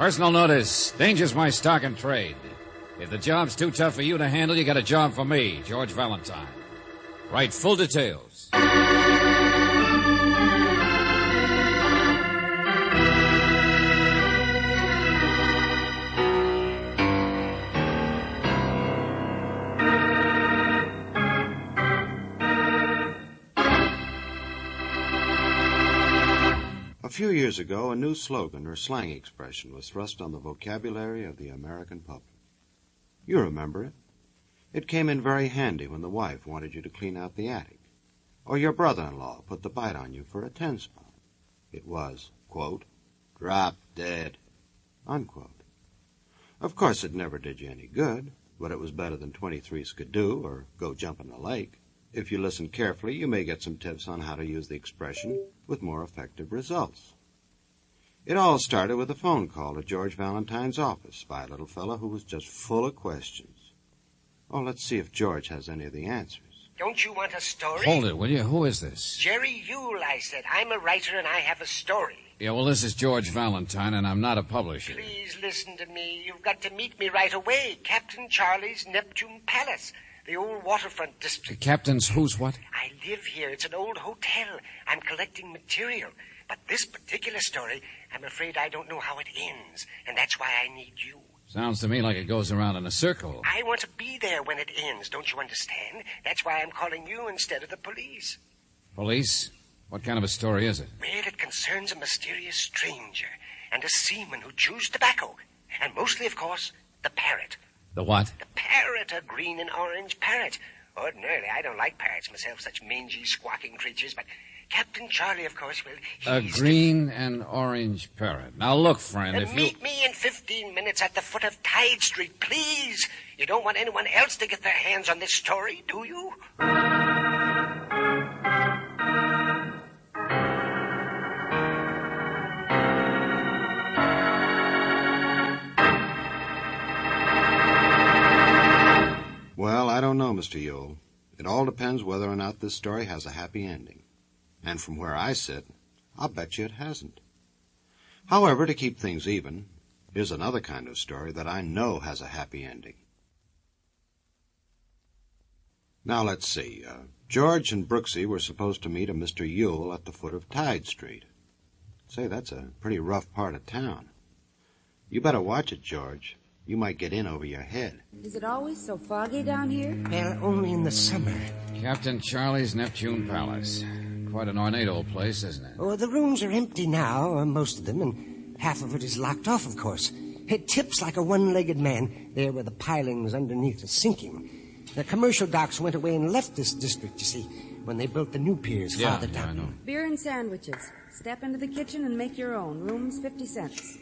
Personal notice. Danger's my stock and trade. If the job's too tough for you to handle, you got a job for me, George Valentine. Write full details. A few years ago, a new slogan or slang expression was thrust on the vocabulary of the American public. You remember it. It came in very handy when the wife wanted you to clean out the attic, or your brother-in-law put the bite on you for a 10-spot. It was, quote, drop dead, unquote. Of course, it never did you any good, but it was better than 23 skidoo or go jump in the lake. If you listen carefully, you may get some tips on how to use the expression with more effective results. It all started with a phone call to George Valentine's office by a little fellow who was just full of questions. Oh, let's see if George has any of the answers. Don't you want a story? Hold it, will you? Who is this? Jerry Yule, I said. I'm a writer and I have a story. Yeah, well, this is George Valentine, and I'm not a publisher. Please listen to me. You've got to meet me right away. Captain Charlie's Neptune Palace. The old waterfront district. The captain's who's what? I live here. It's an old hotel. I'm collecting material. But this particular story, I'm afraid I don't know how it ends. And that's why I need you. Sounds to me like it goes around in a circle. I want to be there when it ends. Don't you understand? That's why I'm calling you instead of the police. Police? What kind of a story is it? Well, it concerns a mysterious stranger and a seaman who chews tobacco. And mostly, of course, the parrot. The what? The parrot, a green and orange parrot. Ordinarily, I don't like parrots myself, such mangy, squawking creatures, but Captain Charlie, of course, well, he's... A green and orange parrot. Now, look, friend, if you... Meet me in 15 minutes at the foot of Tide Street, please. You don't want anyone else to get their hands on this story, do you? Well, I don't know, Mr. Yule. It all depends whether or not this story has a happy ending. And from where I sit, I'll bet you it hasn't. However, to keep things even, here's another kind of story that I know has a happy ending. Now, let's see. George and Brooksy were supposed to meet a Mr. Yule at the foot of Tide Street. Say, that's a pretty rough part of town. You better watch it, George. You might get in over your head. Is it always so foggy down here? Well, only in the summer. Captain Charlie's Neptune Palace. Quite an ornate old place, isn't it? Oh, the rooms are empty now, most of them, and half of it is locked off, of course. It tips like a one-legged man there where the pilings underneath are sinking. The commercial docks went away and left this district, you see, when they built the new piers farther down. I know. Beer and sandwiches. Step into the kitchen and make your own. Rooms 50 cents.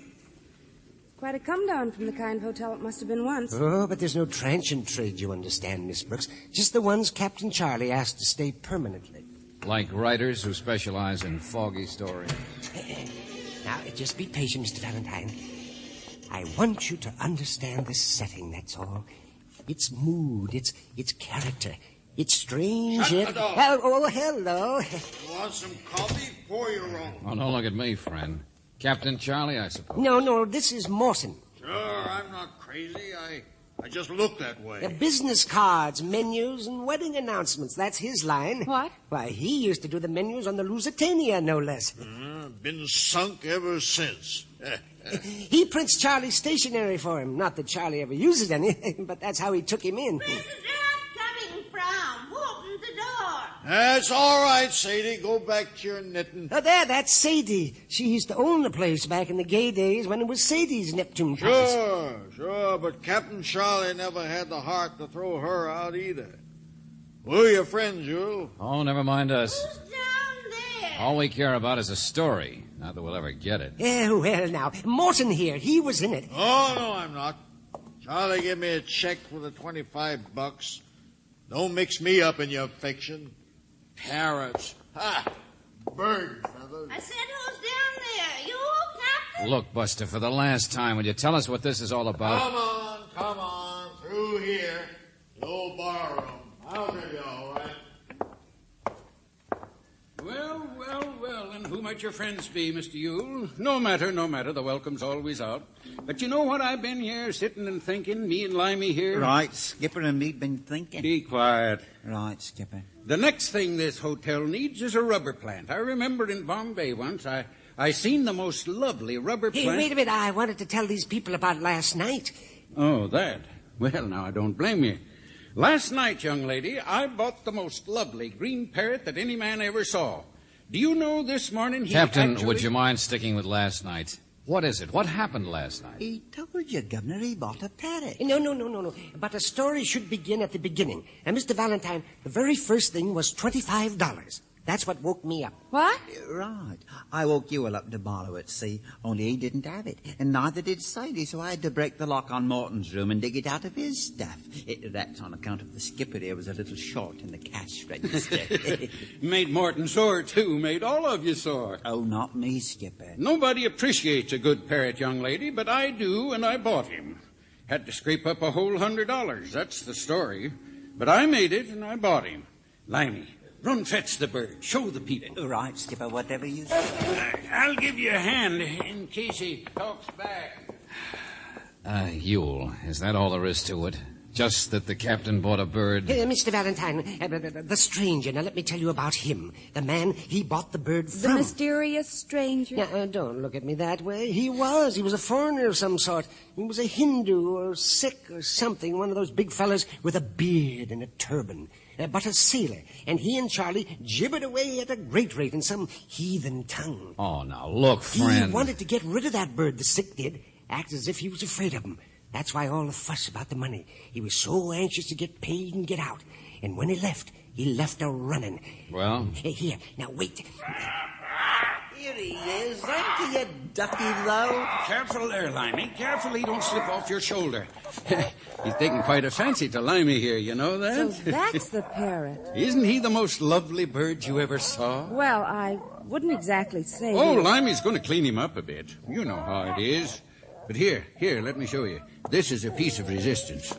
Quite a come-down from the kind of hotel it must have been once. Oh, but there's no transient trade, you understand, Miss Brooks. Just the ones Captain Charlie asked to stay permanently. Like writers who specialize in foggy stories. Now, just be patient, Mr. Valentine. I want you to understand this setting, that's all. Its mood, its character. It's strange Shut yet... the door. Oh, hello. You want some coffee? Pour your own. Oh, don't look at me, friend. Captain Charlie, I suppose. No, this is Morton. Sure, I'm not crazy. I just look that way. Business cards, menus, and wedding announcements. That's his line. What? Why, he used to do the menus on the Lusitania, no less. Been sunk ever since. He prints Charlie's stationery for him. Not that Charlie ever uses any, but that's how he took him in. Where's the dad coming from? Who opened the door? That's all right, Sadie. Go back to your knitting. Oh, that's Sadie. She used to own the place back in the gay days when it was Sadie's Neptune Palace. Sure, but Captain Charlie never had the heart to throw her out either. Who are your friends, Yule? Oh, never mind us. Who's down there? All we care about is a story. Not that we'll ever get it. Well, now, Morton here, he was in it. Oh, no, I'm not. Charlie gave me a check for the $25. Don't mix me up in your fiction. Parrots. Ha! Bird feathers. I said, who's down there? You, Captain? Look, Buster, for the last time, will you tell us what this is all about? Come on. Through here. The old bar room. I'll tell you all right. Well, and who might your friends be, Mr. Yule? No matter, the welcome's always out. But you know what I've been here sitting and thinking, me and Limey here? Right, Skipper and me been thinking. Be quiet. Right, Skipper. The next thing this hotel needs is a rubber plant. I remember in Bombay once, I seen the most lovely rubber plant. Hey, wait a minute. I wanted to tell these people about last night. Oh, that. Well, now, I don't blame you. Last night, young lady, I bought the most lovely green parrot that any man ever saw. Do you know this morning he Captain, would you mind sticking with last night? What is it? What happened last night? He told you, Governor, he bought a parrot. No. But a story should begin at the beginning. And, Mr. Valentine, the very first thing was $25. That's what woke me up. What? Right. I woke you all up to borrow it, see? Only he didn't have it. And neither did Sadie, so I had to break the lock on Morton's room and dig it out of his stuff. That's on account of the skipper there was a little short in the cash register. Made Morton sore, too. Made all of you sore. Oh, not me, Skipper. Nobody appreciates a good parrot, young lady, but I do, and I bought him. Had to scrape up a whole $100. That's the story. But I made it, and I bought him. Limey, run fetch the bird. Show the people. Right, Skipper, whatever you say. I'll give you a hand in case he talks back. Yule, is that all there is to it? Just that the captain bought a bird? Mr. Valentine, the stranger. Now, let me tell you about him. The man he bought the bird from. The mysterious stranger. Now, don't look at me that way. He was a foreigner of some sort. He was a Hindu or Sikh or something, one of those big fellas with a beard and a turban. But a sailor, and he and Charlie gibbered away at a great rate in some heathen tongue. Oh, now, look, friend. He wanted to get rid of that bird, the Sikh did, act as if he was afraid of him. That's why all the fuss about the money. He was so anxious to get paid and get out. And when he left a-running. Well? Here, now wait. Here he is, ain't he, you ducky low? Careful there, Limey. Careful he don't slip off your shoulder. He's taking quite a fancy to Limey here, you know that? So that's the parrot. Isn't he the most lovely bird you ever saw? Well, I wouldn't exactly say. Oh, Limey's going to clean him up a bit. You know how it is. But here, let me show you. This is a piece of resistance.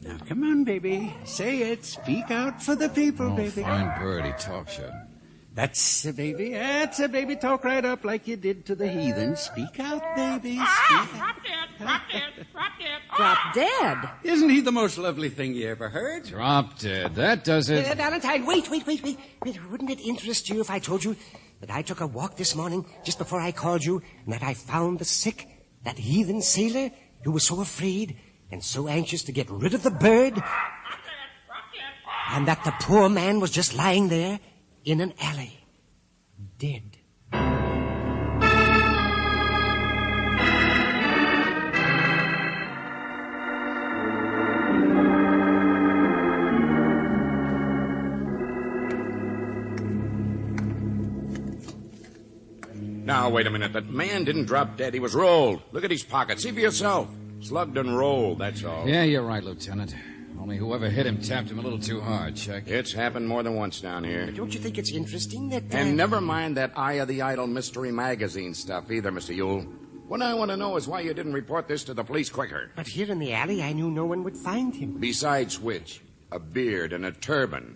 Now, come on, baby. Say it. Speak out for the people, baby. Fine bird. He talks you. That's a baby. That's a baby. Talk right up like you did to the heathen. Speak out, baby. Speak out. Drop dead. Isn't he the most lovely thing you ever heard? Drop dead. That does it. Valentine, wait. Wouldn't it interest you if I told you that I took a walk this morning just before I called you and that I found the Sikh, that heathen sailor who was so afraid and so anxious to get rid of the bird? And that the poor man was just lying there in an alley, dead. Now, wait a minute. That man didn't drop dead. He was rolled. Look at his pockets. See for yourself. Slugged and rolled, that's all. Yeah, you're right, Lieutenant. Only whoever hit him tapped him a little too hard, Chuck. It's happened more than once down here. But don't you think it's interesting that... And never mind that Eye of the Idol mystery magazine stuff either, Mr. Yule. What I want to know is why you didn't report this to the police quicker. But here in the alley, I knew no one would find him. Besides which, a beard and a turban.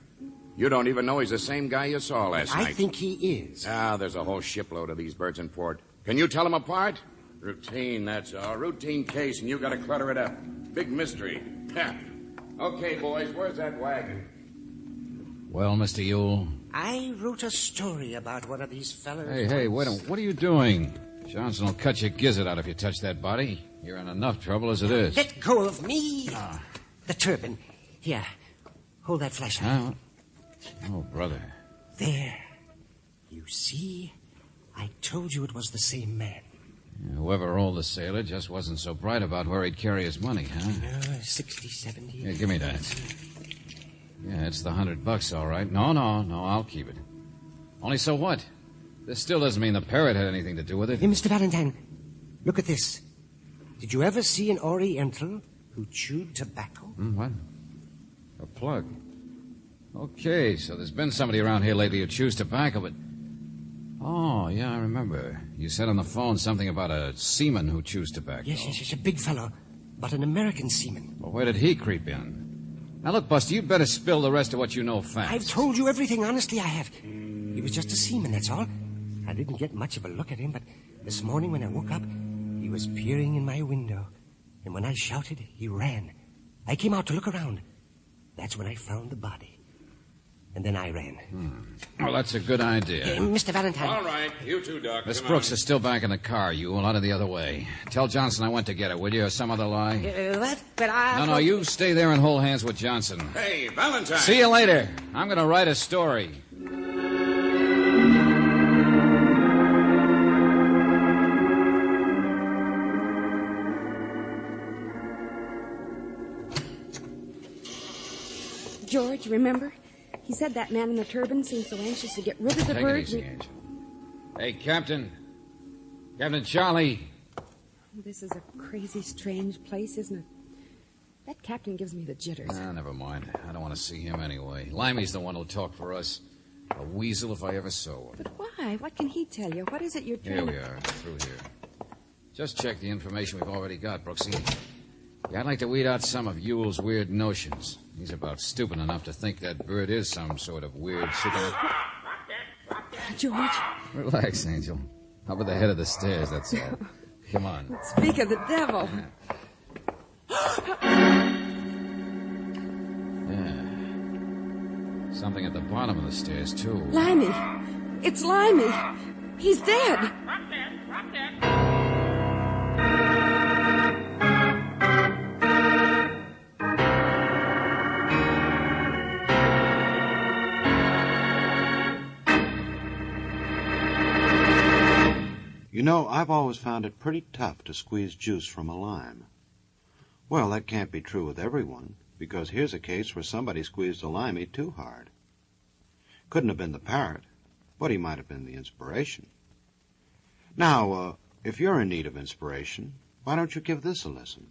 You don't even know he's the same guy you saw last night. I think he is. There's a whole shipload of these birds in port. Can you tell them apart? Routine, that's all. Routine case, and you got to clutter it up. Big mystery. Yeah. Okay, boys, where's that wagon? Well, Mr. Yule? I wrote a story about one of these fellas. Hey, wait a minute. What are you doing? Johnson will cut your gizzard out if you touch that body. You're in enough trouble as it is. Let go of me. The turban. Here, hold that flashlight. Oh, brother. There. You see? I told you it was the same man. Yeah, whoever rolled the sailor just wasn't so bright about where he'd carry his money, huh? 60, 70. Here, give me that. Yeah, it's the $100, all right. No, I'll keep it. Only so what? This still doesn't mean the parrot had anything to do with it. Hey, Mr. Valentine, look at this. Did you ever see an Oriental who chewed tobacco? What? A plug. Okay, so there's been somebody around here lately who chews tobacco, but... Oh, yeah, I remember. You said on the phone something about a seaman who chews tobacco. Yes, a big fellow, but an American seaman. Well, where did he creep in? Now, look, Buster, you'd better spill the rest of what you know fast. I've told you everything, honestly, I have. He was just a seaman, that's all. I didn't get much of a look at him, but this morning when I woke up, He was peering in my window, and when I shouted, he ran. I came out to look around. That's when I found the body. And then I ran. Well, that's a good idea. Mr. Valentine. All right, you two, Doc. Miss come Brooks on. is still back in the car. You will out of the other way. Tell Johnson I went to get her, will you, or some other lie? What? But I... No, you stay there and hold hands with Johnson. Hey, Valentine. See you later. I'm going to write a story. George, remember? He said that man in the turban seemed so anxious to get rid of the Take bird. it easy, Angel. Hey, Captain. Captain Charlie. This is a crazy, strange place, isn't it? That captain gives me the jitters. Never mind. I don't want to see him anyway. Limey's the one who'll talk for us. A weasel if I ever saw one. But why? What can he tell you? What is it you're trying Here we are, through here. Just check the information we've already got, Brooksy. Yeah, I'd like to weed out some of Ewell's weird notions. He's about stupid enough to think that bird is some sort of weird super... George. Relax, Angel. Up at the head of the stairs, that's all. Come on. Speak of the devil. Yeah. Something at the bottom of the stairs, too. Limey. It's Limey. He's dead. You know, I've always found it pretty tough to squeeze juice from a lime. Well, that can't be true with everyone, because here's a case where somebody squeezed a limey too hard. Couldn't have been the parrot, but he might have been the inspiration. Now, if you're in need of inspiration, why don't you give this a listen?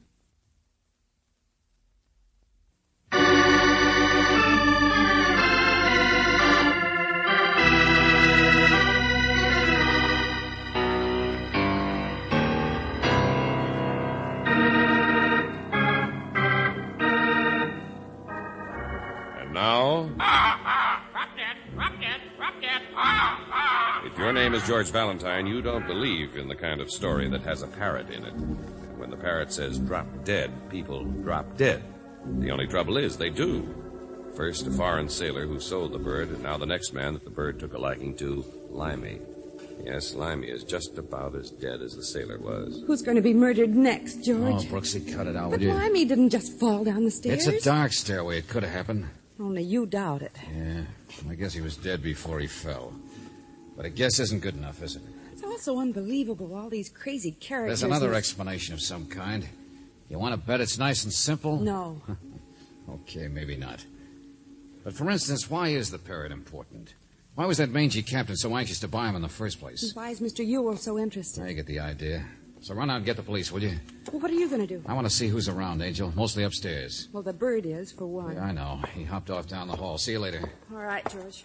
Now, if your name is George Valentine, you don't believe in the kind of story that has a parrot in it. When the parrot says drop dead, people drop dead. The only trouble is they do. First, a foreign sailor who sold the bird, and now the next man that the bird took a liking to, Limey. Yes, Limey is just about as dead as the sailor was. Who's going to be murdered next, George? Oh, Brooksy, cut it out, But will you? Limey didn't just fall down the stairs. It's a dark stairway. It could have happened. Only you doubt it. Yeah, I guess he was dead before he fell. But a guess isn't good enough, is it? It's also unbelievable, all these crazy characters. There's another explanation of some kind. You want to bet it's nice and simple? No. Okay, maybe not. But for instance, why is the parrot important? Why was that mangy captain so anxious to buy him in the first place? And why is Mr. Ewell so interested? I get the idea. So run out and get the police, will you? Well, what are you going to do? I want to see who's around, Angel. Mostly upstairs. Well, the bird is, for one. Yeah, I know. He hopped off down the hall. See you later. All right, George.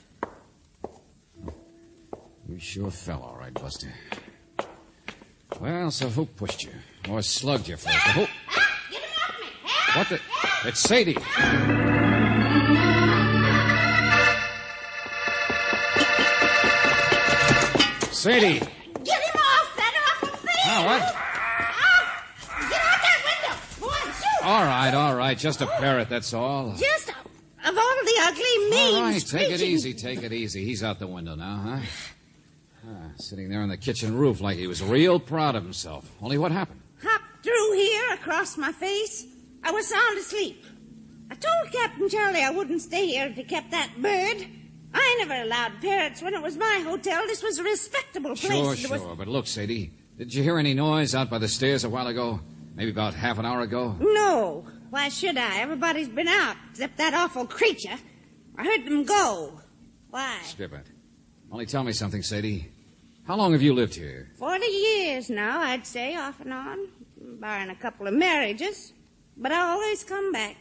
You sure fell all right, Buster. Well, so who pushed you? Or slugged you first? Who? Get him off me! Help! What the? It's Sadie. Sadie. Get him off that awful thing! Oh, what? Get out that window! Go on, shoot! All right. Just a parrot, that's all. Just of all the ugly, mean, All right, take it screeching- easy. He's out the window now, huh? Sitting there on the kitchen roof like he was real proud of himself. Only what happened? Hopped through here across my face. I was sound asleep. I told Captain Charlie I wouldn't stay here if he kept that bird. I never allowed parrots when it was my hotel. This was a respectable place. Sure. But look, Sadie, did you hear any noise out by the stairs a while ago? Maybe about half an hour ago? No. Why should I? Everybody's been out, except that awful creature. I heard them go. Why? Skip it. Only tell me something, Sadie. How long have you lived here? 40 years now, I'd say, off and on, barring a couple of marriages. But I always come back.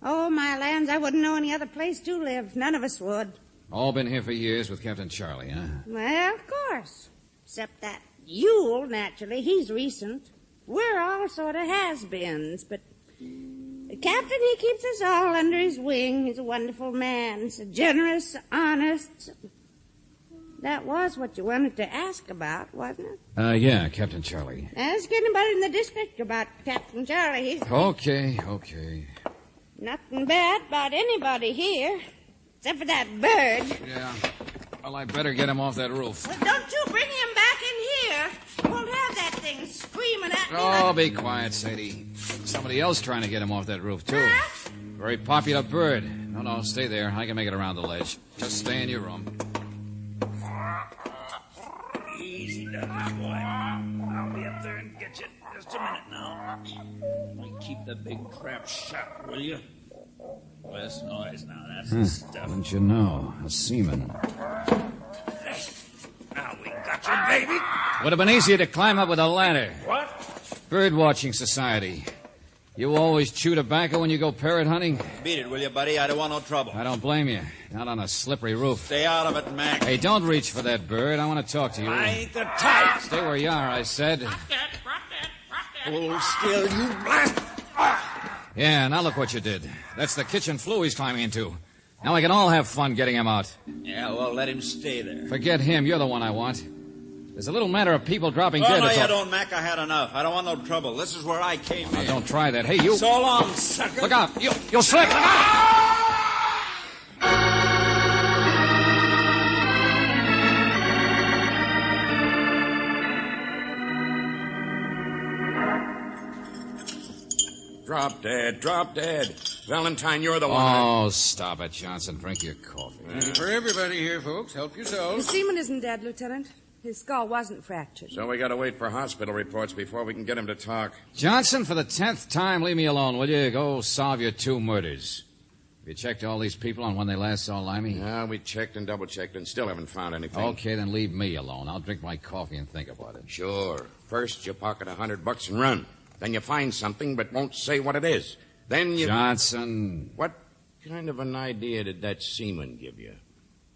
Oh, my lands, I wouldn't know any other place to live. None of us would. All been here for years with Captain Charlie, huh? Well, of course. Except that Ewell, naturally. He's recent. We're all sort of has-beens, but the captain, he keeps us all under his wing. He's a wonderful man. So generous, honest. That was what you wanted to ask about, wasn't it? Yeah, Captain Charlie. Ask anybody in the district about Captain Charlie. He's Okay. nothing bad about anybody here, except for that bird. Yeah. Well, I better get him off that roof. Well, don't you bring him back in here. You won't have that thing screaming at me. Oh, be quiet, Sadie. Somebody else trying to get him off that roof, too. Huh? Very popular bird. No, stay there. I can make it around the ledge. Just stay in your room. Easy does, boy. I'll be up there and get you in just a minute now. Keep the big crap shut, will you? Less noise now. That's the stuff. Wouldn't you know? A seaman. Now we got you, baby. Would have been easier to climb up with a ladder. What? Birdwatching society. You always chew tobacco when you go parrot hunting? Beat it, will you, buddy? I don't want no trouble. I don't blame you. Not on a slippery roof. Stay out of it, Mac. Hey, don't reach for that bird. I want to talk to you. I ain't the type. Stay where you are, I said. Drop that. Hold still, you blast. Yeah, now look what you did. That's the kitchen flue he's climbing into. Now we can all have fun getting him out. Yeah, well, let him stay there. Forget him. You're the one I want. There's a little matter of people dropping Oh, dead. no, you don't, Mac. I had enough. I don't want no trouble. This is where I came in. Don't try that. Hey, you. So long, sucker. Look out. You'll slip. Look out! Drop dead. Valentine, you're the one. Oh, stop it, Johnson. Drink your coffee. Plenty for everybody here, folks. Help The yourselves. seaman isn't dead, Lieutenant. His skull wasn't fractured. So we gotta wait for hospital reports before we can get him to talk. Johnson, for the 10th time, leave me alone, will you? Go solve your 2 murders. Have you checked all these people on when they last saw Limey? Yeah, we checked and double-checked and still haven't found anything. Okay, then leave me alone. I'll drink my coffee and think about it. Sure. First, you pocket $100 and run. Then you find something but won't say what it is. Then you... Johnson. What kind of an idea did that seaman give you?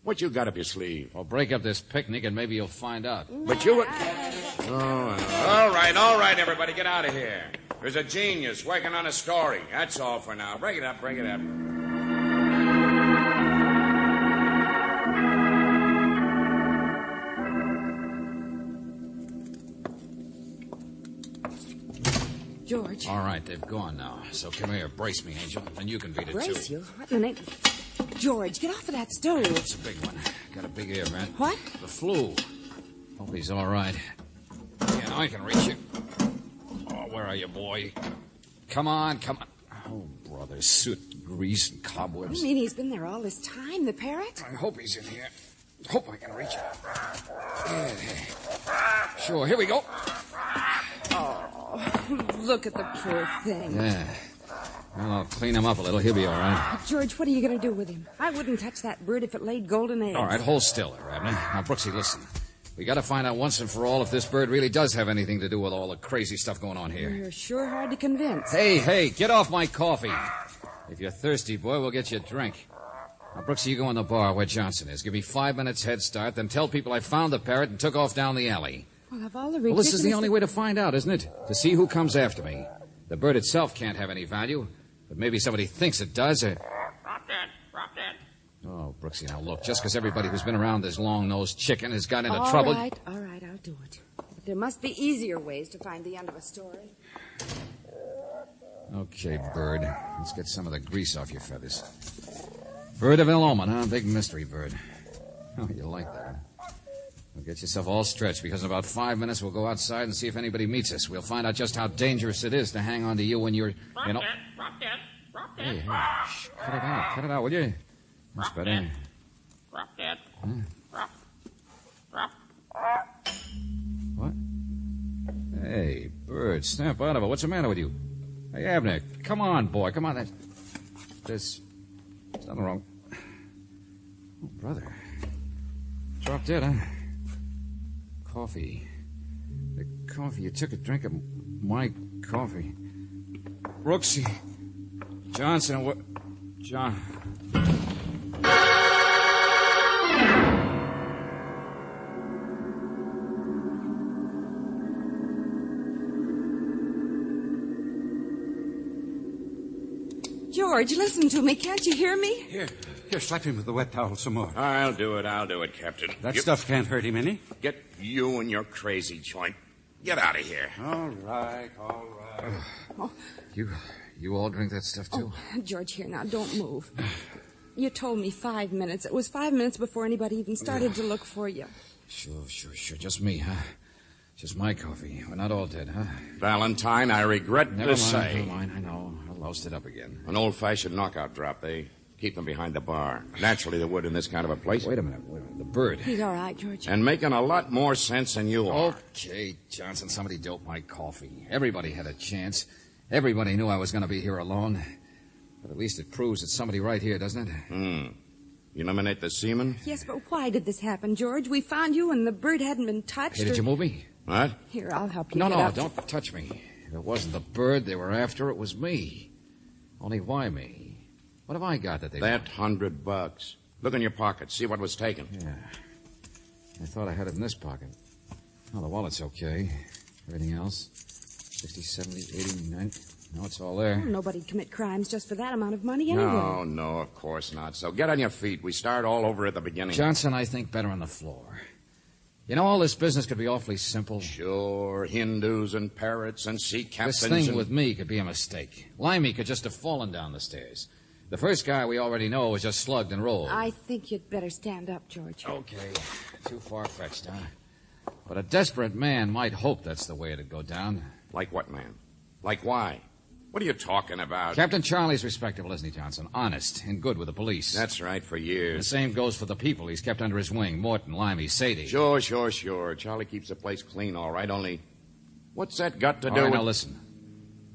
What you got up your sleeve? Well, break up this picnic and maybe you'll find out. But you... All right, everybody, get out of here. There's a genius working on a story. That's all for now. Break it up. George. All right, they've gone now. So come here, brace me, Angel, and you can beat it, Brace too. you? What in the name? George, get off of that stove. It's a big one. Got a big ear, man. What? The flu. Hope he's all right. Yeah, now I can reach you. Oh, where are you, boy? Come on. Oh, brother, soot, grease, and cobwebs. You mean he's been there all this time, the parrot? I hope he's in here. Hope I can reach him. Yeah. Sure, here we go. Oh, look at the poor thing. Yeah. Well, I'll clean him up a little. He'll be all right. George, what are you going to do with him? I wouldn't touch that bird if it laid golden eggs. All right, hold still there, Abner. Now, Brooksy, listen. We got to find out once and for all if this bird really does have anything to do with all the crazy stuff going on here. You're sure hard to convince. Hey, get off my coffee. If you're thirsty, boy, we'll get you a drink. Now, Brooksy, you go in the bar where Johnson is. Give me 5 minutes head start, then tell people I found the parrot and took off down the alley. Well, of all the Well, this is the only way to find out, isn't it? To see who comes after me. The bird itself can't have any value, but maybe somebody thinks it does. Drop that. Oh, Brooksy, now look, just because everybody who's been around this long-nosed chicken has got into trouble... All right, I'll do it. But there must be easier ways to find the end of a story. Okay, bird. Let's get some of the grease off your feathers. Bird of ill omen, huh? Big mystery bird. Oh, you like that, huh? Well, get yourself all stretched, because in about 5 minutes we'll go outside and see if anybody meets us. We'll find out just how dangerous it is to hang on to you when you're... Drop that. Hey, shh, cut it out, will you? That's better. Drop that. Drop. What? Hey, bird, snap out of it. What's the matter with you? Hey, Abner, come on, boy, come on. There's nothing wrong. Oh, brother. Dropped dead, huh? Coffee. The coffee. You took a drink of my coffee. Brooksy. Johnson, what? John. George, listen to me. Can't you hear me? Here. Here, slap him with the wet towel some more. I'll do it, Captain. That stuff can't hurt him any. Get you and your crazy joint. Get out of here. All right. Oh. You all drink that stuff, too? Oh, George, here now, don't move. You told me 5 minutes. It was 5 minutes before anybody even started to look for you. Sure. Just me, huh? Just my coffee. We're not all dead, huh? Valentine, I regret to say. Never mind, I know. I'll loused it up again. An old-fashioned knockout drop. They keep them behind the bar. Naturally, they would in this kind of a place. Wait a minute. The bird. He's all right, George. And making a lot more sense than you are. Okay, Johnson, somebody doped my coffee. Everybody had a chance. Everybody knew I was going to be here alone. But at least it proves it's somebody right here, doesn't it? Eliminate the seaman? Yes, but why did this happen, George? We found you and the bird hadn't been touched. Hey, did you move me? What? Here, I'll help you. No, get up. don't touch me. If it wasn't the bird they were after, it was me. Only why me? What have I got that they That want? $100. Look in your pocket. See what was taken. Yeah. I thought I had it in this pocket. Oh, the wallet's okay. Everything else? 60, 70, 80, 90. No, it's all there. Oh, nobody'd commit crimes just for that amount of money anyway. No, of course not. So get on your feet. We start all over at the beginning. Johnson, I think better on the floor. You know, all this business could be awfully simple. Sure, Hindus and parrots and sea captains. This thing with me could be a mistake. Limey could just have fallen down the stairs. The first guy we already know was just slugged and rolled. I think you'd better stand up, George. Okay. Too far-fetched, huh? But a desperate man might hope that's the way it'd go down. Like what, man? Like why? What are you talking about? Captain Charlie's respectable, isn't he, Johnson? Honest and good with the police. That's right, for The years. same goes for the people he's kept under his wing. Morton, Limey, Sadie. Sure. Charlie keeps the place clean, all right, only... What's that got to do All right, with... now listen.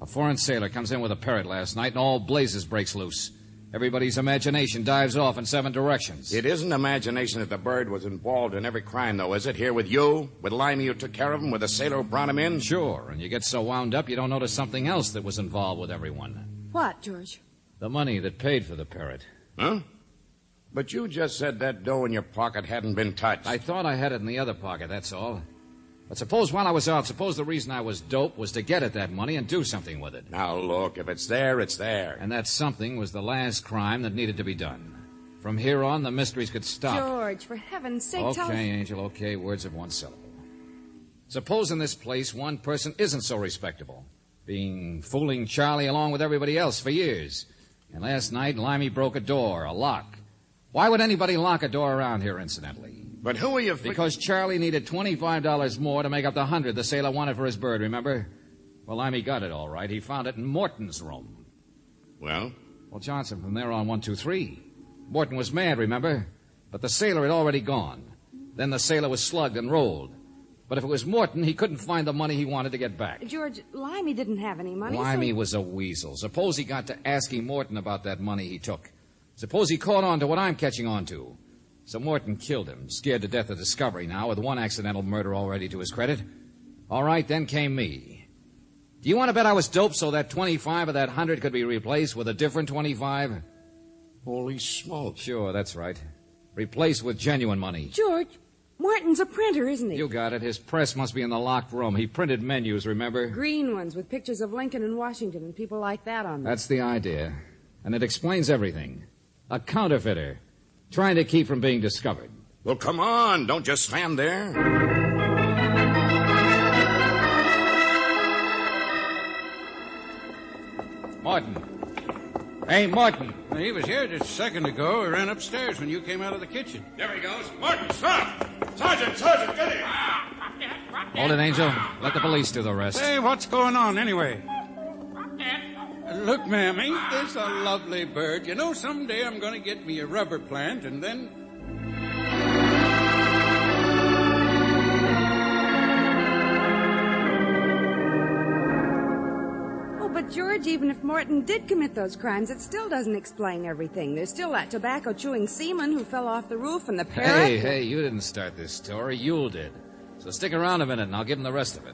A foreign sailor comes in with a parrot last night, and all blazes breaks loose. Everybody's imagination dives off in 7 directions. It isn't imagination that the bird was involved in every crime, though, is it? Here with you? With Limey who took care of him? With the sailor who brought him in? Sure, and you get so wound up you don't notice something else that was involved with everyone. What, George? The money that paid for the parrot. Huh? But you just said that dough in your pocket hadn't been touched. I thought I had it in the other pocket, that's all. But suppose while I was out, suppose the reason I was doped was to get at that money and do something with it. Now, look, if it's there, it's there. And that something was the last crime that needed to be done. From here on, the mysteries could stop. George, for heaven's sake, tell us... Okay, Angel, okay, words of one syllable. Suppose in this place one person isn't so respectable, fooling Charlie along with everybody else for years. And last night, Limey broke a door, a lock. Why would anybody lock a door around here, incidentally? But who are you... Because Charlie needed $25 more to make up the $100 the sailor wanted for his bird, remember? Well, Limey got it all right. He found it in Morton's room. Well? Well, Johnson, from there on, 1, 2, 3. Morton was mad, remember? But the sailor had already gone. Then the sailor was slugged and rolled. But if it was Morton, he couldn't find the money he wanted to get back. George, Limey didn't have any money. Limey was a weasel. Suppose he got to asking Morton about that money he took. Suppose he caught on to what I'm catching on to. So Morton killed him, scared to death of discovery now, with one accidental murder already to his credit. All right, then came me. Do you want to bet I was doped so that 25 of that 100 could be replaced with a different 25? Holy smoke. Sure, that's right. Replaced with genuine money. George, Morton's a printer, isn't he? You got it. His press must be in the locked room. He printed menus, remember? Green ones with pictures of Lincoln and Washington and people like that on them. That's the idea. And it explains everything. A counterfeiter. Trying to keep from being discovered. Well, come on. Don't just stand there. Morton. Hey, Morton. He was here just a second ago. He ran upstairs when you came out of the kitchen. There he goes. Martin, stop! Sergeant, get him! Hold it, Angel. Let the police do the rest. Hey, what's going on anyway? Look, ma'am, ain't this a lovely bird? You know, someday I'm going to get me a rubber plant and then... Oh, but George, even if Morton did commit those crimes, it still doesn't explain everything. There's still that tobacco-chewing seaman who fell off the roof and the parrot... Hey, you didn't start this story. Yule did. So stick around a minute and I'll give him the rest of it.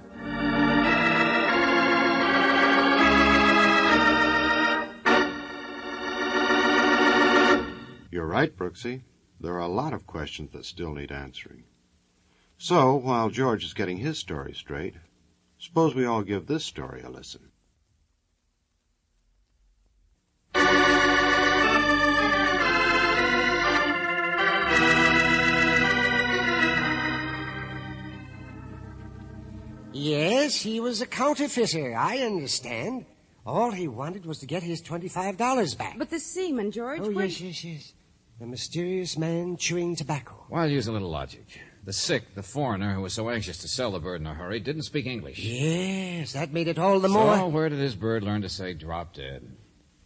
You're right, Brooksy. There are a lot of questions that still need answering. So, while George is getting his story straight, suppose we all give this story a listen. Yes, he was a counterfeiter, I understand. All he wanted was to get his $25 back. But the seaman, George... Oh, yes. The mysterious man chewing tobacco. Well, use a little logic. The sick, the foreigner who was so anxious to sell the bird in a hurry, didn't speak English. Yes, that made it all the more... So where did his bird learn to say drop dead?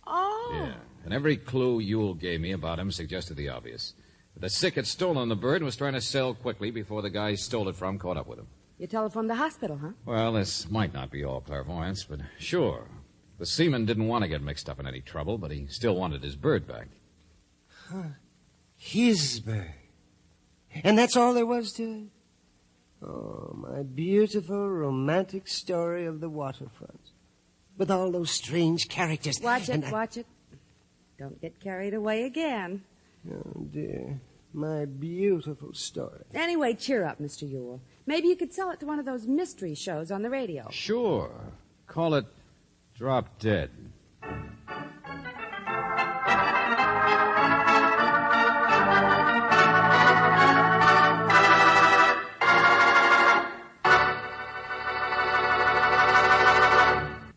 Oh. Yeah, and every clue Yule gave me about him suggested the obvious. The sick had stolen the bird and was trying to sell quickly before the guy he stole it from caught up with him. You telephoned the hospital, huh? Well, this might not be all clairvoyance, but sure. The seaman didn't want to get mixed up in any trouble, but he still wanted his bird back. Huh. His bird. And that's all there was to it? Oh, my beautiful romantic story of the waterfront. With all those strange characters. Watch it. Don't get carried away again. Oh, dear. My beautiful story. Anyway, cheer up, Mr. Yule. Maybe you could sell it to one of those mystery shows on the radio. Sure. Call it Drop Dead.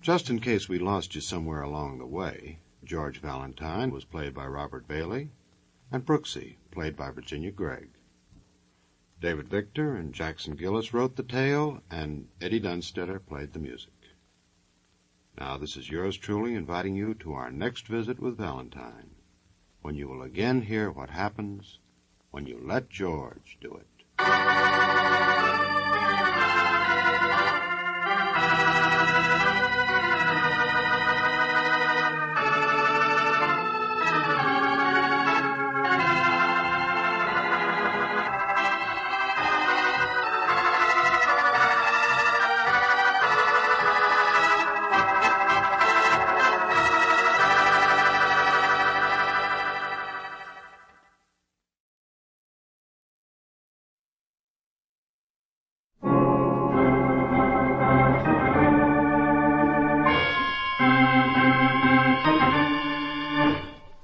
Just in case we lost you somewhere along the way, George Valentine was played by Robert Bailey, and Brooksy, played by Virginia Gregg. David Victor and Jackson Gillis wrote the tale, and Eddie Dunstetter played the music. Now, this is yours truly inviting you to our next visit with Valentine, when you will again hear what happens when you let George do it.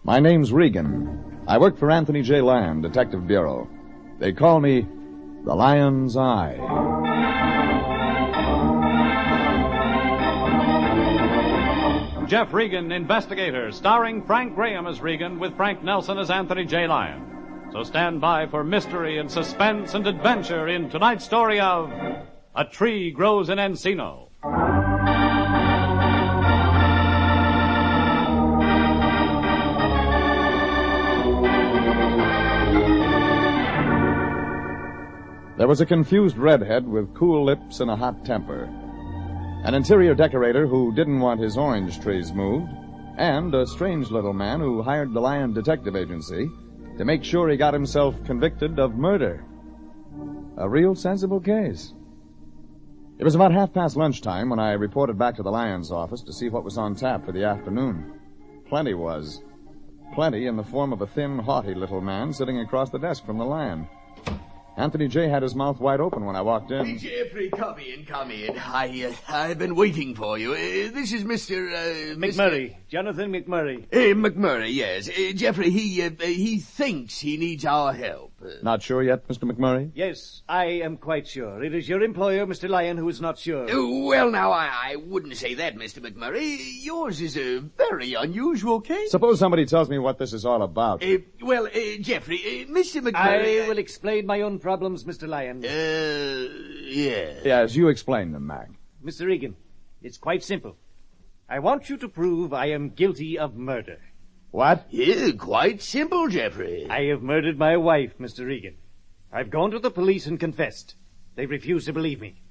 My name's Regan. I work for Anthony J. Lyon, Detective Bureau. They call me the Lion's Eye. Jeff Regan, Investigator, starring Frank Graham as Regan with Frank Nelson as Anthony J. Lyon. So stand by for mystery and suspense and adventure in tonight's story of A Tree Grows in Encino. There was a confused redhead with cool lips and a hot temper, an interior decorator who didn't want his orange trees moved, and a strange little man who hired the Lyon Detective Agency to make sure he got himself convicted of murder. A real sensible case. It was about 5:30 lunchtime when I reported back to the Lyons office to see what was on tap for the afternoon. Plenty was. Plenty in the form of a thin, haughty little man sitting across the desk from the Lyon. Anthony J. had his mouth wide open when I walked in. Hey, Jeffrey, come in. I've been waiting for you. This is Mr. McMurray. Jonathan McMurray. McMurray, yes. Jeffrey, he thinks he needs our help. Not sure yet, Mr. McMurray? Yes, I am quite sure. It is your employer, Mr. Lyon, who is not sure. Well, now, I wouldn't say that, Mr. McMurray. Yours is a very unusual case. Suppose somebody tells me what this is all about. Jeffrey, Mr. McMurray... I will explain my own problems, Mr. Lyon. Yes. Yes, you explain them, Mac. Mr. Regan, it's quite simple. I want you to prove I am guilty of murder. What? Yeah, quite simple, Jeffrey. I have murdered my wife, Mr. Regan. I've gone to the police and confessed. They refuse to believe me.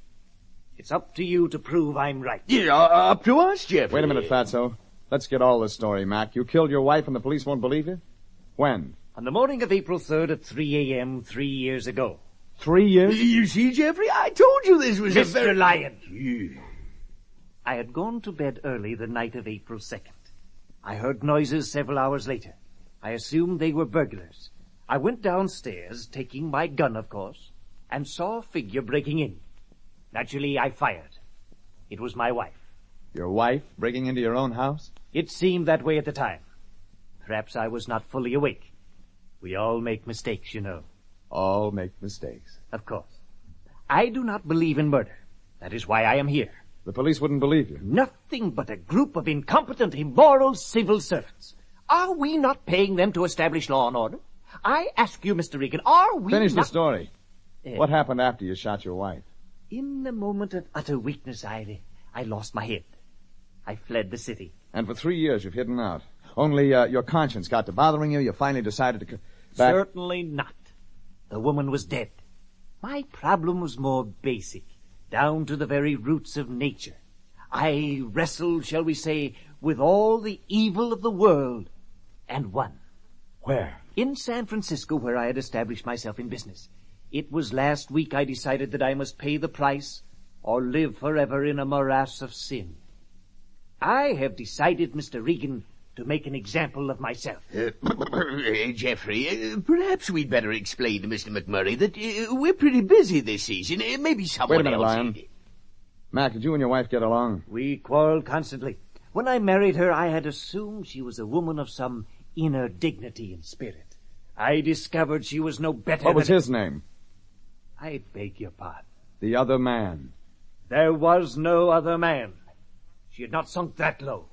It's up to you to prove I'm right. Yeah, up to us, Jeffrey. Wait a minute, Fatso. Let's get all this story, Mac. You killed your wife and the police won't believe you? When? On the morning of April 3rd at 3 a.m. 3 years ago. 3 years? You see, Jeffrey, I told you this was Mr. Lyon. Yeah. I had gone to bed early the night of April 2nd. I heard noises several hours later. I assumed they were burglars. I went downstairs, taking my gun, of course, and saw a figure breaking in. Naturally, I fired. It was my wife. Your wife breaking into your own house? It seemed that way at the time. Perhaps I was not fully awake. We all make mistakes, you know. All make mistakes. Of course. I do not believe in murder. That is why I am here. The police wouldn't believe you. Nothing but a group of incompetent, immoral civil servants. Are we not paying them to establish law and order? I ask you, Mr. Regan, are we Finish not... the story. What happened after you shot your wife? In a moment of utter weakness, I lost my head. I fled the city. And for 3 years you've hidden out. Only your conscience got to bothering you. You finally decided to... Certainly not. The woman was dead. My problem was more basic, down to the very roots of nature. I wrestled, shall we say, with all the evil of the world, and won. Where? In San Francisco, where I had established myself in business. It was last week I decided that I must pay the price or live forever in a morass of sin. I have decided, Mr. Regan, to make an example of myself. Jeffrey, perhaps we'd better explain to Mr. McMurray that we're pretty busy this season. Maybe someone Wait a minute, else... Lion. Mac, did you and your wife get along? We quarreled constantly. When I married her, I had assumed she was a woman of some inner dignity and spirit. I discovered she was no better What was than... his name? I beg your pardon. The other man. There was no other man. She had not sunk that low.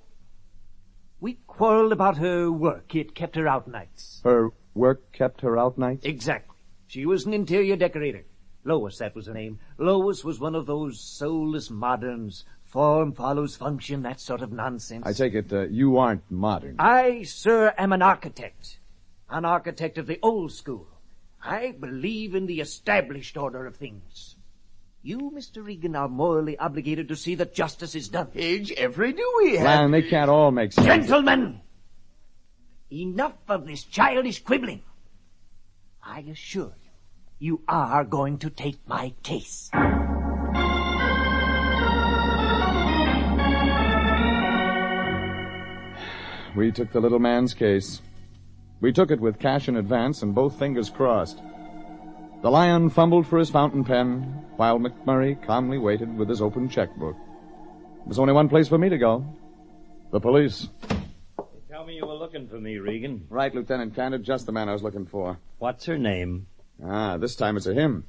We quarreled about her work. It kept her out nights. Her work kept her out nights? Exactly. She was an interior decorator. Lois, that was her name. Lois was one of those soulless moderns. Form follows function, that sort of nonsense. I take it you aren't modern. I, sir, am an architect. An architect of the old school. I believe in the established order of things. You, Mr. Regan, are morally obligated to see that justice is done. Jeffrey, do we have... Lion, they can't all make sense. Gentlemen! Enough of this childish quibbling. I assure you, you are going to take my case. We took the little man's case. We took it with cash in advance and both fingers crossed. The Lion fumbled for his fountain pen, while McMurray calmly waited with his open checkbook. There was only one place for me to go. The police. You tell me you were looking for me, Regan. Right, Lieutenant Candid, just the man I was looking for. What's her name? This time it's a him.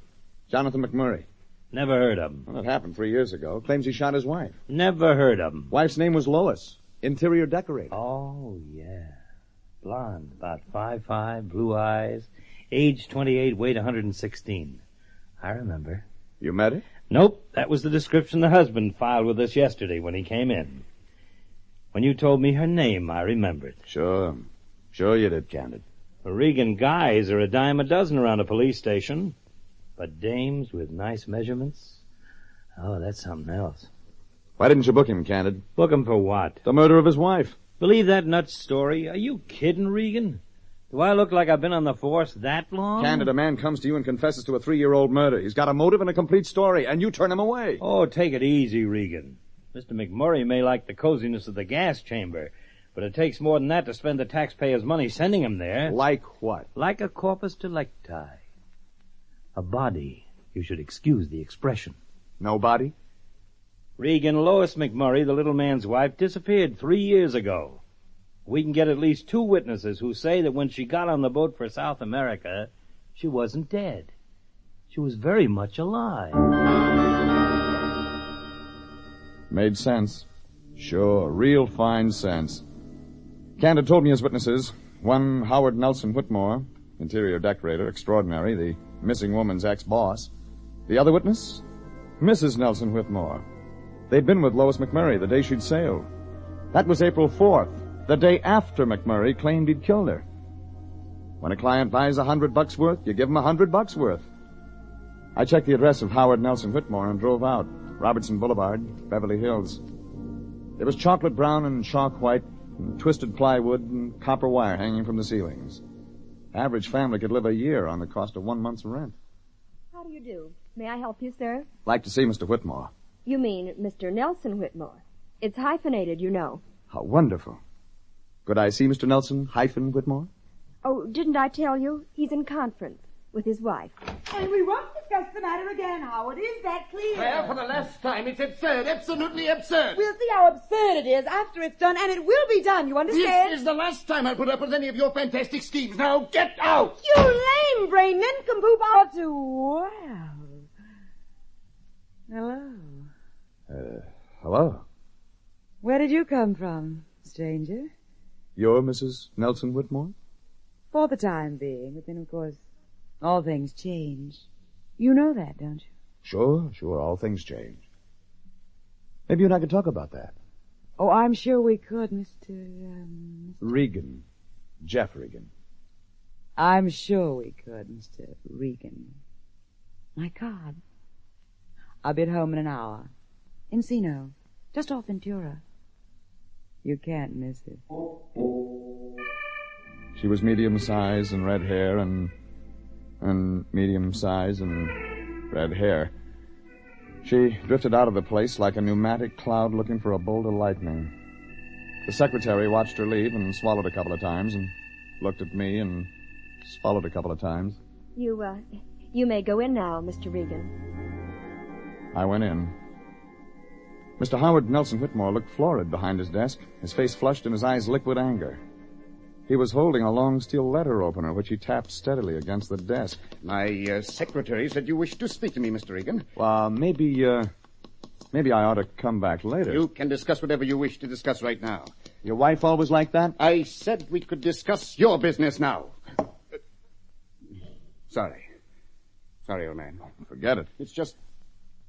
Jonathan McMurray. Never heard of him. Well, it happened 3 years ago. Claims he shot his wife. Never heard of him. Wife's name was Lois. Interior decorator. Oh, yeah. Blonde, about 5'5", blue eyes, age 28, weight 116. I remember. You met her? Nope, that was the description the husband filed with us yesterday when he came in. When you told me her name, I remembered. Sure. Sure you did, Candid. Regan guys are a dime a dozen around a police station. But dames with nice measurements? Oh, that's something else. Why didn't you book him, Candid? Book him for what? The murder of his wife. Believe that nut story? Are you kidding, Regan? Do I look like I've been on the force that long? Candid, a man comes to you and confesses to a 3-year-old murder. He's got a motive and a complete story, and you turn him away. Oh, take it easy, Regan. Mr. McMurray may like the coziness of the gas chamber, but it takes more than that to spend the taxpayers' money sending him there. Like what? Like a corpus delicti. A body. You should excuse the expression. No body? Regan, Lois McMurray, the little man's wife, disappeared 3 years ago. We can get at least 2 witnesses who say that when she got on the boat for South America, she wasn't dead. She was very much alive. Made sense. Sure, real fine sense. Candid told me his witnesses. One, Howard Nelson Whitmore, interior decorator, extraordinary, the missing woman's ex-boss. The other witness? Mrs. Nelson Whitmore. They'd been with Lois McMurray the day she'd sailed. That was April 4th, the day after McMurray claimed he'd killed her. When a client buys $100 worth, you give him $100 worth. I checked the address of Howard Nelson Whitmore and drove out. Robertson Boulevard, Beverly Hills. There was chocolate brown and chalk white, and twisted plywood and copper wire hanging from the ceilings. Average family could live a year on the cost of 1 month's rent. How do you do? May I help you, sir? Like to see Mr. Whitmore. You mean Mr. Nelson Whitmore. It's hyphenated, you know. How wonderful. Could I see Mr. Nelson Whitmore? Oh, didn't I tell you? He's in conference with his wife. And we won't discuss the matter again, Howard. Is that clear? Well, for the last time, it's absurd. Absolutely absurd. We'll see how absurd it is after it's done, and it will be done, you understand? This is the last time I'll put up with any of your fantastic schemes. Now, get out! You lame brain nincompoop out to... Well... Hello. Hello. Where did you come from, stranger? You're Mrs. Nelson Whitmore? For the time being, but then, of course, all things change. You know that, don't you? Sure. All things change. Maybe you and I could talk about that. Oh, I'm sure we could, Mr. Regan. Jeff Regan. I'm sure we could, Mr. Regan. My card. I'll be at home in an hour. Encino. Just off Ventura. You can't miss it. She was medium size and red hair and medium size and red hair. She drifted out of the place like a pneumatic cloud looking for a bolt of lightning. The secretary watched her leave and swallowed a couple of times and looked at me and swallowed a couple of times. You may go in now, Mr. Regan. I went in. Mr. Howard Nelson Whitmore looked florid behind his desk, his face flushed and his eyes liquid anger. He was holding a long steel letter opener, which he tapped steadily against the desk. My secretary said you wished to speak to me, Mr. Regan. Maybe I ought to come back later. You can discuss whatever you wish to discuss right now. Your wife always like that? I said we could discuss your business now. Sorry, old man. Forget it. It's just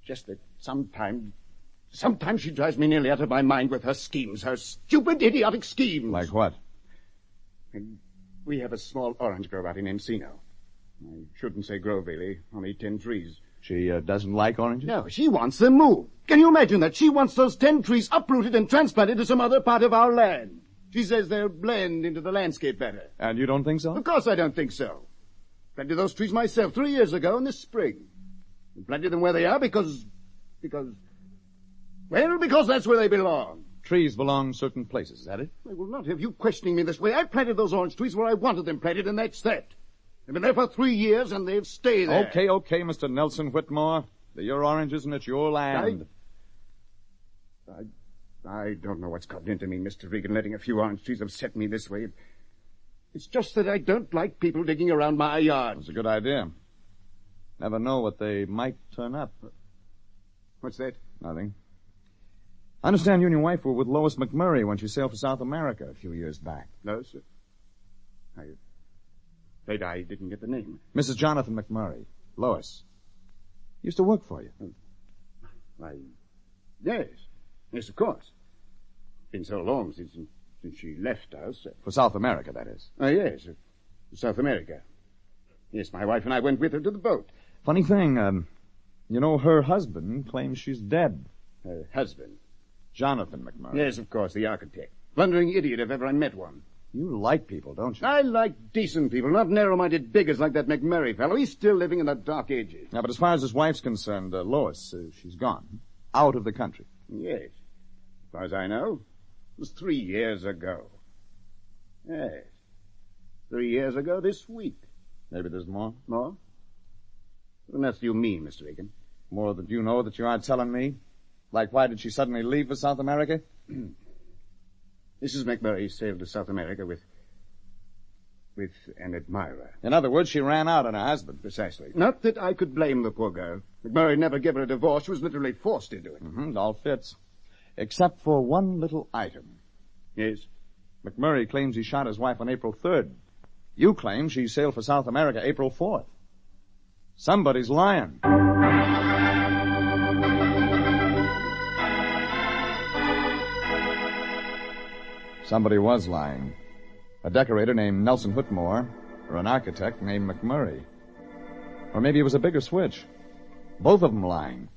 that sometimes she drives me nearly out of my mind with her schemes, her stupid, idiotic schemes. Like what? We have a small orange grove out in Encino. I shouldn't say grove, really. Only 10 trees. She doesn't like oranges? No, she wants them moved. Can you imagine that? She wants those 10 trees uprooted and transplanted to some other part of our land. She says they'll blend into the landscape better. And you don't think so? Of course I don't think so. Planted those trees myself 3 years ago in the spring. And planted them where they are because that's where they belong. Trees belong certain places, is that it? I will not have you questioning me this way. I planted those orange trees where I wanted them planted, and that's that. They've been there for 3 years, and they've stayed there. Okay, Mr. Nelson Whitmore. They're your oranges, and it's your land. I don't know what's gotten into me, Mr. Regan, letting a few orange trees upset me this way. It's just that I don't like people digging around my yard. It's a good idea. Never know what they might turn up. What's that? Nothing. I understand you and your wife were with Lois McMurray when she sailed for South America a few years back. No, sir. I didn't get the name. Mrs. Jonathan McMurray. Lois. Used to work for you. Yes, of course. Been so long since she left us. For South America, that is. Yes. South America. Yes, my wife and I went with her to the boat. Funny thing, her husband claims she's dead. Her husband? Jonathan McMurray. Yes, of course, the architect. Blundering idiot if ever I met one. You like people, don't you? I like decent people, not narrow-minded bigots like that McMurray fellow. He's still living in the dark ages. Yeah, but as far as his wife's concerned, Lois, she's gone. Out of the country. Yes. As far as I know, it was 3 years ago. Yes. 3 years ago this week. Maybe there's more. More? What else do you mean, Mr. Regan? More that you know that you aren't telling me? Like, why did she suddenly leave for South America? Mrs. McMurray sailed to South America with an admirer. In other words, she ran out on her husband. Precisely. Not that I could blame the poor girl. McMurray never gave her a divorce. She was literally forced into it. It all fits. Except for one little item. Yes? McMurray claims he shot his wife on April 3rd. You claim she sailed for South America April 4th. Somebody's lying. Somebody was lying. A decorator named Nelson Whitmore, or an architect named McMurray. Or maybe it was a bigger switch. Both of them lying.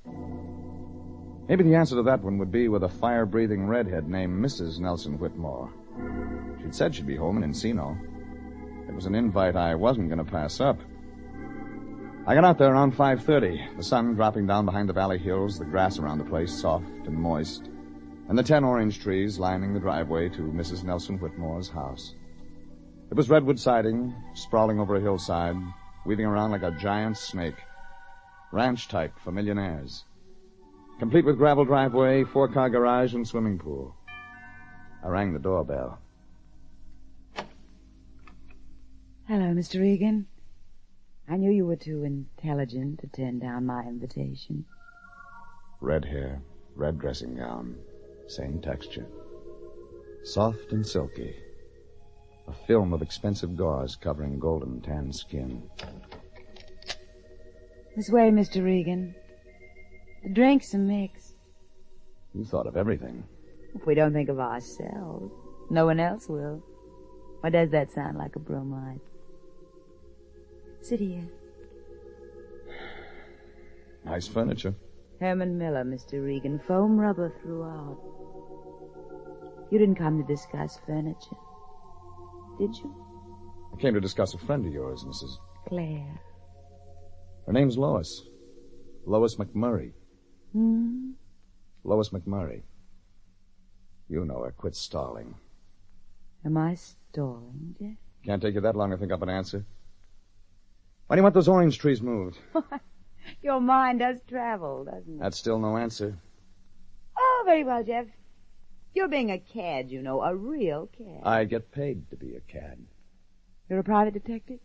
Maybe the answer to that one would be with a fire-breathing redhead named Mrs. Nelson Whitmore. She'd said she'd be home in Encino. It was an invite I wasn't going to pass up. I got out there around 5:30, the sun dropping down behind the valley hills, the grass around the place soft and moist, and the 10 orange trees lining the driveway to Mrs. Nelson Whitmore's house. It was redwood siding, sprawling over a hillside, weaving around like a giant snake. Ranch type for millionaires. Complete with gravel driveway, 4-car garage, and swimming pool. I rang the doorbell. Hello, Mr. Regan. I knew you were too intelligent to turn down my invitation. Red hair, Red dressing gown. Same texture. Soft and silky. A film of expensive gauze covering golden tan skin. This way, Mr. Regan. The drinks are mixed. You thought of everything. If we don't think of ourselves, no one else will. Or does that sound like a bromide? Sit here. Nice furniture. Herman Miller, Mr. Regan. Foam rubber throughout. You didn't come to discuss furniture, did you? I came to discuss a friend of yours, Mrs. Claire. Her name's Lois. Lois McMurray. Hmm? Lois McMurray. You know her. Quit stalling. Am I stalling, Jeff? Can't take you that long to think up an answer. Why do you want those orange trees moved? Your mind does travel, doesn't it? That's still no answer. Oh, very well, Jeff. You're being a cad, you know, a real cad. I get paid to be a cad. You're a private detective?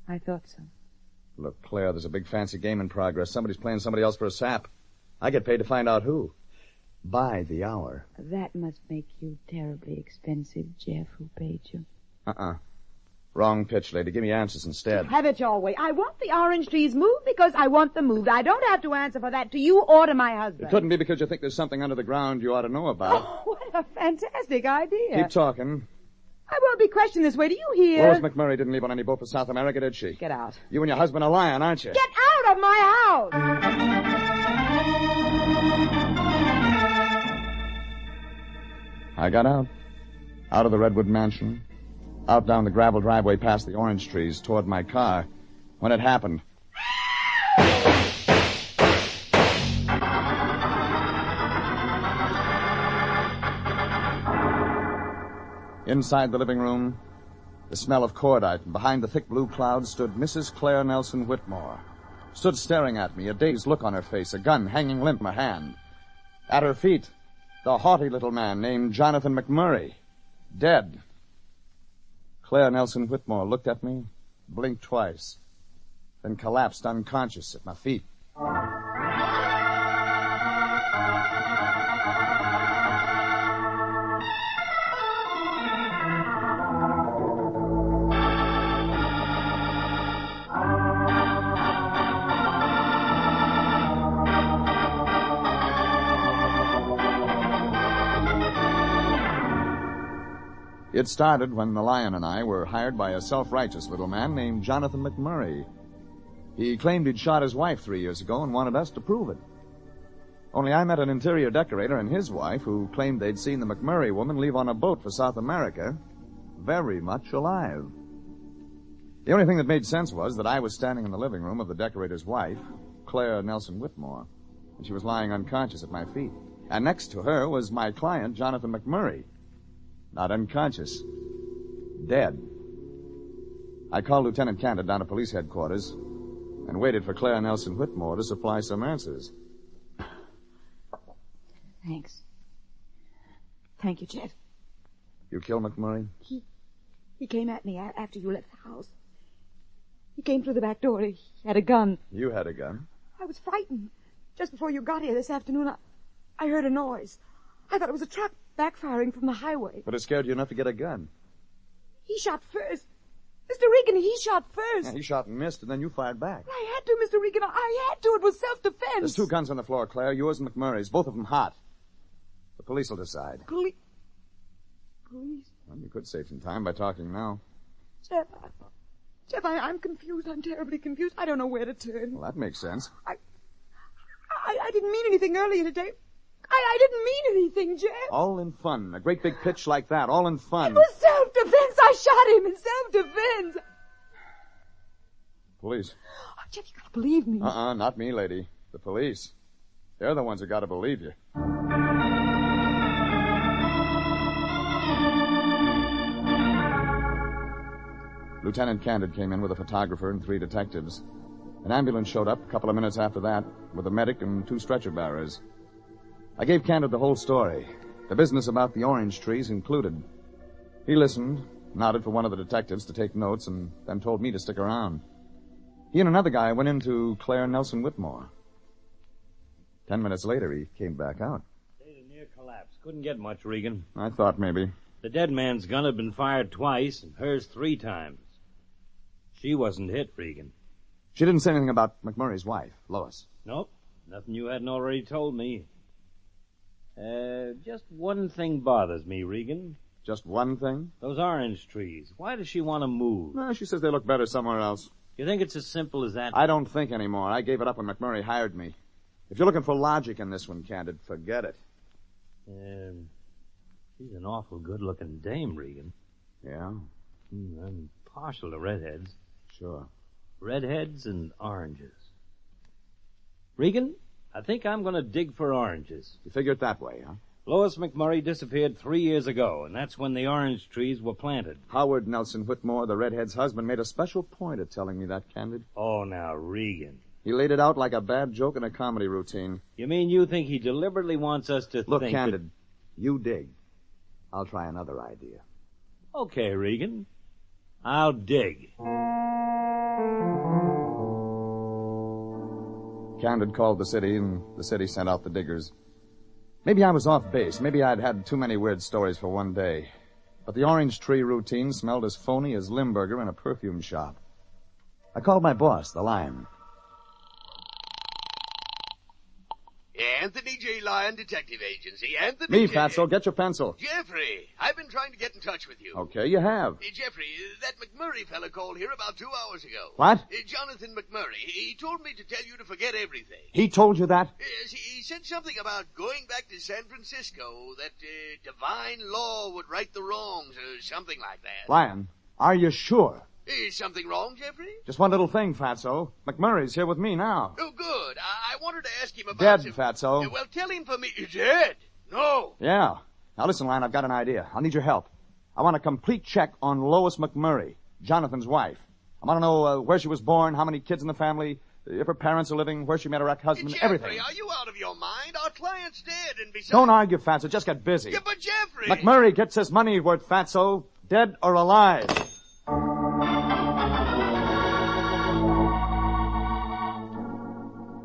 I thought so. Look, Claire, there's a big fancy game in progress. Somebody's playing somebody else for a sap. I get paid to find out who. By the hour. That must make you terribly expensive, Jeff, who paid you. Wrong pitch, lady. Give me answers instead. Have it your way. I want the orange trees moved because I want them moved. I don't have to answer for that to you or to my husband. It couldn't be because you think there's something under the ground you ought to know about. Oh, what a fantastic idea. Keep talking. I won't be questioned this way. Do you hear? Lois McMurray didn't leave on any boat for South America, did she? Get out. You and your husband are lying, aren't you? Get out of my house! I got out. Out of the Redwood Mansion. Out down the gravel driveway past the orange trees toward my car. When it happened. Inside the living room, the smell of cordite, and behind the thick blue clouds stood Mrs. Claire Nelson Whitmore. Stood staring at me, a dazed look on her face, a gun hanging limp in her hand. At her feet, the haughty little man named Jonathan McMurray, dead. Claire Nelson Whitmore looked at me, blinked twice, then collapsed unconscious at my feet. It started when the Lion and I were hired by a self-righteous little man named Jonathan McMurray. He claimed he'd shot his wife 3 years ago and wanted us to prove it. Only I met an interior decorator and his wife who claimed they'd seen the McMurray woman leave on a boat for South America, very much alive. The only thing that made sense was that I was standing in the living room of the decorator's wife, Claire Nelson Whitmore, and she was lying unconscious at my feet. And next to her was my client, Jonathan McMurray. Not unconscious. Dead. I called Lieutenant Candid down to police headquarters and waited for Claire Nelson Whitmore to supply some answers. Thanks. Thank you, Jeff. You killed McMurray? He came at me after you left the house. He came through the back door. He had a gun. You had a gun? I was frightened. Just before you got here this afternoon, I heard a noise. I thought it was a truck backfiring from the highway. But it scared you enough to get a gun. He shot first. Mr. Regan, he shot first. Yeah, he shot and missed, and then you fired back. I had to, Mr. Regan. I had to. It was self-defense. There's 2 guns on the floor, Claire. Yours and McMurray's. Both of them hot. The police will decide. Police? Well, you could save some time by talking now. Jeff, I'm confused. I'm terribly confused. I don't know where to turn. Well, that makes sense. I didn't mean anything earlier today. I didn't mean anything, Jeff. All in fun. A great big pitch like that. All in fun. It was self-defense. I shot him in self-defense. Police. Oh, Jeff, you gotta believe me. Not me, lady. The police. They're the ones who gotta believe you. Lieutenant Candid came in with a photographer and 3 detectives. An ambulance showed up a couple of minutes after that with a medic and 2 stretcher bearers. I gave Candid the whole story, the business about the orange trees included. He listened, nodded for one of the detectives to take notes, and then told me to stick around. He and another guy went into Claire Nelson Whitmore. 10 minutes later, he came back out. State of near collapse. Couldn't get much, Regan. I thought maybe. The dead man's gun had been fired twice, and hers 3 times. She wasn't hit, Regan. She didn't say anything about McMurray's wife, Lois. Nope. Nothing you hadn't already told me. Just one thing bothers me, Regan. Just one thing? Those orange trees. Why does she want to move? No, she says they look better somewhere else. You think it's as simple as that? I don't think anymore. I gave it up when McMurray hired me. If you're looking for logic in this one, Candid, forget it. She's an awful good-looking dame, Regan. Yeah? I'm partial to redheads. Sure. Redheads and oranges. Regan, I think I'm going to dig for oranges. You figure it that way, huh? Lois McMurray disappeared 3 years ago, and that's when the orange trees were planted. Howard Nelson Whitmore, the redhead's husband, made a special point of telling me that, Candid. Oh, now, Regan. He laid it out like a bad joke in a comedy routine. You mean you think he deliberately wants us to Look, think... Candid, you dig. I'll try another idea. Okay, Regan. I'll dig. Candid called the city, and the city sent out the diggers. Maybe I was off base. Maybe I'd had too many weird stories for one day. But the orange tree routine smelled as phony as Limburger in a perfume shop. I called my boss, the Lion. Anthony J. Lyon Detective Agency. Anthony Me, J. Fatso, get your pencil. Jeffrey, I've been trying to get in touch with you. Okay, you have. Jeffrey, that McMurray fella called here about 2 hours ago. What? Jonathan McMurray. He told me to tell you to forget everything. He told you that? Yes, he said something about going back to San Francisco, that divine law would right the wrongs, or something like that. Lion, are you sure? Is something wrong, Jeffrey? Just one little thing, Fatso. McMurray's here with me now. Oh, good. I wanted to ask him about... Dead, Fatso. Well, tell him for me. Dead? No. Yeah. Now listen, Lion, I've got an idea. I'll need your help. I want a complete check on Lois McMurray, Jonathan's wife. I want to know where she was born, how many kids in the family, if her parents are living, where she met her ex-husband, Jeffrey, everything. Are you out of your mind? Our client's dead, and besides... Don't argue, Fatso. Just get busy. Yeah, but Jeffrey... McMurray gets his money worth, Fatso, dead or alive.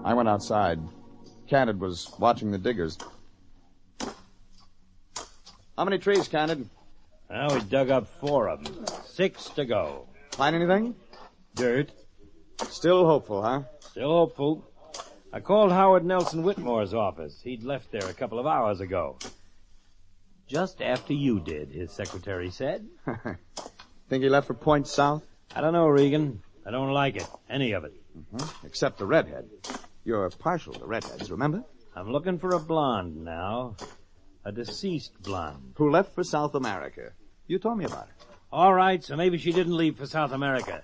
I went outside. Candid was watching the diggers. How many trees, Candid? Well, we dug up 4 of them. 6 to go. Find anything? Dirt. Still hopeful, huh? Still hopeful. I called Howard Nelson Whitmore's office. He'd left there a couple of hours ago. Just after you did, his secretary said. Think he left for Point South? I don't know, Regan. I don't like it. Any of it. Mm-hmm. Except the redhead. You're partial to redheads, remember? I'm looking for a blonde now. A deceased blonde. Who left for South America. You told me about her. All right, so maybe she didn't leave for South America.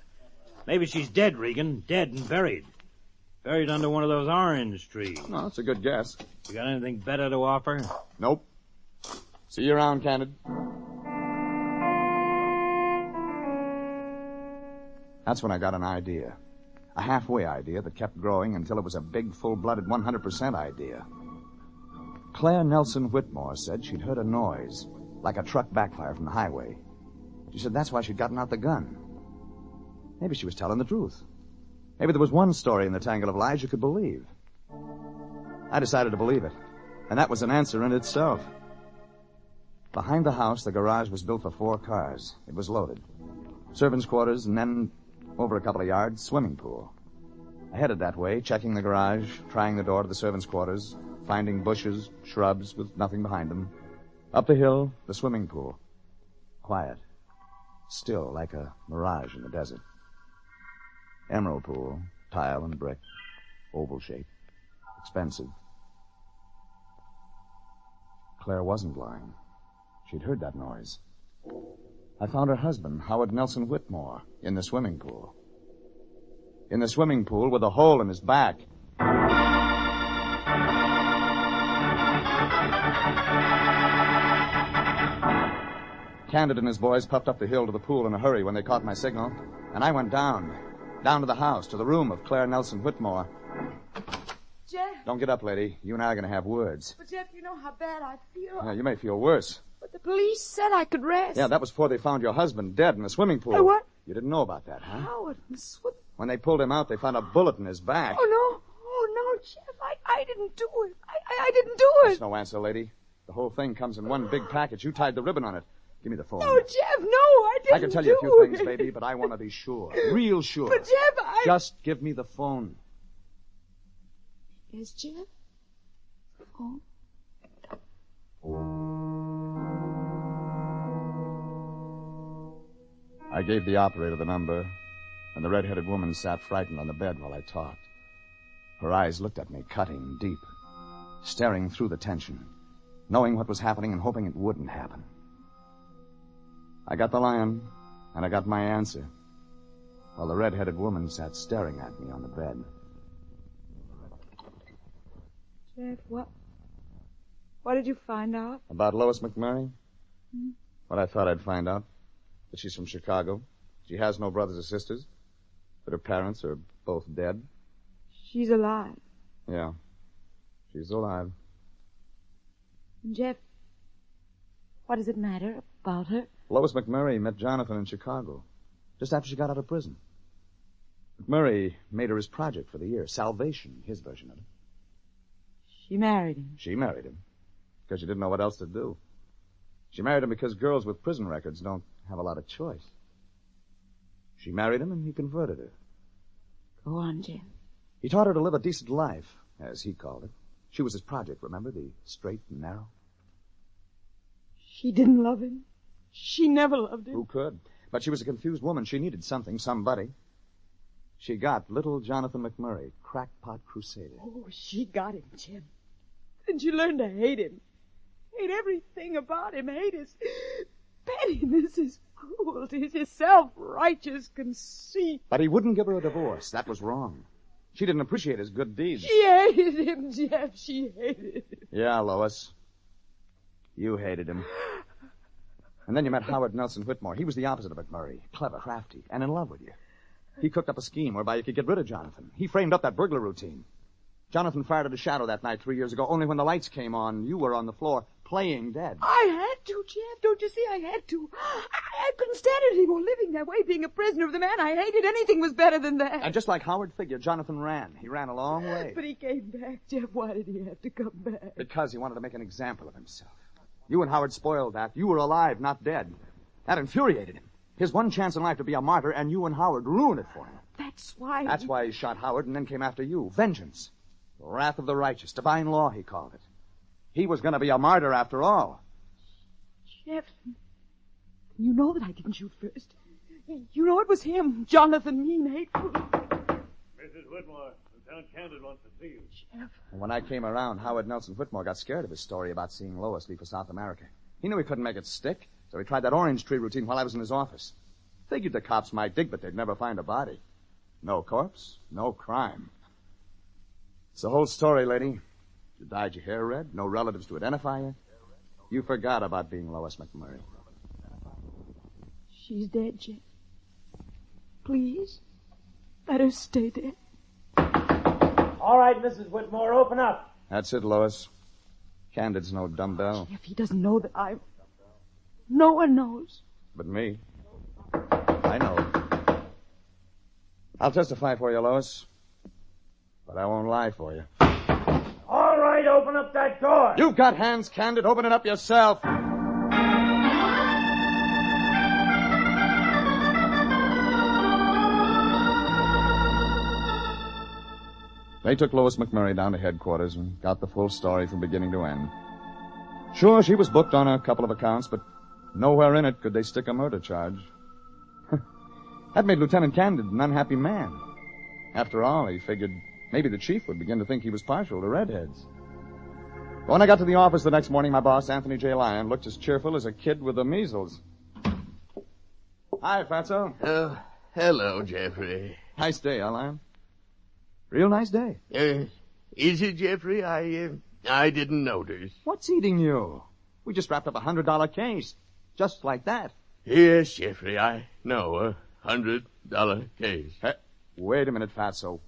Maybe she's dead, Regan. Dead and buried. Buried under one of those orange trees. No, that's a good guess. You got anything better to offer? Nope. See you around, Candid. That's when I got an idea. A halfway idea that kept growing until it was a big, full-blooded 100% idea. Claire Nelson Whitmore said she'd heard a noise, like a truck backfire from the highway. She said that's why she'd gotten out the gun. Maybe she was telling the truth. Maybe there was one story in the tangle of lies you could believe. I decided to believe it, and that was an answer in itself. Behind the house, the garage was built for 4 cars. It was loaded. Servants' quarters, and then, over a couple of yards, swimming pool. I headed that way, checking the garage, trying the door to the servants' quarters, finding bushes, shrubs with nothing behind them. Up the hill, the swimming pool. Quiet. Still, like a mirage in the desert. Emerald pool, tile and brick, oval shape, expensive. Claire wasn't lying. She'd heard that noise. I found her husband, Howard Nelson Whitmore, in the swimming pool. In the swimming pool with a hole in his back. Candid and his boys puffed up the hill to the pool in a hurry when they caught my signal, and I went down to the house, to the room of Claire Nelson Whitmore. Jeff. Don't get up, lady. You and I are going to have words. But, Jeff, you know how bad I feel. Yeah, you may feel worse. But the police said I could rest. Yeah, that was before they found your husband dead in the swimming pool. Hey, what? You didn't know about that, huh? Howard and When they pulled him out, they found a bullet in his back. Oh, no. Oh, no, Jeff. I didn't do it. I didn't do it. That's no answer, lady. The whole thing comes in one big package. You tied the ribbon on it. Give me the phone. No, Jeff, no, I didn't. I can tell you a few things, baby, but I want to be sure. Real sure. But, Jeff, Just give me the phone. Yes, Jeff? The phone? I gave the operator the number, and the red-headed woman sat frightened on the bed while I talked. Her eyes looked at me, cutting, deep, staring through the tension, knowing what was happening and hoping it wouldn't happen. I got the line, and I got my answer, while the red-headed woman sat staring at me on the bed. Jeff, what did you find out? About Lois McMurray? What I thought I'd find out. That she's from Chicago. She has no brothers or sisters. That her parents are both dead. She's alive. Yeah. She's alive. And Jeff, what does it matter about her? Lois McMurray met Jonathan in Chicago, just after she got out of prison. McMurray made her his project for the year. Salvation, his version of it. She married him. She married him because she didn't know what else to do. She married him because girls with prison records don't have a lot of choice. She married him and he converted her. Go on, Jeff. He taught her to live a decent life, as he called it. She was his project, remember? The straight and narrow. She didn't love him. She never loved him. Who could? But she was a confused woman. She needed something, somebody. She got little Jonathan McMurray, crackpot crusader. Oh, she got him, Jim. Then she learned to hate him. Hate everything about him. Hate his pettiness, his cruelty, his self-righteous conceit. But he wouldn't give her a divorce. That was wrong. She didn't appreciate his good deeds. She hated him, Jeff. She hated him. Yeah, Lois. You hated him. And then you met Howard Nelson Whitmore. He was the opposite of McMurray. Clever, crafty, and in love with you. He cooked up a scheme whereby you could get rid of Jonathan. He framed up that burglar routine. Jonathan fired at a shadow that night 3 years ago. Only when the lights came on, you were on the floor playing dead. I had to, Jeff. Don't you see? I had to. I couldn't stand it anymore, living that way, being a prisoner of the man I hated. Anything was better than that. And just like Howard figured, Jonathan ran. He ran a long way. But he came back, Jeff. Why did he have to come back? Because he wanted to make an example of himself. You and Howard spoiled that. You were alive, not dead. That infuriated him. His one chance in life to be a martyr, and you and Howard ruined it for him. That's why... That's why he shot Howard and then came after you. Vengeance. The wrath of the righteous. Divine law, he called it. He was going to be a martyr after all. Jeff, you know that I didn't shoot first. You know it was him, Jonathan, mean, hateful. Mrs. Whitmore, Lieutenant Candid wants to see you. Jeff. And when I came around, Howard Nelson Whitmore got scared of his story about seeing Lois leave for South America. He knew he couldn't make it stick, so he tried that orange tree routine while I was in his office. Figured the cops might dig, but they'd never find a body. No corpse, no crime. It's the whole story, lady. You dyed your hair red, no relatives to identify you. You forgot about being Lois McMurray. She's dead, Jeff. Please, let her stay dead. All right, Mrs. Whitmore, open up. That's it, Lois. Candid's no dumbbell. Jeff, he doesn't know that I'm... No one knows. But me. I know. I'll testify for you, Lois. But I won't lie for you. All right, open up that door. You've got hands, Candid. Open it up yourself. They took Lois McMurray down to headquarters and got the full story from beginning to end. Sure, she was booked on a couple of accounts, but nowhere in it could they stick a murder charge. That made Lieutenant Candid an unhappy man. After all, he figured maybe the chief would begin to think he was partial to redheads. But when I got to the office the next morning, my boss, Anthony J. Lyon, looked as cheerful as a kid with the measles. Hi, Fatso. Oh, hello, Jeffrey. Nice day, huh, Lyon? Real nice day. Is it, Jeffrey? I didn't notice. What's eating you? We just wrapped up a $100 case. Just like that. Yes, Jeffrey, I know. $100 case. Hey, wait a minute, Fatso.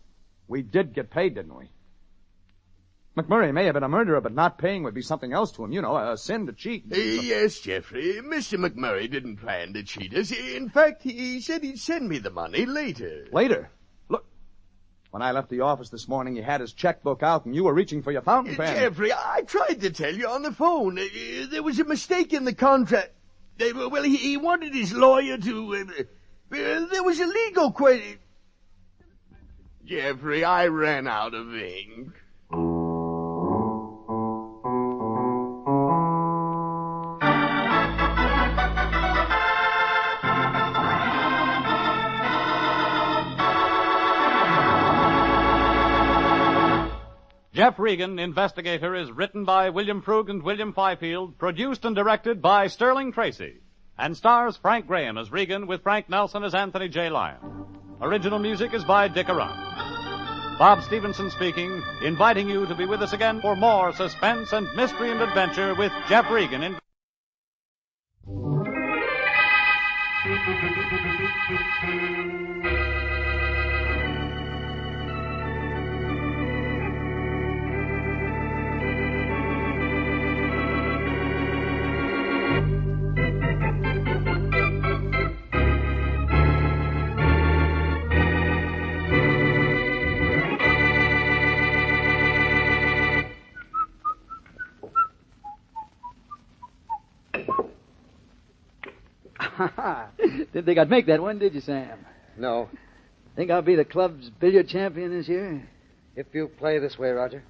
We did get paid, didn't we? McMurray may have been a murderer, but not paying would be something else to him. You know, a sin to cheat. Yes, Jeffrey. Mr. McMurray didn't plan to cheat us. In fact, he said he'd send me the money later. Later? Look. When I left the office this morning, you had his checkbook out and you were reaching for your fountain pen. Jeffrey, I tried to tell you on the phone. There was a mistake in the contract. Well, he wanted his lawyer to... there was a legal question. Jeffrey, I ran out of ink. Jeff Regan, Investigator, is written by William Frug and William Fifield, produced and directed by Sterling Tracy, and stars Frank Graham as Regan with Frank Nelson as Anthony J. Lyon. Original music is by Dick Arant. Bob Stevenson speaking, inviting you to be with us again for more suspense and mystery and adventure with Jeff Regan in... Didn't think I'd make that one, did you, Sam? No. Think I'll be the club's billiard champion this year? If you play this way, Roger.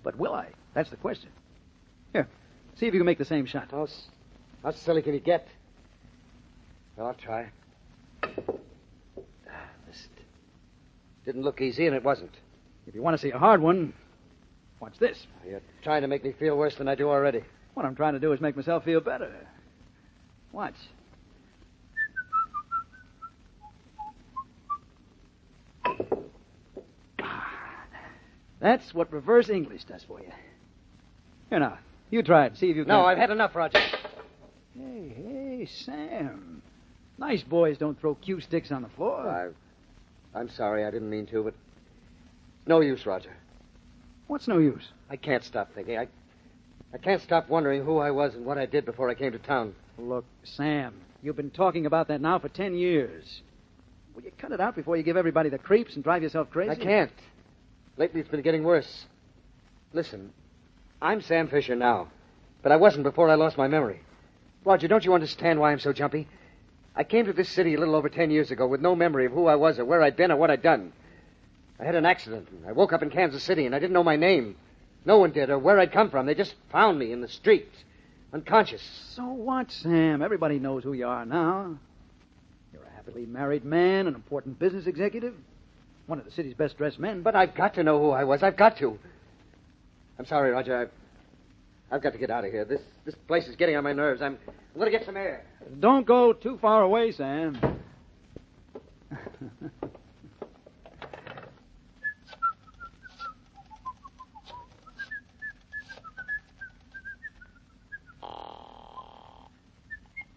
But will I? That's the question. Here, see if you can make the same shot. How silly can you get? Well, I'll try. This didn't look easy, and it wasn't. If you want to see a hard one, watch this. You're trying to make me feel worse than I do already. What I'm trying to do is make myself feel better. Watch. That's what reverse English does for you. Here now, you try it. See if you can. No, I've had enough, Roger. Hey, Sam. Nice boys don't throw cue sticks on the floor. I'm sorry, I didn't mean to, but no use, Roger. What's no use? I can't stop thinking. I can't stop wondering who I was and what I did before I came to town. Look, Sam, you've been talking about that now for 10 years. Will you cut it out before you give everybody the creeps and drive yourself crazy? I can't. Lately, it's been getting worse. Listen, I'm Sam Fisher now, but I wasn't before I lost my memory. Roger, don't you understand why I'm so jumpy? I came to this city a little over 10 years ago with no memory of who I was or where I'd been or what I'd done. I had an accident, and I woke up in Kansas City, and I didn't know my name. No one did, or where I'd come from. They just found me in the street, unconscious. So what, Sam? Everybody knows who you are now. You're a happily married man, an important business executive. One of the city's best-dressed men. But I've got to know who I was. I've got to. I'm sorry, Roger. I've got to get out of here. This place is getting on my nerves. I'm going to get some air. Don't go too far away, Sam.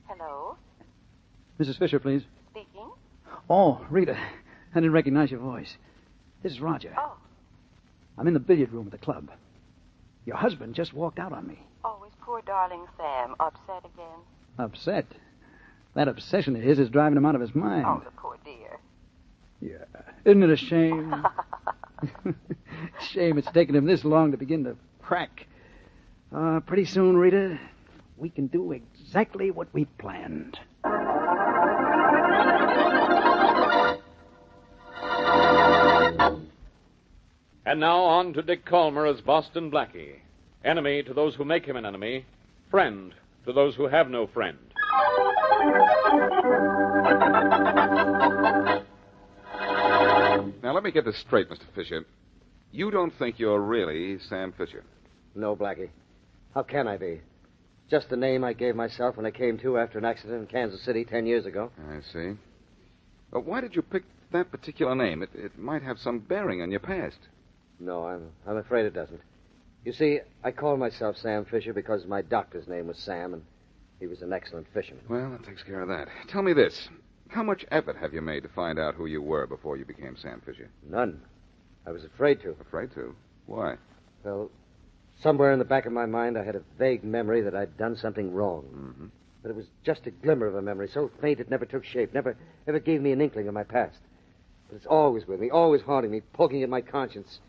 Hello? Mrs. Fisher, please. Speaking? Oh, Rita. I didn't recognize your voice. This is Roger. Oh. I'm in the billiard room at the club. Your husband just walked out on me. Oh, is poor darling Sam upset again? Upset? That obsession of his is driving him out of his mind. Oh, the poor dear. Yeah. Isn't it a shame? Shame it's taken him this long to begin to crack. Pretty soon, Rita, we can do exactly what we planned. And now on to Dick Calmer as Boston Blackie. Enemy to those who make him an enemy. Friend to those who have no friend. Now, let me get this straight, Mr. Fisher. You don't think you're really Sam Fisher? No, Blackie. How can I be? Just the name I gave myself when I came to after an accident in Kansas City 10 years ago. I see. But why did you pick that particular name? It might have some bearing on your past. No, I'm afraid it doesn't. You see, I call myself Sam Fisher because my doctor's name was Sam, and he was an excellent fisherman. Well, that takes care of that. Tell me this. How much effort have you made to find out who you were before you became Sam Fisher? None. I was afraid to. Afraid to? Why? Well, somewhere in the back of my mind, I had a vague memory that I'd done something wrong. Mm-hmm. But it was just a glimmer of a memory, so faint it never took shape, never gave me an inkling of my past. But it's always with me, always haunting me, poking at my conscience.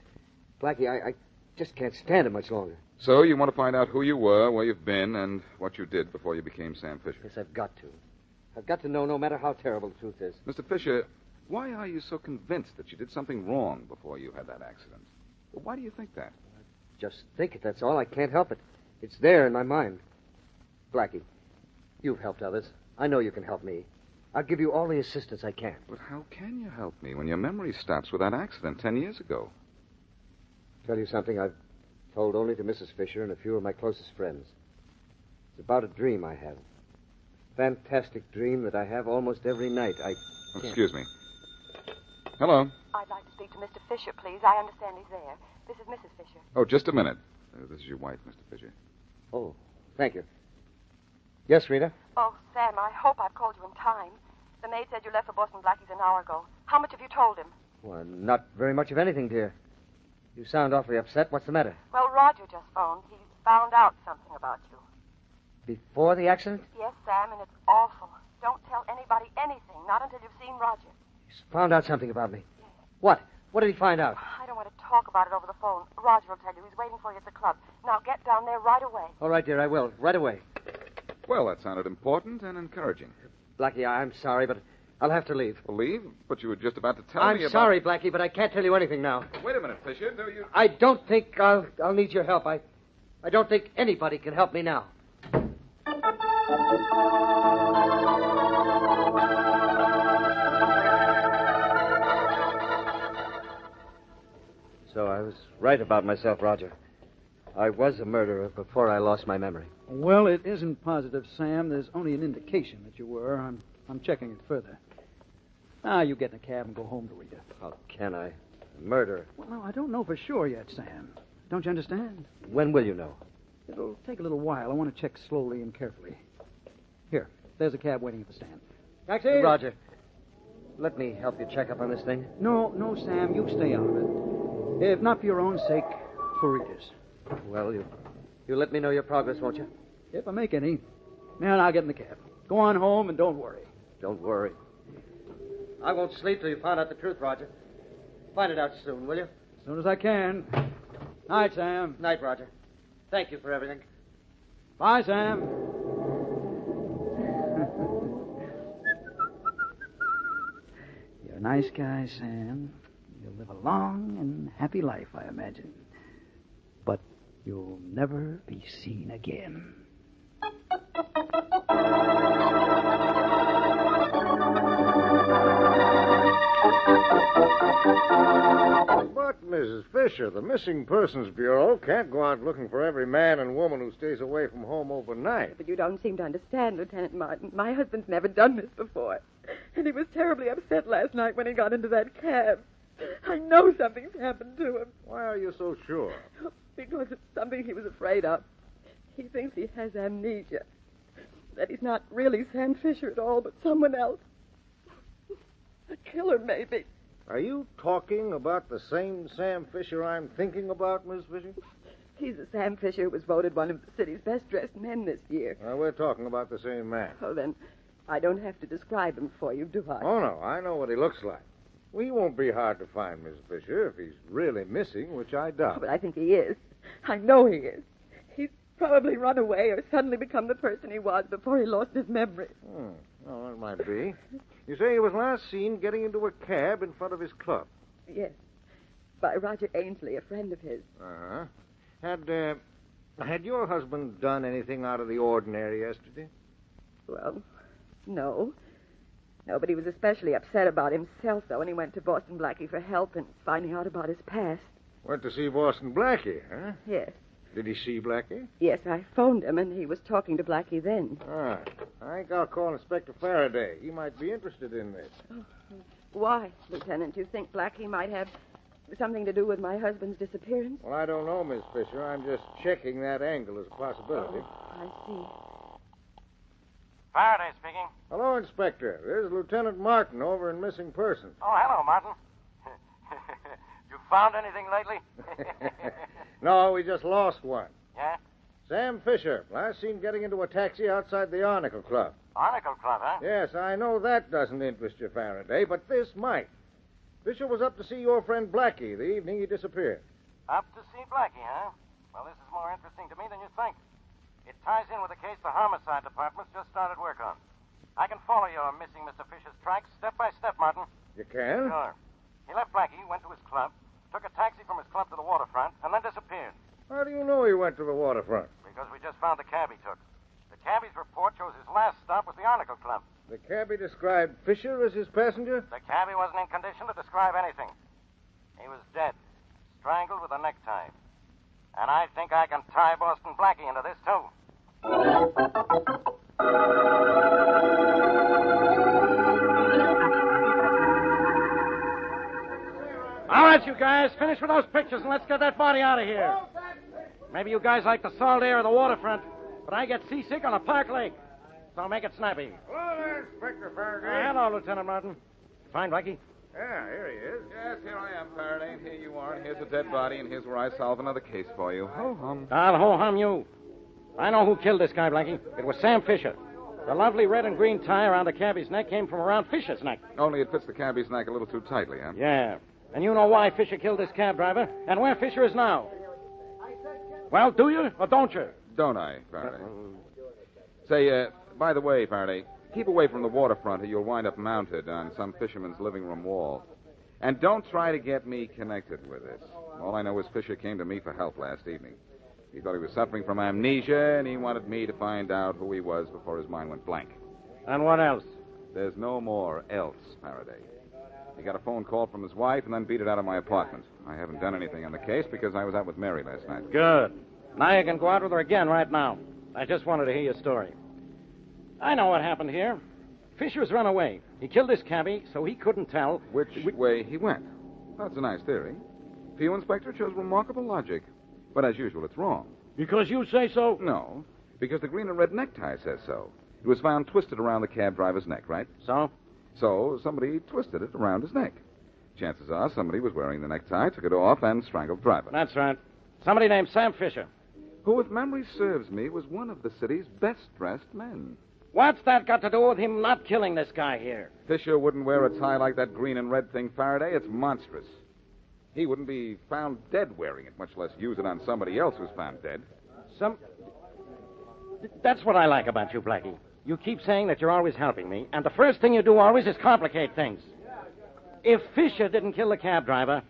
Blackie, I just can't stand it much longer. So you want to find out who you were, where you've been, and what you did before you became Sam Fisher? Yes, I've got to. I've got to know no matter how terrible the truth is. Mr. Fisher, why are you so convinced that you did something wrong before you had that accident? Well, why do you think that? Just think it, that's all. I can't help it. It's there in my mind. Blackie, you've helped others. I know you can help me. I'll give you all the assistance I can. But how can you help me when your memory stops with that accident 10 years ago? Tell you something I've told only to Mrs. Fisher and a few of my closest friends. It's about a dream I have. A fantastic dream that I have almost every night. Excuse me. Hello. I'd like to speak to Mr. Fisher, please. I understand he's there. This is Mrs. Fisher. Oh, just a minute. This is your wife, Mr. Fisher. Oh, thank you. Yes, Rita? Oh, Sam, I hope I've called you in time. The maid said you left for Boston Blackie's an hour ago. How much have you told him? Well, not very much of anything, dear. You sound awfully upset. What's the matter? Well, Roger just phoned. He's found out something about you. Before the accident? Yes, Sam, and it's awful. Don't tell anybody anything, not until you've seen Roger. He's found out something about me. What? What did he find out? I don't want to talk about it over the phone. Roger will tell you. He's waiting for you at the club. Now get down there right away. All right, dear, I will. Right away. Well, that sounded important and encouraging. Blackie, I'm sorry, but I'll have to leave. Leave? But you were just about to tell me about... I'm sorry, Blackie, but I can't tell you anything now. Wait a minute, Fisher. Do you... I don't think I'll need your help. I don't think anybody can help me now. So I was right about myself, Roger. I was a murderer before I lost my memory. Well, it isn't positive, Sam. There's only an indication that you were. I'm checking it further. Now, you get in a cab and go home to Rita. How can I? A murderer. Well, no, I don't know for sure yet, Sam. Don't you understand? When will you know? It'll take a little while. I want to check slowly and carefully. Here, there's a cab waiting at the stand. Taxi! Roger, let me help you check up on this thing. No, Sam, you stay out of it. If not for your own sake, for Rita's. Well, you let me know your progress, won't you? If I make any. Now, I'll get in the cab. Go on home and don't worry. Don't worry. I won't sleep till you find out the truth, Roger. Find it out soon, will you? As soon as I can. Night, Sam. Night, Roger. Thank you for everything. Bye, Sam. You're a nice guy, Sam. You'll live a long and happy life, I imagine. But you'll never be seen again. But, Mrs. Fisher, the Missing Persons Bureau can't go out looking for every man and woman who stays away from home overnight. But you don't seem to understand, Lieutenant Martin. My husband's never done this before. And he was terribly upset last night when he got into that cab. I know something's happened to him. Why are you so sure? Because it's something he was afraid of. He thinks he has amnesia. That he's not really Sam Fisher at all, but someone else. A killer, maybe. Are you talking about the same Sam Fisher I'm thinking about, Miss Fisher? He's the Sam Fisher who was voted one of the city's best-dressed men this year. We're talking about the same man. Oh, then I don't have to describe him for you, do I? Oh, no, I know what he looks like. Well, he won't be hard to find, Miss Fisher, if he's really missing, which I doubt. Oh, but I think he is. I know he is. He's probably run away or suddenly become the person he was before he lost his memory. Oh, that might be. You say he was last seen getting into a cab in front of his club. Yes. By Roger Ainsley, a friend of his. Uh-huh. Had your husband done anything out of the ordinary yesterday? Well, no. No, but he was especially upset about himself, though, when he went to Boston Blackie for help and finding out about his past. Went to see Boston Blackie, huh? Yes. Did he see Blackie? Yes, I phoned him, and he was talking to Blackie then. All right. I think I'll call Inspector Faraday. He might be interested in this. Why, Lieutenant? You think Blackie might have something to do with my husband's disappearance? Well, I don't know, Miss Fisher. I'm just checking that angle as a possibility. I see. Faraday speaking. Hello, Inspector. This is Lieutenant Martin over in Missing Persons. Oh, hello, Martin. You found anything lately? No, we just lost one. Yeah? Sam Fisher, last seen getting into a taxi outside the Arnicle Club. Arnicle Club, huh? Yes, I know that doesn't interest you, Faraday, but this might. Fisher was up to see your friend Blackie the evening he disappeared. Up to see Blackie, huh? Well, this is more interesting to me than you think. It ties in with a case the homicide department's just started work on. I can follow your missing Mr. Fisher's tracks step by step, Martin. You can? Sure. He left Blackie, went to his club, took a taxi from his club to the waterfront, and then disappeared. How do you know he went to the waterfront? Because we just found the cab he took. The cabbie's report shows his last stop was the Arnicle Club. The cabbie described Fisher as his passenger? The cabbie wasn't in condition to describe anything. He was dead, strangled with a necktie. And I think I can tie Boston Blackie into this, too. All right, you guys, finish with those pictures and let's get that body out of here. Maybe you guys like the salt air of the waterfront, but I get seasick on a park lake. So make it snappy. Hello there, Inspector Faraday. Hello, Lieutenant Martin. Fine, Blackie? Yeah, here he is. Yes, here I am, Faraday. Here you are, and here's a dead body, and here's where I solve another case for you. Ho-hum. I'll ho-hum you. I know who killed this guy, Blackie. It was Sam Fisher. The lovely red and green tie around the cabbie's neck came from around Fisher's neck. Only it fits the cabbie's neck a little too tightly, huh? Yeah. And you know why Fisher killed this cab driver and where Fisher is now. Well, do you or don't you? Don't I, Faraday? Say, by the way, Faraday, keep away from the waterfront or you'll wind up mounted on some fisherman's living room wall. And don't try to get me connected with this. All I know is Fisher came to me for help last evening. He thought he was suffering from amnesia, and he wanted me to find out who he was before his mind went blank. And what else? There's no more else, Faraday. He got a phone call from his wife and then beat it out of my apartment. I haven't done anything on the case because I was out with Mary last night. Good. Now you can go out with her again right now. I just wanted to hear your story. I know what happened here. Fisher's run away. He killed this cabbie, so he couldn't tell which way he went. That's a nice theory. For you, Inspector, it shows remarkable logic. But as usual, it's wrong. Because you say so? No, because the green and red necktie says so. It was found twisted around the cab driver's neck, right? So? So somebody twisted it around his neck. Chances are somebody was wearing the necktie, took it off, and strangled the driver. That's right. Somebody named Sam Fisher. Who, if memory serves me, was one of the city's best-dressed men. What's that got to do with him not killing this guy here? Fisher wouldn't wear a tie like that green and red thing, Faraday. It's monstrous. He wouldn't be found dead wearing it, much less use it on somebody else who's found dead. That's what I like about you, Blackie. You keep saying that you're always helping me, and the first thing you do always is complicate things. If Fisher didn't kill the cab driver,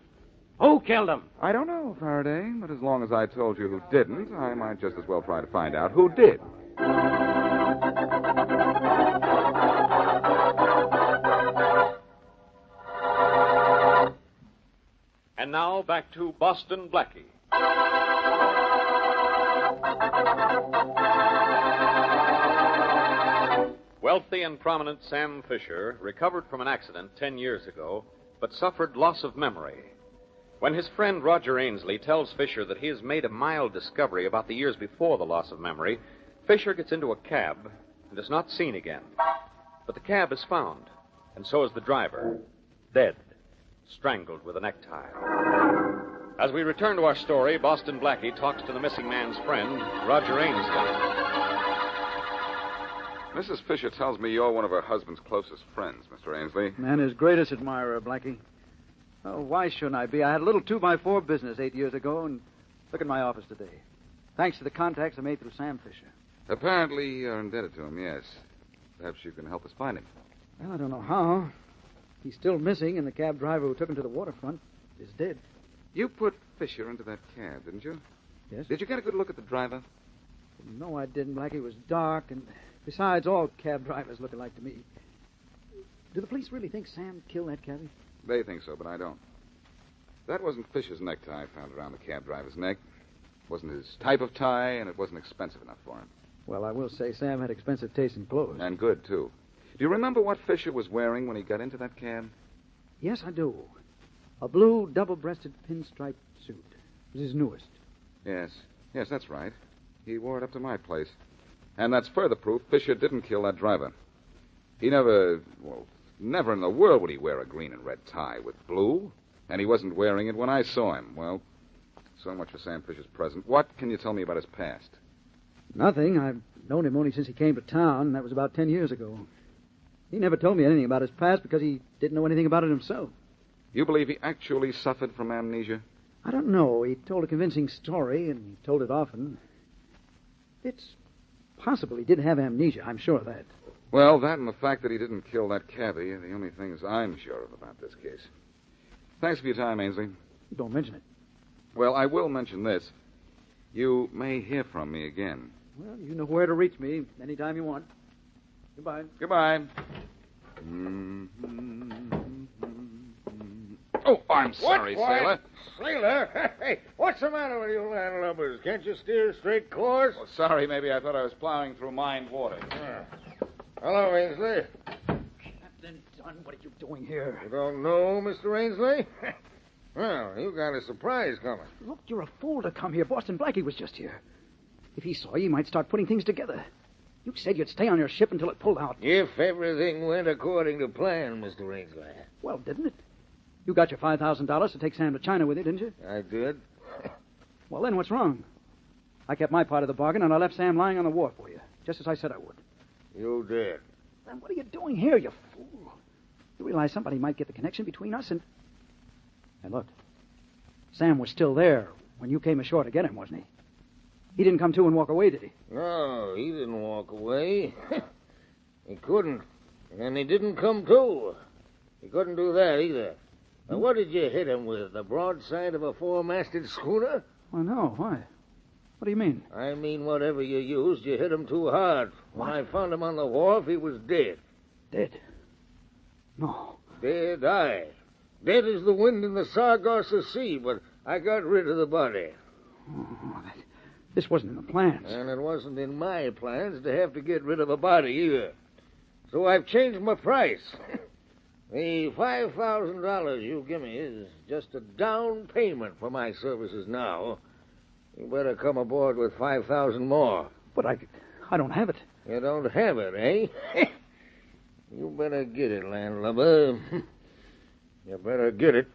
who killed him? I don't know, Faraday, but as long as I told you who didn't, I might just as well try to find out who did. And now back to Boston Blackie. Wealthy and prominent Sam Fisher recovered from an accident 10 years ago, but suffered loss of memory. When his friend Roger Ainsley tells Fisher that he has made a mild discovery about the years before the loss of memory, Fisher gets into a cab and is not seen again. But the cab is found, and so is the driver, dead, strangled with a necktie. As we return to our story, Boston Blackie talks to the missing man's friend, Roger Ainsley. Mrs. Fisher tells me you're one of her husband's closest friends, Mr. Ainsley. And his greatest admirer, Blackie. Oh, why shouldn't I be? I had a little 2x4 business 8 years ago, and look at my office today. Thanks to the contacts I made through Sam Fisher. Apparently you're indebted to him, yes. Perhaps you can help us find him. Well, I don't know how. He's still missing, and the cab driver who took him to the waterfront is dead. You put Fisher into that cab, didn't you? Yes. Did you get a good look at the driver? No, I didn't, Blackie. It was dark, and besides, all cab drivers look alike to me. Do the police really think Sam killed that cabbie? They think so, but I don't. That wasn't Fisher's necktie found around the cab driver's neck. It wasn't his type of tie, and it wasn't expensive enough for him. Well, I will say Sam had expensive taste in clothes. And good, too. Do you remember what Fisher was wearing when he got into that cab? Yes, I do. A blue double-breasted pinstripe suit. It was his newest. Yes, that's right. He wore it up to my place. And that's further proof Fisher didn't kill that driver. He never in the world would he wear a green and red tie with blue. And he wasn't wearing it when I saw him. Well, so much for Sam Fisher's present. What can you tell me about his past? Nothing. I've known him only since he came to town, and that was about 10 years ago. He never told me anything about his past because he didn't know anything about it himself. You believe he actually suffered from amnesia? I don't know. He told a convincing story, and he told it often. It's possible he did have amnesia. I'm sure of that. Well, that and the fact that he didn't kill that cabbie are the only things I'm sure of about this case. Thanks for your time, Ainsley. Don't mention it. Well, I will mention this. You may hear from me again. Well, you know where to reach me anytime you want. Goodbye. Goodbye. Oh, I'm sorry, Sailor. Sailor? Hey, what's the matter with you landlubbers? Can't you steer straight course? Oh, sorry, maybe I thought I was plowing through mined water. Hello, Ainsley. Captain Dunn, what are you doing here? You don't know, Mr. Ainsley? Well, you got a surprise coming. Look, you're a fool to come here. Boston Blackie was just here. If he saw you, he might start putting things together. You said you'd stay on your ship until it pulled out. If everything went according to plan, Mr. Ainsley. Well, didn't it? You got your $5,000 to take Sam to China with you, didn't you? I did. Well, then what's wrong? I kept my part of the bargain, and I left Sam lying on the wharf for you, just as I said I would. You did. Then what are you doing here, you fool? You realize somebody might get the connection between us and... And look, Sam was still there when you came ashore to get him, wasn't he? He didn't come to and walk away, did he? No, he didn't walk away. He couldn't. And he didn't come to. He couldn't do that either. Now, what did you hit him with? The broadside of a four-masted schooner? Well, no. Why? What do you mean? I mean, whatever you used, you hit him too hard. When I found him on the wharf, he was dead. Dead? No. Dead, aye. Dead as the wind in the Sargasso Sea, but I got rid of the body. Oh, this wasn't in the plans. And it wasn't in my plans to have to get rid of a body either. So I've changed my price. The $5,000 you give me is just a down payment for my services now. You better come aboard with 5,000 more. But I don't have it. You don't have it, eh? You better get it, landlubber. You better get it.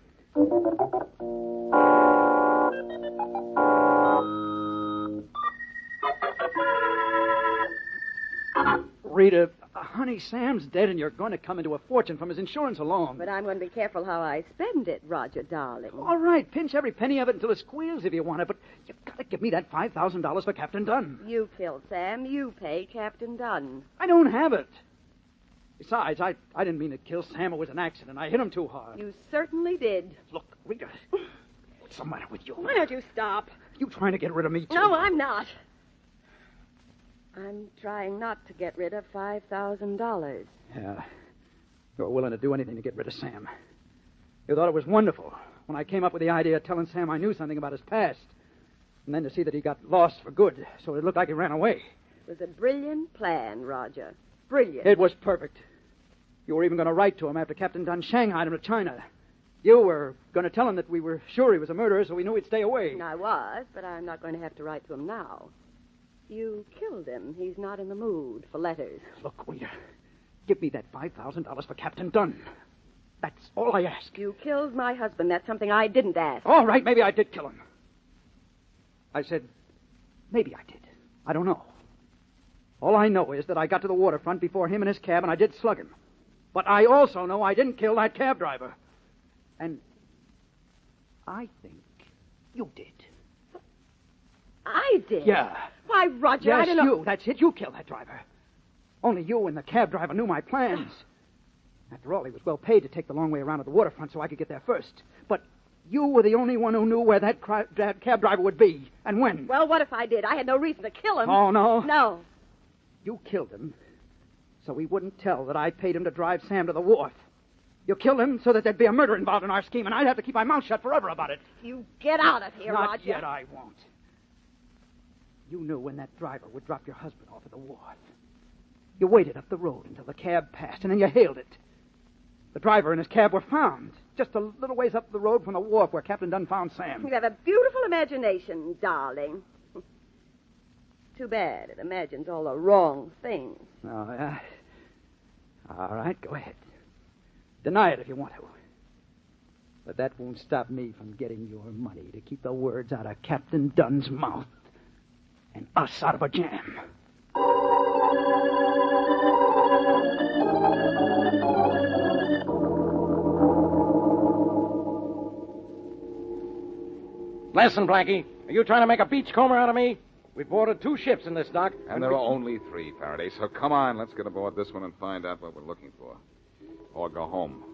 Rita, honey, Sam's dead, and you're going to come into a fortune from his insurance alone. But I'm going to be careful how I spend it, Roger, darling. All right, pinch every penny of it until it squeals if you want it, but you've got to give me that $5,000 for Captain Dunn. You killed Sam. You pay Captain Dunn. I don't have it. Besides, I didn't mean to kill Sam. It was an accident. I hit him too hard. You certainly did. Look, Rita, what's the matter with you? Why don't you stop? You trying to get rid of me, too? No, I'm not. I'm trying not to get rid of $5,000. Yeah. You're willing to do anything to get rid of Sam. You thought it was wonderful when I came up with the idea of telling Sam I knew something about his past. And then to see that he got lost for good, so it looked like he ran away. It was a brilliant plan, Roger. Brilliant. It was perfect. You were even going to write to him after Captain Dunn shanghaied him to China. You were going to tell him that we were sure he was a murderer, so we knew he'd stay away. I was, but I'm not going to have to write to him now. You killed him. He's not in the mood for letters. Look, Rita, give me that $5,000 for Captain Dunn. That's all I ask. You killed my husband. That's something I didn't ask. All right, maybe I did kill him. I said, maybe I did. I don't know. All I know is that I got to the waterfront before him in his cab, and I did slug him. But I also know I didn't kill that cab driver. And I think you did. I did? Yeah. Why, Roger, yes, I don't know... you. That's it. You killed that driver. Only you and the cab driver knew my plans. After all, he was well paid to take the long way around to the waterfront so I could get there first. But you were the only one who knew where that cab driver would be and when. Well, what if I did? I had no reason to kill him. Oh, no? No. You killed him so he wouldn't tell that I paid him to drive Sam to the wharf. You killed him so that there'd be a murder involved in our scheme, and I'd have to keep my mouth shut forever about it. You get out of here, Not Roger. yet, I won't. You knew when that driver would drop your husband off at the wharf. You waited up the road until the cab passed, and then you hailed it. The driver and his cab were found just a little ways up the road from the wharf where Captain Dunn found Sam. You have a beautiful imagination, darling. Too bad it imagines all the wrong things. Oh, yeah. All right, go ahead. Deny it if you want to. But that won't stop me from getting your money to keep the words out of Captain Dunn's mouth and us out of a jam. Listen, Blackie, are you trying to make a beachcomber out of me? We've boarded 2 ships in this dock. And there are only 3, Faraday, so come on, let's get aboard this one and find out what we're looking for. Or go home.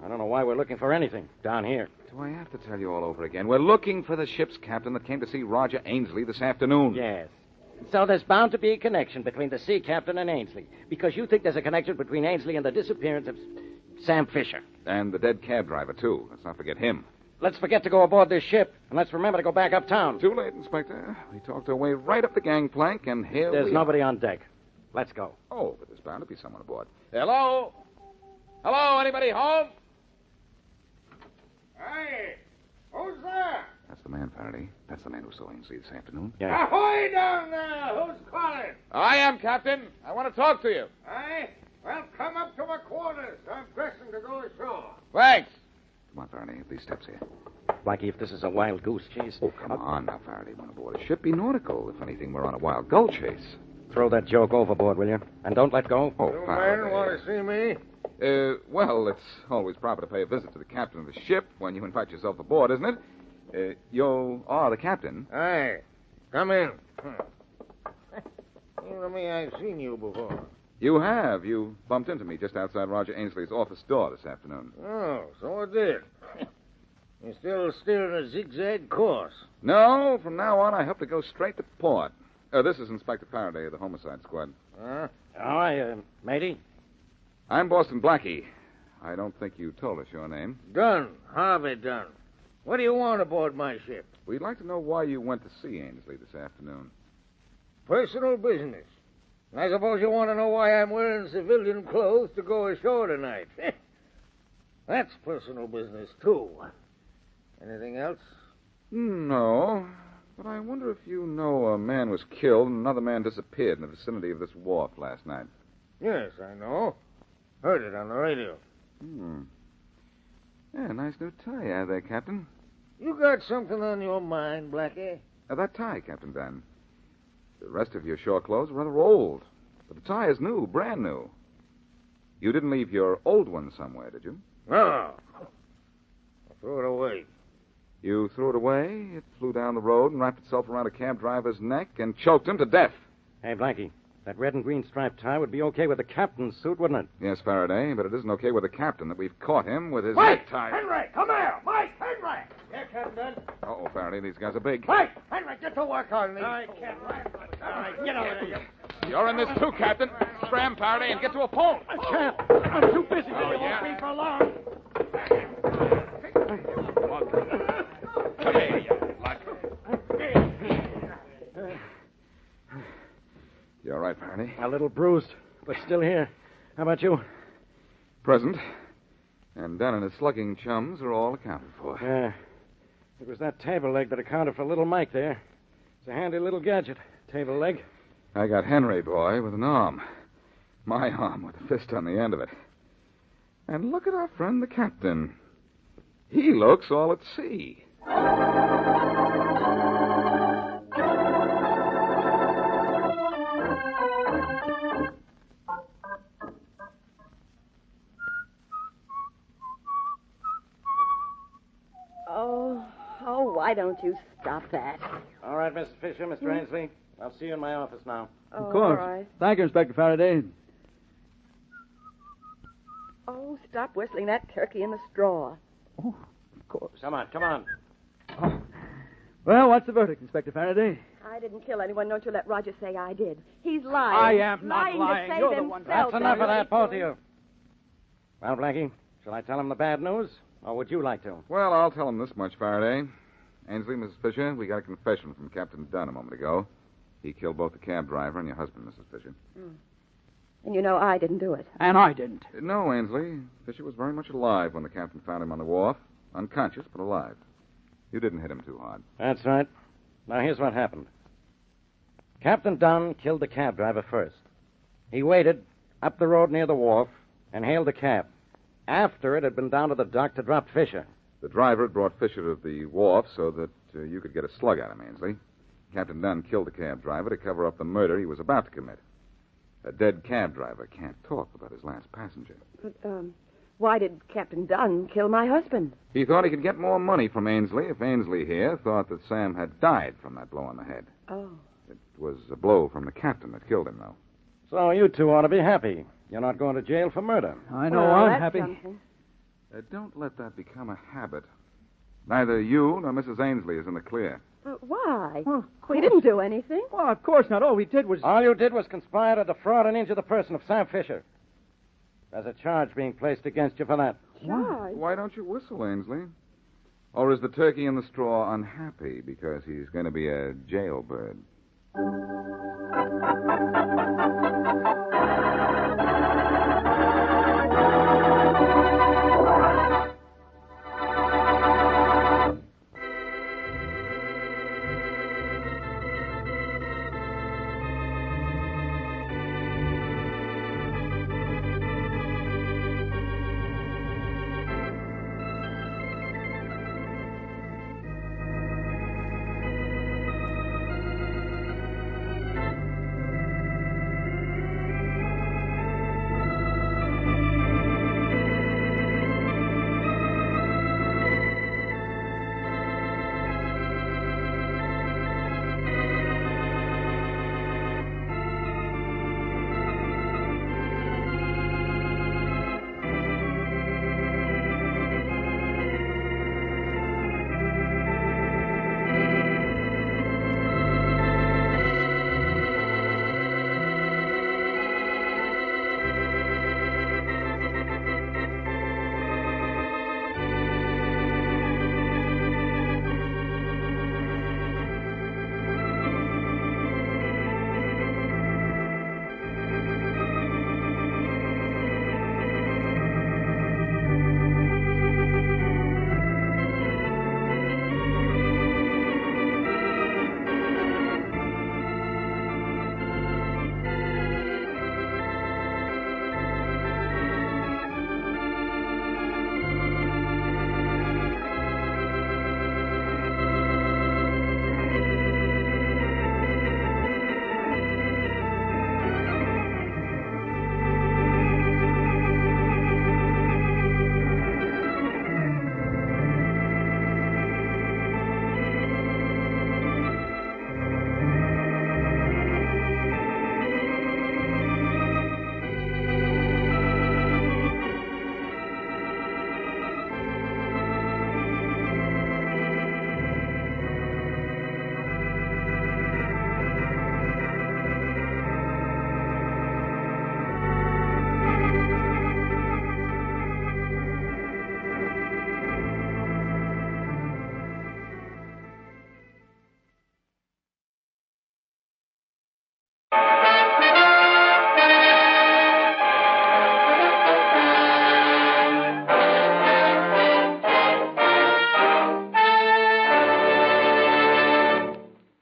I don't know why we're looking for anything down here. Do I have to tell you all over again? We're looking for the ship's captain that came to see Roger Ainsley this afternoon. Yes. So there's bound to be a connection between the sea captain and Ainsley, because you think there's a connection between Ainsley and the disappearance of Sam Fisher. And the dead cab driver, too. Let's not forget him. Let's forget to go aboard this ship, and let's remember to go back uptown. Too late, Inspector. We talked our way right up the gangplank, and here There's we nobody on deck. Let's go. Oh, but there's bound to be someone aboard. Hello? Hello, anybody home? Hey, who's there? That's the man, Faraday. That's the man who saw Ainsley this afternoon. Yeah. Ahoy down there! Who's calling? I am, Captain. I want to talk to you. Aye? Well, come up to my quarters. I'm dressing to go ashore. Thanks. Come on, Faraday. These steps here. Blackie, if this is a wild goose chase... Oh, come on now, Faraday. We're on board a ship. Be nautical. If anything, we're on a wild gull chase. Throw that joke overboard, will you? And don't let go. Oh, You Faraday. men want to see me? Well, it's always proper to pay a visit to the captain of the ship when you invite yourself aboard, isn't it? You are the captain. Aye. Come in. Seems to me I've seen you before. You have. You bumped into me just outside Roger Ainsley's office door this afternoon. Oh, so I did. You're still steering a zigzag course. No, from now on I hope to go straight to port. This is Inspector Faraday of the Homicide Squad. Matey? I'm Boston Blackie. I don't think you told us your name. Dunn. Harvey Dunn. What do you want aboard my ship? We'd like to know why you went to see Ainsley this afternoon. Personal business. I suppose you want to know why I'm wearing civilian clothes to go ashore tonight. That's personal business, too. Anything else? No, but I wonder if you know a man was killed and another man disappeared in the vicinity of this wharf last night. Yes, I know. Heard it on the radio. Yeah, nice new tie you have there, Captain. You got something on your mind, Blackie? That tie, Captain Dunn. The rest of your shore clothes are rather old, but the tie is new, brand new. You didn't leave your old one somewhere, did you? No. I threw it away. You threw it away, it flew down the road and wrapped itself around a cab driver's neck and choked him to death. Hey, Blackie, that red and green striped tie would be okay with the captain's suit, wouldn't it? Yes, Faraday, but it isn't okay with the captain that we've caught him with his Mike! necktie. Henry, come here! Mike, Henry! Yeah, Captain Dunn. Uh-oh, Faraday, these guys are big. Mike, Henry, get to work on these. I can't. All right, get over there. You're in this too, Captain. Scram, Faraday, and get to a phone. I can't. I'm too busy. Oh, It yeah? won't be for long. Come here, you luck. You all right, Faraday? A little bruised, but still here. How about you? Present. And Dunn and his slugging chums are all accounted for. Yeah. It was that table leg that accounted for little Mike there. It's a handy little gadget, table leg. I got Henry, boy, with an arm. My arm with a fist on the end of it. And look at our friend the captain. He looks all at sea. Oh, why don't you stop that? All right, Mrs. Fisher, Mr. Ainsley. I'll see you in my office now. Oh, Of course. all right. Thank you, Inspector Faraday. Oh, stop whistling that turkey in the straw. Of course. Come on. Well, what's the verdict, Inspector Faraday? I didn't kill anyone. Don't you let Roger say I did. He's lying. I am not lying. To save You're the himself. one. That's enough of that, both of you. Well, Blackie, shall I tell him the bad news, or would you like to? Well, I'll tell him this much, Faraday. Ainsley, Mrs. Fisher, we got a confession from Captain Dunn a moment ago. He killed both the cab driver and your husband, Mrs. Fisher. And you know I didn't do it. And I didn't. No, Ainsley. Fisher was very much alive when the captain found him on the wharf. Unconscious, but alive. You didn't hit him too hard. That's right. Now, here's what happened. Captain Dunn killed the cab driver first. He waited up the road near the wharf and hailed the cab. After it had been down to the dock to drop Fisher. The driver had brought Fisher to the wharf so that you could get a slug at him, Ainsley. Captain Dunn killed the cab driver to cover up the murder he was about to commit. A dead cab driver can't talk about his last passenger. Why did Captain Dunn kill my husband? He thought he could get more money from Ainsley if Ainsley here thought that Sam had died from that blow on the head. Oh. It was a blow from the captain that killed him, though. So you two ought to be happy. You're not going to jail for murder. I know I'm that's happy. something. Don't let that become a habit. Neither you nor Mrs. Ainsley is in the clear. But why? Well, We didn't do anything. Well, of course not. All we did was... All you did was conspire to defraud and injure the person of Sam Fisher. There's a charge being placed against you for that. Charge? Why don't you whistle, Ainsley? Or is the turkey in the straw unhappy because he's going to be a jailbird?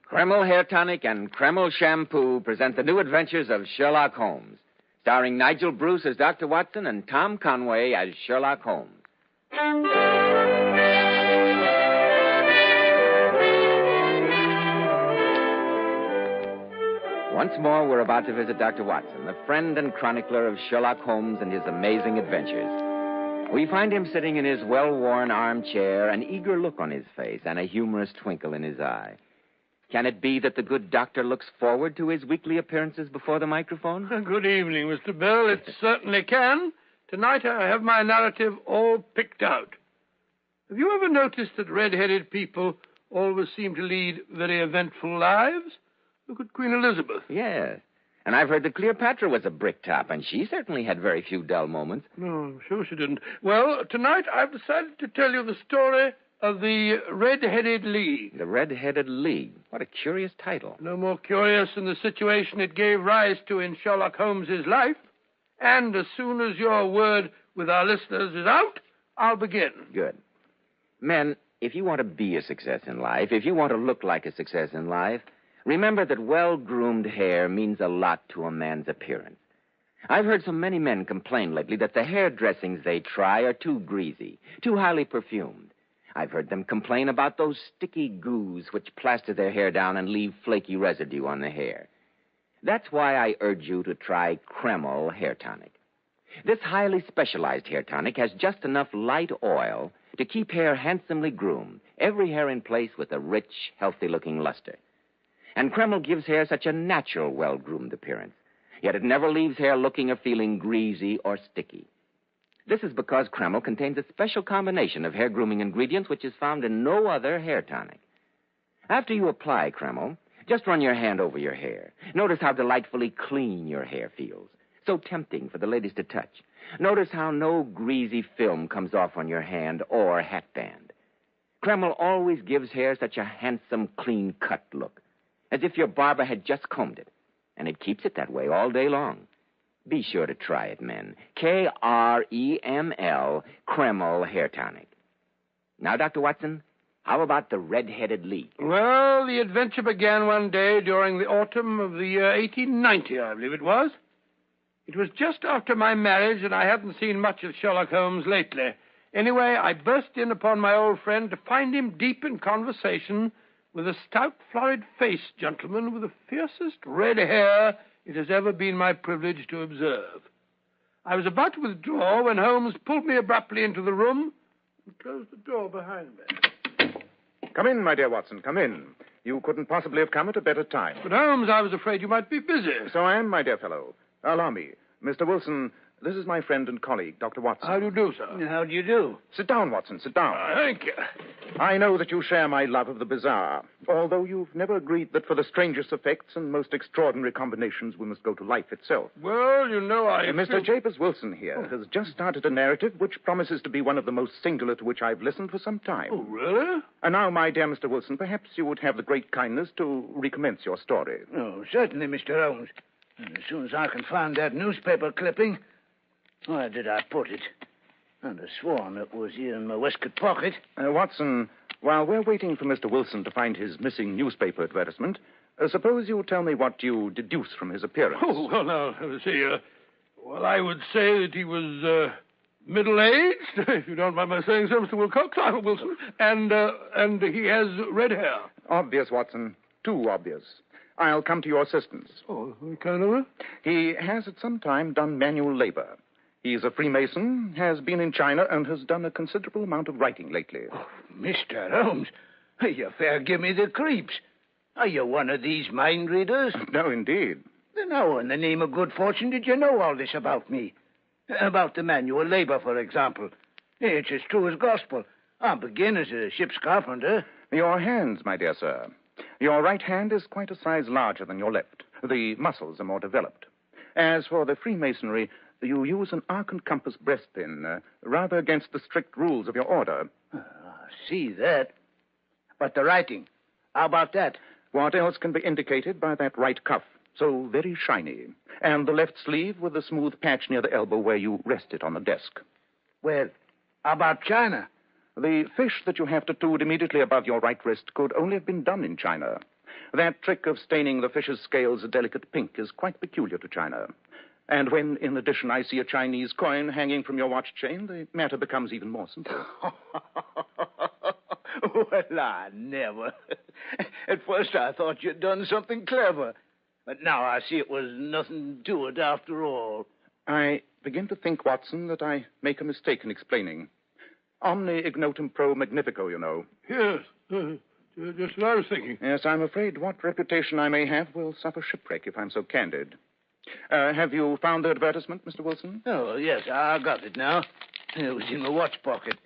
Kreml Hair Tonic and Kreml Shampoo present the new adventures of Sherlock Holmes, starring Nigel Bruce as Dr. Watson and Tom Conway as Sherlock Holmes. Once more, we're about to visit Dr. Watson, the friend and chronicler of Sherlock Holmes and his amazing adventures. We find him sitting in his well-worn armchair, an eager look on his face and a humorous twinkle in his eye. Can it be that the good doctor looks forward to his weekly appearances before the microphone? Good evening, Mr. Bell. It certainly can. Tonight I have my narrative all picked out. Have you ever noticed that red-headed people always seem to lead very eventful lives? Look at Queen Elizabeth. Yes. And I've heard that Cleopatra was a bricktop, and she certainly had very few dull moments. No, I'm sure she didn't. Well, tonight I've decided to tell you the story of the Red-Headed League. The Red-Headed League. What a curious title. No more curious than the situation it gave rise to in Sherlock Holmes's life. And as soon as your word with our listeners is out, I'll begin. Good. Men, if you want to be a success in life, if you want to look like a success in life, remember that well-groomed hair means a lot to a man's appearance. I've heard so many men complain lately that the hair dressings they try are too greasy, too highly perfumed. I've heard them complain about those sticky goos which plaster their hair down and leave flaky residue on the hair. That's why I urge you to try Kreml Hair Tonic. This highly specialized hair tonic has just enough light oil to keep hair handsomely groomed, every hair in place with a rich, healthy-looking luster. And Kreml gives hair such a natural, well-groomed appearance, yet it never leaves hair looking or feeling greasy or sticky. This is because Kreml contains a special combination of hair grooming ingredients which is found in no other hair tonic. After you apply Kreml, just run your hand over your hair. Notice how delightfully clean your hair feels. So tempting for the ladies to touch. Notice how no greasy film comes off on your hand or hatband. Kreml always gives hair such a handsome, clean-cut look, as if your barber had just combed it, and it keeps it that way all day long. Be sure to try it, men. Kreml, Kreml Hair Tonic. Now, Dr. Watson, how about the Red-Headed League? Well, the adventure began one day during the autumn of the year 1890, I believe it was. It was just after my marriage, and I hadn't seen much of Sherlock Holmes lately. Anyway, I burst in upon my old friend to find him deep in conversation with a stout, florid-faced gentleman with the fiercest red hair it has ever been my privilege to observe. I was about to withdraw when Holmes pulled me abruptly into the room and closed the door behind me. Come in, my dear Watson, come in. You couldn't possibly have come at a better time. But, Holmes, I was afraid you might be busy. So I am, my dear fellow. Allow me. Mr. Wilson, this is my friend and colleague, Dr. Watson. How do you do, sir? How do you do? Sit down, Watson, sit down. Thank you. I know that you share my love of the bizarre, although you've never agreed that for the strangest effects and most extraordinary combinations we must go to life itself. Well, you know, Mr. Japers Wilson here has just started a narrative which promises to be one of the most singular to which I've listened for some time. Oh, really? And now, my dear Mr. Wilson, perhaps you would have the great kindness to recommence your story. Oh, certainly, Mr. Holmes. As soon as I can find that newspaper clipping. Where did I put it? I'd have sworn it was here in my waistcoat pocket. Watson, while we're waiting for Mr. Wilson to find his missing newspaper advertisement, suppose you tell me what you deduce from his appearance. Oh, well, now, let's see. Well, I would say that he was middle-aged, if you don't mind my saying so, Mr. Wilcox, Wilson, and he has red hair. Obvious, Watson. Too obvious. I'll come to your assistance. Oh, kind of? He has at some time done manual labor. He's a Freemason, has been in China, and has done a considerable amount of writing lately. Oh, Mr. Holmes, you fair give me the creeps. Are you one of these mind readers? No, indeed. Then how in the name of good fortune did you know all this about me? About the manual labor, for example. It's as true as gospel. I begin as a ship's carpenter. Your hands, my dear sir. Your right hand is quite a size larger than your left. The muscles are more developed. As for the Freemasonry, you use an arc and compass breastpin, rather against the strict rules of your order. I see that. But the writing, how about that? What else can be indicated by that right cuff? So very shiny. And the left sleeve with the smooth patch near the elbow where you rest it on the desk. Well, how about China? The fish that you have tattooed immediately above your right wrist could only have been done in China. That trick of staining the fish's scales a delicate pink is quite peculiar to China. And when, in addition, I see a Chinese coin hanging from your watch chain, the matter becomes even more simple. Well, I never. At first I thought you'd done something clever. But now I see it was nothing to it after all. I begin to think, Watson, that I make a mistake in explaining. Omne ignotum pro magnifico, you know. Yes, just what I was thinking. Yes, I'm afraid what reputation I may have will suffer shipwreck if I'm so candid. Have you found the advertisement, Mr. Wilson? Oh, yes, I got it now. It was in my watch pocket.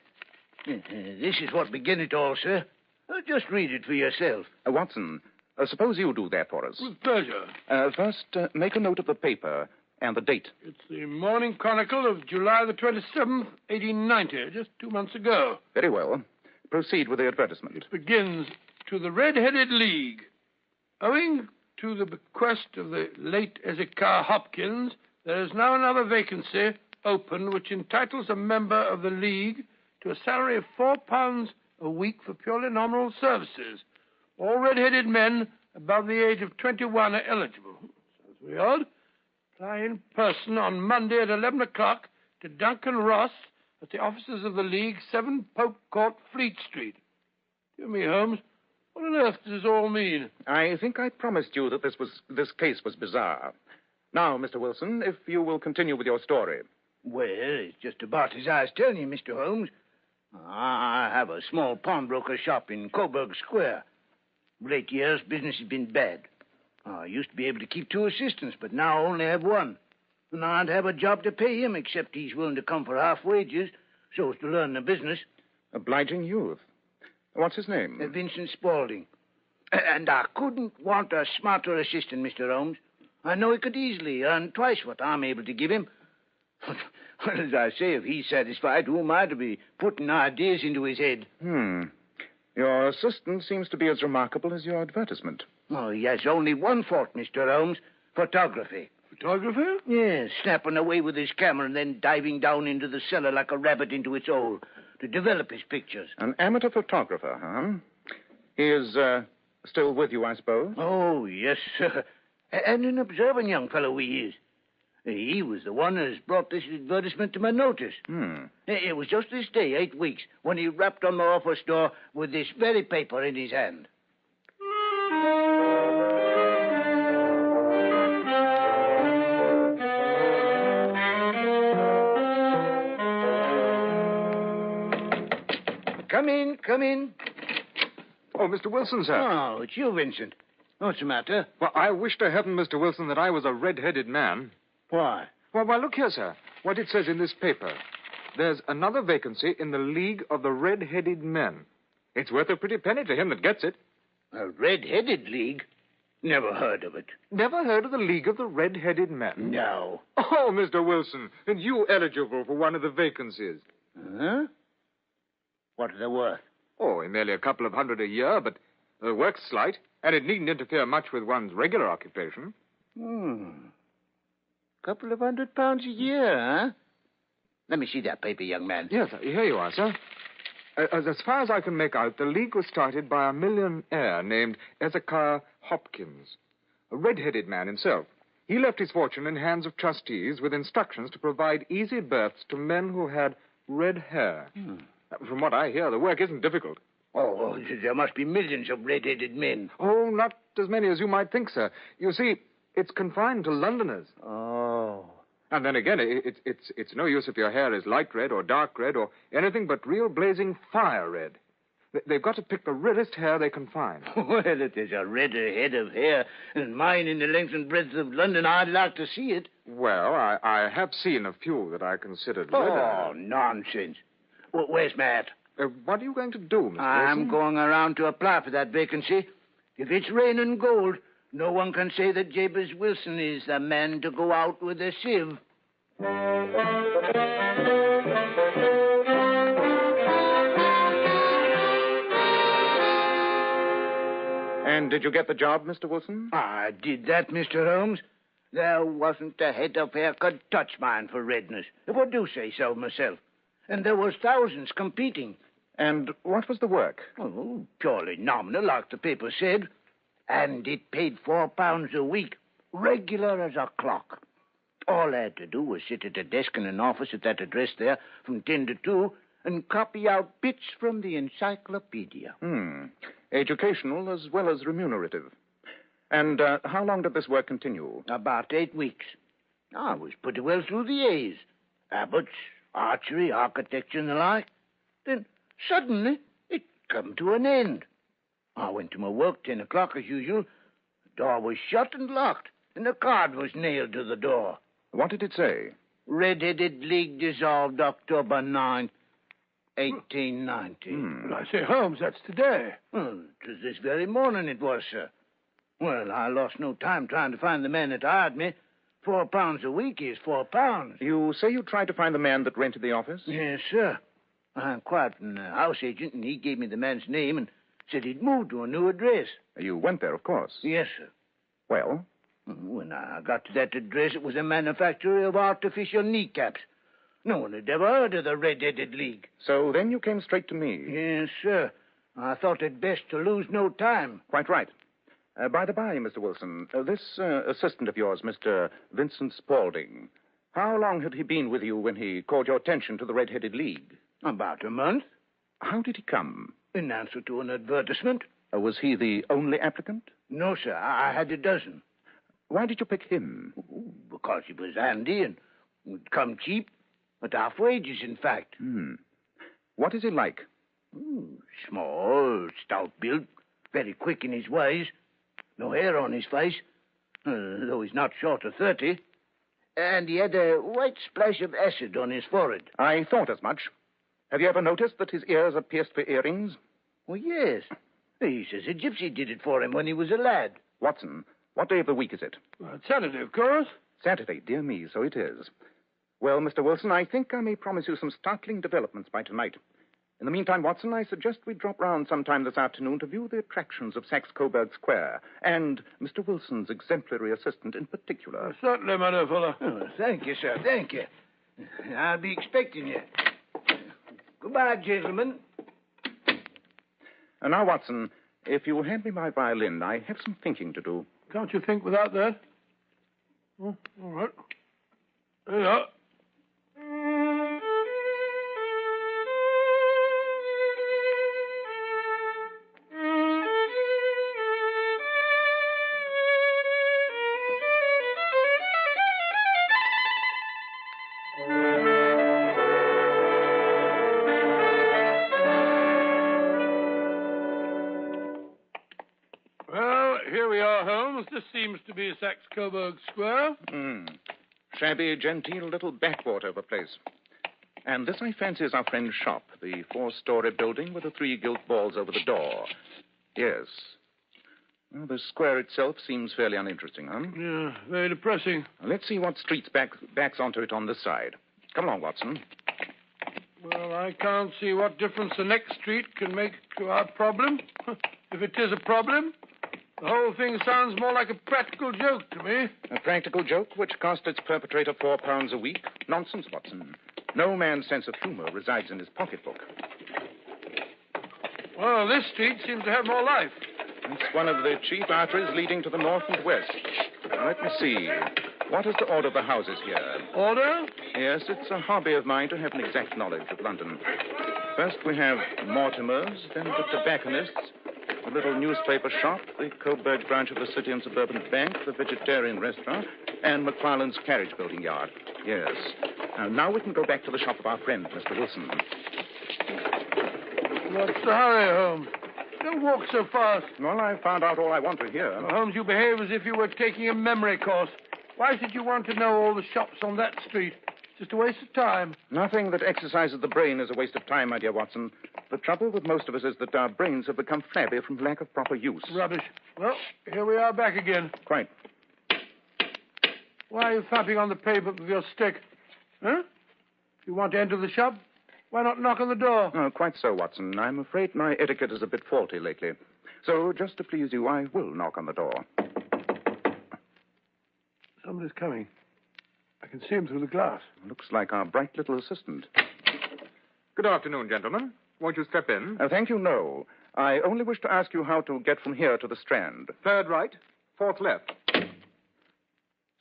This is what began it all, sir. Just read it for yourself. Watson, suppose you do that for us. With pleasure. First, make a note of the paper and the date. It's the Morning Chronicle of July the 27th, 1890, just 2 months ago. Very well. Proceed with the advertisement. It begins, to the Red-Headed League. Owing to the bequest of the late Ezekiah Hopkins, there is now another vacancy open which entitles a member of the League to a salary of £4 a week for purely nominal services. All red-headed men above the age of 21 are eligible. Sounds very odd. Apply in person on Monday at 11 o'clock to Duncan Ross at the offices of the League, 7 Pope Court, Fleet Street. Dear me, Holmes, what on earth does this all mean? I think I promised you that this case was bizarre. Now, Mr. Wilson, if you will continue with your story. Well, it's just about as I was telling you, Mr. Holmes. I have a small pawnbroker shop in Coburg Square. Of late years, business has been bad. I used to be able to keep 2 assistants, but now I only have 1. And I don't have a job to pay him, except he's willing to come for half wages, so as to learn the business. Obliging youth. What's his name? Vincent Spaulding. And I couldn't want a smarter assistant, Mr. Holmes. I know he could easily earn twice what I'm able to give him. Well, as I say, if he's satisfied, who am I to be putting ideas into his head? Your assistant seems to be as remarkable as your advertisement. Oh, he has only one fault, Mr. Holmes. Photography. Photographer? Yes, snapping away with his camera and then diving down into the cellar like a rabbit into its hole to develop his pictures. An amateur photographer, huh? He is still with you, I suppose? Oh, yes, sir. And an observant young fellow he is. He was the one who's brought this advertisement to my notice. It was just this day, 8 weeks, when he rapped on my office door with this very paper in his hand. Come in, come in. Oh, Mr. Wilson, sir. Oh, it's you, Vincent. What's the matter? Well, I wish to heaven, Mr. Wilson, that I was a red-headed man. Why? Well, look here, sir. What it says in this paper. There's another vacancy in the League of the Red-Headed Men. It's worth a pretty penny to him that gets it. A red-headed league? Never heard of it. Never heard of the League of the Red-Headed Men? No. Oh, Mr. Wilson, and you eligible for one of the vacancies. Huh? What are they worth? Oh, merely a couple of hundred a year, but the work's slight, and it needn't interfere much with one's regular occupation. Couple of £100 a year, huh? Let me see that paper, young man. Yes, here you are, sir. As far as I can make out, the League was started by a millionaire named Ezekiah Hopkins, a red-headed man himself. He left his fortune in hands of trustees with instructions to provide easy berths to men who had red hair. From what I hear, the work isn't difficult. Oh, there must be millions of red-headed men. Oh, not as many as you might think, sir. You see, it's confined to Londoners. Oh. And then again, it's no use if your hair is light red or dark red or anything but real blazing fire red. They've got to pick the reddest hair they can find. Well, if there's a redder head of hair than mine in the length and breadth of London, I'd like to see it. Well, I have seen a few that I considered redder. Oh, nonsense. Well, where's my hat? What are you going to do, Mr. I'm Wilson? going around to apply for that vacancy. If it's raining gold, no one can say that Jabez Wilson is the man to go out with a sieve. And did you get the job, Mr. Wilson? I did that, Mr. Holmes. There wasn't a head of hair could touch mine for redness, if I do say so myself. And there was thousands competing. And what was the work? Oh, purely nominal, like the paper said. And it paid £4 a week, regular as a clock. All I had to do was sit at a desk in an office at that address there from 10 to 2 and copy out bits from the encyclopedia. Educational as well as remunerative. And how long did this work continue? About 8 weeks. I was pretty well through the A's. Abbots, archery, architecture, and the like. Then suddenly it come to an end. I went to my work 10 o'clock as usual. The door was shut and locked, and a card was nailed to the door. What did it say? Red-Headed League dissolved October 9, 1890. Well, I say, Holmes, that's today. Well, it was this very morning it was, sir. Well, I lost no time trying to find the man that hired me. £4 a week is £4. You say you tried to find the man that rented the office? Yes, sir. I inquired from the house agent, and he gave me the man's name and said he'd moved to a new address. You went there, of course. Yes, sir. Well? When I got to that address, it was a manufacturer of artificial kneecaps. No one had ever heard of the Red-Headed League. So then you came straight to me? Yes, sir. I thought it best to lose no time. Quite right. By the by, Mr. Wilson, this assistant of yours, Mr. Vincent Spaulding, how long had he been with you when he called your attention to the Red-Headed League? About a month. How did he come? In answer to an advertisement. Was he the only applicant? No, sir. I had a dozen. Why did you pick him? Because he was handy and would come cheap. At half wages, in fact. What is he like? Small, stout built, very quick in his ways. No hair on his face, though he's not short of 30. And he had a white splash of acid on his forehead. I thought as much. Have you ever noticed that his ears are pierced for earrings? Oh, yes. He says a gypsy did it for him when he was a lad. Watson, what day of the week is it? Well, it's Saturday, of course. Saturday, dear me, so it is. Well, Mr. Wilson, I think I may promise you some startling developments by tonight. In the meantime, Watson, I suggest we drop round sometime this afternoon to view the attractions of Saxe-Coburg Square, and Mr. Wilson's exemplary assistant in particular. Certainly, my dear fellow. Oh, thank you, sir, thank you. I'll be expecting you. Goodbye, gentlemen. And now, Watson, if you will hand me my violin, I have some thinking to do. Can't you think without that? Oh, all right. There you are. Well, here we are, Holmes. This seems to be Saxe-Coburg Square. Shabby, genteel little backwater of a place. And this, I fancy, is our friend's shop, the 4-story building with the 3 gilt balls over the door. Yes. Well, the square itself seems fairly uninteresting, huh? Yeah, very depressing. Let's see what streets backs onto it on this side. Come along, Watson. Well, I can't see what difference the next street can make to our problem. If it is a problem. The whole thing sounds more like a practical joke to me. A practical joke which cost its perpetrator £4 a week? Nonsense, Watson. No man's sense of humor resides in his pocketbook. Well, this street seems to have more life. It's one of the chief arteries leading to the north and west. Now, let me see. What is the order of the houses here? Order? Yes, it's a hobby of mine to have an exact knowledge of London. First we have Mortimer's, then the tobacconist's, the little newspaper shop, the Coburg branch of the City and Suburban Bank, the vegetarian restaurant, and McFarland's carriage building yard. Yes. Now we can go back to the shop of our friend, Mr. Wilson. What's the hurry, Holmes? Don't walk so fast. Well, I found out all I want to hear. Well, Holmes, you behave as if you were taking a memory course. Why should you want to know all the shops on that street? It's just a waste of time. Nothing that exercises the brain is a waste of time, my dear Watson. The trouble with most of us is that our brains have become flabby from lack of proper use. Rubbish. Well, here we are back again. Quite. Why are you thumping on the pavement with your stick? Huh? If you want to enter the shop, why not knock on the door? Oh, quite so, Watson. I'm afraid my etiquette is a bit faulty lately. So, just to please you, I will knock on the door. Somebody's coming. I can see him through the glass. Looks like our bright little assistant. Good afternoon, gentlemen. Won't you step in? Thank you, no. I only wish to ask you how to get from here to the Strand. 3rd right, 4th left.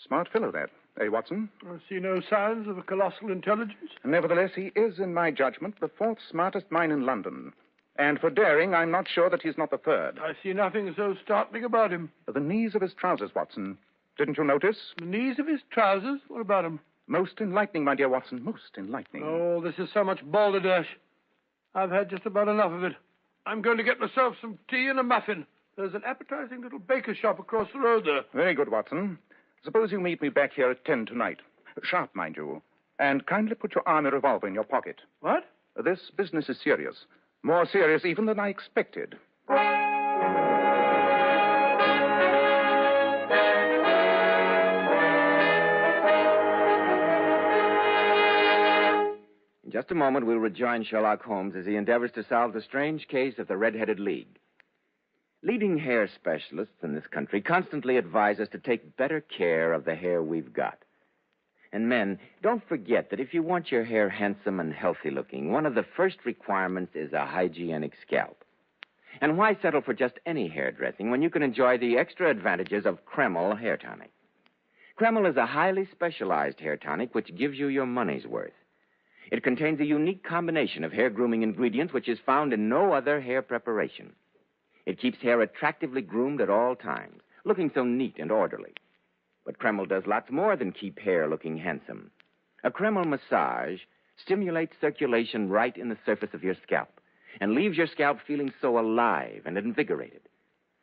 Smart fellow, that. Eh, Watson? I see no signs of a colossal intelligence. Nevertheless, he is, in my judgment, the 4th smartest mind in London. And for daring, I'm not sure that he's not the 3rd. I see nothing so startling about him. The knees of his trousers, Watson. Didn't you notice? The knees of his trousers? What about him? Most enlightening, my dear Watson, most enlightening. Oh, this is so much balderdash. I've had just about enough of it. I'm going to get myself some tea and a muffin. There's an appetizing little baker shop across the road there. Very good, Watson. Suppose you meet me back here at 10 tonight. Sharp, mind you. And kindly put your army revolver in your pocket. What? This business is serious. More serious even than I expected. In just a moment, we'll rejoin Sherlock Holmes as he endeavors to solve the strange case of the Red-Headed League. Leading hair specialists in this country constantly advise us to take better care of the hair we've got. And men, don't forget that if you want your hair handsome and healthy looking, one of the first requirements is a hygienic scalp. And why settle for just any hairdressing when you can enjoy the extra advantages of Kreml hair tonic? Kreml is a highly specialized hair tonic which gives you your money's worth. It contains a unique combination of hair grooming ingredients which is found in no other hair preparation. It keeps hair attractively groomed at all times, looking so neat and orderly. But Kreml does lots more than keep hair looking handsome. A Kreml massage stimulates circulation right in the surface of your scalp and leaves your scalp feeling so alive and invigorated.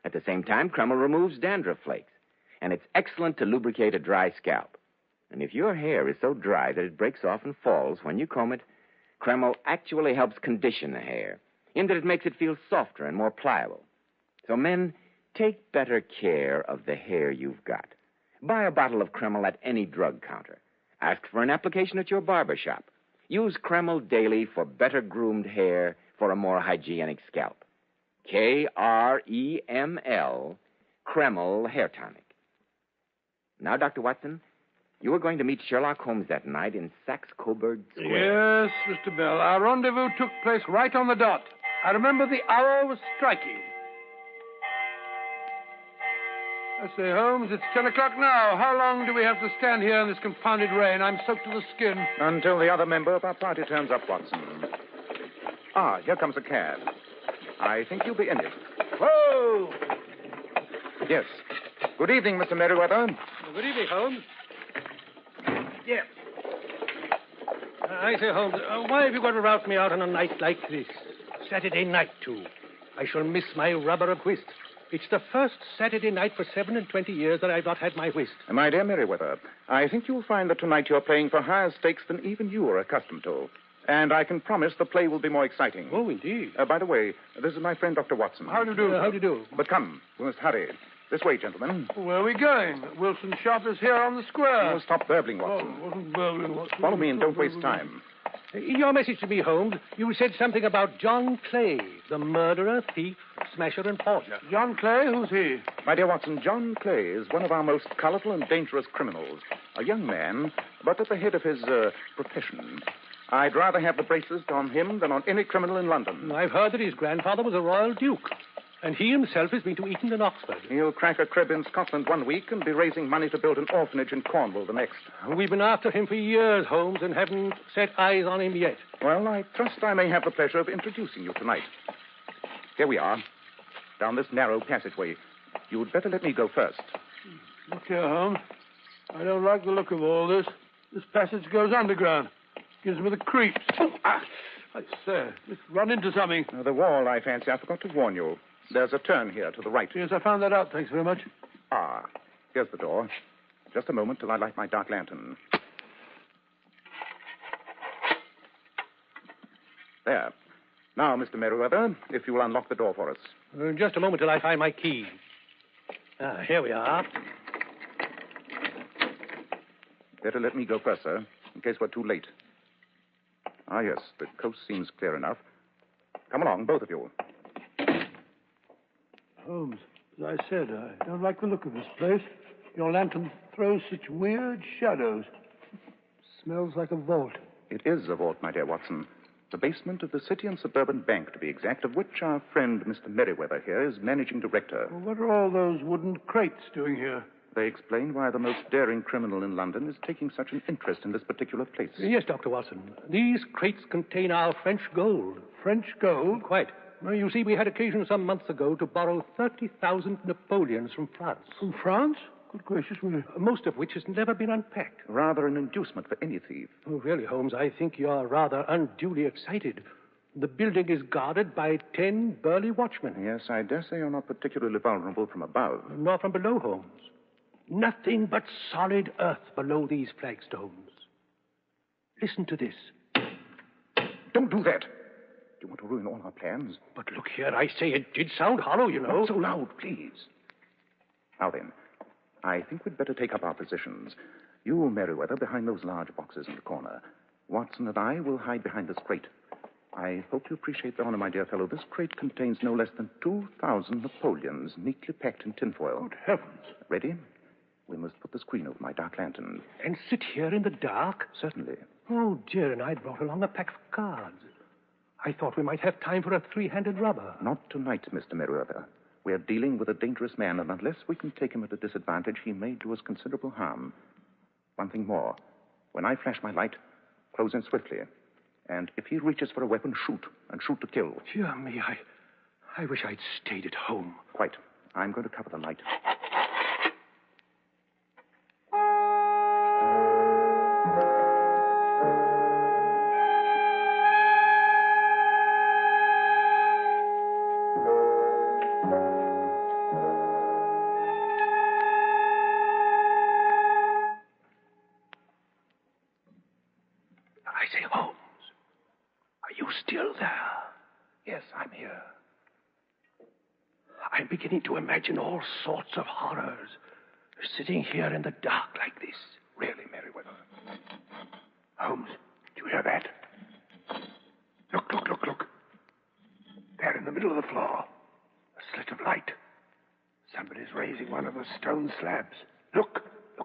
At the same time, Kreml removes dandruff flakes, and it's excellent to lubricate a dry scalp. And if your hair is so dry that it breaks off and falls when you comb it, Kreml actually helps condition the hair, in that it makes it feel softer and more pliable. So men, take better care of the hair you've got. Buy a bottle of Kreml at any drug counter. Ask for an application at your barber shop. Use Kreml daily for better groomed hair for a more hygienic scalp. Kreml, Kreml Hair Tonic. Now, Dr. Watson, you were going to meet Sherlock Holmes that night in Saxe-Coburg Square. Yes, Mr. Bell. Our rendezvous took place right on the dot. I remember the hour was striking. I say, Holmes, it's 10 o'clock now. How long do we have to stand here in this confounded rain? I'm soaked to the skin. Until the other member of our party turns up, Watson. Ah, here comes a cab. I think you'll be in it. Whoa! Yes. Good evening, Mr. Merriweather. Good evening, Holmes. Yes. I say, Holmes, why have you got to rout me out on a night like this? Saturday night, too. I shall miss my rubber of whist. It's the first Saturday night for 27 years that I've not had my whist. My dear Merriweather, I think you'll find that tonight you're playing for higher stakes than even you are accustomed to. And I can promise the play will be more exciting. Oh, indeed. By the way, this is my friend, Dr. Watson. How do you do? How do you do? But come, we must hurry. This way, gentlemen. Where are we going? Wilson's shop is here on the square. Oh, stop burbling, Watson. Oh, wasn't burbling, Watson. Follow me and don't waste time. In your message to me, Holmes, you said something about John Clay, the murderer, thief, smasher, and forger. John Clay? Who's he? My dear Watson, John Clay is one of our most colorful and dangerous criminals. A young man, but at the head of his profession. I'd rather have the braces on him than on any criminal in London. I've heard that his grandfather was a royal duke, and he himself has been to Eton and Oxford. He'll crack a crib in Scotland one week and be raising money to build an orphanage in Cornwall the next. We've been after him for years, Holmes, and haven't set eyes on him yet. Well, I trust I may have the pleasure of introducing you tonight. Here we are, down this narrow passageway. You'd better let me go first. Look here, Holmes. I don't like the look of all this. This passage goes underground. Gives me the creeps. I say, let's run into something. The wall, I fancy. I forgot to warn you. There's a turn here to the right. Yes, I found that out. Thanks very much. Ah, here's the door. Just a moment till I light my dark lantern. There. Now, Mr. Merriweather, if you will unlock the door for us. Just a moment till I find my key. Ah, here we are. Better let me go first, sir, in case we're too late. Ah, yes, the coast seems clear enough. Come along, both of you. Holmes, as I said, I don't like the look of this place. Your lantern throws such weird shadows. Smells like a vault. It is a vault, my dear Watson. The basement of the City and Suburban Bank, to be exact, of which our friend Mr. Merriweather here is managing director. Well, what are all those wooden crates doing here? They explain why the most daring criminal in London is taking such an interest in this particular place. Yes, Dr. Watson. These crates contain our French gold. French gold? Quite. Well, you see, we had occasion some months ago to borrow 30,000 Napoleons from France. From France? Good gracious me. Most of which has never been unpacked. Rather an inducement for any thief. Oh, really, Holmes, I think you're rather unduly excited. The building is guarded by 10 burly watchmen. Yes, I dare say you're not particularly vulnerable from above. Nor from below, Holmes. Nothing but solid earth below these flagstones. Listen to this. Don't do that. You want to ruin all our plans? But look here, I say it did sound hollow, you know. Not so loud, please. Now then, I think we'd better take up our positions. You, Merriweather, behind those large boxes in the corner. Watson and I will hide behind this crate. I hope you appreciate the honor, my dear fellow. This crate contains no less than 2,000 Napoleons neatly packed in tinfoil. Good heavens. Ready? We must put the screen over my dark lantern. And sit here in the dark? Certainly. Oh, dear, and I brought along a pack of cards. I thought we might have time for a three-handed rubber. Not tonight, Mr. Merriweather. We're dealing with a dangerous man, and unless we can take him at a disadvantage, he may do us considerable harm. One thing more. When I flash my light, close in swiftly. And if he reaches for a weapon, shoot, and shoot to kill. Dear me, I wish I'd stayed at home. Quite. I'm going to cover the light. Yes, I'm here. I'm beginning to imagine all sorts of horrors. Sitting here in the dark like this. Really, Merriweather. Holmes, do you hear that? Look. There in the middle of the floor. A slit of light. Somebody's raising one of the stone slabs. Look,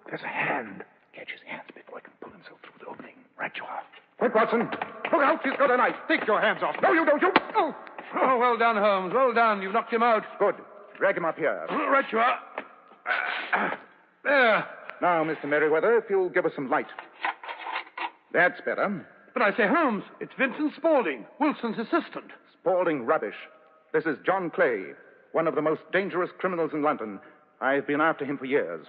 there's a hand. Catch his hands before he can pull himself through the opening. Right you are. Quick, Watson. Look out, he's got a knife. Take your hands off. No, you don't, you. Oh. Oh, well done, Holmes. Well done. You've knocked him out. Good. Drag him up here. Right you are. There. Now, Mr. Merriweather, if you'll give us some light. That's better. But I say, Holmes, it's Vincent Spaulding, Wilson's assistant. Spaulding rubbish. This is John Clay, one of the most dangerous criminals in London. I've been after him for years.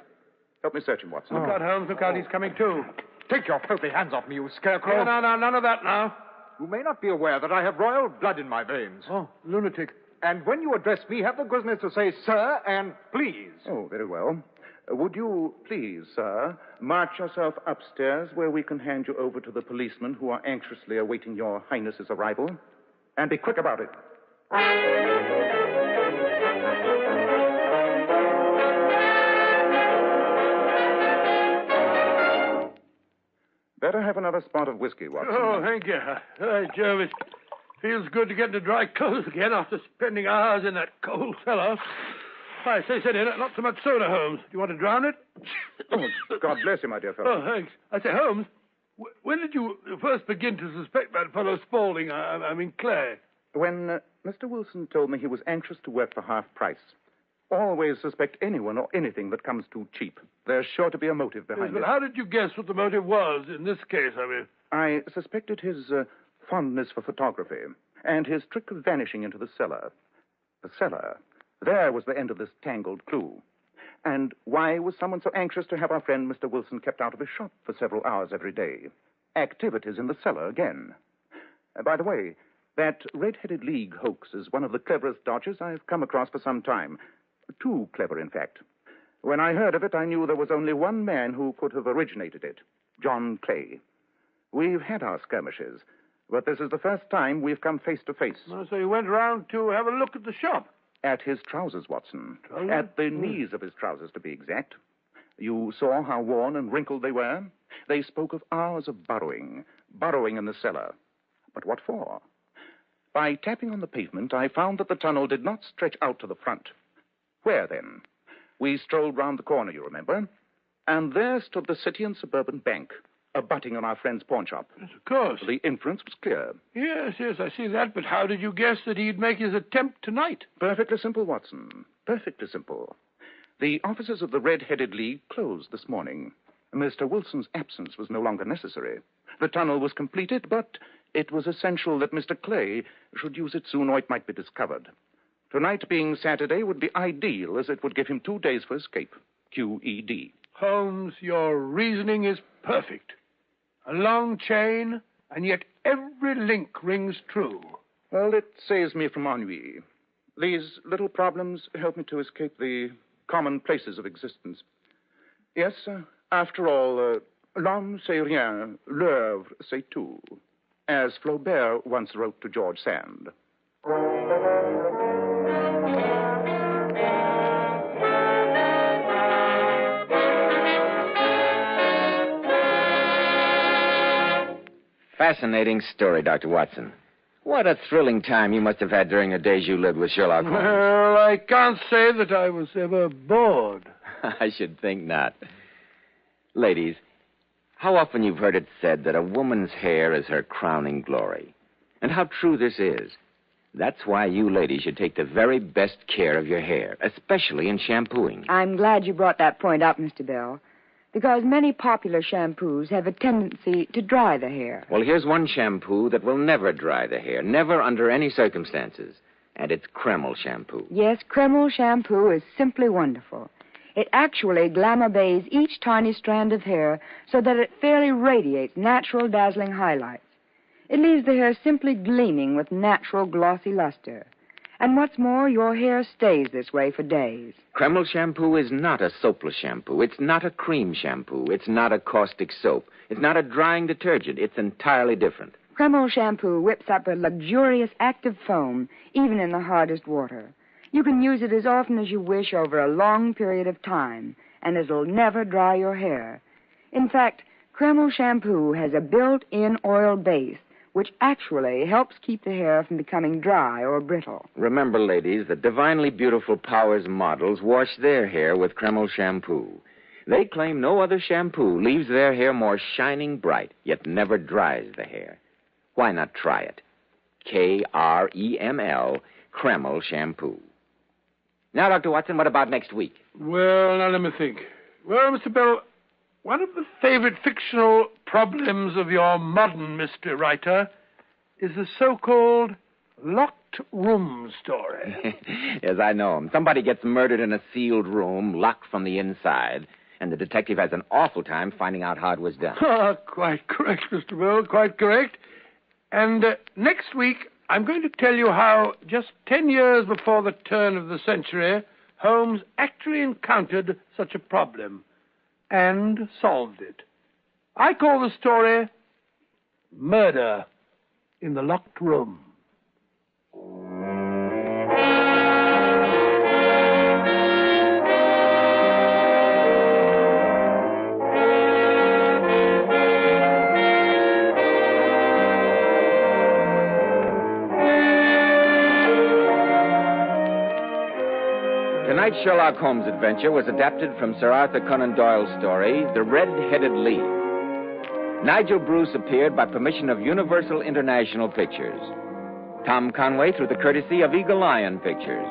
Help me search him, Watson. Look out, Holmes. Look out. He's coming too. Take your filthy hands off me, you scarecrow. No, none of that now. You may not be aware that I have royal blood in my veins. Oh, lunatic. And when you address me, have the goodness to say, sir, and please. Oh, very well. Would you please, sir, march yourself upstairs where we can hand you over to the policemen who are anxiously awaiting your Highness's arrival? And be quick about it. Better have another spot of whiskey, Watson. Oh, thank you. Hey, Jervis. Feels good to get into dry clothes again after spending hours in that cold cellar. I say, not so much soda, Holmes. Do you want to drown it? Oh, God bless you, my dear fellow. Oh, thanks. I say, Holmes, when did you first begin to suspect that fellow Spaulding, I mean Clay? When Mr. Wilson told me he was anxious to work for half price. Always suspect anyone or anything that comes too cheap. There's sure to be a motive behind But it. how did you guess what the motive was in this case, I mean? I suspected his fondness for photography and his trick of vanishing into the cellar. The cellar. There was the end of this tangled clue. And why was someone so anxious to have our friend Mr. Wilson kept out of his shop for several hours every day? Activities in the cellar again. By the way, that Red-Headed League hoax is one of the cleverest dodges I've come across for some time. Too clever, in fact. When I heard of it, I knew there was only one man who could have originated it, John Clay. We've had our skirmishes, but this is the first time we've come face to face. Oh, so you went round to have a look at the shop? At his trousers, Watson. Trousers? At the knees of his trousers, to be exact. You saw how worn and wrinkled they were? They spoke of hours of burrowing in the cellar. But what for? By tapping on the pavement, I found that the tunnel did not stretch out to the front. Where, then? We strolled round the corner, you remember? And there stood the City and Suburban Bank, abutting on our friend's pawn shop. Yes, of course. The inference was clear. Yes, I see that. But how did you guess that he'd make his attempt tonight? Perfectly simple, Watson. Perfectly simple. The offices of the Red-Headed League closed this morning. Mr. Wilson's absence was no longer necessary. The tunnel was completed, but it was essential that Mr. Clay should use it soon or it might be discovered. Tonight being Saturday would be ideal, as it would give him 2 days for escape. QED. Holmes, your reasoning is perfect. A long chain, and yet every link rings true. Well, it saves me from ennui. These little problems help me to escape the commonplaces of existence. Yes, after all, l'homme c'est rien, l'œuvre c'est tout, as Flaubert once wrote to George Sand. Fascinating story, Dr. Watson. What a thrilling time you must have had during the days you lived with Sherlock Holmes. Well, I can't say that I was ever bored. I should think not. Ladies, how often you've heard it said that a woman's hair is her crowning glory. And how true this is. That's why you ladies should take the very best care of your hair, especially in shampooing. I'm glad you brought that point up, Mr. Bell, because many popular shampoos have a tendency to dry the hair. Well, here's one shampoo that will never dry the hair, never under any circumstances. And it's Kreml shampoo. Yes, Kreml shampoo is simply wonderful. It actually glamour bathes each tiny strand of hair so that it fairly radiates natural dazzling highlights. It leaves the hair simply gleaming with natural glossy luster. And what's more, your hair stays this way for days. Kreml shampoo is not a soapless shampoo. It's not a cream shampoo. It's not a caustic soap. It's not a drying detergent. It's entirely different. Kreml shampoo whips up a luxurious active foam, even in the hardest water. You can use it as often as you wish over a long period of time, and it'll never dry your hair. In fact, Kreml shampoo has a built-in oil base, which actually helps keep the hair from becoming dry or brittle. Remember, ladies, that divinely beautiful Powers models wash their hair with Kreml shampoo. They claim no other shampoo leaves their hair more shining bright, yet never dries the hair. Why not try it? Kreml, Kreml shampoo. Now, Dr. Watson, what about next week? Well, now let me think. Well, Mr. Bell, one of the favorite fictional problems of your modern mystery writer is the so-called locked room story. Yes, I know him. Somebody gets murdered in a sealed room, locked from the inside, and the detective has an awful time finding out how it was done. Quite correct, Mr. Bell, quite correct. And next week, I'm going to tell you how, just 10 years before the turn of the century, Holmes actually encountered such a problem and solved it. I call the story Murder in the Locked Room. Tonight's Sherlock Holmes adventure was adapted from Sir Arthur Conan Doyle's story, The Red-Headed Lead. Nigel Bruce appeared by permission of Universal International Pictures. Tom Conway through the courtesy of Eagle Lion Pictures.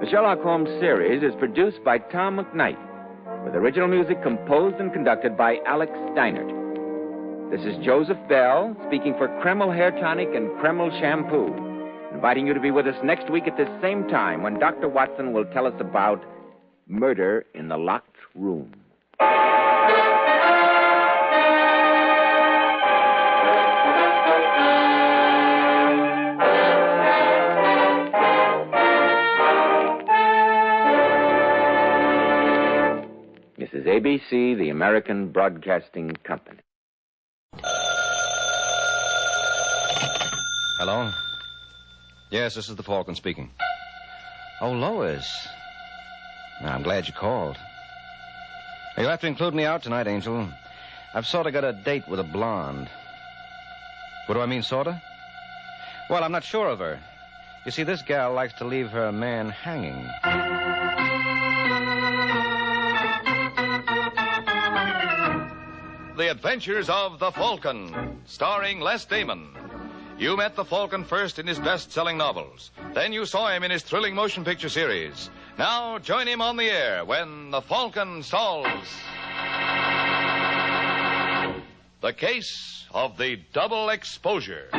The Sherlock Holmes series is produced by Tom McKnight, with original music composed and conducted by Alex Steinert. This is Joseph Bell speaking for Kreml Hair Tonic and Kreml Shampoo, inviting you to be with us next week at this same time when Dr. Watson will tell us about Murder in the Locked Room. This is ABC, the American Broadcasting Company. Hello? Yes, this is the Falcon speaking. Oh, Lois. I'm glad you called. You'll have to include me out tonight, Angel. I've sort of got a date with a blonde. What do I mean, sort of? Well, I'm not sure of her. You see, this gal likes to leave her man hanging. The Adventures of the Falcon, starring Les Damon. You met the Falcon first in his best-selling novels. Then you saw him in his thrilling motion picture series. Now join him on the air when the Falcon solves the case of the double exposure.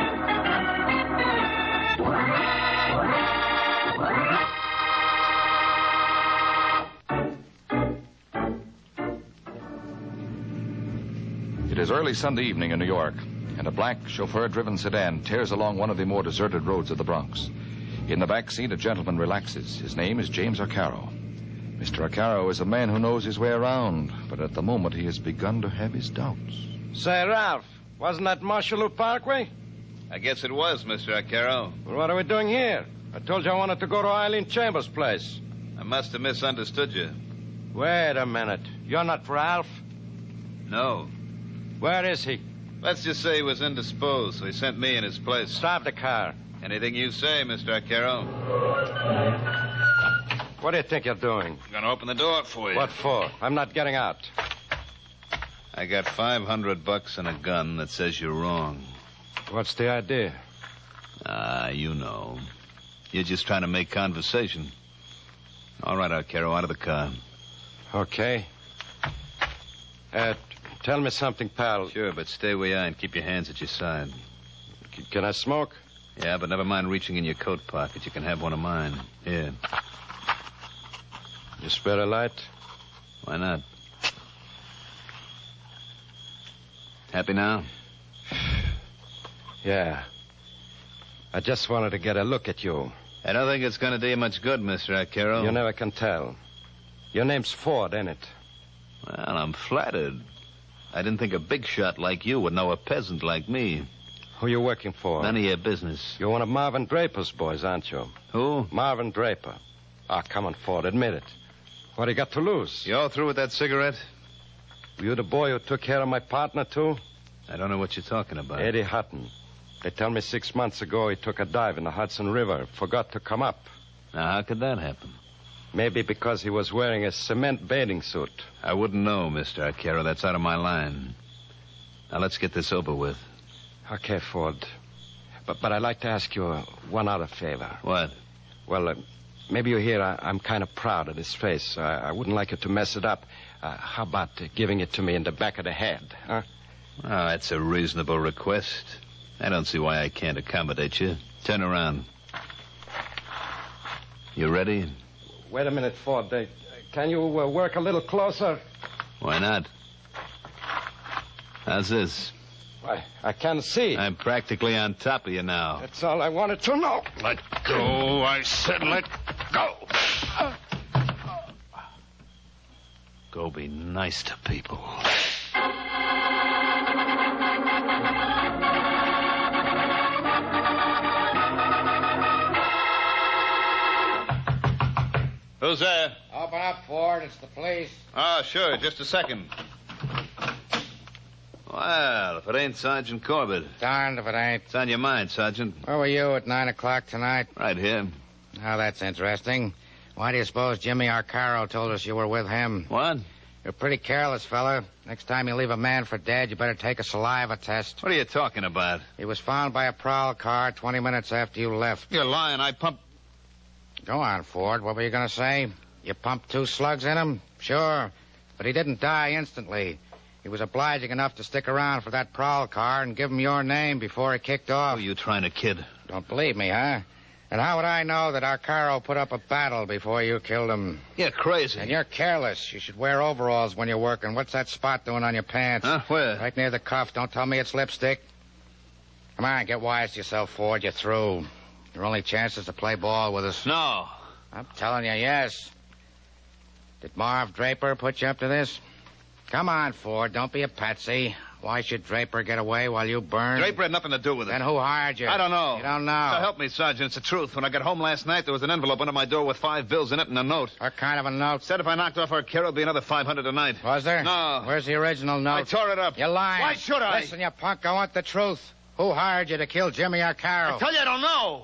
It is early Sunday evening in New York, and a black chauffeur-driven sedan tears along one of the more deserted roads of the Bronx. In the back seat, a gentleman relaxes. His name is James Arcaro. Mr. Arcaro is a man who knows his way around, but at the moment he has begun to have his doubts. Say, Ralph, wasn't that Marshall Parkway? I guess it was, Mr. Arcaro. Well, what are we doing here? I told you I wanted to go to Eileen Chambers' place. I must have misunderstood you. Wait a minute. You're not Ralph? No. Where is he? Let's just say he was indisposed, so he sent me in his place. Stop the car. Anything you say, Mr. Arcaro. What do you think you're doing? I'm going to open the door for you. What for? I'm not getting out. I got $500 and a gun that says you're wrong. What's the idea? You know. You're just trying to make conversation. All right, Arcaro, out of the car. Okay. Tell me something, pal. Sure, but stay where you are and keep your hands at your side. Can I smoke? Yeah, but never mind reaching in your coat pocket. You can have one of mine. Here. You spare a light? Why not? Happy now? Yeah. I just wanted to get a look at you. I don't think it's going to do you much good, Mr. Arcaro. You never can tell. Your name's Ford, ain't it? Well, I'm flattered. I didn't think a big shot like you would know a peasant like me. Who you working for? None of your business. You're one of Marvin Draper's boys, aren't you? Who? Marvin Draper. Ah, come on, Ford, admit it. What do you got to lose? You all through with that cigarette? Were you the boy who took care of my partner, too? I don't know what you're talking about. Eddie Hutton. They tell me 6 months ago he took a dive in the Hudson River, forgot to come up. Now, how could that happen? Maybe because he was wearing a cement bathing suit. I wouldn't know, Mr. Arcaro. That's out of my line. Now, let's get this over with. Okay, Ford. But I'd like to ask you one other favor. What? Well, maybe you hear I'm kind of proud of this face. I wouldn't like you to mess it up. How about giving it to me in the back of the head, huh? Oh, that's a reasonable request. I don't see why I can't accommodate you. Turn around. You ready? Wait a minute, Ford. Can you work a little closer? Why not? How's this? Why, I can't see. I'm practically on top of you now. That's all I wanted to know. Let go. I said let go. Go be nice to people. Who's there? Open up, Ford. It's the police. Oh, sure. Just a second. Well, if it ain't Sergeant Corbett. Darned if it ain't. It's on your mind, Sergeant. Where were you at 9 o'clock tonight? Right here. Oh, that's interesting. Why do you suppose Jimmy Arcaro told us you were with him? What? You're pretty careless, fella. Next time you leave a man for dead, you better take a saliva test. What are you talking about? He was found by a prowl car 20 minutes after you left. You're lying. I pumped... Go on, Ford. What were you going to say? You pumped 2 slugs in him? Sure. But he didn't die instantly. He was obliging enough to stick around for that prowl car and give him your name before he kicked off. Who are you trying to kid? Don't believe me, huh? And how would I know that Arcaro put up a battle before you killed him? You're crazy. And you're careless. You should wear overalls when you're working. What's that spot doing on your pants? Huh? Where? Right near the cuff. Don't tell me it's lipstick. Come on, get wise to yourself, Ford. You're through. Your only chance is to play ball with us. No. I'm telling you, yes. Did Marv Draper put you up to this? Come on, Ford. Don't be a patsy. Why should Draper get away while you burn? Draper had nothing to do with it. Then who hired you? I don't know. You don't know? So help me, Sergeant. It's the truth. When I got home last night, there was an envelope under my door with 5 bills in it and a note. What kind of a note? Said if I knocked off Arcaro, it'd be another 500 tonight. Was there? No. Where's the original note? I tore it up. You're lying. Why should I? Listen, you punk. I want the truth. Who hired you to kill Jimmy Arcaro? I tell you I don't know.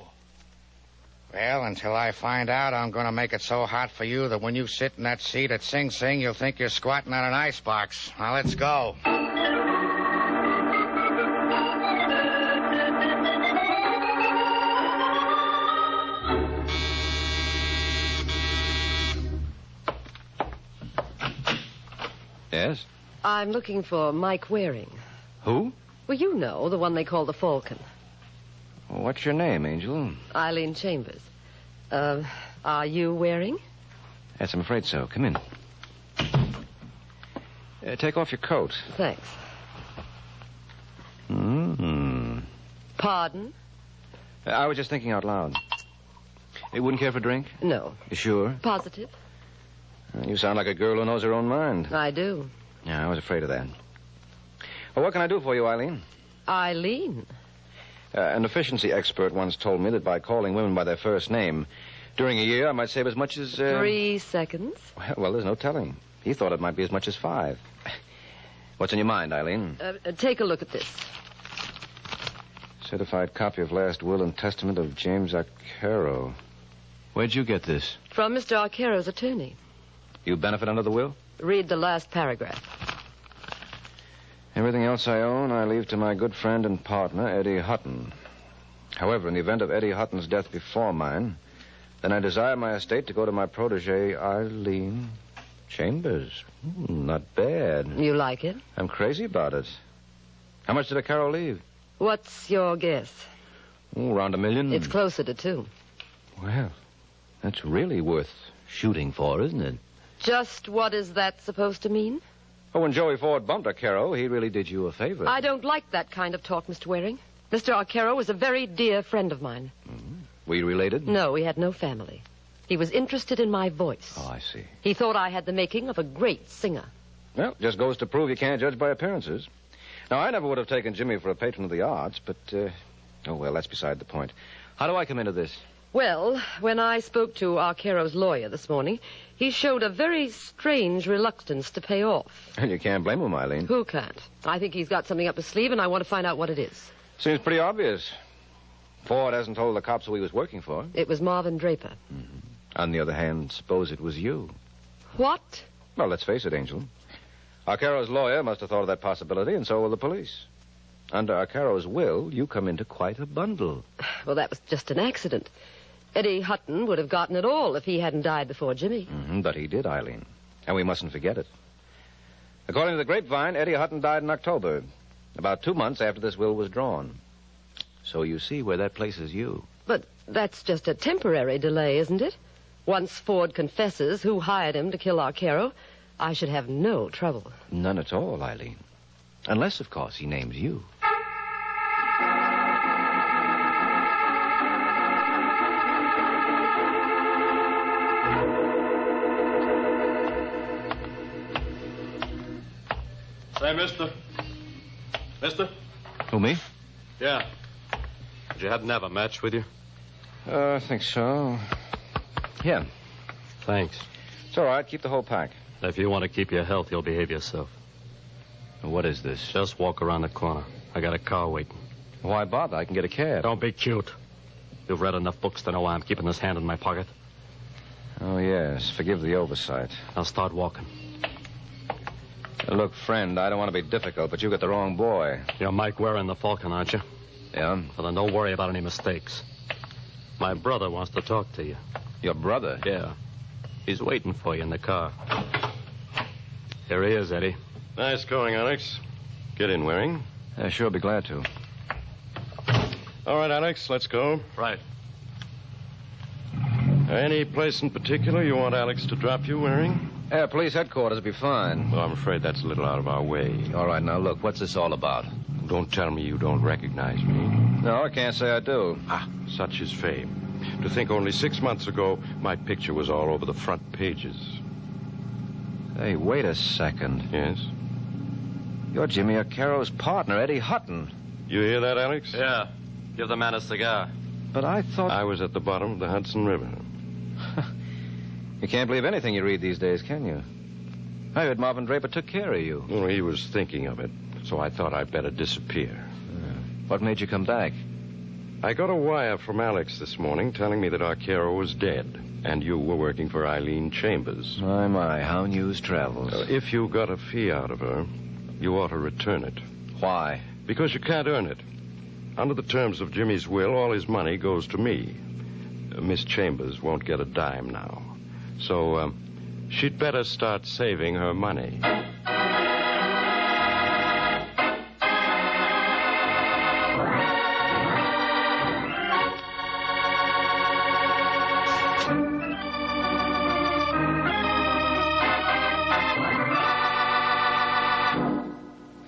Well, until I find out, I'm going to make it so hot for you that when you sit in that seat at Sing Sing, you'll think you're squatting on an icebox. Now, let's go. Yes? I'm looking for Mike Waring. Who? Well, you know, the one they call the Falcon. What's your name, Angel? Eileen Chambers. Are you Waring? Yes, I'm afraid so. Come in. Take off your coat. Thanks. Mm-hmm. Pardon? I was just thinking out loud. You wouldn't care for a drink? No. You sure? Positive? You sound like a girl who knows her own mind. I do. Yeah, I was afraid of that. Well, what can I do for you, Eileen? Eileen? An efficiency expert once told me that by calling women by their first name, during a year I might save as much as... 3 seconds? Well, there's no telling. He thought it might be as much as 5. What's on your mind, Eileen? Take a look at this. Certified copy of last will and testament of James Arcaro. Where'd you get this? From Mr. Arcaro's attorney. You benefit under the will? Read the last paragraph. Everything else I own, I leave to my good friend and partner, Eddie Hutton. However, in the event of Eddie Hutton's death before mine, then I desire my estate to go to my protege, Eileen Chambers. Not bad. You like it? I'm crazy about it. How much did Arcaro leave? What's your guess? Around $1 million. It's closer to 2. Well, that's really worth shooting for, isn't it? Just what is that supposed to mean? Oh, when Joey Ford bumped Arcaro, he really did you a favor. I don't like that kind of talk, Mr. Waring. Mr. Arcaro was a very dear friend of mine. Were you related? No, we had no family. He was interested in my voice. Oh, I see. He thought I had the making of a great singer. Well, just goes to prove you can't judge by appearances. Now, I never would have taken Jimmy for a patron of the arts, but, oh, well, that's beside the point. How do I come into this? Well, when I spoke to Arcaro's lawyer this morning, he showed a very strange reluctance to pay off. And you can't blame him, Eileen. Who can't? I think he's got something up his sleeve, and I want to find out what it is. Seems pretty obvious. Ford hasn't told the cops who he was working for. It was Marvin Draper. Mm-hmm. On the other hand, suppose it was you. What? Well, let's face it, Angel. Arcaro's lawyer must have thought of that possibility, and so will the police. Under Arcaro's will, you come into quite a bundle. Well, that was just an accident. Eddie Hutton would have gotten it all if he hadn't died before Jimmy. Mm-hmm, but he did, Eileen. And we mustn't forget it. According to the grapevine, Eddie Hutton died in October, about 2 months after this will was drawn. So you see where that places you. But that's just a temporary delay, isn't it? Once Ford confesses who hired him to kill Arcaro, I should have no trouble. None at all, Eileen. Unless, of course, he names you. Say, mister. Mister? Who, me? Yeah. Did you happen to have a match with you? I think so. Yeah. Thanks. It's all right. Keep the whole pack. If you want to keep your health, you'll behave yourself. What is this? Just walk around the corner. I got a car waiting. Why bother? I can get a cab. Don't be cute. You've read enough books to know why I'm keeping this hand in my pocket. Oh, yes. Forgive the oversight. I'll start walking. Look, friend, I don't want to be difficult, but you got the wrong boy. You're Mike Warren, the Falcon, aren't you? Yeah? Well, then don't worry about any mistakes. My brother wants to talk to you. Your brother? Yeah. He's waiting for you in the car. Here he is, Eddie. Nice going, Alex. Get in, Waring. Sure, be glad to. All right, Alex, let's go. Right. Any place in particular you want Alex to drop you, Waring? Police headquarters will be fine. Well, I'm afraid that's a little out of our way. All right, now look, what's this all about? Don't tell me you don't recognize me. No, I can't say I do. Ah, such is fame. To think only 6 months ago, my picture was all over the front pages. Hey, wait a second. Yes? You're Jimmy Arcaro's partner, Eddie Hutton. You hear that, Alex? Yeah. Give the man a cigar. But I thought... I was at the bottom of the Hudson River. You can't believe anything you read these days, can you? I heard Marvin Draper took care of you. Well, he was thinking of it, so I thought I'd better disappear. What made you come back? I got a wire from Alex this morning telling me that Arcaro was dead, and you were working for Eileen Chambers. My, how news travels. If you got a fee out of her, you ought to return it. Why? Because you can't earn it. Under the terms of Jimmy's will, all his money goes to me. Miss Chambers won't get a dime now. So, she'd better start saving her money.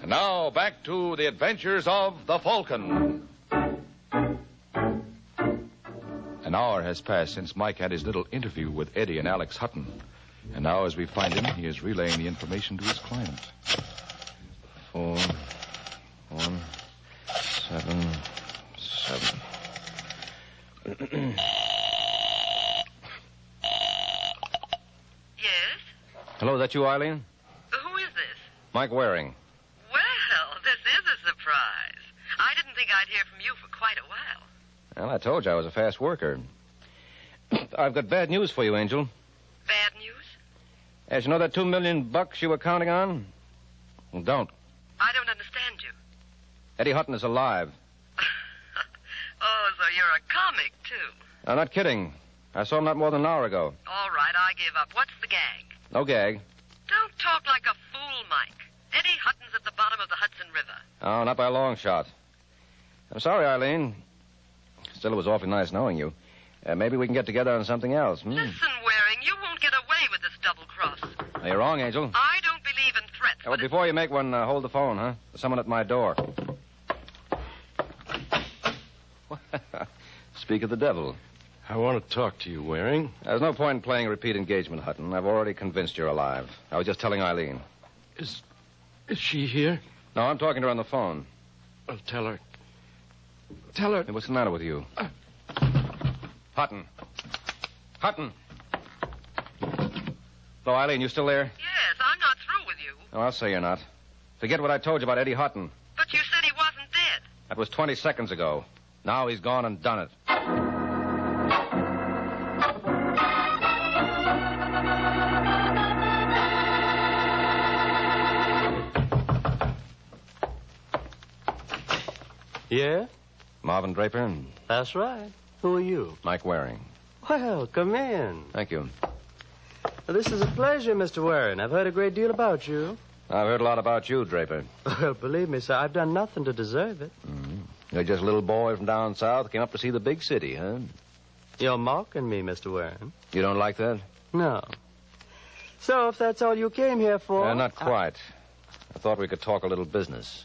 And now, back to the adventures of the Falcon. An hour has passed since Mike had his little interview with Eddie and Alex Hutton. And now, as we find him, he is relaying the information to his client. 4, 1, 7, 7. Yes? Hello, is that you, Eileen? Who is this? Mike Waring. Well, this is a surprise. I didn't think I'd hear from you for quite a while. Well, I told you I was a fast worker. I've got bad news for you, Angel. Bad news? As you know that $2 million you were counting on? Well, don't. I don't understand you. Eddie Hutton is alive. Oh, so you're a comic, too. I'm not kidding. I saw him not more than an hour ago. All right, I give up. What's the gag? No gag. Don't talk like a fool, Mike. Eddie Hutton's at the bottom of the Hudson River. Oh, not by a long shot. I'm sorry, Eileen. Still, it was awfully nice knowing you. Maybe we can get together on something else. Listen, Waring, you won't get away with this double cross. No, you're wrong, Angel. I don't believe in threats. Well, before you make one, hold the phone, huh? There's someone at my door. Speak of the devil. I want to talk to you, Waring. There's no point in playing a repeat engagement, Hutton. I've already convinced you're alive. I was just telling Eileen. Is she here? No, I'm talking to her on the phone. Oh, tell her. Tell her. Hey, what's the matter with you? Hutton. Hutton. Hello, Eileen, you still there? Yes, I'm not through with you. Oh, I'll say you're not. Forget what I told you about Eddie Hutton. But you said he wasn't dead. That was 20 seconds ago. Now he's gone and done it. Yeah? Marvin Draper? That's right. Who are you? Mike Waring. Well, come in. Thank you. Well, this is a pleasure, Mr. Waring. I've heard a great deal about you. I've heard a lot about you, Draper. Well, believe me, sir, I've done nothing to deserve it. You're just a little boy from down south, came up to see the big city, huh? You're mocking me, Mr. Waring. You don't like that? No. So, if that's all you came here for... Not quite. I thought we could talk a little business.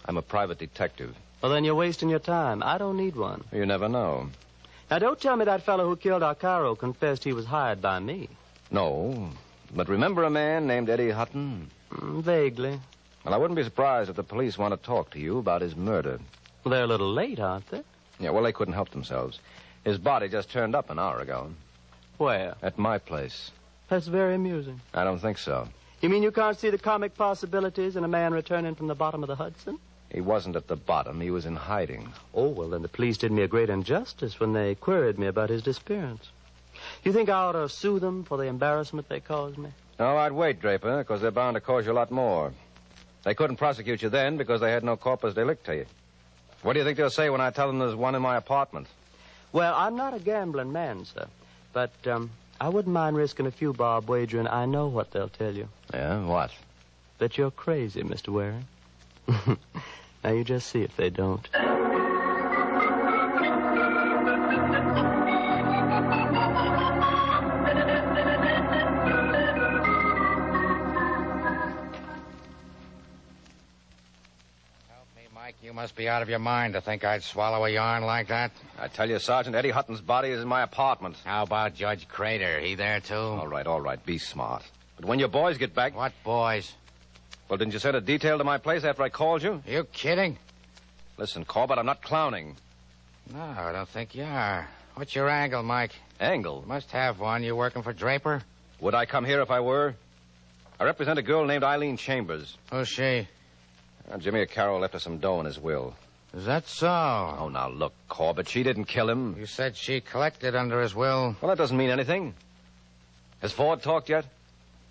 I'm a private detective. Well, then you're wasting your time. I don't need one. You never know. Now, don't tell me that fellow who killed Arcaro confessed he was hired by me. No. But remember a man named Eddie Hutton? Vaguely. Well, I wouldn't be surprised if the police want to talk to you about his murder. Well, they're a little late, aren't they? Yeah, well, they couldn't help themselves. His body just turned up an hour ago. Where? At my place. That's very amusing. I don't think so. You mean you can't see the comic possibilities in a man returning from the bottom of the Hudson? He wasn't at the bottom. He was in hiding. Oh, well, then the police did me a great injustice when they queried me about his disappearance. You think I ought to sue them for the embarrassment they caused me? No, I'd wait, Draper, because they're bound to cause you a lot more. They couldn't prosecute you then because they had no corpus delicti. What do you think they'll say when I tell them there's one in my apartment? Well, I'm not a gambling man, sir. But I wouldn't mind risking a few bob wagering I know what they'll tell you. Yeah, what? That you're crazy, Mr. Waring. Now, you just see if they don't. You must be out of your mind to think I'd swallow a yarn like that. I tell you, Sergeant, Eddie Hutton's body is in my apartment. How about Judge Crater? He there, too? All right. Be smart. But when your boys get back... What boys? Well, didn't you send a detail to my place after I called you? You kidding? Listen, Corbett, I'm not clowning. No, I don't think you are. What's your angle, Mike? Angle? You must have one. You working for Draper? Would I come here if I were? I represent a girl named Eileen Chambers. Who's she? Jimmy Carroll left her some dough in his will. Is that so? Oh, now look, Corbett, she didn't kill him. You said she collected under his will. Well, that doesn't mean anything. Has Ford talked yet?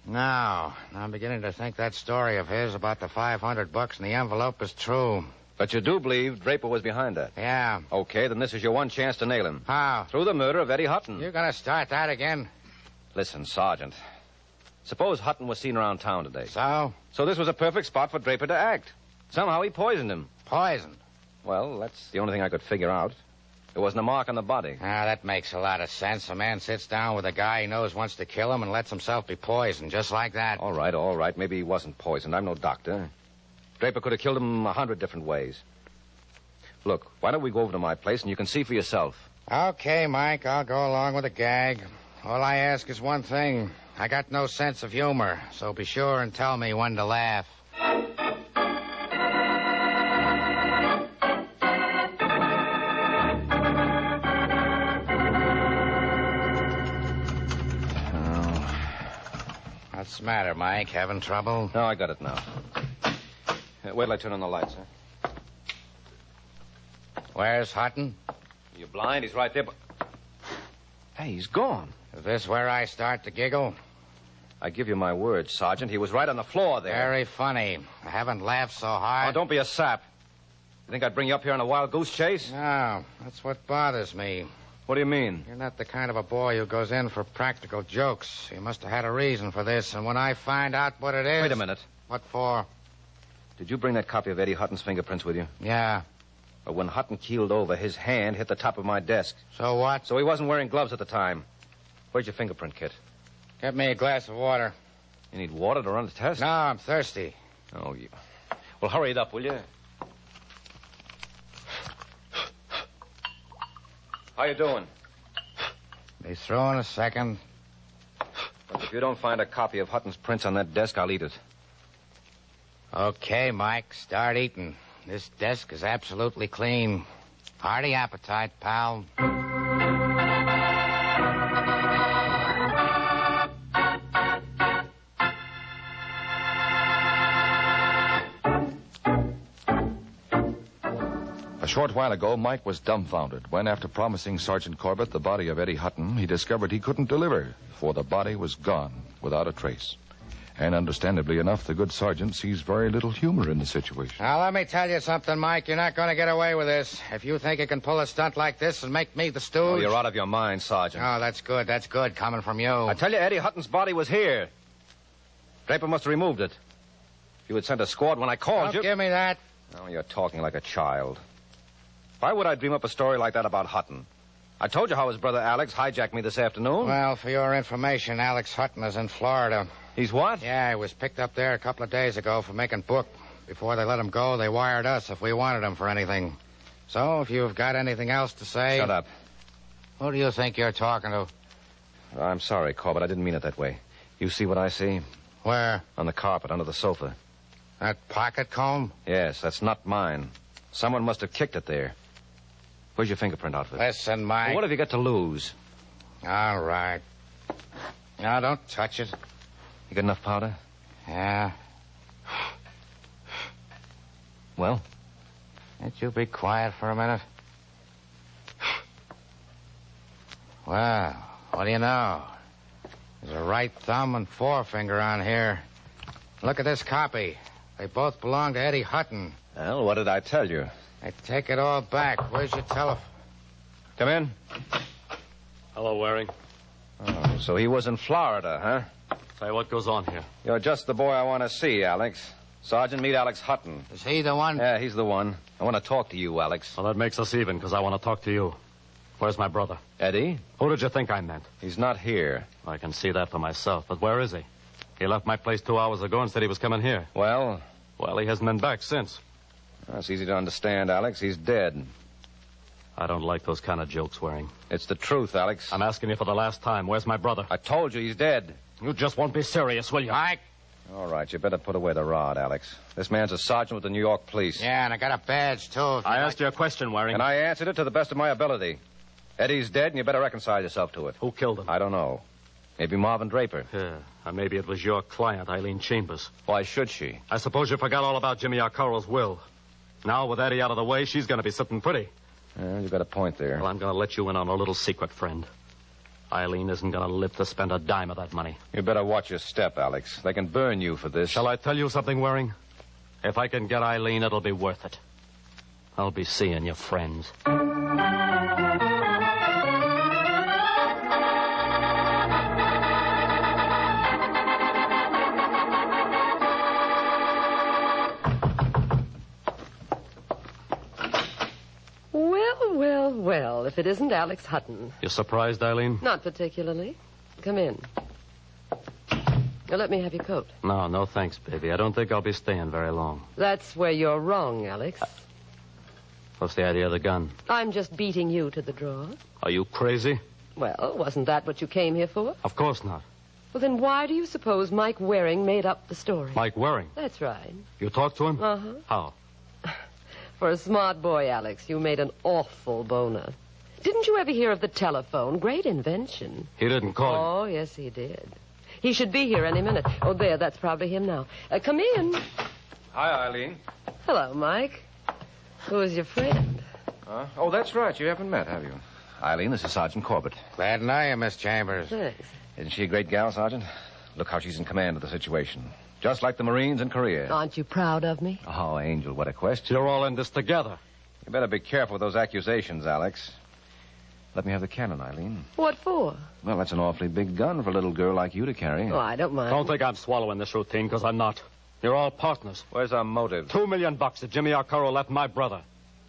No. I'm beginning to think that story of his about the $500 in the envelope is true. But you do believe Draper was behind that? Yeah. Okay, then this is your one chance to nail him. How? Through the murder of Eddie Hutton. You're going to start that again? Listen, Sergeant. Suppose Hutton was seen around town today. So? So this was a perfect spot for Draper to act. Somehow he poisoned him. Poisoned? Well, that's the only thing I could figure out. There wasn't a mark on the body. Ah, that makes a lot of sense. A man sits down with a guy he knows wants to kill him and lets himself be poisoned, just like that. All right. Maybe he wasn't poisoned. I'm no doctor. Draper could have killed him 100 different ways. Look, why don't we go over to my place and you can see for yourself? Okay, Mike, I'll go along with the gag. All I ask is one thing. I got no sense of humor, so be sure and tell me when to laugh. What's the matter, Mike? Having trouble? No, I got it now. Wait till I turn on the lights, huh? Where's Hutton? You blind? He's right there, but... Hey, he's gone. Is this where I start to giggle? I give you my word, Sergeant. He was right on the floor there. Very funny. I haven't laughed so hard. Oh, don't be a sap. You think I'd bring you up here on a wild goose chase? No, that's what bothers me. What do you mean? You're not the kind of a boy who goes in for practical jokes. You must have had a reason for this, and when I find out what it is... Wait a minute. What for? Did you bring that copy of Eddie Hutton's fingerprints with you? Yeah. But when Hutton keeled over, his hand hit the top of my desk. So what? So he wasn't wearing gloves at the time. Where's your fingerprint kit? Get me a glass of water. You need water to run the test? No, I'm thirsty. Oh, you... Well, hurry it up, will you? How you doing? Be through in a second. But if you don't find a copy of Hutton's prints on that desk, I'll eat it. Okay, Mike, start eating. This desk is absolutely clean. Hearty appetite, pal. A short while ago, Mike was dumbfounded when, after promising Sergeant Corbett the body of Eddie Hutton, he discovered he couldn't deliver, for the body was gone without a trace. And understandably enough, the good sergeant sees very little humor in the situation. Now, let me tell you something, Mike. You're not going to get away with this. If you think you can pull a stunt like this and make me the stooge... Oh, you're out of your mind, Sergeant. Oh, that's good. That's good, coming from you. I tell you, Eddie Hutton's body was here. Draper must have removed it. You had sent a squad when I called you. Don't give me that. Oh, you're talking like a child. Why would I dream up a story like that about Hutton? I told you how his brother Alex hijacked me this afternoon. Well, for your information, Alex Hutton is in Florida. He's what? Yeah, he was picked up there a couple of days ago for making book. Before they let him go, they wired us if we wanted him for anything. So, if you've got anything else to say... Shut up. Who do you think you're talking to? I'm sorry, Corbett. I didn't mean it that way. You see what I see? Where? On the carpet, under the sofa. That pocket comb? Yes, that's not mine. Someone must have kicked it there. Where's your fingerprint outfit? Listen, Mike. Well, what have you got to lose? All right. Now, don't touch it. You got enough powder? Yeah. Well? Can't you be quiet for a minute? Well, what do you know? There's a right thumb and forefinger on here. Look at this copy. They both belong to Eddie Hutton. Well, what did I tell you? I take it all back. Where's your telephone? Come in. Hello, Waring. Oh, so he was in Florida, huh? Say, what goes on here? You're just the boy I want to see, Alex. Sergeant, meet Alex Hutton. Is he the one? Yeah, he's the one. I want to talk to you, Alex. Well, that makes us even, because I want to talk to you. Where's my brother? Eddie? Who did you think I meant? He's not here. I can see that for myself, but where is he? He left my place 2 hours ago and said he was coming here. Well? Well, he hasn't been back since. That's easy to understand, Alex. He's dead. I don't like those kind of jokes, Waring. It's the truth, Alex. I'm asking you for the last time. Where's my brother? I told you he's dead. You just won't be serious, will you? Mike? All right, you better put away the rod, Alex. This man's a sergeant with the New York police. Yeah, and I got a badge, too. I asked you a question, Waring. And I answered it to the best of my ability. Eddie's dead, and you better reconcile yourself to it. Who killed him? I don't know. Maybe Marvin Draper. Yeah, or maybe it was your client, Eileen Chambers. Why should she? I suppose you forgot all about Jimmy Arcaro's will. Now, with Eddie out of the way, she's going to be sitting pretty. Yeah, you got a point there. Well, I'm going to let you in on a little secret, friend. Eileen isn't going to live to spend a dime of that money. You better watch your step, Alex. They can burn you for this. Shall I tell you something, Waring? If I can get Eileen, it'll be worth it. I'll be seeing your friends. Well, if it isn't Alex Hutton. You surprised, Eileen? Not particularly. Come in. Now, let me have your coat. No, thanks, baby. I don't think I'll be staying very long. That's where you're wrong, Alex. What's the idea of the gun? I'm just beating you to the draw. Are you crazy? Well, wasn't that what you came here for? Of course not. Well, then why do you suppose Mike Waring made up the story? Mike Waring? That's right. You talked to him? Uh-huh. How? For a smart boy, Alex, you made an awful boner. Didn't you ever hear of the telephone? Great invention. He didn't call him. Oh, yes, he did. He should be here any minute. Oh, there, that's probably him now. Come in. Hi, Eileen. Hello, Mike. Who is your friend? Oh, that's right. You haven't met, have you? Eileen, this is Sergeant Corbett. Glad to know you, Miss Chambers. Thanks. Isn't she a great gal, Sergeant? Look how she's in command of the situation. Just like the Marines in Korea. Aren't you proud of me? Oh, Angel, what a question. You're all in this together. You better be careful with those accusations, Alex. Let me have the cannon, Eileen. What for? Well, that's an awfully big gun for a little girl like you to carry. Oh, I don't mind. Don't think I'm swallowing this routine, because I'm not. You're all partners. Where's our motive? $2 million that Jimmy Arcaro left my brother.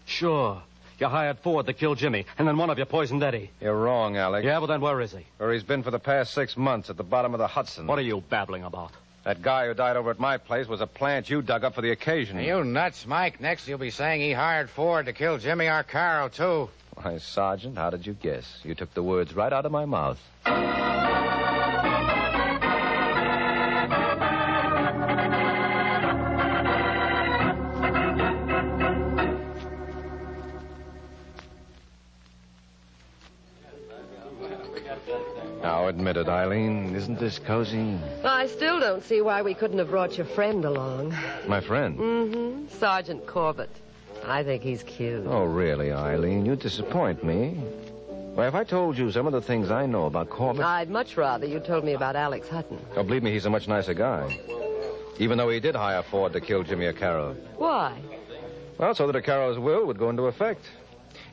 Sure. You hired Ford to kill Jimmy, and then one of you poisoned Eddie. You're wrong, Alex. Yeah, but then where is he? Where he's been for the past 6 months, at the bottom of the Hudson. What are you babbling about? That guy who died over at my place was a plant you dug up for the occasion. Are you nuts, Mike? Next you'll be saying he hired Ford to kill Jimmy Arcaro, too. Why, Sergeant, how did you guess? You took the words right out of my mouth. Now, admit it, Eileen. Isn't this cozy? I still don't see why we couldn't have brought your friend along. My friend? Mm-hmm. Sergeant Corbett. I think he's cute. Oh, really, Eileen? You disappoint me. Why, if I told you some of the things I know about Corbett... I'd much rather you told me about Alex Hutton. Oh, believe me, he's a much nicer guy. Even though he did hire Ford to kill Jimmy O'Carroll. Why? Well, so that O'Carroll's will would go into effect.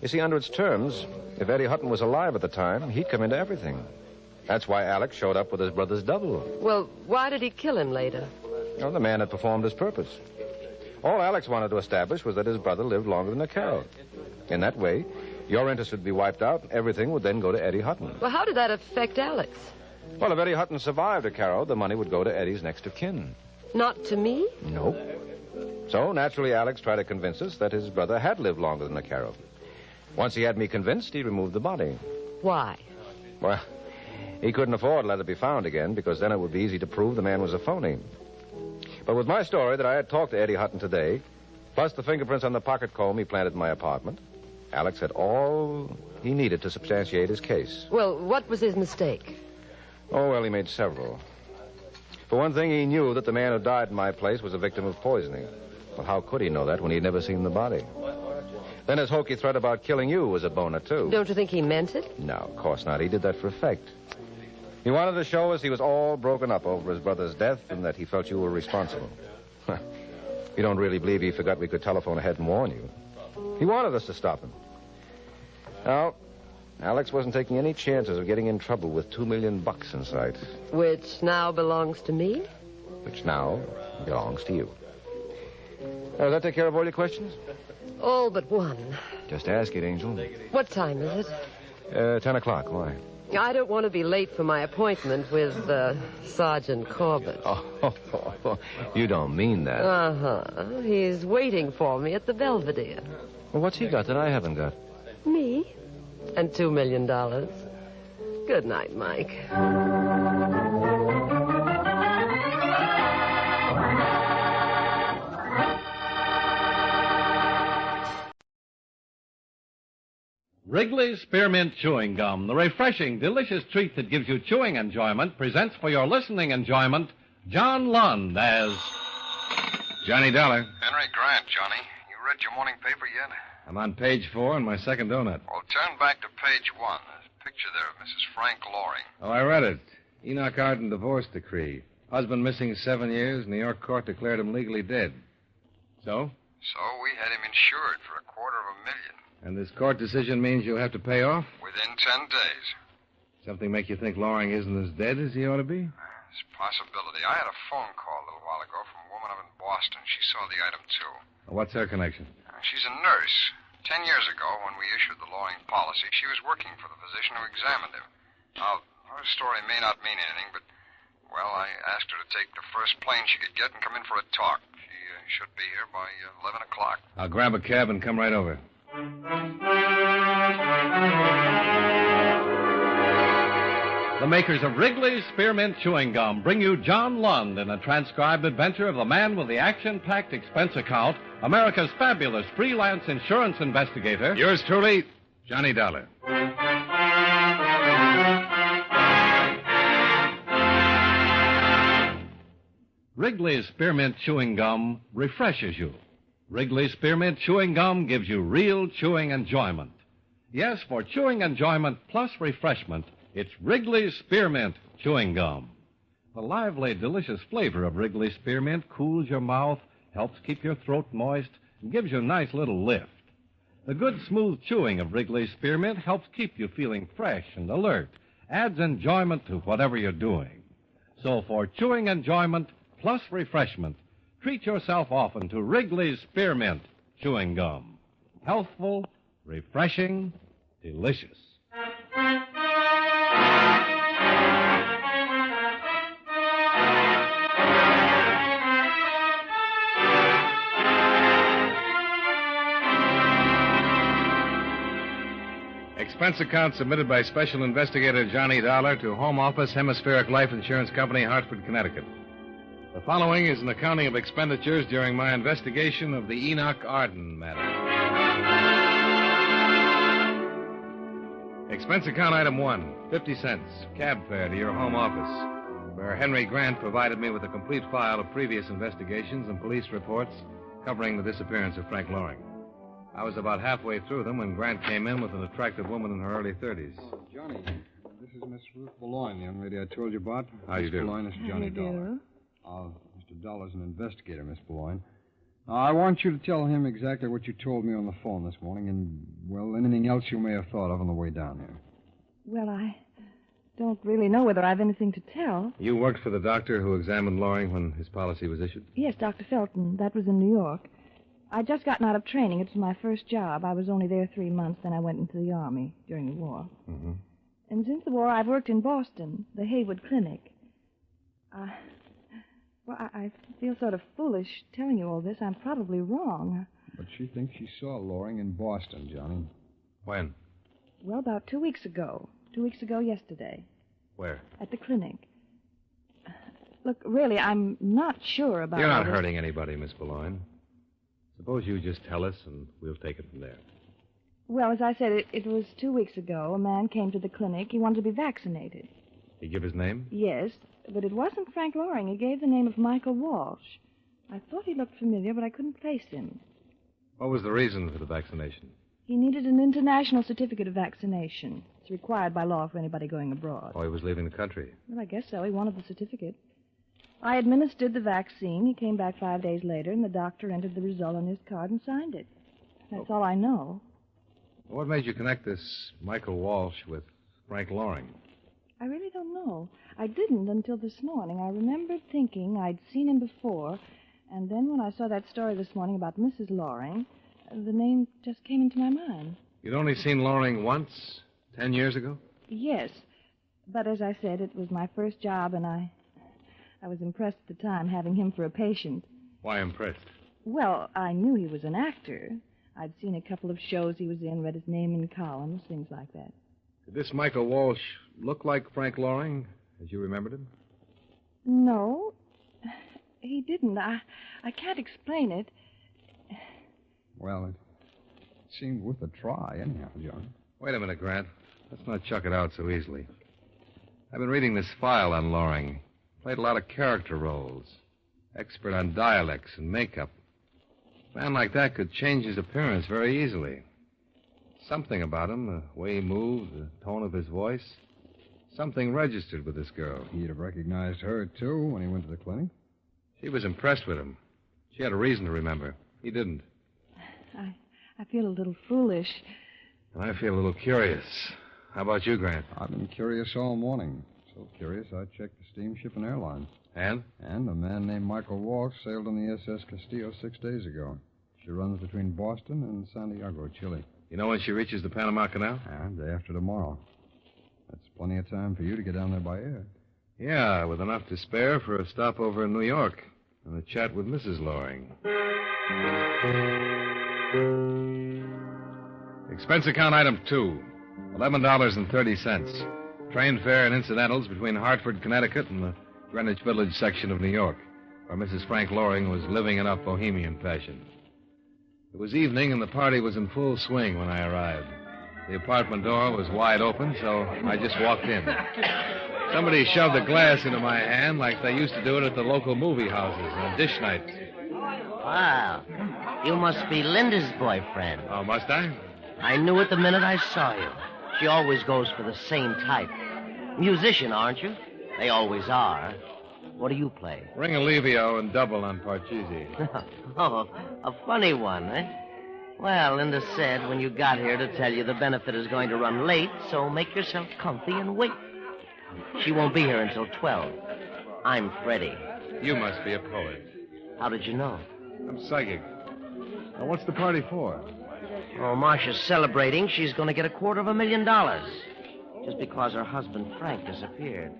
You see, under its terms, if Eddie Hutton was alive at the time, he'd come into everything. That's why Alex showed up with his brother's double. Well, why did he kill him later? Well, the man had performed his purpose. All Alex wanted to establish was that his brother lived longer than O'Carroll. In that way, your interest would be wiped out, and everything would then go to Eddie Hutton. Well, how did that affect Alex? Well, if Eddie Hutton survived O'Carroll, the money would go to Eddie's next of kin. Not to me? Nope. So, naturally, Alex tried to convince us that his brother had lived longer than O'Carroll. Once he had me convinced, he removed the body. Why? Well, he couldn't afford to let it be found again, because then it would be easy to prove the man was a phony. But with my story that I had talked to Eddie Hutton today, plus the fingerprints on the pocket comb he planted in my apartment, Alex had all he needed to substantiate his case. Well, what was his mistake? Oh, well, he made several. For one thing, he knew that the man who died in my place was a victim of poisoning. Well, how could he know that when he'd never seen the body? Then his hokey threat about killing you was a boner, too. Don't you think he meant it? No, of course not. He did that for effect. He wanted to show us he was all broken up over his brother's death and that he felt you were responsible. You don't really believe he forgot we could telephone ahead and warn you. He wanted us to stop him. Now, Alex wasn't taking any chances of getting in trouble with $2 million in sight. Which now belongs to me? Which now belongs to you. Does that take care of all your questions? All but one. Just ask it, Angel. What time is it? 10 o'clock. Why? I don't want to be late for my appointment with Sergeant Corbett. Oh, you don't mean that. Uh-huh. He's waiting for me at the Belvedere. Well, what's he got that I haven't got? Me? And $2 million. Good night, Mike. Wrigley's Spearmint Chewing Gum, the refreshing, delicious treat that gives you chewing enjoyment, presents for your listening enjoyment John Lund as Johnny Dollar. Henry Grant, Johnny. You read your morning paper yet? I'm on page 4 in my second donut. Well, turn back to page 1. There's a picture there of Mrs. Frank Loring. Oh, I read it. Enoch Arden divorce decree. Husband missing 7 years. New York court declared him legally dead. So? So we had him insured for $250,000. And this court decision means you'll have to pay off? Within 10 days. Something make you think Loring isn't as dead as he ought to be? It's a possibility. I had a phone call a little while ago from a woman up in Boston. She saw the item, too. What's her connection? She's a nurse. 10 years ago, when we issued the Loring policy, she was working for the physician who examined him. Now, her story may not mean anything, but, well, I asked her to take the first plane she could get and come in for a talk. She should be here by 11 o'clock. I'll grab a cab and come right over. The makers of Wrigley's Spearmint Chewing Gum bring you John Lund in a transcribed adventure of the man with the action-packed expense account, America's fabulous freelance insurance investigator. Yours truly, Johnny Dollar. Wrigley's Spearmint Chewing Gum refreshes you. Wrigley's Spearmint Chewing Gum gives you real chewing enjoyment. Yes, for chewing enjoyment plus refreshment, it's Wrigley's Spearmint Chewing Gum. The lively, delicious flavor of Wrigley's Spearmint cools your mouth, helps keep your throat moist, and gives you a nice little lift. The good, smooth chewing of Wrigley's Spearmint helps keep you feeling fresh and alert, adds enjoyment to whatever you're doing. So for chewing enjoyment plus refreshment, treat yourself often to Wrigley's Spearmint Chewing Gum. Healthful, refreshing, delicious. Expense account submitted by Special Investigator Johnny Dollar to Home Office, Hemispheric Life Insurance Company, Hartford, Connecticut. The following is an accounting of expenditures during my investigation of the Enoch Arden matter. Expense account item 1, 50 cents, cab fare to your home office, where Henry Grant provided me with a complete file of previous investigations and police reports covering the disappearance of Frank Loring. I was about halfway through them when Grant came in with an attractive woman in her early 30s. Johnny, this is Miss Ruth Boulogne, the young lady I told you about. How you Miss do? Boulogne, this is Johnny How do you Dollar. Mr. Dollar's an investigator, Miss Boulogne. I want you to tell him exactly what you told me on the phone this morning and, well, anything else you may have thought of on the way down here. Well, I don't really know whether I've anything to tell. You worked for the doctor who examined Loring when his policy was issued? Yes, Dr. Felton. That was in New York. I'd just gotten out of training. It was my first job. I was only there 3 months, then I went into the Army during the war. Mm-hmm. And since the war, I've worked in Boston, the Haywood Clinic. I feel sort of foolish telling you all this. I'm probably wrong. But she thinks she saw Loring in Boston, Johnny. When? Well, about 2 weeks ago. 2 weeks ago yesterday. Where? At the clinic. Look, really, I'm not sure about... You're not all this. hurting anybody, Miss Boulogne. Suppose you just tell us, and we'll take it from there. Well, as I said, it was 2 weeks ago. A man came to the clinic. He wanted to be vaccinated. He give his name? Yes, but it wasn't Frank Loring. He gave the name of Michael Walsh. I thought he looked familiar, but I couldn't place him. What was the reason for the vaccination? He needed an international certificate of vaccination. It's required by law for anybody going abroad. Oh, he was leaving the country. Well, I guess so. He wanted the certificate. I administered the vaccine. He came back 5 days later, and the doctor entered the result on his card and signed it. That's all I know. What made you connect this Michael Walsh with Frank Loring? I really don't know. I didn't until this morning. I remembered thinking I'd seen him before, and then when I saw that story this morning about Mrs. Loring, the name just came into my mind. You'd only seen Loring once, 10 years ago? Yes, but as I said, it was my first job, and I was impressed at the time having him for a patient. Why impressed? Well, I knew he was an actor. I'd seen a couple of shows he was in, read his name in columns, things like that. Did this Michael Walsh look like Frank Loring, as you remembered him? No, he didn't. I can't explain it. Well, it seemed worth a try, anyhow, John. Wait a minute, Grant. Let's not chuck it out so easily. I've been reading this file on Loring. Played a lot of character roles. Expert on dialects and makeup. A man like that could change his appearance very easily. Something about him, the way he moved, the tone of his voice. Something registered with this girl. He'd have recognized her, too, when he went to the clinic. She was impressed with him. She had a reason to remember. He didn't. I feel a little foolish. And I feel a little curious. How about you, Grant? I've been curious all morning. So curious, I checked the steamship and airlines. And? And a man named Michael Walsh sailed on the SS Castillo 6 days ago. She runs between Boston and Santiago, Chile. You know when she reaches the Panama Canal? Yeah, day after tomorrow. That's plenty of time for you to get down there by air. Yeah, with enough to spare for a stopover in New York and a chat with Mrs. Loring. Expense account item 2, $11.30. Train fare and incidentals between Hartford, Connecticut and the Greenwich Village section of New York, where Mrs. Frank Loring was living in up bohemian fashion. It was evening and the party was in full swing when I arrived. The apartment door was wide open, so I just walked in. Somebody shoved a glass into my hand like they used to do it at the local movie houses on dish nights. Wow. You must be Linda's boyfriend. Oh, must I? I knew it the minute I saw you. She always goes for the same type. Musician, aren't you? They always are. What do you play? Ring Alivio and double on Parcheesi. Oh, a funny one, eh? Well, Linda said when you got here to tell you the benefit is going to run late, so make yourself comfy and wait. She won't be here until 12. I'm Freddie. You must be a poet. How did you know? I'm psychic. Now, what's the party for? Oh, Marcia's celebrating. She's going to get $250,000 just because her husband, Frank, disappeared.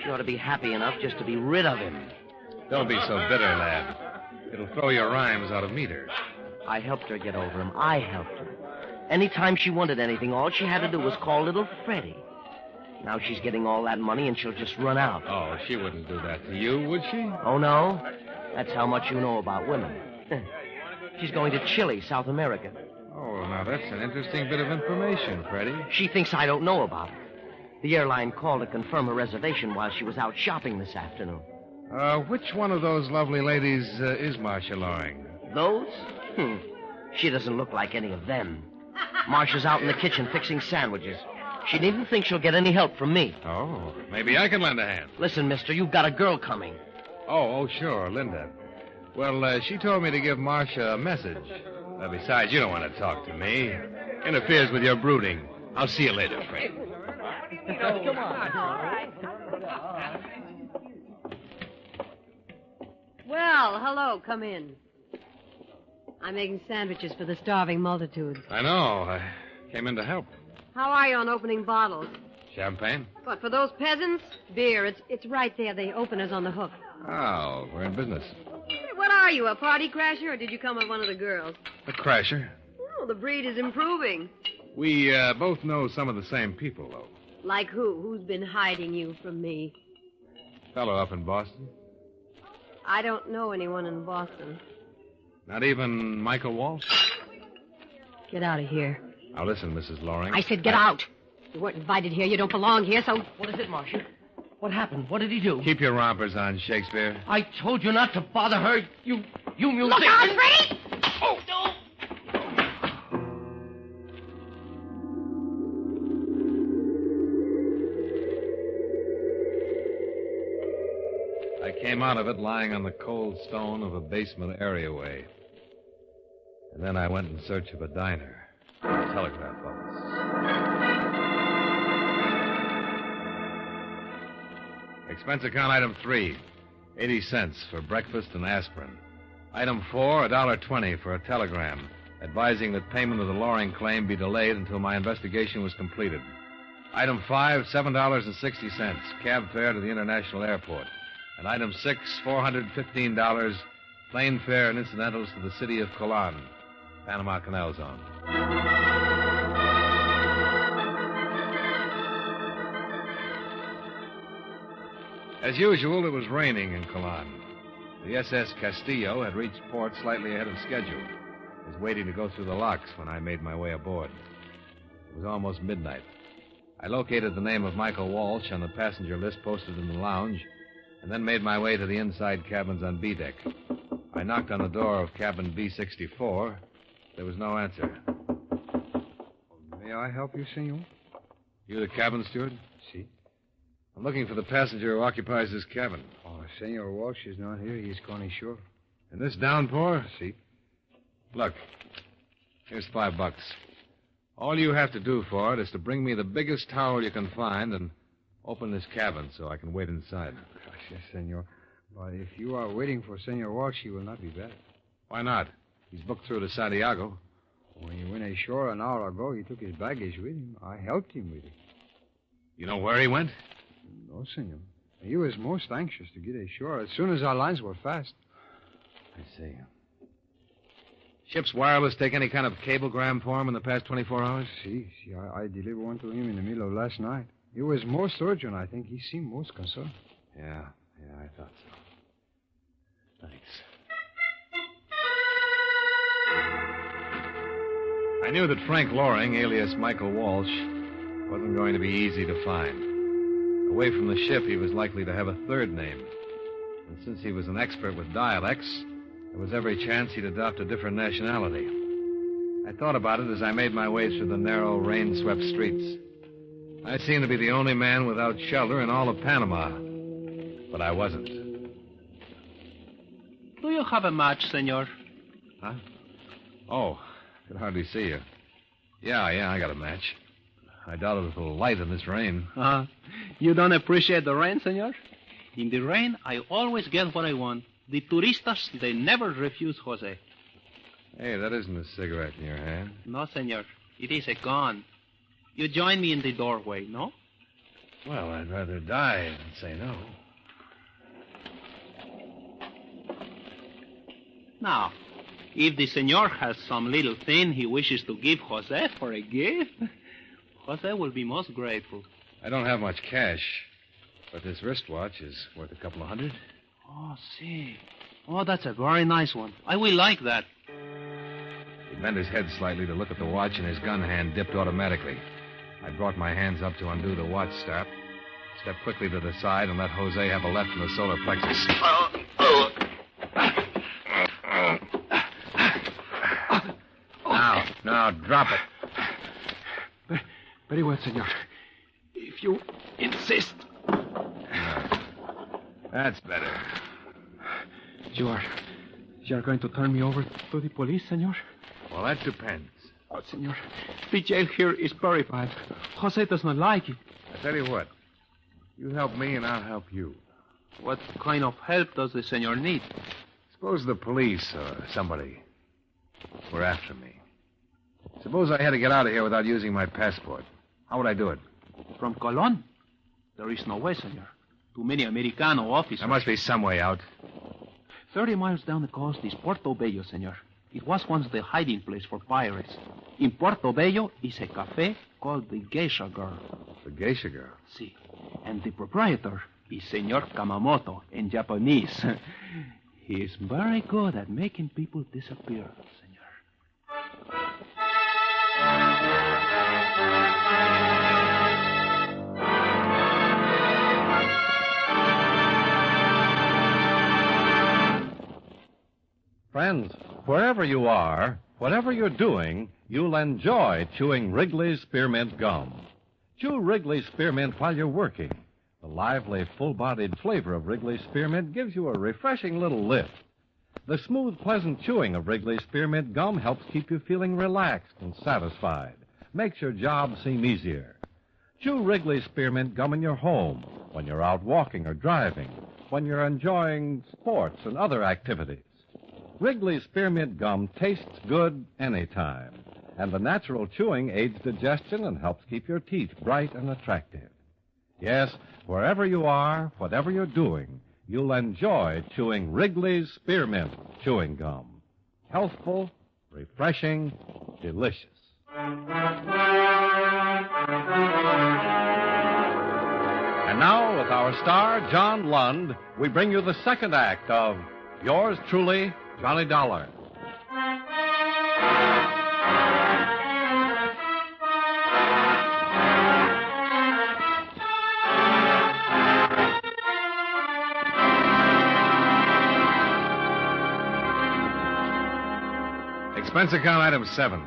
She ought to be happy enough just to be rid of him. Don't be so bitter, lad. It'll throw your rhymes out of meter. I helped her get over him. I helped her. Anytime she wanted anything, all she had to do was call little Freddie. Now she's getting all that money and she'll just run out. Oh, she wouldn't do that to you, would she? Oh, no? That's how much you know about women. She's going to Chile, South America. Oh, now that's an interesting bit of information, Freddie. She thinks I don't know about it. The airline called to confirm her reservation while she was out shopping this afternoon. Which one of those lovely ladies is Marcia Loring? Those? She doesn't look like any of them. Marcia's out in the kitchen fixing sandwiches. She needn't think she'll get any help from me. Oh, maybe I can lend a hand. Listen, mister, you've got a girl coming. Oh, sure, Linda. Well, she told me to give Marcia a message. Besides, you don't want to talk to me. Interferes with your brooding. I'll see you later, Fred. Come on. Well, hello. Come in. I'm making sandwiches for the starving multitude. I know. I came in to help. How are you on opening bottles? Champagne? What, for those peasants? Beer. It's right there. The opener's on the hook. Oh, we're in business. What are you, a party crasher, or did you come with one of the girls? A crasher. Oh, the breed is improving. We both know some of the same people, though. Like who? Who's been hiding you from me? Fellow up in Boston. I don't know anyone in Boston. Not even Michael Walsh? Get out of here. Now listen, Mrs. Loring. I said get out. You weren't invited here. You don't belong here, so... What is it, Marcia? What happened? What did he do? Keep your rompers on, Shakespeare. I told you not to bother her. You Look out, Freddie! Oh, no! I came out of it lying on the cold stone of a basement areaway. And then I went in search of a diner, a telegraph office. Expense account item 3, 80 cents for breakfast and aspirin. Item 4, $1.20 for a telegram advising that payment of the Loring claim be delayed until my investigation was completed. Item 5, $7.60, cab fare to the international airport. And item 6, $415, plane fare and incidentals to the city of Colon, Panama Canal Zone. As usual, it was raining in Colon. The SS Castillo had reached port slightly ahead of schedule. It was waiting to go through the locks when I made my way aboard. It was almost midnight. I located the name of Michael Walsh on the passenger list posted in the lounge, and then made my way to the inside cabins on B deck. I knocked on the door of cabin B64. There was no answer. May I help you, senor? You the cabin steward? Si. I'm looking for the passenger who occupies this cabin. Oh, Senor Walsh is not here. He's gone ashore. In this downpour? Si. Look, here's $5. All you have to do for it is to bring me the biggest towel you can find and open this cabin so I can wait inside. Yes, senor. But if you are waiting for Senor Walsh, he will not be back. Why not? He's booked through to Santiago. When he went ashore an hour ago, he took his baggage with him. I helped him with it. You know where he went? No, senor. He was most anxious to get ashore as soon as our lines were fast. I see. Ship's wireless take any kind of cablegram for him in the past 24 hours? Si. I delivered one to him in the middle of last night. It was most urgent, I think. He seemed most concerned. Yeah, I thought so. Thanks. I knew that Frank Loring, alias Michael Walsh, wasn't going to be easy to find. Away from the ship, he was likely to have a third name. And since he was an expert with dialects, there was every chance he'd adopt a different nationality. I thought about it as I made my way through the narrow, rain-swept streets. I seemed to be the only man without shelter in all of Panama. But I wasn't. Do you have a match, senor? Huh? Oh, I could hardly see you. Yeah, I got a match. I doubt it will light in this rain. You don't appreciate the rain, senor? In the rain, I always get what I want. The turistas, they never refuse Jose. Hey, that isn't a cigarette in your hand. No, senor. It is a gun. You join me in the doorway, no? Well, I'd rather die than say no. Now, if the senor has some little thing he wishes to give Jose for a gift, Jose will be most grateful. I don't have much cash, but this wristwatch is worth a couple of $100. Oh, see. Oh, that's a very nice one. I will like that. It bent his head slightly to look at the watch, and his gun hand dipped automatically. I brought my hands up to undo the watch strap, stepped quickly to the side, and let Jose have a left in the solar plexus. Now, drop it. Very well, senor. If you insist. That's better. You are going to turn me over to the police, senor? Well, that depends. Oh, senor, the jail here is very bad. Jose does not like it. I tell you what. You help me, and I'll help you. What kind of help does the senor need? Suppose the police or somebody were after me. Suppose I had to get out of here without using my passport. How would I do it? From Colon? There is no way, senor. Too many Americano officers. There must be some way out. 30 miles down the coast is Puerto Bello, senor. It was once the hiding place for pirates. In Puerto Bello is a cafe called the Geisha Girl. The Geisha Girl? Si. And the proprietor is Senor Kamamoto in Japanese. He is very good at making people disappear, senor. Friends, wherever you are, whatever you're doing, you'll enjoy chewing Wrigley's Spearmint Gum. Chew Wrigley's Spearmint while you're working. The lively, full-bodied flavor of Wrigley's Spearmint gives you a refreshing little lift. The smooth, pleasant chewing of Wrigley's Spearmint Gum helps keep you feeling relaxed and satisfied. Makes your job seem easier. Chew Wrigley's Spearmint Gum in your home, when you're out walking or driving, when you're enjoying sports and other activities. Wrigley's Spearmint Gum tastes good anytime, and the natural chewing aids digestion and helps keep your teeth bright and attractive. Yes, wherever you are, whatever you're doing, you'll enjoy chewing Wrigley's Spearmint Chewing Gum. Healthful, refreshing, delicious. And now, with our star, John Lund, we bring you the second act of Yours Truly, Johnny Dollar. Expense account item 7.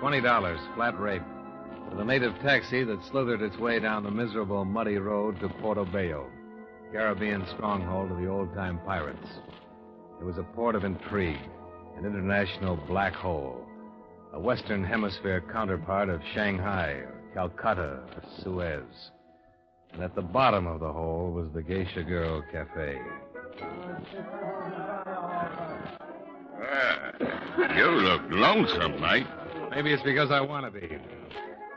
$20, flat rate. With a native taxi that slithered its way down the miserable, muddy road to Porto Bello, Caribbean stronghold of the old-time pirates. It was a port of intrigue, an international black hole, a Western Hemisphere counterpart of Shanghai or Calcutta or Suez. And at the bottom of the hole was the Geisha Girl Cafe. You look lonesome, mate. Maybe it's because I want to be.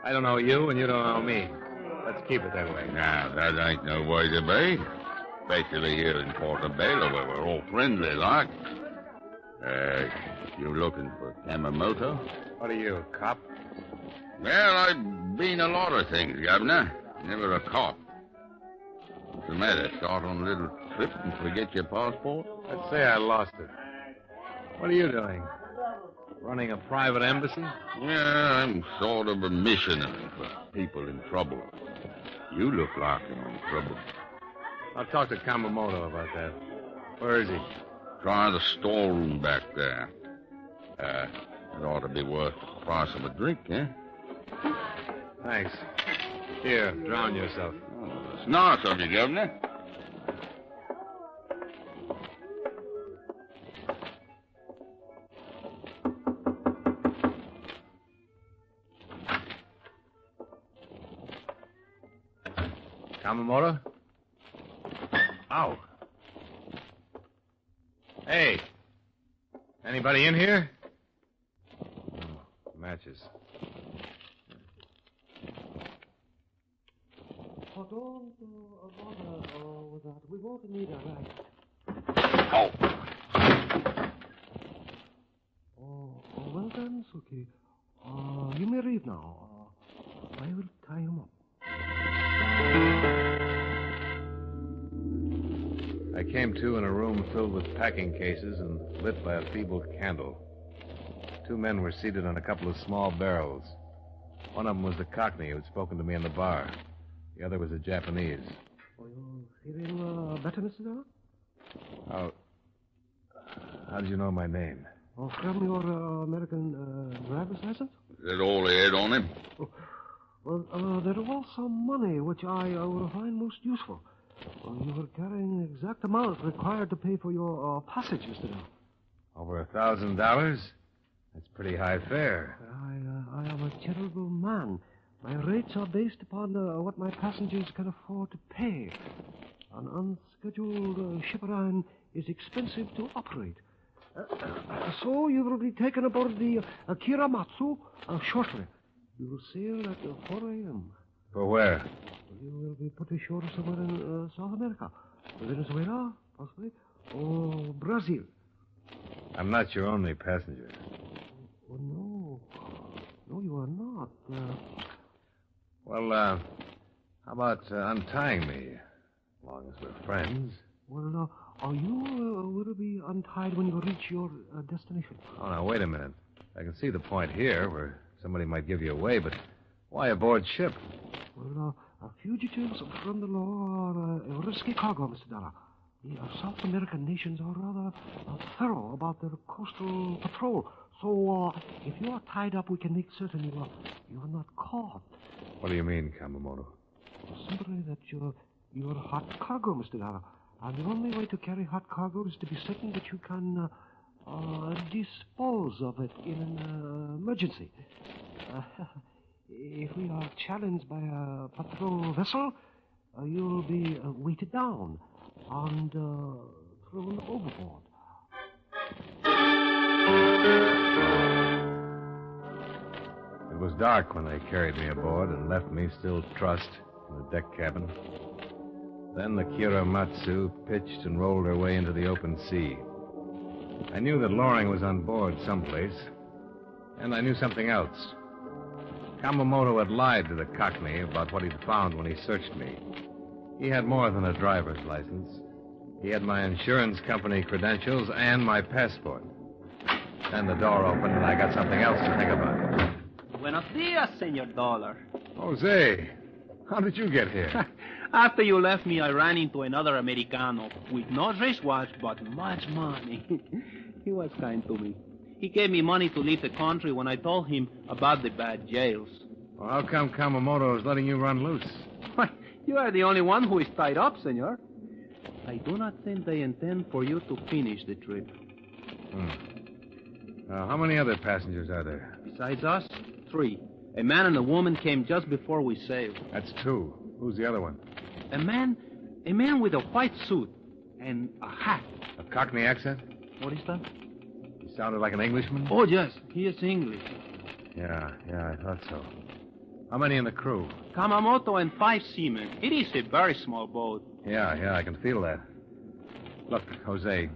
I don't know you, and you don't know me. Let's keep it that way. Now, that ain't no way to be. Especially here in Portobello, where we're all friendly like. You looking for Yamamoto? What are you, a cop? Well, I've been a lot of things, Governor. Never a cop. What's the matter? Start on a little trip and forget your passport? Let's say I lost it. What are you doing? Running a private embassy? Yeah, I'm sort of a missionary for people in trouble. You look like you're in trouble. I'll talk to Kamamoto about that. Where is he? Try the storeroom back there. It ought to be worth the price of a drink, eh? Thanks. Here, drown yourself. Oh, it's nice of you, Governor. Kamamoto? Ow. Hey. Anybody in here? Oh, matches. We won't need a light. Oh. Well done, Suki. You may leave now. I will tie him up. I came to in a room filled with packing cases and lit by a feeble candle. 2 men were seated on a couple of small barrels. One of them was the Cockney who had spoken to me in the bar. The other was a Japanese. Are you feeling better, Mr. Dollar? How did you know my name? Oh, from your American driver's license? Is that all they had on him? Well, there was some money which I will find most useful. You were carrying the exact amount required to pay for your passage, Mr. Dollar. Over $1,000? That's pretty high fare. I am a charitable man. My rates are based upon what my passengers can afford to pay. An unscheduled ship line is expensive to operate. So you will be taken aboard the Kiramatsu shortly. You will sail at 4 a.m. For where? You will be put ashore somewhere in South America. Venezuela, possibly, or Brazil. I'm not your only passenger. Oh, no. No, you are not. Well, how about untying me? As long as we're friends. Well, you will be untied when you reach your destination. Oh, now, wait a minute. I can see the point here where somebody might give you away, but why aboard ship? Well, fugitives from the law are a risky cargo, Mr. Dollar. The South American nations are rather thorough about their coastal patrol. So, if you are tied up, we can make certain you are not caught. What do you mean, Kamamoto? Simply that you're hot cargo, Mr. Dollar. And the only way to carry hot cargo is to be certain that you can dispose of it in an emergency. If we are challenged by a patrol vessel, you'll be weighted down and thrown overboard. It was dark when they carried me aboard and left me still trussed in the deck cabin. Then the Kiramatsu pitched and rolled her way into the open sea. I knew that Loring was on board someplace, and I knew something else. Kamamoto had lied to the Cockney about what he'd found when he searched me. He had more than a driver's license. He had my insurance company credentials and my passport. Then the door opened, and I got something else to think about. Buenos dias, Senor Dollar. Jose, how did you get here? After you left me, I ran into another Americano with no wristwatch, but much money. He was kind to me. He gave me money to leave the country when I told him about the bad jails. Well, how come Kamamoto is letting you run loose? Why, you are the only one who is tied up, senor. I do not think they intend for you to finish the trip. How many other passengers are there? Besides us, 3. A man and a woman came just before we sailed. That's 2. Who's the other one? A man with a white suit and a hat. A Cockney accent? What is that? He sounded like an Englishman? Oh, yes, he is English. Yeah, I thought so. How many in the crew? Kamamoto and 5 seamen. It is a very small boat. Yeah, I can feel that. Look, Jose,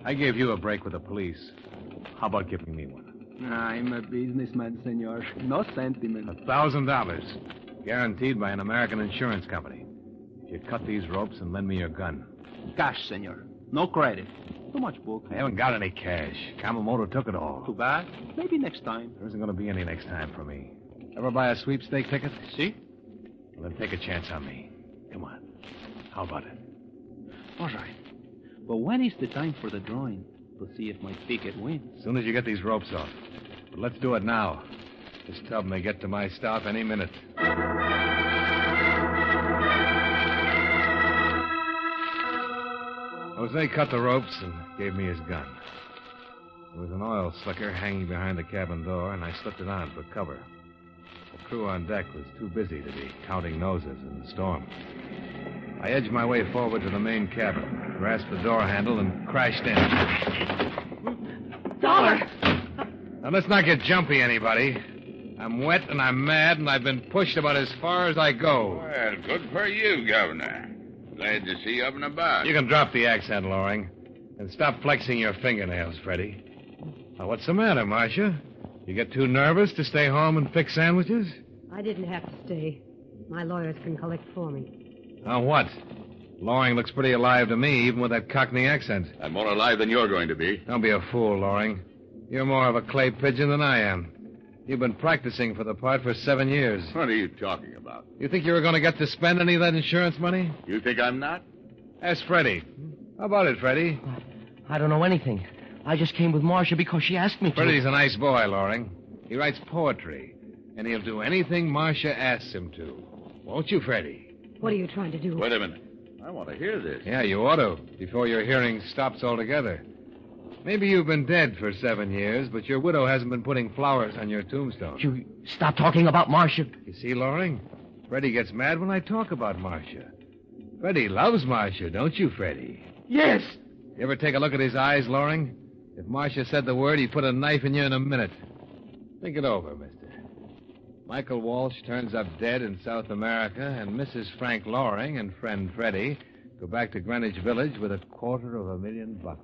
I gave you a break with the police. How about giving me one? I'm a businessman, senor. No sentiment. $1,000. Guaranteed by an American insurance company. If you cut these ropes and lend me your gun. Cash, senor. No credit. Too much book. I haven't got any cash. Kamamoto took it all. Too bad. Maybe next time. There isn't going to be any next time for me. Ever buy a sweepstake ticket? See? Well, then take a chance on me. Come on. How about it? All right. But when is the time for the drawing? To see if my ticket wins. As soon as you get these ropes off. But let's do it now. This tub may get to my stop any minute. Jose cut the ropes and gave me his gun. There was an oil slicker hanging behind the cabin door, and I slipped it on for cover. The crew on deck was too busy to be counting noses in the storm. I edged my way forward to the main cabin, grasped the door handle, and crashed in. Dollar! Now, let's not get jumpy, anybody. I'm wet and I'm mad, and I've been pushed about as far as I go. Well, good for you, Governor. Glad to see you up and about. You can drop the accent, Loring, and stop flexing your fingernails, Freddie. Now, what's the matter, Marcia? You get too nervous to stay home and fix sandwiches? I didn't have to stay. My lawyers can collect for me. Now, what? Loring looks pretty alive to me, even with that Cockney accent. I'm more alive than you're going to be. Don't be a fool, Loring. You're more of a clay pigeon than I am. You've been practicing for the part for 7 years. What are you talking about? You think you were going to get to spend any of that insurance money? You think I'm not? Ask Freddie. How about it, Freddie? I don't know anything. I just came with Marcia because she asked me to. Freddie's a nice boy, Loring. He writes poetry, and he'll do anything Marcia asks him to. Won't you, Freddie? What are you trying to do? Wait a minute. I want to hear this. Yeah, you ought to, before your hearing stops altogether. Maybe you've been dead for 7 years, but your widow hasn't been putting flowers on your tombstone. You stop talking about Marcia. You see, Loring? Freddie gets mad when I talk about Marcia. Freddie loves Marcia, don't you, Freddie? Yes. You ever take a look at his eyes, Loring? If Marcia said the word, he'd put a knife in you in a minute. Think it over, mister. Michael Walsh turns up dead in South America, and Mrs. Frank Loring and friend Freddie go back to Greenwich Village with $250,000.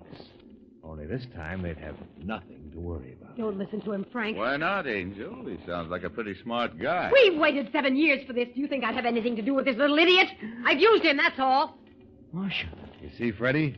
Only this time they'd have nothing to worry about. Don't listen to him, Frank. Why not, Angel? He sounds like a pretty smart guy. We've waited 7 years for this. Do you think I'd have anything to do with this little idiot? I've used him, that's all. Marcia. You see, Freddie?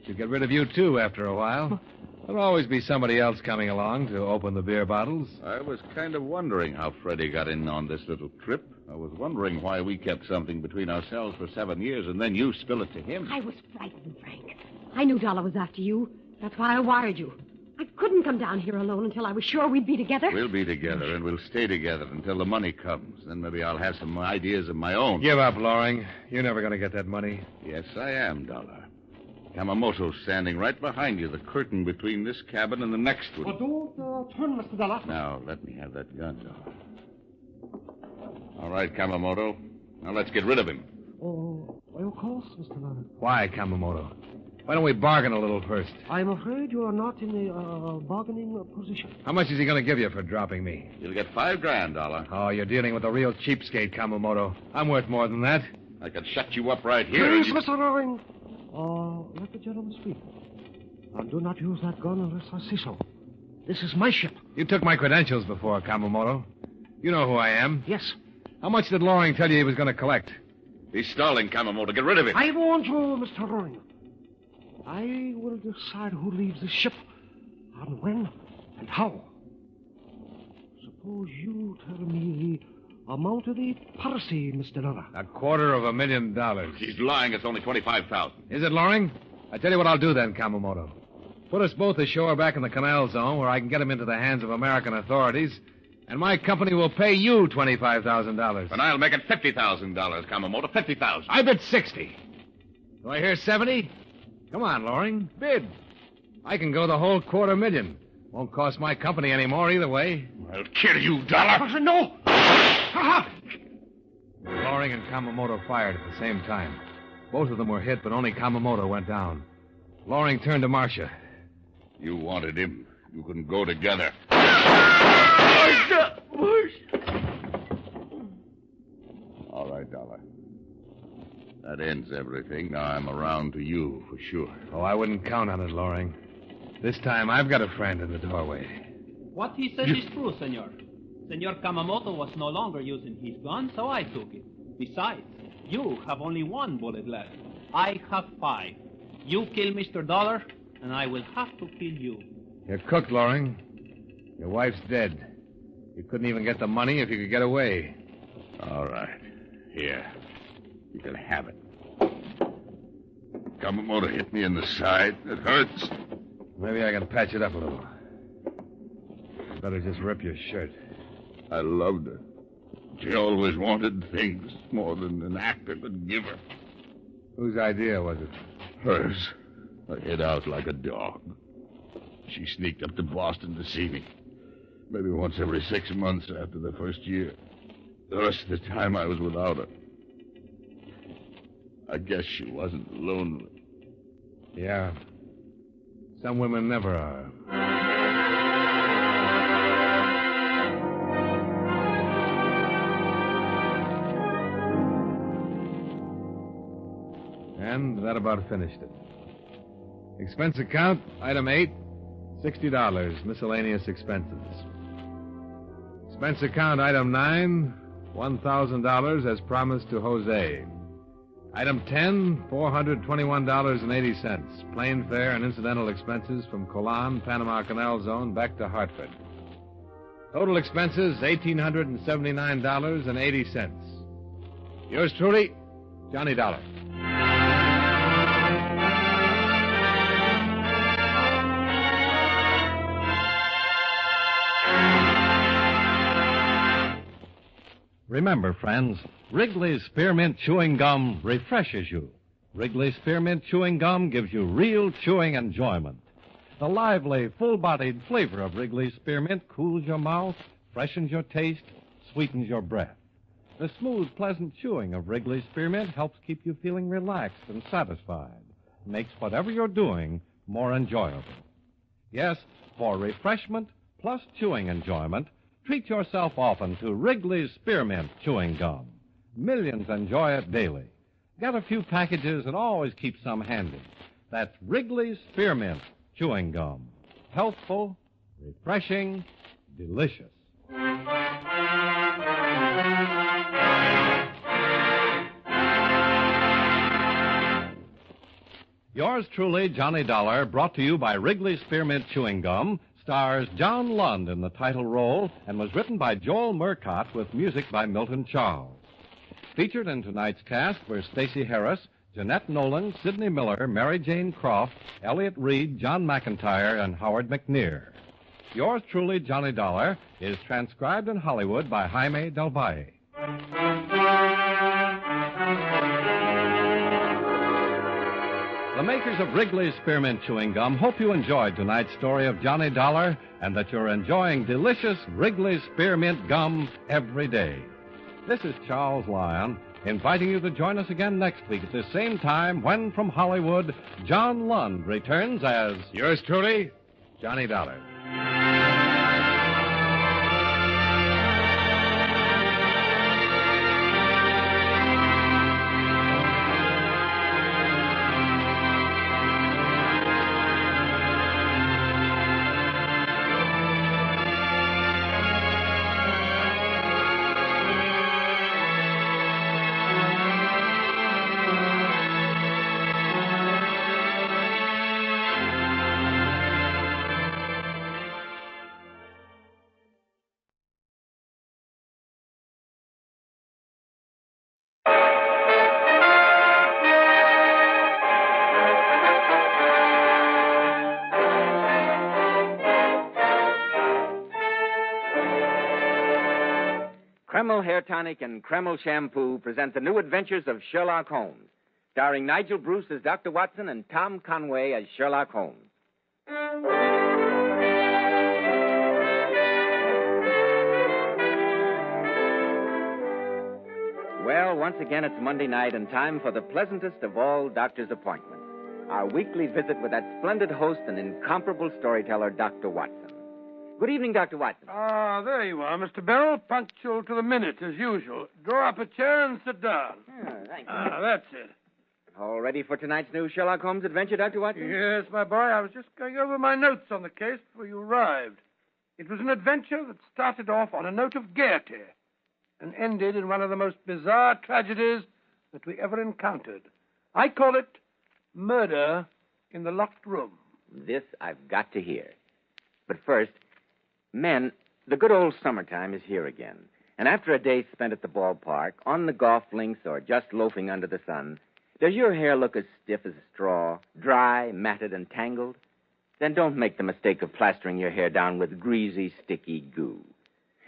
She'll get rid of you, too, after a while. There'll always be somebody else coming along to open the beer bottles. I was kind of wondering how Freddie got in on this little trip. I was wondering why we kept something between ourselves for 7 years and then you spill it to him. I was frightened, Frank. I knew Dollar was after you. That's why I wired you. I couldn't come down here alone until I was sure we'd be together. We'll be together, and we'll stay together until the money comes. Then maybe I'll have some ideas of my own. Give up, Loring. You're never going to get that money. Yes, I am, Dollar. Yamamoto's standing right behind you, the curtain between this cabin and the next one. Don't turn, Mr. Dollar. Now, let me have that gun, Dollar. All right, Kamamoto. Now let's get rid of him. Oh, of course, Mr. Dollar. Why, Kamamoto? Why don't we bargain a little first? I'm afraid you are not in a bargaining position. How much is he going to give you for dropping me? You'll get $5,000, Dollar. Oh, you're dealing with a real cheapskate, Kamamoto. I'm worth more than that. I could shut you up right here. Please, Mr. Loring. Let the gentleman speak. Do not use that gun unless I say so. This is my ship. You took my credentials before, Kamamoto. You know who I am. Yes. How much did Loring tell you he was going to collect? He's stalling, Kamamoto. Get rid of him. I warned you, Mr. Loring. I will decide who leaves the ship, and when, and how. Suppose you tell me the amount of the piracy, Mr. Dollar. $250,000. He's lying. It's only $25,000. Is it, Loring? I tell you what I'll do then, Kamamoto. Put us both ashore back in the canal zone where I can get him into the hands of American authorities, and my company will pay you $25,000. And I'll make it $50,000, Kamamoto. $50,000. I bid 60. Do I hear 70? Come on, Loring. Bid. I can go the whole $250,000. Won't cost my company any more either way. I'll kill you, Dollar. No. Loring and Kamamoto fired at the same time. Both of them were hit, but only Kamamoto went down. Loring turned to Marcia. You wanted him. You couldn't go together. All right, Dollar. That ends everything. Now I'm around to you for sure. Oh, I wouldn't count on it, Loring. This time I've got a friend in the doorway. What he says is true, senor. Senor Kamamoto was no longer using his gun, so I took it. Besides, you have only 1 bullet left. I have 5. You kill Mr. Dollar, and I will have to kill you. You're cooked, Loring. Your wife's dead. You couldn't even get the money if you could get away. All right. Here. You can have it. Kamamoto hit me in the side. It hurts. Maybe I can patch it up a little. You better just rip your shirt. I loved her. She always wanted things more than an actor could give her. Whose idea was it? Hers. I hid out like a dog. She sneaked up to Boston to see me. Maybe once every 6 months after the first year. The rest of the time I was without her. I guess she wasn't lonely. Yeah. Some women never are. And that about finished it. Expense account, item 8, $60, miscellaneous expenses. Expense account, item 9, $1,000 as promised to Jose. Item 10, $421.80. Plane fare and incidental expenses from Colan, Panama Canal Zone, back to Hartford. Total expenses, $1,879.80. Yours truly, Johnny Dollar. Remember, friends, Wrigley's Spearmint Chewing Gum refreshes you. Wrigley's Spearmint Chewing Gum gives you real chewing enjoyment. The lively, full-bodied flavor of Wrigley's Spearmint cools your mouth, freshens your taste, sweetens your breath. The smooth, pleasant chewing of Wrigley's Spearmint helps keep you feeling relaxed and satisfied. Makes whatever you're doing more enjoyable. Yes, for refreshment plus chewing enjoyment, treat yourself often to Wrigley's Spearmint Chewing Gum. Millions enjoy it daily. Get a few packages and always keep some handy. That's Wrigley's Spearmint Chewing Gum. Healthful, refreshing, delicious. Yours truly, Johnny Dollar, brought to you by Wrigley's Spearmint Chewing Gum, stars John Lund in the title role and was written by Joel Murcott with music by Milton Charles. Featured in tonight's cast were Stacey Harris, Jeanette Nolan, Sidney Miller, Mary Jane Croft, Elliott Reed, John McIntyre, and Howard McNear. Yours truly, Johnny Dollar, is transcribed in Hollywood by Jaime Del Valle. The makers of Wrigley's Spearmint Chewing Gum hope you enjoyed tonight's story of Johnny Dollar and that you're enjoying delicious Wrigley's Spearmint Gum every day. This is Charles Lyon, inviting you to join us again next week at the same time when, from Hollywood, John Lund returns as... Yours truly, Johnny Dollar. Kreml Hair Tonic and Kreml Shampoo present the new adventures of Sherlock Holmes, starring Nigel Bruce as Dr. Watson and Tom Conway as Sherlock Holmes. Well, once again, it's Monday night and time for the pleasantest of all doctor's appointments, our weekly visit with that splendid host and incomparable storyteller, Dr. Watson. Good evening, Dr. Watson. Ah, there you are, Mr. Beryl, punctual to the minute, as usual. Draw up a chair and sit down. Thank you. That's it. All ready for tonight's new Sherlock Holmes adventure, Dr. Watson? Yes, my boy, I was just going over my notes on the case before you arrived. It was an adventure that started off on a note of gaiety and ended in one of the most bizarre tragedies that we ever encountered. I call it Murder in the Locked Room. This I've got to hear. But first, men, the good old summertime is here again. And after a day spent at the ballpark, on the golf links, or just loafing under the sun, does your hair look as stiff as a straw, dry, matted, and tangled? Then don't make the mistake of plastering your hair down with greasy, sticky goo.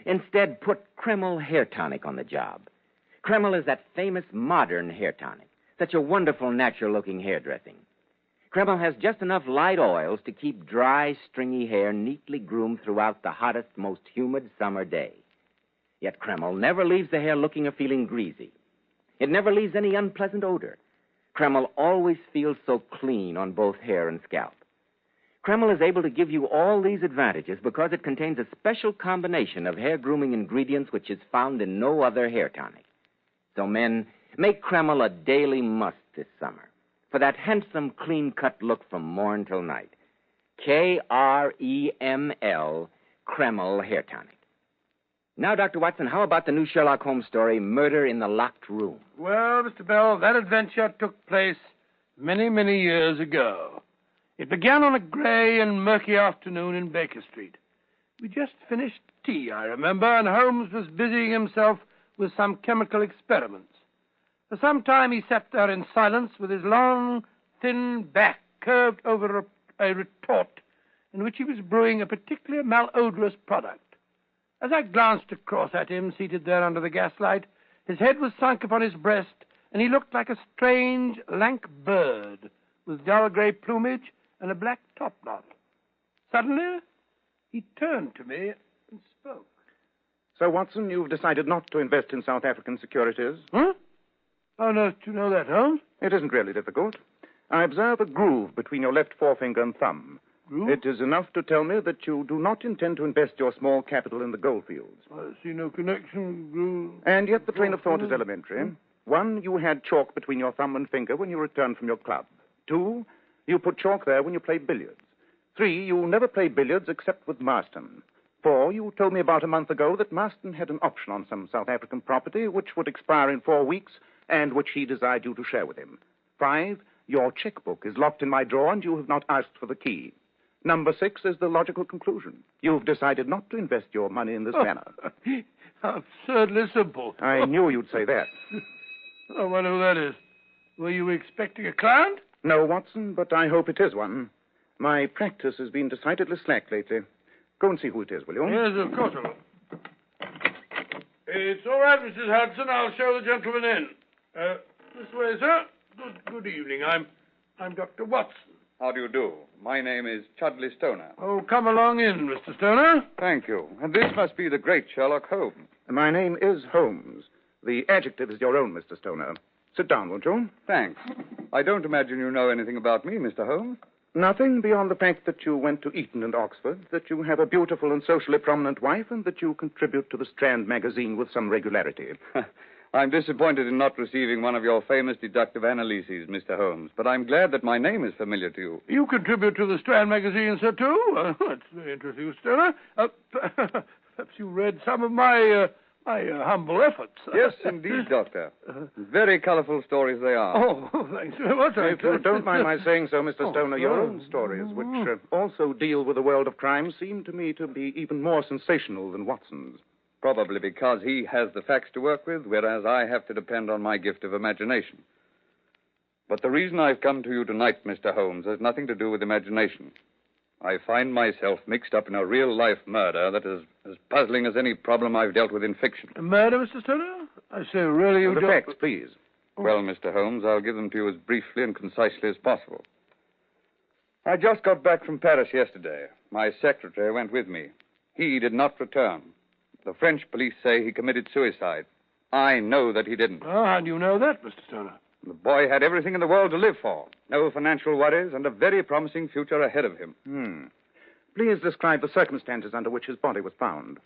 Instead, put Kreml Hair Tonic on the job. Kreml is that famous modern hair tonic, such a wonderful, natural-looking hairdressing. Kreml has just enough light oils to keep dry, stringy hair neatly groomed throughout the hottest, most humid summer day. Yet Kreml never leaves the hair looking or feeling greasy. It never leaves any unpleasant odor. Kreml always feels so clean on both hair and scalp. Kreml is able to give you all these advantages because it contains a special combination of hair grooming ingredients which is found in no other hair tonic. So, men, make Kreml a daily must this summer for that handsome, clean-cut look from morn till night. Kreml, Kreml Hair Tonic. Now, Dr. Watson, how about the new Sherlock Holmes story, Murder in the Locked Room? Well, Mr. Bell, that adventure took place many, many years ago. It began on a grey and murky afternoon in Baker Street. We just finished tea, I remember, and Holmes was busying himself with some chemical experiments. For some time he sat there in silence with his long, thin back curved over a retort in which he was brewing a particularly malodorous product. As I glanced across at him, seated there under the gaslight, his head was sunk upon his breast, and he looked like a strange, lank bird with dull grey plumage and a black topknot. Suddenly, he turned to me and spoke. So, Watson, you've decided not to invest in South African securities? Huh? How on earth do you know that, Holmes? It isn't really difficult. I observe a groove between your left forefinger and thumb. Groove? It is enough to tell me that you do not intend to invest your small capital in the goldfields. I see no connection, groove. And yet the train of thought is elementary. 1, you had chalk between your thumb and finger when you returned from your club. 2, you put chalk there when you played billiards. 3, you never played billiards except with Marston. 4, you told me about a month ago that Marston had an option on some South African property which would expire in 4 weeks and which he desired you to share with him. 5, your checkbook is locked in my drawer and you have not asked for the key. Number 6 is the logical conclusion. You've decided not to invest your money in this manner. Absurdly simple. I knew you'd say that. I wonder who that is. Were you expecting a client? No, Watson, but I hope it is one. My practice has been decidedly slack lately. Go and see who it is, will you? Yes, of course I will. It's all right, Mrs. Hudson. I'll show the gentleman in. This way, sir. Good evening. I'm Dr. Watson. How do you do? My name is Chudley Stoner. Oh, come along in, Mr. Stoner. Thank you. And this must be the great Sherlock Holmes. My name is Holmes. The adjective is your own, Mr. Stoner. Sit down, won't you? Thanks. I don't imagine you know anything about me, Mr. Holmes. Nothing beyond the fact that you went to Eton and Oxford, that you have a beautiful and socially prominent wife, and that you contribute to the Strand magazine with some regularity. I'm disappointed in not receiving one of your famous deductive analyses, Mr. Holmes, but I'm glad that my name is familiar to you. You contribute to the Strand magazine, sir, too? That's very interesting, Stoner. Perhaps you read some of my humble efforts. Yes, indeed, Doctor. Very colorful stories they are. Oh, thanks very much. If you don't mind my saying so, Mr. Stoner, your own stories, which also deal with the world of crime, seem to me to be even more sensational than Watson's. Probably because he has the facts to work with, whereas I have to depend on my gift of imagination. But the reason I've come to you tonight, Mr. Holmes, has nothing to do with imagination. I find myself mixed up in a real-life murder that is as puzzling as any problem I've dealt with in fiction. A murder, Mr. Stoner? I say, really, you The don't... facts, please. Well, Mr. Holmes, I'll give them to you as briefly and concisely as possible. I just got back from Paris yesterday. My secretary went with me. He did not return. The French police say he committed suicide. I know that he didn't. Oh, how do you know that, Mr. Stoner? The boy had everything in the world to live for. No financial worries and a very promising future ahead of him. Please describe the circumstances under which his body was found.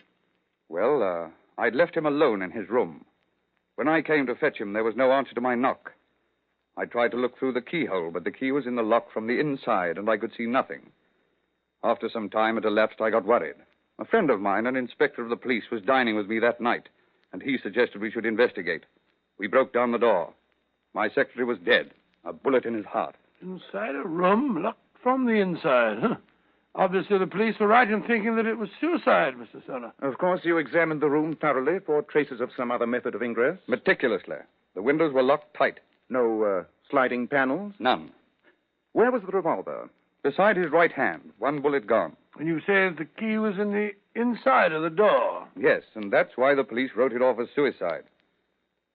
Well, I'd left him alone in his room. When I came to fetch him, there was no answer to my knock. I tried to look through the keyhole, but the key was in the lock from the inside, and I could see nothing. After some time had elapsed, I got worried. A friend of mine, an inspector of the police, was dining with me that night, and he suggested we should investigate. We broke down the door. My secretary was dead, a bullet in his heart. Inside a room, locked from the inside, huh? Obviously, the police were right in thinking that it was suicide, Mr. Stoner. Of course, you examined the room thoroughly for traces of some other method of ingress? Meticulously. The windows were locked tight. No sliding panels? None. Where was the revolver? Beside his right hand, one bullet gone. And you say the key was in the inside of the door? Yes, and that's why the police wrote it off as suicide.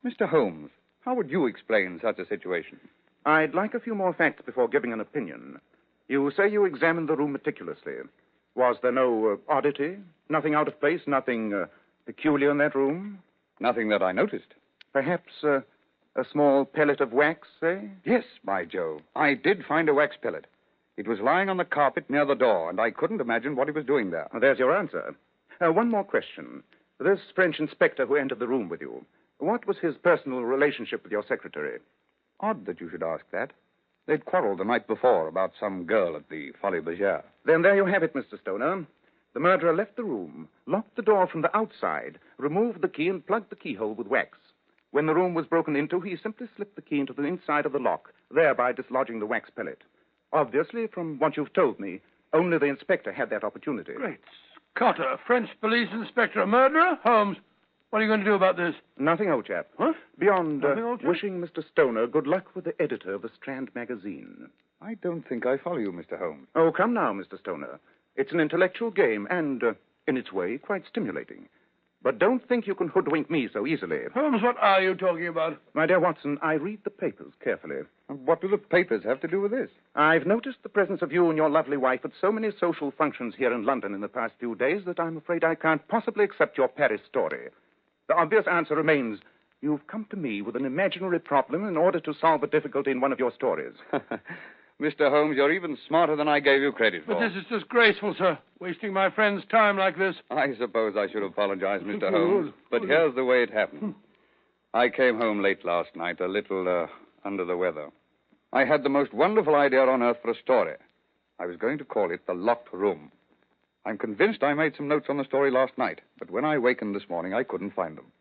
Mr. Holmes, how would you explain such a situation? I'd like a few more facts before giving an opinion. You say you examined the room meticulously. Was there no oddity? Nothing out of place? Nothing peculiar in that room? Nothing that I noticed. Perhaps a small pellet of wax, say? Yes, by Jove. I did find a wax pellet. It was lying on the carpet near the door, and I couldn't imagine what he was doing there. Well, there's your answer. One more question. This French inspector who entered the room with you, what was his personal relationship with your secretary? Odd that you should ask that. They'd quarreled the night before about some girl at the Folies Bergère. Then there you have it, Mr. Stoner. The murderer left the room, locked the door from the outside, removed the key, and plugged the keyhole with wax. When the room was broken into, he simply slipped the key into the inside of the lock, thereby dislodging the wax pellet. Obviously, from what you've told me, only the inspector had that opportunity. Great Scott, a French police inspector, a murderer? Holmes, what are you going to do about this? Nothing, old chap. Huh? Beyond Nothing, old chap? wishing Mr. Stoner good luck with the editor of the Strand magazine. I don't think I follow you, Mr. Holmes. Oh, come now, Mr. Stoner. It's an intellectual game and, in its way, quite stimulating. But don't think you can hoodwink me so easily. Holmes, what are you talking about? My dear Watson, I read the papers carefully. What do the papers have to do with this? I've noticed the presence of you and your lovely wife at so many social functions here in London in the past few days that I'm afraid I can't possibly accept your Paris story. The obvious answer remains, you've come to me with an imaginary problem in order to solve a difficulty in one of your stories. Mr. Holmes, you're even smarter than I gave you credit for. But this is disgraceful, sir. Wasting my friend's time like this. I suppose I should apologize, Mr. Holmes. But here's the way it happened. I came home late last night, a little under the weather. I had the most wonderful idea on earth for a story. I was going to call it The Locked Room. I'm convinced I made some notes on the story last night, but when I wakened this morning, I couldn't find them.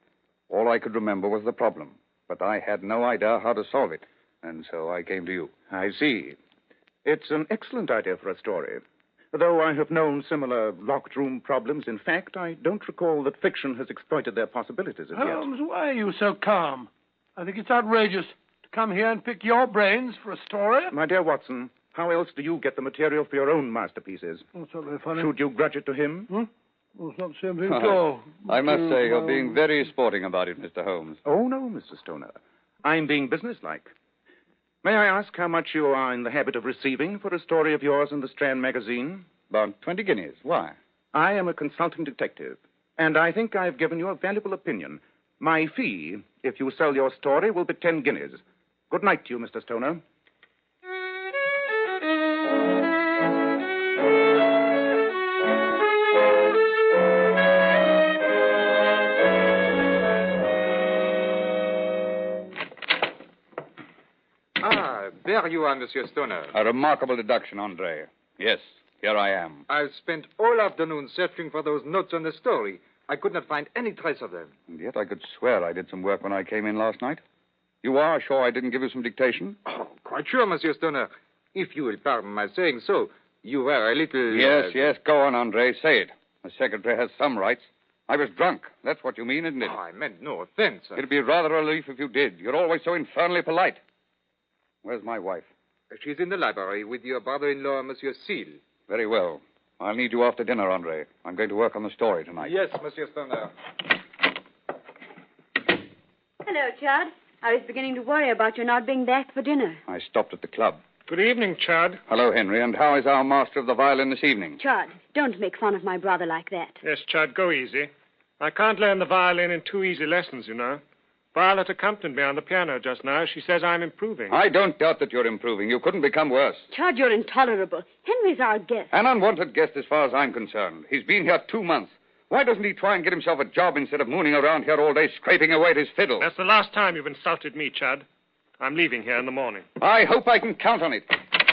All I could remember was the problem, but I had no idea how to solve it, and so I came to you. I see. It's an excellent idea for a story. Though I have known similar locked room problems, in fact, I don't recall that fiction has exploited their possibilities as yet. Holmes, why are you so calm? I think it's outrageous to come here and pick your brains for a story. My dear Watson, how else do you get the material for your own masterpieces? Oh, it's not very funny. Should you grudge it to him? Well, it's not the same thing at all. I must say, you're being very sporting about it, Mr. Holmes. Oh, no, Mr. Stoner. I'm being businesslike. May I ask how much you are in the habit of receiving for a story of yours in the Strand magazine? About 20 guineas. Why? I am a consulting detective, and I think I've given you a valuable opinion. My fee, if you sell your story, will be 10 guineas. Good night to you, Mr. Stoner. There you are, Monsieur Stoner. A remarkable deduction, Andre. Yes, here I am. I've spent all afternoon searching for those notes on the story. I could not find any trace of them. And yet I could swear I did some work when I came in last night. You are sure I didn't give you some dictation? Oh, quite sure, Monsieur Stoner. If you will pardon my saying so, you were a little... Yes, go on, Andre. Say it. The secretary has some rights. I was drunk. That's what you mean, isn't it? Oh, I meant no offense. It'd be rather a relief if you did. You're always so infernally polite. Where's my wife? She's in the library with your brother-in-law, Monsieur Seal. Very well. I'll need you after dinner, Andre. I'm going to work on the story tonight. Yes, Monsieur Stoner. Hello, Chad. I was beginning to worry about you not being back for dinner. I stopped at the club. Good evening, Chad. Hello, Henry. And how is our master of the violin this evening? Chad, don't make fun of my brother like that. Yes, Chad, go easy. I can't learn the violin in 2 easy lessons, you know. Violet accompanied me on the piano just now. She says I'm improving. I don't doubt that you're improving. You couldn't become worse. Chad, you're intolerable. Henry's our guest. An unwanted guest as far as I'm concerned. He's been here 2 months. Why doesn't he try and get himself a job instead of mooning around here all day scraping away at his fiddle? That's the last time you've insulted me, Chad. I'm leaving here in the morning. I hope I can count on it.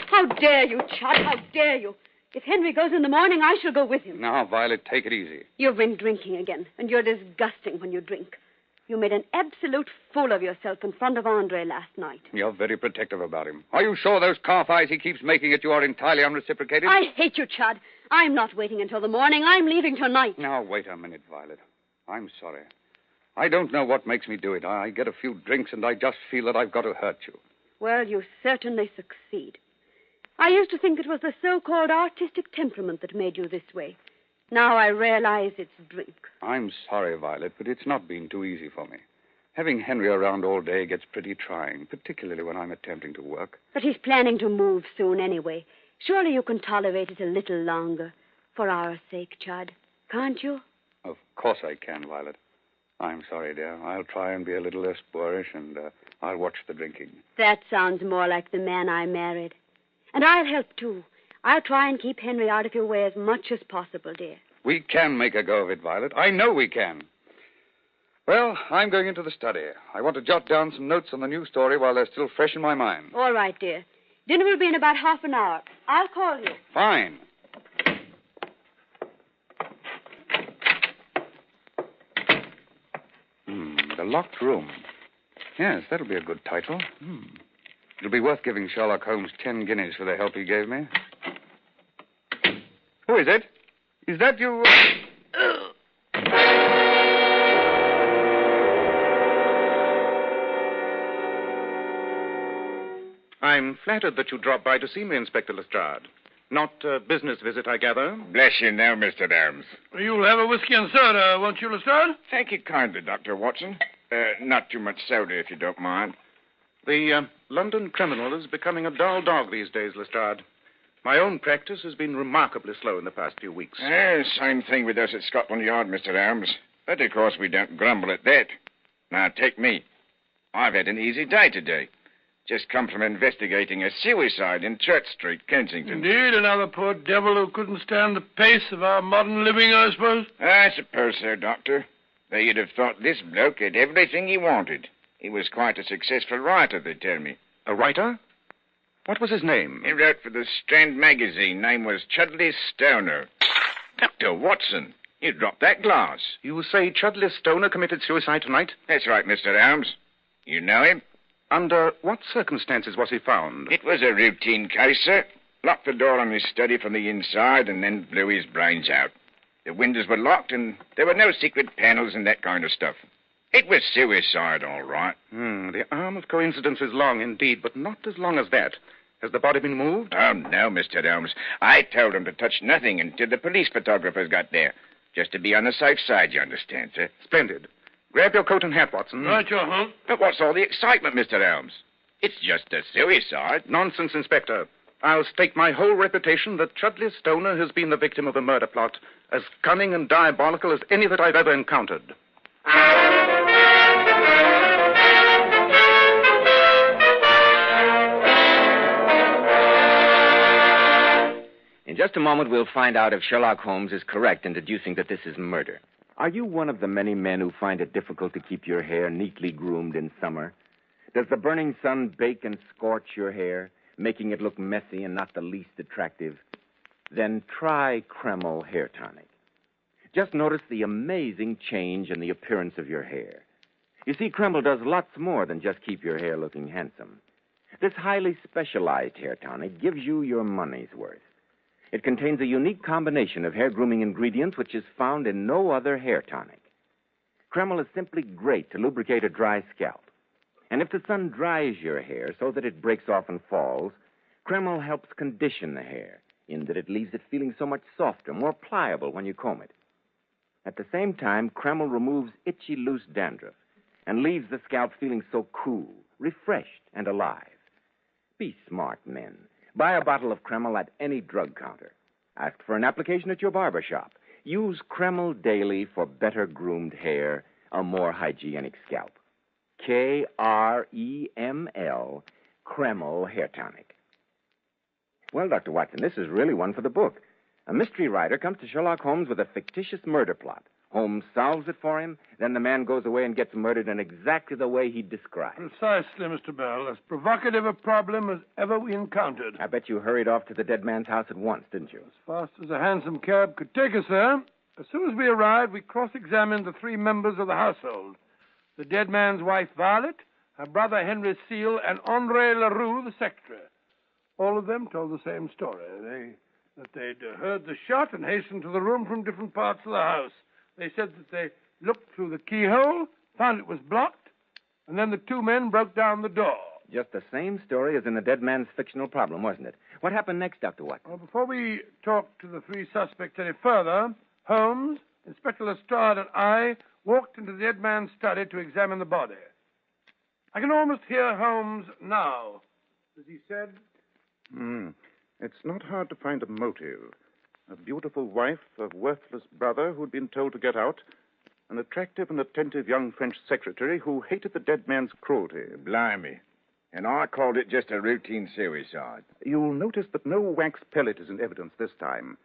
How dare you, Chad? How dare you? If Henry goes in the morning, I shall go with him. Now, Violet, take it easy. You've been drinking again, and you're disgusting when you drink. You made an absolute fool of yourself in front of Andre last night. You're very protective about him. Are you sure those calf eyes he keeps making at you are entirely unreciprocated? I hate you, Chad. I'm not waiting until the morning. I'm leaving tonight. Now, wait a minute, Violet. I'm sorry. I don't know what makes me do it. I get a few drinks and I just feel that I've got to hurt you. Well, you certainly succeed. I used to think it was the so-called artistic temperament that made you this way. Now I realize it's drink. I'm sorry, Violet, but it's not been too easy for me. Having Henry around all day gets pretty trying, particularly when I'm attempting to work. But he's planning to move soon anyway. Surely you can tolerate it a little longer. For our sake, Chad. Can't you? Of course I can, Violet. I'm sorry, dear. I'll try and be a little less boorish, and I'll watch the drinking. That sounds more like the man I married. And I'll help, too. I'll try and keep Henry out of your way as much as possible, dear. We can make a go of it, Violet. I know we can. Well, I'm going into the study. I want to jot down some notes on the new story while they're still fresh in my mind. All right, dear. Dinner will be in about half an hour. I'll call you. Fine. locked room. Yes, that'll be a good title. It'll be worth giving Sherlock Holmes 10 guineas for the help he gave me. Who is it? Is that you? I'm flattered that you dropped by to see me, Inspector Lestrade. Not a business visit, I gather. Bless you now, Mr. Holmes. You'll have a whiskey and soda, won't you, Lestrade? Thank you kindly, Dr. Watson. Not too much soda, if you don't mind. The London criminal is becoming a dull dog these days, Lestrade. My own practice has been remarkably slow in the past few weeks. Same thing with us at Scotland Yard, Mr. Holmes. But, of course, we don't grumble at that. Now, take me. I've had an easy day today. Just come from investigating a suicide in Church Street, Kensington. Indeed, another poor devil who couldn't stand the pace of our modern living, I suppose. I suppose so, Doctor. Though you'd have thought this bloke had everything he wanted. He was quite a successful writer, they tell me. A writer? What was his name? He wrote for the Strand magazine. Name was Chudley Stoner. Dr. Watson, you dropped that glass. You say Chudley Stoner committed suicide tonight? That's right, Mr. Holmes. You know him? Under what circumstances was he found? It was a routine case, sir. Locked the door on his study from the inside and then blew his brains out. The windows were locked and there were no secret panels and that kind of stuff. It was suicide, all right. The arm of coincidence is long indeed, but not as long as that. Has the body been moved? Oh, no, Mr. Holmes. I told him to touch nothing until the police photographers got there. Just to be on the safe side, you understand, sir. Splendid. Grab your coat and hat, Watson. Right, your Holmes. But what's all the excitement, Mr. Holmes? It's just a suicide. Nonsense, Inspector. I'll stake my whole reputation that Chudley Stoner has been the victim of a murder plot as cunning and diabolical as any that I've ever encountered. In just a moment, we'll find out if Sherlock Holmes is correct in deducing that this is murder. Are you one of the many men who find it difficult to keep your hair neatly groomed in summer? Does the burning sun bake and scorch your hair, making it look messy and not the least attractive? Then try Kreml Hair Tonic. Just notice the amazing change in the appearance of your hair. You see, Kreml does lots more than just keep your hair looking handsome. This highly specialized hair tonic gives you your money's worth. It contains a unique combination of hair grooming ingredients which is found in no other hair tonic. Kreml is simply great to lubricate a dry scalp. And if the sun dries your hair so that it breaks off and falls, Kreml helps condition the hair in that it leaves it feeling so much softer, more pliable when you comb it. At the same time, Kreml removes itchy, loose dandruff and leaves the scalp feeling so cool, refreshed, and alive. Be smart, men. Buy a bottle of Kreml at any drug counter. Ask for an application at your barber shop. Use Kreml daily for better groomed hair, a more hygienic scalp. Kreml, Kreml Hair Tonic. Well, Dr. Watson, this is really one for the book. A mystery writer comes to Sherlock Holmes with a fictitious murder plot. Holmes solves it for him, then the man goes away and gets murdered in exactly the way he described. Precisely, Mr. Bell. As provocative a problem as ever we encountered. I bet you hurried off to the dead man's house at once, didn't you? As fast as a hansom cab could take us there. As soon as we arrived, we cross-examined the three members of the household. The dead man's wife, Violet, her brother, Henry Seal, and Andre Leroux, the secretary. All of them told the same story. That they'd heard the shot and hastened to the room from different parts of the house. They said that they looked through the keyhole, found it was blocked, and then the two men broke down the door. Just the same story as in the dead man's fictional problem, wasn't it? What happened next, Dr. Watson? Well, before we talked to the three suspects any further, Holmes, Inspector Lestrade, and I walked into the dead man's study to examine the body. I can almost hear Holmes now. As he said... It's not hard to find a motive. A beautiful wife, a worthless brother who'd been told to get out, an attractive and attentive young French secretary who hated the dead man's cruelty. Blimey. And I called it just a routine suicide. You'll notice that no wax pellet is in evidence this time.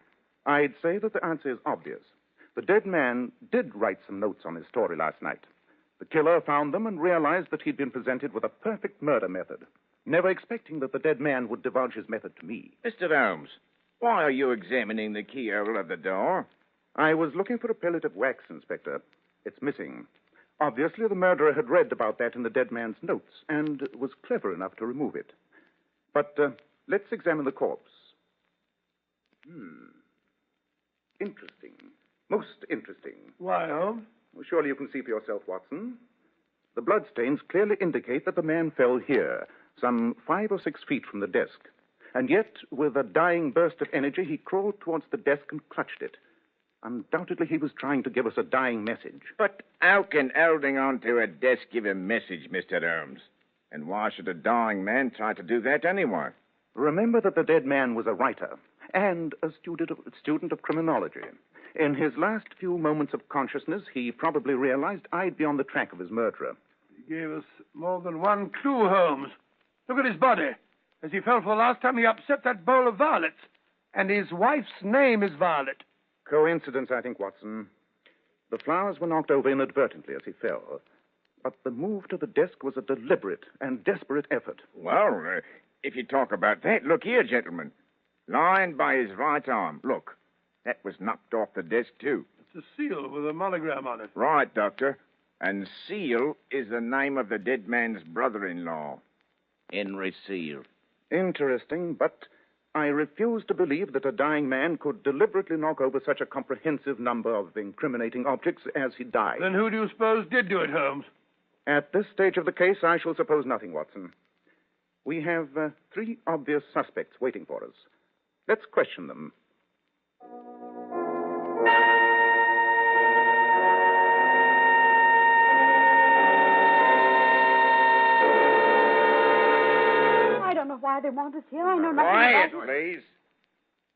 I'd say that the answer is obvious. The dead man did write some notes on his story last night. The killer found them and realized that he'd been presented with a perfect murder method, never expecting that the dead man would divulge his method to me. Mr. Holmes, why are you examining the keyhole of the door? I was looking for a pellet of wax, Inspector. It's missing. Obviously, the murderer had read about that in the dead man's notes and was clever enough to remove it. But let's examine the corpse. Interesting. Most interesting. Why, Holmes? Well, surely you can see for yourself, Watson. The bloodstains clearly indicate that the man fell here, some 5 or 6 feet from the desk. And yet, with a dying burst of energy, he crawled towards the desk and clutched it. Undoubtedly, he was trying to give us a dying message. But how can holding on to a desk give a message, Mr. Holmes? And why should a dying man try to do that anyway? Remember that the dead man was a writer and a student of criminology. In his last few moments of consciousness, he probably realized I'd be on the track of his murderer. He gave us more than one clue, Holmes. Look at his body. As he fell for the last time, he upset that bowl of violets. And his wife's name is Violet. Coincidence, I think, Watson. The flowers were knocked over inadvertently as he fell. But the move to the desk was a deliberate and desperate effort. Well, if you talk about that, look here, gentlemen. Lying by his right arm. Look, that was knocked off the desk, too. It's a seal with a monogram on it. Right, Doctor. And Seal is the name of the dead man's brother-in-law. Henry Seal. Interesting, but I refuse to believe that a dying man could deliberately knock over such a comprehensive number of incriminating objects as he died. Then who do you suppose did do it, Holmes? At this stage of the case, I shall suppose nothing, Watson. We have 3 obvious suspects waiting for us. Let's question them. I don't know why they want us here. I know nothing Quiet, about it. please.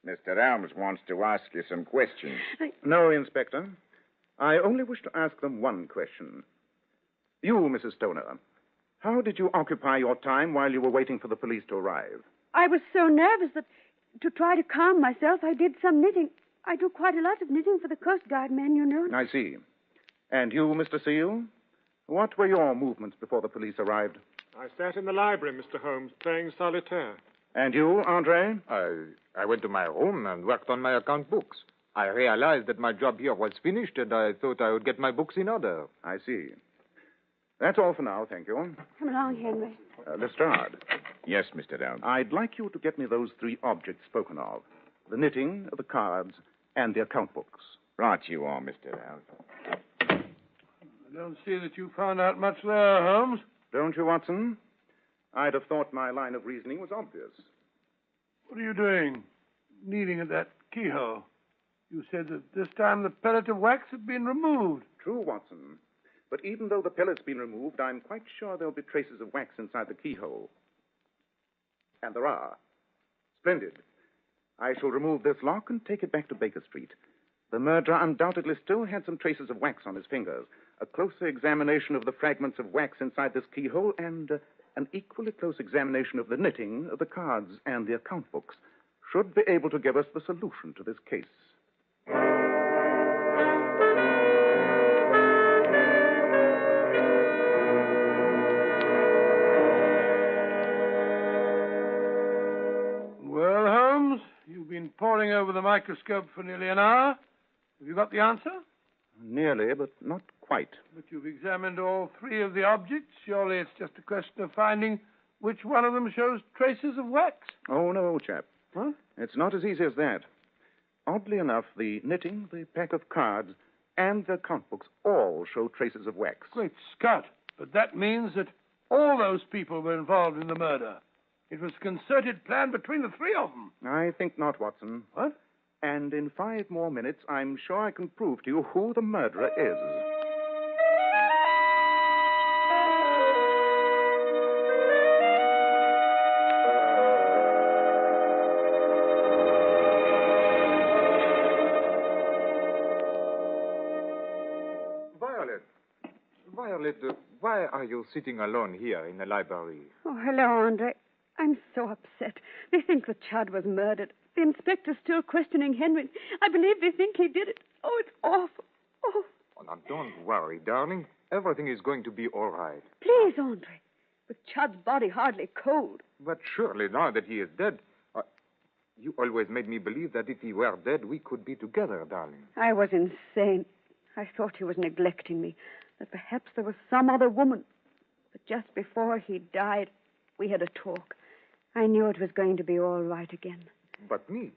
Mr. Holmes wants to ask you some questions. No, Inspector. I only wish to ask them one question. You, Mrs. Stoner, how did you occupy your time while you were waiting for the police to arrive? I was so nervous that to try to calm myself, I did some knitting. I do quite a lot of knitting for the Coast Guard men, you know. I see. And you, Mr. Seal? What were your movements before the police arrived? I sat in the library, Mr. Holmes, playing solitaire. And you, Andre? I went to my room and worked on my account books. I realized that my job here was finished, and I thought I would get my books in order. I see. That's all for now, thank you. Come along, Henry. Lestrade. Yes, Mr. Holmes. I'd like you to get me those 3 objects spoken of. The knitting, the cards, and the account books. Right you are, Mr. Holmes. I don't see that you found out much there, Holmes. Don't you, Watson? I'd have thought my line of reasoning was obvious. What are you doing? Kneading at that keyhole. You said that this time the pellet of wax had been removed. True, Watson. But even though the pellet's been removed, I'm quite sure there'll be traces of wax inside the keyhole. And there are. Splendid. I shall remove this lock and take it back to Baker Street. The murderer undoubtedly still had some traces of wax on his fingers. A closer examination of the fragments of wax inside this keyhole and an equally close examination of the knitting, the cards, and the account books should be able to give us the solution to this case. Well, Holmes, you've been poring over the microscope for nearly an hour. Have you got the answer? Nearly, but not quite. But you've examined all 3 of the objects. Surely it's just a question of finding which one of them shows traces of wax. Oh, no, old chap. Huh? It's not as easy as that. Oddly enough, the knitting, the pack of cards, and the account books all show traces of wax. Great Scott. But that means that all those people were involved in the murder. It was a concerted plan between the 3 of them. I think not, Watson. What? And in 5 more minutes, I'm sure I can prove to you who the murderer is. Violet, why are you sitting alone here in the library? Oh, hello, Andre. I'm so upset. They think the Chud was murdered. The inspector's still questioning Henry. I believe they think he did it. Oh, it's awful. Oh. Oh, now, don't worry, darling. Everything is going to be all right. Please, Andre. With Chud's body hardly cold. But surely now that he is dead, you always made me believe that if he were dead, we could be together, darling. I was insane. I thought he was neglecting me. that perhaps there was some other woman. But just before he died, we had a talk. I knew it was going to be all right again. But me?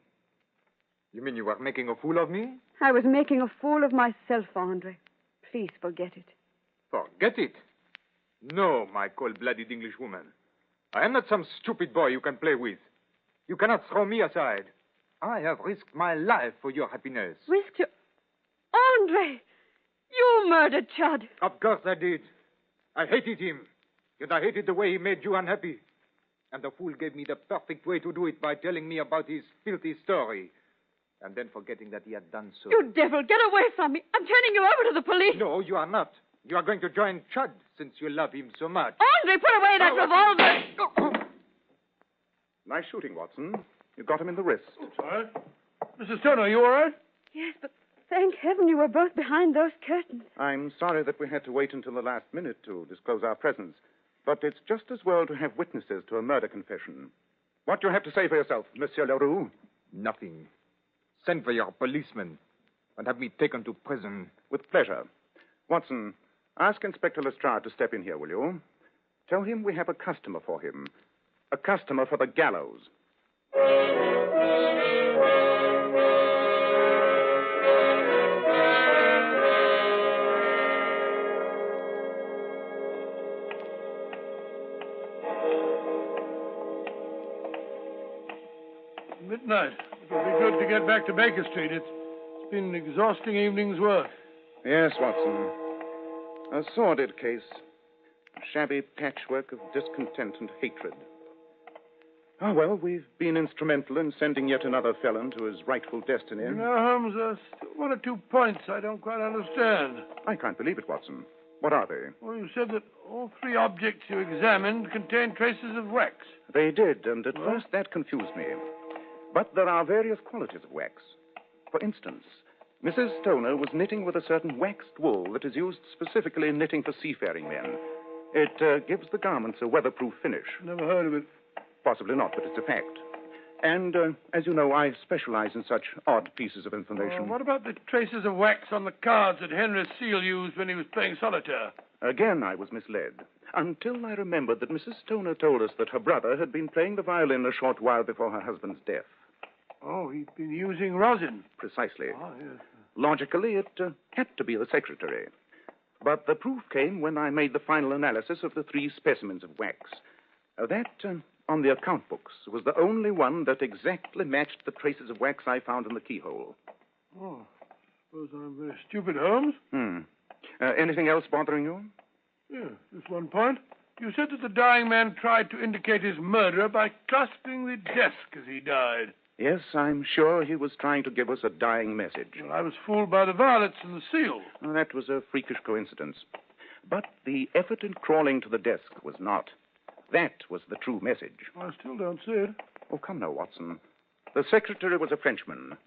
You mean you were making a fool of me? I was making a fool of myself, Andre. Please forget it. Forget it? No, my cold-blooded Englishwoman. I am not some stupid boy you can play with. You cannot throw me aside. I have risked my life for your happiness. Risked your... Andre! You murdered Chud. Of course I did. I hated him. And I hated the way he made you unhappy. And the fool gave me the perfect way to do it by telling me about his filthy story. And then forgetting that he had done so. You devil, get away from me. I'm turning you over to the police. No, you are not. You are going to join Chud since you love him so much. Andre, put away that revolver. Nice shooting, Watson. You got him in the wrist. Sorry. Mrs. Stoner, are you all right? Yes, but thank heaven you were both behind those curtains. I'm sorry that we had to wait until the last minute to disclose our presence. But it's just as well to have witnesses to a murder confession. What do you have to say for yourself, Monsieur Leroux? Nothing. Send for your policeman and have me taken to prison. With pleasure. Watson, ask Inspector Lestrade to step in here, will you? Tell him we have a customer for him. A customer for the gallows. Midnight. It'll be good to get back to Baker Street. It's been an exhausting evening's work. Yes, Watson. A sordid case. A shabby patchwork of discontent and hatred. Oh, well, we've been instrumental in sending yet another felon to his rightful destiny. You know, Holmes, there's still one or two points I don't quite understand. I can't believe it, Watson. What are they? Well, you said that all three objects you examined contained traces of wax. They did, and at first that confused me. But there are various qualities of wax. For instance, Mrs. Stoner was knitting with a certain waxed wool that is used specifically in knitting for seafaring men. It gives the garments a weatherproof finish. Never heard of it. Possibly not, but it's a fact. And, as you know, I specialize in such odd pieces of information. What about the traces of wax on the cards that Henry Seal used when he was playing solitaire? Again, I was misled. Until I remembered that Mrs. Stoner told us that her brother had been playing the violin a short while before her husband's death. Oh, he'd been using rosin. Precisely. Oh, yes. Logically, it had to be the secretary. But the proof came when I made the final analysis of the three specimens of wax. That, on the account books, was the only one that exactly matched the traces of wax I found in the keyhole. Oh, suppose I'm very stupid, Holmes. Anything else bothering you? Yeah, just one point. You said that the dying man tried to indicate his murderer by clasping the desk as he died. Yes, I'm sure he was trying to give us a dying message. Well, I was fooled by the violets and the seal. Oh, that was a freakish coincidence. But the effort in crawling to the desk was not. That was the true message. I still don't see it. Oh, come now, Watson. The secretary was a Frenchman.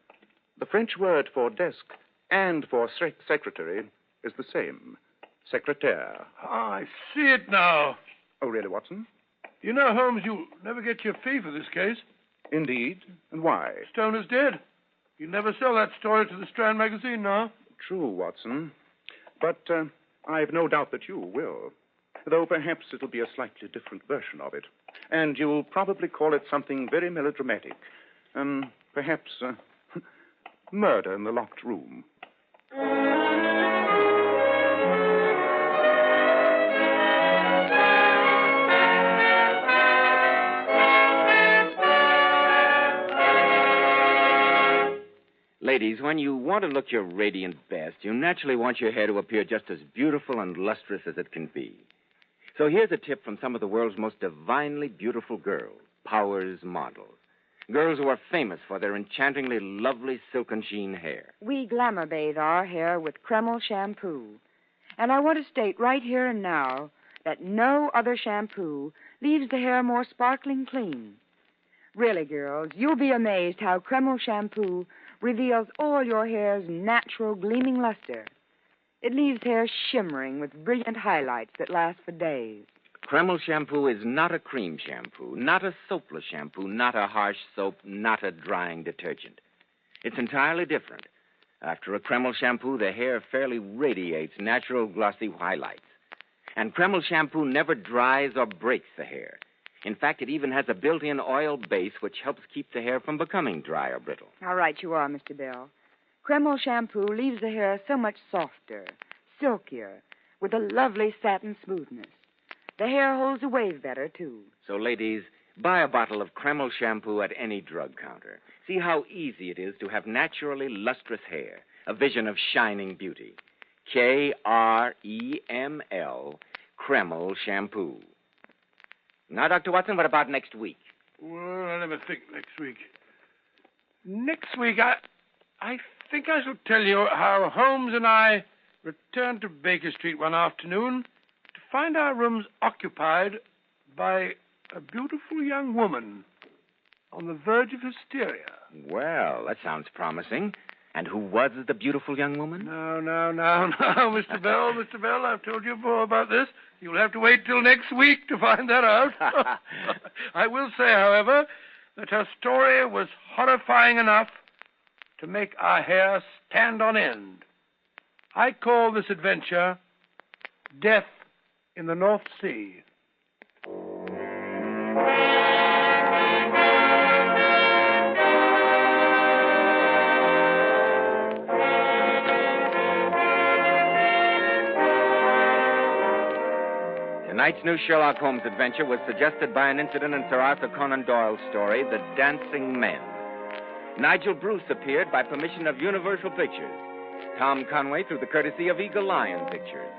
The French word for desk and for secretary is the same. Secrétaire. I see it now. Oh, really, Watson? You know, Holmes, you'll never get your fee for this case. Indeed. And why? Stoner's dead. You'll never sell that story to the Strand magazine now. True, Watson. But I've no doubt that you will. Though perhaps it'll be a slightly different version of it. And you'll probably call it something very melodramatic. Perhaps murder in the locked room. Ladies, when you want to look your radiant best, you naturally want your hair to appear just as beautiful and lustrous as it can be. So here's a tip from some of the world's most divinely beautiful girls, Powers models. Girls who are famous for their enchantingly lovely silken sheen hair. We glamour bathe our hair with Kreml shampoo. And I want to state right here and now that no other shampoo leaves the hair more sparkling clean. Really, girls, you'll be amazed how Kreml shampoo reveals all your hair's natural gleaming luster. It leaves hair shimmering with brilliant highlights that last for days. Kreml shampoo is not a cream shampoo, not a soapless shampoo, not a harsh soap, not a drying detergent. It's entirely different. After a Kreml shampoo, the hair fairly radiates natural glossy highlights. And Kreml shampoo never dries or breaks the hair. In fact, it even has a built-in oil base which helps keep the hair from becoming dry or brittle. How right you are, Mr. Bell. Kreml shampoo leaves the hair so much softer, silkier, with a lovely satin smoothness. The hair holds a wave better, too. So, ladies, buy a bottle of Kreml shampoo at any drug counter. See how easy it is to have naturally lustrous hair, a vision of shining beauty. Kreml, Kreml shampoo. Now, Dr. Watson, what about next week? Well, let me think next week. Next week, I think I shall tell you how Holmes and I returned to Baker Street one afternoon to find our rooms occupied by a beautiful young woman on the verge of hysteria. Well, that sounds promising. And who was the beautiful young woman? No, Mr. Bell, Mr. Bell, I've told you before about this. You'll have to wait till next week to find that out. I will say, however, that her story was horrifying enough to make our hair stand on end. I call this adventure Death in the North Sea. Tonight's new Sherlock Holmes adventure was suggested by an incident in Sir Arthur Conan Doyle's story, The Dancing Men. Nigel Bruce appeared by permission of Universal Pictures. Tom Conway through the courtesy of Eagle Lion Pictures.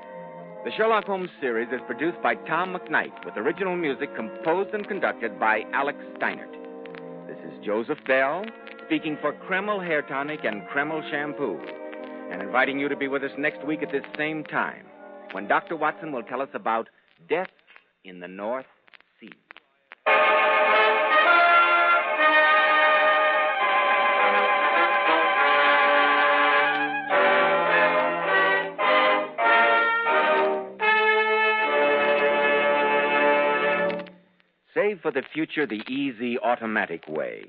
The Sherlock Holmes series is produced by Tom McKnight with original music composed and conducted by Alex Steinert. This is Joseph Bell speaking for Kreml Hair Tonic and Kreml Shampoo and inviting you to be with us next week at this same time when Dr. Watson will tell us about Death in the North Sea. Save for the future the easy, automatic way.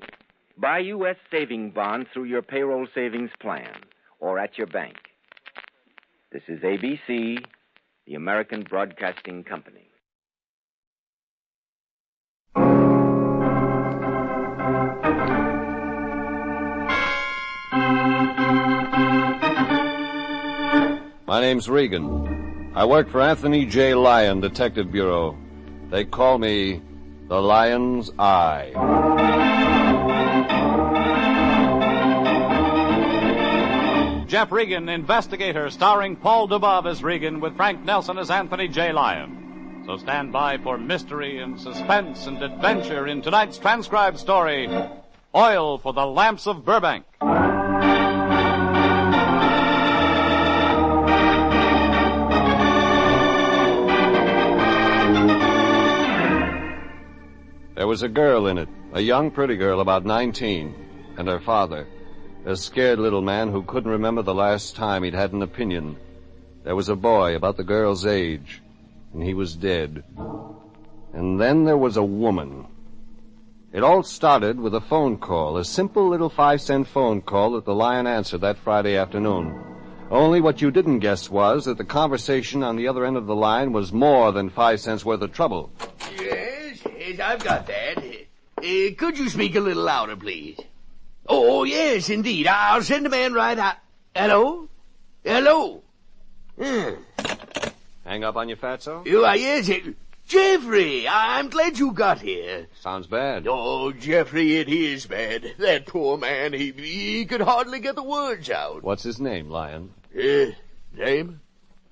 Buy U.S. saving bonds through your payroll savings plan or at your bank. This is ABC, the American Broadcasting Company. My name's Regan. I work for Anthony J. Lyon, Detective Bureau. They call me the Lion's Eye. Jeff Regan, Investigator, starring Paul Dubov as Regan with Frank Nelson as Anthony J. Lyon. So stand by for mystery and suspense and adventure in tonight's transcribed story, Oil for the Lamps of Burbank. There was a girl in it, a young, pretty girl about 19, and her father, a scared little man who couldn't remember the last time he'd had an opinion. There was a boy about the girl's age, and he was dead. And then there was a woman. It all started with a phone call, a simple little 5-cent phone call that the Lion answered that Friday afternoon. Only what you didn't guess was that the conversation on the other end of the line was more than 5 cents worth of trouble. Yes, I've got that. Could you speak a little louder, please? Oh, yes, indeed. I'll send a man right out. Hello? Hello? Hang up on your fatso? Yes, Jeffrey, I'm glad you got here. Sounds bad. Oh, Jeffrey, it is bad. That poor man, he could hardly get the words out. What's his name, Lion? Name?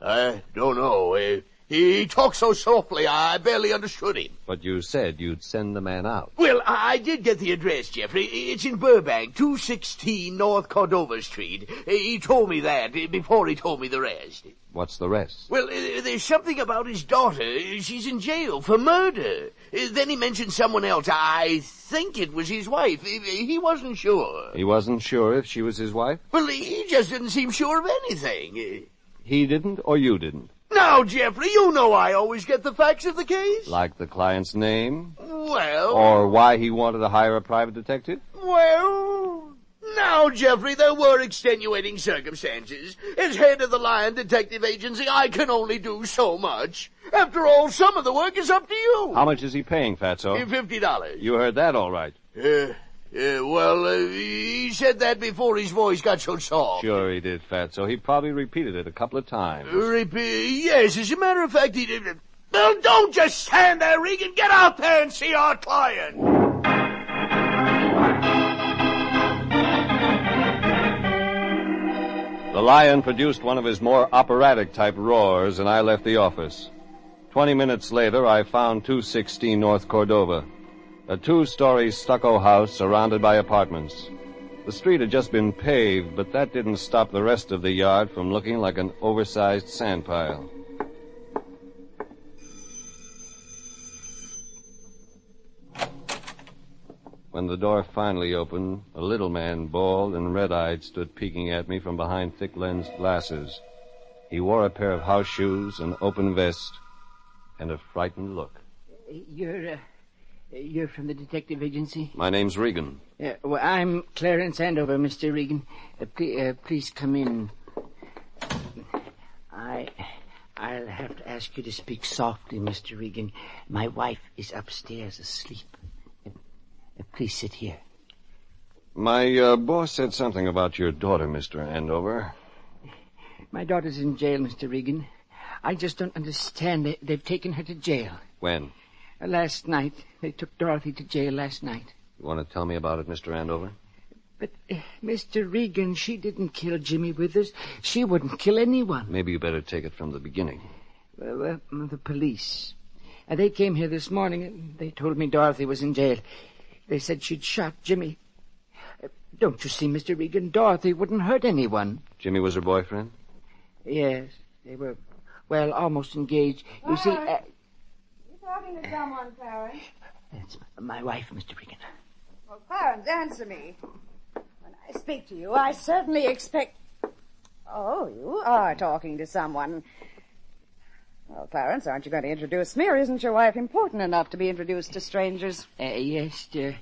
I don't know. He talked so softly, I barely understood him. But you said you'd send the man out. Well, I did get the address, Jeffrey. It's in Burbank, 216 North Cordova Street. He told me that before he told me the rest. What's the rest? Well, there's something about his daughter. She's in jail for murder. Then he mentioned someone else. I think it was his wife. He wasn't sure. He wasn't sure if she was his wife? Well, he just didn't seem sure of anything. He didn't or you didn't? Now, Jeffrey, you know I always get the facts of the case. Like the client's name? Well... Or why he wanted to hire a private detective? Well... No, Now, Jeffrey, there were extenuating circumstances. As head of the Lion Detective Agency, I can only do so much. After all, some of the work is up to you. How much is he paying, Fatso? $50. You heard that all right. He said that before his voice got so soft. Sure he did, Fatso. He probably repeated it a couple of times. Yes, as a matter of fact, he did. Well, don't just stand there, Regan. Get out there and see our client. The Lion produced one of his more operatic-type roars, and I left the office. 20 minutes later, I found 216 North Cordova, a 2-story stucco house surrounded by apartments. The street had just been paved, but that didn't stop the rest of the yard from looking like an oversized sand pile. When the door finally opened, a little man, bald and red-eyed, stood peeking at me from behind thick-lensed glasses. He wore a pair of house shoes, an open vest, and a frightened look. You're from the detective agency? My name's Regan. Well, I'm Clarence Andover, Mr. Regan. Please come in. I'll have to ask you to speak softly, Mr. Regan. My wife is upstairs asleep. Please sit here. My boss said something about your daughter, Mr. Andover. My daughter's in jail, Mr. Regan. I just don't understand. They've taken her to jail. When? Last night. They took Dorothy to jail last night. You want to tell me about it, Mr. Andover? But, Mr. Regan, she didn't kill Jimmy Withers. She wouldn't kill anyone. Maybe you better take it from the beginning. Well, the police. They came here this morning, and they told me Dorothy was in jail. They said she'd shot Jimmy. Don't you see, Mr. Regan? Dorothy wouldn't hurt anyone. Jimmy was her boyfriend? Yes. They were, well, almost engaged. You see... You talking to someone, Clarence? That's my wife, Mr. Regan. Well, Clarence, answer me. When I speak to you, I certainly expect... Oh, you are talking to someone. Well, Clarence, aren't you going to introduce me, or isn't your wife important enough to be introduced to strangers? Yes, dear.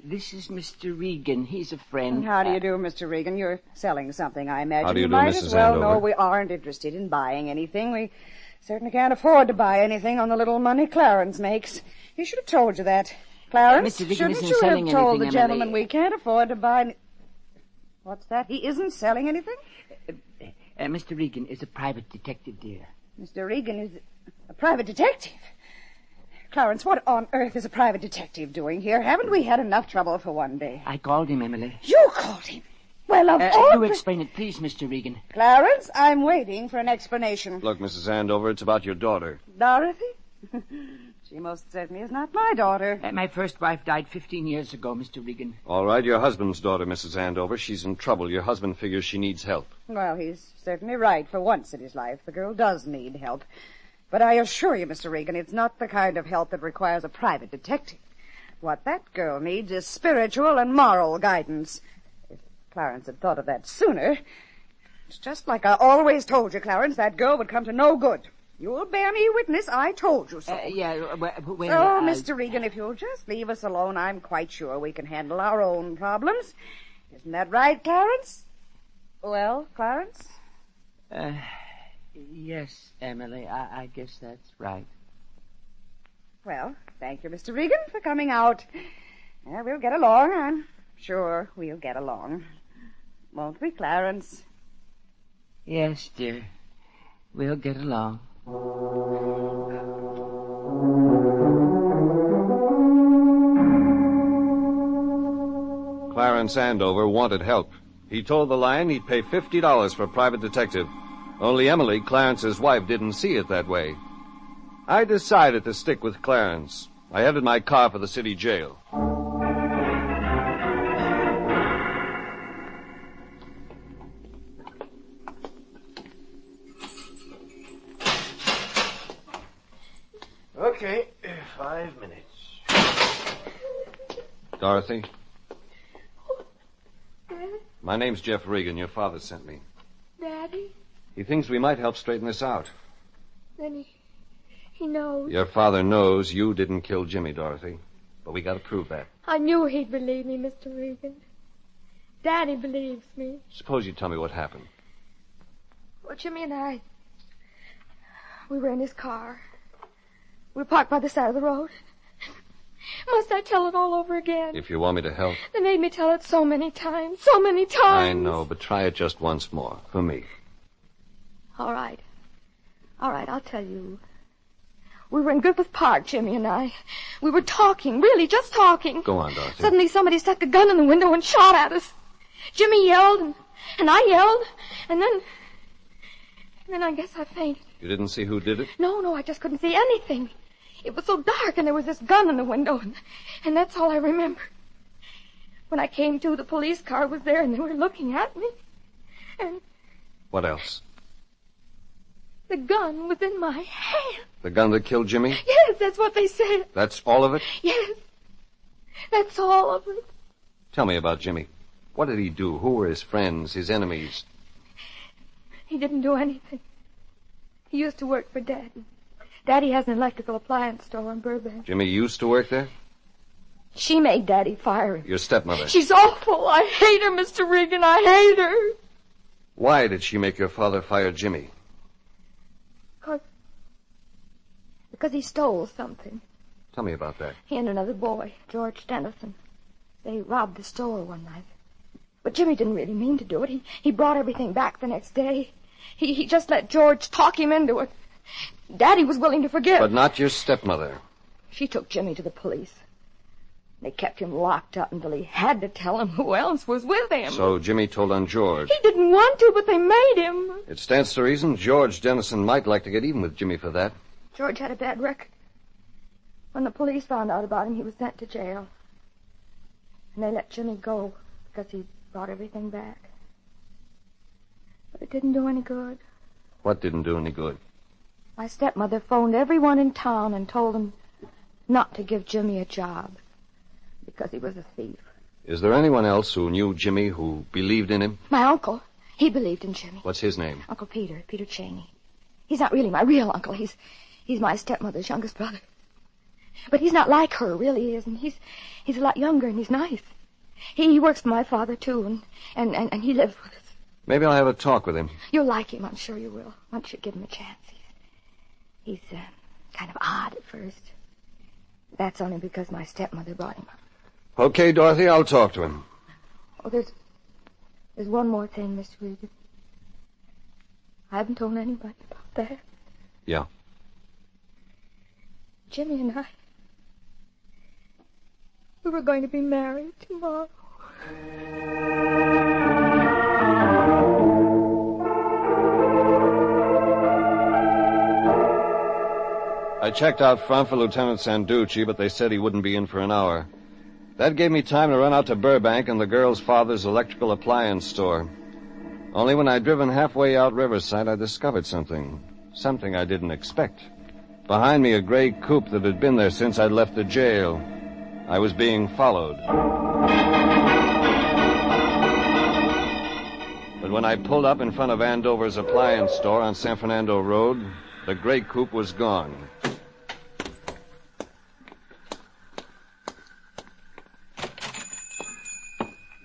This is Mr. Regan. He's a friend. How do you do, Mr. Regan? You're selling something, I imagine. How do you do, might Mrs. as well Andover? know we aren't interested in buying anything. We certainly can't afford to buy anything on the little money Clarence makes. He should have told you that. Clarence, Mr. Regan shouldn't isn't you selling have told anything, the gentleman Emily. we can't afford to buy... What's that? He isn't selling anything? Mr. Regan is a private detective, dear. Mr. Regan is a private detective? Clarence, what on earth is a private detective doing here? Haven't we had enough trouble for one day? I called him, Emily. You called him? Well, of all... You explain it, please, Mr. Regan. Clarence, I'm waiting for an explanation. Look, Mrs. Andover, it's about your daughter. Dorothy? She most certainly is not my daughter. My first wife died 15 years ago, Mr. Regan. All right, your husband's daughter, Mrs. Andover. She's in trouble. Your husband figures she needs help. Well, he's certainly right for once in his life. The girl does need help. But I assure you, Mr. Regan, it's not the kind of help that requires a private detective. What that girl needs is spiritual and moral guidance. If Clarence had thought of that sooner... It's just like I always told you, Clarence, that girl would come to no good. You'll bear me witness, I told you so. So, Mr. Regan, if you'll just leave us alone, I'm quite sure we can handle our own problems. Isn't that right, Clarence? Well, Clarence? Yes, Emily, I guess that's right. Well, thank you, Mr. Regan, for coming out. We'll get along. I'm sure we'll get along. Won't we, Clarence? Yes, dear. We'll get along. Clarence Andover wanted help. He told the Lion he'd pay $50 for a private detective. Only Emily, Clarence's wife, didn't see it that way. I decided to stick with Clarence. I headed my car for the city jail. Okay, 5 minutes. Dorothy? My name's Jeff Regan. Your father sent me. Daddy? He thinks we might help straighten this out. Then he knows. Your father knows you didn't kill Jimmy, Dorothy. But we gotta prove that. I knew he'd believe me, Mr. Regan. Daddy believes me. Suppose you tell me what happened. Well, Jimmy and I, we were in his car. We were parked by the side of the road. Must I tell it all over again? If you want me to help. They made me tell it so many times. I know, but try it just once more, for me. All right, I'll tell you. We were in Griffith Park, Jimmy and I. We were talking, really, just talking. Go on, Dorothy. Suddenly somebody stuck a gun in the window and shot at us. Jimmy yelled, and I yelled, and then I guess I fainted. You didn't see who did it? No, I just couldn't see anything. It was so dark, and there was this gun in the window, and that's all I remember. When I came to, the police car was there, and they were looking at me. And What else? the gun was in my hand. The gun that killed Jimmy? Yes, that's what they said. That's all of it? Yes, that's all of it. Tell me about Jimmy. What did he do? Who were his friends, his enemies? He didn't do anything. He used to work for Daddy. Daddy has an electrical appliance store on Burbank. Jimmy used to work there? She made Daddy fire him. Your stepmother. She's awful. I hate her, Mr. Regan. I hate her. Why did she make your father fire Jimmy? Because he stole something. Tell me about that. He and another boy, George Dennison. They robbed the store one night. But Jimmy didn't really mean to do it. He brought everything back the next day. He just let George talk him into it. Daddy was willing to forgive. But not your stepmother. She took Jimmy to the police. They kept him locked up until he had to tell him who else was with him. So Jimmy told on George. He didn't want to, but they made him. It stands to reason George Dennison might like to get even with Jimmy for that. George had a bad record. When the police found out about him, he was sent to jail. And they let Jimmy go because he brought everything back. But it didn't do any good. What didn't do any good? My stepmother phoned everyone in town and told them not to give Jimmy a job because he was a thief. Is there anyone else who knew Jimmy who believed in him? My uncle, he believed in Jimmy. What's his name? Uncle Peter Cheney. He's not really my real uncle. He's my stepmother's youngest brother. But he's not like her, really he isn't. He's a lot younger and he's nice. He works for my father, too, and he lives with us. Maybe I'll have a talk with him. You'll like him, I'm sure you will, once you give him a chance. He's kind of odd at first. That's only because my stepmother brought him up. Okay, Dorothy, I'll talk to him. Oh, there's one more thing, Mr. Regan. I haven't told anybody about that. Yeah. Jimmy and I, we were going to be married tomorrow. I checked out front for Lieutenant Sanducci, but they said he wouldn't be in for an hour. That gave me time to run out to Burbank and the girl's father's electrical appliance store. Only when I'd driven halfway out Riverside, I discovered something. Something I didn't expect. Behind me, a gray coupe that had been there since I'd left the jail. I was being followed. But when I pulled up in front of Andover's appliance store on San Fernando Road, the gray coupe was gone.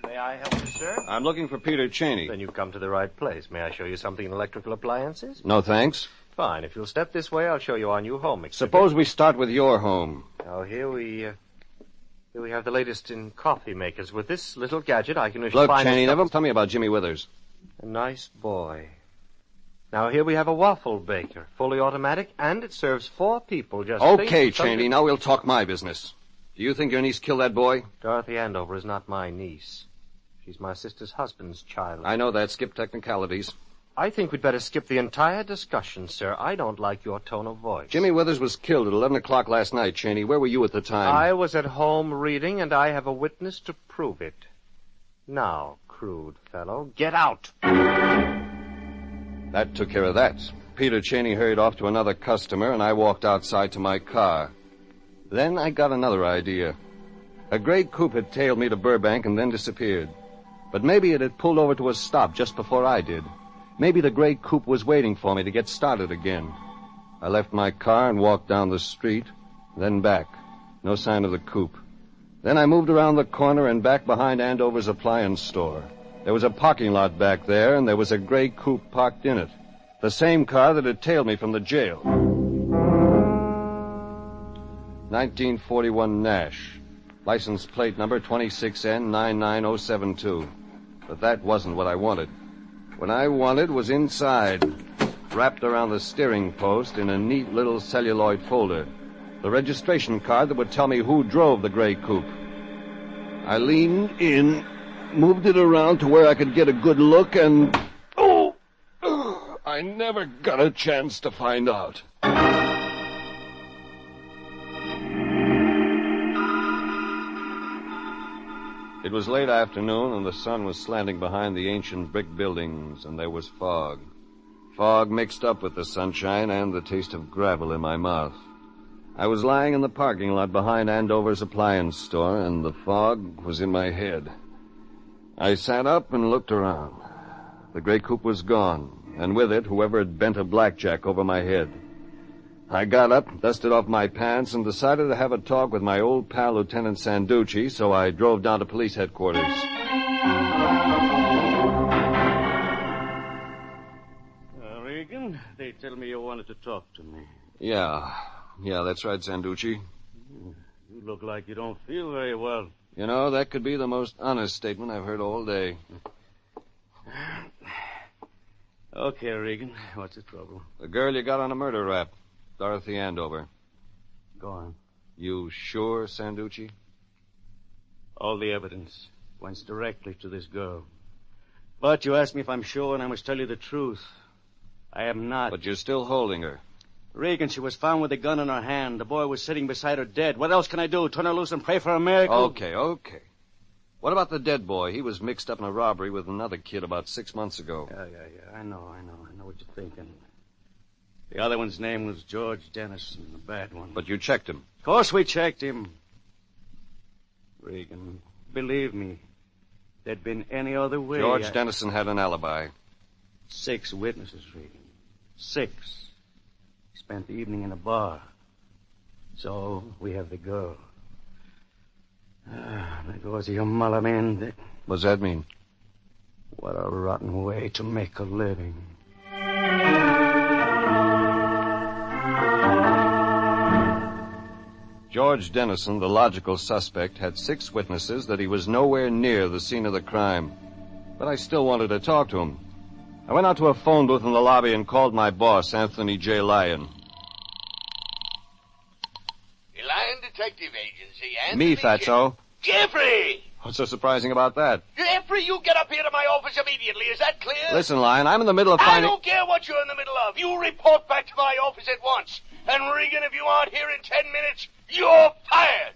May I help you, sir? I'm looking for Peter Cheney. Then you've come to the right place. May I show you something in electrical appliances? No, thanks. Fine. If you'll step this way, I'll show you our new home exhibit. Suppose we start with your home. Now, here we have the latest in coffee makers. With this little gadget, I can Look, Cheney, never tell me about Jimmy Withers. A nice boy. Now, here we have a waffle baker, fully automatic, and it serves 4 people. Just Okay, Cheney, now we'll talk my business. Do you think your niece killed that boy? Dorothy Andover is not my niece. She's my sister's husband's child. I know that. Skip technicalities. I think we'd better skip the entire discussion, sir. I don't like your tone of voice. Jimmy Withers was killed at 11 o'clock last night, Cheney. Where were you at the time? I was at home reading, and I have a witness to prove it. Now, crude fellow, get out. That took care of that. Peter Cheney hurried off to another customer, and I walked outside to my car. Then I got another idea. A gray coupe had tailed me to Burbank and then disappeared. But maybe it had pulled over to a stop just before I did. Maybe the gray coupe was waiting for me to get started again. I left my car and walked down the street, then back. No sign of the coupe. Then I moved around the corner and back behind Andover's appliance store. There was a parking lot back there, and there was a gray coupe parked in it. The same car that had tailed me from the jail. 1941 Nash. License plate number 26N99072. But that wasn't what I wanted. What I wanted was inside, wrapped around the steering post in a neat little celluloid folder. The registration card that would tell me who drove the gray coupe. I leaned in, moved it around to where I could get a good look, and... Oh! I never got a chance to find out. It was late afternoon, and the sun was slanting behind the ancient brick buildings, and there was fog. Fog mixed up with the sunshine and the taste of gravel in my mouth. I was lying in the parking lot behind Andover's appliance store, and the fog was in my head. I sat up and looked around. The gray coupe was gone, and with it, whoever had bent a blackjack over my head. I got up, dusted off my pants, and decided to have a talk with my old pal, Lieutenant Sanducci, so I drove down to police headquarters. Regan, they tell me you wanted to talk to me. Yeah, that's right, Sanducci. You look like you don't feel very well. You know, that could be the most honest statement I've heard all day. Okay, Regan, what's the trouble? The girl you got on a murder rap, Dorothy Andover. Go on. You sure, Sanducci? All the evidence points directly to this girl. But you asked me if I'm sure, and I must tell you the truth. I am not. But you're still holding her. Regan, she was found with a gun in her hand. The boy was sitting beside her dead. What else can I do? Turn her loose and pray for a miracle? Okay. What about the dead boy? He was mixed up in a robbery with another kid about 6 months ago. Yeah. I know what you're thinking. The other one's name was George Dennison, the bad one. But you checked him. Of course we checked him. Regan, believe me, if there'd been any other way... George Dennison had an alibi. 6 witnesses, Regan. 6. Spent the evening in a bar. So, we have the girl. There goes your mullah, man. What's that mean? What a rotten way to make a living. George Dennison, the logical suspect, had 6 witnesses that he was nowhere near the scene of the crime. But I still wanted to talk to him. I went out to a phone booth in the lobby and called my boss, Anthony J. Lyon. Lyon Detective Agency, Anthony... Me, Fatso. Jeffrey! What's so surprising about that? Jeffrey, you get up here to my office immediately. Is that clear? Listen, Lyon, I'm in the middle of finding... I don't care what you're in the middle of. You report back to my office at once. And, Regan, if you aren't here in 10 minutes, you're fired!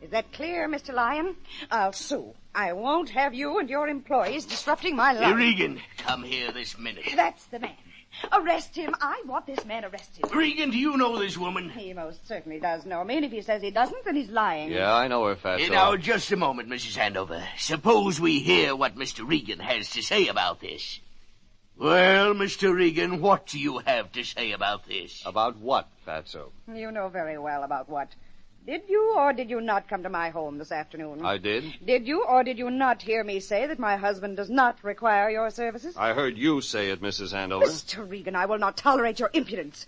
Is that clear, Mr. Lyon? I'll sue. I won't have you and your employees disrupting my life. Regan, come here this minute. That's the man. Arrest him. I want this man arrested. Regan, do you know this woman? He most certainly does know me, and if he says he doesn't, then he's lying. Yeah, I know her, Fatso. Now, just a moment, Mrs. Andover. Suppose we hear what Mr. Regan has to say about this. Well, Mr. Regan, what do you have to say about this? About what, Fatso? You know very well about what. Did you or did you not come to my home this afternoon? I did. Did you or did you not hear me say that my husband does not require your services? I heard you say it, Mrs. Andover. Mr. Regan, I will not tolerate your impudence.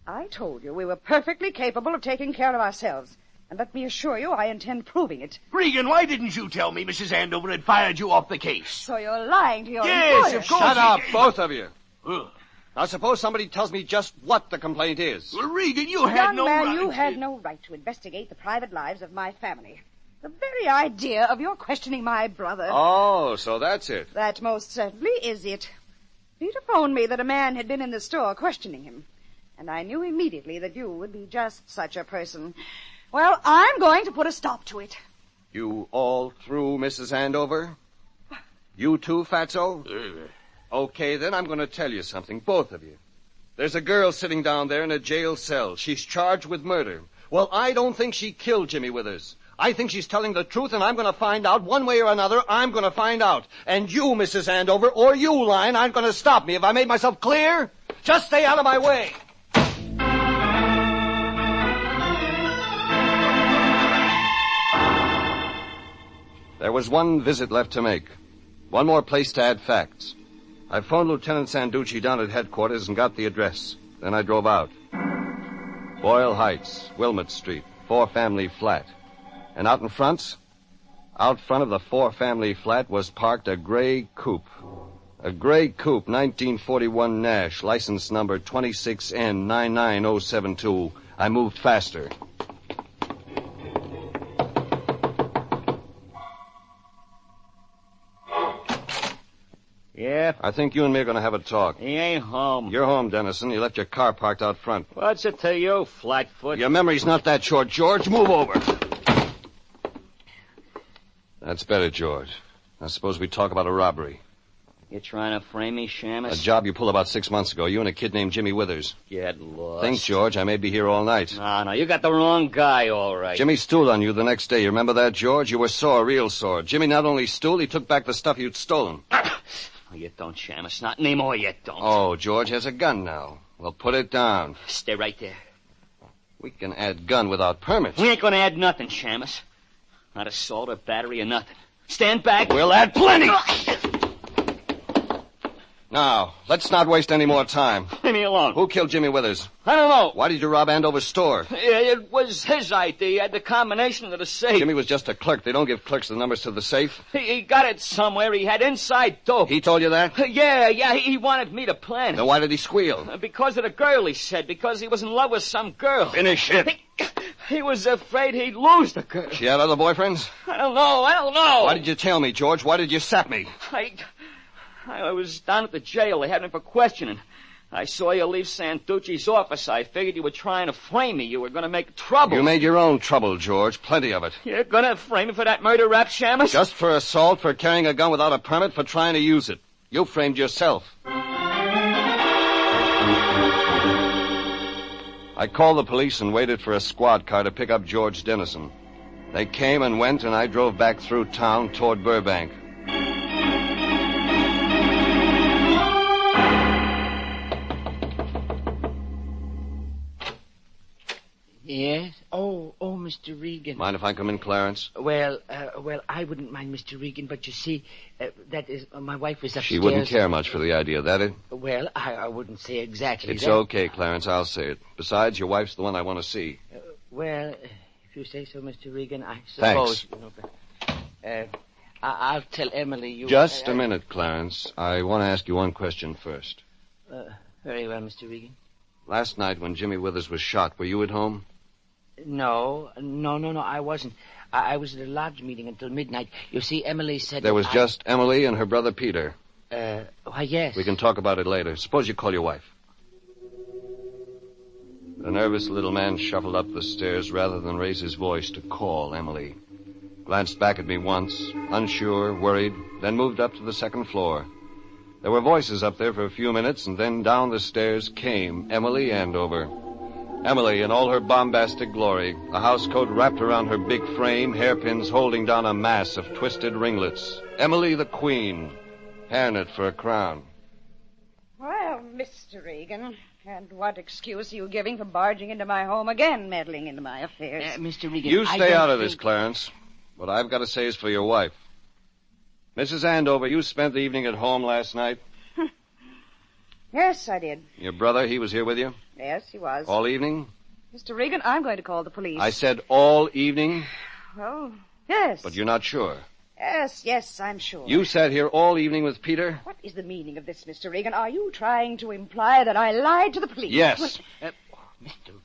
I told you we were perfectly capable of taking care of ourselves. And let me assure you, I intend proving it. Regan, why didn't you tell me Mrs. Andover had fired you off the case? So you're lying to your Yes, employer. of course. Shut up, both of you. Now, suppose somebody tells me just what the complaint is. Well, Regan, you had no right. Young man, you had no right to investigate the private lives of my family. The very idea of your questioning my brother. Oh, so that's it. That most certainly is it. Peter phoned me that a man had been in the store questioning him. And I knew immediately that you would be just such a person. Well, I'm going to put a stop to it. You all through, Mrs. Andover? You too, Fatso? Okay, then I'm going to tell you something, both of you. There's a girl sitting down there in a jail cell. She's charged with murder. Well, I don't think she killed Jimmy Withers. I think she's telling the truth, and I'm going to find out one way or another. I'm going to find out. And you, Mrs. Andover, or you, Lyon, aren't going to stop me. Have I made myself clear? Just stay out of my way. There was one visit left to make. One more place to add facts. I phoned Lieutenant Sanducci down at headquarters and got the address. Then I drove out. Boyle Heights, Wilmot Street, 4-family flat. And out front of the 4-family flat was parked a gray coupe. A gray coupe, 1941 Nash, license number 26N99072. I moved faster. Yeah? I think you and me are going to have a talk. He ain't home. You're home, Dennison. You left your car parked out front. What's it to you, Flatfoot? Your memory's not that short, George. Move over. That's better, George. I suppose we talk about a robbery. You trying to frame me, Shamus? A job you pulled about 6 months ago. You and a kid named Jimmy Withers. Get lost. Think, George, I may be here all night. No, you got the wrong guy, all right. Jimmy stooled on you the next day. You remember that, George? You were sore, real sore. Jimmy not only stooled, he took back the stuff you'd stolen. You don't, Shamus. Not anymore, you don't. Oh, George has a gun now. Well, put it down. Stay right there. We can add gun without permits. We ain't gonna add nothing, Shamus. Not assault or battery or nothing. Stand back. We'll add plenty. Now, let's not waste any more time. Leave me alone. Who killed Jimmy Withers? I don't know. Why did you rob Andover's store? It was his idea. He had the combination of the safe. Jimmy was just a clerk. They don't give clerks the numbers to the safe. He got it somewhere. He had inside dope. He told you that? Yeah. He wanted me to plan it. Then why did he squeal? Because of the girl, he said. Because he was in love with some girl. Finish it. He was afraid he'd lose the girl. She had other boyfriends? I don't know. Why did you tell me, George? Why did you sap me? I was down at the jail. They had me for questioning. I saw you leave Sanducci's office. I figured you were trying to frame me. You were going to make trouble. You made your own trouble, George. Plenty of it. You're going to frame me for that murder rap, Shamus? Just for assault, for carrying a gun without a permit, for trying to use it. You framed yourself. I called the police and waited for a squad car to pick up George Dennison. They came and went, and I drove back through town toward Burbank. Yes? Oh, Mr. Regan. Mind if I come in, Clarence? Well, I wouldn't mind, Mr. Regan, but you see, that is, my wife is upstairs. She wouldn't care much for the idea, that it? Well, I wouldn't say exactly It's that. okay, Clarence, I'll say it. Besides, your wife's the one I want to see. Well, if you say so, Mr. Regan, I Thanks. suppose. I'll tell Emily you... Just a minute, Clarence. I want to ask you one question first. Very well, Mr. Regan. Last night when Jimmy Withers was shot, were you at home? No, I wasn't. I was at a lodge meeting until midnight. You see, Emily said... There was just Emily and her brother Peter. Why, yes. We can talk about it later. Suppose you call your wife. The nervous little man shuffled up the stairs rather than raise his voice to call Emily. Glanced back at me once, unsure, worried, then moved up to the second floor. There were voices up there for a few minutes, and then down the stairs came Emily Andover. Emily in all her bombastic glory, a housecoat wrapped around her big frame, hairpins holding down a mass of twisted ringlets. Emily the Queen, hairnet for a crown. Well, Mr. Regan, and what excuse are you giving for barging into my home again, meddling into my affairs? Mr. Regan, You stay out of this, Clarence. What I've got to say is for your wife. Mrs. Andover, you spent the evening at home last night? Yes, I did. Your brother, he was here with you? Yes, he was. All evening? Mr. Regan, I'm going to call the police. I said all evening? Well, yes. But you're not sure. Yes, I'm sure. You sat here all evening with Peter? What is the meaning of this, Mr. Regan? Are you trying to imply that I lied to the police? Yes. Mr.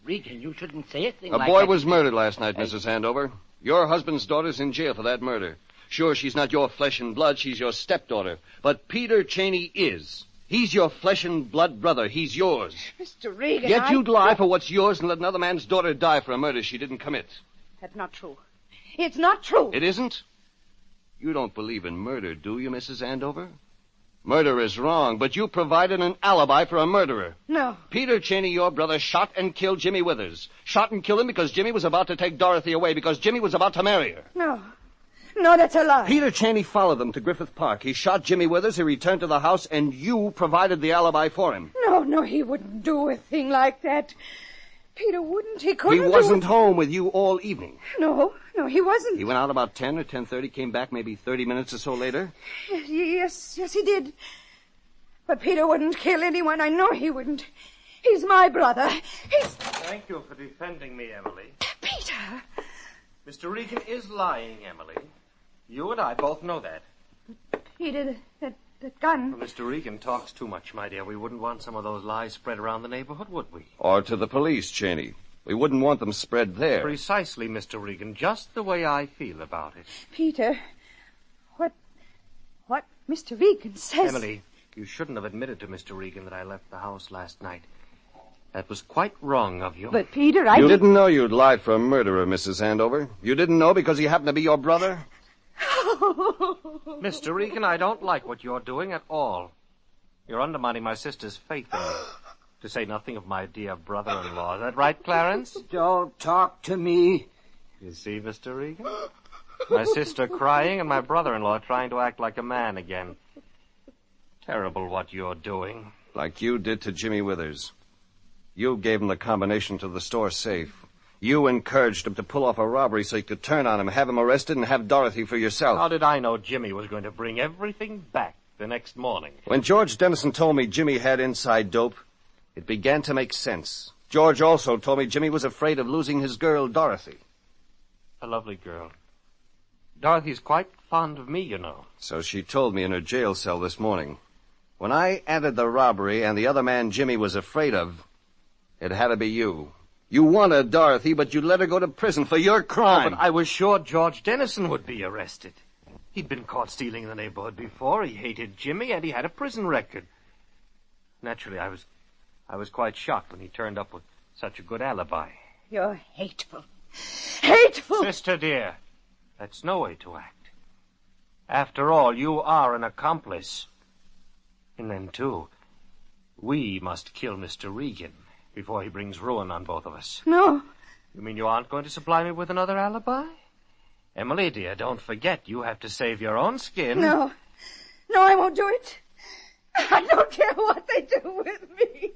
Regan, you shouldn't say a thing like A that. boy was murdered last night, Mrs. Andover. Your husband's daughter's in jail for that murder. Sure, she's not your flesh and blood. She's your stepdaughter. But Peter Cheney is. He's your flesh and blood brother. He's yours. Mr. Regan, Yet you'd lie for what's yours and let another man's daughter die for a murder she didn't commit. That's not true. It's not true. It isn't? You don't believe in murder, do you, Mrs. Andover? Murder is wrong, but you provided an alibi for a murderer. No. Peter Cheney, your brother, shot and killed Jimmy Withers. Shot and killed him because Jimmy was about to take Dorothy away, because Jimmy was about to marry her. No. No, that's a lie. Peter Cheney followed them to Griffith Park. He shot Jimmy Withers, he returned to the house, and you provided the alibi for him. No, he wouldn't do a thing like that. Peter wouldn't. He couldn't. He wasn't home with you all evening. No, he wasn't. He went out about 10 or 10:30, came back maybe 30 minutes or so later. Yes, he did. But Peter wouldn't kill anyone. I know he wouldn't. He's my brother. Thank you for defending me, Emily. Peter! Mr. Regan is lying, Emily. You and I both know that. Peter, that gun... Well, Mr. Regan talks too much, my dear. We wouldn't want some of those lies spread around the neighborhood, would we? Or to the police, Cheney. We wouldn't want them spread there. Precisely, Mr. Regan. Just the way I feel about it. Peter, what Mr. Regan says... Emily, you shouldn't have admitted to Mr. Regan that I left the house last night. That was quite wrong of you. But, Peter, You didn't know you'd lied for a murderer, Mrs. Andover. You didn't know because he happened to be your brother? Mr. Regan, I don't like what you're doing at all. You're undermining my sister's faith in me. To say nothing of my dear brother-in-law. Is that right, Clarence? Don't talk to me. You see, Mr. Regan? My sister crying and my brother-in-law trying to act like a man again. Terrible what you're doing. Like you did to Jimmy Withers. You gave him the combination to the store safe. You encouraged him to pull off a robbery so you could turn on him, have him arrested, and have Dorothy for yourself. How did I know Jimmy was going to bring everything back the next morning? When George Dennison told me Jimmy had inside dope, it began to make sense. George also told me Jimmy was afraid of losing his girl, Dorothy. A lovely girl. Dorothy's quite fond of me, you know. So she told me in her jail cell this morning. When I added the robbery and the other man Jimmy was afraid of, it had to be you. You wanted Dorothy, but you let her go to prison for your crime. Oh, but I was sure George Dennison would be arrested. He'd been caught stealing in the neighborhood before. He hated Jimmy, and he had a prison record. Naturally, I was quite shocked when he turned up with such a good alibi. You're hateful. Hateful! Sister dear, that's no way to act. After all, you are an accomplice. And then, too, we must kill Mr. Regan before he brings ruin on both of us. No. You mean you aren't going to supply me with another alibi? Emily, dear, don't forget you have to save your own skin. No, I won't do it. I don't care what they do with me.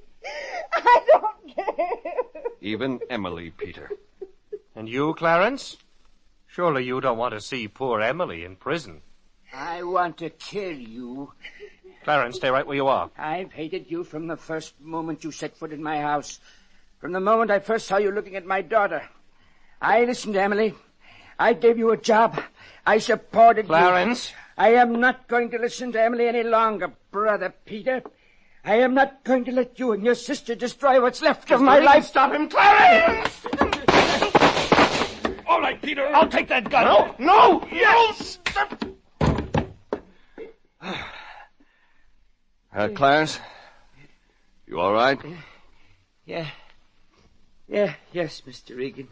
I don't care. Even Emily, Peter. And you, Clarence? Surely you don't want to see poor Emily in prison. I want to kill you. Clarence, stay right where you are. I've hated you from the first moment you set foot in my house. From the moment I first saw you looking at my daughter. I listened to Emily. I gave you a job. I supported Clarence. you. I am not going to listen to Emily any longer, Brother Peter. I am not going to let you and your sister destroy what's left of my life. Stop him, Clarence! All right, Peter, I'll take that gun. No! Yes! Clarence? You all right? Yeah, yes, Mr. Regan.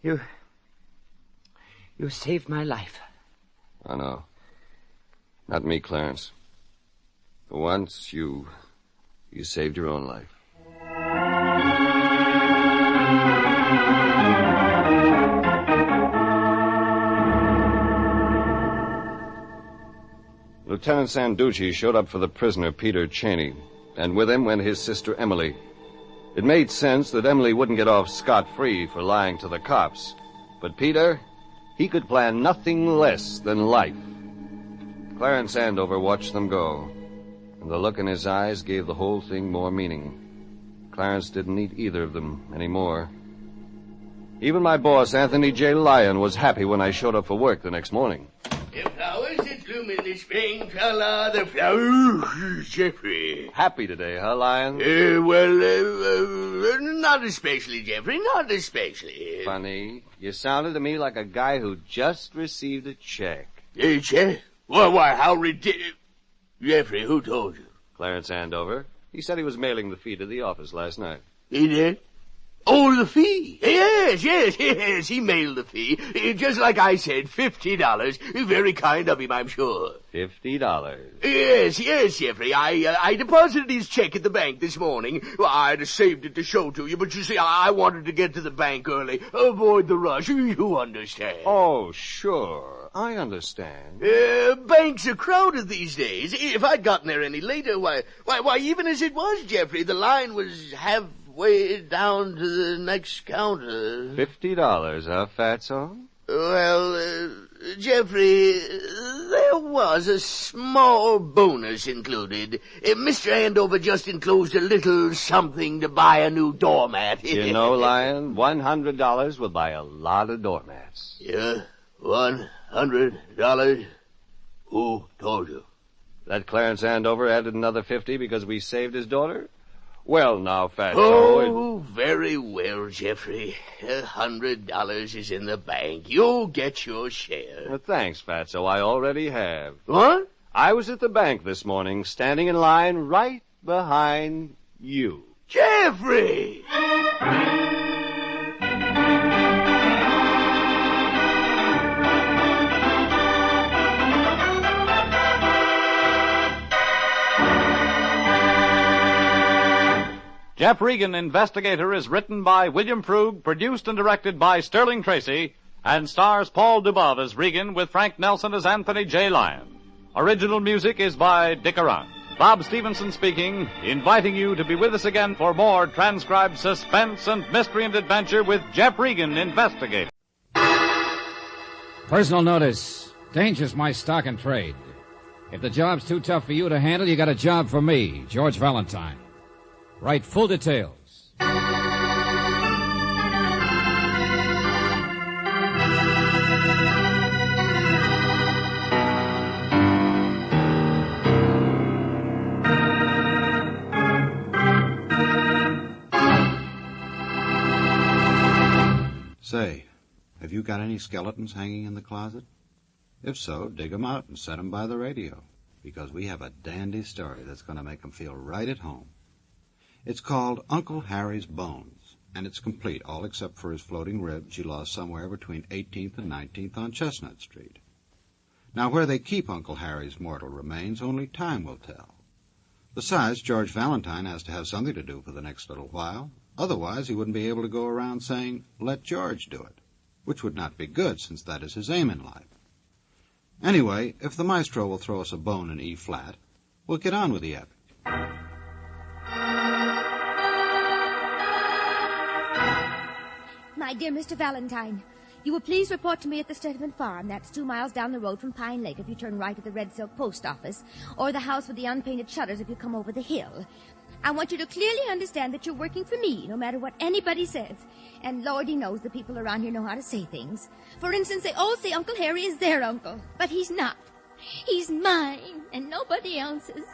You saved my life. I know. Not me, Clarence. For once, you saved your own life. Lieutenant Sanducci showed up for the prisoner, Peter Cheney, and with him went his sister, Emily. It made sense that Emily wouldn't get off scot-free for lying to the cops. But Peter, he could plan nothing less than life. Clarence Andover watched them go, and the look in his eyes gave the whole thing more meaning. Clarence didn't need either of them anymore. Even my boss, Anthony J. Lyon, was happy when I showed up for work the next morning. The flowers that bloom in the spring, are the flowers, Jeffrey. Happy today, huh, Lyon? Not especially, Jeffrey, not especially. Funny. You sounded to me like a guy who just received a check. A check? Why, how ridiculous. Jeffrey, who told you? Clarence Andover. He said he was mailing the fee to the office last night. He did? Oh, the fee? Yes, he mailed the fee. Just like I said, $50. Very kind of him, I'm sure. $50. Yes, Jeffrey. I deposited his check at the bank this morning. Well, I'd have saved it to show to you, but you see, I wanted to get to the bank early. Avoid the rush. You understand. Oh, sure. I understand. Banks are crowded these days. If I'd gotten there any later, why, even as it was, Jeffrey, the line was halfway down to the next counter. $50, huh, Fatso? Well, Jeffrey, there was a small bonus included. Mr. Andover just enclosed a little something to buy a new doormat. You know, Lion, $100 will buy a lot of doormats. Yeah, $100? Who told you? That Clarence Andover added another 50 because we saved his daughter? Well, now, Fatso... Oh, very well, Jeffrey. $100 is in the bank. You'll get your share. Well, thanks, Fatso. I already have. What? I was at the bank this morning, standing in line right behind you. Jeffrey! Jeff Regan, Investigator, is written by William Frug, produced and directed by Sterling Tracy, and stars Paul Dubov as Regan with Frank Nelson as Anthony J. Lyon. Original music is by Dick Arant. Bob Stevenson speaking, inviting you to be with us again for more transcribed suspense and mystery and adventure with Jeff Regan, Investigator. Personal notice. Danger's my stock and trade. If the job's too tough for you to handle, you got a job for me, George Valentine. Write full details. Say, have you got any skeletons hanging in the closet? If so, dig 'em out and set 'em by the radio, because we have a dandy story that's going to make 'em feel right at home. It's called Uncle Harry's Bones, and it's complete, all except for his floating ribs he lost somewhere between 18th and 19th on Chestnut Street. Now, where they keep Uncle Harry's mortal remains, only time will tell. Besides, George Valentine has to have something to do for the next little while. Otherwise, he wouldn't be able to go around saying, "Let George do it," which would not be good, since that is his aim in life. Anyway, if the maestro will throw us a bone in E-flat, we'll get on with the epic. My dear Mr. Valentine, you will please report to me at the Stedman Farm. That's 2 miles down the road from Pine Lake if you turn right at the Red Silk Post Office, or the house with the unpainted shutters if you come over the hill. I want you to clearly understand that you're working for me, no matter what anybody says. And Lordy knows the people around here know how to say things. For instance, they all say Uncle Harry is their uncle, but he's not. He's mine, and nobody else's.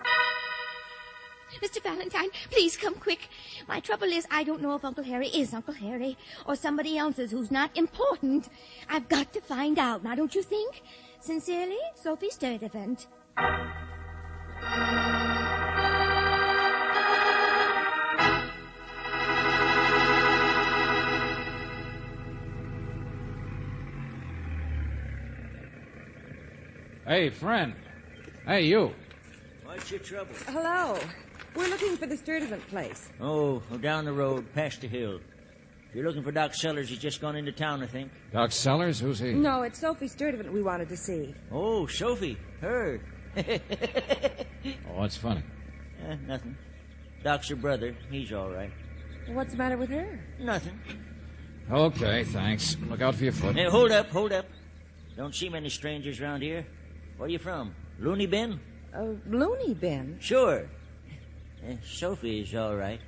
Mr. Valentine, please come quick. My trouble is I don't know if Uncle Harry is Uncle Harry or somebody else's who's not important. I've got to find out. Now, don't you think? Sincerely, Sophie Sturdivant. Hey, friend. Hey, you. What's your trouble? Hello. We're looking for the Sturdivant place. Oh, down the road, past the hill. If you're looking for Doc Sellers, he's just gone into town, I think. Doc Sellers? Who's he? No, it's Sophie Sturdivant we wanted to see. Oh, Sophie. Her. Oh, what's funny? Nothing. Doc's her brother. He's all right. What's the matter with her? Nothing. Okay, thanks. Look out for your foot. Hey, hold up. Don't see many strangers around here. Where you from? Looney Bin? Looney Bin? Sure. Sophie's all right.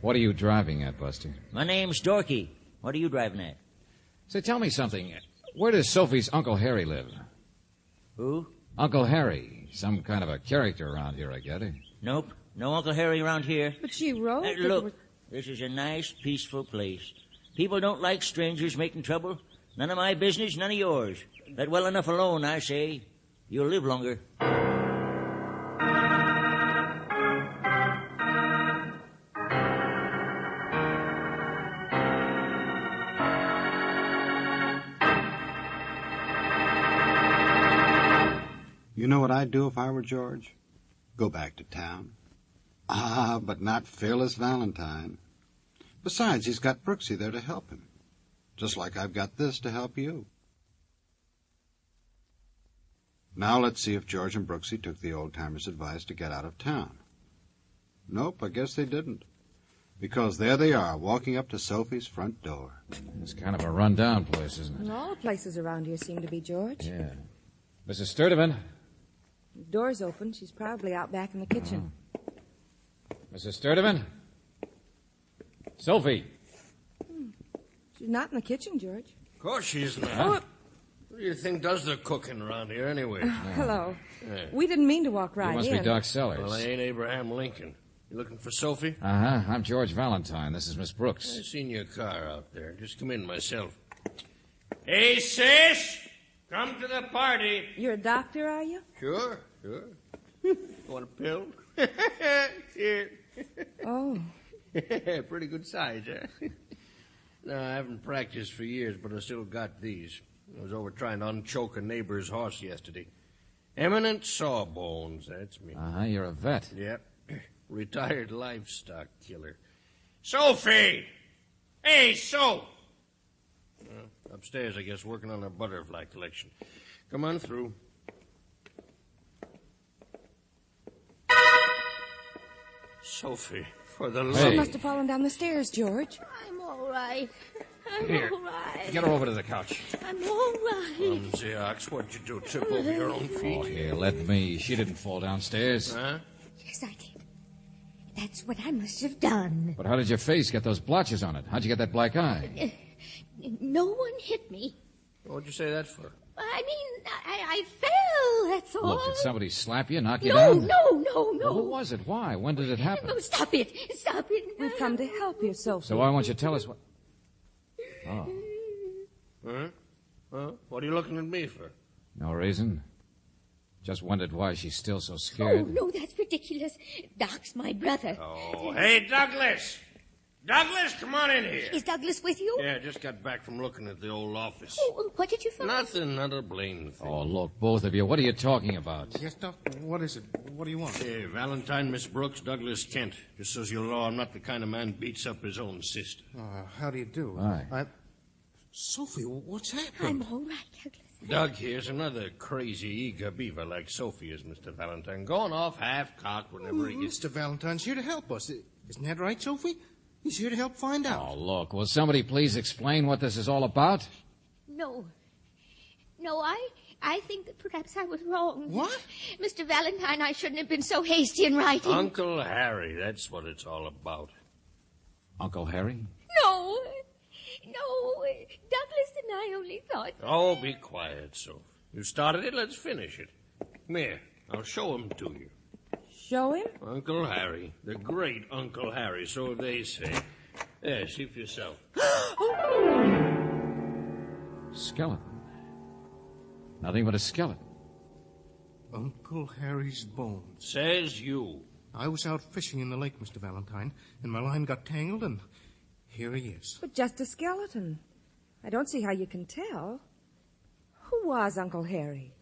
What are you driving at, Buster? My name's Dorky. What are you driving at? Say, tell me something. Where does Sophie's Uncle Harry live? Who? Uncle Harry. Some kind of a character around here, I get it. Nope. No Uncle Harry around here. But she wrote... Look, this is a nice, peaceful place. People don't like strangers making trouble. None of my business, none of yours. Let well enough alone, I say. You'll live longer. You know what I'd do if I were George? Go back to town. Ah, but not Fearless Valentine. Besides, he's got Brooksy there to help him. Just like I've got this to help you. Now let's see if George and Brooksy took the old-timer's advice to get out of town. Nope, I guess they didn't. Because there they are, walking up to Sophie's front door. It's kind of a run-down place, isn't it? All places around here seem to be, George. Yeah. Mrs. Sturtevant? The door's open. She's probably out back in the kitchen. Mrs. Sturtevant? Sophie? She's not in the kitchen, George. Of course she's not. Who do you think does the cooking around here anyway? Hello. Yeah. We didn't mean to walk right in. You must be Doc Sellers. Well, I ain't Abraham Lincoln. You looking for Sophie? Uh-huh. I'm George Valentine. This is Miss Brooks. I seen your car out there. Just come in myself. Hey, sis! Come to the party. You're a doctor, are you? Sure. Want a pill? Here. Oh. Pretty good size, huh? No, I haven't practiced for years, but I still got these. I was over trying to unchoke a neighbor's horse yesterday. Eminent Sawbones, that's me. Uh-huh, you're a vet. Yep. Retired livestock killer. Sophie! Hey, Soph! Upstairs, I guess, working on her butterfly collection. Come on through. Sophie, for the love... She must have fallen down the stairs, George. I'm all right. I'm Here, all right. get her over to the couch. I'm all right. The ox, what'd you do, trip over your own feet? Oh, here, let me. She didn't fall downstairs. Huh? Yes, I did. That's what I must have done. But how did your face get those blotches on it? How'd you get that black eye? No one hit me. What'd you say that for? I mean, I fell, that's all. Look, did somebody slap you, knock you No. down? No. Well, who was it? Why? When did it happen? No, stop it. We've come to help you, Sophie. So why won't you tell us what... Oh, Huh? What are you looking at me for? no reason. Just wondered why she's still so Oh, scared. no, that's ridiculous. Doc's my brother. Oh, hey, Douglas! Douglas, come on in here. Is Douglas with you? Yeah, just got back from looking at the old office. Oh, what did you find? Nothing, not a blame thing. Oh, look, both of you, what are you talking about? Yes, Doctor. What is it? What do you want? Hey, Valentine, Miss Brooks, Douglas Kent. Just so you'll know, I'm not the kind of man beats up his own sister. How do you do? Hi. Sophie, what's happened? I'm all right, Douglas. Doug here's another crazy eager beaver like Sophie is, Mr. Valentine. Going off half-cocked whenever he gets... Mr. Valentine's here to help us. Isn't that right, Sophie? He's here to help find out. Oh, look, will somebody please explain what this is all about? No, I think that perhaps I was wrong. What? Mr. Valentine, I shouldn't have been so hasty in writing. Uncle Harry, that's what it's all about. Uncle Harry? No, Douglas and I only thought... Oh, be quiet, Soph. You started it, let's finish it. Come here, I'll show him to you. Show him? Uncle Harry, the great Uncle Harry, so they say. There, see for yourself. Skeleton. Nothing but a skeleton. Uncle Harry's bones. Says you. I was out fishing in the lake, Mr. Valentine, and my line got tangled, and here he is. But just a skeleton. I don't see how you can tell. Who was Uncle Harry?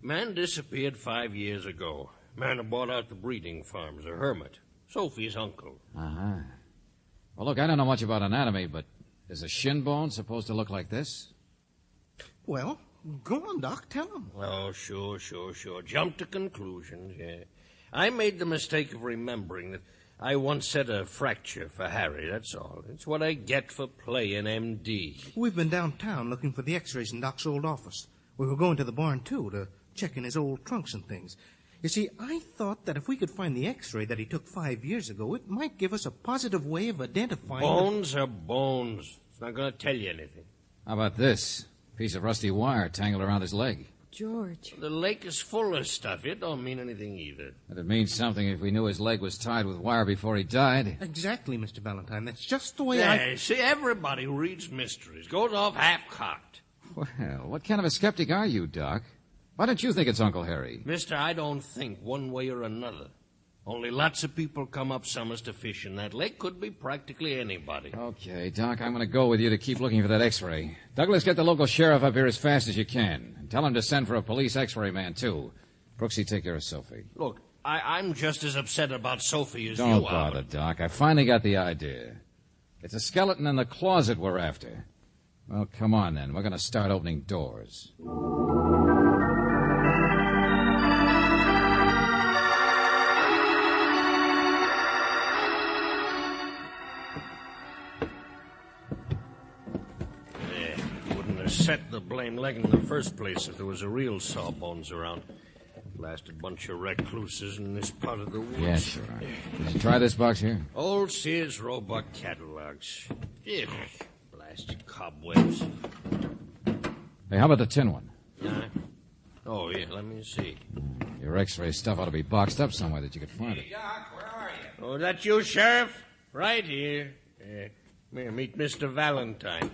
Man disappeared 5 years ago. Man who bought out the breeding farms, a hermit. Sophie's uncle. Uh-huh. Well, look, I don't know much about anatomy, but is a shin bone supposed to look like this? Well, go on, Doc, tell him. Oh, sure. Jump to conclusions, yeah. I made the mistake of remembering that I once said a fracture for Harry, that's all. It's what I get for playing MD. We've been downtown looking for the x-rays in Doc's old office. We were going to the barn, too, to check in his old trunks and things. You see, I thought that if we could find the x-ray that he took 5 years ago, it might give us a positive way of identifying... Bones are bones. It's not going to tell you anything. How about this? Piece of rusty wire tangled around his leg. George. The lake is full of stuff. It don't mean anything either. But it means something if we knew his leg was tied with wire before he died. Exactly, Mr. Valentine. That's just the way Yeah, see, everybody who reads mysteries goes off half-cocked. Well, what kind of a skeptic are you, Doc? Why don't you think it's Uncle Harry? Mister, I don't think one way or another. Only lots of people come up summers to fish in that lake. Could be practically anybody. Okay, Doc, I'm going to go with you to keep looking for that x-ray. Douglas, get the local sheriff up here as fast as you can. And tell him to send for a police x-ray man, too. Brooksy, take care of Sophie. Look, I'm just as upset about Sophie as Don't you are. bother, Doc. I finally got the idea. It's a skeleton in the closet we're after. Well, come on, then. We're going to start opening doors. Wouldn't have set the blame leg in the first place if there was a real Sawbones around. Blasted bunch of recluses in this part of the woods. Yeah, sure. Did you try this box here? Old Sears Roebuck catalogs. Ugh, blasted cobwebs. Hey, how about the tin one? Oh, yeah, let me see. Your x-ray stuff ought to be boxed up somewhere that you could find it. Doc, where are you? Oh, that you, Sheriff? Right here. Meet Mr. Valentine.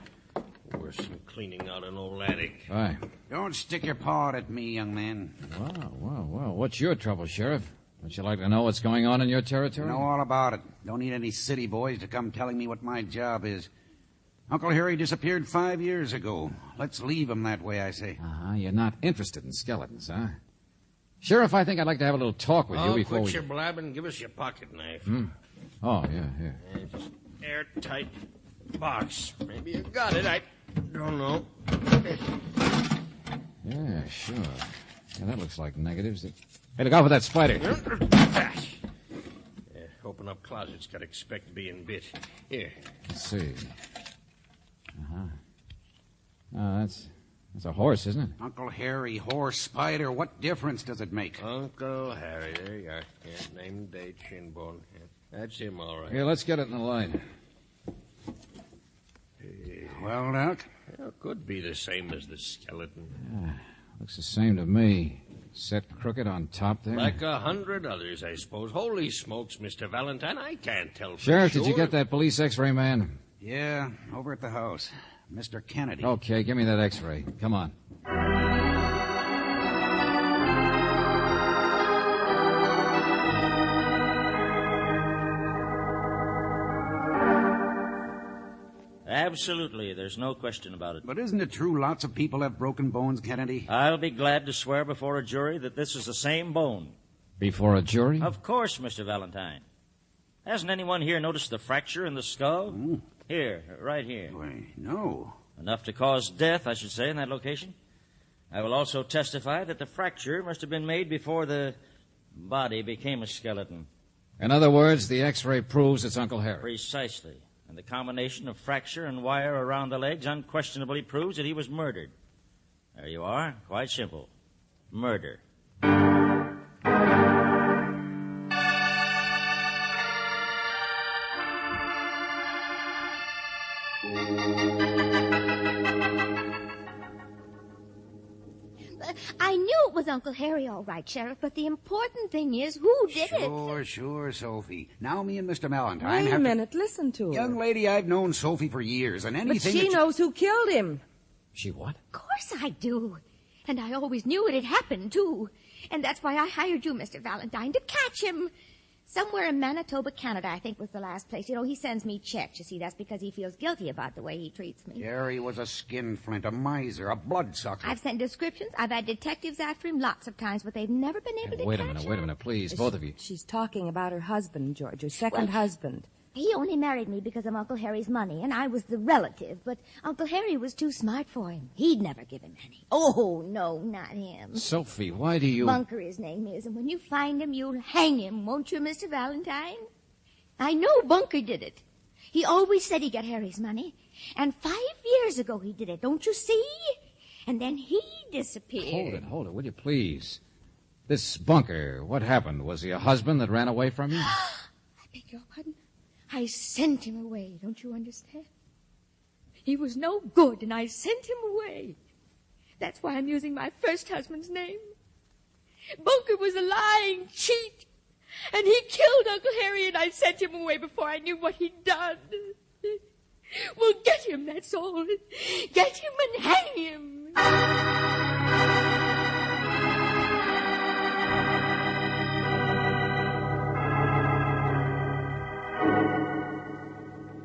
Worse than cleaning out an old attic. Aye. Don't stick your paw at me, young man. Wow. What's your trouble, Sheriff? Would you like to know what's going on in your territory? Know all about it. Don't need any city boys to come telling me what my job is. Uncle Harry disappeared 5 years ago. Let's leave him that way, I say. You're not interested in skeletons, huh? Sheriff, I think I'd like to have a little talk with you before quit your blabbing. Give us your pocket knife. Oh, yeah, here. Just airtight box. Maybe you got it. I don't know. Yeah, sure. Yeah, that looks like negatives. Hey, look out for that spider. Open up closets. Got to expect being bit. Here. Let's see. That's a horse, isn't it? Uncle Harry, horse, spider, what difference does it make? Uncle Harry, there you are. Yeah, name, date, shin bone. Yeah, that's him, all right. Here, let's get it in the light. Well, Doc? Well, could be the same as the skeleton. Yeah, looks the same to me. Set crooked on top there. Like 100 others, I suppose. Holy smokes, Mr. Valentine, I can't tell for Sheriff, sure. Did you get that police x-ray man? Yeah, over at the house. Mr. Kennedy. Okay, give me that x-ray. Come on. Absolutely. There's no question about it. But isn't it true lots of people have broken bones, Kennedy? I'll be glad to swear before a jury that this is the same bone. Before a jury? Of course, Mr. Valentine. Hasn't anyone here noticed the fracture in the skull? Here, right here. Why, no. Enough to cause death, I should say, in that location. I will also testify that the fracture must have been made before the body became a skeleton. In other words, the x-ray proves it's Uncle Harry. Precisely. And the combination of fracture and wire around the legs unquestionably proves that he was murdered. There you are. Quite simple. Murder. I knew it was Uncle Harry, all right, Sheriff, but the important thing is who did it. Sure, Sophie. Now me and Mr. Valentine Wait a minute, listen to her. Young lady, I've known Sophie for years, and anything But she knows who killed him. She what? Of course I do. And I always knew it had happened, too. And that's why I hired you, Mr. Valentine, to catch him. Somewhere in Manitoba, Canada, I think was the last place. You know, he sends me checks. You see, that's because he feels guilty about the way he treats me. Harry was a skinflint, a miser, a bloodsucker. I've sent descriptions. I've had detectives after him lots of times, but they've never been able to Wait catch a him. minute, please, both of you. She's talking about her husband, George, her second husband. He only married me because of Uncle Harry's money, and I was the relative, but Uncle Harry was too smart for him. He'd never give him any. Oh, no, not him. Sophie, why do you... Bunker, his name is, and when you find him, you'll hang him, won't you, Mr. Valentine? I know Bunker did it. He always said he got Harry's money, and 5 years ago he did it, don't you see? And then he disappeared. Hold it, will you please? This Bunker, what happened? Was he a husband that ran away from you? I beg your pardon? I sent him away, don't you understand? He was no good, and I sent him away. That's why I'm using my first husband's name. Bunker was a lying cheat, and he killed Uncle Harry, and I sent him away before I knew what he'd done. Well, get him, that's all. Get him and hang him.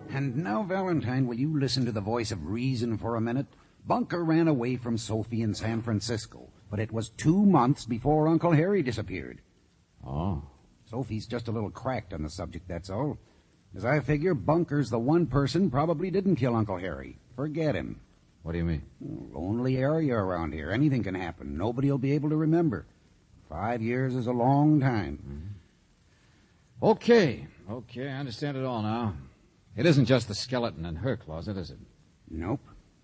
And now, Valentine, will you listen to the voice of reason for a minute? Bunker ran away from Sophie in San Francisco. But it was 2 months before Uncle Harry disappeared. Oh. Sophie's just a little cracked on the subject, that's all. As I figure, Bunker's the one person probably didn't kill Uncle Harry. Forget him. What do you mean? Lonely area around here. Anything can happen. Nobody will be able to remember. 5 years is a long time. Mm-hmm. Okay, I understand it all now. It isn't just the skeleton in her closet, is it? Nope.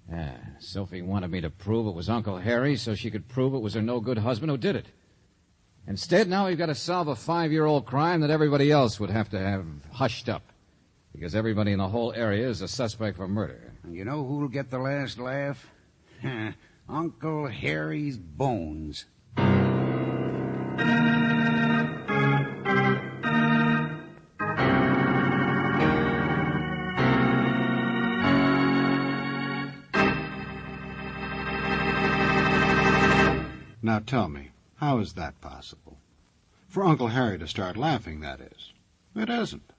Yeah, Sophie wanted me to prove it was Uncle Harry so she could prove it was her no-good husband who did it. Instead, now we've got to solve a 5-year-old crime that everybody else would have to have hushed up. Because everybody in the whole area is a suspect for murder. And you know who'll get the last laugh? Uncle Harry's bones. Now tell me, how is that possible? For Uncle Harry to start laughing, that is. It isn't.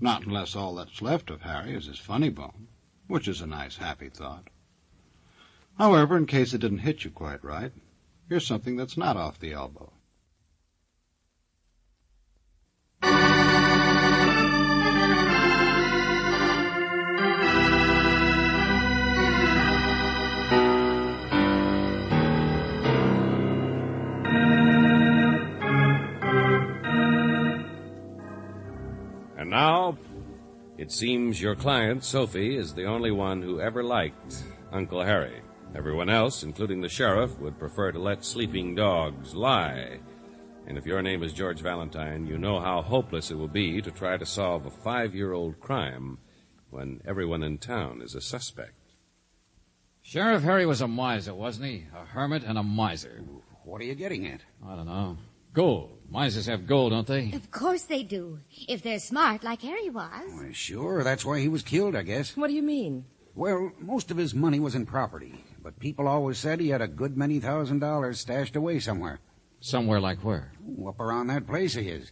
Not unless all that's left of Harry is his funny bone, which is a nice, happy thought. However, in case it didn't hit you quite right, here's something that's not off the elbow. And now, it seems your client, Sophie, is the only one who ever liked Uncle Harry. Everyone else, including the sheriff, would prefer to let sleeping dogs lie. And if your name is George Valentine, you know how hopeless it will be to try to solve a 5-year-old crime when everyone in town is a suspect. Sheriff Harry was a miser, wasn't he? A hermit and a miser. What are you getting at? I don't know. Gold. Misers have gold, don't they? Of course they do. If they're smart like Harry was. Well, sure, that's why he was killed, I guess. What do you mean? Well, most of his money was in property, but people always said he had a good many $1,000s stashed away somewhere. Somewhere like where? Up around that place of his.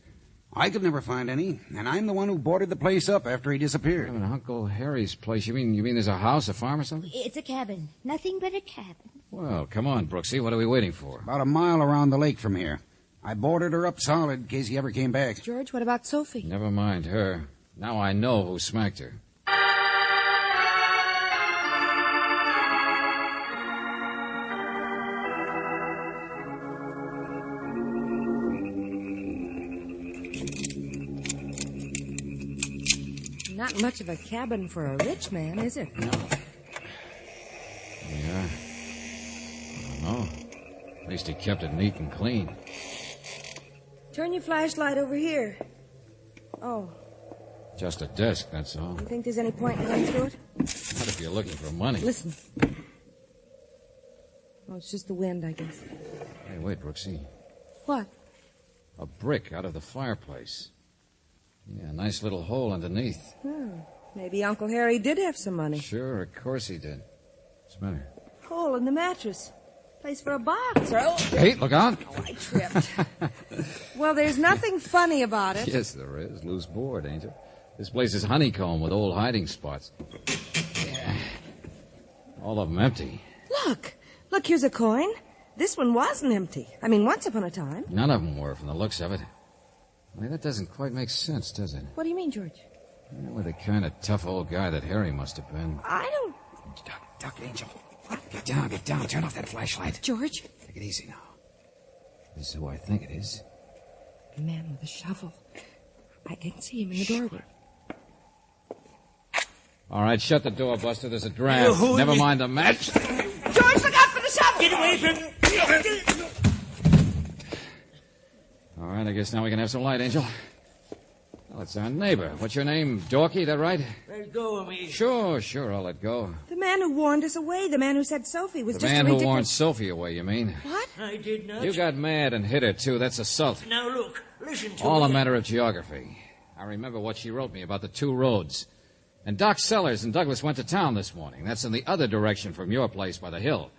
I could never find any, and I'm the one who boarded the place up after he disappeared. I mean, Uncle Harry's place. You mean there's a house, a farm or something? It's a cabin. Nothing but a cabin. Well, come on, Brooksy. What are we waiting for? About a mile around the lake from here. I boarded her up solid in case he ever came back. George, what about Sophie? Never mind her. Now I know who smacked her. Not much of a cabin for a rich man, is it? No. Yeah. I don't know. At least he kept it neat and clean. Turn your flashlight over here. Oh. Just a desk, that's all. You think there's any point in going through it? What if you're looking for money? Listen. Oh, it's just the wind, I guess. Hey, wait, Brooksy. What? A brick out of the fireplace. Yeah, a nice little hole underneath. Maybe Uncle Harry did have some money. Sure, of course he did. What's the matter? Hole in the mattress. Place for a box. Oh. Hey, look out. Oh, I tripped. Well, there's nothing funny about it. Yes, there is. Loose board, Angel. This place is honeycomb with old hiding spots. Yeah. All of them empty. Look, here's a coin. This one wasn't empty. I mean, once upon a time. None of them were from the looks of it. I mean, that doesn't quite make sense, does it? What do you mean, George? With the kind of tough old guy that Harry must have been. I don't... Duck, Angel. Get down. Turn off that flashlight. George? Take it easy now. This is who I think it is. The man with the shovel. I can see him in the doorway. All right, shut the door, Buster. There's a draft. Never mind the match. George, look out for the shovel! Get away from me! All right, I guess now we can have some light, Angel. Well, it's our neighbor. What's your name? Dorky, that right? Let go of me. Sure, I'll let go. The man who warned us away. The man who said Sophie was The just man a who ridiculous... warned Sophie away, you mean? What? I did not. You got mad and hit her, too. That's assault. Now, look. Listen to All me. a matter of geography. I remember what she wrote me about the 2 roads. And Doc Sellers and Douglas went to town this morning. That's in the other direction from your place by the hill.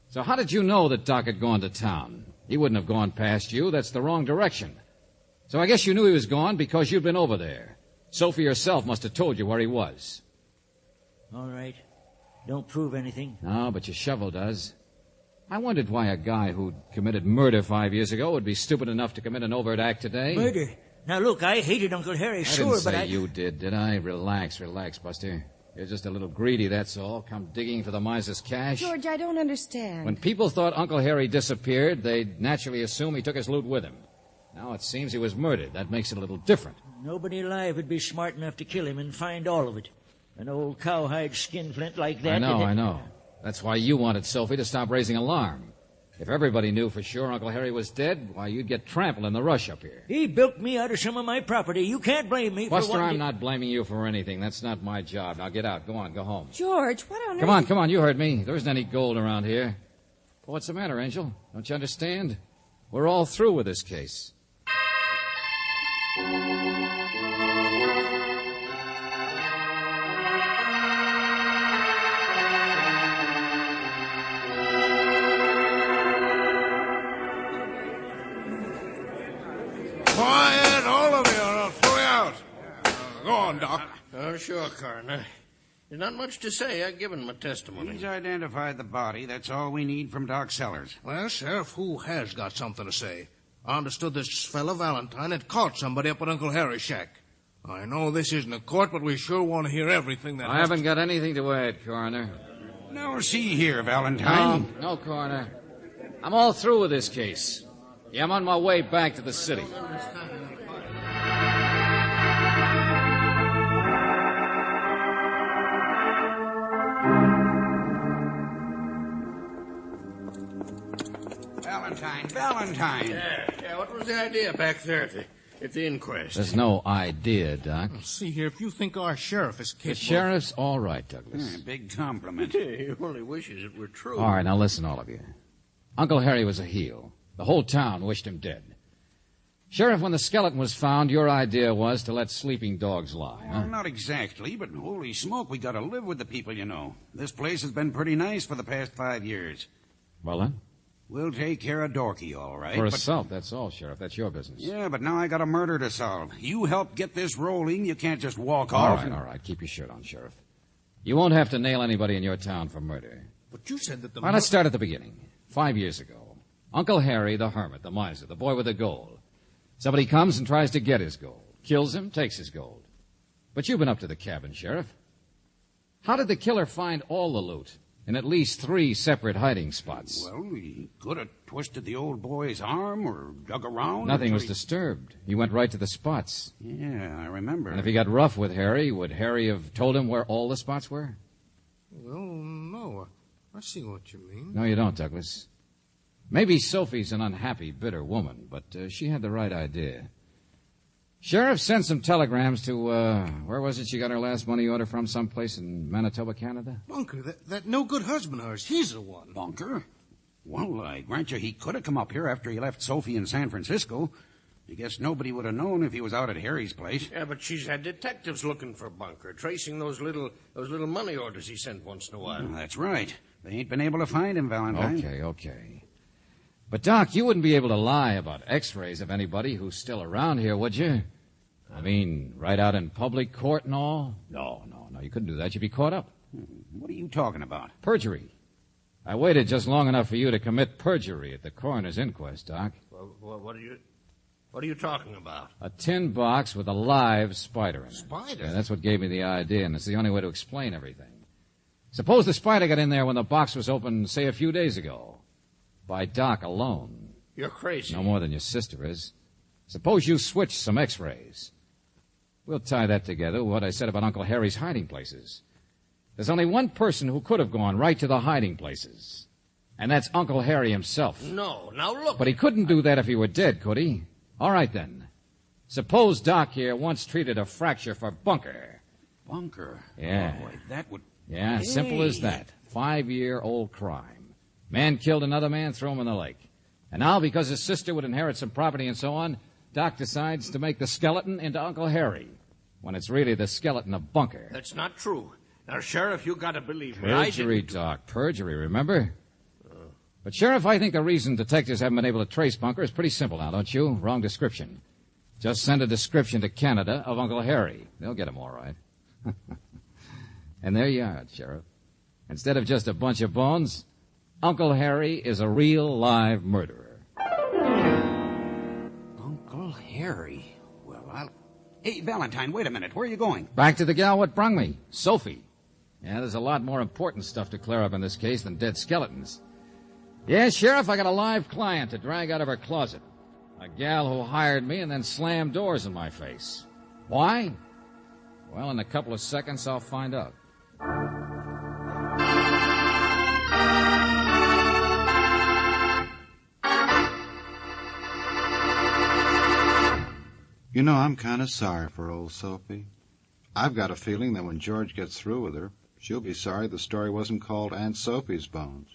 So how did you know that Doc had gone to town? He wouldn't have gone past you. That's the wrong direction. So I guess you knew he was gone because you'd been over there. Sophie herself must have told you where he was. All right. Don't prove anything. No, but your shovel does. I wondered why a guy who'd committed murder 5 years ago would be stupid enough to commit an overt act today. Murder? Now, look, I hated Uncle Harry, I sure, didn't but say you did I? Relax, Buster. You're just a little greedy, that's all. Come digging for the miser's cash. George, I don't understand. When people thought Uncle Harry disappeared, they'd naturally assume he took his loot with him. Now it seems he was murdered. That makes it a little different. Nobody alive would be smart enough to kill him and find all of it. An old cowhide skinflint like that... I know. That's why you wanted Sophie to stop raising alarm. If everybody knew for sure Uncle Harry was dead, why, you'd get trampled in the rush up here. He bilked me out of some of my property. You can't blame me Buster, for I'm not blaming you for anything. That's not my job. Now get out. Go on, go home. George, what on earth... Come on. You heard me. There isn't any gold around here. Well, what's the matter, Angel? Don't you understand? We're all through with this case. Quiet, all of you, or I'll throw you out. Go on, Doc. Oh, sure, Coroner. There's not much to say. I've given my testimony. He's identified the body. That's all we need from Doc Sellers. Well, Sheriff, who has got something to say? I understood this fella Valentine had caught somebody up at Uncle Harry's shack. I know this isn't a court, but we sure want to hear everything that... I haven't got anything to add, Coroner. Now, see here, Valentine. No, Coroner. I'm all through with this case. Yeah, I'm on my way back to the city. Valentine. Yeah, what was the idea back there at the inquest? There's no idea, Doc. See here, if you think our sheriff is capable... The sheriff's all right, Douglas. Big compliment. He only wishes it were true. All right, now listen, all of you. Uncle Harry was a heel. The whole town wished him dead. Sheriff, when the skeleton was found, your idea was to let sleeping dogs lie, huh? Well, not exactly, but holy smoke, we gotta live with the people, you know. This place has been pretty nice for the past 5 years. Well, then? We'll take care of Dorky, all right. For assault, that's all, Sheriff. That's your business. Yeah, but now I got a murder to solve. You help get this rolling, you can't just walk off. All right. Keep your shirt on, Sheriff. You won't have to nail anybody in your town for murder. But you said that the... Well, let's start at the beginning. 5 years ago, Uncle Harry, the hermit, the miser, the boy with the gold. Somebody comes and tries to get his gold. Kills him, takes his gold. But you've been up to the cabin, Sheriff. How did the killer find all the loot in at least 3 separate hiding spots? Well, he could have twisted the old boy's arm or dug around. Nothing was disturbed. He went right to the spots. Yeah, I remember. And if he got rough with Harry, would Harry have told him where all the spots were? Well, no. I see what you mean. No, you don't, Douglas. Maybe Sophie's an unhappy, bitter woman, but she had the right idea. Sheriff sent some telegrams to, where was it she got her last money order from? Someplace in Manitoba, Canada? Bunker, that no-good husband of hers, he's the one. Bunker? Well, I grant you he could have come up here after he left Sophie in San Francisco. I guess nobody would have known if he was out at Harry's place. Yeah, but she's had detectives looking for Bunker, tracing those little money orders he sent once in a while. Well, that's right. They ain't been able to find him, Valentine. Okay. But, Doc, you wouldn't be able to lie about x-rays of anybody who's still around here, would you? I mean, right out in public court and all? No, you couldn't do that. You'd be caught up. What are you talking about? Perjury. I waited just long enough for you to commit perjury at the coroner's inquest, Doc. Well, what are you talking about? A tin box with a live spider in it. Spider? Yeah, that's what gave me the idea, and it's the only way to explain everything. Suppose the spider got in there when the box was opened, say, a few days ago. By Doc alone. You're crazy. No more than your sister is. Suppose you switch some x-rays. We'll tie that together with what I said about Uncle Harry's hiding places. There's only one person who could have gone right to the hiding places. And that's Uncle Harry himself. No, now look. But he couldn't do that if he were dead, could he? All right, then. Suppose Doc here once treated a fracture for Bunker. Bunker? Yeah. Oh, boy, that would... Yeah, simple as that. 5-year-old crime. Man killed another man, threw him in the lake. And now, because his sister would inherit some property and so on, Doc decides to make the skeleton into Uncle Harry, when it's really the skeleton of Bunker. That's not true. Now, Sheriff, you gotta believe me. Perjury, Doc. Perjury, remember? But, Sheriff, I think the reason detectives haven't been able to trace Bunker is pretty simple now, don't you? Wrong description. Just send a description to Canada of Uncle Harry. They'll get him all right. And there you are, Sheriff. Instead of just a bunch of bones, Uncle Harry is a real live murderer. Uncle Harry. Well, I'll... Hey, Valentine, wait a minute. Where are you going? Back to the gal what brung me, Sophie. Yeah, there's a lot more important stuff to clear up in this case than dead skeletons. Yeah, Sheriff, I got a live client to drag out of her closet. A gal who hired me and then slammed doors in my face. Why? Well, in a couple of seconds, I'll find out. You know, I'm kind of sorry for old Sophie. I've got a feeling that when George gets through with her, she'll be sorry the story wasn't called Aunt Sophie's Bones.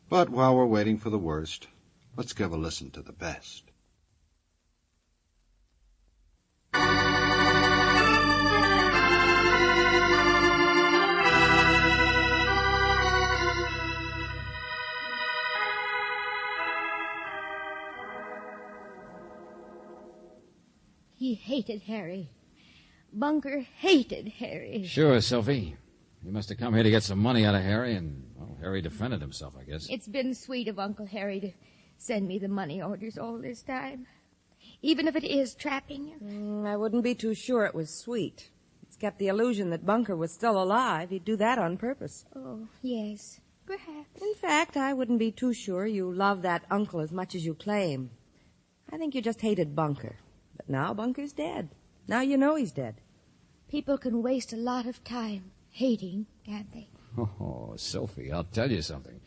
But while we're waiting for the worst, let's give a listen to the best. He hated Harry. Bunker hated Harry. Sure, Sophie. You must have come here to get some money out of Harry, and, well, Harry defended himself, I guess. It's been sweet of Uncle Harry to send me the money orders all this time. Even if it is trapping you. I wouldn't be too sure it was sweet. It's kept the illusion that Bunker was still alive. He'd do that on purpose. Oh, yes. Perhaps. In fact, I wouldn't be too sure you love that uncle as much as you claim. I think you just hated Bunker. But now Bunker's dead. Now you know he's dead. People can waste a lot of time hating, can't they? Oh, Sophie, I'll tell you something.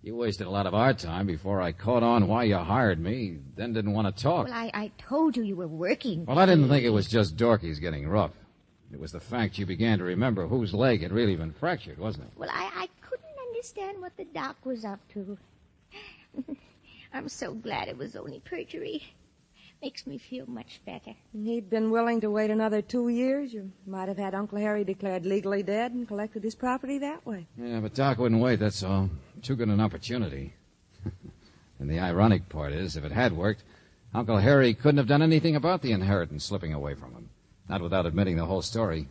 You wasted a lot of our time before I caught on why you hired me, then didn't want to talk. Well, I told you were working. Well, I didn't think it was just Dorky's getting rough. It was the fact you began to remember whose leg had really been fractured, wasn't it? Well, I couldn't understand what the doc was up to. I'm so glad it was only perjury. Makes me feel much better. He'd been willing to wait another 2 years. You might have had Uncle Harry declared legally dead and collected his property that way. Yeah, but Doc wouldn't wait, that's all. Too good an opportunity. And the ironic part is, if it had worked, Uncle Harry couldn't have done anything about the inheritance slipping away from him. Not without admitting the whole story.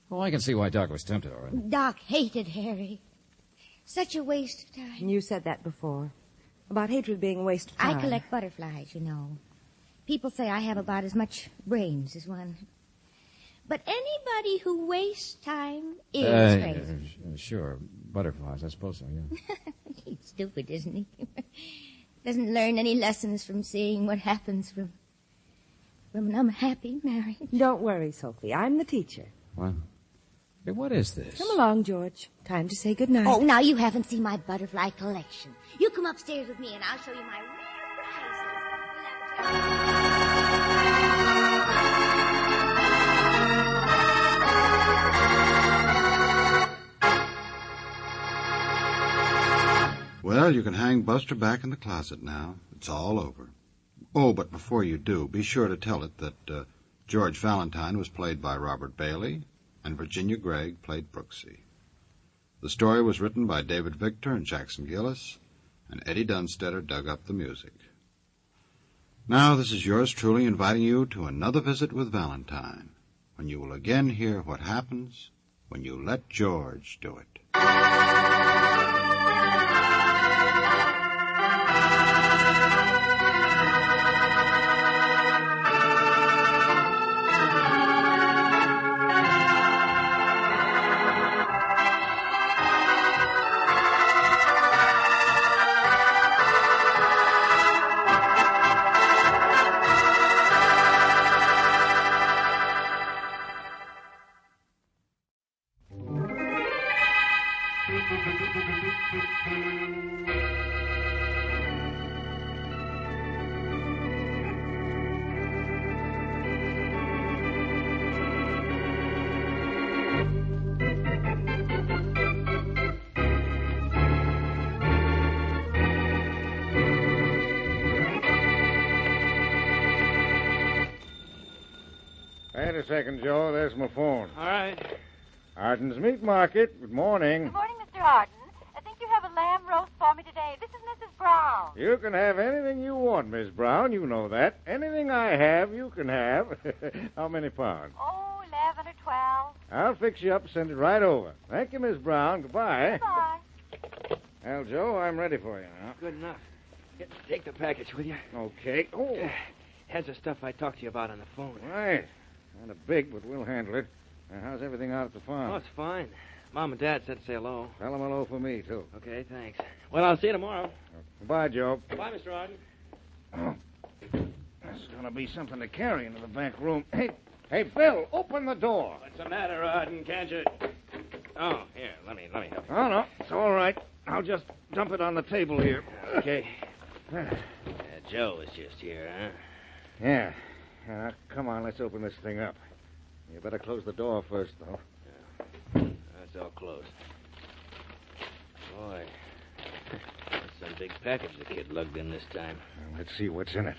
Well, I can see why Doc was tempted, all right. Doc hated Harry. Such a waste of time. You said that before. About hatred being a waste of time. I collect butterflies, you know. People say I have about as much brains as one. But anybody who wastes time is crazy. Sure. Butterflies, I suppose so, yeah. He's stupid, isn't he? Doesn't learn any lessons from seeing what happens from an unhappy marriage. Don't worry, Sophie. I'm the teacher. What? Hey, what is this? Come along, George. Time to say goodnight. Oh, now you haven't seen my butterfly collection. You come upstairs with me and I'll show you my rare prizes. Well, you can hang Buster back in the closet now. It's all over. Oh, but before you do, be sure to tell it that George Valentine was played by Robert Bailey, and Virginia Gregg played Brooksy. The story was written by David Victor and Jackson Gillis, and Eddie Dunstetter dug up the music. Now, this is yours truly inviting you to another visit with Valentine, when you will again hear what happens when you let George do it. Wait a second, Joe. There's my phone. All right. Arden's Meat Market. Good morning. Good morning, Mr. Arden. I think you have a lamb roast for me today. This is Mrs. Brown. You can have anything you want, Miss Brown. You know that. Anything I have, you can have. How many pounds? Oh, 11 or 12. I'll fix you up and send it right over. Thank you, Miss Brown. Goodbye. Goodbye. Well, Joe, I'm ready for you now. Good enough. Here, take the package with you. Okay. Oh. Has the stuff I talked to you about on the phone. Right. Kind of big, but we'll handle it. How's everything out at the farm? Oh, it's fine. Mom and Dad said to say hello. Tell them hello for me, too. Okay, thanks. Well, I'll see you tomorrow. Goodbye, Joe. Bye, Mr. Arden. Oh. That's going to be something to carry into the back room. Hey, Bill, open the door. What's the matter, Arden? Can't you... Oh, here, let me help you. Oh, no, it's all right. I'll just dump it on the table here. Okay. Joe was just here, huh? Yeah. Come on, let's open this thing up. You better close the door first, though. That's all closed. Boy, that's some big package the kid lugged in this time. Well, let's see what's in it.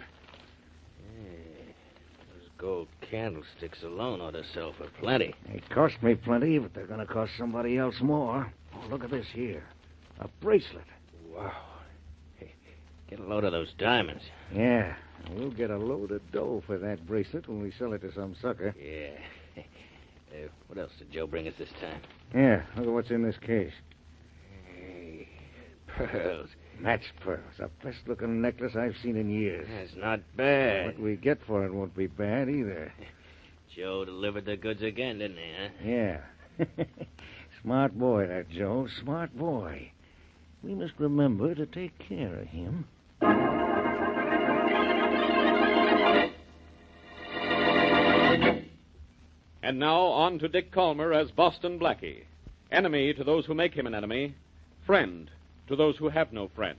Those gold candlesticks alone ought to sell for plenty. They cost me plenty, but they're going to cost somebody else more. Oh, look at this here. A bracelet. Wow. Hey, get a load of those diamonds. Yeah. We'll get a load of dough for that bracelet when we sell it to some sucker. Yeah. What else did Joe bring us this time? Yeah, look at what's in this case. Hey, pearls. Matched pearls. The best-looking necklace I've seen in years. That's not bad. What we get for it won't be bad either. Joe delivered the goods again, didn't he, huh? Yeah. Smart boy, that Joe. Smart boy. We must remember to take care of him. And now on to Dick Calmer as Boston Blackie. Enemy to those who make him an enemy. Friend to those who have no friend.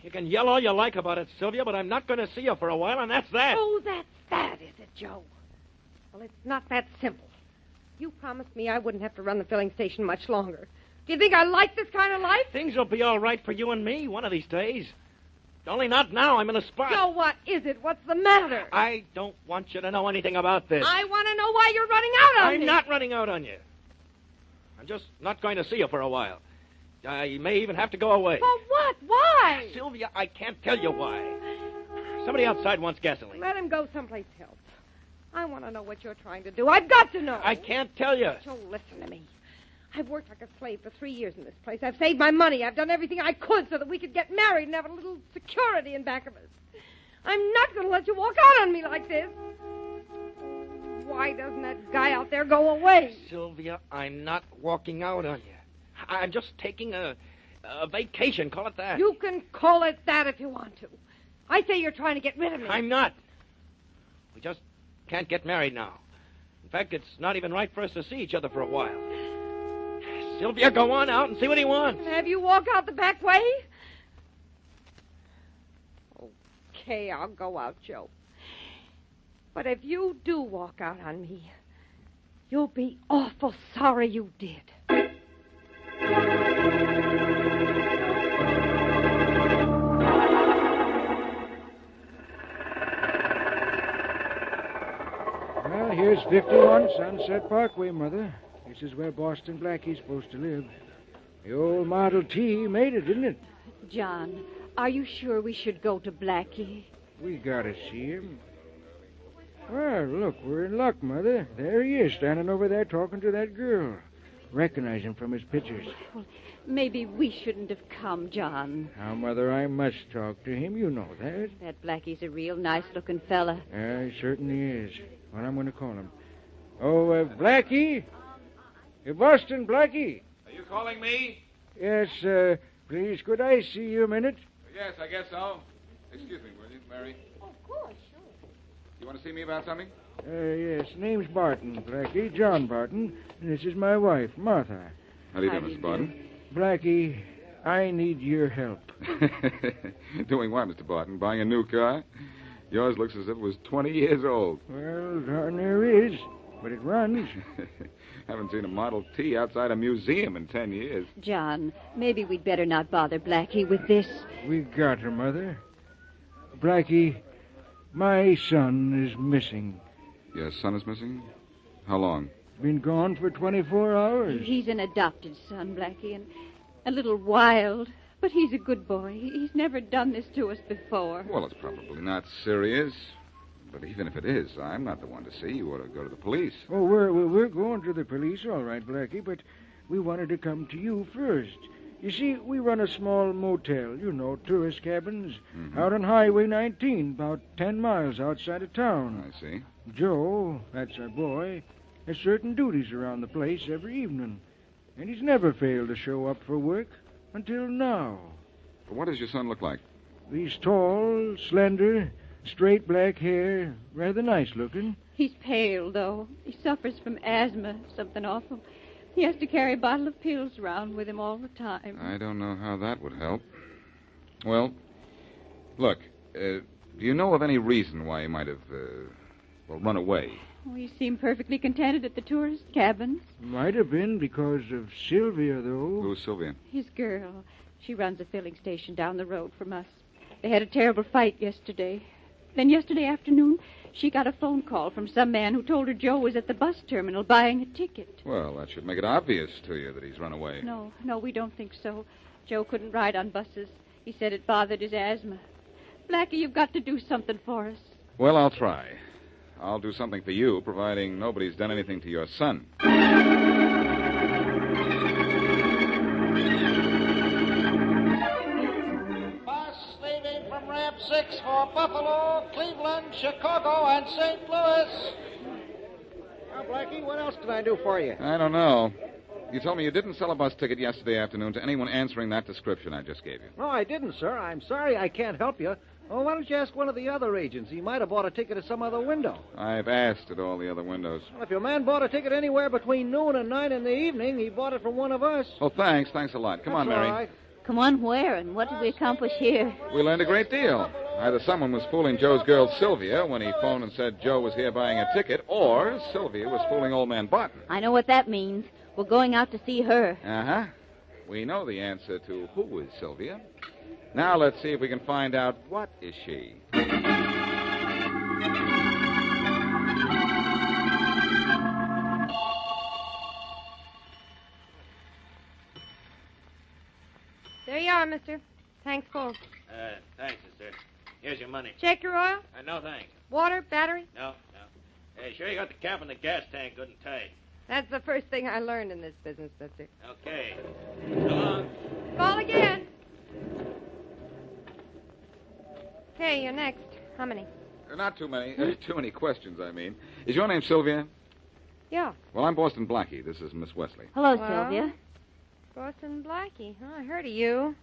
You can yell all you like about it, Sylvia, but I'm not going to see you for a while, and that's that. Oh, that's that, is it, Joe? Well, it's not that simple. You promised me I wouldn't have to run the filling station much longer. Do you think I like this kind of life? Things will be all right for you and me one of these days. Only not now. I'm in a spot. Joe, what is it? What's the matter? I don't want you to know anything about this. I want to know why you're running out on me. I'm not running out on you. I'm just not going to see you for a while. I may even have to go away. For what? Why? Sylvia, I can't tell you why. Somebody outside wants gasoline. Let him go someplace else. I want to know what you're trying to do. I've got to know. I can't tell you. Joe, listen to me. I've worked like a slave for 3 years in this place. I've saved my money. I've done everything I could so that we could get married and have a little security in back of us. I'm not going to let you walk out on me like this. Why doesn't that guy out there go away? Sylvia, I'm not walking out on you. I'm just taking a vacation. Call it that. You can call it that if you want to. I say you're trying to get rid of me. I'm not. We just can't get married now. In fact, it's not even right for us to see each other for a while. Sylvia, go on out and see what he wants. Have you walk out the back way? Okay, I'll go out, Joe. But if you do walk out on me, you'll be awful sorry you did. Well, here's 51 Sunset Parkway, Mother. This is where Boston Blackie's supposed to live. The old Model T made it, didn't it? John, are you sure we should go to Blackie? We gotta see him. Well, look, we're in luck, Mother. There he is, standing over there talking to that girl. Recognize him from his pictures. Well, maybe we shouldn't have come, John. Now, Mother, I must talk to him. You know that. That Blackie's a real nice-looking fella. He certainly is. Well, I'm going to call him. Oh, Blackie? Boston Blackie. Are you calling me? Yes, please, could I see you a minute? Yes, I guess so. Excuse me, will you, Mary? Of course, sure. You want to see me about something? Yes, name's Barton, Blackie, John Barton, and this is my wife, Martha. How do you do, Mr. Barton? Blackie, I need your help. Doing what, Mr. Barton? Buying a new car? Yours looks as if it was 20 years old. Well, darn there is, but it runs. Haven't seen a Model T outside a museum in 10 years. John, maybe we'd better not bother Blackie with this. We got her, Mother. Blackie, my son is missing. Your son is missing? How long? Been gone for 24 hours. He's an adopted son, Blackie, and a little wild. But he's a good boy. He's never done this to us before. Well, it's probably not serious. But even if it is, I'm not the one to see. You ought to go to the police. Oh, we're going to the police, all right, Blackie, but we wanted to come to you first. You see, we run a small motel, tourist cabins, out on Highway 19, about 10 miles outside of town. I see. Joe, that's our boy, has certain duties around the place every evening, and he's never failed to show up for work until now. What does your son look like? He's tall, slender, straight black hair, rather nice looking. He's pale, though. He suffers from asthma, something awful. He has to carry a bottle of pills around with him all the time. I don't know how that would help. Well, look, do you know of any reason why he might have, run away? Oh, he seemed perfectly contented at the tourist cabins. Might have been because of Sylvia, though. Who's Sylvia? His girl. She runs a filling station down the road from us. They had a terrible fight yesterday. Then yesterday afternoon, she got a phone call from some man who told her Joe was at the bus terminal buying a ticket. Well, that should make it obvious to you that he's run away. No, we don't think so. Joe couldn't ride on buses. He said it bothered his asthma. Blackie, you've got to do something for us. Well, I'll try. I'll do something for you, providing nobody's done anything to your son. Ramp 6 for Buffalo, Cleveland, Chicago, and St. Louis. Now, Blackie, what else can I do for you? I don't know. You told me you didn't sell a bus ticket yesterday afternoon to anyone answering that description I just gave you. No, I didn't, sir. I'm sorry I can't help you. Oh, why don't you ask one of the other agents? He might have bought a ticket at some other window. I've asked at all the other windows. Well, if your man bought a ticket anywhere between noon and 9 in the evening, he bought it from one of us. Oh, thanks. Thanks a lot. Come on, Mary. All right. Come on, where, and what did we accomplish here? We learned a great deal. Either someone was fooling Joe's girl, Sylvia, when he phoned and said Joe was here buying a ticket, or Sylvia was fooling old man Barton. I know what that means. We're going out to see her. Uh-huh. We know the answer to who is Sylvia. Now let's see if we can find out what is she. There you are, mister. Thanks, full. Thanks, sister. Here's your money. Check your oil? No, thanks. Water? Battery? No. Hey, sure you got the cap and the gas tank good and tight. That's the first thing I learned in this business, mister. Okay. So long. Call again. Okay, you're next. How many? Not too many. Too many questions, I mean. Is your name Sylvia? Yeah. Well, I'm Boston Blackie. This is Miss Wesley. Hello, Sylvia. Boston Blackie. Oh, I heard of you.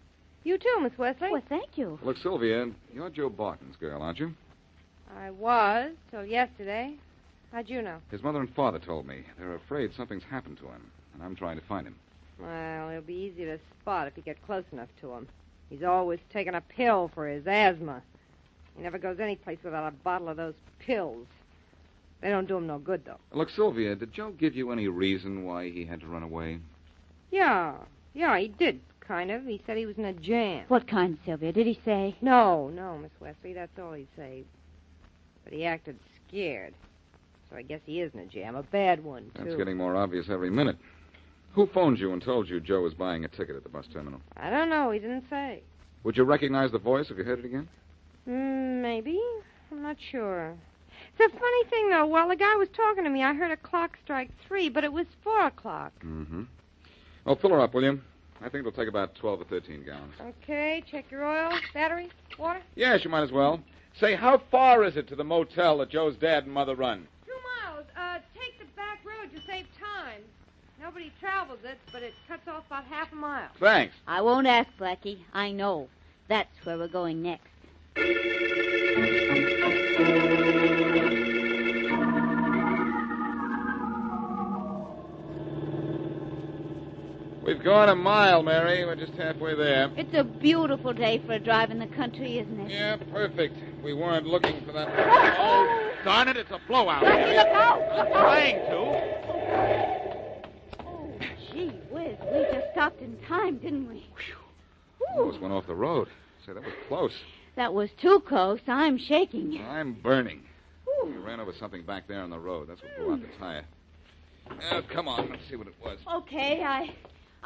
You too, Miss Wesley. Well, thank you. Look, Sylvia, you're Joe Barton's girl, aren't you? I was, till yesterday. How'd you know? His mother and father told me. They're afraid something's happened to him, and I'm trying to find him. Well, he'll be easy to spot if you get close enough to him. He's always taking a pill for his asthma. He never goes any place without a bottle of those pills. They don't do him no good, though. Look, Sylvia, did Joe give you any reason why he had to run away? Yeah, he did, kind of. He said he was in a jam. What kind, Sylvia? Did he say? No, Miss Wesley, that's all he'd say. But he acted scared. So I guess he is in a jam, a bad one, too. That's getting more obvious every minute. Who phoned you and told you Joe was buying a ticket at the bus terminal? I don't know. He didn't say. Would you recognize the voice if you heard it again? Maybe. I'm not sure. It's a funny thing, though. While the guy was talking to me, I heard a clock strike 3, but it was 4 o'clock. Mm-hmm. Well, fill her up, will you? I think it'll take about 12 or 13 gallons. Okay, check your oil, battery, water. Yes, you might as well. Say, how far is it to the motel that Joe's dad and mother run? 2 miles. Take the back road to save time. Nobody travels it, but it cuts off about half a mile. Thanks. I won't ask, Blackie. I know. That's where we're going next. We've gone a mile, Mary. We're just halfway there. It's a beautiful day for a drive in the country, isn't it? Yeah, perfect. We weren't looking for that. Oh, darn it, it's a blowout. Blackie, look out! I'm trying to. Oh, gee whiz. We just stopped in time, didn't we? Almost went off the road. Say, that was close. That was too close. I'm shaking. I'm burning. We ran over something back there on the road. That's what blew out the tire. Come on, let's see what it was. Okay,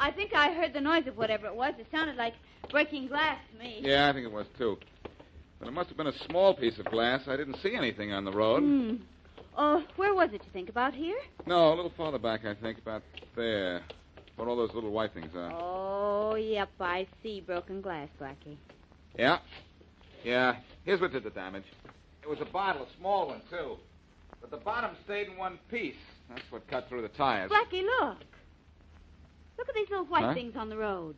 I think I heard the noise of whatever it was. It sounded like breaking glass to me. Yeah, I think it was, too. But it must have been a small piece of glass. I didn't see anything on the road. Oh, where was it, you think? About here? No, a little farther back, I think. About there. Where all those little white things are. Oh, yep, I see broken glass, Blackie. Yeah. Yeah. Here's what did the damage. It was a bottle, a small one, too. But the bottom stayed in one piece. That's what cut through the tires. Blackie, look. Look at these little white Huh? things on the road.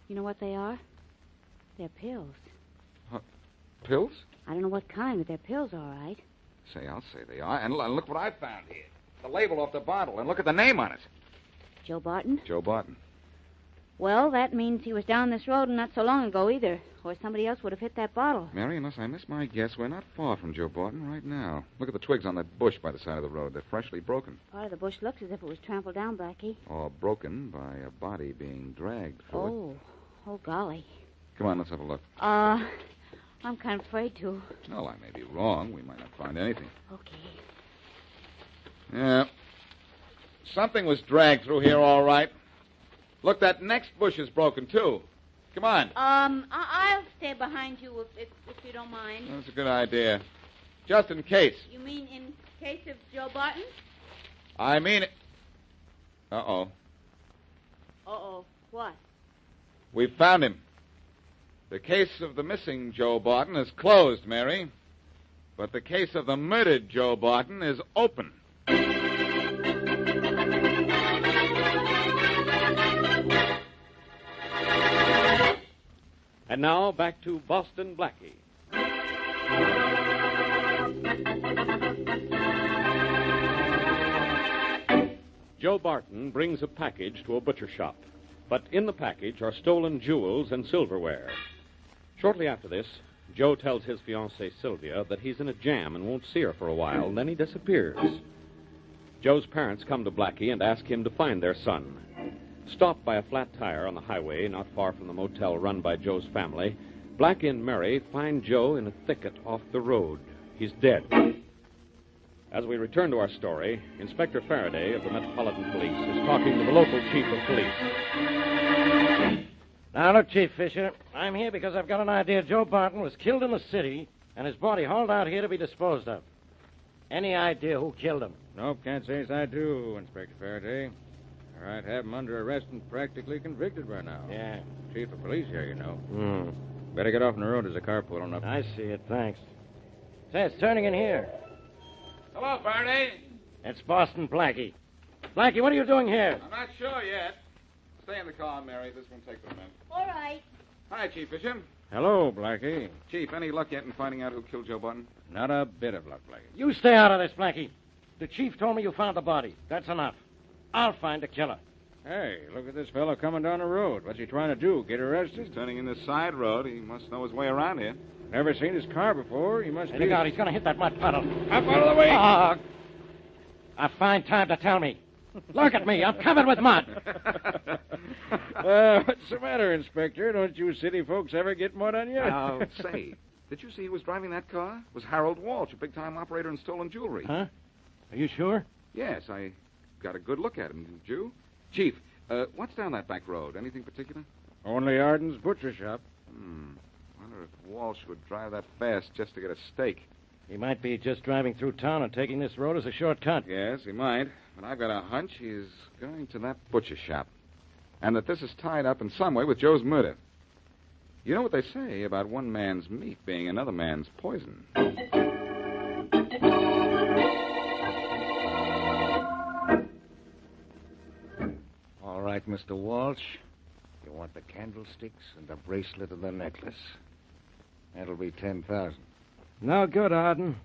You know what they are? They're pills. Pills? I don't know what kind, but they're pills, all right. Say, I'll say they are. And look what I found here. The label off the bottle. And look at the name on it. Joe Barton? Joe Barton. Well, that means he was down this road not so long ago either, or somebody else would have hit that bottle. Mary, unless I miss my guess, we're not far from Joe Barton right now. Look at the twigs on that bush by the side of the road. They're freshly broken. Part of the bush looks as if it was trampled down, Blackie. Or broken by a body being dragged through it. Oh, golly. Come on, let's have a look. I'm kind of afraid to. Well, I may be wrong. We might not find anything. Okay. Yeah. Something was dragged through here, all right. Look, that next bush is broken, too. Come on. I'll stay behind you if you don't mind. That's a good idea. Just in case. You mean in case of Joe Barton? I mean it. Uh-oh. Uh-oh. What? We found him. The case of the missing Joe Barton is closed, Mary. But the case of the murdered Joe Barton is open. And now back to Boston Blackie. Joe Barton brings a package to a butcher shop. But in the package are stolen jewels and silverware. Shortly after this, Joe tells his fiancée Sylvia that he's in a jam and won't see her for a while, and then he disappears. Joe's parents come to Blackie and ask him to find their son. Stopped by a flat tire on the highway not far from the motel run by Joe's family, Blackie and Mary find Joe in a thicket off the road. He's dead. As we return to our story, Inspector Faraday of the Metropolitan Police is talking to the local chief of police. Now, look, Chief Fisher, I'm here because I've got an idea Joe Barton was killed in the city and his body hauled out here to be disposed of. Any idea who killed him? Nope, can't say as I do, Inspector Faraday. All right, have him under arrest and practically convicted by now. Yeah. Chief of police here, you know. Better get off on the road. There's a car pulling up. I see it, thanks. Say, it's turning in here. Hello, Faraday. It's Boston Blackie. Blackie, what are you doing here? I'm not sure yet. Stay in the car, Mary. This won't take but a minute. All right. Hi, Chief Fisher. Hello, Blackie. Chief, any luck yet in finding out who killed Joe Barton? Not a bit of luck, Blackie. You stay out of this, Blackie. The chief told me you found the body. That's enough. I'll find the killer. Hey, look at this fellow coming down the road. What's he trying to do, get arrested? He's turning in this side road. He must know his way around here. Never seen his car before. He must Hey, be... look out, he's going to hit that mud puddle. Up out of the way! A fine time to tell me. Look at me, I'm covered with mud. What's the matter, Inspector? Don't you city folks ever get mud on you? Say, did you see who was driving that car? It was Harold Walsh, a big-time operator in stolen jewelry. Huh? Are you sure? Yes, I got a good look at him, didn't you? Chief, what's down that back road? Anything particular? Only Arden's butcher shop. Wonder if Walsh would drive that fast just to get a steak. He might be just driving through town and taking this road as a shortcut. Yes, he might. But I've got a hunch he's going to that butcher shop. And that this is tied up in some way with Joe's murder. You know what they say about one man's meat being another man's poison. All right, Mr. Walsh. You want the candlesticks and the bracelet and the necklace. That'll be 10,000. No good, Arden.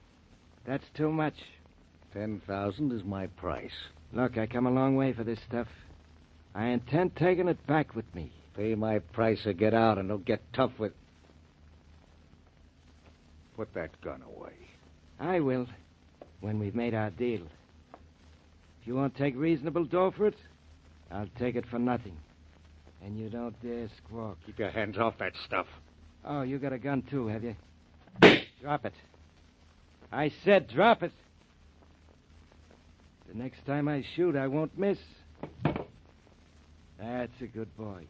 That's too much. 10,000 is my price. Look, I come a long way for this stuff. I intend taking it back with me. Pay my price or get out and don't get tough with... Put that gun away. I will, when we've made our deal. If you won't take reasonable dough for it, I'll take it for nothing. And you don't dare squawk. Keep your hands off that stuff. Oh, you got a gun too, have you? Drop it. I said drop it. The next time I shoot, I won't miss. That's a good boy.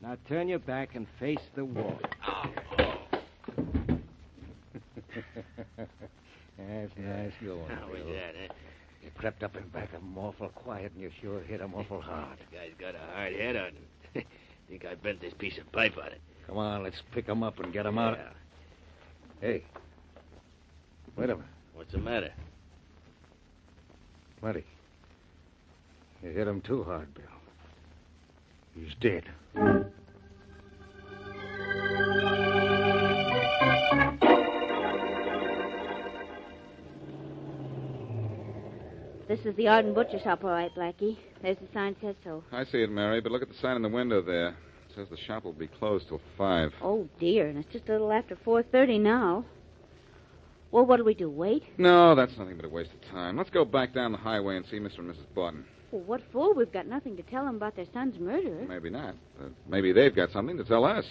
Now turn your back and face the wall. That's nice going. How was Bill. that, eh? You crept up in back of him awful quiet, and you sure hit him awful hard. The guy's got a hard head on him. Think I bent this piece of pipe on it. Come on, let's pick him up and get him out. Yeah. Hey. Wait a minute. What's the matter? Buddy. You hit him too hard, Bill. He's dead. This is the Arden Butcher Shop, all right, Blackie. There's the sign says so. I see it, Mary, but look at the sign in the window there. It says the shop will be closed till 5. Oh, dear, and it's just a little after 4:30 now. Well, what do we do, wait? No, that's nothing but a waste of time. Let's go back down the highway and see Mr. and Mrs. Barton. Well, what for? We've got nothing to tell them about their son's murderer. Maybe not, but maybe they've got something to tell us.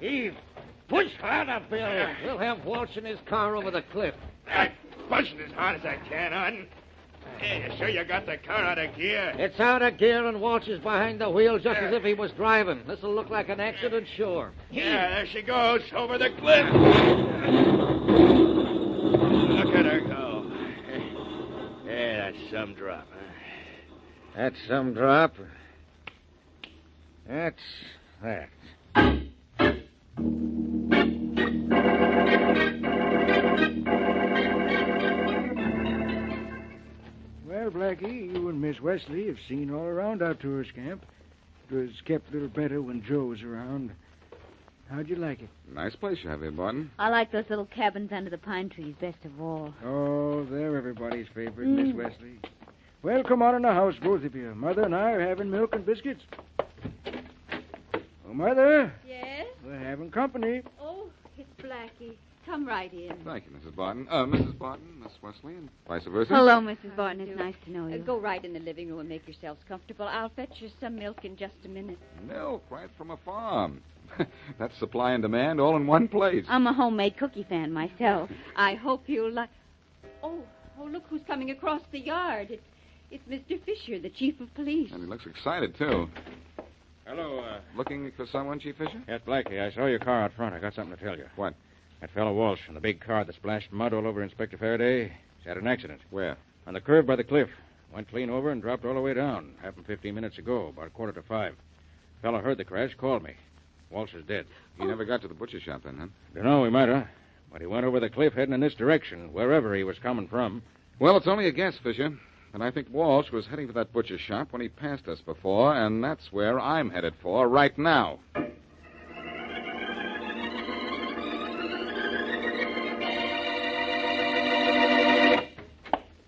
Eve, push harder, Bill. We'll have Walsh in his car over the cliff. I'm pushing as hard as I can, Arden. Hey, you sure you got the car out of gear? It's out of gear, and Walsh is behind the wheel just as if he was driving. This'll look like an accident, sure. Yeah, there she goes, over the cliff. Look at her go. Yeah, that's some drop, huh? That's some drop. That's that. Well, Blackie, you and Miss Wesley have seen all around our tourist camp. It was kept a little better when Joe was around. How'd you like it? Nice place you have here, Barton. I like those little cabins under the pine trees best of all. Oh, they're everybody's favorite, Miss Wesley. Well, come on in the house, both of you. Mother and I are having milk and biscuits. Oh, Mother, Yes? we're having company. Oh, it's Blackie. Come right in. Thank you, Mrs. Barton. Mrs. Barton, Miss Wesley, and vice versa. Hello, Mrs. Barton. It's nice to know you. Go right in the living room and make yourselves comfortable. I'll fetch you some milk in just a minute. Milk right from a farm. That's supply and demand all in one place. I'm a homemade cookie fan myself. I hope you'll like... Oh, look who's coming across the yard. It's Mr. Fisher, the chief of police. And he looks excited, too. Hello, Looking for someone, Chief Fisher? Yes, Blackie, I saw your car out front. I got something to tell you. What? That fellow Walsh in the big car that splashed mud all over Inspector Faraday. He's had an accident. Where? On the curve by the cliff. Went clean over and dropped all the way down. Happened 15 minutes ago, about 4:45. Fellow heard the crash, called me. Walsh is dead. He never got to the butcher shop then, huh? Dunno, he might have. But he went over the cliff heading in this direction, wherever he was coming from. Well, it's only a guess, Fisher. And I think Walsh was heading for that butcher shop when he passed us before, and that's where I'm headed for right now.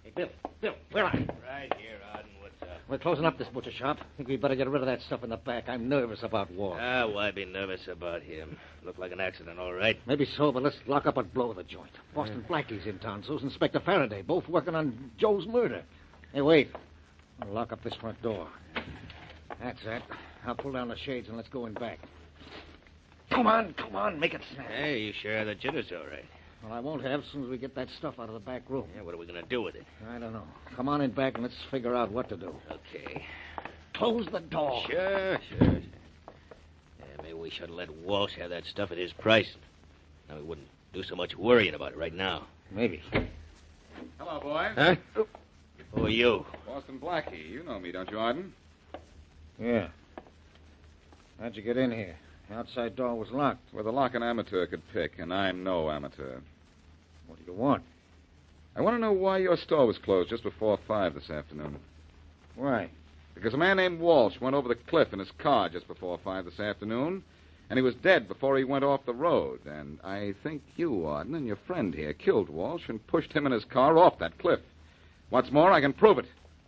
Hey, Bill, where are you? Right here, Arden. What's up? We're closing up this butcher shop. I think we'd better get rid of that stuff in the back. I'm nervous about Walsh. Why be nervous about him? Looked like an accident, all right. Maybe so, but let's lock up and blow the joint. Boston Blackie's in town, so's Inspector Faraday, both working on Joe's murder. Hey, wait. I'll lock up this front door. That's it. I'll pull down the shades and let's go in back. Come on, make it snap. Hey, you sure have the jitters all right? Well, I won't have as soon as we get that stuff out of the back room. Yeah, what are we going to do with it? I don't know. Come on in back and let's figure out what to do. Okay. Close the door. Sure. Yeah, maybe we should let Walsh have that stuff at his price. Now we wouldn't do so much worrying about it right now. Maybe. Hello, boys. Huh? Who are you? Boston Blackie. You know me, don't you, Arden? Yeah. How'd you get in here? The outside door was locked. With a lock an amateur could pick, and I'm no amateur. What do you want? I want to know why your store was closed just before 5 this afternoon. Why? Because a man named Walsh went over the cliff in his car just before 5 this afternoon, and he was dead before he went off the road. And I think you, Arden, and your friend here killed Walsh and pushed him and his car off that cliff. What's more, I can prove it.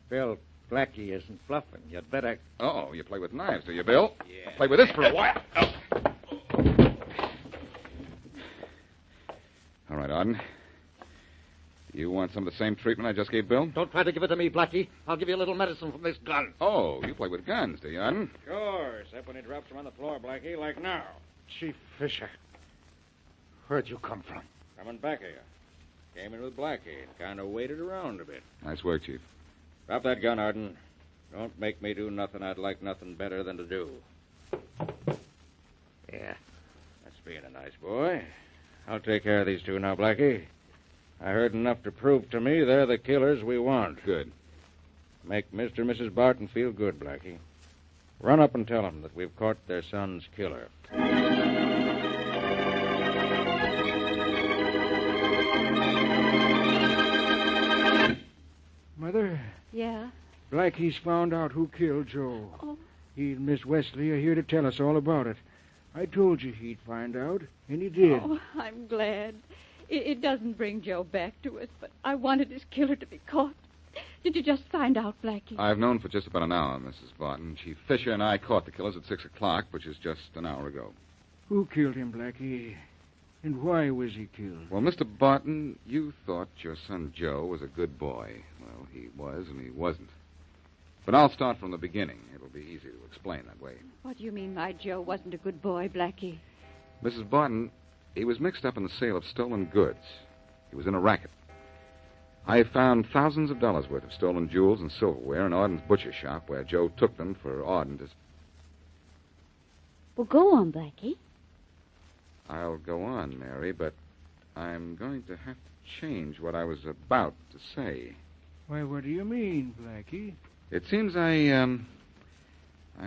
Bill, Blackie isn't bluffing. You'd better... Oh, you play with knives, do you, Bill? Yeah. I'll play with this for a while. Oh. All right, Arden. Do you want some of the same treatment I just gave Bill? Don't try to give it to me, Blackie. I'll give you a little medicine from this gun. Oh, you play with guns, do you, Arden? Sure, except when he drops them on the floor, Blackie, like now. Chief Fisher. Where'd you come from? Coming back here. Came in with Blackie and kind of waited around a bit. Nice work, Chief. Drop that gun, Arden. Don't make me do nothing I'd like nothing better than to do. Yeah, that's being a nice boy. I'll take care of these two now, Blackie. I heard enough to prove to me they're the killers we want. Good. Make Mr. and Mrs. Barton feel good, Blackie. Run up and tell them that we've caught their son's killer. Mother, Yeah? Blackie's found out who killed Joe. Oh. He and Miss Wesley are here to tell us all about it. I told you he'd find out, and he did. Oh, I'm glad. It doesn't bring Joe back to us, but I wanted his killer to be caught. Did you just find out, Blackie? I've known for just about an hour, Mrs. Barton. Chief Fisher and I caught the killers at 6 o'clock, which is just an hour ago. Who killed him, Blackie? And why was he killed? Well, Mr. Barton, you thought your son Joe was a good boy. Well, he was and he wasn't. But I'll start from the beginning. It'll be easy to explain that way. What do you mean my Joe wasn't a good boy, Blackie? Mrs. Barton, he was mixed up in the sale of stolen goods. He was in a racket. I found thousands of dollars worth of stolen jewels and silverware in Auden's butcher shop where Joe took them for Auden to... Well, go on, Blackie. I'll go on, Mary, but I'm going to have to change what I was about to say. Why, what do you mean, Blackie? It seems I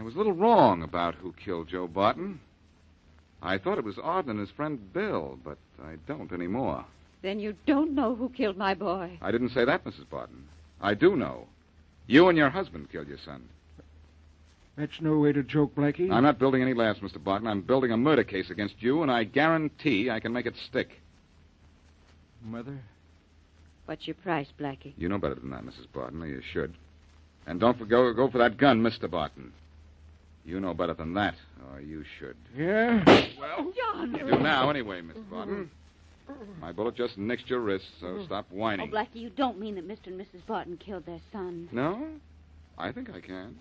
was a little wrong about who killed Joe Barton. I thought it was Auden and his friend Bill, but I don't anymore. Then you don't know who killed my boy. I didn't say that, Mrs. Barton. I do know. You and your husband killed your son. That's no way to joke, Blackie. I'm not building any laughs, Mr. Barton. I'm building a murder case against you, and I guarantee I can make it stick. Mother? What's your price, Blackie? You know better than that, Mrs. Barton, or you should. And don't go for that gun, Mr. Barton. You know better than that, or you should. Yeah? Well, John! you do now anyway, Miss Barton. My bullet just nicked your wrist, so stop Oh, whining. Blackie, you don't mean that Mr. and Mrs. Barton killed their son. No? I think I can.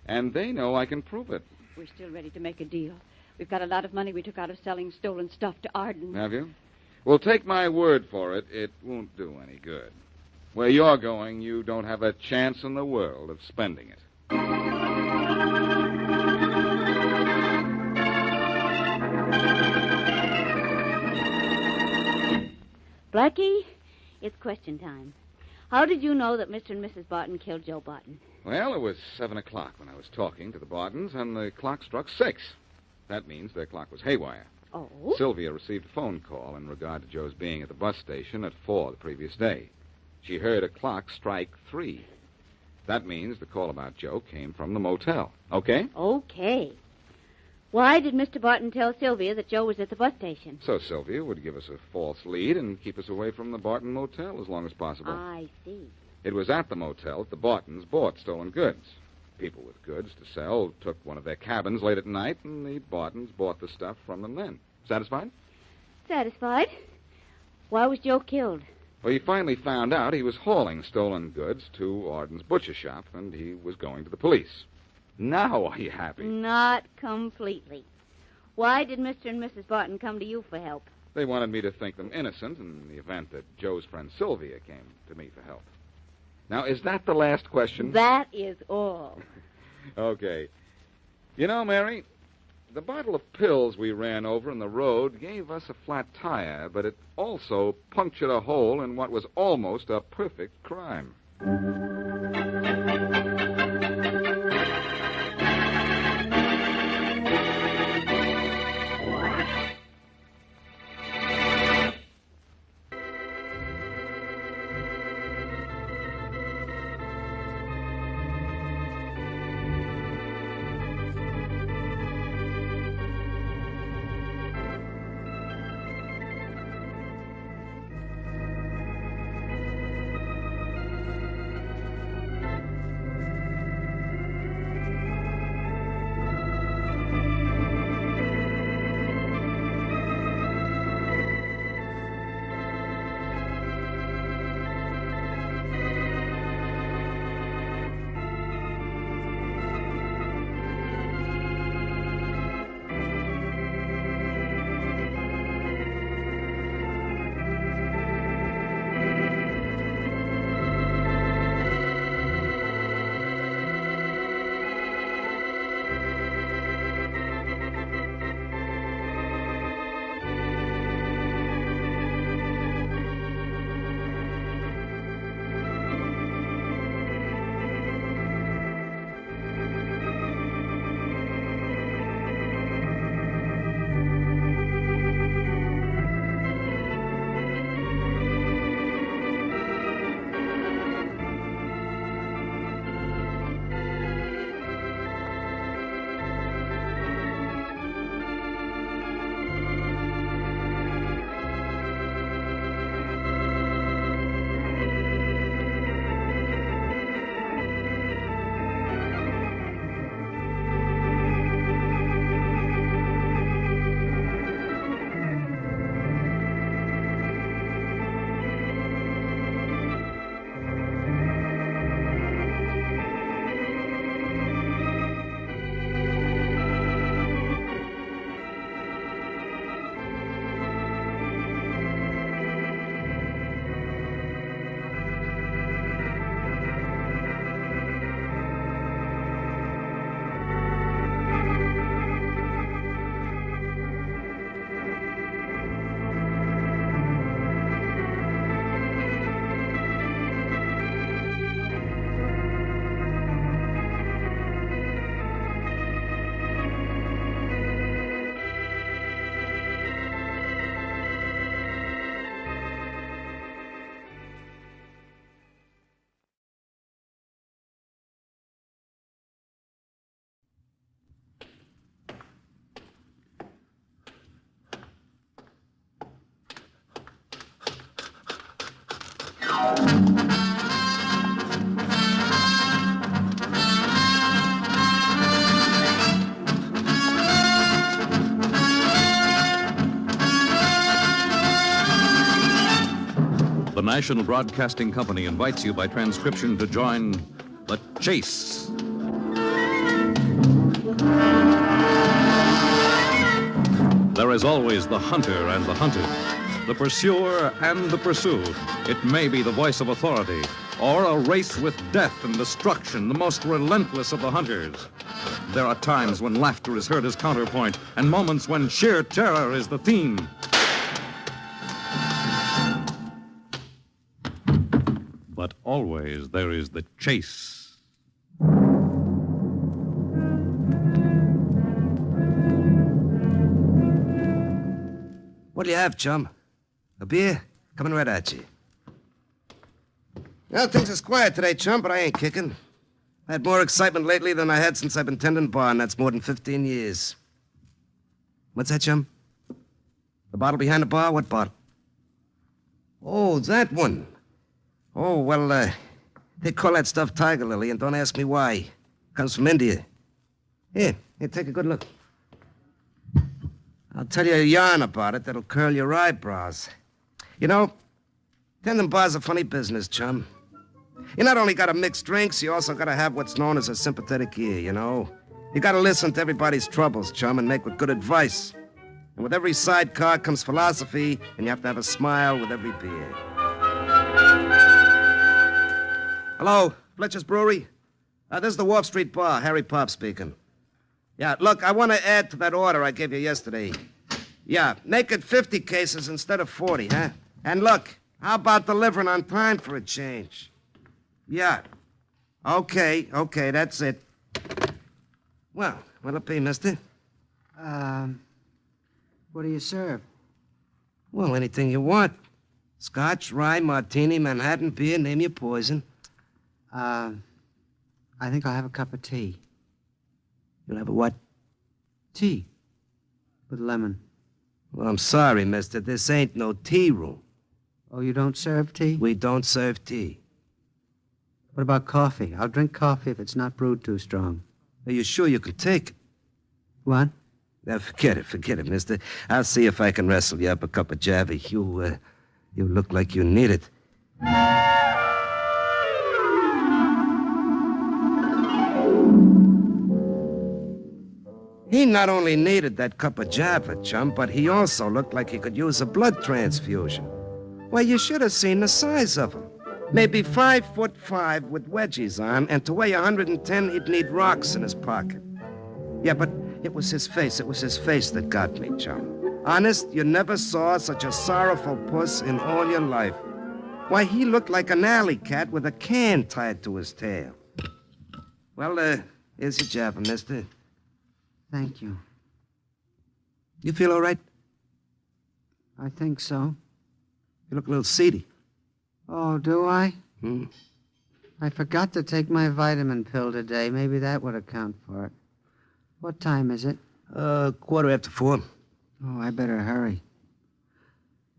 And they know I can prove it. We're still ready to make a deal. We've got a lot of money we took out of selling stolen stuff to Arden. Have you? Well, take my word for it, it won't do any good. Where you're going, you don't have a chance in the world of spending it. Blackie, it's question time. How did you know that Mr. and Mrs. Barton killed Joe Barton? Well, it was 7 o'clock when I was talking to the Bartons, and the clock struck 6. That means their clock was haywire. Oh? Sylvia received a phone call in regard to Joe's being at the bus station at 4 the previous day. She heard a clock strike 3. That means the call about Joe came from the motel. Okay? Okay. Why did Mr. Barton tell Sylvia that Joe was at the bus station? So Sylvia would give us a false lead and keep us away from the Barton motel as long as possible. I see. It was at the motel that the Bartons bought stolen goods. People with goods to sell took one of their cabins late at night, and the Bartons bought the stuff from them then. Satisfied? Satisfied. Why was Joe killed? Well, he finally found out he was hauling stolen goods to Arden's butcher shop, and he was going to the police. Now are you happy? Not completely. Why did Mr. and Mrs. Barton come to you for help? They wanted me to think them innocent in the event that Joe's friend Sylvia came to me for help. Now, is that the last question? That is all. Okay. You know, Mary, the bottle of pills we ran over in the road gave us a flat tire, but it also punctured a hole in what was almost a perfect crime. National Broadcasting Company invites you by transcription to join The Chase. There is always the hunter and the hunted, the pursuer and the pursued. It may be the voice of authority, or a race with death and destruction, the most relentless of the hunters. There are times when laughter is heard as counterpoint, and moments when sheer terror is the theme. But always there is the chase. What do you have, chum? A beer? Coming right at you. Well, things is quiet today, chum, but I ain't kicking. I had more excitement lately than I had since I've been tending bar, and that's more than 15 years. What's that, chum? The bottle behind the bar? What bottle? Oh, that one. Oh, well, they call that stuff tiger lily, and don't ask me why. Comes from India. Here, take a good look. I'll tell you a yarn about it that'll curl your eyebrows. You know, tending bar's a funny business, chum. You not only gotta mix drinks, you also gotta have what's known as a sympathetic ear, you know? You gotta listen to everybody's troubles, chum, and make with good advice. And with every sidecar comes philosophy, and you have to have a smile with every beer. Hello, Fletcher's Brewery? This is the Wharf Street Bar, Harry Pop speaking. Yeah, look, I want to add to that order I gave you yesterday. Yeah, make it 50 cases instead of 40, huh? And look, how about delivering on time for a change? Yeah. Okay, that's it. Well, what'll it be, mister? What do you serve? Well, anything you want. Scotch, rye, martini, Manhattan beer, name your poison. I think I'll have a cup of tea. You'll have a what? Tea. With lemon. Well, I'm sorry, mister. This ain't no tea room. Oh, you don't serve tea? We don't serve tea. What about coffee? I'll drink coffee if it's not brewed too strong. Are you sure you can take it? What? Now, forget it, mister. I'll see if I can wrestle you up a cup of Javy. You look like you need it. He not only needed that cup of Java, chum, but he also looked like he could use a blood transfusion. Why, you should have seen the size of him. Maybe 5'5" with wedgies on, and to weigh 110, he'd need rocks in his pocket. Yeah, but it was his face that got me, chum. Honest, you never saw such a sorrowful puss in all your life. Why, he looked like an alley cat with a can tied to his tail. Well, here's your Java, mister. Thank you. You feel all right? I think so. You look a little seedy. Oh, do I? I forgot to take my vitamin pill today. Maybe that would account for it. What time is it? 4:15. Oh, I better hurry.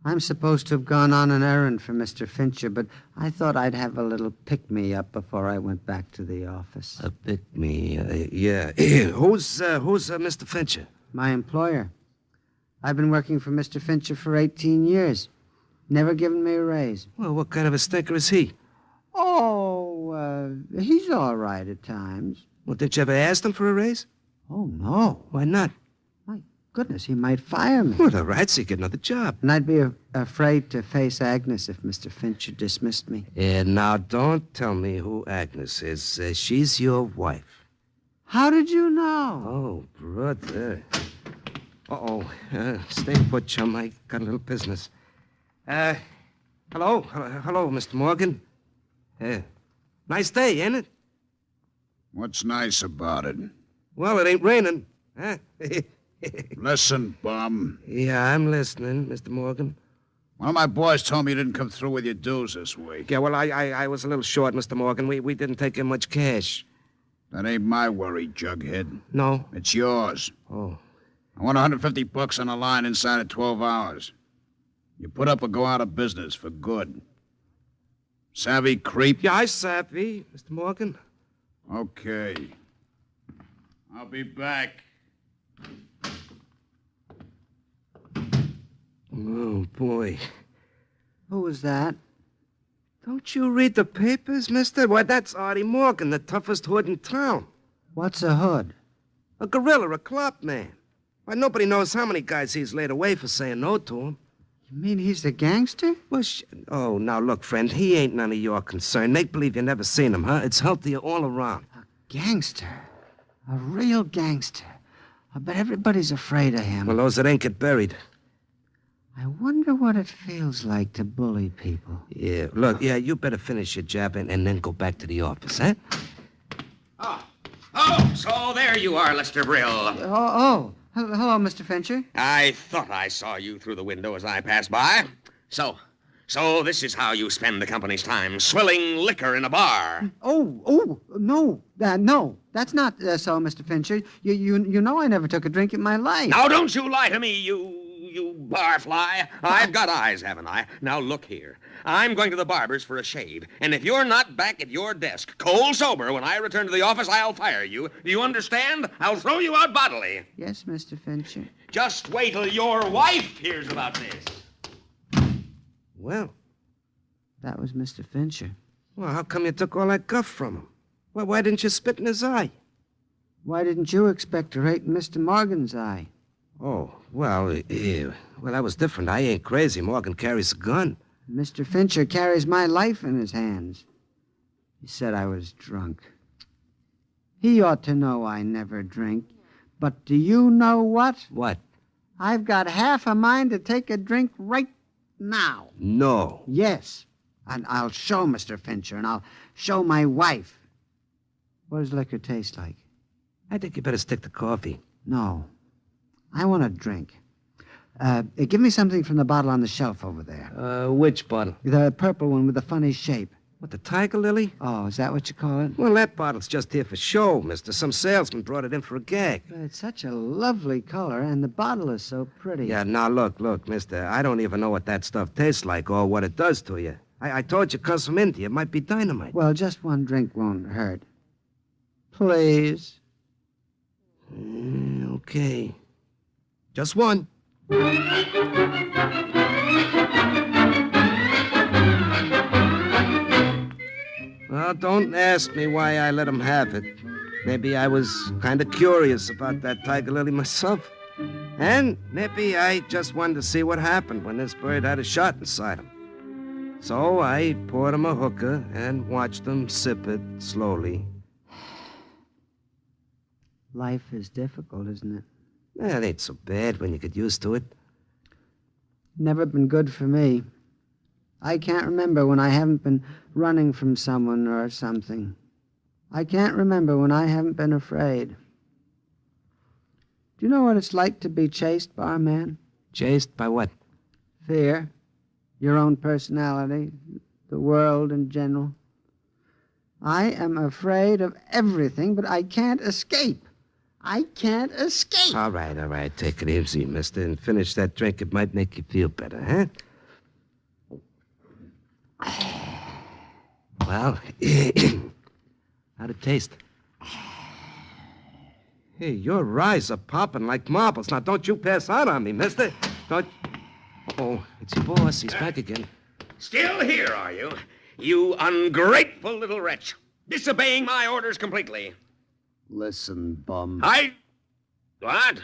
I'm supposed to have gone on an errand for Mr. Fincher, but I thought I'd have a little pick-me-up before I went back to the office. A pick-me, yeah. Who's Mr. Fincher? My employer. I've been working for Mr. Fincher for 18 years. Never given me a raise. Well, what kind of a stinker is he? Oh, he's all right at times. Well, didn't you ever ask him for a raise? Oh, no. Why not? My goodness, he might fire me. Well, all right, so you get another job. And I'd be afraid to face Agnes if Mr. Fincher dismissed me. Now, don't tell me who Agnes is. She's your wife. How did you know? Oh, brother. Uh-oh. Stay put, chum. I got a little business. Hello, Mr. Morgan. Nice day, ain't it? What's nice about it? Well, it ain't raining, huh? Listen, bum. Yeah, I'm listening, Mr. Morgan. One of my boys told me you didn't come through with your dues this week. Yeah, well, I was a little short, Mr. Morgan. We didn't take in much cash. That ain't my worry, Jughead. No? It's yours. Oh. I want $150 on the line inside of 12 hours. You put up or go out of business for good. Savvy, creep? Yeah, I savvy, Mr. Morgan. Okay. I'll be back. Oh, boy. Who was that? Don't you read the papers, mister? Why, that's Artie Morgan, the toughest hood in town. What's a hood? A gorilla, a club man. Why, nobody knows how many guys he's laid away for saying no to him. You mean he's a gangster? Well, oh, now look, friend, he ain't none of your concern. Make believe you never seen him, huh? It's healthier all around. A gangster? A real gangster? I bet everybody's afraid of him. Well, those that ain't get buried. I wonder what it feels like to bully people. Yeah, look, you better finish your job and then go back to the office, huh? Oh, so there you are, Lester Brill. Hello, Mr. Fincher. I thought I saw you through the window as I passed by. So this is how you spend the company's time, swilling liquor in a bar. No, that's not so, Mr. Fincher. You know I never took a drink in my life. Now, don't you lie to me, you barfly. I've got eyes, haven't I? Now, look here. I'm going to the barber's for a shave, and if you're not back at your desk, cold sober, when I return to the office, I'll fire you. Do you understand? I'll throw you out bodily. Yes, Mr. Fincher. Just wait till your wife hears about this. Well. That was Mr. Fincher. Well, how come you took all that guff from him? Well, why didn't you spit in his eye? Why didn't you expect to rate in Mr. Morgan's eye? Oh, well, that was different. I ain't crazy. Morgan carries a gun. Mr. Fincher carries my life in his hands. He said I was drunk. He ought to know I never drink. But do you know what? What? I've got half a mind to take a drink right now. No. Yes. And I'll show Mr. Fincher, and I'll show my wife. What does liquor taste like? I think you better stick to coffee. No. I want a drink. Give me something from the bottle on the shelf over there. Which bottle? The purple one with the funny shape. What, the tiger lily? Oh, is that what you call it? Well, that bottle's just here for show, mister. Some salesman brought it in for a gag. But it's such a lovely color, and the bottle is so pretty. Yeah, now look, mister. I don't even know what that stuff tastes like or what it does to you. I told you it comes from India. It might be dynamite. Well, just one drink won't hurt. Please. Okay. Just one. Well, don't ask me why I let him have it. Maybe I was kind of curious about that tiger lily myself. And maybe I just wanted to see what happened when this bird had a shot inside him. So I poured him a hookah and watched him sip it slowly. Life is difficult, isn't it? It ain't so bad when you get used to it. Never been good for me. I can't remember when I haven't been running from someone or something. I can't remember when I haven't been afraid. Do you know what it's like to be chased, barman? Chased by what? Fear. Your own personality. The world in general. I am afraid of everything, but I can't escape. I can't escape. All right. Take it easy, mister, and finish that drink. It might make you feel better, huh? Well, how'd it taste? Hey, your eyes are popping like marbles. Now, don't you pass out on me, mister. Don't... Oh, it's your boss. He's back again. Still here, are you? You ungrateful little wretch. Disobeying my orders completely. Listen, bum. What?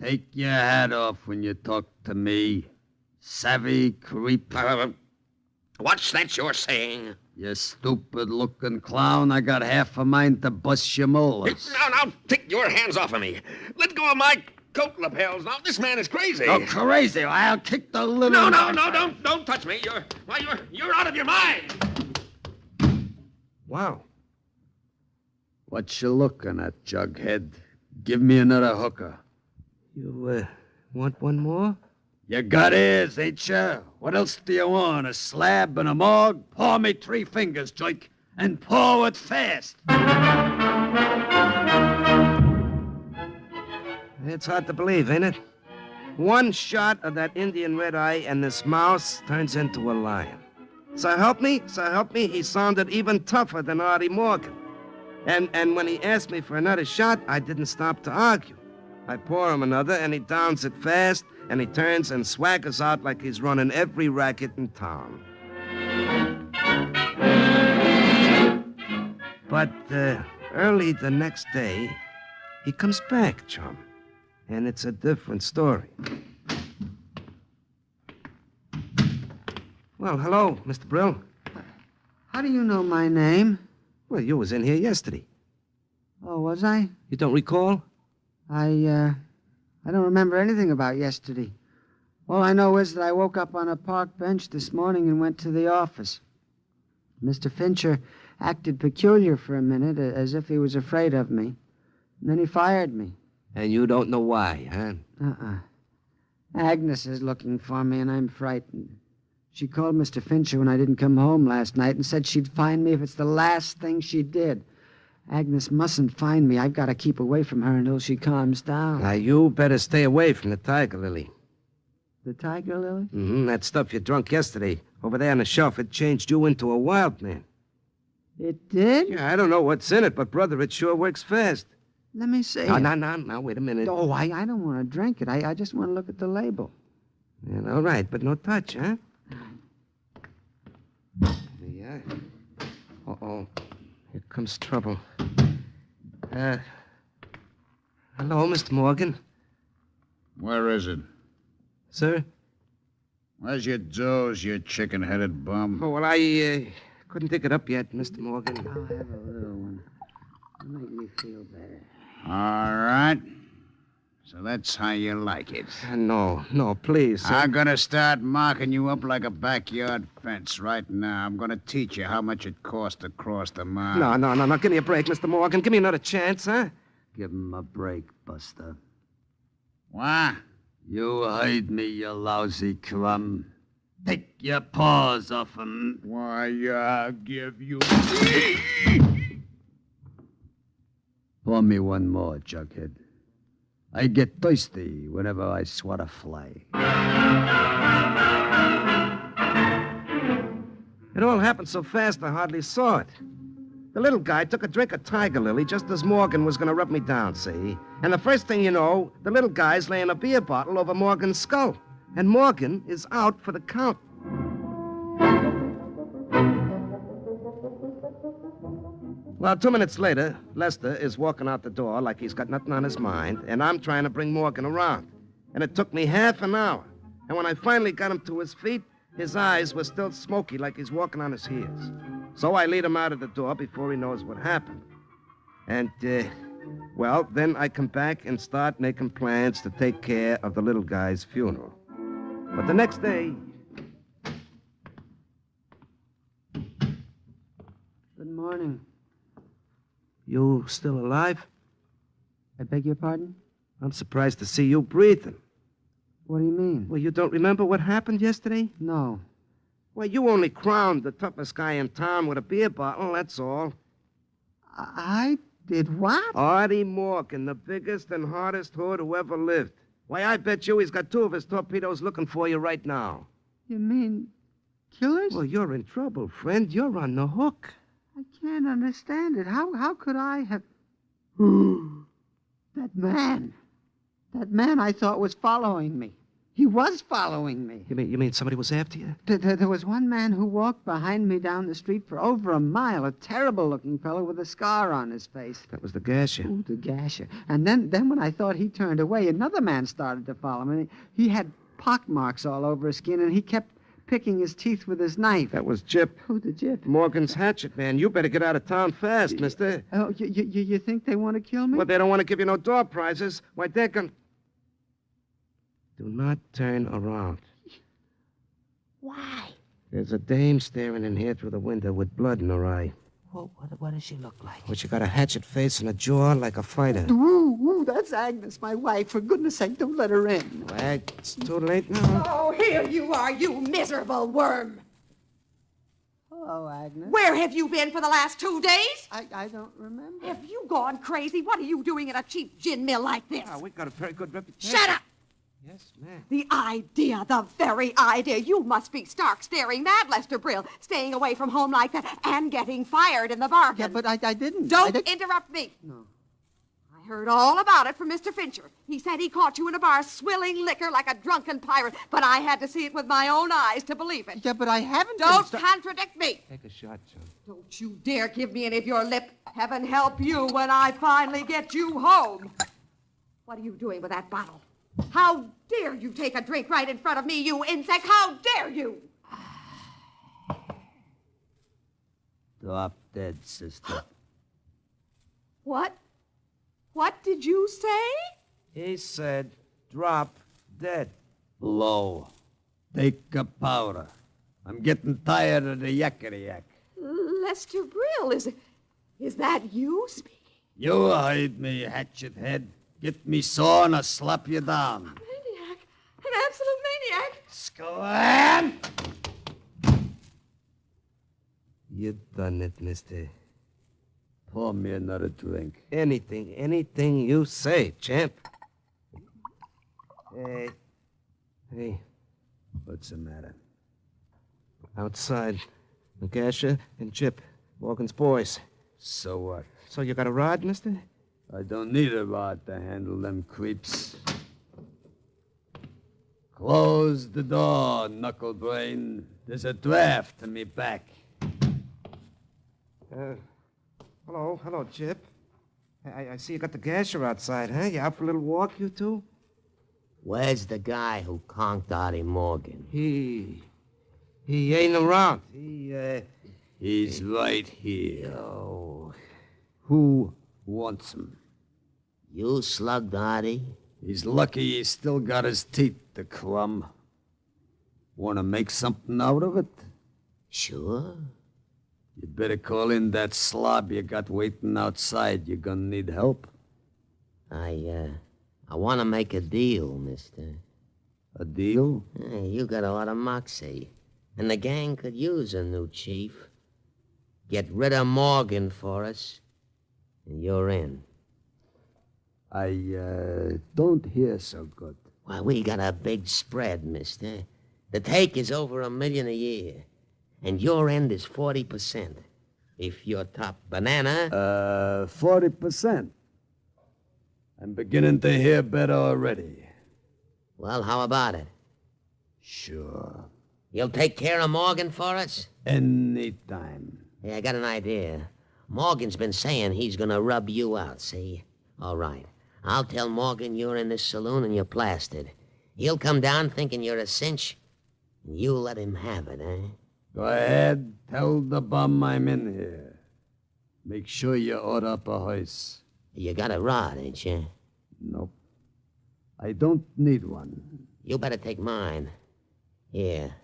Take your hat off when you talk to me. Savvy creep. What's that you're saying? You stupid-looking clown. I got half a mind to bust your molars. Now, take your hands off of me. Let go of my coat lapels. Now, this man is crazy. Oh, crazy? I'll kick the little... No, don't touch me. You're out of your mind. Wow. What you looking at, Jughead? Give me another hooker. You, want one more? You got ears, ain't you? What else do you want? A slab and a mug? Paw me 3 fingers, Jake, and paw it fast. It's hard to believe, ain't it? One shot of that Indian red eye and this mouse turns into a lion. So help me, he sounded even tougher than Artie Morgan. And when he asked me for another shot, I didn't stop to argue. I pour him another, and he downs it fast, and he turns and swaggers out like he's running every racket in town. But early the next day, he comes back, chum. And it's a different story. Well, hello, Mr. Brill. How do you know my name? Well, you was in here yesterday. Oh, was I? You don't recall? I don't remember anything about yesterday. All I know is that I woke up on a park bench this morning and went to the office. Mr. Fincher acted peculiar for a minute, as if he was afraid of me. And then he fired me. And you don't know why, huh? Agnes is looking for me, and I'm frightened. She called Mr. Fincher when I didn't come home last night and said she'd find me if it's the last thing she did. Agnes mustn't find me. I've got to keep away from her until she calms down. Now, you better stay away from the tiger lily. The tiger lily? Mm-hmm. That stuff you drunk yesterday over there on the shelf, it changed you into a wild man. It did? Yeah, I don't know what's in it, but, brother, it sure works fast. Let me see. Now, wait a minute. Oh, I don't want to drink it. I just want to look at the label. Yeah, all right, but no touch, huh? Yeah. Uh-oh. Here comes trouble. Hello, Mr. Morgan. Where is it? Sir? Where's your dose, you chicken-headed bum? Oh, well, I couldn't dig it up yet, Mr. Morgan. I'll have a little one. It'll make me feel better. All right. So that's how you like it. No, please, sir. I'm gonna start marking you up like a backyard fence right now. I'm gonna teach you how much it costs to cross the mark. No. Give me a break, Mr. Morgan. Give me another chance, huh? Give him a break, Buster. What? You heard me, you lousy crumb. Take your paws off him. Why, I'll give you... Pour me one more, Jughead. I get thirsty whenever I swat a fly. It all happened so fast I hardly saw it. The little guy took a drink of Tiger Lily just as Morgan was going to rub me down, see? And the first thing you know, the little guy's laying a beer bottle over Morgan's skull. And Morgan is out for the count. Well, 2 minutes later, Lester is walking out the door like he's got nothing on his mind, and I'm trying to bring Morgan around. And it took me half an hour. And when I finally got him to his feet, his eyes were still smoky like he's walking on his heels. So I lead him out of the door before he knows what happened. And, well, then I come back and start making plans to take care of the little guy's funeral. But the next day... Good morning. You still alive? I beg your pardon? I'm surprised to see you breathing. What do you mean? Well, you don't remember what happened yesterday? No. Well, you only crowned the toughest guy in town with a beer bottle, that's all. I did what? Artie Morgan, the biggest and hardest hood who ever lived. Why, I bet you he's got 2 of his torpedoes looking for you right now. You mean killers? Well, you're in trouble, friend. You're on the hook. I can't understand it. How could I have... That man I thought was following me. He was following me. You mean somebody was after you? There was one man who walked behind me down the street for over a mile, a terrible-looking fellow with a scar on his face. That was the gasher. Oh, the gasher. And then when I thought he turned away, another man started to follow me. He had pock marks all over his skin, and he kept picking his teeth with his knife. That was Jip. Who, the Jip? Morgan's hatchet man. You better get out of town fast, mister. Oh, you think they want to kill me? Well, they don't want to give you no door prizes. Why, they're going... Do not turn around. Why? There's a dame staring in here through the window with blood in her eye. What does she look like? Well, she got a hatchet face and a jaw like a fighter. Ooh, that's Agnes, my wife. For goodness sake, don't let her in. Well, it's too late now. Oh, here you are, you miserable worm. Hello, Agnes. Where have you been for the last 2 days? I don't remember. Have you gone crazy? What are you doing in a cheap gin mill like this? We got a very good reputation. Shut up! Yes, ma'am. The very idea. You must be stark staring mad, Lester Brill, staying away from home like that and getting fired in the bargain. Yeah, but I didn't. Don't interrupt me. No. I heard all about it from Mr. Fincher. He said he caught you in a bar swilling liquor like a drunken pirate, but I had to see it with my own eyes to believe it. Yeah, but I haven't... Don't contradict me. Take a shot, John. Don't you dare give me any of your lip. Heaven help you when I finally get you home. What are you doing with that bottle? How dare you take a drink right in front of me, you insect? How dare you? Drop dead, sister. What? What did you say? He said, drop dead. Blow. Take a powder. I'm getting tired of the yakety-yak. Lester Brill, is that you speaking? You hide me, hatchet head. Get me saw and I'll slap you down. Maniac. An absolute maniac. Squam! You done it, mister. Pour me another drink. Anything you say, champ. Hey. What's the matter? Outside, Nagasha and Chip, Morgan's boys. So what? So you got a rod, mister? I don't need a rod to handle them creeps. Close the door, knucklebrain. There's a draft to me back. Hello, Chip. I see you got the gasher outside, huh? You out for a little walk, you two? Where's the guy who conked Artie Morgan? He ain't around. He's right here. Oh. Who wants him? You slugged Artie? He's lucky he's still got his teeth, the crumb. Want to make something out of it? Sure. You better call in that slob you got waiting outside. You're gonna need help. I want to make a deal, mister. A deal? You got a lot of moxie. And the gang could use a new chief. Get rid of Morgan for us, and you're in. I don't hear so good. Why, we got a big spread, mister. The take is over $1 million a year. And your end is 40%. If you're top banana... 40%. I'm beginning to hear better already. Well, how about it? Sure. You'll take care of Morgan for us? Anytime. Hey, I got an idea. Morgan's been saying he's gonna rub you out, see? All right. I'll tell Morgan you're in this saloon and you're plastered. He'll come down thinking you're a cinch, and you let him have it, eh? Go ahead. Tell the bum I'm in here. Make sure you order up a hoist. You got a rod, ain't you? Nope. I don't need one. You better take mine. Here.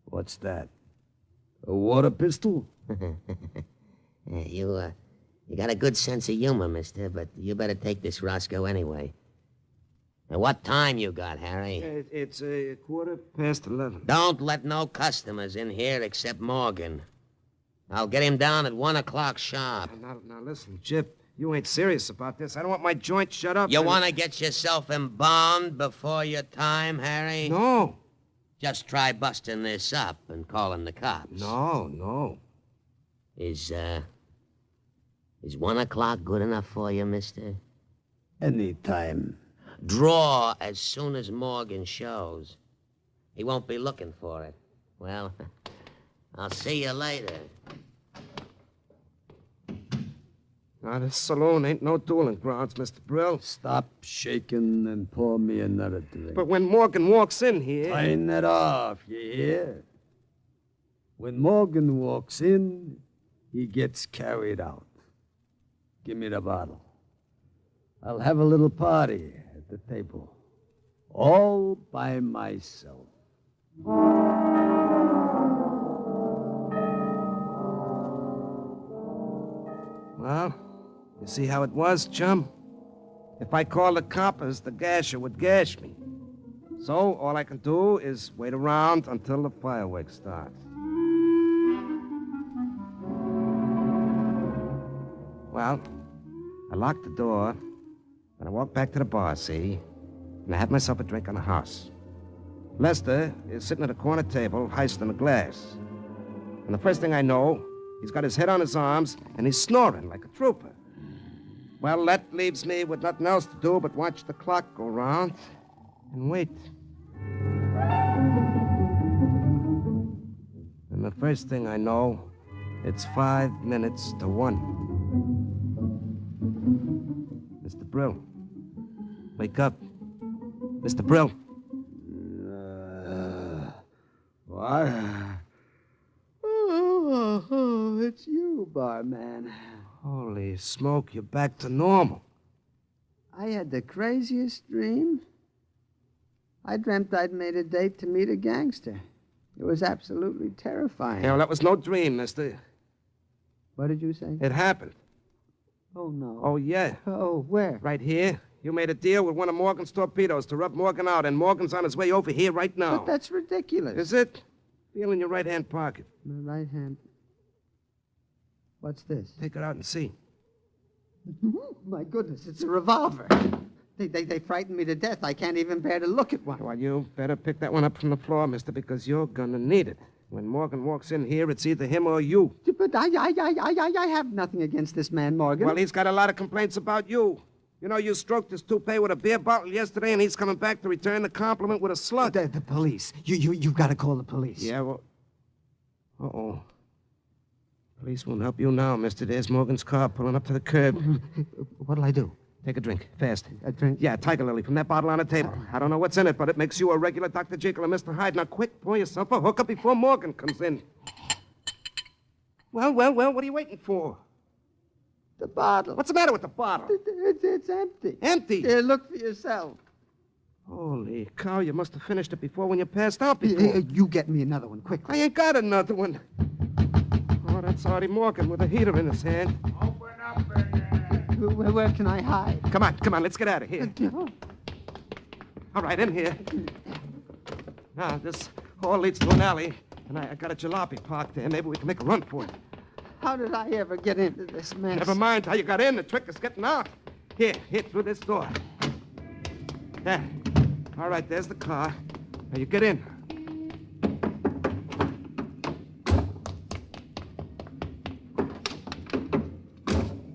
What's that? A water pistol? You got a good sense of humor, mister, but you better take this Roscoe anyway. Now, what time you got, Harry? It's 11:15. Don't let no customers in here except Morgan. I'll get him down at 1 o'clock sharp. Now listen, Chip, you ain't serious about this. I don't want my joint shut up. You want to get yourself embalmed before your time, Harry? No. Just try busting this up and calling the cops. No. Is 1 o'clock good enough for you, mister? Anytime. Draw as soon as Morgan shows. He won't be looking for it. Well, I'll see you later. Now, this saloon ain't no dueling grounds, Mr. Brill. Stop shaking and pour me another drink. But when Morgan walks in here... Turn it off, you hear? When Morgan walks in, he gets carried out. Give me the bottle. I'll have a little party at the table. All by myself. Well, you see how it was, chum? If I called the coppers, the gasher would gash me. So all I can do is wait around until the fireworks start. Well, I locked the door, and I walked back to the bar, see? And I had myself a drink on the house. Lester is sitting at a corner table, hoisting a glass. And the first thing I know, he's got his head on his arms, and he's snoring like a trooper. Well, that leaves me with nothing else to do but watch the clock go round and wait. And the first thing I know, it's 5 minutes to 1. Mr. Brill. Wake up. Mr. Brill. What? Oh, it's you, barman. Holy smoke, you're back to normal. I had the craziest dream. I dreamt I'd made a date to meet a gangster. It was absolutely terrifying. Yeah, well, that was no dream, mister. What did you say? It happened. Oh, no. Oh, yeah. Oh, where? Right here. You made a deal with one of Morgan's torpedoes to rub Morgan out, and Morgan's on his way over here right now. But that's ridiculous. Is it? Feel in your right-hand pocket. My right hand. What's this? Take it out and see. My goodness, it's a revolver. They frightened me to death. I can't even bear to look at one. Well, you better pick that one up from the floor, mister, because you're gonna need it. When Morgan walks in here, it's either him or you. But I have nothing against this man, Morgan. Well, he's got a lot of complaints about you. You know, you stroked his toupee with a beer bottle yesterday, and he's coming back to return the compliment with a slug. The police. You've got to call the police. Yeah, well... Uh-oh. Police won't help you now, mister. There's Morgan's car pulling up to the curb. What'll I do? Take a drink, fast. A drink? Yeah, Tiger Lily from that bottle on the table. I don't know what's in it, but it makes you a regular Dr. Jekyll and Mr. Hyde. Now, quick, pour yourself a hooker before Morgan comes in. Well, what are you waiting for? The bottle. What's the matter with the bottle? It's empty. Empty? Here, look for yourself. Holy cow, you must have finished it before when you passed out before. You get me another one, quickly. I ain't got another one. Oh, that's Artie Morgan with a heater in his hand. Open up in there. Where can I hide? Come on, let's get out of here. All right, in here. Now, this hall leads to an alley, and I got a jalopy parked there. Maybe we can make a run for it. How did I ever get into this mess? Never mind how you got in. The trick is getting out. Here, through this door. There. All right, there's the car. Now you get in.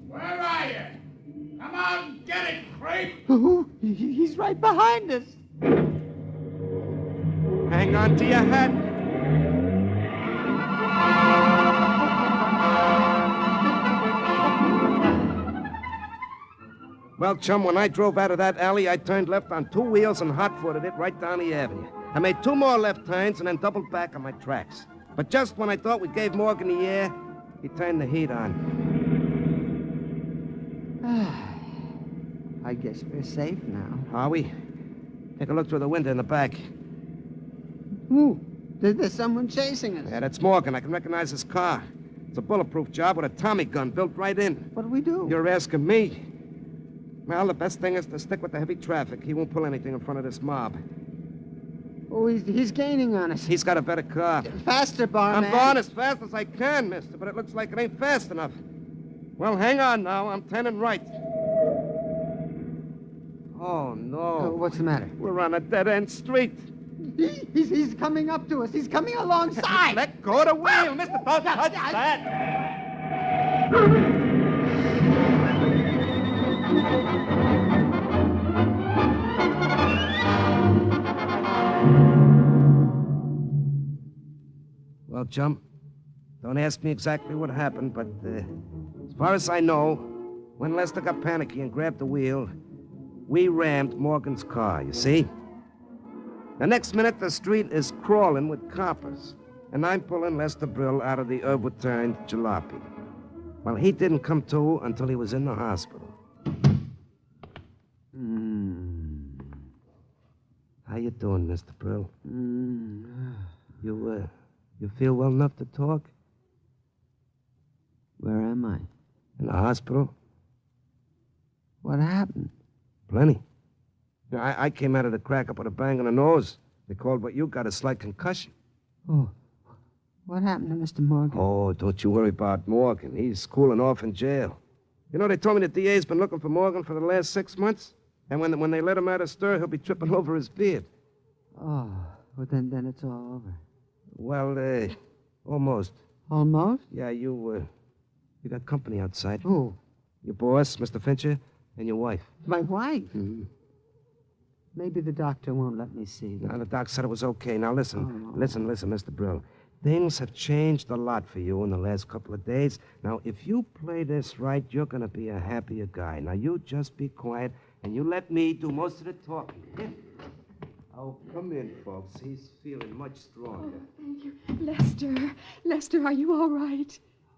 Where are you? Come on, get it, creep. He's right behind us. Hang on to your hat. Well, chum, when I drove out of that alley, I turned left on 2 wheels and hot-footed it right down the avenue. I made 2 more left turns and then doubled back on my tracks. But just when I thought we gave Morgan the air, he turned the heat on. I guess we're safe now. Are we? Take a look through the window in the back. Ooh, there's someone chasing us. Yeah, that's Morgan. I can recognize his car. It's a bulletproof job with a Tommy gun built right in. What do we do? You're asking me. Well, the best thing is to stick with the heavy traffic. He won't pull anything in front of this mob. Oh, he's gaining on us. He's got a better car. Faster, barman. I'm going as fast as I can, mister, but it looks like it ain't fast enough. Well, hang on now. I'm turning right. Oh, no. What's the matter? We're on a dead-end street. He's coming up to us. He's coming alongside. Let go of the wheel, mister. Don't touch that. Well, chum, don't ask me exactly what happened, but as far as I know, when Lester got panicky and grabbed the wheel, we rammed Morgan's car, you see? The next minute, the street is crawling with coppers, and I'm pulling Lester Brill out of the overturned jalopy. Well, he didn't come to until he was in the hospital. How you doing, Mr. Brill? You feel well enough to talk? Where am I? In the hospital. What happened? Plenty. I came out of the crack up with a bang on the nose. They called what you got a slight concussion. Oh, what happened to Mr. Morgan? Oh, don't you worry about Morgan. He's cooling off in jail. You know, they told me the DA's been looking for Morgan for the last 6 months. And when they let him out of stir, he'll be tripping over his beard. Oh, well, then it's all over. Well, almost. Almost? Yeah, you got company outside. Who? Your boss, Mr. Fincher, and your wife. My wife? Maybe the doctor won't let me see them. Now, the doc said it was okay. Now, listen, listen, Mr. Brill. Things have changed a lot for you in the last couple of days. Now, if you play this right, you're going to be a happier guy. Now, you just be quiet, and you let me do most of the talking. Oh, come in, folks. He's feeling much stronger. Thank you. Lester, are you all right?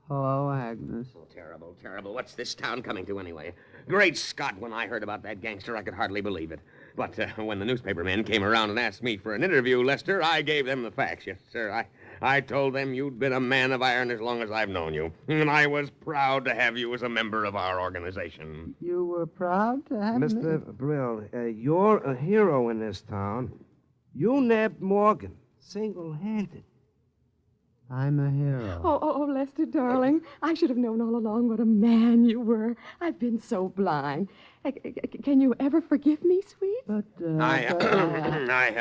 Hello, Agnes. Oh, terrible, terrible. What's this town coming to anyway? Great Scott, when I heard about that gangster, I could hardly believe it. But when the newspaper men came around and asked me for an interview, Lester, I gave them the facts. Yes, sir. I told them you'd been a man of iron as long as I've known you. And I was proud to have you as a member of our organization. You were proud to have me? Mr. Brill, you're a hero in this town. You nabbed Morgan, single-handed. I'm a hero. Oh, Lester, darling. I should have known all along what a man you were. I've been so blind. Can you ever forgive me, sweet? But, I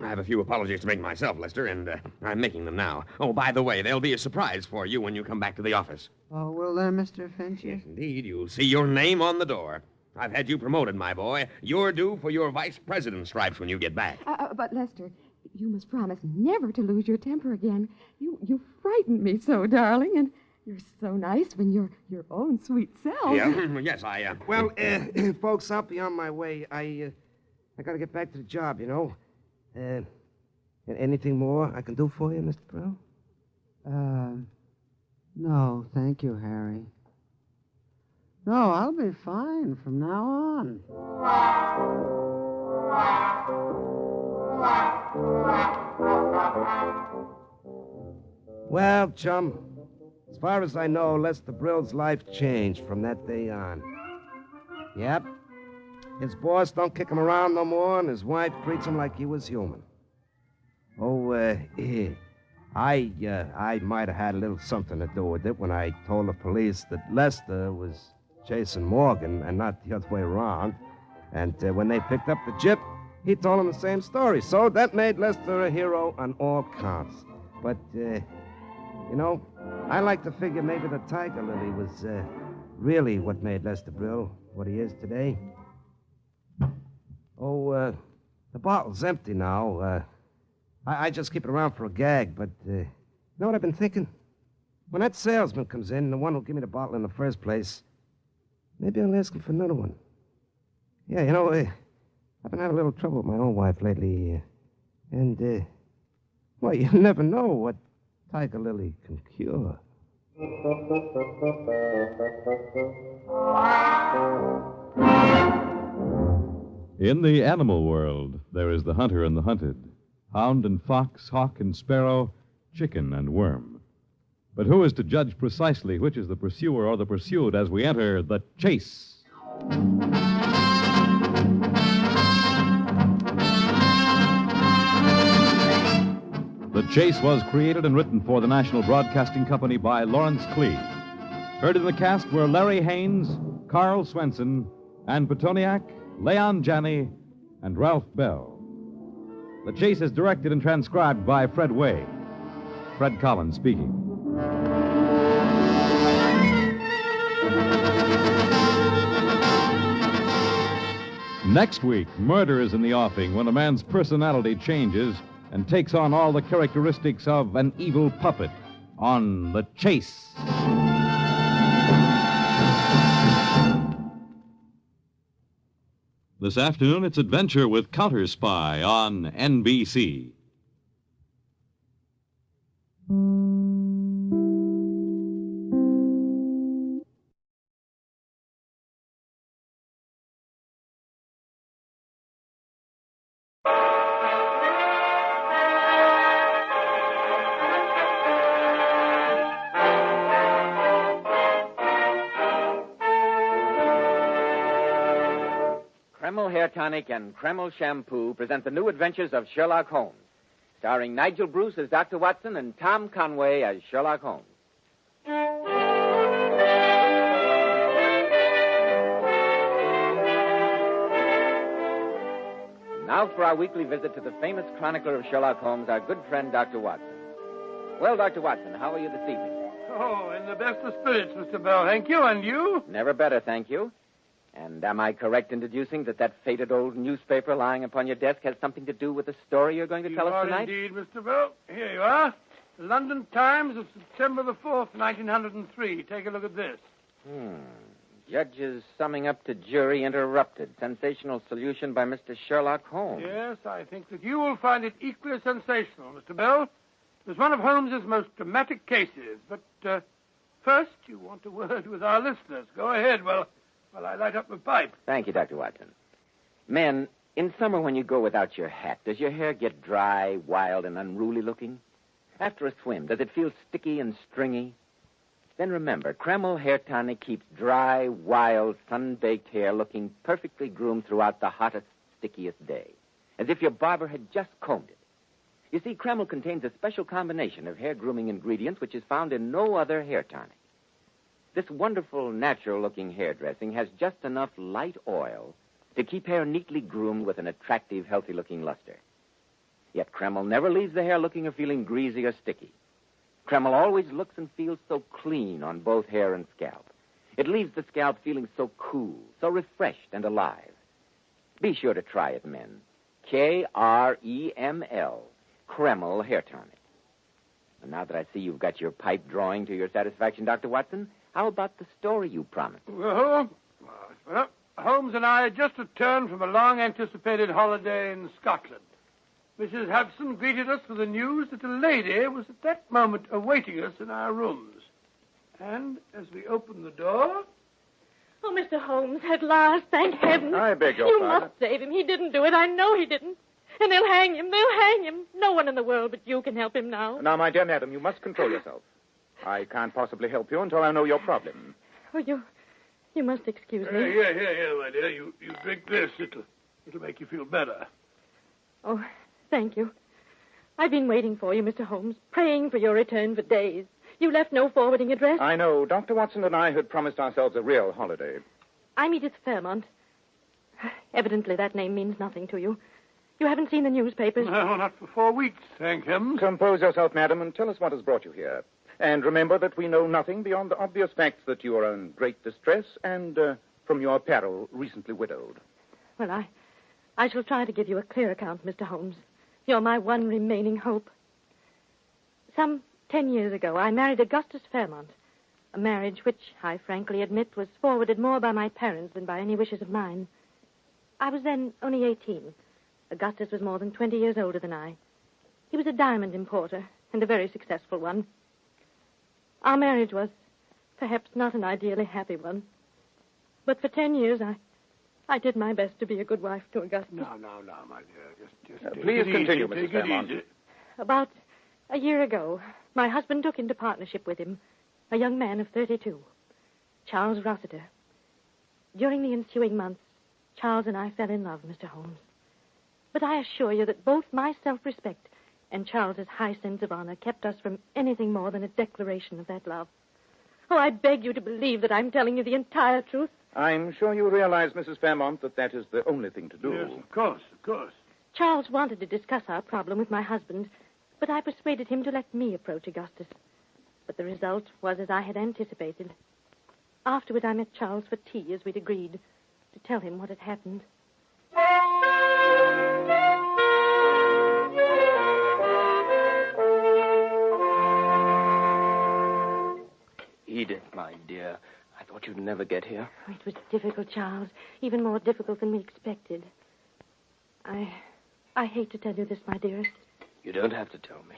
have a few apologies to make myself, Lester, and I'm making them now. Oh, by the way, there'll be a surprise for you when you come back to the office. Oh, will there, Mr. Fincher? Yes, indeed. You'll see your name on the door. I've had you promoted, my boy. You're due for your vice president stripes when you get back. But, Lester, you must promise never to lose your temper again. You frighten me so, darling, and you're so nice when you're your own sweet self. Yeah, yes, Well, folks, I'll be on my way. I gotta get back to the job, you know. Anything more I can do for you, Mr. Brill? No, thank you, Harry. No, I'll be fine from now on. Well, chum, as far as I know, Lester Brill's life changed from that day on. Yep. His boss don't kick him around no more, and his wife treats him like he was human. Oh, I might have had a little something to do with it when I told the police that Lester was chasing Morgan and not the other way around. And when they picked up the jip, he told them the same story. So that made Lester a hero on all counts. But, you know, I like to figure maybe the tiger lily was really what made Lester Brill what he is today. Oh, the bottle's empty now. I just keep it around for a gag, but you know what I've been thinking? When that salesman comes in, the one who'll give me the bottle in the first place, maybe I'll ask him for another one. Yeah, you know, I've been having a little trouble with my own wife lately, and, well, you never know what tiger lily can cure. In the animal world, there is the hunter and the hunted, hound and fox, hawk and sparrow, chicken and worm. But who is to judge precisely which is the pursuer or the pursued as we enter the chase? The Chase was created and written for the National Broadcasting Company by Lawrence Clee. Heard in the cast were Larry Haynes, Carl Swenson, Ann Petoniak, Leon Janney, and Ralph Bell. The Chase is directed and transcribed by Fred Way. Fred Collins speaking. Next week, murder is in the offing when a man's personality changes and takes on all the characteristics of an evil puppet on The Chase. This afternoon, it's Adventure with Counter Spy on NBC. Kreml Hair Tonic and Kreml Shampoo present the new adventures of Sherlock Holmes, starring Nigel Bruce as Dr. Watson and Tom Conway as Sherlock Holmes. Now for our weekly visit to the famous chronicler of Sherlock Holmes, our good friend, Dr. Watson. Well, Dr. Watson, how are you this evening? Oh, in the best of spirits, Mr. Bell. Thank you. And you? Never better, thank you. And am I correct in deducing that fated old newspaper lying upon your desk has something to do with the story you're going to tell us tonight? Indeed, Mr. Bell. Here you are. The London Times of September the 4th, 1903. Take a look at this. Judge's summing up to jury interrupted. Sensational solution by Mr. Sherlock Holmes. Yes, I think that you will find it equally sensational, Mr. Bell. It was one of Holmes's most dramatic cases. But first, you want a word with our listeners. Go ahead while I light up my pipe. Thank you, Dr. Watson. Men, in summer when you go without your hat, does your hair get dry, wild, and unruly looking? After a swim, does it feel sticky and stringy? Then remember, Kreml Hair Tonic keeps dry, wild, sun-baked hair looking perfectly groomed throughout the hottest, stickiest day, as if your barber had just combed it. You see, Kreml contains a special combination of hair grooming ingredients which is found in no other hair tonic. This wonderful, natural-looking hairdressing has just enough light oil to keep hair neatly groomed with an attractive, healthy-looking luster. Yet Kreml never leaves the hair looking or feeling greasy or sticky. Kreml always looks and feels so clean on both hair and scalp. It leaves the scalp feeling so cool, so refreshed and alive. Be sure to try it, men. Kreml, Kreml Hair Tonic. And now that I see you've got your pipe drawing to your satisfaction, Dr. Watson, how about the story you promised? Well, Holmes and I had just returned from a long-anticipated holiday in Scotland. Mrs. Hudson greeted us with the news that a lady was at that moment awaiting us in our rooms. And as we opened the door... Oh, Mr. Holmes, at last, thank heaven. I beg your You pardon. must save him. He didn't do it. I know he didn't. And they'll hang him. They'll hang him. No one in the world but you can help him now. Now, my dear madam, you must control yourself. I can't possibly help you until I know your problem. Oh, you must excuse me. Here, my dear. You drink this. It'll make you feel better. Oh, thank you. I've been waiting for you, Mr. Holmes, praying for your return for days. You left no forwarding address. I know. Dr. Watson and I had promised ourselves a real holiday. I'm Edith Fairmont. Evidently, that name means nothing to you. You haven't seen the newspapers. No, not for 4 weeks, thank heaven. Compose yourself, madam, and tell us what has brought you here. And remember that we know nothing beyond the obvious facts that you are in great distress and, from your peril, recently widowed. Well, I shall try to give you a clear account, Mr. Holmes. You're my one remaining hope. Some 10 years ago, I married Augustus Fairmont, a marriage which, I frankly admit, was forwarded more by my parents than by any wishes of mine. I was then only 18. Augustus was more than 20 years older than I. He was a diamond importer, and a very successful one. Our marriage was perhaps not an ideally happy one. But for 10 years, I did my best to be a good wife to Augustus. No, my dear. Just please continue, Mrs. Mrs. Fairmont. About a year ago, my husband took into partnership with him a young man of 32, Charles Rossiter. During the ensuing months, Charles and I fell in love, Mr. Holmes. But I assure you that both my self-respect and Charles's high sense of honor kept us from anything more than a declaration of that love. Oh, I beg you to believe that I'm telling you the entire truth. I'm sure you realize, Mrs. Fairmont, that is the only thing to do. Yes, of course. Charles wanted to discuss our problem with my husband, but I persuaded him to let me approach Augustus. But the result was as I had anticipated. Afterward, I met Charles for tea, as we'd agreed, to tell him what had happened. Edith, my dear, I thought you'd never get here. Oh, it was difficult, Charles, even more difficult than we expected. I hate to tell you this, my dearest. You don't have to tell me.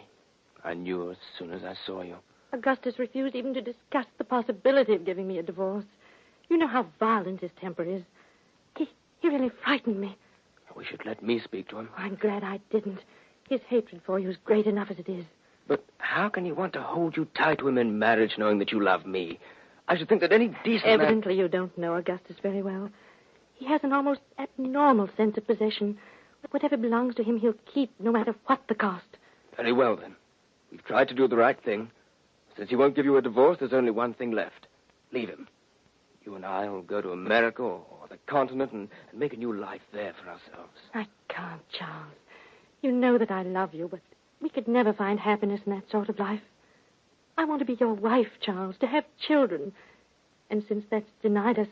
I knew as soon as I saw you. Augustus refused even to discuss the possibility of giving me a divorce. You know how violent his temper is. He really frightened me. I wish you'd let me speak to him. Oh, I'm glad I didn't. His hatred for you is great enough as it is. But how can he want to hold you tight to him in marriage knowing that you love me? I should think that any decent Evidently, you don't know Augustus very well. He has an almost abnormal sense of possession. Whatever belongs to him, he'll keep, no matter what the cost. Very well, then. We've tried to do the right thing. Since he won't give you a divorce, there's only one thing left. Leave him. You and I will go to America or the continent and make a new life there for ourselves. I can't, Charles. You know that I love you, but we could never find happiness in that sort of life. I want to be your wife, Charles, to have children. And since that's denied us,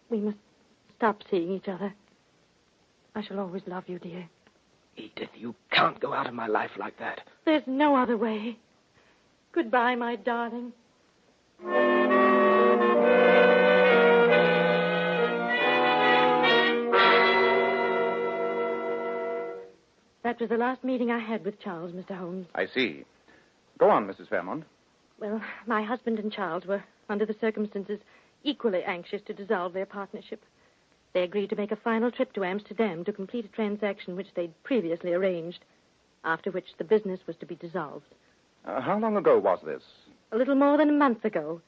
we must stop seeing each other. I shall always love you, dear. Edith, you can't go out of my life like that. There's no other way. Goodbye, my darling. That was the last meeting I had with Charles, Mr. Holmes. I see. Go on, Mrs. Fairmont. Well, my husband and Charles were, under the circumstances, equally anxious to dissolve their partnership. They agreed to make a final trip to Amsterdam to complete a transaction which they'd previously arranged, after which the business was to be dissolved. How long ago was this? A little more than a month ago.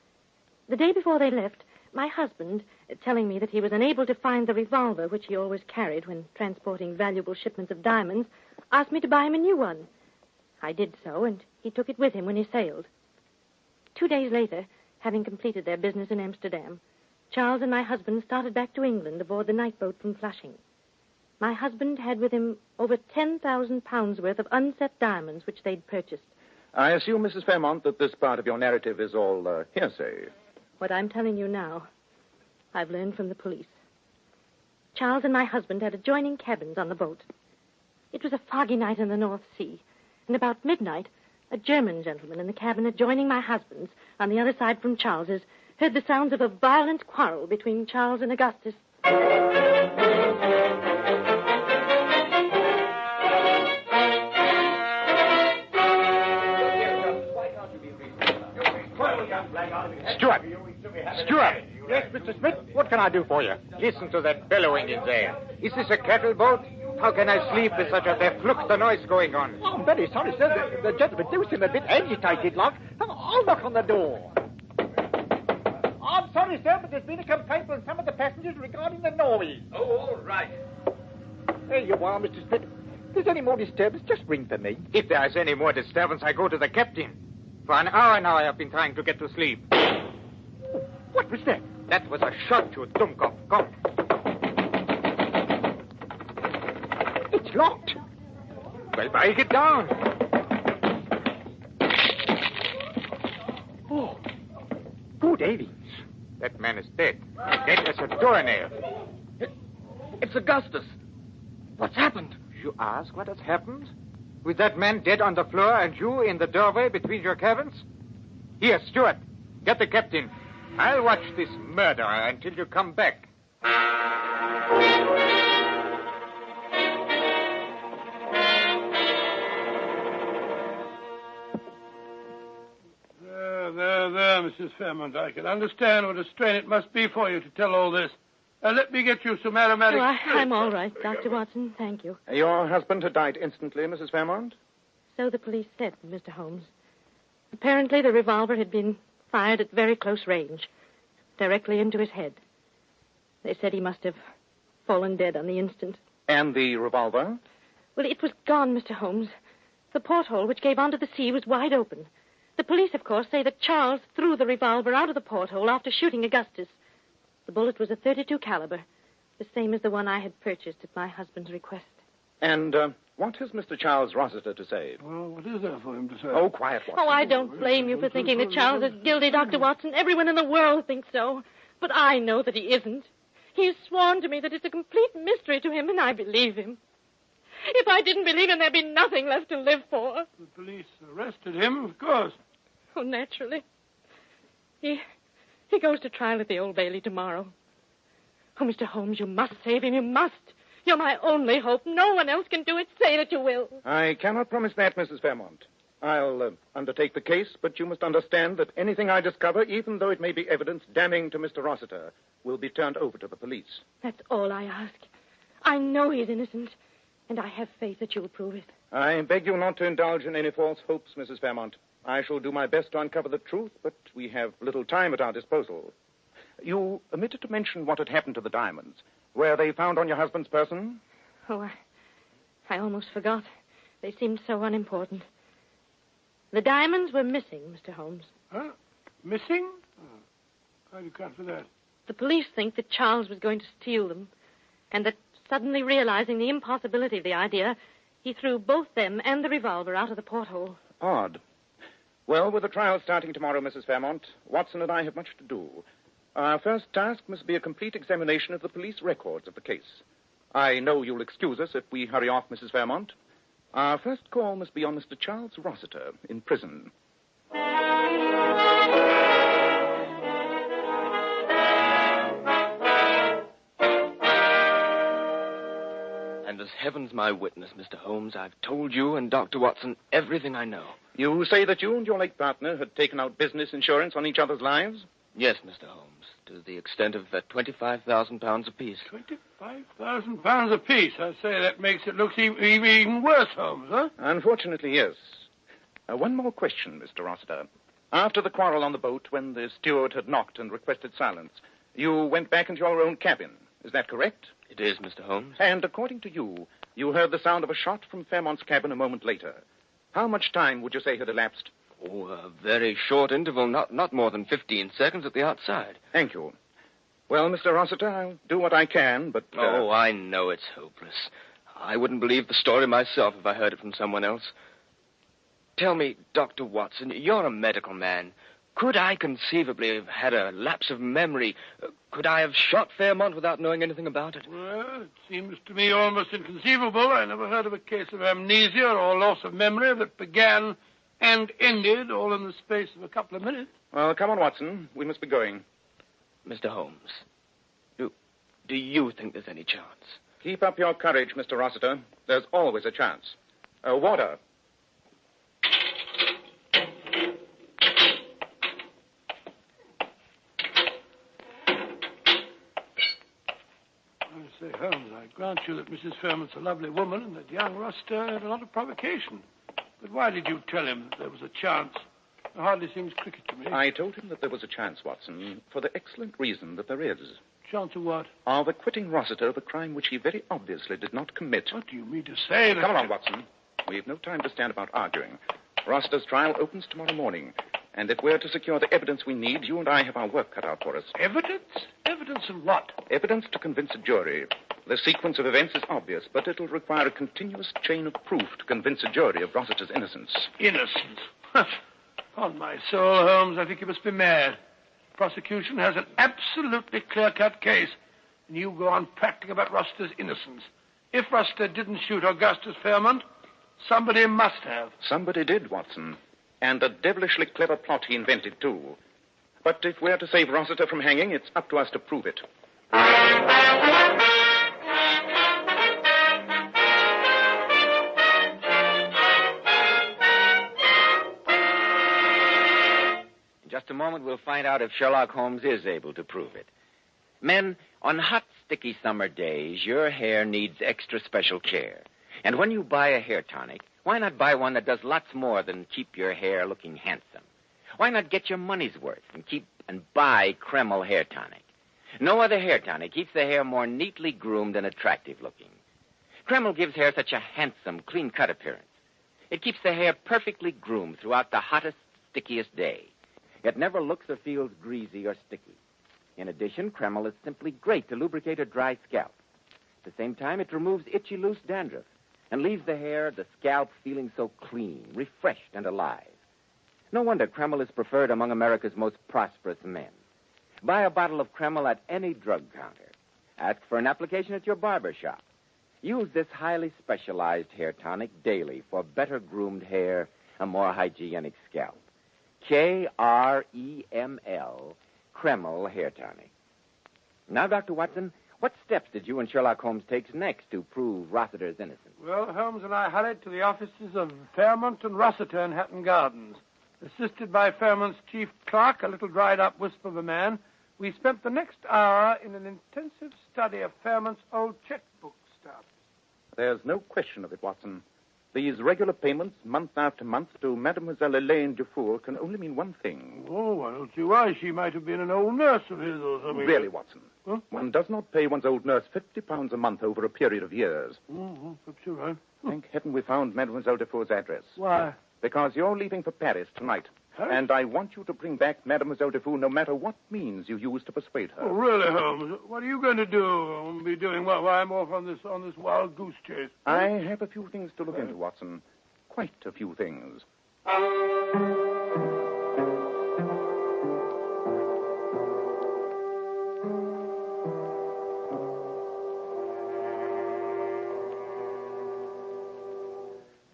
The day before they left, my husband, telling me that he was unable to find the revolver which he always carried when transporting valuable shipments of diamonds, asked me to buy him a new one. I did so, and he took it with him when he sailed. 2 days later, having completed their business in Amsterdam, Charles and my husband started back to England aboard the night boat from Flushing. My husband had with him over 10,000 pounds worth of unset diamonds which they'd purchased. I assume, Mrs. Fairmont, that this part of your narrative is all hearsay. What I'm telling you now, I've learned from the police. Charles and my husband had adjoining cabins on the boat. It was a foggy night in the North Sea, and about midnight, a German gentleman in the cabin adjoining my husband's, on the other side from Charles's, heard the sounds of a violent quarrel between Charles and Augustus. Stewart! Stewart! Yes, Mr. Smith? What can I do for you? Listen to that bellowing in there. Is this a cattle boat? How can I sleep with such a verfluchte noise going on? Oh, I'm very sorry, sir. The gentleman do seem a bit agitated, like. I'll knock on the door. I'm sorry, sir, but there's been a complaint from some of the passengers regarding the noise. Oh, all right. There you are, Mr. Smith. If there's any more disturbance, just ring for me. If there is any more disturbance, I go to the captain. For an hour now I have been trying to get to sleep. What was that? That was a shot, you Dummkopf. Come. It's locked. Well, break it down. Oh, good heavens. That man is dead. Dead as a doornail. It's Augustus. What's happened? You ask what has happened? With that man dead on the floor and you in the doorway between your cabins? Here, Stewart, get the captain. I'll watch this murder until you come back. There, Mrs. Fairmont. I can understand what a strain it must be for you to tell all this. Let me get you some aromatic... Oh, I'm all right, Dr. Watson. Thank you. Your husband had died instantly, Mrs. Fairmont? So the police said, Mr. Holmes. Apparently the revolver had been fired at very close range, directly into his head. They said he must have fallen dead on the instant. And the revolver? Well, it was gone, Mr. Holmes. The porthole which gave onto the sea was wide open. The police, of course, say that Charles threw the revolver out of the porthole after shooting Augustus. The bullet was a .32 caliber, the same as the one I had purchased at my husband's request. And what has Mr. Charles Rossiter to say? Well, what is there for him to say? Oh, quiet, Watson. Oh, I don't blame you for thinking that Charles is guilty, Dr. Watson. Everyone in the world thinks so. But I know that he isn't. He's sworn to me that it's a complete mystery to him, and I believe him. If I didn't believe him, there'd be nothing left to live for. The police arrested him, of course. Oh, naturally. He goes to trial at the Old Bailey tomorrow. Oh, Mr. Holmes, you must save him. You must. You're my only hope. No one else can do it. Say that you will. I cannot promise that, Mrs. Fairmont. I'll undertake the case, but you must understand that anything I discover, even though it may be evidence damning to Mr. Rossiter, will be turned over to the police. That's all I ask. I know he's innocent, and I have faith that you'll prove it. I beg you not to indulge in any false hopes, Mrs. Fairmont. I shall do my best to uncover the truth, but we have little time at our disposal. You omitted to mention what had happened to the diamonds. Were they found on your husband's person? Oh, I almost forgot. They seemed so unimportant. The diamonds were missing, Mr. Holmes. Huh? Missing? Oh. How do you account for that? The police think that Charles was going to steal them, and that suddenly realizing the impossibility of the idea, he threw both them and the revolver out of the porthole. Odd. Well, with the trial starting tomorrow, Mrs. Fairmont, Watson and I have much to do. Our first task must be a complete examination of the police records of the case. I know you'll excuse us if we hurry off, Mrs. Fairmont. Our first call must be on Mr. Charles Rossiter in prison. And as heaven's my witness, Mr. Holmes, I've told you and Dr. Watson everything I know. You say that you and your late partner had taken out business insurance on each other's lives? Yes, Mr. Holmes, to the extent of £25,000 apiece. £25,000 apiece? I say, that makes it look even worse, Holmes, huh? Unfortunately, yes. One more question, Mr. Rossiter. After the quarrel on the boat, when the steward had knocked and requested silence, you went back into your own cabin. Is that correct? It is, Mr. Holmes. And according to you, you heard the sound of a shot from Fairmont's cabin a moment later. How much time would you say had elapsed? Oh, a very short interval, not more than 15 seconds at the outside. Thank you. Well, Mr. Rossiter, I'll do what I can, but... Oh, I know it's hopeless. I wouldn't believe the story myself if I heard it from someone else. Tell me, Dr. Watson, you're a medical man. Could I conceivably have had a lapse of memory? Could I have shot Fairmont without knowing anything about it? Well, it seems to me almost inconceivable. I never heard of a case of amnesia or loss of memory that began and ended all in the space of a couple of minutes. Well, come on, Watson. We must be going. Mr. Holmes, do you think there's any chance? Keep up your courage, Mr. Rossiter. There's always a chance. Water. I say, Holmes, I grant you that Mrs. Fairmont's a lovely woman and that young Rossiter had a lot of provocation. But why did you tell him that there was a chance? It hardly seems cricket to me. I told him that there was a chance, Watson, for the excellent reason that there is. Chance of what? Of acquitting Rossiter of a crime which he very obviously did not commit. What do you mean to say? Come along, Watson. We've no time to stand about arguing. Rossiter's trial opens tomorrow morning. And if we're to secure the evidence we need, you and I have our work cut out for us. Evidence? Evidence of what? Evidence to convince a jury. The sequence of events is obvious, but it'll require a continuous chain of proof to convince a jury of Rossiter's innocence. Innocence? On my soul, Holmes, I think you must be mad. The prosecution has an absolutely clear-cut case, and you go on practicing about Rossiter's innocence. If Rossiter didn't shoot Augustus Fairmont, somebody must have. Somebody did, Watson. And a devilishly clever plot he invented, too. But if we're to save Rossiter from hanging, it's up to us to prove it. In just a moment, we'll find out if Sherlock Holmes is able to prove it. Men, on hot, sticky summer days, your hair needs extra special care. And when you buy a hair tonic, why not buy one that does lots more than keep your hair looking handsome? Why not get your money's worth and buy Kreml hair tonic? No other hair tonic keeps the hair more neatly groomed and attractive looking. Kreml gives hair such a handsome, clean-cut appearance. It keeps the hair perfectly groomed throughout the hottest, stickiest day. It never looks or feels greasy or sticky. In addition, Kreml is simply great to lubricate a dry scalp. At the same time, it removes itchy, loose dandruff and leaves the scalp, feeling so clean, refreshed, and alive. No wonder Kreml is preferred among America's most prosperous men. Buy a bottle of Kreml at any drug counter. Ask for an application at your barber shop. Use this highly specialized hair tonic daily for better groomed hair, a more hygienic scalp. Kreml, Kreml hair tonic. Now, Dr. Watson, what steps did you and Sherlock Holmes take next to prove Rossiter's innocence? Well, Holmes and I hurried to the offices of Fairmont and Rossiter in Hatton Gardens. Assisted by Fairmont's chief clerk, a little dried-up wisp of a man, we spent the next hour in an intensive study of Fairmont's old checkbook stubs. There's no question of it, Watson. These regular payments, month after month, to Mademoiselle Elaine Dufour can only mean one thing. Oh, I don't see why. She might have been an old nurse of his or something. Really, Watson. Huh? One does not pay one's old nurse £50 a month over a period of years. Oh, perhaps you're right. Thank heaven we found Mademoiselle Dufour's address. Why? Because you're leaving for Paris tonight. Huh? And I want you to bring back Mademoiselle Dufour no matter what means you use to persuade her. Oh, really, Holmes? What are you going to do? Be doing while I'm off on this wild goose chase? I have a few things to look into, Watson. Quite a few things.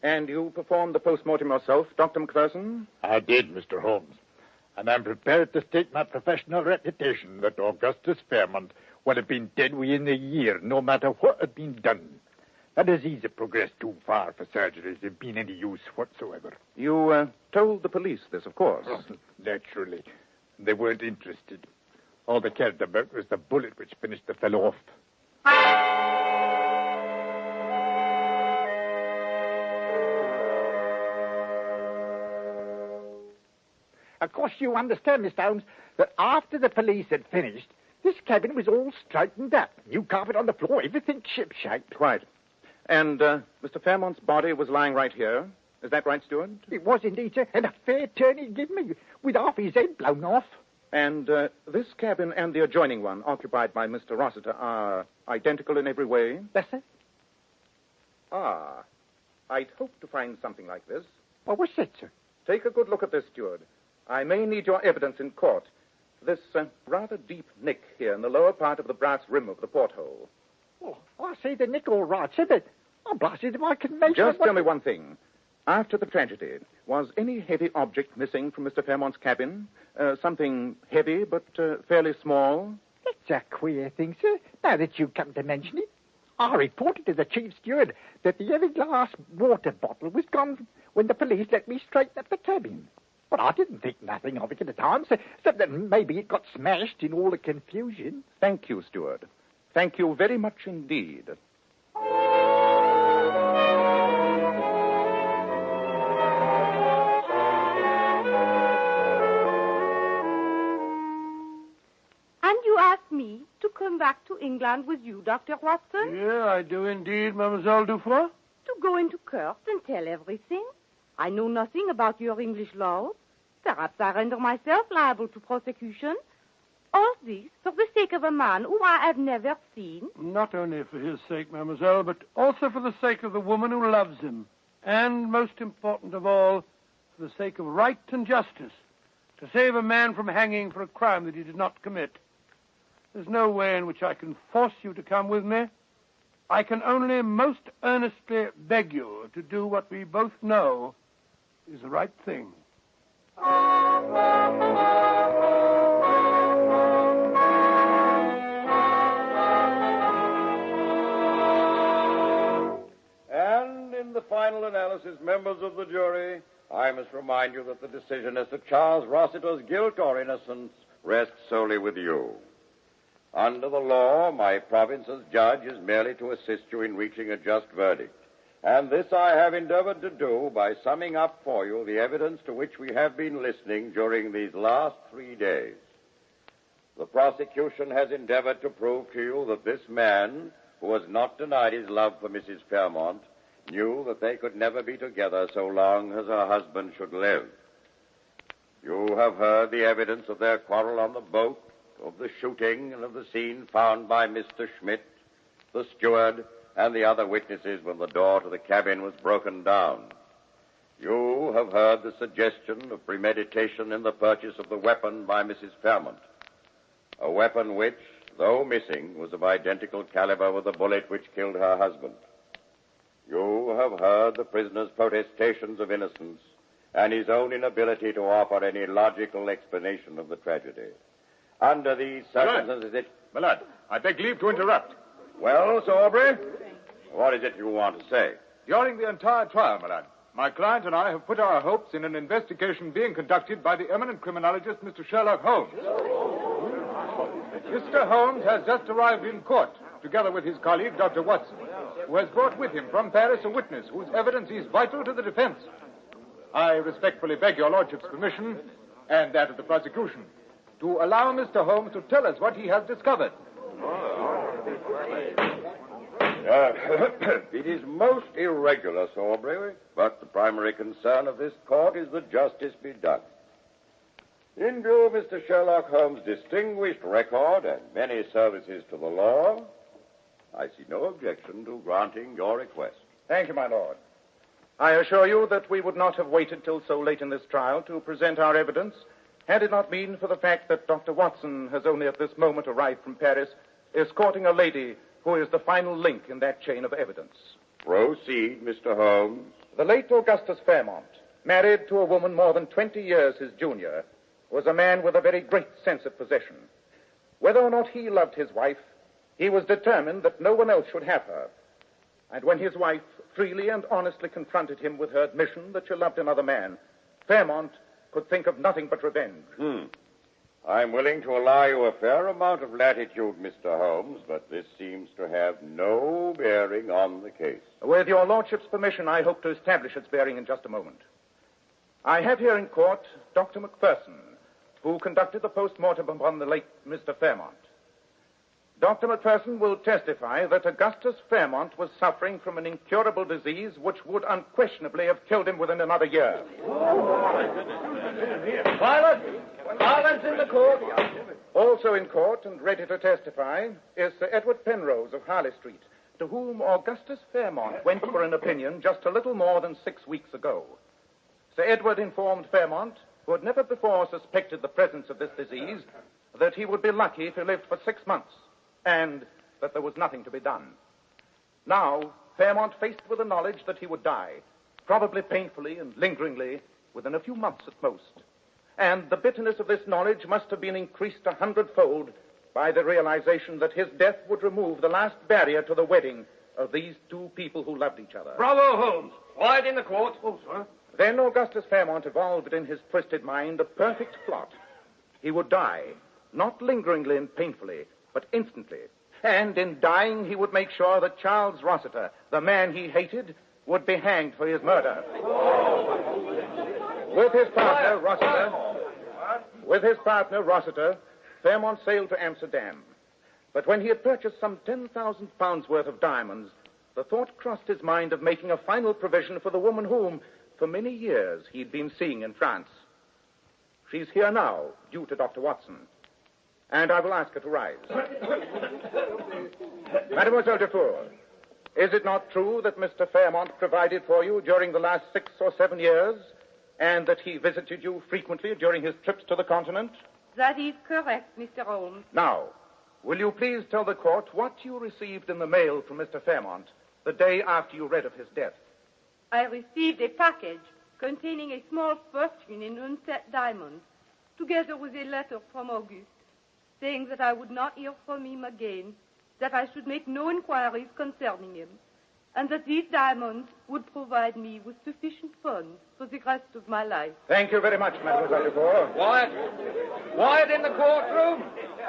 And you performed the post-mortem yourself, Dr. McPherson? I did, Mr. Holmes. And I'm prepared to stake my professional reputation that Augustus Fairmont would have been dead within a year, no matter what had been done. That disease had progressed too far for surgery to have been any use whatsoever. You told the police this, of course. Oh, naturally. They weren't interested. All they cared about was the bullet which finished the fellow off. Of course, you understand, Mr. Holmes, that after the police had finished, this cabin was all straightened up. New carpet on the floor, everything ship-shape. Quite. And Mr. Fairmont's body was lying right here. Is that right, Steward? It was indeed, sir, and a fair turn he gave me, with half his head blown off. And this cabin and the adjoining one, occupied by Mr. Rossiter, are identical in every way? Yes, sir. Ah. I'd hoped to find something like this. What was that, sir? Take a good look at this, Steward. I may need your evidence in court. This rather deep nick here in the lower part of the brass rim of the porthole. Oh, I see the nick all right, sir, but I'm blasted if I can measure Just tell me one thing. After the tragedy, was any heavy object missing from Mr. Fairmont's cabin? Something heavy but fairly small? That's a queer thing, sir, now that you come to mention it. I reported to the chief steward that the heavy glass water bottle was gone when the police let me straighten up the cabin. But I didn't think nothing of it at the time, except that maybe it got smashed in all the confusion. Thank you, Steward. Thank you very much indeed. And you asked me to come back to England with you, Dr. Watson? Yeah, I do indeed, Mademoiselle Dufour. To go into court and tell everything? I know nothing about your English laws. Perhaps I render myself liable to prosecution. All this for the sake of a man whom I have never seen. Not only for his sake, mademoiselle, but also for the sake of the woman who loves him. And, most important of all, for the sake of right and justice. To save a man from hanging for a crime that he did not commit. There's no way in which I can force you to come with me. I can only most earnestly beg you to do what we both know is the right thing. And in the final analysis, members of the jury, I must remind you that the decision as to Charles Rossiter's guilt or innocence rests solely with you. Under the law, my province as judge is merely to assist you in reaching a just verdict. And this I have endeavored to do by summing up for you the evidence to which we have been listening during these last 3 days. The prosecution has endeavored to prove to you that this man, who has not denied his love for Mrs. Fairmont, knew that they could never be together so long as her husband should live. You have heard the evidence of their quarrel on the boat, of the shooting, and of the scene found by Mr. Schmidt, the steward, and the other witnesses when the door to the cabin was broken down. You have heard the suggestion of premeditation in the purchase of the weapon by Mrs. Fairmont, a weapon which, though missing, was of identical caliber with the bullet which killed her husband. You have heard the prisoner's protestations of innocence and his own inability to offer any logical explanation of the tragedy. Under these circumstances, My lord, I beg leave to interrupt. Well, Sir Aubrey, what is it you want to say? During the entire trial, my lord, my client and I have put our hopes in an investigation being conducted by the eminent criminologist, Mr. Sherlock Holmes. Mr. Holmes has just arrived in court, together with his colleague, Dr. Watson, who has brought with him from Paris a witness whose evidence is vital to the defense. I respectfully beg your lordship's permission, and that of the prosecution, to allow Mr. Holmes to tell us what he has discovered. It is most irregular, Sir Aubrey, but the primary concern of this court is that justice be done. In view of Mr. Sherlock Holmes' distinguished record and many services to the law, I see no objection to granting your request. Thank you, my lord. I assure you that we would not have waited till so late in this trial to present our evidence had it not been for the fact that Dr. Watson has only at this moment arrived from Paris, escorting a lady who is the final link in that chain of evidence. Proceed, Mr. Holmes. The late Augustus Fairmont, married to a woman more than 20 years his junior, was a man with a very great sense of possession. Whether or not he loved his wife, he was determined that no one else should have her. And when his wife freely and honestly confronted him with her admission that she loved another man, Fairmont could think of nothing but revenge. I'm willing to allow you a fair amount of latitude, Mr. Holmes, but this seems to have no bearing on the case. With your lordship's permission, I hope to establish its bearing in just a moment. I have here in court Dr. Macpherson, who conducted the post-mortem upon the late Mr. Fairmont. Dr. Macpherson will testify that Augustus Fairmont was suffering from an incurable disease which would unquestionably have killed him within another year. Silence in the court. Also in court and ready to testify is Sir Edward Penrose of Harley Street, to whom Augustus Fairmont went for an opinion just a little more than 6 weeks ago. Sir Edward informed Fairmont, who had never before suspected the presence of this disease, that he would be lucky if he lived for 6 months, and that there was nothing to be done. Now, Fairmont faced with the knowledge that he would die, probably painfully and lingeringly, within a few months at most. And the bitterness of this knowledge must have been increased 100-fold by the realization that his death would remove the last barrier to the wedding of these two people who loved each other. Bravo, Holmes. Quiet in the court. Oh, sir. Then Augustus Fairmont evolved in his twisted mind a perfect plot. He would die, not lingeringly and painfully, but instantly. And in dying, he would make sure that Charles Rossiter, the man he hated, would be hanged for his murder. With his partner, Rossiter, Fairmont sailed to Amsterdam. But when he had purchased some 10,000 pounds worth of diamonds, the thought crossed his mind of making a final provision for the woman whom, for many years, he'd been seeing in France. She's here now, due to Dr. Watson. And I will ask her to rise. Mademoiselle Dufour, is it not true that Mr. Fairmont provided for you during the last 6 or 7 years, and that he visited you frequently during his trips to the continent? That is correct, Mr. Holmes. Now, will you please tell the court what you received in the mail from Mr. Fairmont the day after you read of his death? I received a package containing a small fortune in unset diamonds, together with a letter from Auguste, saying that I would not hear from him again, that I should make no inquiries concerning him, and that these diamonds would provide me with sufficient funds for the rest of my life. Thank you very much, Mademoiselle Dufour. Quiet in the courtroom.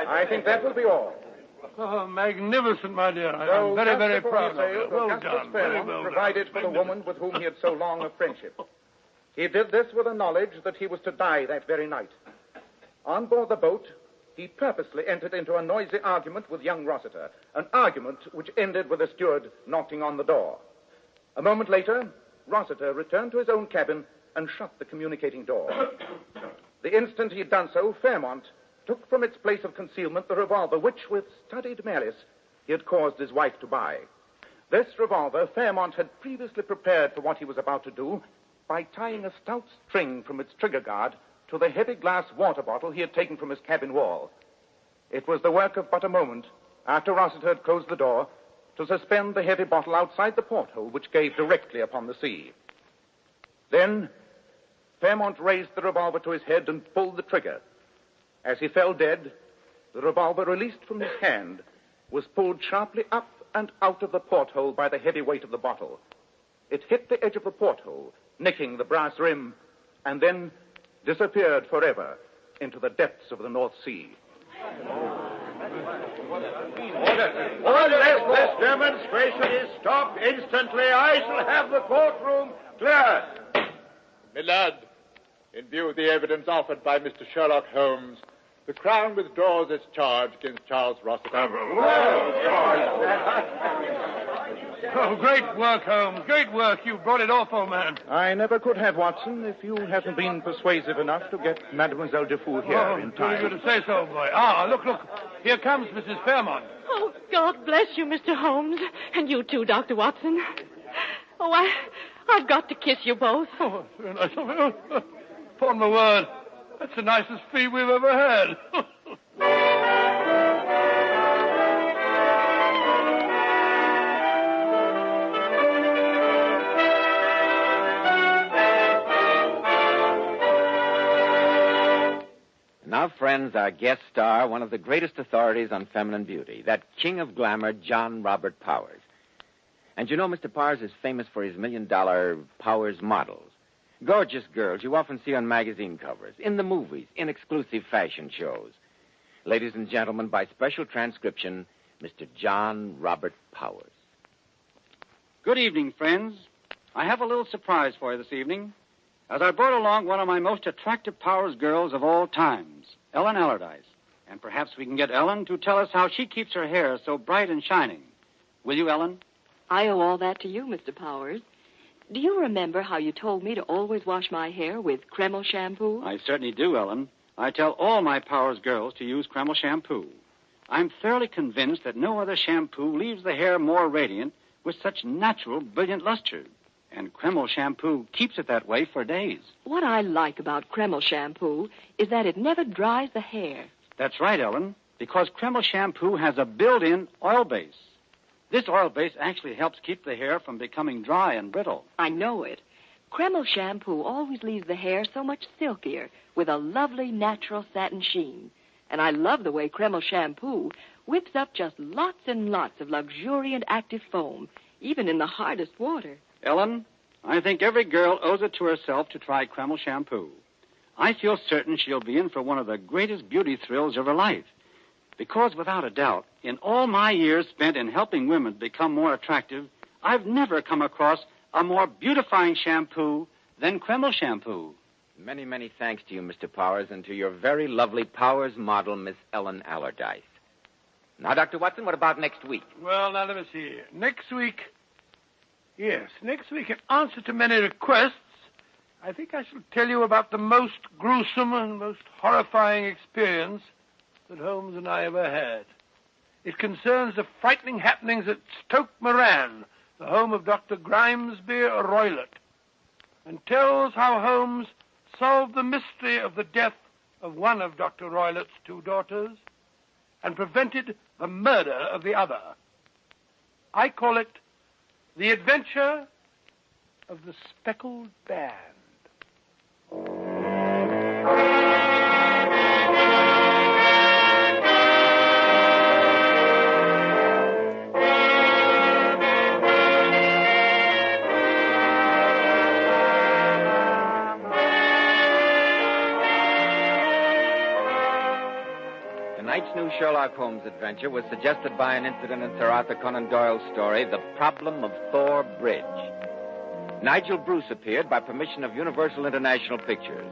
I think that will be all. Oh, magnificent, my dear. I'm very, very proud of you. Well done. Very well provided done. for the woman with whom he had so long a friendship. He did this with the knowledge that he was to die that very night. On board the boat, he purposely entered into a noisy argument with young Rossiter, an argument which ended with the steward knocking on the door. A moment later, Rossiter returned to his own cabin and shut the communicating door. The instant he had done so, Fairmont took from its place of concealment the revolver which, with studied malice, he had caused his wife to buy. This revolver Fairmont had previously prepared for what he was about to do by tying a stout string from its trigger guard to the heavy glass water bottle he had taken from his cabin wall. It was the work of but a moment, after Rossiter had closed the door, to suspend the heavy bottle outside the porthole which gave directly upon the sea. Then Fairmont raised the revolver to his head and pulled the trigger. As he fell dead, the revolver, released from his hand, was pulled sharply up and out of the porthole by the heavy weight of the bottle. It hit the edge of the porthole, nicking the brass rim, and then disappeared forever into the depths of the North Sea. Unless this demonstration is stopped instantly, I shall have the courtroom cleared. My lord, in view of the evidence offered by Mr. Sherlock Holmes, the Crown withdraws its charge against Charles Rossiter. Oh, great work, Holmes. Great work. You brought it off, old man. I never could have, Watson, if you hadn't been persuasive enough to get Mademoiselle Dufour here in time. Very good to say so, boy. Ah, look. Here comes Mrs. Fairmont. Oh, God bless you, Mr. Holmes. And you too, Dr. Watson. Oh, I've got to kiss you both. Oh, that's very nice of you. Upon my word, that's the nicest fee we've ever had. Now, friends, our guest star, one of the greatest authorities on feminine beauty, that king of glamour, John Robert Powers. And you know, Mr. Powers is famous for his $1 million Powers models. Gorgeous girls you often see on magazine covers, in the movies, in exclusive fashion shows. Ladies and gentlemen, by special transcription, Mr. John Robert Powers. Good evening, friends. I have a little surprise for you this evening, as I brought along one of my most attractive Powers girls of all times, Ellen Allardyce. And perhaps we can get Ellen to tell us how she keeps her hair so bright and shining. Will you, Ellen? I owe all that to you, Mr. Powers. Do you remember how you told me to always wash my hair with Kreml shampoo? I certainly do, Ellen. I tell all my Powers girls to use Kreml shampoo. I'm thoroughly convinced that no other shampoo leaves the hair more radiant with such natural, brilliant luster. And Kreml shampoo keeps it that way for days. What I like about Kreml shampoo is that it never dries the hair. That's right, Ellen, because Kreml shampoo has a built-in oil base. This oil base actually helps keep the hair from becoming dry and brittle. I know it. Kreml shampoo always leaves the hair so much silkier with a lovely natural satin sheen. And I love the way Kreml shampoo whips up just lots and lots of luxuriant active foam, even in the hardest water. Ellen, I think every girl owes it to herself to try Kreml shampoo. I feel certain she'll be in for one of the greatest beauty thrills of her life. Because, without a doubt, in all my years spent in helping women become more attractive, I've never come across a more beautifying shampoo than Kreml shampoo. Many, many thanks to you, Mr. Powers, and to your very lovely Powers model, Miss Ellen Allardyce. Now, Dr. Watson, what about next week? Well, now, let me see. Next week, in answer to many requests, I think I shall tell you about the most gruesome and most horrifying experience that Holmes and I ever had. It concerns the frightening happenings at Stoke Moran, the home of Dr. Grimesby Roylott, and tells how Holmes solved the mystery of the death of one of Dr. Roylott's two daughters and prevented the murder of the other. I call it The Adventure of the Speckled Band. Tonight's new Sherlock Holmes adventure was suggested by an incident in Sir Arthur Conan Doyle's story, The Problem of Thor Bridge. Nigel Bruce appeared by permission of Universal International Pictures.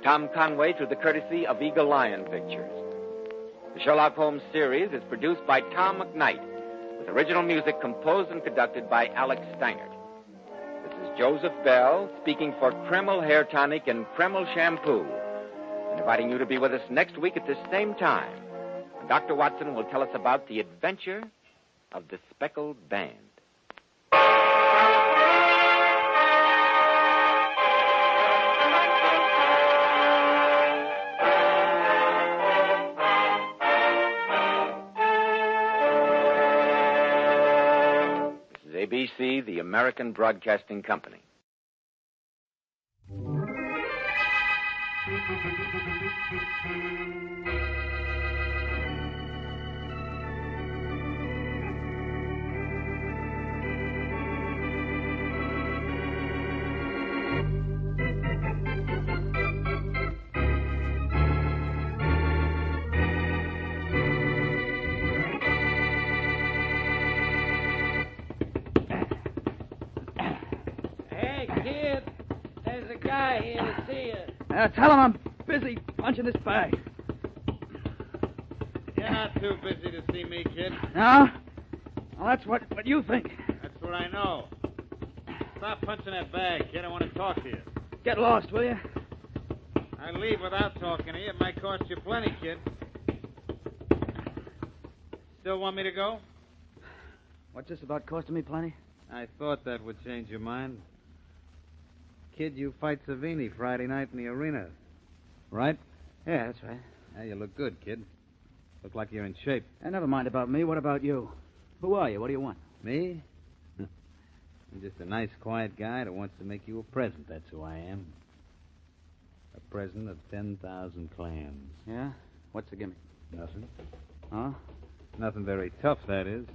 Tom Conway through the courtesy of Eagle Lion Pictures. The Sherlock Holmes series is produced by Tom McKnight, with original music composed and conducted by Alex Steinert. This is Joseph Bell speaking for Kreml Hair Tonic and Kreml Shampoo, inviting you to be with us next week at this same time. Dr. Watson will tell us about the adventure of the Speckled Band. This is ABC, the American Broadcasting Company. Hey, kid, there's a guy here to see you. Tell him I'm busy punching this bag. You're not too busy to see me, kid. No? Well, that's what you think. That's what I know. Stop punching that bag, kid. I want to talk to you. Get lost, will you? I leave without talking to you. It might cost you plenty, kid. Still want me to go? What's this about costing me plenty? I thought that would change your mind. kid, you fight Savini Friday night in the arena. Right? Yeah, that's right. Yeah, you look good, kid. Look like you're in shape. Never mind about me. What about you? Who are you? What do you want? Me? I'm just a nice, quiet guy that wants to make you a present. That's who I am. A present of 10,000 clams. Yeah? What's the gimme? Nothing. Huh? Nothing very tough, that is.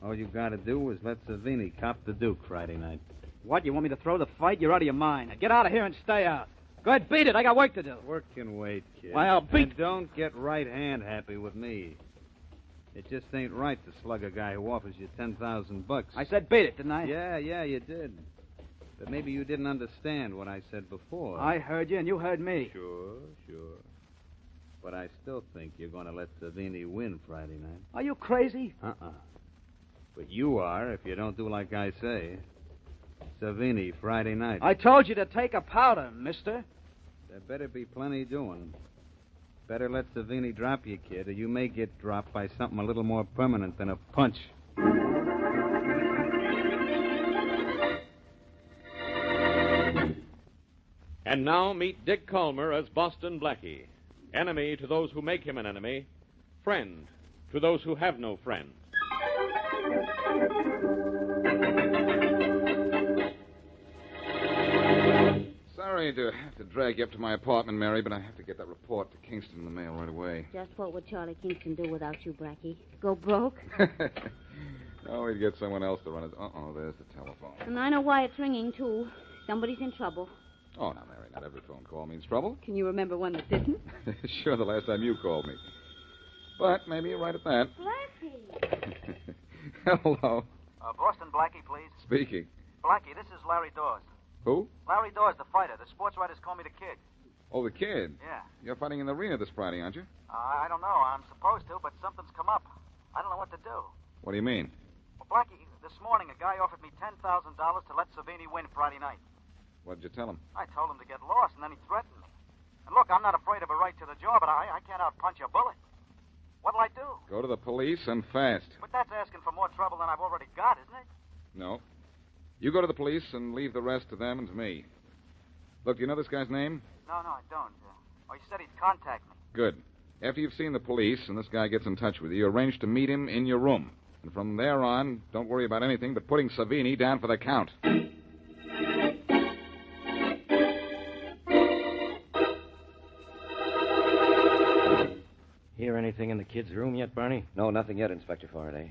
All you gotta do is let Savini cop the Duke Friday night. What? You want me to throw the fight? You're out of your mind. Now get out of here and stay out. Go ahead, beat it. I got work to do. Work can wait, kid. Well, beat... And don't get right hand happy with me. It just ain't right to slug a guy who offers you $10,000. I said beat it, didn't I? Yeah, you did. But maybe you didn't understand what I said before. I heard you, and you heard me. Sure. But I still think you're going to let Savini win Friday night. Are you crazy? But you are if you don't do like I say. Savini Friday night. I told you to take a powder, mister. There better be plenty doing. Better let Savini drop you, kid, or you may get dropped by something a little more permanent than a punch. And now meet Dick Calmer as Boston Blackie. Enemy to those who make him an enemy. Friend to those who have no friend. Sorry to have to drag you up to my apartment, Mary, but I have to get that report to Kingston in the mail right away. Just what would Charlie Kingston do without you, Blackie? Go broke? Oh, he'd get someone else to run his... there's the telephone. And I know why it's ringing, too. Somebody's in trouble. Oh, now, Mary, not every phone call means trouble. Can you remember one that didn't? Sure, the last time you called me. But maybe you're right at that. Blackie! Hello. Boston Blackie, please. Speaking. Blackie, this is Larry Dawes. Who? Larry Dawes, the fighter. The sports writers call me the Kid. Oh, the Kid. Yeah. You're fighting in the arena this Friday, aren't you? I don't know. I'm supposed to, but something's come up. I don't know what to do. What do you mean? Well, Blackie, this morning a guy offered me $10,000 to let Savini win Friday night. What did you tell him? I told him to get lost, and then he threatened me. And look, I'm not afraid of a right to the jaw, but I can't outpunch a bullet. What'll I do? Go to the police and fast. But that's asking for more trouble than I've already got, isn't it? No. You go to the police and leave the rest to them and to me. Look, do you know this guy's name? No, I don't. He said he'd contact me. Good. After you've seen the police and this guy gets in touch with you, arrange to meet him in your room. And from there on, don't worry about anything but putting Savini down for the count. Hear anything in the kid's room yet, Barney? No, nothing yet, Inspector Faraday.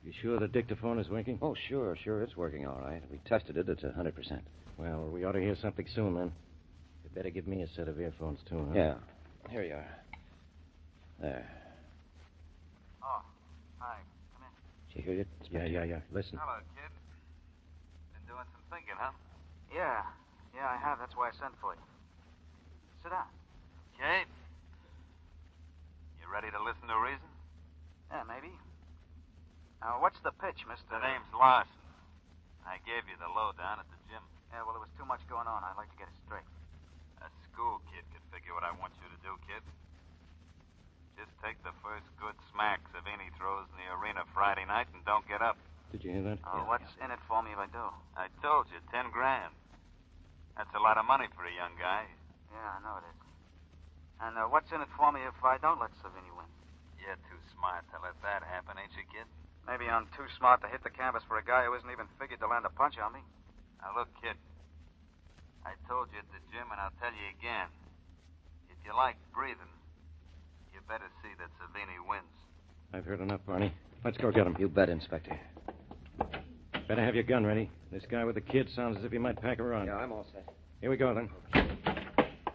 You sure the dictaphone is working? Oh, sure, it's working all right. We tested it. It's 100%. Well, we ought to hear something soon, then. You better give me a set of earphones, too, huh? Yeah. Here you are. There. Oh, hi. Come in. Did you hear it? Yeah. Listen. Hello, kid. Been doing some thinking, huh? Yeah, I have. That's why I sent for you. Sit down. Okay. You ready to listen to reason? Yeah, maybe. Now, what's the pitch, Mr. The name's Larson. I gave you the lowdown at the gym. Yeah, well, there was too much going on. I'd like to get it straight. A school kid could figure what I want you to do, kid. Just take the first good smack Savini throws in the arena Friday night and don't get up. Did you hear that? Oh, what's in it for me if I do? I told you, $10,000. That's a lot of money for a young guy. Yeah, I know it is. And what's in it for me if I don't let Savini win? You're too smart to let that happen, ain't you, kid? Maybe I'm too smart to hit the canvas for a guy who isn't even figured to land a punch on me. Now, look, kid. I told you at the gym, and I'll tell you again. If you like breathing, you better see that Savini wins. I've heard enough, Barney. Let's go get him. You bet, Inspector. Better have your gun ready. This guy with the kid sounds as if he might pack around. Yeah, I'm all set. Here we go, then.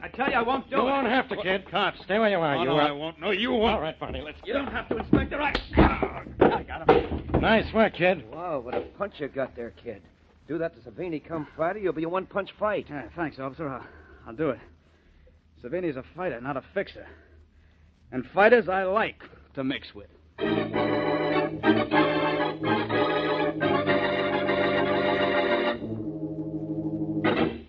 I tell you, I won't do it. You won't have to, kid. Cops, stay where you are. No, I won't. No, you won't. All right, Barney, let's You don't have to, Inspector. I got him. Nice work, kid. Wow, what a punch you got there, kid. Do that to Savini come Friday, you'll be a one-punch fight. Yeah, thanks, officer. I'll do it. Savini's a fighter, not a fixer. And fighters I like to mix with.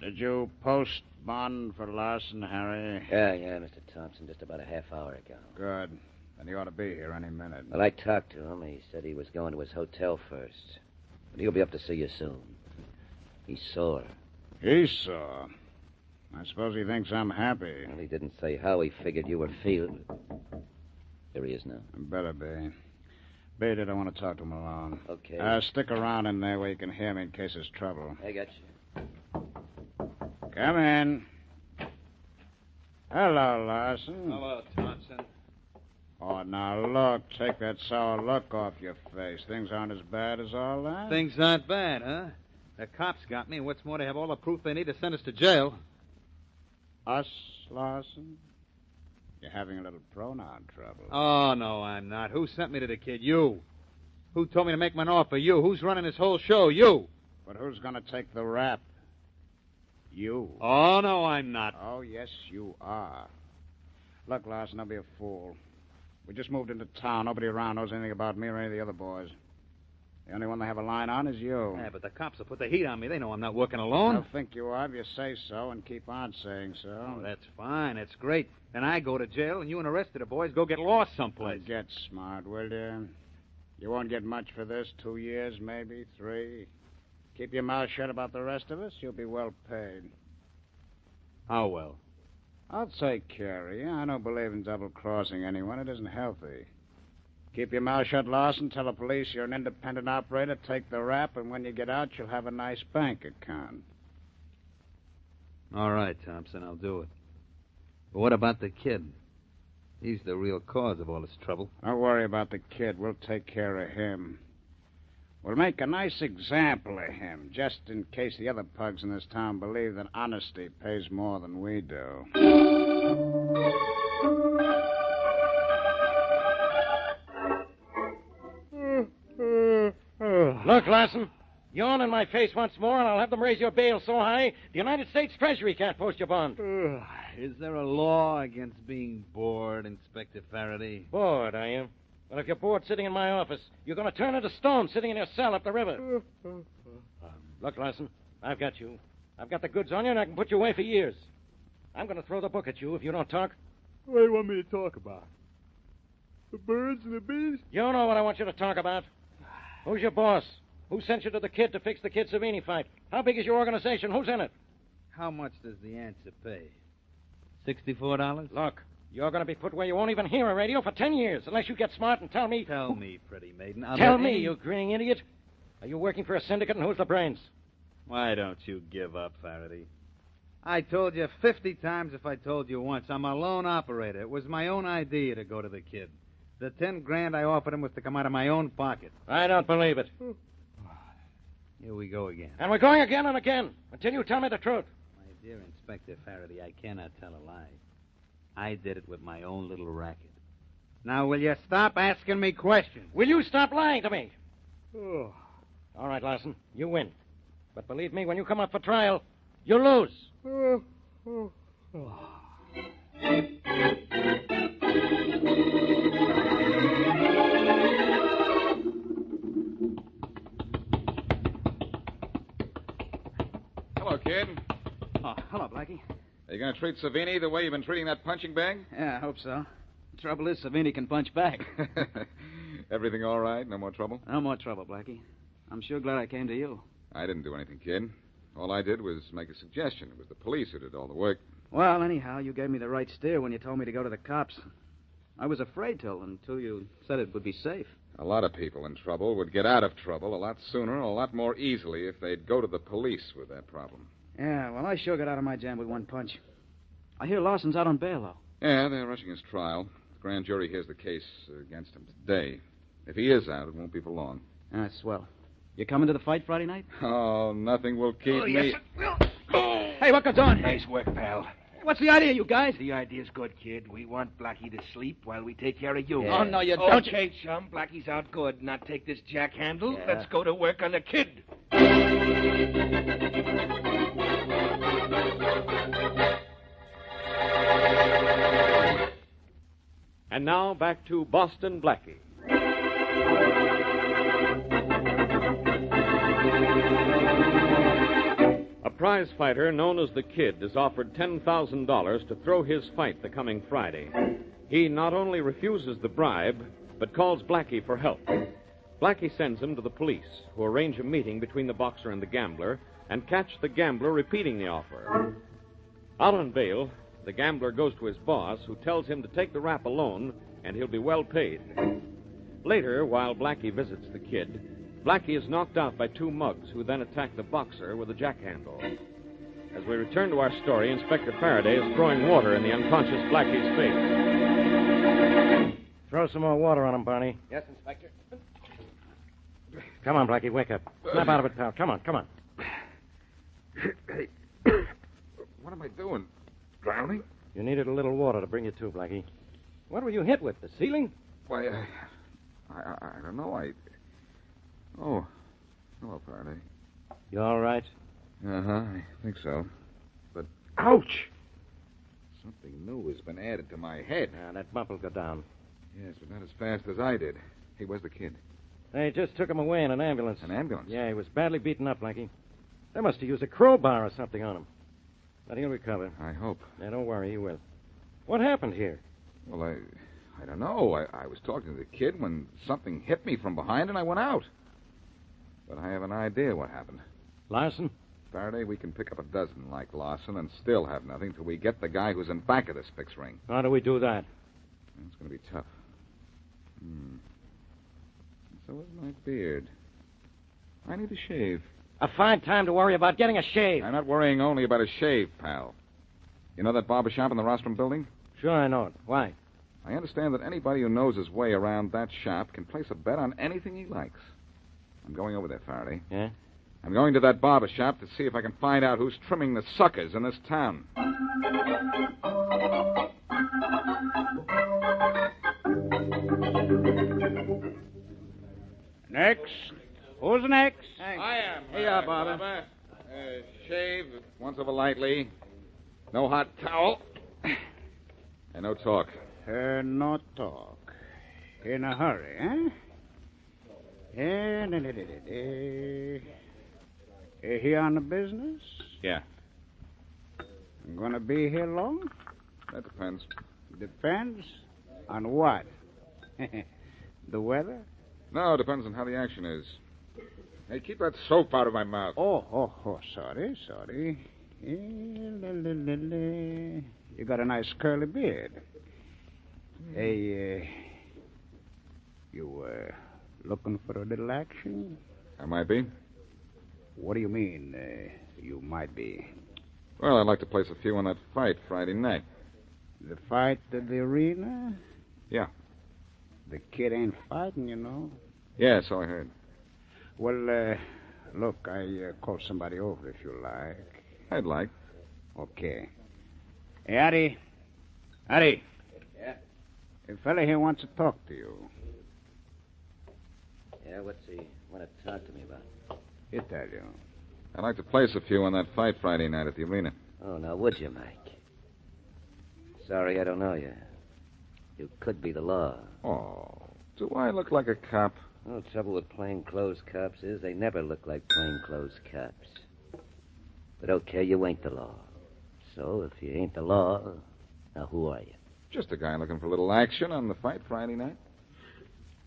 Did you post bond for Larson, Harry? Yeah, Mr. Thompson, just about a half hour ago. Good. Then he ought to be here any minute. Well, I talked to him. He said he was going to his hotel first. But he'll be up to see you soon. He's sore. Esau. I suppose he thinks I'm happy. Well, he didn't say how he figured you were feeling. Here he is now. Better be. Beat it. I want to talk to him alone. Okay. Stick around in there where you can hear me in case there's trouble. I got you. Come in. Hello, Larson. Hello, Thompson. Oh, now look. Take that sour look off your face. Things aren't as bad as all that. Things aren't bad, huh? The cops got me, and what's more, they have all the proof they need to send us to jail. Us, Larson? You're having a little pronoun trouble. Oh, no, I'm not. Who sent me to the kid? You. Who told me to make my offer? You. Who's running this whole show? You. But who's going to take the rap? You. Oh, no, I'm not. Oh, yes, you are. Look, Larson, don't be a fool. We just moved into town. Nobody around knows anything about me or any of the other boys. The only one they have a line on is you. Yeah, but the cops will put the heat on me. They know I'm not working alone. They'll think you are if you say so and keep on saying so. Oh, that's fine. That's great. Then I go to jail, and you and the rest of the boys go get lost someplace. Get smart, will you? You won't get much for this. 2 years, maybe 3. Keep your mouth shut about the rest of us. You'll be well paid. How well? I'll take care of you. I don't believe in double-crossing anyone. It isn't healthy. Keep your mouth shut, Larson. Tell the police you're an independent operator. Take the rap, and when you get out, you'll have a nice bank account. All right, Thompson, I'll do it. But what about the kid? He's the real cause of all this trouble. Don't worry about the kid. We'll take care of him. We'll make a nice example of him, just in case the other pugs in this town believe that honesty pays more than we do. Look, Larson, yawn in my face once more, and I'll have them raise your bail so high the United States Treasury can't post your bond. Is there a law against being bored, Inspector Faraday? Bored, are you? Well, if you're bored sitting in my office, you're going to turn into stone sitting in your cell up the river. Look, Larson, I've got you. I've got the goods on you, and I can put you away for years. I'm going to throw the book at you if you don't talk. What do you want me to talk about? The birds and the bees? You know what I want you to talk about. Who's your boss? Who sent you to the kid to fix the Kid Savini fight? How big is your organization? Who's in it? How much does the answer pay? $64? Look, you're going to be put where you won't even hear a radio for 10 years, unless you get smart and tell me... Tell me, pretty maiden. Tell me, you grinning idiot. Are you working for a syndicate, and who's the brains? Why don't you give up, Faraday? I told you 50 times if I told you once. I'm a lone operator. It was my own idea to go to the kid. The 10 grand I offered him was to come out of my own pocket. I don't believe it. Here we go again. And we're going again and again, until you tell me the truth. My dear Inspector Faraday, I cannot tell a lie. I did it with my own little racket. Now, will you stop asking me questions? Will you stop lying to me? All right, Larson, you win. But believe me, when you come up for trial, you'll lose. Hello, kid. Oh, hello, Blackie. Are you going to treat Savini the way you've been treating that punching bag? Yeah, I hope so. The trouble is, Savini can punch back. Everything all right? No more trouble? No more trouble, Blackie. I'm sure glad I came to you. I didn't do anything, kid. All I did was make a suggestion. It was the police who did all the work. Well, anyhow, you gave me the right steer when you told me to go to the cops. I was afraid to until you said it would be safe. A lot of people in trouble would get out of trouble a lot sooner, a lot more easily if they'd go to the police with that problem. Yeah, well, I sure got out of my jam with one punch. I hear Lawson's out on bail, though. Yeah, they're rushing his trial. The grand jury hears the case against him today. If he is out, it won't be for long. That's swell. You coming to the fight Friday night? Oh, nothing will keep me... Yes, it will. Hey, what goes on? Nice work, pal. What's the idea, you guys? The idea's good, kid. We want Blackie to sleep while we take care of you. Yeah. Oh, no, you don't. Okay, chum. Blackie's out good. Now take this jack handle. Yeah. Let's go to work on the kid. And now back to Boston Blackie. A prize fighter known as the Kid is offered $10,000 to throw his fight the coming Friday. He not only refuses the bribe, but calls Blackie for help. Blackie sends him to the police, who arrange a meeting between the boxer and the gambler and catch the gambler repeating the offer. Out on bail, the gambler goes to his boss, who tells him to take the rap alone and he'll be well paid. Later, while Blackie visits the kid, Blackie is knocked out by two mugs who then attack the boxer with a jack-handle. As we return to our story, Inspector Faraday is throwing water in the unconscious Blackie's face. Throw some more water on him, Barney. Yes, Inspector. Come on, Blackie, wake up. Snap out of it, pal. Come on. Hey, what am I doing? Drowning? You needed a little water to bring you to, Blackie. What were you hit with? The ceiling? Why, I don't know. Oh, hello, Faraday. You all right? Uh-huh, I think so. But, ouch! Something new has been added to my head. That bump will go down. Yes, but not as fast as I did. Hey, where's the kid? They just took him away in an ambulance. An ambulance? Yeah, he was badly beaten up, Blackie. They must have used a crowbar or something on him. But he'll recover. I hope. Yeah, don't worry, he will. What happened here? Well, I don't know. I was talking to the kid when something hit me from behind and I went out. But I have an idea what happened. Larson? Faraday, we can pick up a dozen like Larson and still have nothing till we get the guy who's in back of this fix ring. How do we do that? It's going to be tough. So is my beard. I need a shave. A fine time to worry about getting a shave. I'm not worrying only about a shave, pal. You know that barber shop in the Rostrum building? Sure, I know it. Why? I understand that anybody who knows his way around that shop can place a bet on anything he likes. I'm going over there, Faraday. Yeah? I'm going to that barber shop to see if I can find out who's trimming the suckers in this town. Next. Who's next? I am. Here you are, Barber. Shave once over lightly. No hot towel. And no talk. No talk. In a hurry, He on the business? Yeah. Gonna be here long? That depends. Depends on what? The weather? No, it depends on how the action is. Hey, keep that soap out of my mouth. Oh, sorry. You got a nice curly beard. Hey, you looking for a little action? I might be. What do you mean, you might be? Well, I'd like to place a few on that fight Friday night. The fight at the arena? Yeah. The kid ain't fighting, you know. Yeah, so I heard. Well, look, I call somebody over if you like. I'd like. Okay. Hey, Addy. Yeah? A fella here wants to talk to you. Yeah, what's he want to talk to me about? He'll tell you. I'd like to place a few on that fight Friday night at the arena. Oh, now, would you, Mike? Sorry, I don't know you. You could be the law. Oh, do I look like a cop? The trouble with plainclothes cops is they never look like plainclothes cops. But okay, you ain't the law. So if you ain't the law, now who are you? Just a guy looking for a little action on the fight Friday night.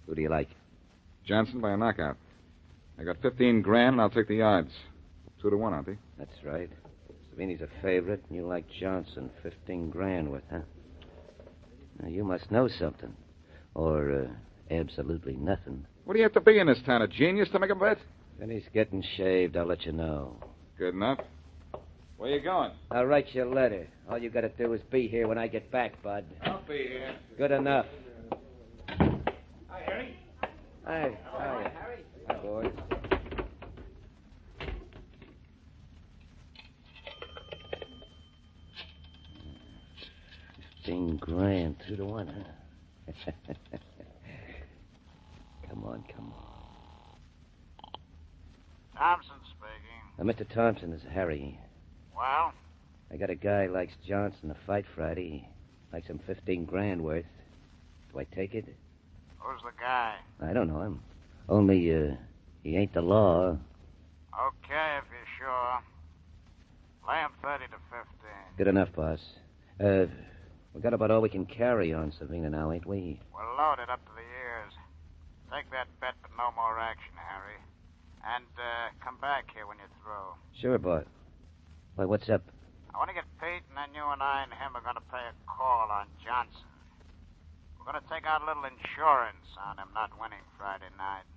Who do you like? Johnson by a knockout. I got 15 grand and I'll take the odds. 2-1, aren't they? That's right. Savini's a favorite and you like Johnson. 15 grand worth, huh? Now, you must know something. Or absolutely nothing. What do you have to be in this town, a genius to make a bet? When he's getting shaved, I'll let you know. Good enough. Where you going? I'll write you a letter. All you got to do is be here when I get back, Bud. I'll be here. Good enough. Hi, Harry. Hi, Harry. Hi, boys. $15,000, 2-1, huh? Come on. Thompson speaking. Mr. Thompson, this is Harry. Well? I got a guy who likes Johnson to fight Friday. Likes him 15 grand worth. Do I take it? Who's the guy? I don't know him. Only, he ain't the law. Okay, if you're sure. Lay him 30 to 15. Good enough, boss. We got about all we can carry on Savina now, ain't we? We're loaded up to the ears. Take that bet, but no more action, Harry. And come back here when you're through. Sure, boy. Why, what's up? I want to get Pete, and then you and I and him are going to pay a call on Johnson. We're going to take out a little insurance on him not winning Friday night.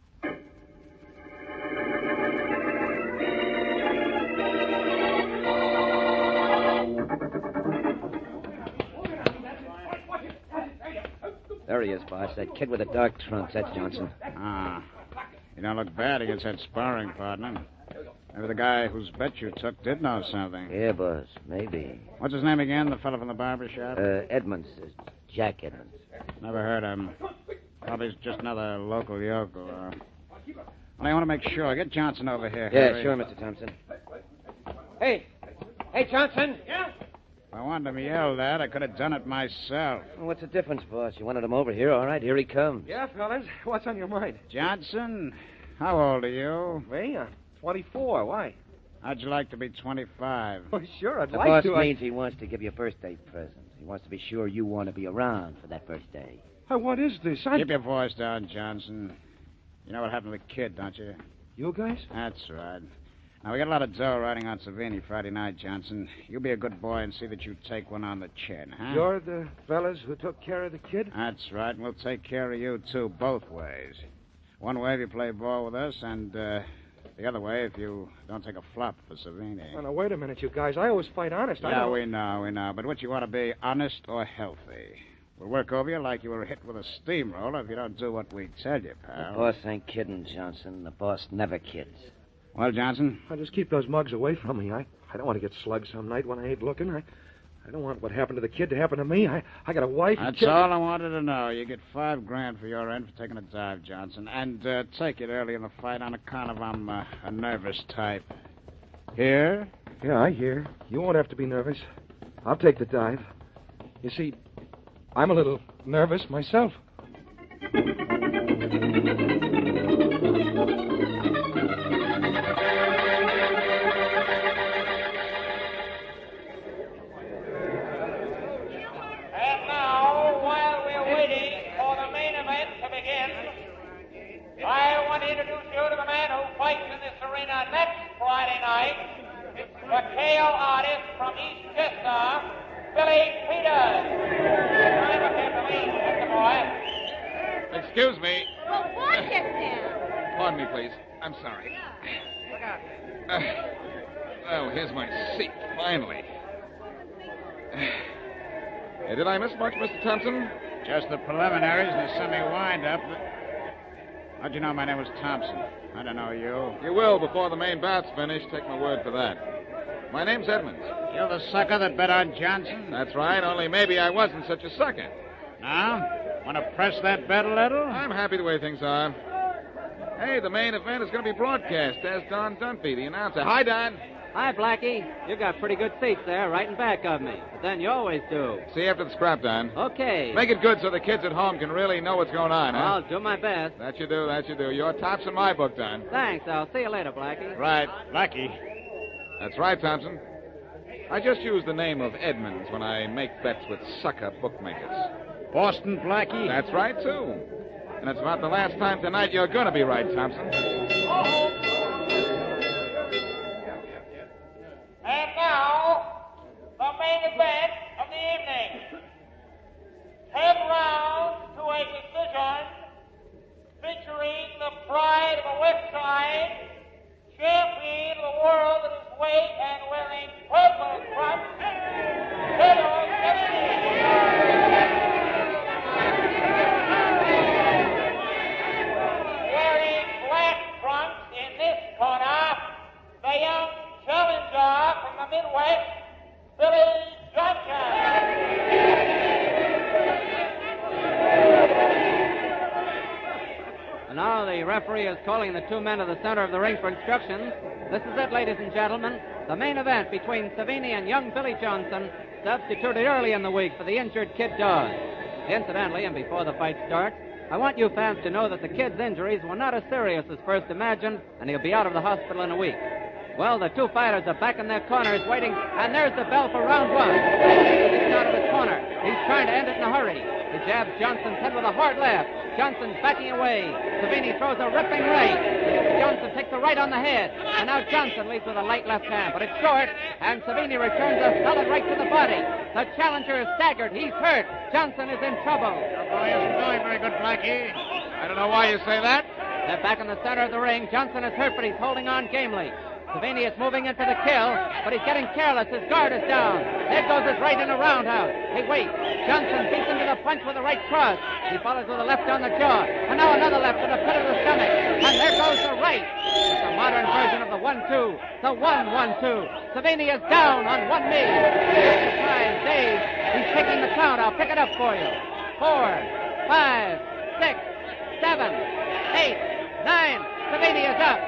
There he is, boss. That kid with the dark trunks. That's Johnson. Ah. You don't look bad against that sparring partner. Maybe the guy whose bet you took did know something. Yeah, boss. Maybe. What's his name again, the fellow from the barber shop? Edmonds. Jack Edmonds. Never heard of him. Probably just another local yokel. Well, I want to make sure. Get Johnson over here, Yeah, Harry. sure, Mr. Thompson. Hey, Johnson. Yeah? If I wanted him yelled at, I could have done it myself. Well, what's the difference, boss? You wanted him over here. All right, here he comes. Yeah, fellas. What's on your mind? Johnson, how old are you? Me? 24. Why? How'd you like to be 25? Well, sure, I'd The like boss to. means he wants to give you a birthday present. He wants to be sure you want to be around for that birthday. What is this? Keep your voice down, Johnson. You know what happened to the kid, don't you? You guys? That's right. Now, we got a lot of dough riding on Savini Friday night, Johnson. You be a good boy and see that you take one on the chin, huh? You're the fellas who took care of the kid? That's right, and we'll take care of you, too, both ways. One way if you play ball with us, and the other way if you don't take a flop for Savini. Oh, now, wait a minute, you guys. I always fight honest. Yeah, we know. But what you want to be, honest or healthy? We'll work over you like you were hit with a steamroller if you don't do what we tell you, pal. The boss ain't kidding, Johnson. The boss never kids. Well, Johnson? I'll just keep those mugs away from me. I don't want to get slugged some night when I ain't looking. I don't want what happened to the kid to happen to me. I got a wife. That's all I wanted to know. You get $5,000 for your end for taking a dive, Johnson. And take it early in the fight on account of I'm a nervous type. Here? Yeah, I hear. You won't have to be nervous. I'll take the dive. You see, I'm a little nervous myself. I want to introduce you to the man who fights in this arena next Friday night, the KO artist from East Chester, Billy Peters. Climb up here, Billy. That's the boy. Excuse me. Well, what just now? Pardon me, please. I'm sorry. Look out. Oh, here's my seat, finally. Did I miss much, Mr. Thompson? Just the preliminaries and the semi-wind-up. How'd you know my name was Thompson? I don't know you. You will before the main bout's finished. Take my word for that. My name's Edmonds. You're the sucker that bet on Johnson? That's right, only maybe I wasn't such a sucker. Now? Want to press that bet a little? I'm happy the way things are. Hey, the main event is going to be broadcast. There's Don Dunphy, the announcer. Hi, Don. Hi, Blackie. You got pretty good seats there, right in back of me. But then you always do. See you after the scrap, Don. Okay. Make it good so the kids at home can really know what's going on, huh? I'll do my best. That you do. You're tops in my book, Don. Thanks. I'll see you later, Blackie. Right. Blackie. That's right, Thompson. I just use the name of Edmonds when I make bets with sucker bookmakers. Boston Blackie? That's right, too. And it's about the last time tonight you're going to be right, Thompson. And now, the main event of the evening. 10 rounds to a decision, featuring the pride of the West Side, champion of the world at his weight and wearing purple trunks, wearing black trunks in this corner, the young challenger from the Midwest, Billy Johnson. And now the referee is calling the two men to the center of the ring for instructions. This is it, ladies and gentlemen. The main event between Savini and young Billy Johnson, substituted early in the week for the injured Kid Dawes. Incidentally, and before the fight starts, I want you fans to know that the kid's injuries were not as serious as first imagined, and he'll be out of the hospital in a week. Well, the two fighters are back in their corners waiting, and there's the bell for round one. He's out of the corner. He's trying to end it in a hurry. He jabs Johnson's head with a hard left. Johnson's backing away. Savini throws a ripping right. Johnson takes a right on the head. And now Johnson leads with a light left hand, but it's short, and Savini returns a solid right to the body. The challenger is staggered. He's hurt. Johnson is in trouble. Your boy isn't doing very good, Blackie. I don't know why you say that. They're back in the center of the ring. Johnson is hurt, but he's holding on gamely. Savini is moving into the kill, but he's getting careless. His guard is down. There goes his right in a roundhouse. He waits. Johnson beats him to the punch with a right cross. He follows with a left on the jaw. And now another left to the pit of the stomach. And there goes the right. It's a modern version of the 1-2. The 1-1-2. Savini is down on one knee. Surprised, dazed. He's taking the count. I'll pick it up for you. 4, 5, 6, 7, 8, 9. Savini is up.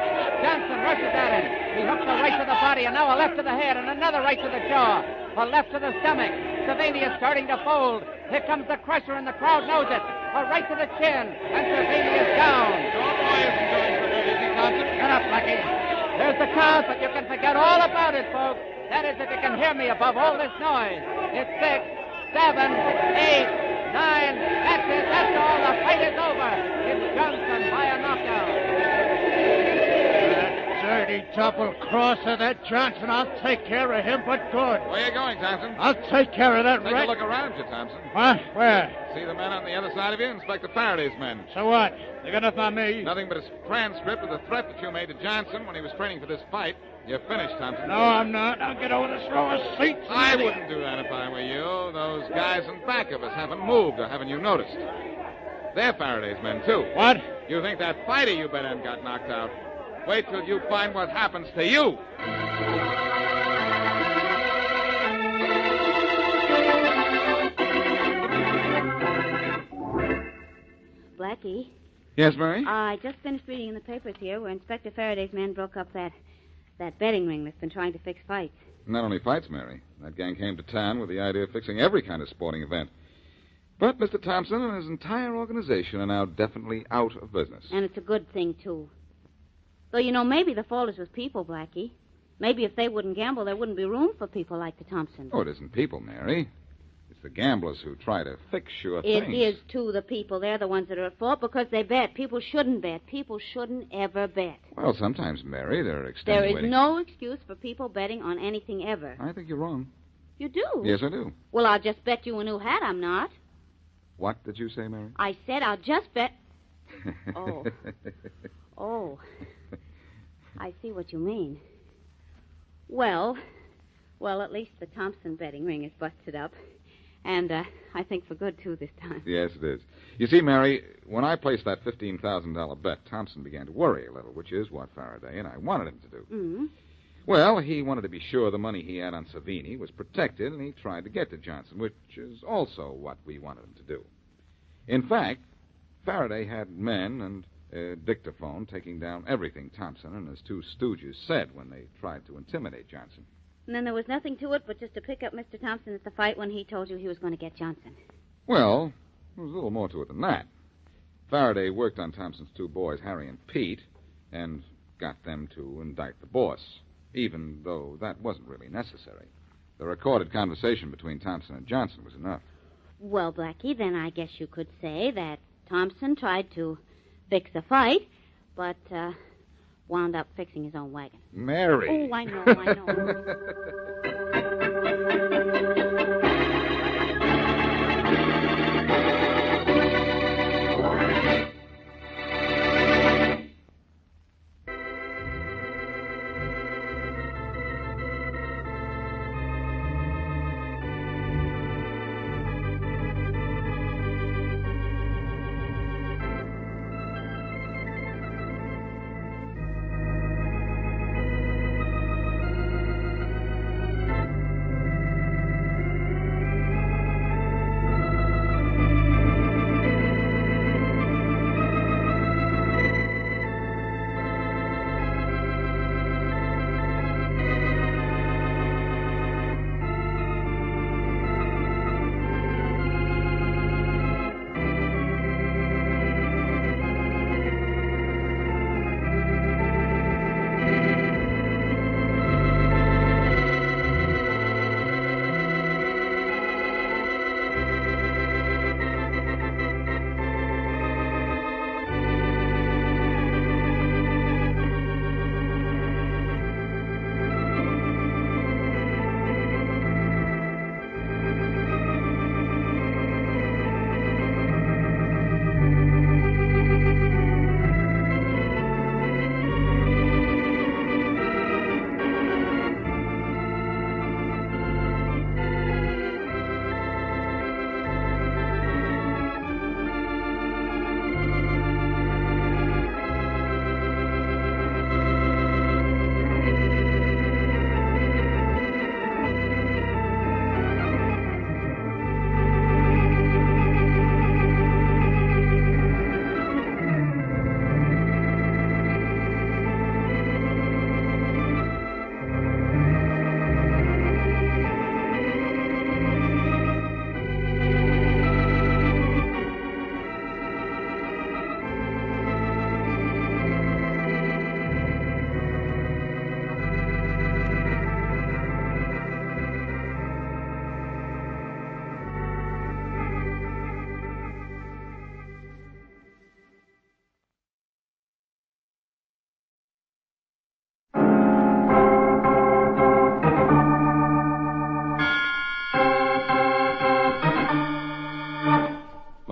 Johnson rushes at him. He hooks a right to the body, and now a left to the head, and another right to the jaw. A left to the stomach. Savini is starting to fold. Here comes the crusher, and the crowd knows it. A right to the chin, and Savini is down. Your boy isn't doing so good, is he, Thompson? Shut up, Blackie. There's the count, but you can forget all about it, folks. That is, if you can hear me above all this noise. It's 6, 7, 8, 9. That's it. That's all. The fight is over. It's Johnson by a knockout. Dirty double-crosser, that Johnson. I'll take care of him, but good. Where are you going, Thompson? I'll take care of that Take rat. a look around you, Thompson. What? Where? See the men on the other side of you? Inspector Faraday's men. So what? They got nothing on me. Nothing but a transcript of the threat that you made to Johnson when he was training for this fight. You're finished, Thompson. No, I'm not. I'll get over the slowest seats. I wouldn't do that if I were you. Those guys in back of us haven't moved, or haven't you noticed? They're Faraday's men, too. What? You think that fighter you bet on got knocked out. Wait till you find what happens to you. Blackie, Yes, Mary? I just finished reading in the papers here where Inspector Faraday's men broke up that betting ring that's been trying to fix fights. Not only fights, Mary. That gang came to town with the idea of fixing every kind of sporting event. But Mr. Thompson and his entire organization are now definitely out of business. And it's a good thing, too. Though, you know, maybe the fault is with people, Blackie. Maybe if they wouldn't gamble, there wouldn't be room for people like the Thompsons. Oh, it isn't people, Mary. It's the gamblers who try to fix sure things. It is, too, the people. They're the ones that are at fault because they bet. People shouldn't bet. People shouldn't ever bet. Well, sometimes, Mary, there are There extenuating... is no excuse for people betting on anything ever. I think you're wrong. You do? Yes, I do. Well, I'll just bet you a new hat I'm not. What did you say, Mary? I said I'll just bet... Oh. Oh. I see what you mean. Well, at least the Thompson betting ring is busted up. And I think for good, too, this time. Yes, it is. You see, Mary, when I placed that $15,000 bet, Thompson began to worry a little, which is what Faraday and I wanted him to do. Mm-hmm. Well, he wanted to be sure the money he had on Savini was protected, and he tried to get to Johnson, which is also what we wanted him to do. In fact, Faraday had men and a dictaphone taking down everything Thompson and his two stooges said when they tried to intimidate Johnson. And then there was nothing to it but just to pick up Mr. Thompson at the fight when he told you he was going to get Johnson. Well, there was a little more to it than that. Faraday worked on Thompson's two boys, Harry and Pete, and got them to indict the boss, even though that wasn't really necessary. The recorded conversation between Thompson and Johnson was enough. Well, Blackie, then I guess you could say that Thompson tried to fix a fight, but wound up fixing his own wagon. Mary. Oh, I know.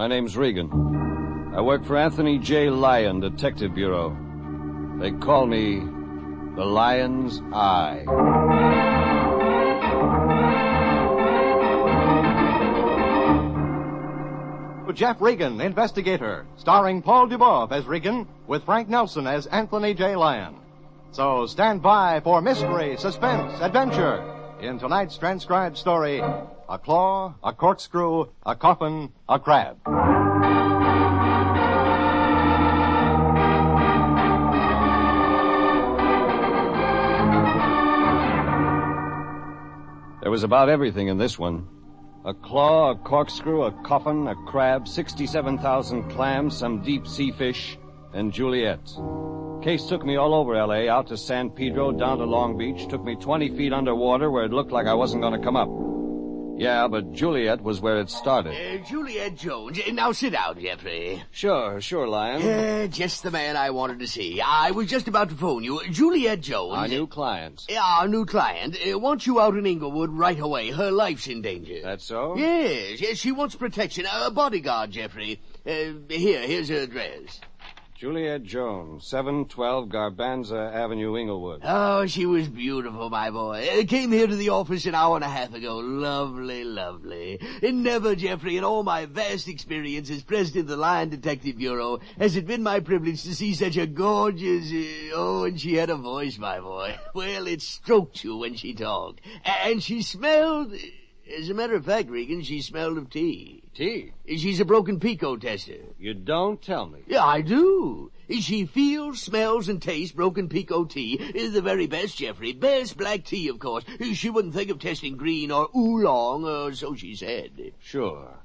My name's Regan. I work for Anthony J. Lyon, Detective Bureau. They call me the Lion's Eye. Jeff Regan, Investigator, starring Paul Dubov as Regan, with Frank Nelson as Anthony J. Lyon. So stand by for mystery, suspense, adventure in tonight's transcribed story, A Claw, a Corkscrew, a Coffin, a Crab. There was about everything in this one. A claw, a corkscrew, a coffin, a crab, 67,000 clams, some deep sea fish, and Juliet. Case took me all over L.A., out to San Pedro, down to Long Beach, took me 20 feet underwater where it looked like I wasn't going to come up. Yeah, but Juliet was where it started. Juliet Jones. Now sit down, Jeffrey. Sure, Lion. Just the man I wanted to see. I was just about to phone you. Juliet Jones. Our new client. Our new client wants you out in Inglewood right away. Her life's in danger. That's so? Yes, she wants protection. A bodyguard, Jeffrey. Here's her address. Juliet Jones, 712 Garbanza Avenue, Inglewood. Oh, she was beautiful, my boy. Came here to the office an hour and a half ago. Lovely, lovely. And never, Jeffrey, in all my vast experience as president of the Lyon Detective Bureau, has it been my privilege to see such a gorgeous... and she had a voice, my boy. Well, it stroked you when she talked. And she smelled... As a matter of fact, Regan, she smelled of tea. Tea? She's a broken Pico tester. You don't tell me. Yeah, I do. She feels, smells, and tastes broken Pico tea. The very best, Jeffrey. Best black tea, of course. She wouldn't think of testing green or oolong, or so she said. Sure.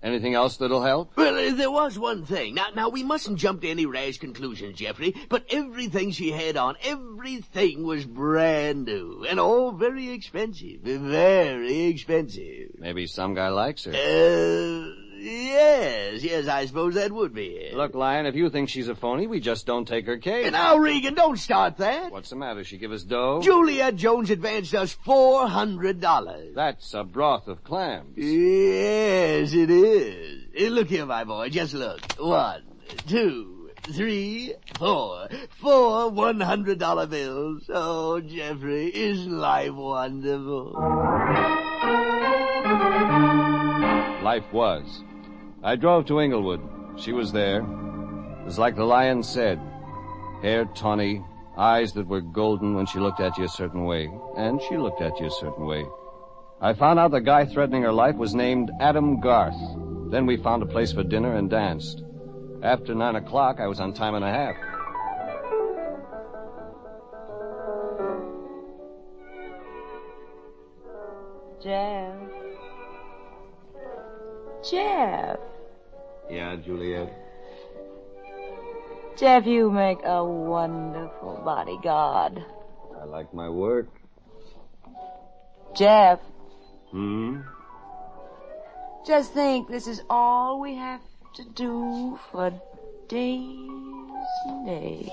Anything else that'll help? Well, there was one thing. Now, we mustn't jump to any rash conclusions, Jeffrey, but everything she had on, everything was brand new, and all very expensive. Very expensive. Maybe some guy likes her. Yes, I suppose that would be it. Look, Lion, if you think she's a phony, we just don't take her case. Now, Regan, don't start that. What's the matter? She give us dough? Juliet Jones advanced us $400. That's a broth of clams. Yes, it is. Look here, my boy, just look. 1, 2, 3, 4. 4 $100 bills. Oh, Jeffrey, isn't life wonderful? Life was. I drove to Inglewood. She was there. It was like the Lion said. Hair tawny, eyes that were golden when she looked at you a certain way. And she looked at you a certain way. I found out the guy threatening her life was named Adam Garth. Then we found a place for dinner and danced. After 9 o'clock, I was on time and a half. Jeff. Yeah, Juliet? Jeff, you make a wonderful bodyguard. I like my work. Jeff. Just think, this is all we have to do for days and days.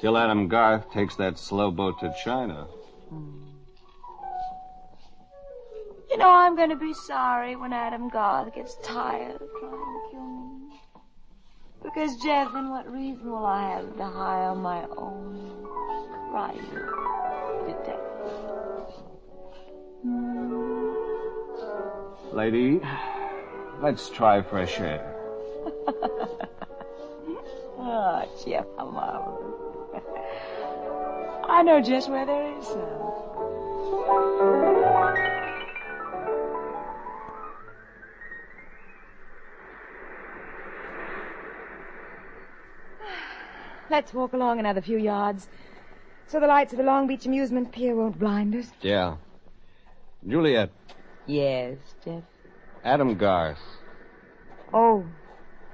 Till Adam Garth takes that slow boat to China. You know, I'm going to be sorry when Adam Garth gets tired of trying to kill me. Because, Jeff, then what reason will I have to hire my own private detective? Lady, let's try fresh air. Oh, Jeff, how marvelous. I know just where there is some. Let's walk along another few yards, so the lights of the Long Beach amusement pier won't blind us. Yeah. Juliet. Yes, Jeff. Adam Garth. Oh,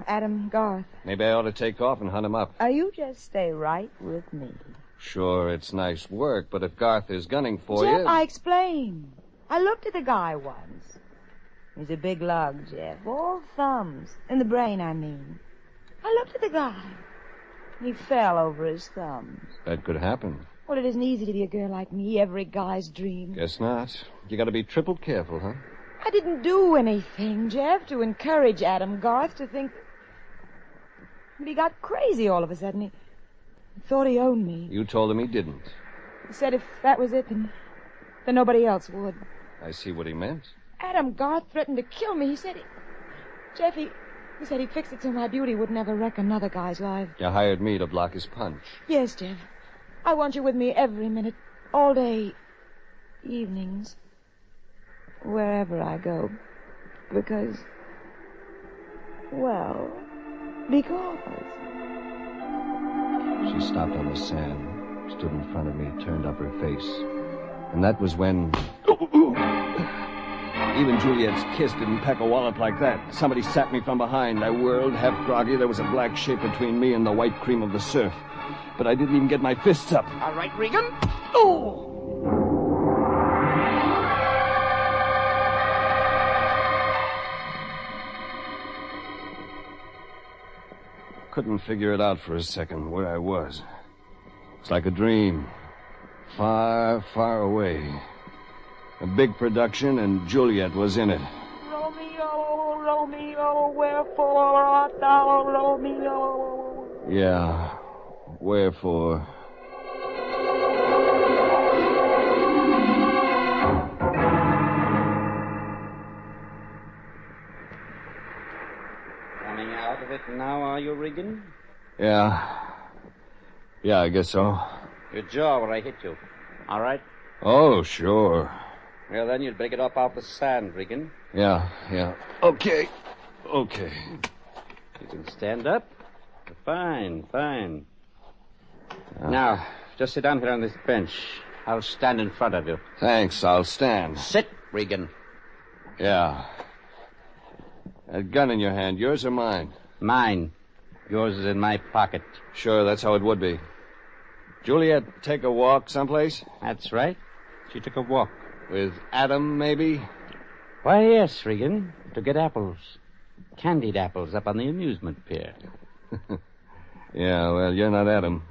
Adam Garth. Maybe I ought to take off and hunt him up. You just stay right with me. Sure, it's nice work, but if Garth is gunning for Jeff, you... I explained. I looked at the guy once. He's a big lug, Jeff. All thumbs. In the brain, I mean. I looked at the guy. He fell over his thumbs. That could happen. Well, it isn't easy to be a girl like me, every guy's dream. Guess not. You gotta be triple careful, huh? I didn't do anything, Jeff, to encourage Adam Garth to think... But he got crazy all of a sudden. He thought he owned me. You told him he didn't. He said if that was it, then nobody else would. I see what he meant. Adam Garth threatened to kill me. He said Jeff, he said he'd fix it so my beauty would never wreck another guy's life. You hired me to block his punch. Yes, Jeff. I want you with me every minute, all day, evenings, wherever I go. Because... She stopped on the sand, stood in front of me, turned up her face. And that was when... Even Juliet's kiss didn't pack a wallop like that. Somebody sat me from behind. I whirled, half groggy. There was a black shape between me and the white cream of the surf. But I didn't even get my fists up. All right, Regan. Oh! Couldn't figure it out for a second where I was. It's like a dream. Far, far away. A big production, and Juliet was in it. Romeo, Romeo, wherefore art thou, Romeo? Yeah. Wherefore? Coming out of it now, are you, Regan? Yeah. Yeah, I guess so. Your jaw where I hit you. All right? Oh, sure. Well, then you'd break it up off the sand, Regan. Yeah. Okay. You can stand up. Fine. Now, just sit down here on this bench. I'll stand in front of you. Thanks, I'll stand. Sit, Regan. Yeah. That gun in your hand, yours or mine? Mine. Yours is in my pocket. Sure, that's how it would be. Juliet take a walk someplace? That's right. She took a walk. With Adam, maybe? Why, yes, Regan. To get apples. Candied apples up on the amusement pier. Yeah, well, you're not Adam.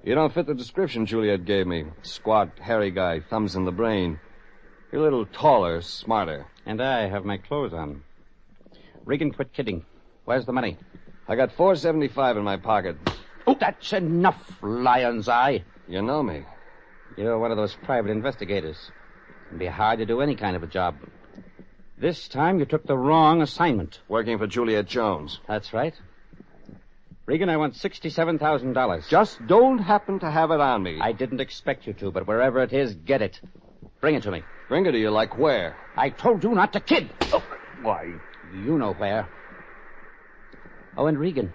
You don't fit the description Juliet gave me. Squat, hairy guy, thumbs in the brain. You're a little taller, smarter. And I have my clothes on. Regan, quit kidding. Where's the money? I got $4.75 in my pocket. Oh, that's enough, lion's eye. You know me. You're one of those private investigators. It'd be hard to do any kind of a job. This time you took the wrong assignment. Working for Juliet Jones. That's right. Regan, I want $67,000. Just don't happen to have it on me. I didn't expect you to, but wherever it is, get it. Bring it to me. Bring it to you like where? I told you not to kid. Oh, why? You know where. Oh, and Regan,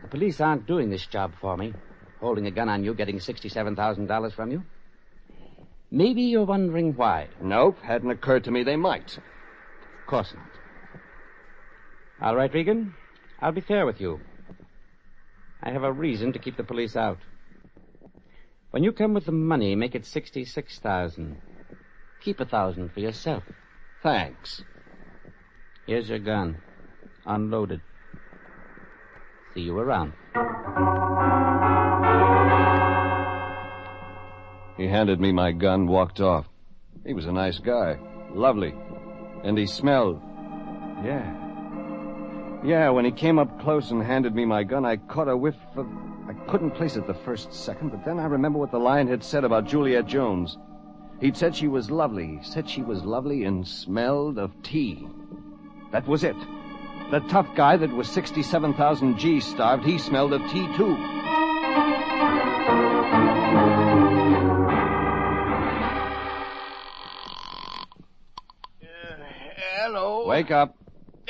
the police aren't doing this job for me. Holding a gun on you, getting $67,000 from you. Maybe you're wondering why. Nope, hadn't occurred to me they might. Of course not. All right, Regan, I'll be fair with you. I have a reason to keep the police out. When you come with the money, make it $66,000. Keep $1,000 for yourself. Thanks. Here's your gun. Unloaded. See you around. He handed me my gun, walked off. He was a nice guy. Lovely. And he smelled. Yeah, when he came up close and handed me my gun, I caught a whiff of... I couldn't place it the first second, but then I remember what the lion had said about Juliet Jones. He'd said she was lovely. Said she was lovely and smelled of tea. That was it. The tough guy that was 67,000 G's starved, he smelled of tea, too. Hello. Wake up.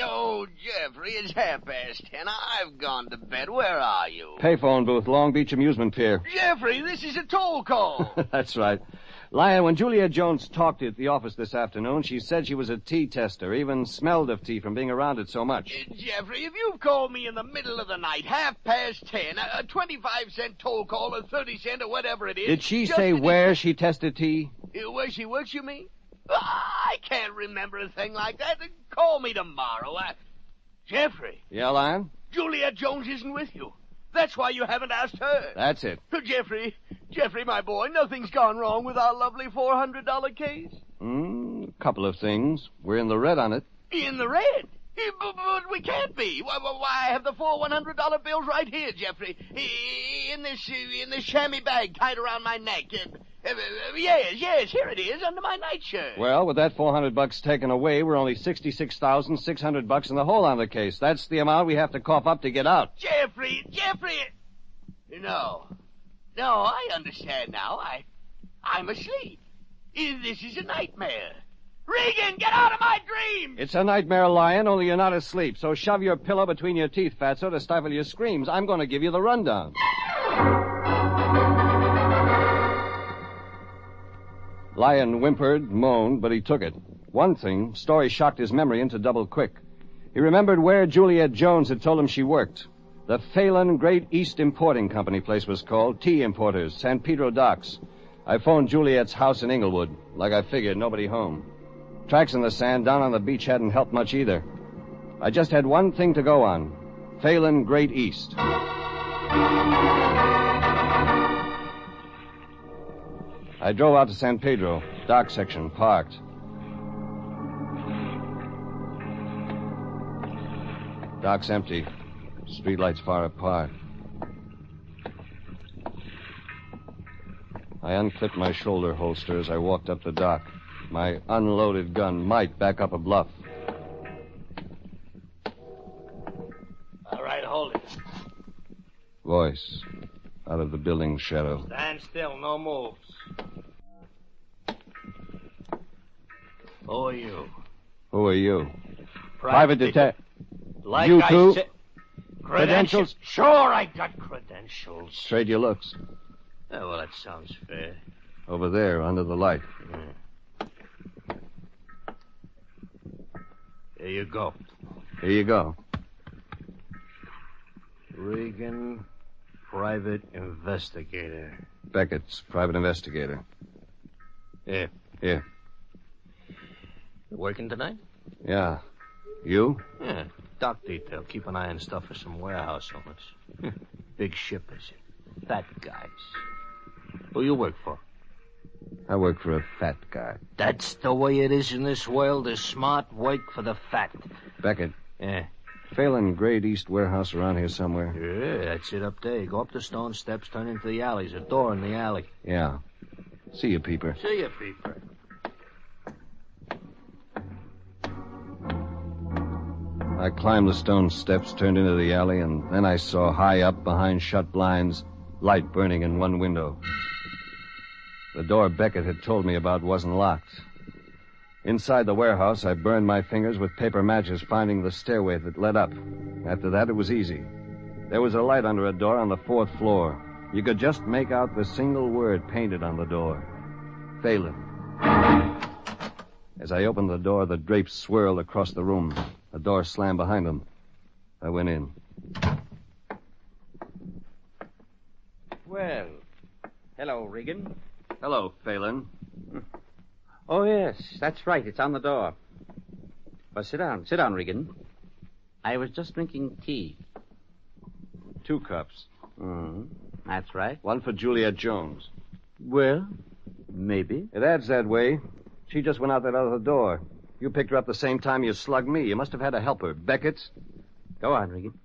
Oh, Jeffrey, it's 10:30. I've gone to bed. Where are you? Payphone booth, Long Beach Amusement Pier. Jeffrey, this is a toll call. That's right. Lion, when Juliet Jones talked at the office this afternoon, she said she was a tea tester, even smelled of tea from being around it so much. Jeffrey, if you've called me in the middle of the night, 10:30, a 25-cent toll call, or 30 cent, or whatever it is... Did she say where she tested tea? Where she works, you mean? I can't remember a thing like that. Call me tomorrow. Jeffrey. Yeah, Lion? Juliet Jones isn't with you. That's why you haven't asked her. That's it. Jeffrey, my boy, nothing's gone wrong with our lovely $400 case. Couple of things. We're in the red on it. In the red? But we can't be. Why, I have the 4 $100 bills right here, Jeffrey. In this chamois bag tied around my neck. Yes, here it is, under my nightshirt. Well, with that $400 taken away, we're only $66,600 in the hole on the case. That's the amount we have to cough up to get out. Jeffrey! No, I understand now. I'm asleep. This is a nightmare. Regan, get out of my dream! It's a nightmare, Lion, only you're not asleep. So shove your pillow between your teeth, Fatso, to stifle your screams. I'm going to give you the rundown. Lion whimpered, moaned, but he took it. One thing, story shocked his memory into double quick. He remembered where Juliet Jones had told him she worked. The Phelan Great East Importing Company place was called. Tea Importers, San Pedro Docks. I phoned Juliet's house in Inglewood. Like I figured, nobody home. Tracks in the sand down on the beach hadn't helped much either. I just had one thing to go on. Phelan Great East. I drove out to San Pedro, dock section, parked. Dock's empty. Streetlights far apart. I unclipped my shoulder holster as I walked up the dock. My unloaded gun might back up a bluff. All right, hold it. Voice out of the building's shadow. Stand still, no moves. Who are you? Who are you? Private detective. Like you I too? said. Credentials? Sure, I got credentials. Trade your looks. Oh, well, that sounds fair. Over there, under the light. Here you go. Here you go. Regan, private investigator. Beckett's private investigator. Here. Here. Working tonight? Yeah. You? Yeah. Dock detail. Keep an eye on stuff for some warehouse owners. Big shippers. Fat guys. Who you work for? I work for a fat guy. That's the way it is in this world. The smart work for the fat. Beckett. Yeah. Phelan Great East warehouse around here somewhere. Yeah, that's it up there. Go up the stone steps, turn into the alley. There's a door in the alley. Yeah. See you, Peeper. See you, Peeper. I climbed the stone steps, turned into the alley, and then I saw high up behind shut blinds, light burning in one window. The door Beckett had told me about wasn't locked. Inside the warehouse, I burned my fingers with paper matches, finding the stairway that led up. After that, it was easy. There was a light under a door on the 4th floor. You could just make out the single word painted on the door. Phelan. As I opened the door, the drapes swirled across the room. The door slammed behind them. I went in. Well, hello, Regan. Hello, Phelan. Oh, yes, that's right. It's on the door. Well, sit down. Sit down, Regan. I was just drinking tea. 2 cups. That's right. One for Juliet Jones. Well, maybe. It adds that way. She just went out that other door. You picked her up the same time you slugged me. You must have had a helper. Beckett's? Go on, Regan.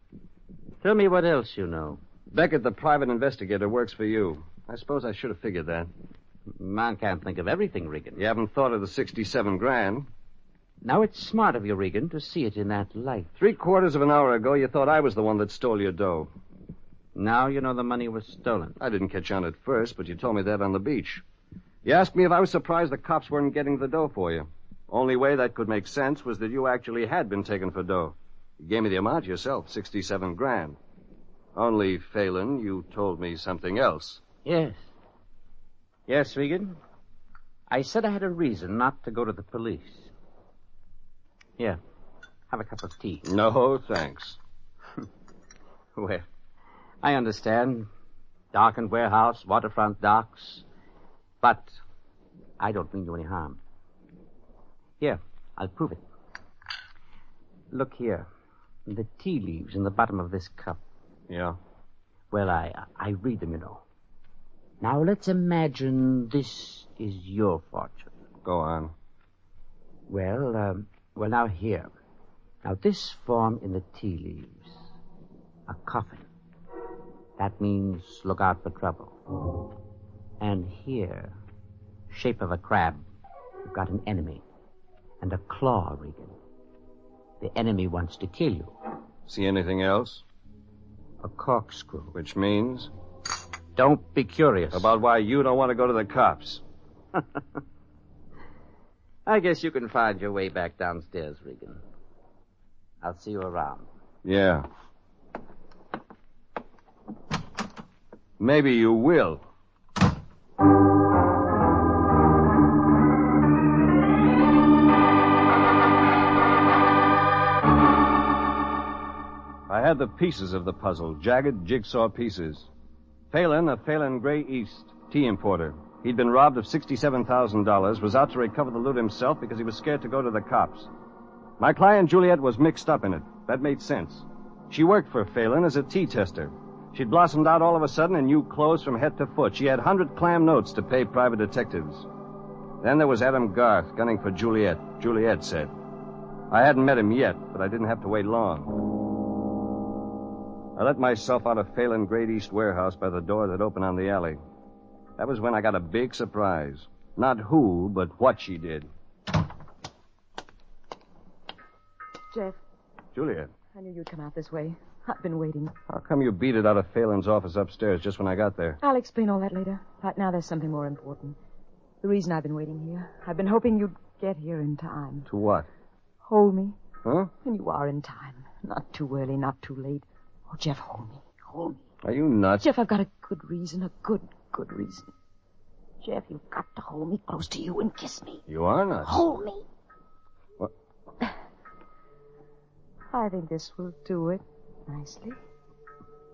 Tell me what else you know. Beckett, the private investigator, works for you. I suppose I should have figured that. Man can't think of everything, Regan. You haven't thought of the 67 grand. Now, it's smart of you, Regan, to see it in that light. 3/4 of an hour ago, you thought I was the one that stole your dough. Now you know the money was stolen. I didn't catch on at first, but you told me that on the beach. You asked me if I was surprised the cops weren't getting the dough for you. Only way that could make sense was that you actually had been taken for dough. You gave me the amount yourself, 67 grand. Only, Phelan, you told me something else. Yes. Yes, Regan. I said I had a reason not to go to the police. Here, have a cup of tea. No, thanks. Well, I understand. Darkened warehouse, waterfront docks. But I don't mean you any harm. Here, I'll prove it. Look here. The tea leaves in the bottom of this cup. Yeah? Well, I read them, you know. Now, let's imagine this is your fortune. Go on. Well, now here. Now, this form in the tea leaves. A coffin. That means look out for trouble. And here, shape of a crab. You've got an enemy. And a claw, Regan. The enemy wants to kill you. See anything else? A corkscrew. Which means? Don't be curious. About why you don't want to go to the cops. I guess you can find your way back downstairs, Regan. I'll see you around. Yeah. Maybe you will. I had the pieces of the puzzle, jagged jigsaw pieces. Phelan, a Phelan Gray East tea importer. He'd been robbed of $67,000, was out to recover the loot himself because he was scared to go to the cops. My client, Juliet, was mixed up in it. That made sense. She worked for Phelan as a tea tester. She'd blossomed out all of a sudden in new clothes from head to foot. She had 100 clam notes to pay private detectives. Then there was Adam Garth gunning for Juliet, Juliet said. I hadn't met him yet, but I didn't have to wait long. I let myself out of Phelan Great East warehouse by the door that opened on the alley. That was when I got a big surprise. Not who, but what she did. Jeff. Juliet. I knew you'd come out this way. I've been waiting. How come you beat it out of Phelan's office upstairs just when I got there? I'll explain all that later. Right now, there's something more important. The reason I've been waiting here. I've been hoping you'd get here in time. To what? Hold me. Huh? And you are in time. Not too early, not too late. Oh, Jeff, hold me. Hold me. Are you nuts? Jeff, I've got a good reason. A good reason. Jeff, you've got to hold me close to you and kiss me. You are nuts. Hold me. What? I think this will do it nicely.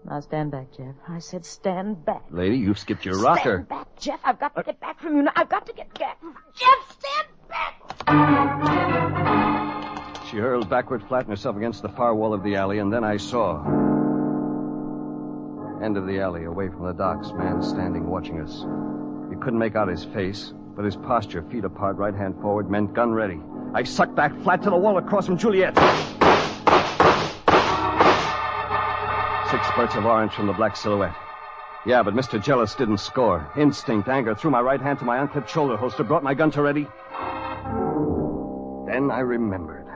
Now stand back, Jeff. I said stand back. Lady, you've skipped your rocker. Stand back, Jeff. I've got to get back from you now. I've got to get back. Jeff, stand back! She hurled backward, flattened herself against the far wall of the alley, and then I saw. End of the alley, away from the docks, man standing, watching us. You couldn't make out his face, but his posture, feet apart, right hand forward, meant gun ready. I sucked back flat to the wall across from Juliet. 6 spurts of orange from the black silhouette. Yeah, but Mr. Jealous didn't score. Instinct, anger, threw my right hand to my unclipped shoulder holster, brought my gun to ready. Then I remembered.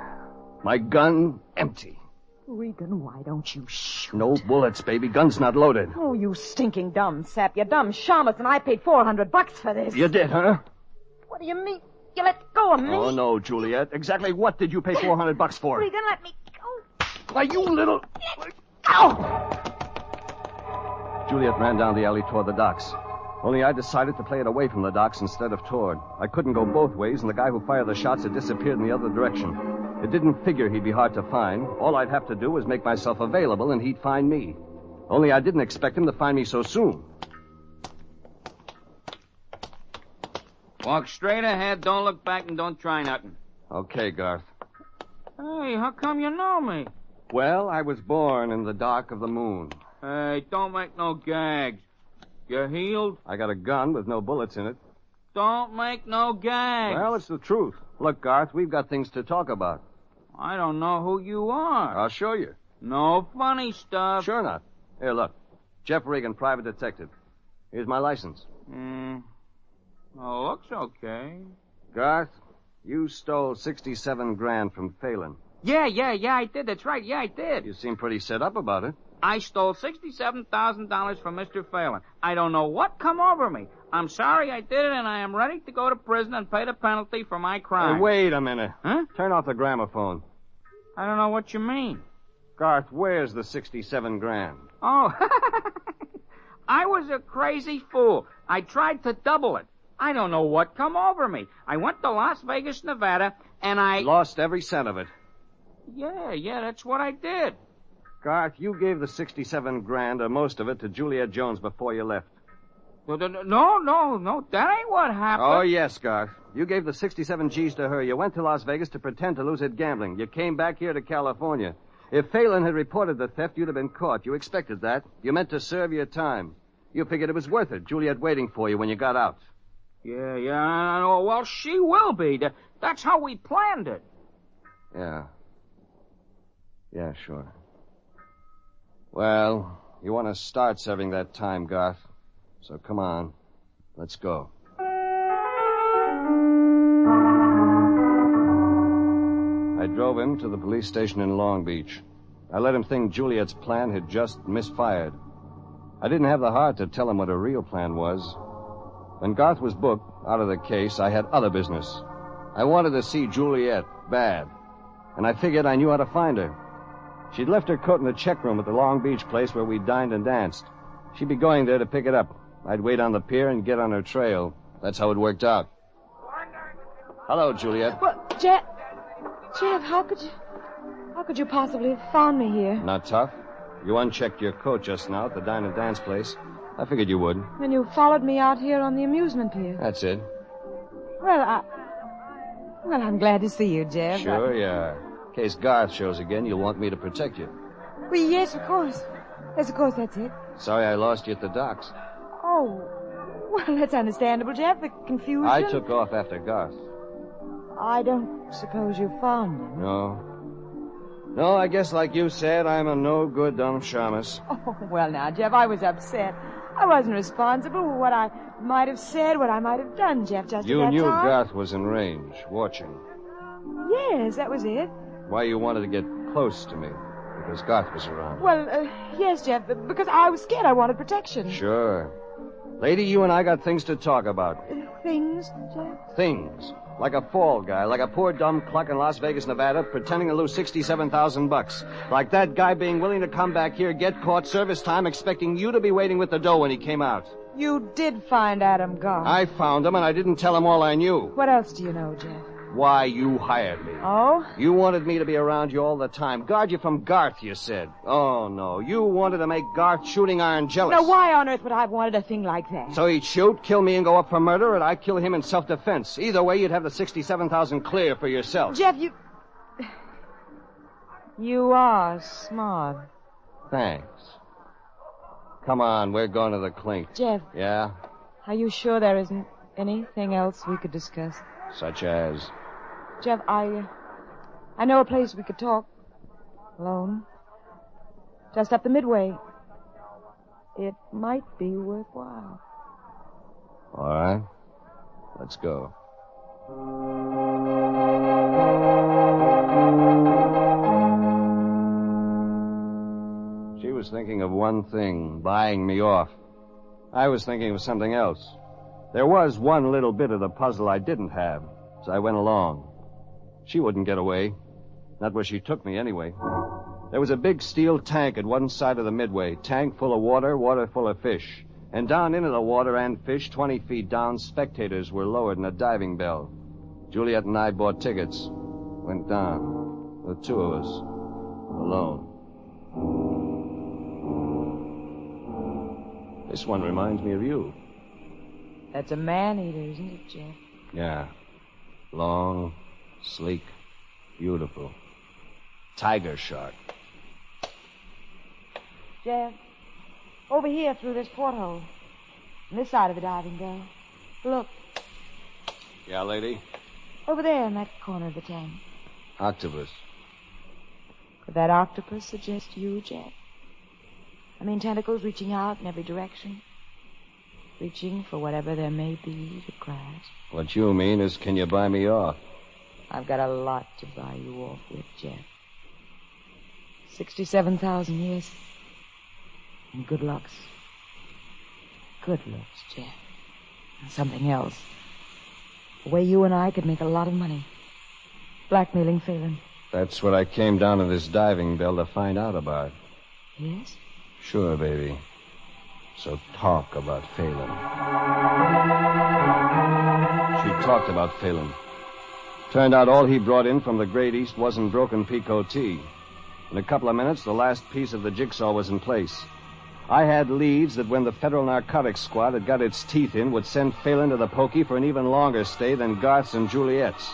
My gun empty. Regan, why don't you shoot? No bullets, baby. Gun's not loaded. Oh, you stinking dumb sap. You dumb charlatan. I paid $400 for this. You did, huh? What do you mean? You let go of me? Oh, no, Juliet. Exactly what did you pay $400 for? Regan, let me go. Why, you little... Let go! Juliet ran down the alley toward the docks. Only I decided to play it away from the docks instead of toward. I couldn't go both ways, and the guy who fired the shots had disappeared in the other direction. It didn't figure he'd be hard to find. All I'd have to do was make myself available, and he'd find me. Only I didn't expect him to find me so soon. Walk straight ahead, don't look back, and don't try nothing. Okay, Garth. Hey, how come you know me? Well, I was born in the dark of the moon. Hey, don't make no gags. You healed? I got a gun with no bullets in it. Don't make no gags. Well, it's the truth. Look, Garth, we've got things to talk about. I don't know who you are. I'll show you. No funny stuff. Sure not. Here, look. Jeff Regan, private detective. Here's my license. Oh, looks okay. Garth, you stole $67,000 from Phelan. Yeah, I did. That's right. Yeah, I did. You seem pretty set up about it. I stole $67,000 from Mr. Phelan. I don't know what come over me. I'm sorry I did it, and I am ready to go to prison and pay the penalty for my crime. Hey, wait a minute. Huh? Turn off the gramophone. I don't know what you mean. Garth, where's the $67,000? Oh, I was a crazy fool. I tried to double it. I don't know what come over me. I went to Las Vegas, Nevada, and I... Lost every cent of it. Yeah, that's what I did. Garth, you gave the $67,000 or most of it to Juliet Jones before you left. No, that ain't what happened. Oh, yes, Garth. You gave the 67 G's to her. You went to Las Vegas to pretend to lose it gambling. You came back here to California. If Phelan had reported the theft, you'd have been caught. You expected that. You meant to serve your time. You figured it was worth it, Juliet waiting for you when you got out. Yeah, I know. Well, she will be. That's how we planned it. Yeah. Yeah, sure. Well, you want to start serving that time, Garth. So come on. Let's go. I drove him to the police station in Long Beach. I let him think Juliet's plan had just misfired. I didn't have the heart to tell him what her real plan was. When Garth was booked out of the case, I had other business. I wanted to see Juliet bad, and I figured I knew how to find her. She'd left her coat in the check room at the Long Beach place where we dined and danced. She'd be going there to pick it up. I'd wait on the pier and get on her trail. That's how it worked out. Hello, Juliet. Well, Jeff, how could you possibly have found me here? Not tough. You unchecked your coat just now at the dine and dance place. I figured you would. And you followed me out here on the amusement pier. That's it. Well, I'm glad to see you, Jeff. Sure you are. In case Garth shows again, you'll want me to protect you. Well, yes, of course. Yes, of course, that's it. Sorry I lost you at the docks. Oh, well, that's understandable, Jeff. The confusion. I took off after Garth. I don't suppose you found him. No, I guess like you said, I'm a no-good dumb shamus. Oh, well, now, Jeff, I was upset. I wasn't responsible for what I might have said, what I might have done, Jeff, just You at that knew time. Garth was in range, watching. Yes, that was it. Why you wanted to get close to me? Because Garth was around. Well, yes, Jeff, because I was scared. I wanted protection. Sure. Lady, you and I got things to talk about. Things, Jeff? Things. Like a fall guy, like a poor dumb cluck in Las Vegas, Nevada, pretending to lose $67,000. Like that guy being willing to come back here, get caught, service time, expecting you to be waiting with the dough when he came out. You did find Adam Garth. I found him, and I didn't tell him all I knew. What else do you know, Jeff? Why you hired me. Oh? You wanted me to be around you all the time. Guard you from Garth, you said. Oh, no. You wanted to make Garth shooting iron jealous. Now, why on earth would I have wanted a thing like that? So he'd shoot, kill me, and go up for murder, and I'd kill him in self-defense. Either way, you'd have the $67,000 clear for yourself. Jeff, You are smart. Thanks. Come on, we're going to the clink. Jeff. Yeah? Are you sure there isn't anything else we could discuss? Such as? Jeff, I know a place we could talk. Alone. Just up the midway. It might be worthwhile. All right. Let's go. She was thinking of one thing, buying me off. I was thinking of something else. There was one little bit of the puzzle I didn't have, so I went along. She wouldn't get away. Not where she took me, anyway. There was a big steel tank at one side of the midway. Tank full of water, water full of fish. And down into the water and fish, 20 feet down, spectators were lowered in a diving bell. Juliet and I bought tickets. Went down. The two of us. Alone. This one reminds me of you. That's a man-eater, isn't it, Jeff? Yeah. Long, sleek, beautiful. Tiger shark. Jeff, over here through this porthole. On this side of the diving bell. Look, Yeah, lady? over there in that corner of the tank. Octopus. Could that octopus suggest you, Jeff? I mean, tentacles reaching out in every direction. Reaching for whatever there may be to grasp. What you mean is, can you buy me off? I've got a lot to buy you off with, Jeff. 67,000 years. And good looks. Good looks, Jeff. And something else. A way you and I could make a lot of money. Blackmailing Phelan. That's what I came down to this diving bell to find out about. Yes? Sure, baby. So talk about Phelan. She talked about Phelan. Turned out all he brought in from the Great East wasn't broken Pico tea. In a couple of minutes, the last piece of the jigsaw was in place. I had leads that when the Federal Narcotics Squad had got its teeth in, would send Phelan to the pokey for an even longer stay than Garth's and Juliet's.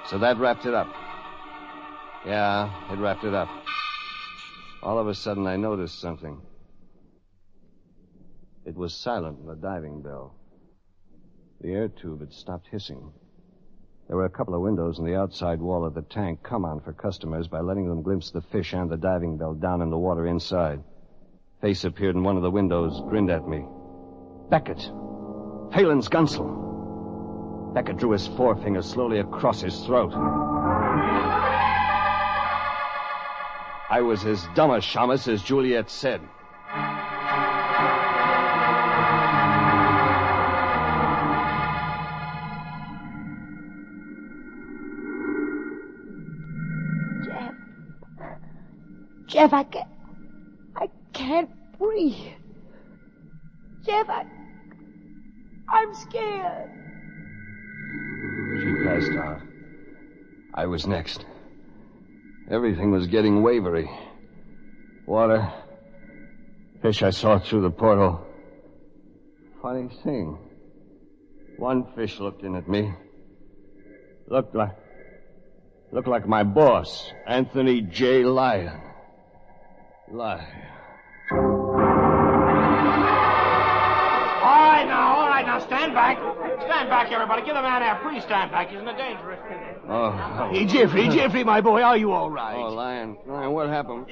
So that wrapped it up. Yeah, it wrapped it up. All of a sudden, I noticed something. It was silent in the diving bell. The air tube had stopped hissing. There were a couple of windows in the outside wall of the tank come on for customers by letting them glimpse the fish and the diving bell down in the water inside. Face appeared in one of the windows, grinned at me. Beckett. Phelan's Gunsel. Beckett drew his forefinger slowly across his throat. I was as dumb a shamus as Juliet said. Jeff, I can't breathe. Jeff, I'm scared. She passed out. I was next. Everything was getting wavery. Water. Fish I saw through the porthole. Funny thing. One fish looked in at me. Looked like my boss, Anthony J. Lyon. All right, now, stand back. Stand back, everybody. Give the man air. Please stand back. He's in a dangerous position. Hey, Jeffrey, my boy, are you all right? Oh, Lyon, what happened?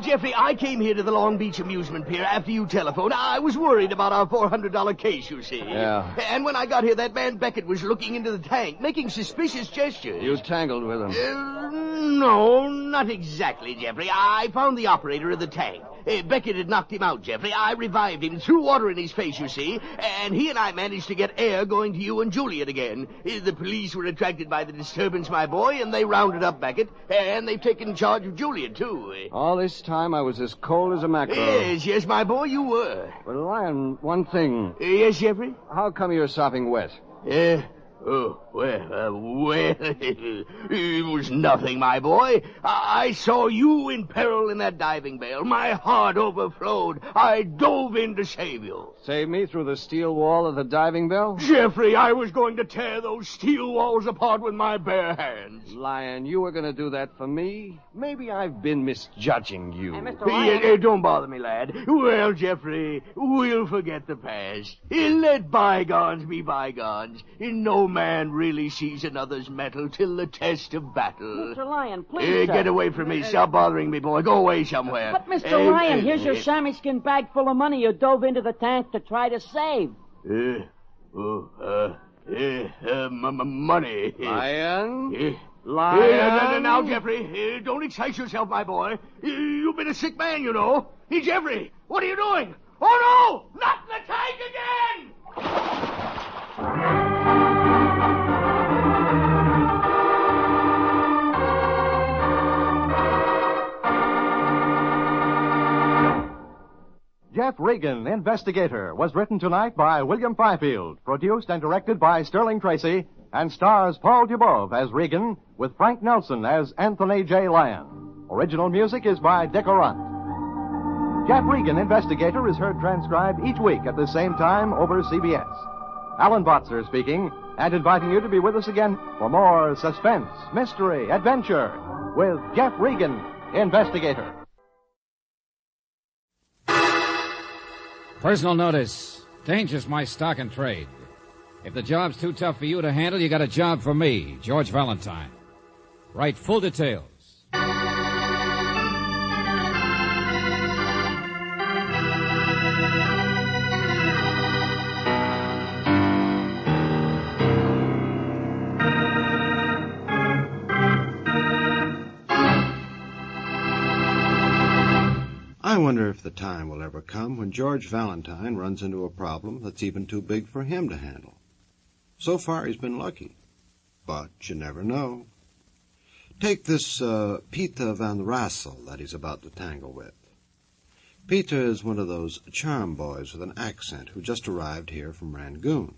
Jeffrey, I came here to the Long Beach amusement pier after you telephoned. I was worried about our $400 case, you see. Yeah. And when I got here, that man Beckett was looking into the tank, making suspicious gestures. You tangled with him? No, not exactly, Jeffrey. I found the operator of the tank. Beckett had knocked him out, Jeffrey. I revived him, threw water in his face, you see, and he and I managed to get air going to you and Juliet again. The police were attracted by the disturbance, my boy, and they rounded up Beckett, and they've taken charge of Juliet, too. All this time I was as cold as a mackerel. Yes, my boy, you were. But, Lyon, one thing. Yes, Jeffrey? How come you're sopping wet? Well, it was nothing, my boy. I saw you in peril in that diving bell. My heart overflowed. I dove in to save you. Save me through the steel wall of the diving bell? Jeffrey, I was going to tear those steel walls apart with my bare hands. Lyon, you were going to do that for me? Maybe I've been misjudging you. Hey, Mr. Lyon. Don't bother me, lad. Well, Jeffrey, we'll forget the past. Let bygones be bygones. No man really sees another's metal till the test of battle. Mr. Lyon, please, Get away from me. Stop bothering me, boy. Go away somewhere. But, Mr. Lyon, here's your chamois skin bag full of money you dove into the tank to try to save. Money. Lyon? Lyon? Now, Jeffrey, don't excite yourself, my boy. You've been a sick man, you know. Hey, Jeffrey, what are you doing? Oh, no! Not the tank again! Jeff Regan, Investigator, was written tonight by William Fifield, produced and directed by Sterling Tracy, and stars Paul Dubov as Regan, with Frank Nelson as Anthony J. Lyon. Original music is by Dick Arant. Jeff Regan, Investigator, is heard transcribed each week at the same time over CBS. Alan Botzer speaking, and inviting you to be with us again for more suspense, mystery, adventure with Jeff Regan, Investigator. Personal notice. Danger's my stock and trade. If the job's too tough for you to handle, you got a job for me, George Valentine. Write full details. I wonder if the time will ever come when George Valentine runs into a problem that's even too big for him to handle. So far, he's been lucky. But you never know. Take this Peter Van Rassel that he's about to tangle with. Peter is one of those charm boys with an accent who just arrived here from Rangoon.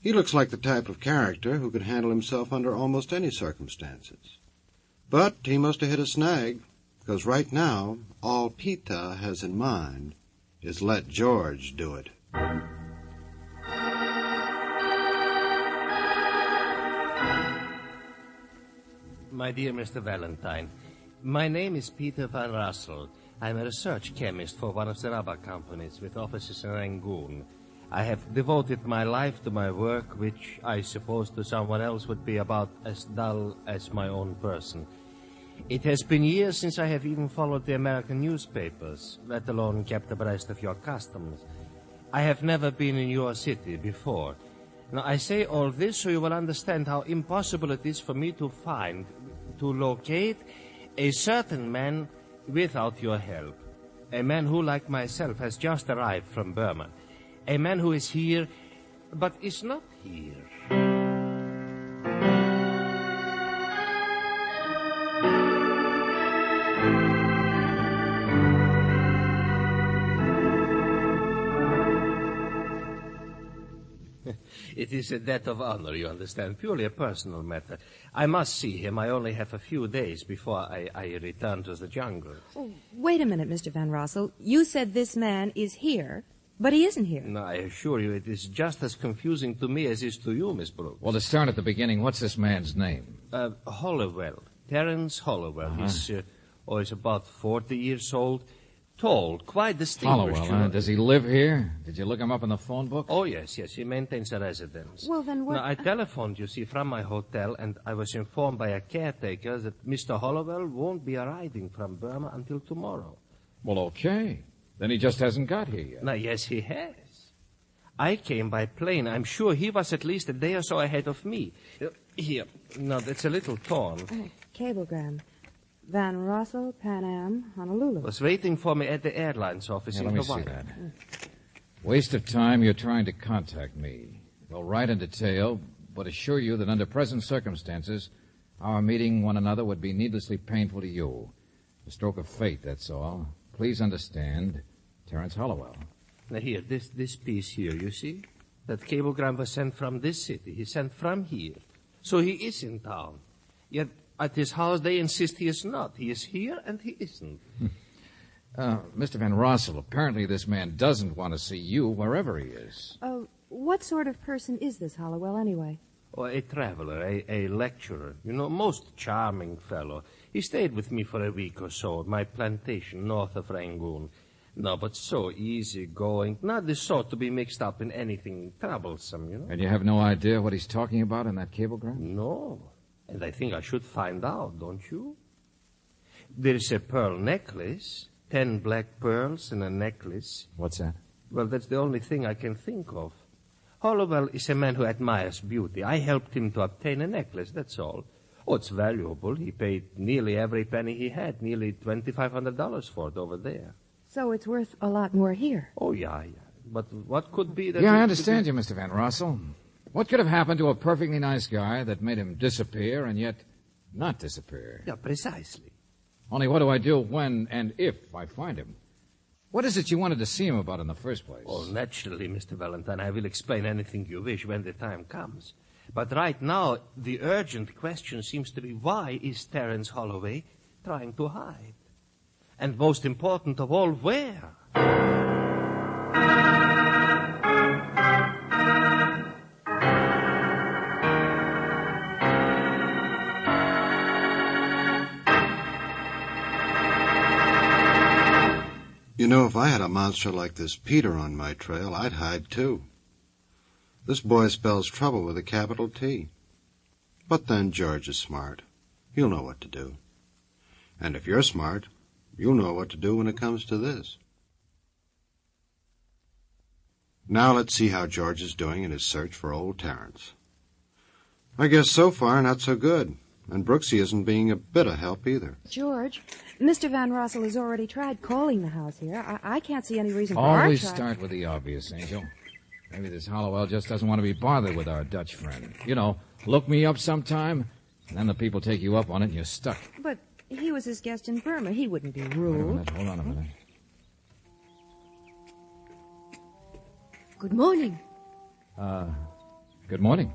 He looks like the type of character who could handle himself under almost any circumstances. But he must have hit a snag, because right now, all Peter has in mind is let George do it. My dear Mr. Valentine, my name is Peter Van Rassel. I'm a research chemist for one of the rubber companies with offices in Rangoon. I have devoted my life to my work, which I suppose to someone else would be about as dull as my own person. It has been years since I have even followed the American newspapers, let alone kept abreast of your customs. I have never been in your city before. Now, I say all this so you will understand how impossible it is for me to locate a certain man without your help. A man who, like myself, has just arrived from Burma. A man who is here, but is not here. It is a debt of honor, you understand, purely a personal matter. I must see him. I only have a few days before I return to the jungle. Oh, wait a minute, Mr. Van Rossel. You said this man is here, but he isn't here. No, I assure you, it is just as confusing to me as it is to you, Miss Brooks. Well, to start at the beginning, what's this man's name? Hollowell. Terence Hollowell. He's about 40 years old. Tall, quite distinguished. Hollowell, does he live here? Did you look him up in the phone book? Oh, yes. He maintains a residence. Well, then what... Now, I telephoned, you see, from my hotel, and I was informed by a caretaker that Mr. Hollowell won't be arriving from Burma until tomorrow. Well, okay. Then he just hasn't got here yet. Now, yes, he has. I came by plane. I'm sure he was at least a day or so ahead of me. Here. No, that's a little torn. Cablegram. Van Rossel, Pan Am, Honolulu. Was waiting for me at the airlines office in Hawaii. Let me see that. Waste of time, you're trying to contact me. We'll write in detail, but assure you that under present circumstances, our meeting one another would be needlessly painful to you. A stroke of fate, that's all. Please understand, Terence Hollowell. Now here, this piece here, you see? That cablegram was sent from this city. He sent from here. So he is in town. Yet at his house, they insist he is not. He is here, and he isn't. Mr. Van Rossel, apparently this man doesn't want to see you wherever he is. What sort of person is this Hollowell, anyway? Oh, a traveler, a lecturer. You know, most charming fellow. He stayed with me for a week or so at my plantation north of Rangoon. No, but so easygoing. Not the sort to be mixed up in anything troublesome, you know. And you have no idea what he's talking about in that cablegram? No. And I think I should find out, don't you? There's a pearl necklace, 10 black pearls in a necklace. What's that? Well, that's the only thing I can think of. Hollowell is a man who admires beauty. I helped him to obtain a necklace, that's all. Oh, it's valuable. He paid nearly every penny he had, nearly $2,500 for it over there. So it's worth a lot more here. Oh, yeah. But what could be that... Yeah, I understand you, Mr. Van Rossel. What could have happened to a perfectly nice guy that made him disappear and yet not disappear? Yeah, precisely. Only what do I do when and if I find him? What is it you wanted to see him about in the first place? Oh, naturally, Mr. Valentine. I will explain anything you wish when the time comes. But right now, the urgent question seems to be, why is Terence Holloway trying to hide? And most important of all, where? You know, if I had a monster like this Peter on my trail, I'd hide too. This boy spells trouble with a capital T. But then George is smart. He'll know what to do. And if you're smart, you'll know what to do when it comes to this. Now let's see how George is doing in his search for old Terence. I guess so far not so good. And Brooksy isn't being a bit of help either. George, Mr. Van Rossel has already tried calling the house here. I can't see any reason for our Always start with the obvious, Angel. Maybe this Hollowell just doesn't want to be bothered with our Dutch friend. You know, look me up sometime, and then the people take you up on it and you're stuck. But he was his guest in Burma. He wouldn't be rude. Hold on a minute. Good morning. Good morning.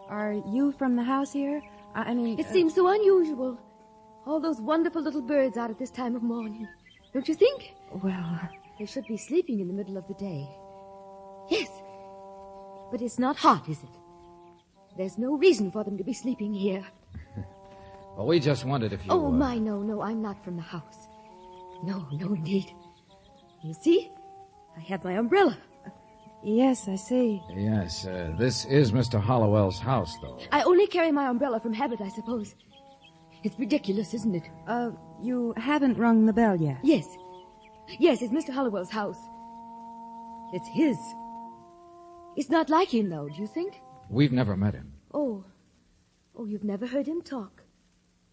Are you from the house here? I mean... It seems so unusual. All those wonderful little birds out at this time of morning. Don't you think? Well... They should be sleeping in the middle of the day. Yes. But it's not hot, is it? There's no reason for them to be sleeping here. Well, we just wondered if you... Oh, my, no, I'm not from the house. No, indeed. You see? I have my umbrella. Yes, I see. Yes, this is Mr. Hollowell's house, though. I only carry my umbrella from habit, I suppose. It's ridiculous, isn't it? You haven't rung the bell yet. Yes. Yes, it's Mr. Hollowell's house. It's his. It's not like him, though, do you think? We've never met him. Oh, you've never heard him talk.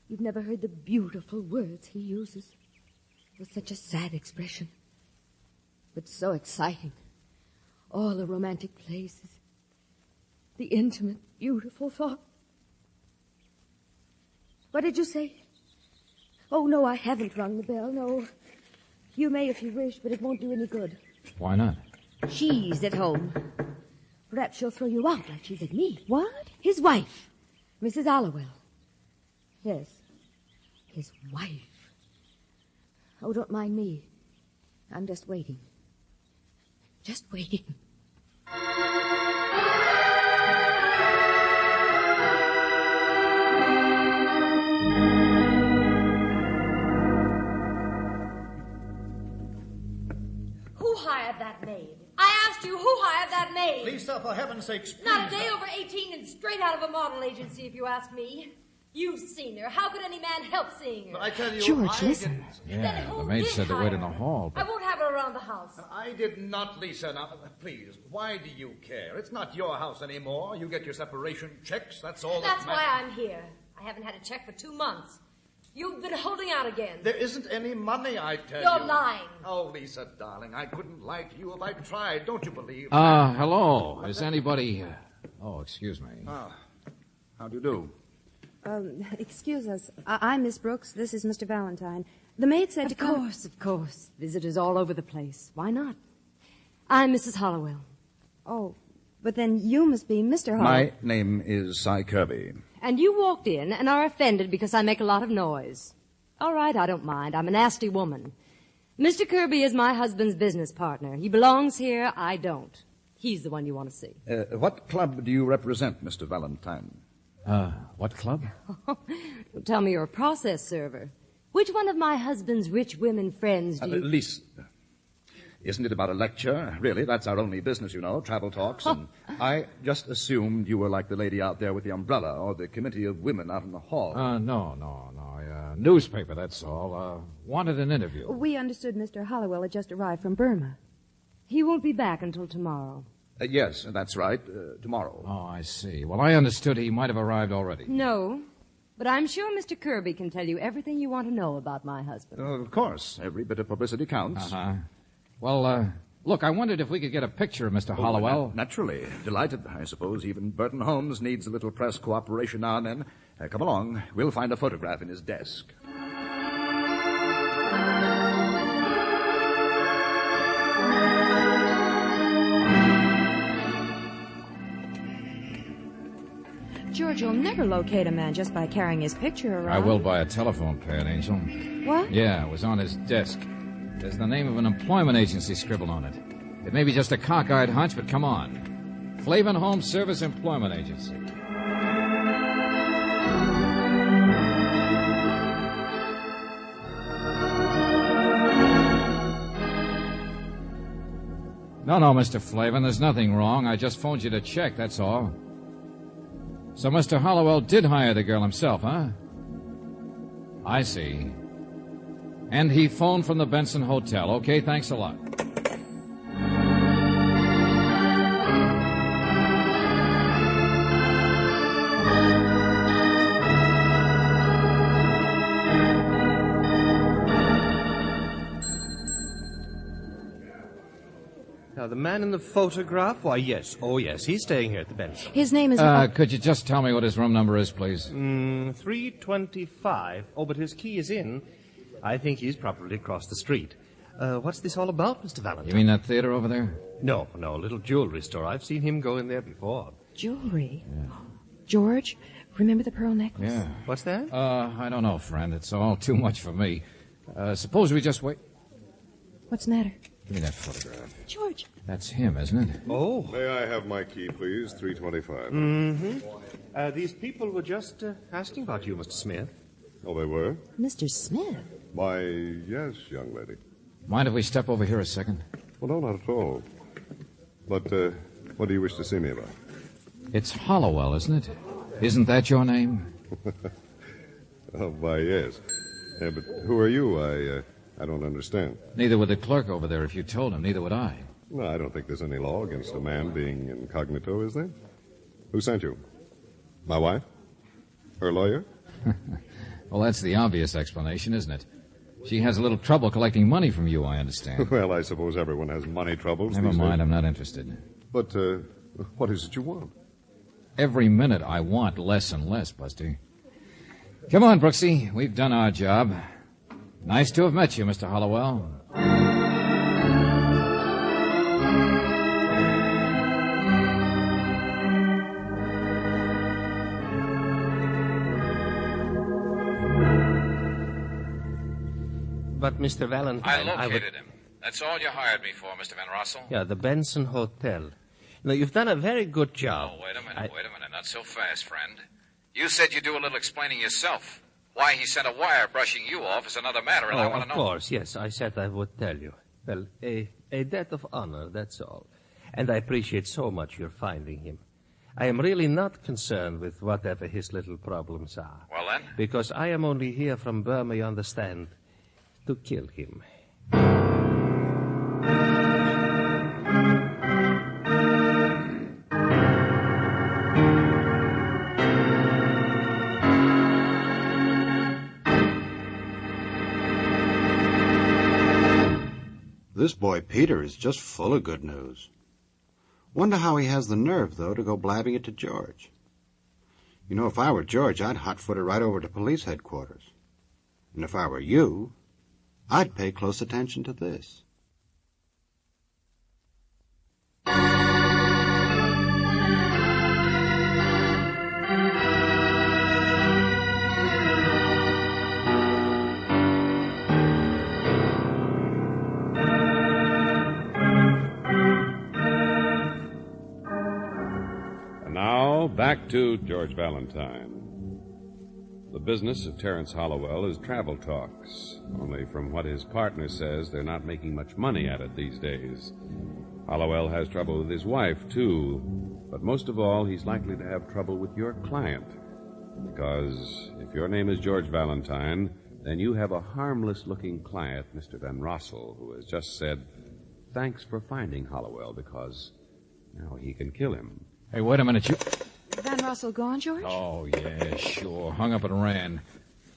You've never heard the beautiful words he uses. With such a sad expression. But so exciting. All the romantic places. The intimate, beautiful thought. What did you say? Oh, no, I haven't rung the bell, no. You may if you wish, but it won't do any good. Why not? She's at home. Perhaps she'll throw you out like she did me. What? His wife, Mrs. Hollowell. Yes, his wife. Oh, don't mind me. I'm just waiting. Just waiting. Who hired that maid? I asked you, who hired that maid? Lisa, for heaven's sakes, please. Not a day over 18 and straight out of a model agency, if you ask me. You've seen her. How could any man help seeing her? But I tell you, George, listen. Yeah, the maid said to wait in the hall. I won't have her around the house. I did not, Lisa. Now, please, why do you care? It's not your house anymore. You get your separation checks. That's all That's that why matters. I'm here. I haven't had a check for 2 months. You've been holding out again. There isn't any money, I tell You're you. lying. Oh, Lisa, darling, I couldn't lie to you if I tried. Don't you believe? Hello. Is anybody... Oh, excuse me. How do you do? Excuse us. I'm Miss Brooks. This is Mr. Valentine. The maid said to come... Of course. Visitors all over the place. Why not? I'm Mrs. Hollowell. Oh, but then you must be Mr. Hollowell. My name is Cy Kirby. And you walked in and are offended because I make a lot of noise. All right, I don't mind. I'm a nasty woman. Mr. Kirby is my husband's business partner. He belongs here. I don't. He's the one you want to see. What club do you represent, Mr. Valentine? What club? Don't tell me you're a process server. Which one of my husband's rich women friends do you... Lisa. Isn't it about a lecture? Really, that's our only business, you know, travel talks. And I just assumed you were like the lady out there with the umbrella or the committee of women out in the hall. No. Newspaper, that's all. Wanted an interview. We understood Mr. Hollowell had just arrived from Burma. He won't be back until tomorrow. Yes, that's right. Tomorrow. Oh, I see. Well, I understood he might have arrived already. No, but I'm sure Mr. Kirby can tell you everything you want to know about my husband. Of course. Every bit of publicity counts. Uh-huh. Well, look, I wondered if we could get a picture of Mr. Hollowell. Naturally. Delighted. I suppose even Burton Holmes needs a little press cooperation now and then. Come along. We'll find a photograph in his desk. George, you'll never locate a man just by carrying his picture around. I will by a telephone pad, Angel. What? Yeah, it was on his desk. There's the name of an employment agency scribbled on it. It may be just a cockeyed hunch, but come on. Flavin Home Service Employment Agency. No, Mr. Flavin, there's nothing wrong. I just phoned you to check, that's all. So Mr. Hollowell did hire the girl himself, huh? I see. And he phoned from the Benson Hotel. Okay, thanks a lot. Now, the man in the photograph, why, yes. Oh, yes, he's staying here at the Benson. His name is... Could you just tell me what his room number is, please? 325. Oh, but his key is in. I think he's probably across the street. What's this all about, Mr. Valentine? You mean that theater over there? No, a little jewelry store. I've seen him go in there before. Jewelry? Yeah. George, remember the pearl necklace? Yeah. What's that? I don't know, friend. It's all too much for me. Suppose we just wait. What's the matter? Give me that photograph. George. That's him, isn't it? Oh. May I have my key, please? 325. Mm-hmm. These people were just asking about you, Mr. Smith. Oh, they were? Mr. Smith? Why, yes, young lady. Mind if we step over here a second? Well, no, not at all. But, what do you wish to see me about? It's Hollowell, isn't it? Isn't that your name? Oh, why, yes. Yeah, but who are you? I don't understand. Neither would the clerk over there if you told him. Neither would I. No, I don't think there's any law against a man being incognito, is there? Who sent you? My wife? Her lawyer? Well, that's the obvious explanation, isn't it? She has a little trouble collecting money from you, I understand. Well, I suppose everyone has money troubles. Never these mind, days. I'm not interested. But, what is it you want? Every minute I want less and less, Buster. Come on, Brooksy. We've done our job. Nice to have met you, Mr. Hollowell. But, Mr. Valentine, I located him. That's all you hired me for, Mr. Van Rossel. Yeah, the Benson Hotel. Now, you've done a very good job. Oh, wait a minute. Not so fast, friend. You said you'd do a little explaining yourself. Why he sent a wire brushing you off is another matter, and I want to know. Of course, yes. I said I would tell you. Well, a debt of honor, that's all. And I appreciate so much your finding him. I am really not concerned with whatever his little problems are. Well, then? Because I am only here from Burma, you understand, to kill him. This boy Peter is just full of good news. Wonder how he has the nerve, though, to go blabbing it to George. You know, if I were George, I'd hot-foot it right over to police headquarters. And if I were you, I'd pay close attention to this. Back to George Valentine. The business of Terence Hollowell is travel talks, only from what his partner says, they're not making much money at it these days. Hollowell has trouble with his wife, too, but most of all, he's likely to have trouble with your client. Because if your name is George Valentine, then you have a harmless-looking client, Mr. Van Rossel, who has just said, thanks for finding Hollowell, because now he can kill him. Hey, wait a minute, you... Van Rossel gone, George? Oh, yeah, sure. Hung up and ran.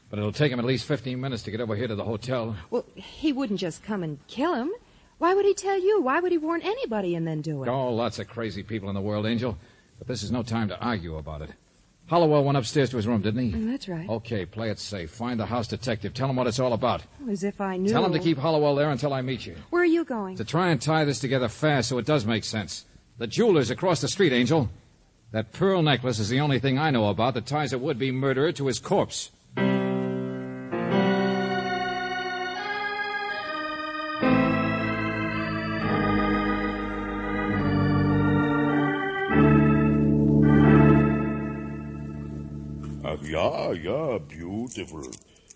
But it'll take him at least 15 minutes to get over here to the hotel. Well, he wouldn't just come and kill him. Why would he tell you? Why would he warn anybody and then do it? Oh, lots of crazy people in the world, Angel. But this is no time to argue about it. Hollowell went upstairs to his room, didn't he? That's right. Okay, play it safe. Find the house detective. Tell him what it's all about. As if I knew. Tell him to keep Hollowell there until I meet you. Where are you going? To try and tie this together fast so it does make sense. The jeweler's across the street, Angel. That pearl necklace is the only thing I know about that ties a would-be murderer to his corpse. Yeah, beautiful.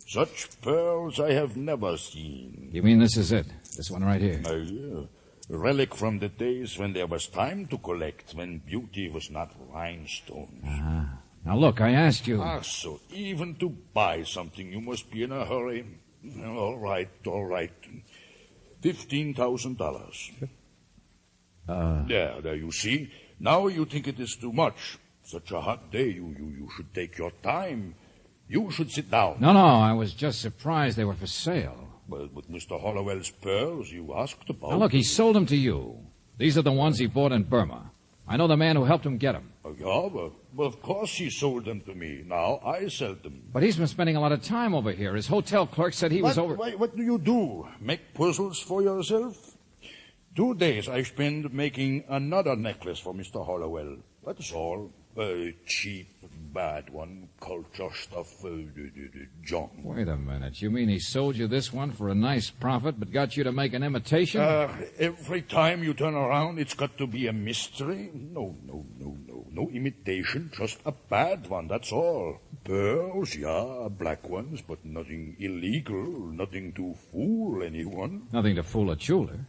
Such pearls I have never seen. You mean this is it? This one right here? Yeah. A relic from the days when there was time to collect, when beauty was not rhinestones. Uh-huh. Now look, I asked you. So even to buy something you must be in a hurry. All right. $15,000. There you see. Now you think it is too much. Such a hot day, you should take your time. You should sit down. No, I was just surprised they were for sale. Well, with Mr. Hollowell's pearls you asked about... Now, look, he sold them to you. These are the ones he bought in Burma. I know the man who helped him get them. Well, of course he sold them to me. Now I sell them. But he's been spending a lot of time over here. His hotel clerk said he was over... What do you do? Make puzzles for yourself? 2 days I spend making another necklace for Mr. Hollowell. That's all. Cheap, bad one, culture stuff, junk. Wait a minute. You mean he sold you this one for a nice profit, but got you to make an imitation? Every time you turn around, it's got to be a mystery. No imitation, just a bad one, that's all. Pearls, yeah, black ones, but nothing illegal, nothing to fool anyone. Nothing to fool a jeweler.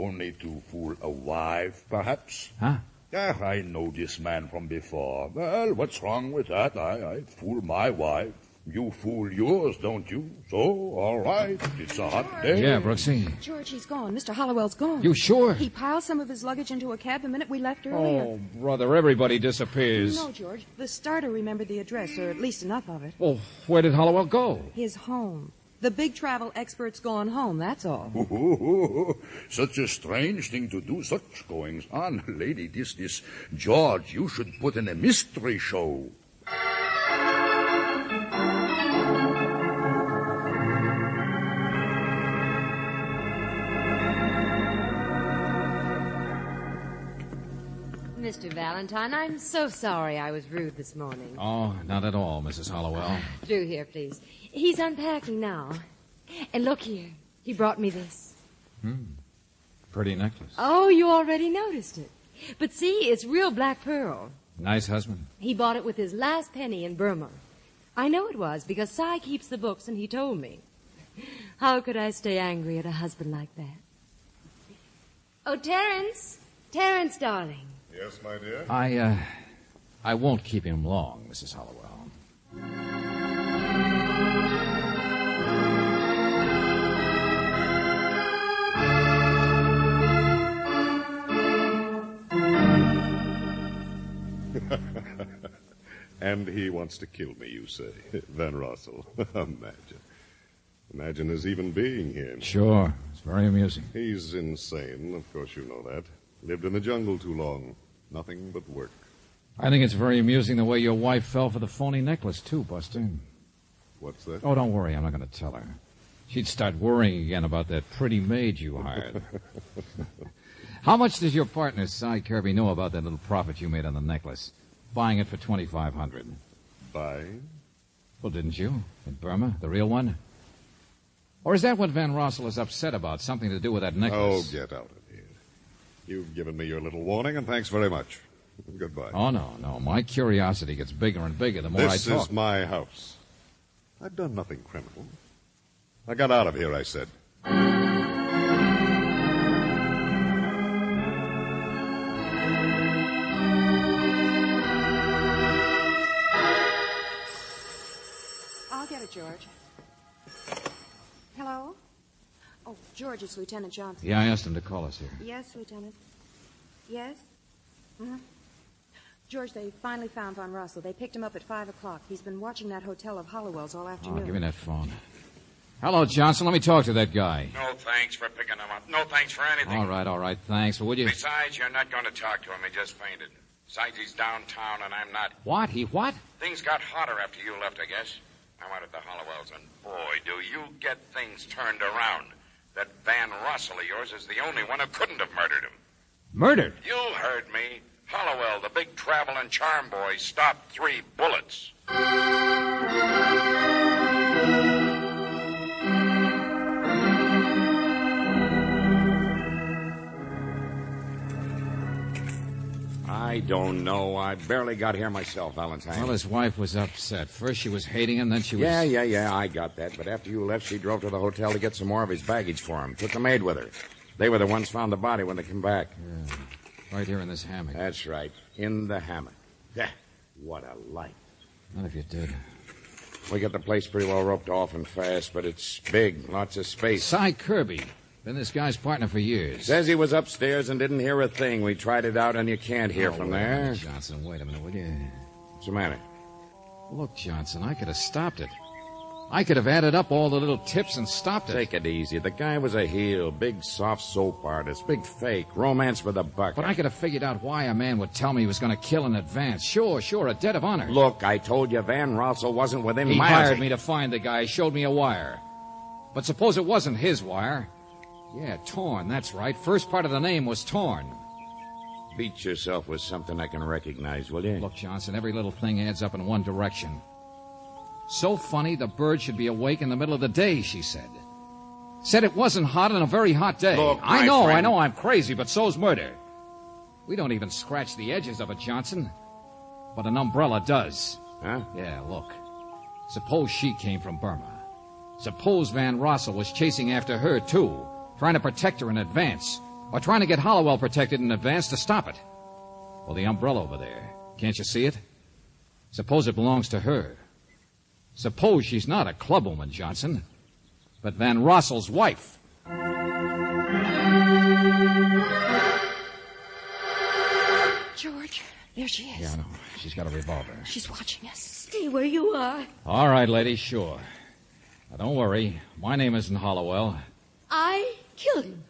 Only to fool a wife, perhaps? Huh? I know this man from before. Well, what's wrong with that? I fool my wife. You fool yours, don't you? So, all right, it's a hot day. Yeah, Brooksy. George, he's gone. Mr. Hollowell's gone. You sure? He piled some of his luggage into a cab the minute we left earlier. Oh, brother, everybody disappears. No, George. The starter remembered the address, or at least enough of it. Well, where did Hollowell go? His home. The big travel expert's gone home, that's all. Such a strange thing to do, such goings on. Lady, this George, you should put in a mystery show. Mr. Valentine, I'm so sorry I was rude this morning. Oh, not at all, Mrs. Hollowell. Through here, please. He's unpacking now. And look here. He brought me this. Pretty necklace. Oh, you already noticed it. But see, it's real black pearl. Nice husband. He bought it with his last penny in Burma. I know it was because Cy keeps the books and he told me. How could I stay angry at a husband like that? Oh, Terence. Terence, darling. Yes, my dear? I won't keep him long, Mrs. Hollowell. And he wants to kill me, you say? Van Rossel. Imagine his even being here. Sure. It's very amusing. He's insane. Of course you know that. Lived in the jungle too long. Nothing but work. I think it's very amusing the way your wife fell for the phony necklace, too, Buster. What's that? Oh, don't worry. I'm not going to tell her. She'd start worrying again about that pretty maid you hired. How much does your partner, Cy Kirby, know about that little profit you made on the necklace? Buying it for $2,500. Buying? Well, didn't you? In Burma? The real one? Or is that what Van Rossel is upset about? Something to do with that necklace? Oh, get out of here. You've given me your little warning, and thanks very much. Goodbye. Oh, no. My curiosity gets bigger and bigger the more I talk. This is my house. I've done nothing criminal. I got out of here, I said. I'll get it, George. Hello? Oh, George, it's Lieutenant Johnson. Yeah, I asked him to call us here. Yes, Lieutenant. Yes? Mm-hmm. George, they finally found Von Rossel. They picked him up at 5 o'clock. He's been watching that hotel of Hollowell's all afternoon. Oh, give me that phone. Hello, Johnson. Let me talk to that guy. No thanks for picking him up. No thanks for anything. All right. Thanks. Well, would you... Besides, you're not going to talk to him. He just fainted. Besides, he's downtown, and I'm not. What? He what? Things got hotter after you left, I guess. I went at the Hollowells, and boy, do you get things turned around. That Van Rossel of yours is the only one who couldn't have murdered him. Murdered? You heard me. Hollowell, the big travel and charm boy, stopped 3 bullets. I don't know. I barely got here myself, Valentine. Well, his wife was upset. First she was hating him, then she was... Yeah, I got that. But after you left, she drove to the hotel to get some more of his baggage for him. Took the maid with her. They were the ones found the body when they came back. Yeah. Right here in this hammock. That's right. In the hammock. Yeah. What a light. Not if you did. We got the place pretty well roped off and fast, but it's big. Lots of space. Cy Kirby. Been this guy's partner for years. Says he was upstairs and didn't hear a thing. We tried it out, and you can't hear from there. Johnson, wait a minute, will you? What's the matter? Look, Johnson, I could have stopped it. I could have added up all the little tips and stopped it. Take it easy. The guy was a heel, big soft soap artist, big fake, romance with a buck. But I could have figured out why a man would tell me he was going to kill in advance. Sure, a debt of honor. Look, I told you Van Rossel wasn't within He miles. hired me to find the guy, showed me a wire. But suppose it wasn't his wire. Yeah, Torn, that's right. First part of the name was Torn. Beat yourself with something I can recognize, will you? Look, Johnson, every little thing adds up in one direction. So funny the bird should be awake in the middle of the day, she said. Said it wasn't hot on a very hot day. Look, I my friend. know I'm crazy, but so's murder. We don't even scratch the edges of it, Johnson. But an umbrella does. Huh? Yeah, look. Suppose she came from Burma. Suppose Van Rossel was chasing after her, too, trying to protect her in advance. Or trying to get Hollowell protected in advance to stop it. Well, the umbrella over there. Can't you see it? Suppose it belongs to her. Suppose she's not a clubwoman, Johnson, but Van Rossel's wife. George, there she is. Yeah, I know. She's got a revolver. She's watching us. Stay where you are. All right, lady, sure. Now, don't worry. My name isn't Hollowell. I killed him.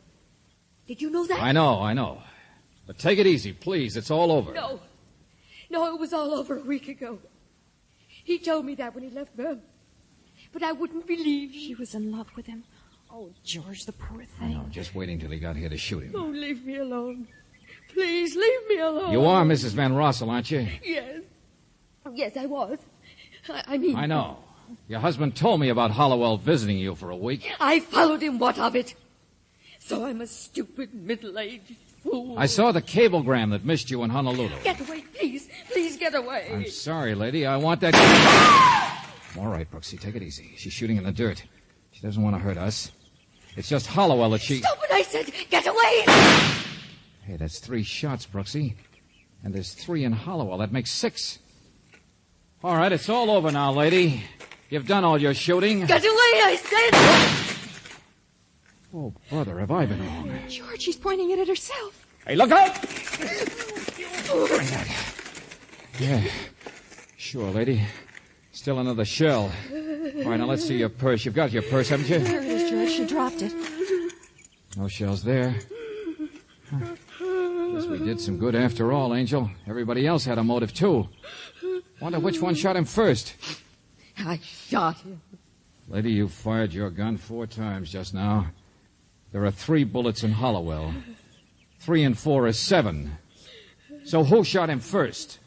Did you know that? I know. But take it easy, please. It's all over. No, it was all over a week ago. He told me that when he left Burma. But I wouldn't believe She was in love with him. Oh, George, the poor I thing. know. Just waiting till he got here to shoot him. Oh, leave me alone. Please, leave me alone. You are Mrs. Van Rossel, aren't you? Yes. Yes, I was. I mean... I know. Your husband told me about Hollowell visiting you for a week. I followed him. What of it? So I'm a stupid, middle-aged fool. I saw the cablegram that missed you in Honolulu. Get away, please. Please get away. I'm sorry, lady. I want that... All right, Brooksy, take it easy. She's shooting in the dirt. She doesn't want to hurt us. It's just Hollowell that she... Stop it, I said. Get away. Hey, that's 3 shots, Brooksy. And there's 3 in Hollowell. That makes 6. All right, it's all over now, lady. You've done all your shooting. Get away, I said. Oh, brother, have I been wrong? George, she's pointing it at herself. Hey, look out! Bring that. Yeah, sure, lady. Still another shell. All right, now let's see your purse. You've got your purse, haven't you? There it is, George. She dropped it. No shells there. Huh. Guess we did some good after all, Angel. Everybody else had a motive, too. Wonder which one shot him first. I shot him. Lady, you fired your gun 4 times just now. There are 3 bullets in Hollowell. 3 and 4 is 7. So who shot him first?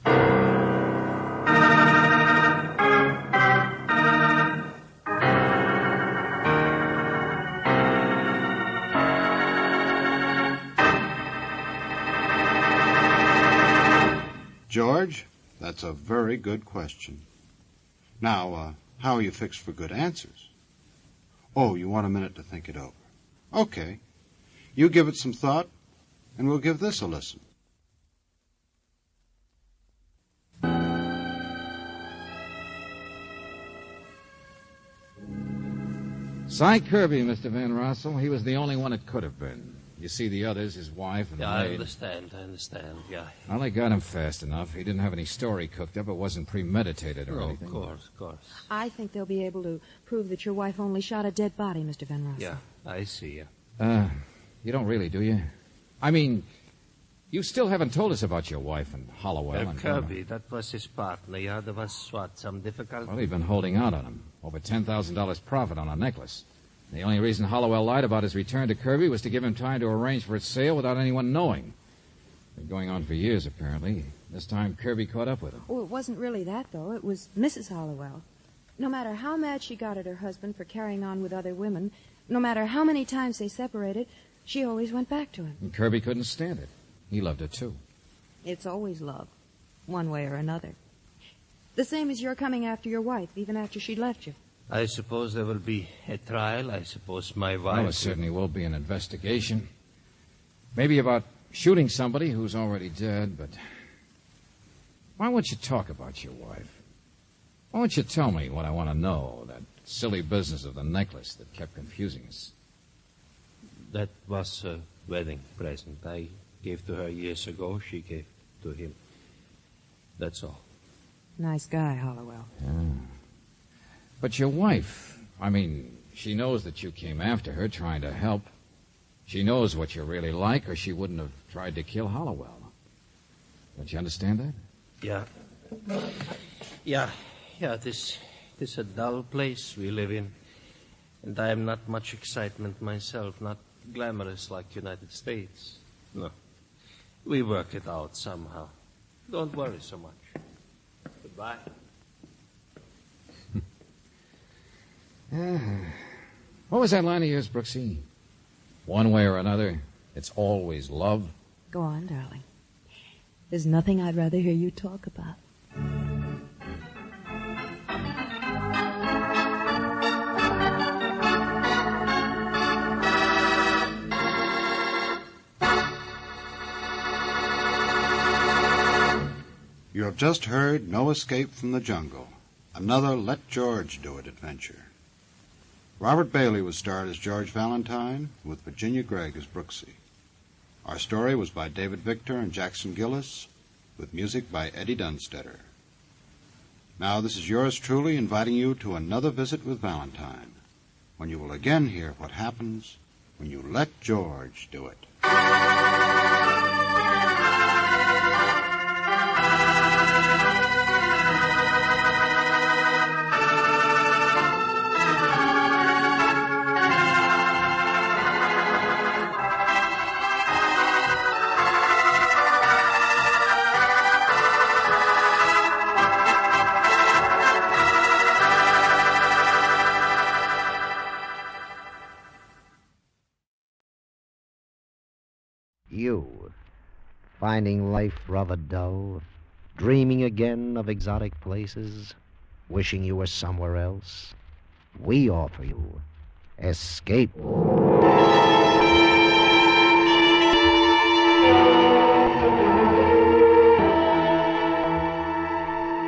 George, that's a very good question. Now, how are you fixed for good answers? Oh, you want a minute to think it over. Okay. You give it some thought, and we'll give this a listen. Cy Kirby, Mr. Van Rossel. He was the only one it could have been. You see the others, his wife and the Yeah, I maid. understand, yeah. Well, they got him fast enough. He didn't have any story cooked up. It wasn't premeditated or No, anything. of course. I think they'll be able to prove that your wife only shot a dead body, Mr. Van Rossel. Yeah, I see, yeah. You don't really, do you? I mean, you still haven't told us about your wife and Hollowell. and Kirby, that was his partner, yeah. There was, some difficulty? Well, he'd been holding out on him. Over $10,000 profit on a necklace. The only reason Hollowell lied about his return to Kirby was to give him time to arrange for its sale without anyone knowing. Been going on for years, apparently. This time, Kirby caught up with him. Oh, it wasn't really that, though. It was Mrs. Hollowell. No matter how mad she got at her husband for carrying on with other women, no matter how many times they separated, she always went back to him. And Kirby couldn't stand it. He loved her, too. It's always love, one way or another. The same as your coming after your wife, even after she'd left you. I suppose there will be a trial. I suppose my wife... Well, there certainly will be an investigation. Maybe about shooting somebody who's already dead, but... Why won't you talk about your wife? Why won't you tell me what I want to know, that silly business of the necklace that kept confusing us? That was a wedding present I gave to her years ago. She gave to him. That's all. Nice guy, Hollowell. Yeah. But your wife, I mean, she knows that you came after her trying to help. She knows what you're really like, or she wouldn't have tried to kill Hollowell. Don't you understand that? Yeah. This is a dull place we live in. And I am not much excitement myself, not glamorous like United States. No. We work it out somehow. Don't worry so much. Goodbye. What was that line of yours, Brooksy? One way or another, it's always love. Go on, darling. There's nothing I'd rather hear you talk about. You have just heard No Escape from the Jungle, another Let George Do It adventure. Robert Bailey was starred as George Valentine, with Virginia Gregg as Brooksy. Our story was by David Victor and Jackson Gillis, with music by Eddie Dunstetter. Now this is yours truly inviting you to another visit with Valentine, when you will again hear what happens when you let George do it. You, finding life rather dull, dreaming again of exotic places, wishing you were somewhere else, we offer you escape.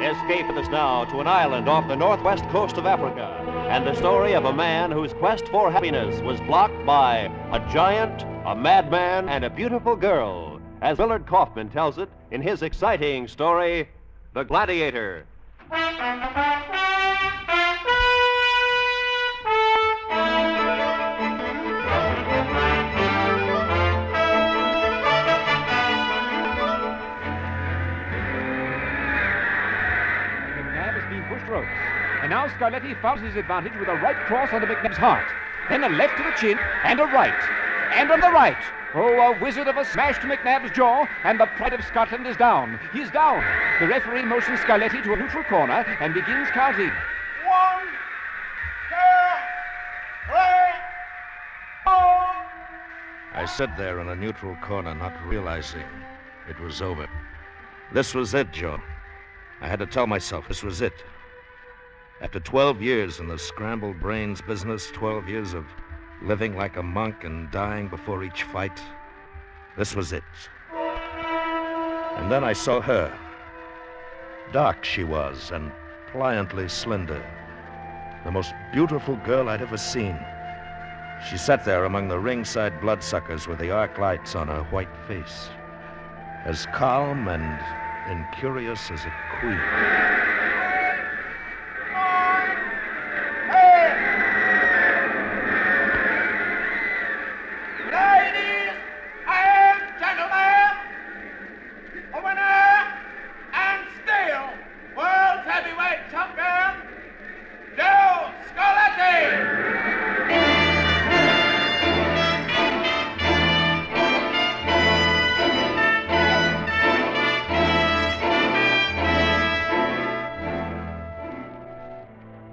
Escape with us now to an island off the northwest coast of Africa, and the story of a man whose quest for happiness was blocked by a giant, a madman, and a beautiful girl, as Willard Kaufman tells it in his exciting story, The Gladiator. Ropes. And now Scarletti found his advantage with a right cross on the McNabb's heart. Then a left to the chin, and a right. And on the right. Oh, a wizard of a smash to McNabb's jaw, and the pride of Scotland is down. He's down. The referee motions Scarletti to a neutral corner and begins counting. 1, 2, 3, 4. I stood there in a neutral corner, not realizing it was over. This was it, Joe. I had to tell myself this was it. After 12 years in the scrambled brains business, 12 years of living like a monk and dying before each fight, this was it. And then I saw her. Dark she was, and pliantly slender. The most beautiful girl I'd ever seen. She sat there among the ringside bloodsuckers with the arc lights on her white face, as calm and incurious as a queen. Ladies and gentlemen, a winner and still world heavyweight champion, Joe Scarletti.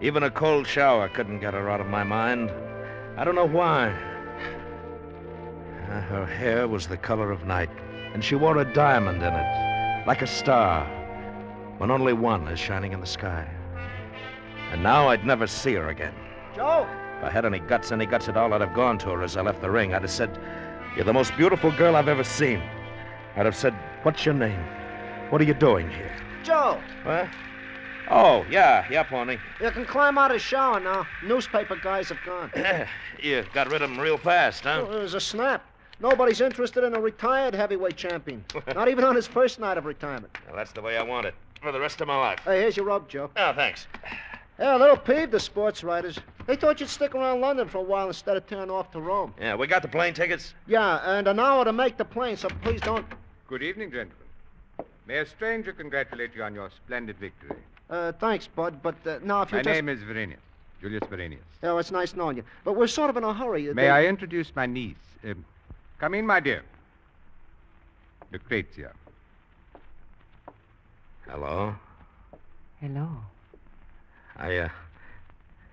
Even a cold shower couldn't get her out of my mind. I don't know why. Her hair was the color of night, and she wore a diamond in it, like a star, when only one is shining in the sky. And now I'd never see her again. Joe! If I had any guts at all, I'd have gone to her as I left the ring. I'd have said, "You're the most beautiful girl I've ever seen." I'd have said, "What's your name? What are you doing here?" Joe! What? Oh, yeah, Pony. You can climb out of the shower now. Newspaper guys have gone. You got rid of them real fast, huh? Well, it was a snap. Nobody's interested in a retired heavyweight champion. Not even on his first night of retirement. Well, that's the way I want it. For the rest of my life. Hey, here's your rub, Joe. Oh, thanks. Yeah, a little peeved, the sports writers. They thought you'd stick around London for a while instead of turning off to Rome. Yeah, we got the plane tickets? Yeah, and an hour to make the plane, so please don't... Good evening, gentlemen. May a stranger congratulate you on your splendid victory. Thanks, Bud, but now if you My name is Verenius, Julius Verenius. Oh, it's nice knowing you. But we're sort of in a hurry. May I introduce my niece? Come in, my dear. Lucrezia. Hello? Hello. I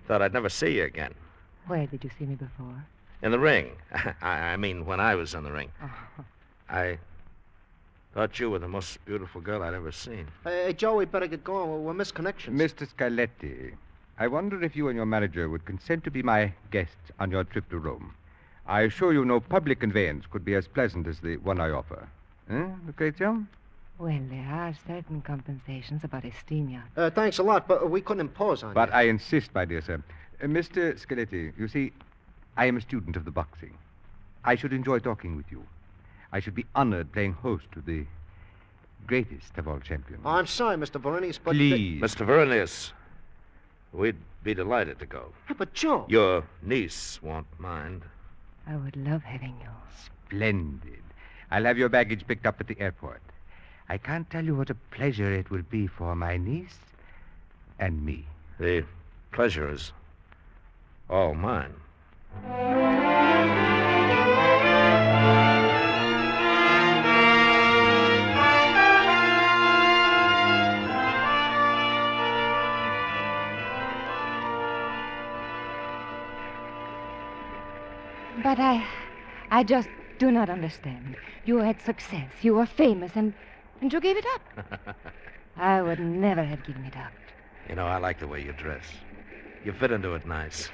thought I'd never see you again. Where did you see me before? In the ring. I mean, when I was in the ring. Oh. I thought you were the most beautiful girl I'd ever seen. Hey, Joe, we better get going. We're misconnections. Mr. Scarletti, I wonder if you and your manager would consent to be my guests on your trip to Rome. I assure you no public conveyance could be as pleasant as the one I offer. Eh, Lucrezia? Well, there are certain compensations about a steam yacht. Thanks a lot, but we couldn't impose on But you. I insist, my dear sir. Mr. Skeletti, you see, I am a student of the boxing. I should enjoy talking with you. I should be honored playing host to the greatest of all champions. I'm sorry, Mr. Verenius, but... Please. Mr. Verenius, we'd be delighted to go. But, Joe... Your niece won't mind. I would love having you. Splendid. I'll have your baggage picked up at the airport. I can't tell you what a pleasure it will be for my niece and me. The pleasure is all mine. But I just do not understand. You had success. You were famous, and you gave it up. I would never have given it up. You know, I like the way you dress. You fit into it nice.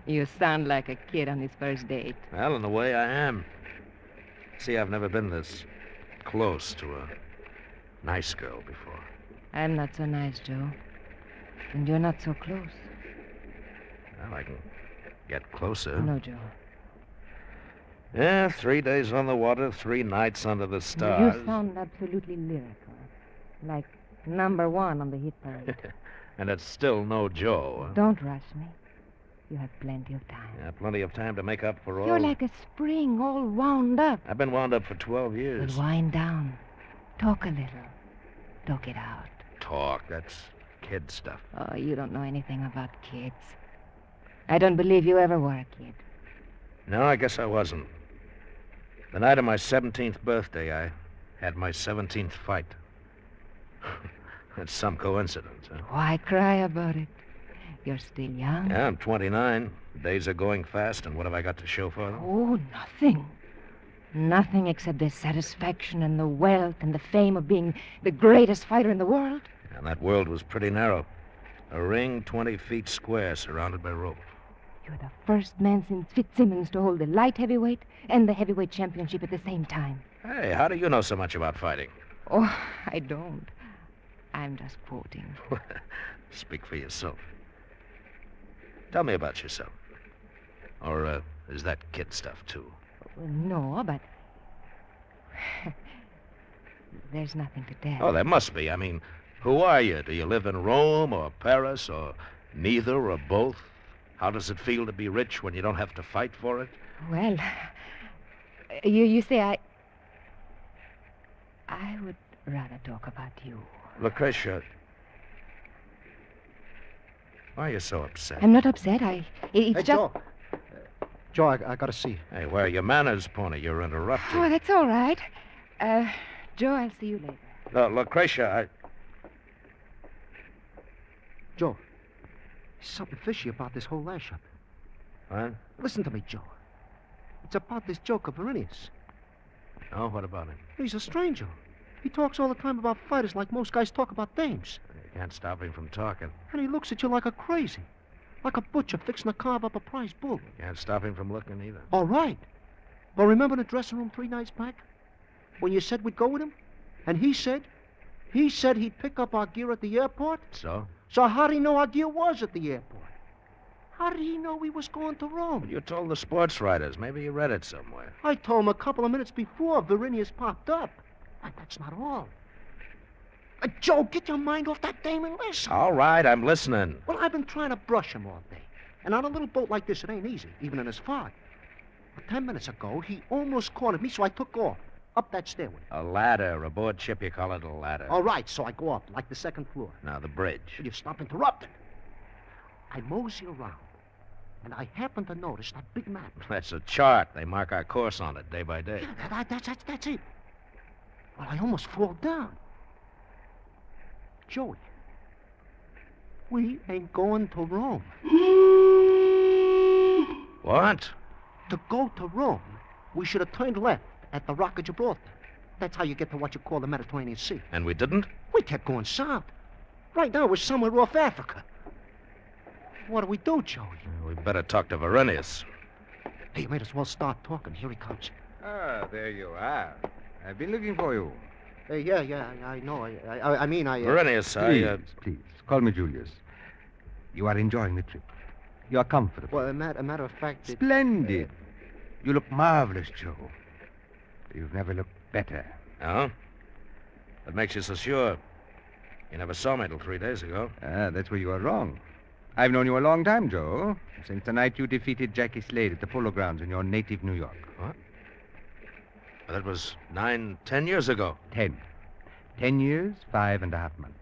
You sound like a kid on his first date. Well, in a way, I am. See, I've never been this close to a nice girl before. I'm not so nice, Joe. And you're not so close. Well, I can get closer. No, Joe. Yeah, 3 days on the water, 3 nights under the stars. You sound absolutely lyrical. Like number 1 on the hit parade. And it's still no Joe. Don't rush me. You have plenty of time. Yeah, plenty of time to make up for all. You're like a spring all wound up. I've been wound up for 12 years. But wind down. Talk a little. Talk it out. Talk, that's kid stuff. Oh, you don't know anything about kids. I don't believe you ever were a kid. No, I guess I wasn't. The night of my 17th birthday, I had my 17th fight. It's some coincidence, huh? Why cry about it? You're still young. Yeah, I'm 29. The days are going fast, and what have I got to show for them? Oh, nothing. Nothing except the satisfaction and the wealth and the fame of being the greatest fighter in the world. And that world was pretty narrow. A ring 20 feet square surrounded by rope. You're the first man since Fitzsimmons to hold the light heavyweight and the heavyweight championship at the same time. Hey, how do you know so much about fighting? Oh, I don't. I'm just quoting. Speak for yourself. Tell me about yourself. Or is that kid stuff, too? Well, no, but... There's nothing to tell. Oh, there must be. I mean, who are you? Do you live in Rome or Paris or neither or both? How does it feel to be rich when you don't have to fight for it? Well, you say I would rather talk about you. Lucretia, why are you so upset? I'm not upset. It's Hey, just... Joe. Joe, I gotta see you. Hey, where are your manners, Pony? You're interrupting. Oh, that's all right. Joe, I'll see you later. No, Lucretia, Joe, there's something fishy about this whole lash up. What? Listen to me, Joe. It's about this joker, Verenius. Oh, what about him? He's a stranger. He talks all the time about fighters like most guys talk about dames. You can't stop him from talking. And he looks at you like a crazy. Like a butcher fixing to carve up a prize bull. You can't stop him from looking either. All right. But remember the dressing room 3 nights back? When you said we'd go with him? And he said he'd pick up our gear at the airport? So? So how did he know our gear was at the airport? How did he know we was going to Rome? You told the sports writers. Maybe you read it somewhere. I told him a couple of minutes before Verenius popped up. And that's not all. Joe, get your mind off that dame and listen. All right, I'm listening. Well, I've been trying to brush him all day. And on a little boat like this, it ain't easy, even in this fog. But 10 minutes ago, he almost cornered me, so I took off. Up that stairway. A ladder. Aboard ship, you call it a ladder. All right, so I go up, like the 2nd floor. Now, the bridge. Will you stop interrupting? I mosey around, and I happen to notice that big map. That's a chart. They mark our course on it day by day. Yeah, that's it. Well, I almost fall down. Joey, we ain't going to Rome. What? To go to Rome, we should have turned left at the Rock of Gibraltar. That's how you get to what you call the Mediterranean Sea. And we didn't? We kept going south. Right now, we're somewhere off Africa. What do we do, Joey? We better talk to Verenius. Hey, you might as well start talking. Here he comes. Ah, there you are. I've been looking for you. Yeah, I know. I mean, Verenius, Please, call me Julius. You are enjoying the trip. You are comfortable. Well, a matter of fact... Splendid. You look marvelous, Joe. You've never looked better. Oh? What makes you so sure? You never saw me till 3 days ago. That's where you are wrong. I've known you a long time, Joe. Since the night you defeated Jackie Slade at the Polo Grounds in your native New York. What? Well, that was 10 years ago. 10. 10 years, 5.5 months.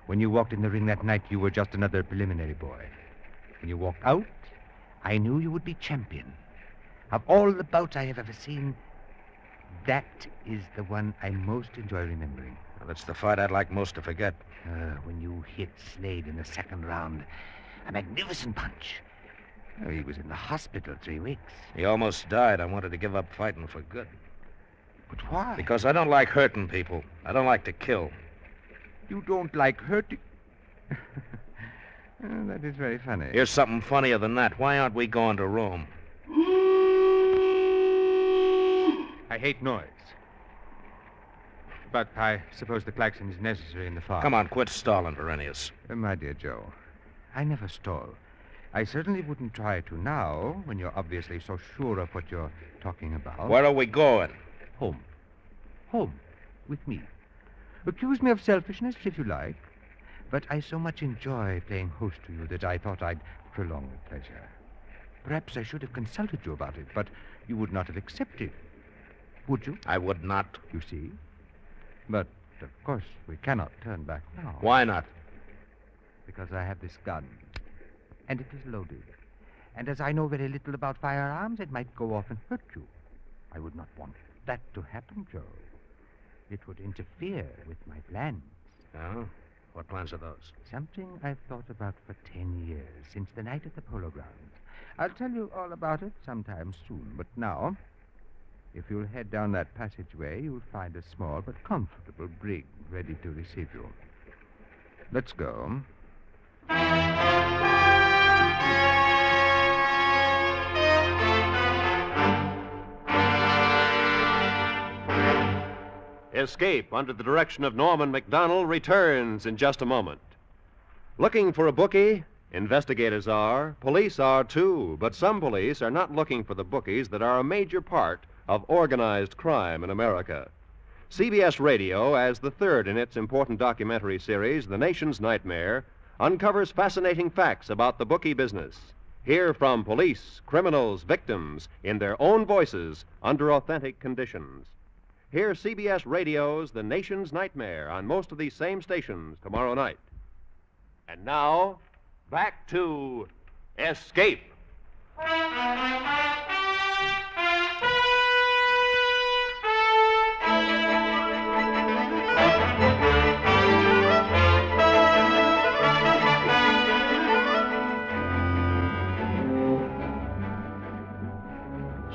When you walked in the ring that night, you were just another preliminary boy. When you walked out, I knew you would be champion. Of all the bouts I have ever seen, that is the one I most enjoy remembering. Well, that's the fight I'd like most to forget. When you hit Slade in the second round. A magnificent punch. Oh, he was in the hospital 3 weeks. He almost died. I wanted to give up fighting for good. But why? Because I don't like hurting people. I don't like to kill. You don't like hurting? That is very funny. Here's something funnier than that. Why aren't we going to Rome? I hate noise. But I suppose the klaxon is necessary in the farm. Come on, quit stalling, Verenius. My dear Joe, I never stall. I certainly wouldn't try to now, when you're obviously so sure of what you're talking about. Where are we going? Home. Home. With me. Accuse me of selfishness, if you like. But I so much enjoy playing host to you that I thought I'd prolong the pleasure. Perhaps I should have consulted you about it, but you would not have accepted. Would you? I would not. You see? But, of course, we cannot turn back now. Why not? Because I have this gun. And it is loaded. And as I know very little about firearms, it might go off and hurt you. I would not want that to happen, Joe. It would interfere with my plans. Oh? What plans are those? Something I've thought about for 10 years, since the night at the Polo Grounds. I'll tell you all about it sometime soon. But now, if you'll head down that passageway, you'll find a small but comfortable brig ready to receive you. Let's go. Escape, under the direction of Norman MacDonald, returns in just a moment. Looking for a bookie? Investigators are. Police are, too. But some police are not looking for the bookies that are a major part of organized crime in America. CBS Radio, as the third in its important documentary series, The Nation's Nightmare, uncovers fascinating facts about the bookie business. Hear from police, criminals, victims, in their own voices, under authentic conditions. Hear CBS Radio's The Nation's Nightmare on most of these same stations tomorrow night. And now, back to Escape.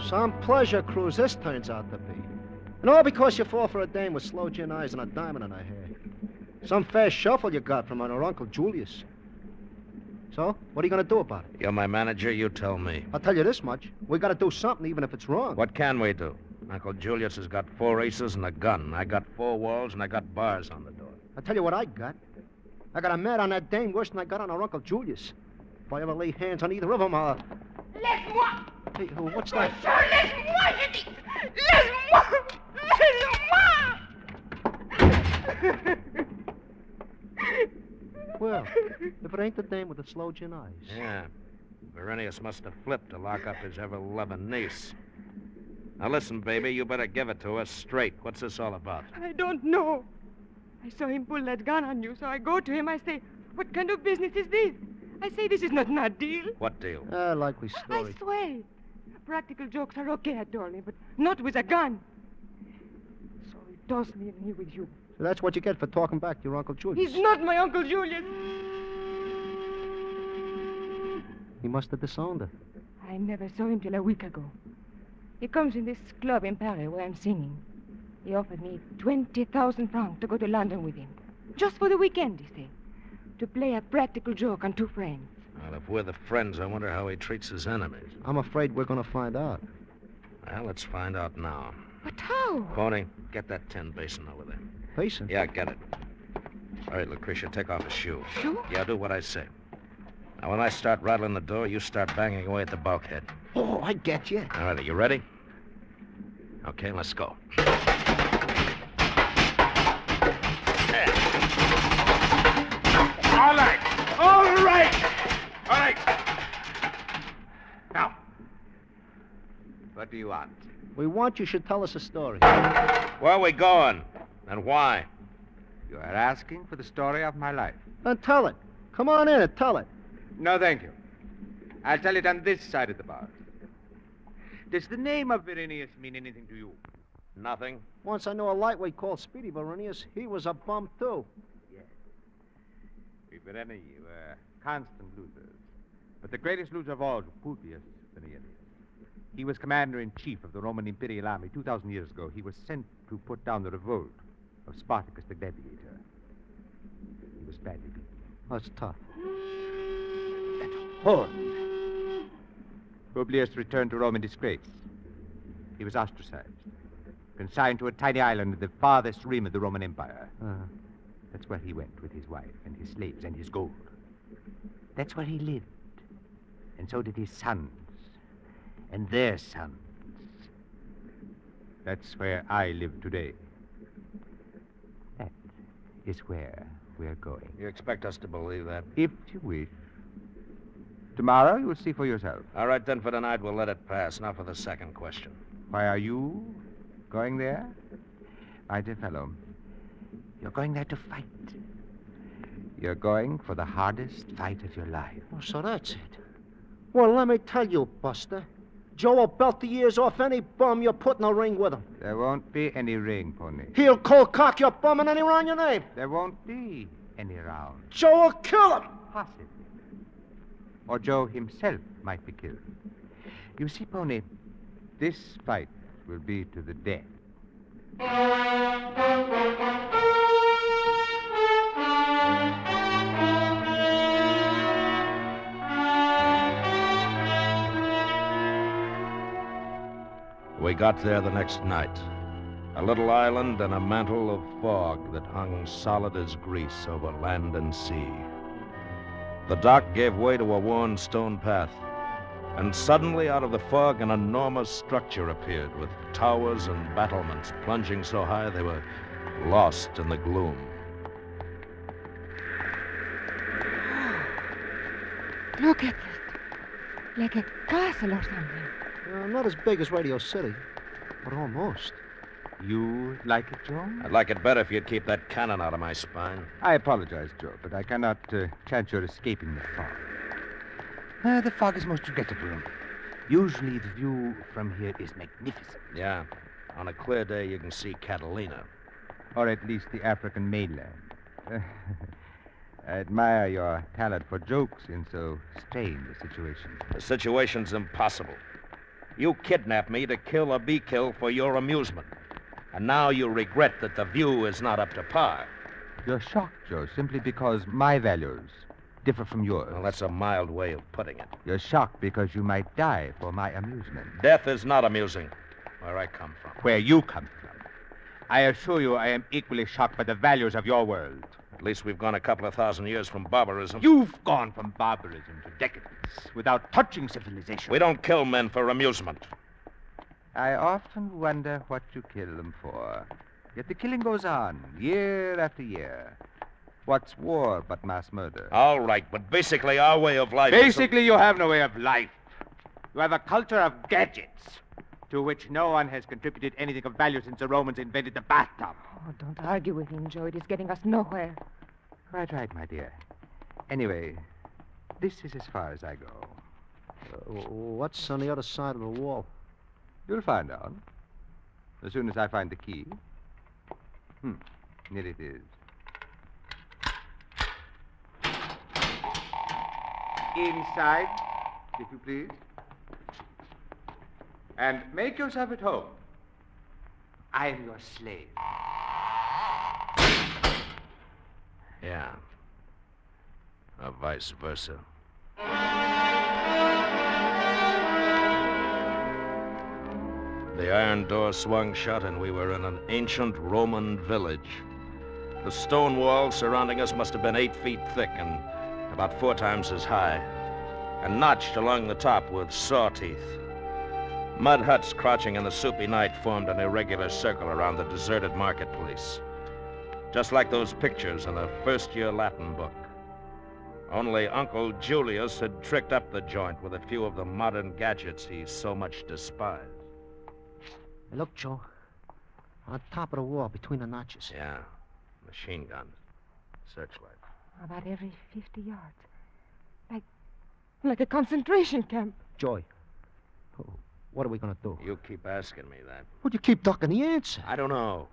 Some pleasure cruise this turns out to be. And all because you fall for a dame with slow gin eyes and a diamond in her hair. Some fair shuffle you got from her Uncle Julius. So, what are you going to do about it? You're my manager, you tell me. I'll tell you this much. We got to do something, even if it's wrong. What can we do? Uncle Julius has got 4 aces and a gun. I got 4 walls and I got bars on the door. I'll tell you what I got. I got a mad on that dame worse than I got on her Uncle Julius. If I ever lay hands on either of them, I'll... Laisse-moi! Hey, what's that? Laisse-moi, je dis! Laisse-moi! Laisse-moi! Well, if it ain't the dame with the slow gin eyes. Yeah. Verenius must have flipped to lock up his ever-loving niece. Now listen, baby, you better give it to us straight. What's this all about? I don't know. I saw him pull that gun on you, so I go to him. I say, what kind of business is this? I say, this is not my deal. What deal? Likely story. I swear. Practical jokes are okay, I told him, but not with a gun. So he tossed me in here with you. So that's what you get for talking back to your Uncle Julius. He's not my Uncle Julius. He must have disowned her. I never saw him till a week ago. He comes in this club in Paris where I'm singing. He offered me 20,000 francs to go to London with him. Just for the weekend, he said. To play a practical joke on 2 friends. Well, if we're the friends, I wonder how he treats his enemies. I'm afraid we're going to find out. Well, let's find out now. But how? Pony, get that tin basin over there. Pacing? Yeah, get it. All right, Lucretia, take off a shoe. Shoe? Yeah, do what I say. Now, when I start rattling the door, you start banging away at the bulkhead. Oh, I get you. All right, are you ready? Okay, let's go. All right. All right. All right. Now, what do you want? We want you should tell us a story. Where are we going? And why? You are asking for the story of my life. Then tell it. Come on in and tell it. No, thank you. I'll tell it on this side of the bar. Does the name of Verenius mean anything to you? Nothing. Once I knew a lightweight called Speedy Verenius. He was a bum, too. Yes. We Vereni were constant losers. But the greatest loser of all was Publius Verenius. He was commander-in-chief of the Roman Imperial Army 2,000 years ago. He was sent to put down the revolt of Spartacus the Gladiator. He was badly beaten. That's tough. That horn. Publius returned to Rome in disgrace. He was ostracized, consigned to a tiny island at the farthest rim of the Roman Empire. That's where he went with his wife and his slaves and his gold. That's where he lived. And so did his sons. And their sons. That's where I live today. That is where we're going. You expect us to believe that? If you wish. Tomorrow you'll see for yourself. All right, then for tonight we'll let it pass. Now for the second question. Why are you going there? My dear fellow, you're going there to fight. You're going for the hardest fight of your life. Oh, so that's it. Well, let me tell you, Buster. Joe will belt the ears off any bum you put in a ring with him. There won't be any ring, Pony. He'll cold cock your bum in any round you name. There won't be any round. Joe will kill him. Possibly. Or Joe himself might be killed. You see, Pony, this fight will be to the death. We got there the next night. A little island and a mantle of fog that hung solid as grease over land and sea. The dock gave way to a worn stone path, and suddenly out of the fog an enormous structure appeared with towers and battlements plunging so high they were lost in the gloom. Look at it. Like a castle or something. Not as big as Radio City, but almost. You like it, Joe? I'd like it better if you'd keep that cannon out of my spine. I apologize, Joe, but I cannot chance your escaping the fog. The fog is most regrettable. Usually the view from here is magnificent. Yeah. On a clear day, you can see Catalina. Or at least the African mainland. I admire your talent for jokes in so strange a situation. The situation's impossible. You kidnapped me to kill or be killed for your amusement. And now you regret that the view is not up to par. You're shocked, Joe, simply because my values differ from yours. Well, that's a mild way of putting it. You're shocked because you might die for my amusement. Death is not amusing, where I come from. Where you come from. I assure you I am equally shocked by the values of your world. At least we've gone a couple of thousand years from barbarism. You've gone from barbarism to decadence without touching civilization. We don't kill men for amusement. I often wonder what you kill them for. Yet the killing goes on, year after year. What's war but mass murder? All right, but basically our way of life Basically, you have no way of life. You have a culture of gadgets, to which no one has contributed anything of value since the Romans invented the bathtub. Oh, don't argue with him, Joe. It is getting us nowhere. Quite right, my dear. Anyway, this is as far as I go. What's on the other side of the wall? You'll find out. As soon as I find the key. Here it is. Inside, if you please. And make yourself at home. I am your slave. Yeah. Or vice versa. The iron door swung shut, and we were in an ancient Roman village, The stone walls surrounding us must have been 8 feet thick and about 4 times as high, and notched along the top with saw teeth. Mud huts crouching in the soupy night formed an irregular circle around the deserted marketplace, just like those pictures in a first-year Latin book. Only Uncle Julius had tricked up the joint with a few of the modern gadgets he so much despised. Hey, look, Joe. On top of the wall, between the notches. Yeah, machine guns, searchlight. About every 50 yards. Like a concentration camp. Joy, what are we going to do? You keep asking me that. Would you keep ducking the answer? I don't know.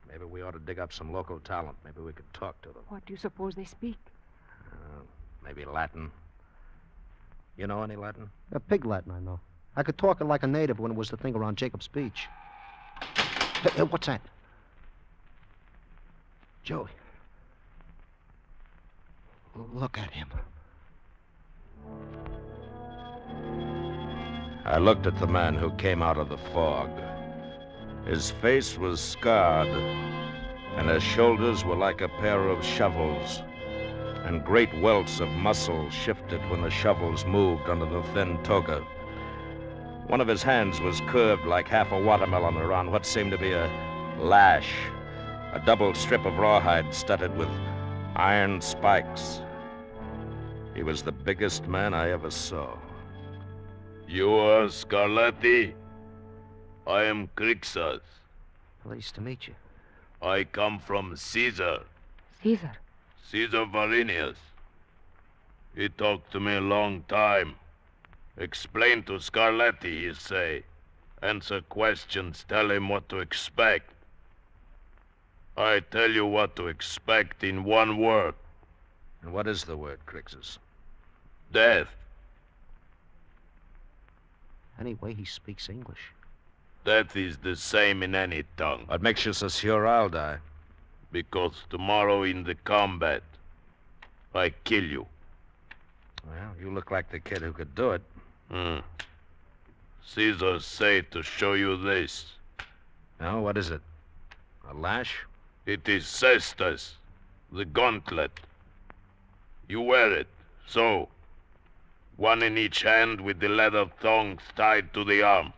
Maybe we ought to dig up some local talent. Maybe we could talk to them. What do you suppose they speak? Maybe Latin. You know any Latin? Pig Latin, I know. I could talk it like a native when it was the thing around Jacob's Beach. Hey, what's that? Joey. Look at him. I looked at the man who came out of the fog. His face was scarred, and his shoulders were like a pair of shovels, and great welts of muscle shifted when the shovels moved under the thin toga. One of his hands was curved like half a watermelon around what seemed to be a lash, a double strip of rawhide studded with iron spikes. He was the biggest man I ever saw. You are Scarlatti? I am Crixus. Pleased to meet you. I come from Caesar. Caesar? Caesar Varinius. He talked to me a long time. Explain to Scarlatti, you say. Answer questions, tell him what to expect. I tell you what to expect in one word. And what is the word, Crixus? Death. Anyway, he speaks English. Death is the same in any tongue. What makes you so sure I'll die? Because tomorrow in the combat, I kill you. Well, you look like the kid who could do it. Caesar say to show you this. No, what is it? A lash? It is cestus, the gauntlet. You wear it, so. One in each hand with the leather thongs tied to the arm,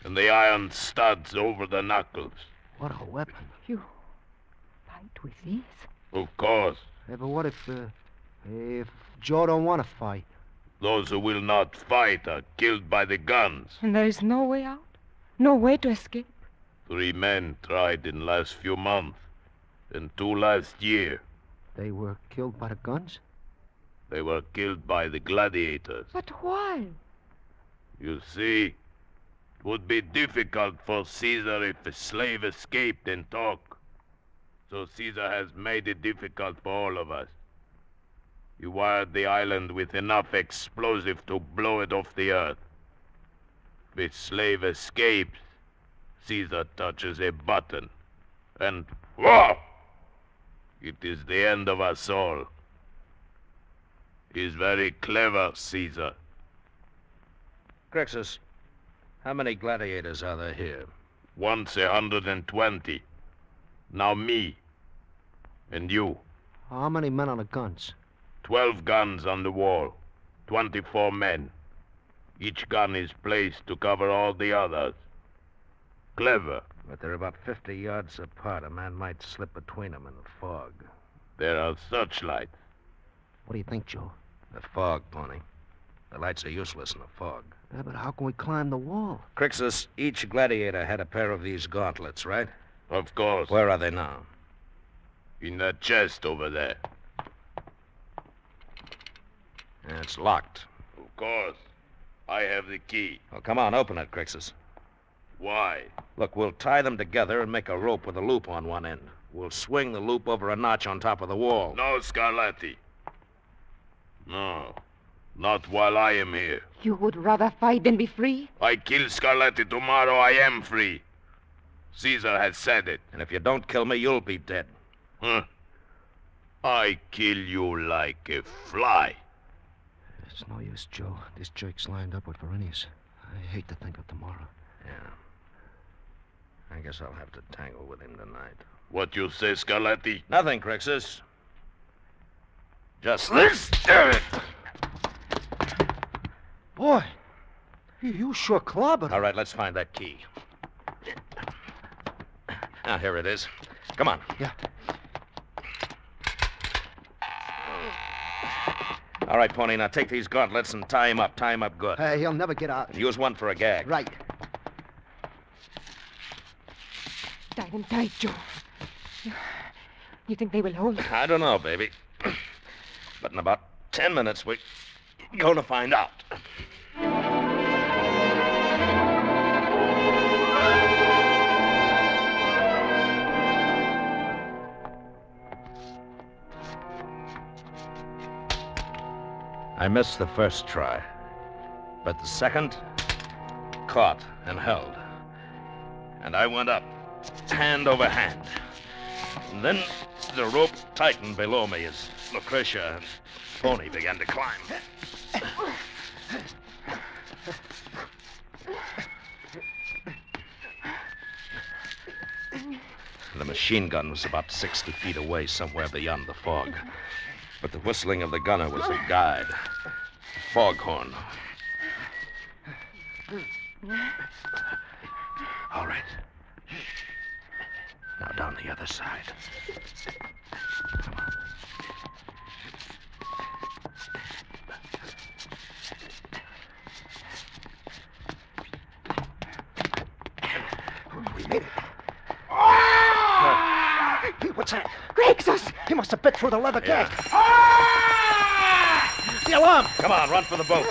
and the iron studs over the knuckles. What a weapon. You fight with these? Of course. Yeah, but what if Joe don't want to fight? Those who will not fight are killed by the guns. And there is no way out? No way to escape? 3 men tried in last few months, and 2 last year. They were killed by the guns? They were killed by the gladiators. But why? You see, it would be difficult for Caesar if a slave escaped and talked. So Caesar has made it difficult for all of us. He wired the island with enough explosive to blow it off the earth. If a slave escapes, Caesar touches a button, and whoa! It is the end of us all. He's very clever, Caesar. Crixus, how many gladiators are there here? Once 120. Now me. And you. How many men on the guns? 12 guns on the wall. 24 men. Each gun is placed to cover all the others. Clever. But they're about 50 yards apart. A man might slip between them in the fog. There are searchlights. What do you think, Joe? The fog, Pony. The lights are useless in the fog. Yeah, but how can we climb the wall? Crixus, each gladiator had a pair of these gauntlets, right? Of course. Where are they now? In that chest over there. Yeah, it's locked. Of course. I have the key. Well, come on, open it, Crixus. Why? Look, we'll tie them together and make a rope with a loop on one end. We'll swing the loop over a notch on top of the wall. No, Scarlatti. No. Not while I am here. You would rather fight than be free? I kill Scarlatti tomorrow, I am free. Caesar has said it. And if you don't kill me, you'll be dead. Huh? I kill you like a fly. It's no use, Joe. This jerk's lined up with Varinius. I hate to think of tomorrow. Yeah. I guess I'll have to tangle with him tonight. What you say, Scarlatti? Nothing, Crixus. Just Let's do it! Boy, you sure clobbered. All right, let's find that key. Now, here it is. Come on. Yeah. All right, Pony, now take these gauntlets and tie him up. Tie him up good. He'll never get out. Use one for a gag. Right. Tie them tight, Joe. You think they will hold? I don't know, baby. But in about 10 minutes, we're going to find out. I missed the first try, but the second, caught and held. And I went up, hand over hand. And then the rope tightened below me as Lucretia and Pony began to climb. The machine gun was about 60 feet away, somewhere beyond the fog. But the whistling of the gunner was a guide, a foghorn. All right. Now down the other side. Come on. We made it. Hey, what's that? Crixus! He must have bit through the leather Yeah. gag. The alarm! Come on, run for the boat.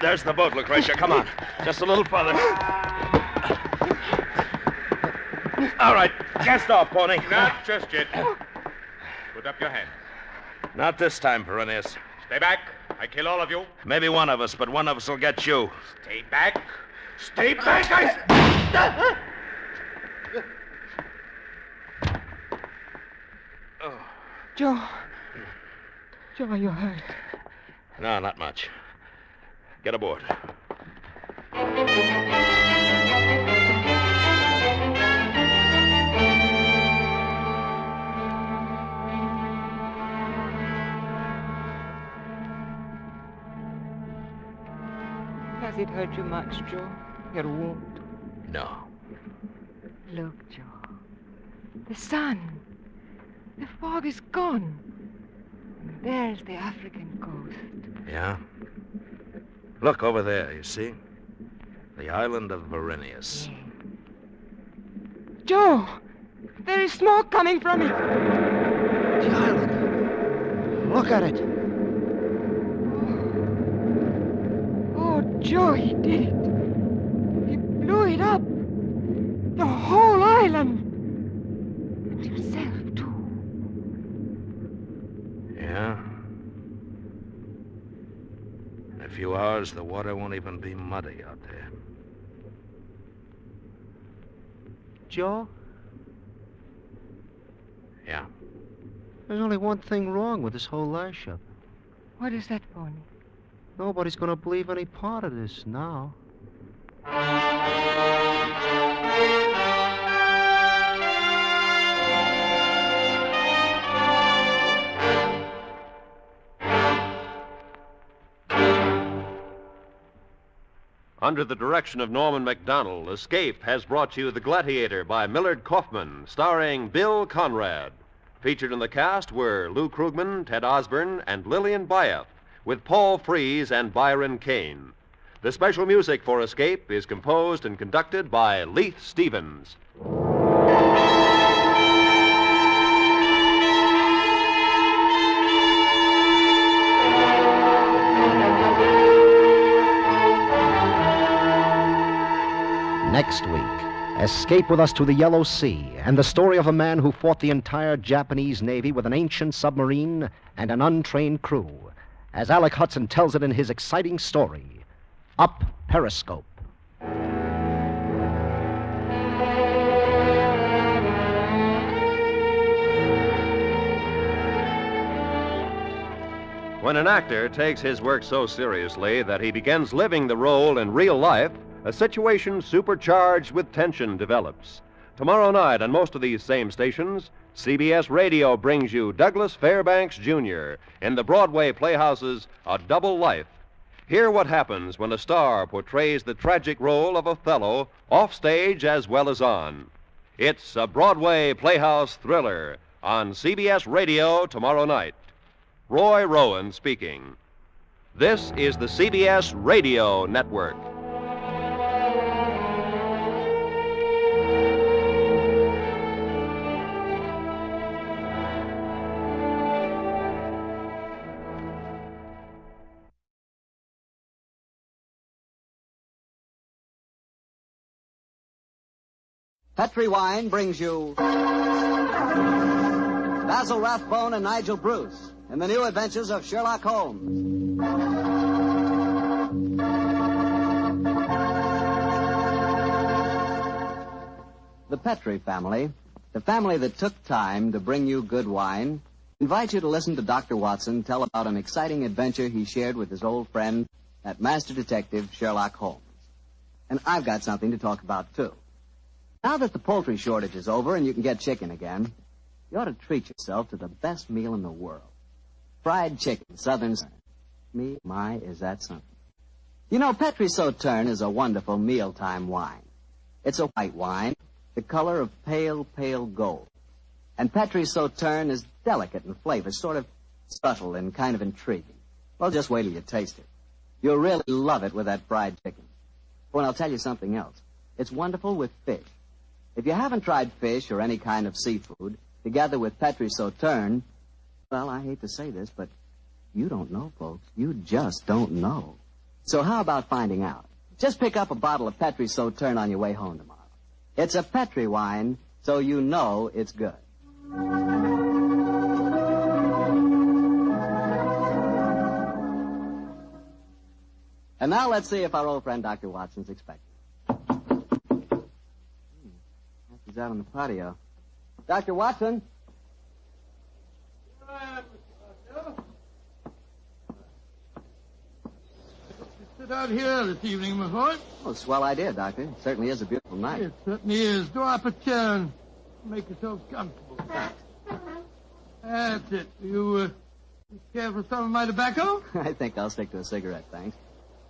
There's the boat, Lucretia. Come on. Just a little further. All right. Cast off, Pony. Not just yet. Put up your hand. Not this time, Perennius. Stay back. I kill all of you. Maybe one of us, but one of us will get you. Stay back. Stay back, I... Joe. Joe, are you hurt? No, not much. Get aboard. Has it hurt you much, Joe? Your wound? No. Look, Joe. The sun. The fog is gone. And there's the African coast. Yeah? Look over there, you see? The island of Verenius. Joe! There is smoke coming from it. The island. Look at it. Oh, Joe, he did it. He blew it up. The whole island. And himself, too. Yeah? In a few hours, the water won't even be muddy out there. Joe, Yeah. there's only one thing wrong with this whole lash up. What is that, Pony? Nobody's going to believe any part of this now. Under the direction of Norman MacDonald, Escape has brought you The Gladiator by Millard Kaufman, starring Bill Conrad. Featured in the cast were Lou Krugman, Ted Osborne, and Lillian Buyeff, with Paul Frees and Byron Kane. The special music for Escape is composed and conducted by Leith Stevens. Next week, escape with us to the Yellow Sea and the story of a man who fought the entire Japanese Navy with an ancient submarine and an untrained crew, as Alec Hudson tells it in his exciting story, Up Periscope. When an actor takes his work so seriously that he begins living the role in real life, a situation supercharged with tension develops. Tomorrow night on most of these same stations, CBS Radio brings you Douglas Fairbanks Jr. in the Broadway playhouse's A Double Life. Hear what happens when a star portrays the tragic role of Othello off stage as well as on. It's a Broadway playhouse thriller on CBS Radio tomorrow night. Roy Rowan speaking. This is the CBS Radio Network. Petri Wine brings you Basil Rathbone and Nigel Bruce in the new adventures of Sherlock Holmes. The Petri family, the family that took time to bring you good wine, invites you to listen to Dr. Watson tell about an exciting adventure he shared with his old friend, that master detective, Sherlock Holmes. And I've got something to talk about, too. Now that the poultry shortage is over and you can get chicken again, you ought to treat yourself to the best meal in the world. Fried chicken, Southern. My, is that something. You know, Petri Sauterne is a wonderful mealtime wine. It's a white wine, the color of pale, pale gold. And Petri Sauterne is delicate in flavor, sort of subtle and kind of intriguing. Well, just wait till you taste it. You'll really love it with that fried chicken. Oh, and I'll tell you something else. It's wonderful with fish. If you haven't tried fish or any kind of seafood, together with Petri Sauterne, well, I hate to say this, but you don't know, folks. You just don't know. So how about finding out? Just pick up a bottle of Petri Sauterne on your way home tomorrow. It's a Petri wine, so you know it's good. And now let's see if our old friend Dr. Watson's expecting. He's out on the patio. Dr. Watson? Sit out here this evening, my boy. Oh, swell idea, Doctor. It certainly is a beautiful night. It certainly is. Draw up a chair and make yourself comfortable. That's it. You care for some of my tobacco? I think I'll stick to a cigarette, thanks.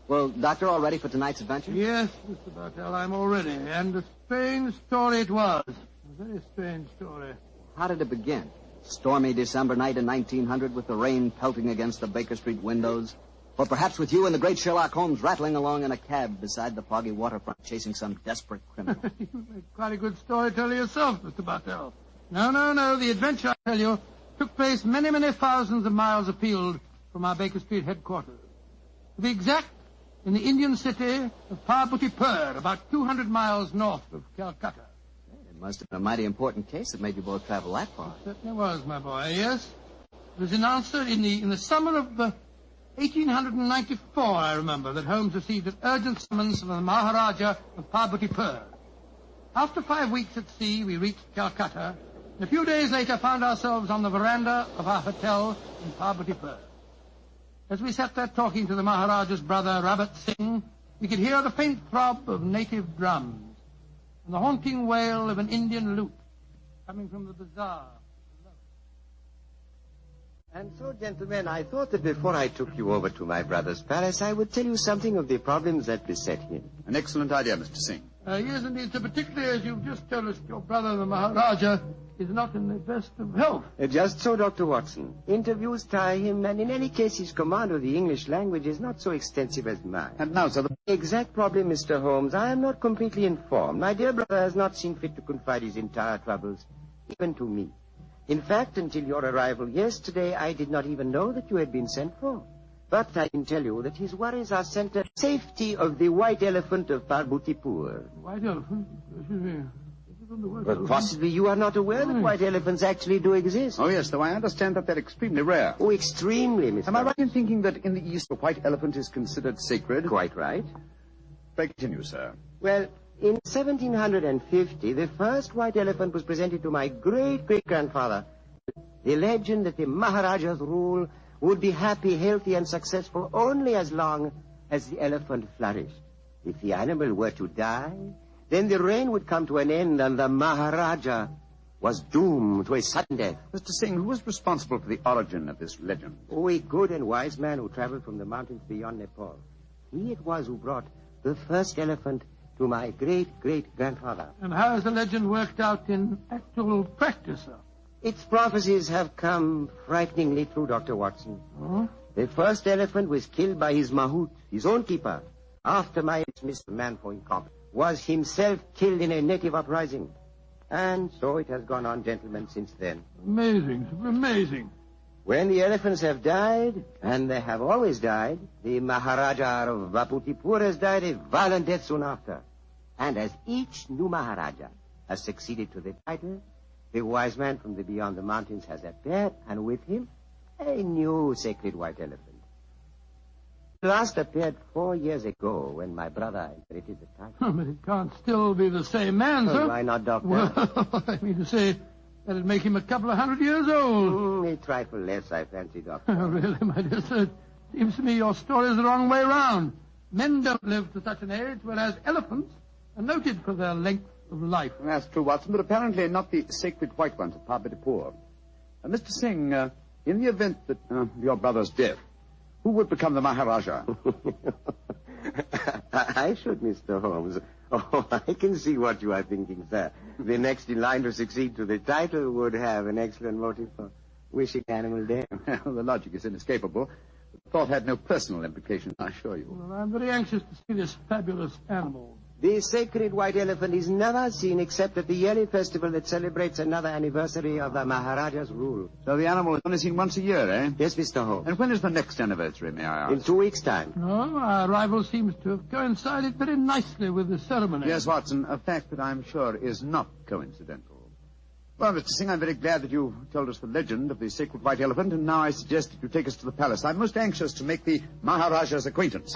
Well, Doctor, all ready for tonight's adventure? Yes, Mr. Bartell, I'm all ready. And a strange story it was. A very strange story. How did it begin? Stormy December night in 1900 with the rain pelting against the Baker Street windows? Or perhaps with you and the great Sherlock Holmes rattling along in a cab beside the foggy waterfront chasing some desperate criminal? You make quite a good storyteller yourself, Mr. Bartell. No. The adventure, I tell you, took place many, many thousands of miles afield from our Baker Street headquarters. To be exact, in the Indian city of Parbutipur, about 200 miles north of Calcutta. It must have been a mighty important case that made you both travel that far. It certainly was, my boy, yes. It was announced in the summer of 1894, I remember, that Holmes received an urgent summons from the Maharaja of Parbutipur. After 5 weeks at sea, we reached Calcutta, and a few days later found ourselves on the veranda of our hotel in Parbutipur. As we sat there talking to the Maharaja's brother, Rabat Singh, we could hear the faint throb of native drums and the haunting wail of an Indian lute coming from the bazaar. And so, gentlemen, I thought that before I took you over to my brother's palace, I would tell you something of the problems that beset him. An excellent idea, Mr. Singh. Yes, indeed, sir, particularly as you've just told us your brother, the Maharaja, is not in the best of health. Just so, Dr. Watson. Interviews tire him, and in any case, his command of the English language is not so extensive as mine. And now, sir, the exact problem, Mr. Holmes, I am not completely informed. My dear brother has not seen fit to confide his entire troubles, even to me. In fact, until your arrival yesterday, I did not even know that you had been sent for. But I can tell you that his worries are centered on the safety of the white elephant of Parbutipur. White elephant? Excuse me. But possibly you are not aware that white elephants actually do exist. Oh, yes, though I understand that they're extremely rare. Oh, extremely, Mr. Am I right in thinking that in the East the white elephant is considered sacred? Quite right. Pray continue, sir. Well, in 1750, the first white elephant was presented to my great-great-grandfather. The legend that the Maharaja's rule would be happy, healthy, and successful only as long as the elephant flourished. If the animal were to die, then the reign would come to an end and the Maharaja was doomed to a sudden death. Mr. Singh, who was responsible for the origin of this legend? Oh, a good and wise man who traveled from the mountains beyond Nepal. He it was who brought the first elephant to my great-great-grandfather. And how has the legend worked out in actual practice, sir? Its prophecies have come frighteningly true, Dr. Watson. Oh? The first elephant was killed by his mahout, his own keeper, after my dismissed man for incompetence, was himself killed in a native uprising. And so it has gone on, gentlemen, since then. Amazing, amazing. When the elephants have died, and they have always died, the Maharaja of Vaputipur has died a violent death soon after. And as each new Maharaja has succeeded to the title, the wise man from the beyond the mountains has appeared, and with him, a new sacred white elephant. It last appeared 4 years ago when my brother inherited the title. But it can't still be the same man, sir. Why not, Doctor? Well, I mean to say, that'd make him a couple of 100 years old. A trifle less, I fancy, Doctor. Oh, really, my dear sir? It seems to me your story's the wrong way round. Men don't live to such an age, whereas elephants are noted for their length of life. That's true, Watson, but apparently not the sacred white ones of Parvati-Pur. Mr. Singh, in the event that your brother's death, who would become the Maharaja? I should, Mr. Holmes. Oh, I can see what you are thinking, sir. The next in line to succeed to the title would have an excellent motive for wishing animal death. Well, the logic is inescapable. The thought had no personal implications, I assure you. Well, I'm very anxious to see this fabulous animal. The sacred white elephant is never seen except at the yearly festival that celebrates another anniversary of the Maharaja's rule. So the animal is only seen once a year, eh? Yes, Mr. Holmes. And when is the next anniversary, may I ask? In 2 weeks' time. No, our arrival seems to have coincided very nicely with the ceremony. Yes, Watson, a fact that I'm sure is not coincidental. Well, Mr. Singh, I'm very glad that you told us the legend of the sacred white elephant, and now I suggest that you take us to the palace. I'm most anxious to make the Maharaja's acquaintance.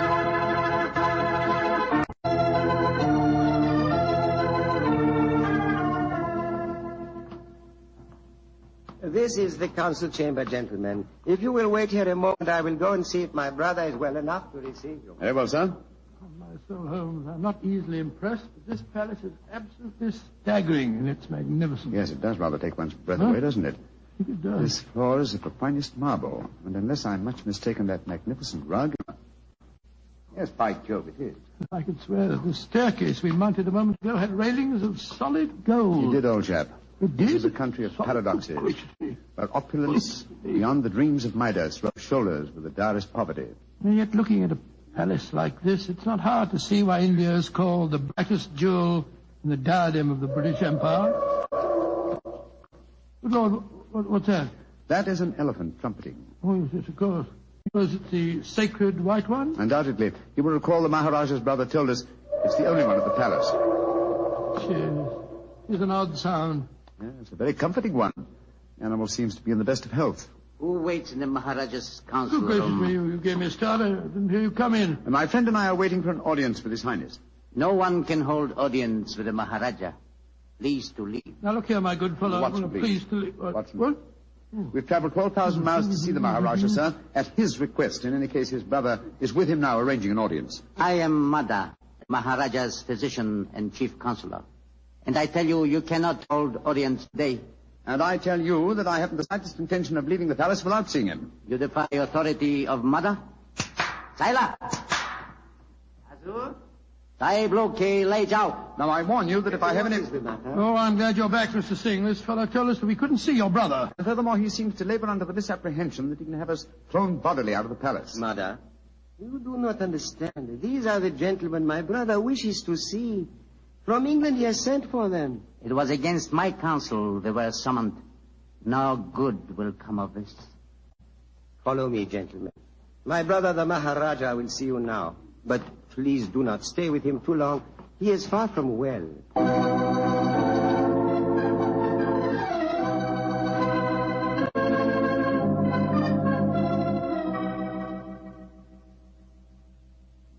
This is the council chamber, gentlemen. If you will wait here a moment, I will go and see if my brother is well enough to receive you. Very well, sir. My soul, Holmes, I'm not easily impressed, but this palace is absolutely staggering in its magnificence. Yes, it does rather take one's breath away, doesn't it? I think it does. This floor is of the finest marble, and unless I'm much mistaken, that magnificent rug... Yes, by Jove, it is. I could swear that the staircase we mounted a moment ago had railings of solid gold. You did, old chap. It This did? is a country of paradoxes, where opulence beyond the dreams of Midas rubs shoulders with the direst poverty. And yet, looking at a palace like this, it's not hard to see why India is called the brightest jewel in the diadem of the British Empire. Good Lord, what's that? That is an elephant trumpeting. Oh, yes, of course. Was it the sacred white one? Undoubtedly. You will recall the Maharaja's brother told us it's the only one at the palace. Cheers. It's an odd sound. Yeah, it's a very comforting one. The animal seems to be in the best of health. Who waits in the Maharaja's council Good gracious room? me, you gave me a start. I didn't hear you come in. And my friend and I are waiting for an audience with His Highness. No one can hold audience with the Maharaja. Please to leave. Now, look here, my good fellow. Watson, I'm please. pleased to leave. Watson. What? We've traveled 12,000 miles to see the Maharaja, sir, at his request. In any case, his brother is with him now, arranging an audience. I am Mada, Maharaja's physician and chief counselor. And I tell you, you cannot hold audience today. And I tell you that I haven't the slightest intention of leaving the palace without seeing him. You defy the authority of Mada? Saila! Azur? Sai bloke lay jao. Now, I warn you that if I have any... Oh, I'm glad you're back, Mr. Singh. This fellow told us that we couldn't see your brother. And furthermore, he seems to labor under the misapprehension that he can have us thrown bodily out of the palace. Mother, you do not understand. These are the gentlemen my brother wishes to see. From England he has sent for them. It was against my counsel they were summoned. No good will come of this. Follow me, gentlemen. My brother, the Maharaja, will see you now. But please do not stay with him too long. He is far from well.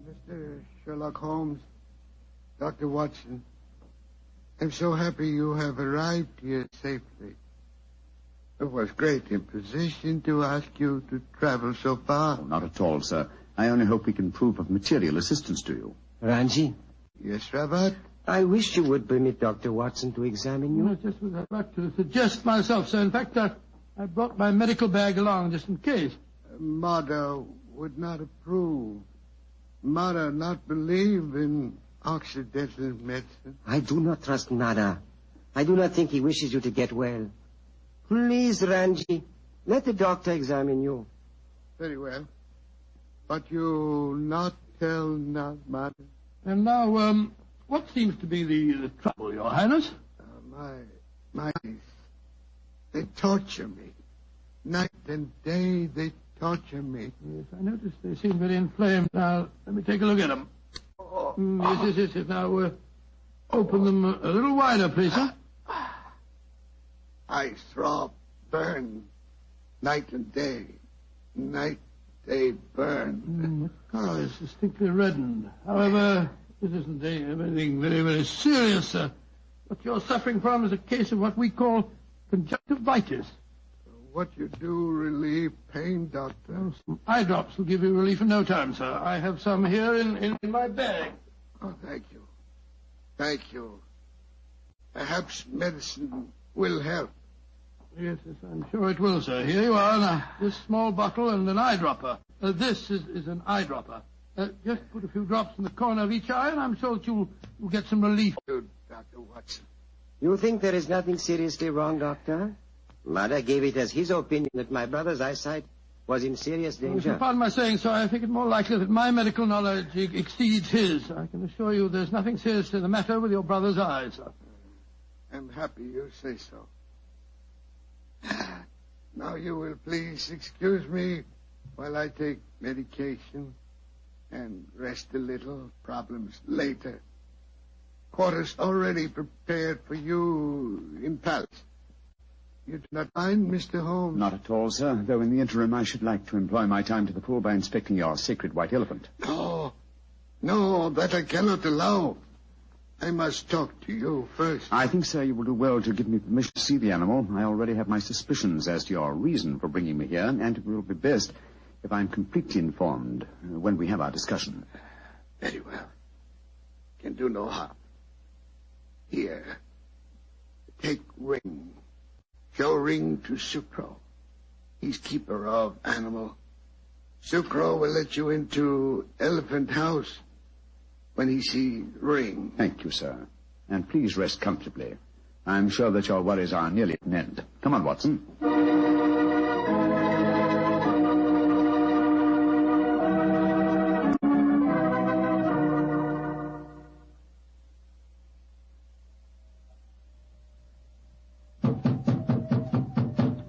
Mr. Sherlock Holmes, Dr. Watson, I'm so happy you have arrived here safely. It was great imposition to ask you to travel so far. Oh, not at all, sir. I only hope we can prove of material assistance to you. Ranji? Yes, Robert? I wish you would permit Dr. Watson to examine you. I just was about to suggest myself, sir. In fact, I brought my medical bag along just in case. Mother would not approve. Mother not believe in Occidental medicine. I do not trust Nada. I do not think he wishes you to get well. Please, Ranji, let the doctor examine you. Very well. But you not tell not Mother. And now, what seems to be the trouble, Your Highness? My, they torture me. Night and day they torture me. Yes, I noticed they seem very inflamed. Now, let me take a look at them. Yes. Now, open them a little wider, please, sir. I throb, burn, night and day. Night, day, burn. The color is distinctly reddened. However, this isn't anything very, very serious, sir. What you're suffering from is a case of what we call conjunctivitis. What you do relieve pain, Doctor? Well, some eye drops will give you relief in no time, sir. I have some here in my bag. Oh, thank you. Thank you. Perhaps medicine will help. Yes, I'm sure it will, sir. Here you are, now, this small bottle and an eyedropper. This is an eyedropper. Just put a few drops in the corner of each eye, and I'm sure that you'll get some relief. Good, Dr. Watson. You think there is nothing seriously wrong, Doctor? Mother gave it as his opinion that my brother's eyesight was in serious danger. Pardon my saying so, I think it more likely that my medical knowledge exceeds his. I can assure you there's nothing seriously the matter with your brother's eyes, sir. I'm happy you say so. Now you will please excuse me while I take medication and rest a little. Problems later. Quarters already prepared for you in palace. You do not mind, Mr. Holmes? Not at all, sir, though in the interim I should like to employ my time to the full by inspecting your sacred white elephant. No, that I cannot allow. I must talk to you first. I think, sir, you will do well to give me permission to see the animal. I already have my suspicions as to your reason for bringing me here, and it will be best if I'm completely informed when we have our discussion. Very well. Can do no harm. Here. Take ring. Show ring to Sucro. He's keeper of animal. Sucro will let you into elephant house when he see ring. Thank you, sir. And please rest comfortably. I'm sure that your worries are nearly at an end. Come on, Watson.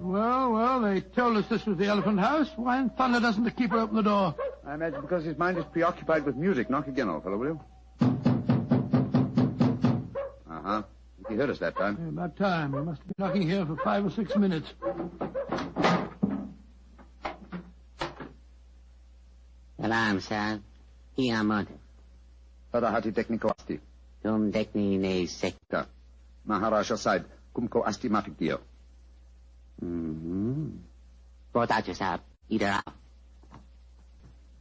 Well, they told us this was the elephant house. Why in thunder doesn't the keeper open the door? I imagine because his mind is preoccupied with music. Knock again, old fellow, will you? Uh-huh. He heard us that time. Yeah, about time. He must have been knocking here for 5 or 6 minutes. Salam, sir. Iamote. Farahati technico asti. Tum techni ne secta. Maharaja side. Kumko asti matikdio. Potato, sir. Eat her up.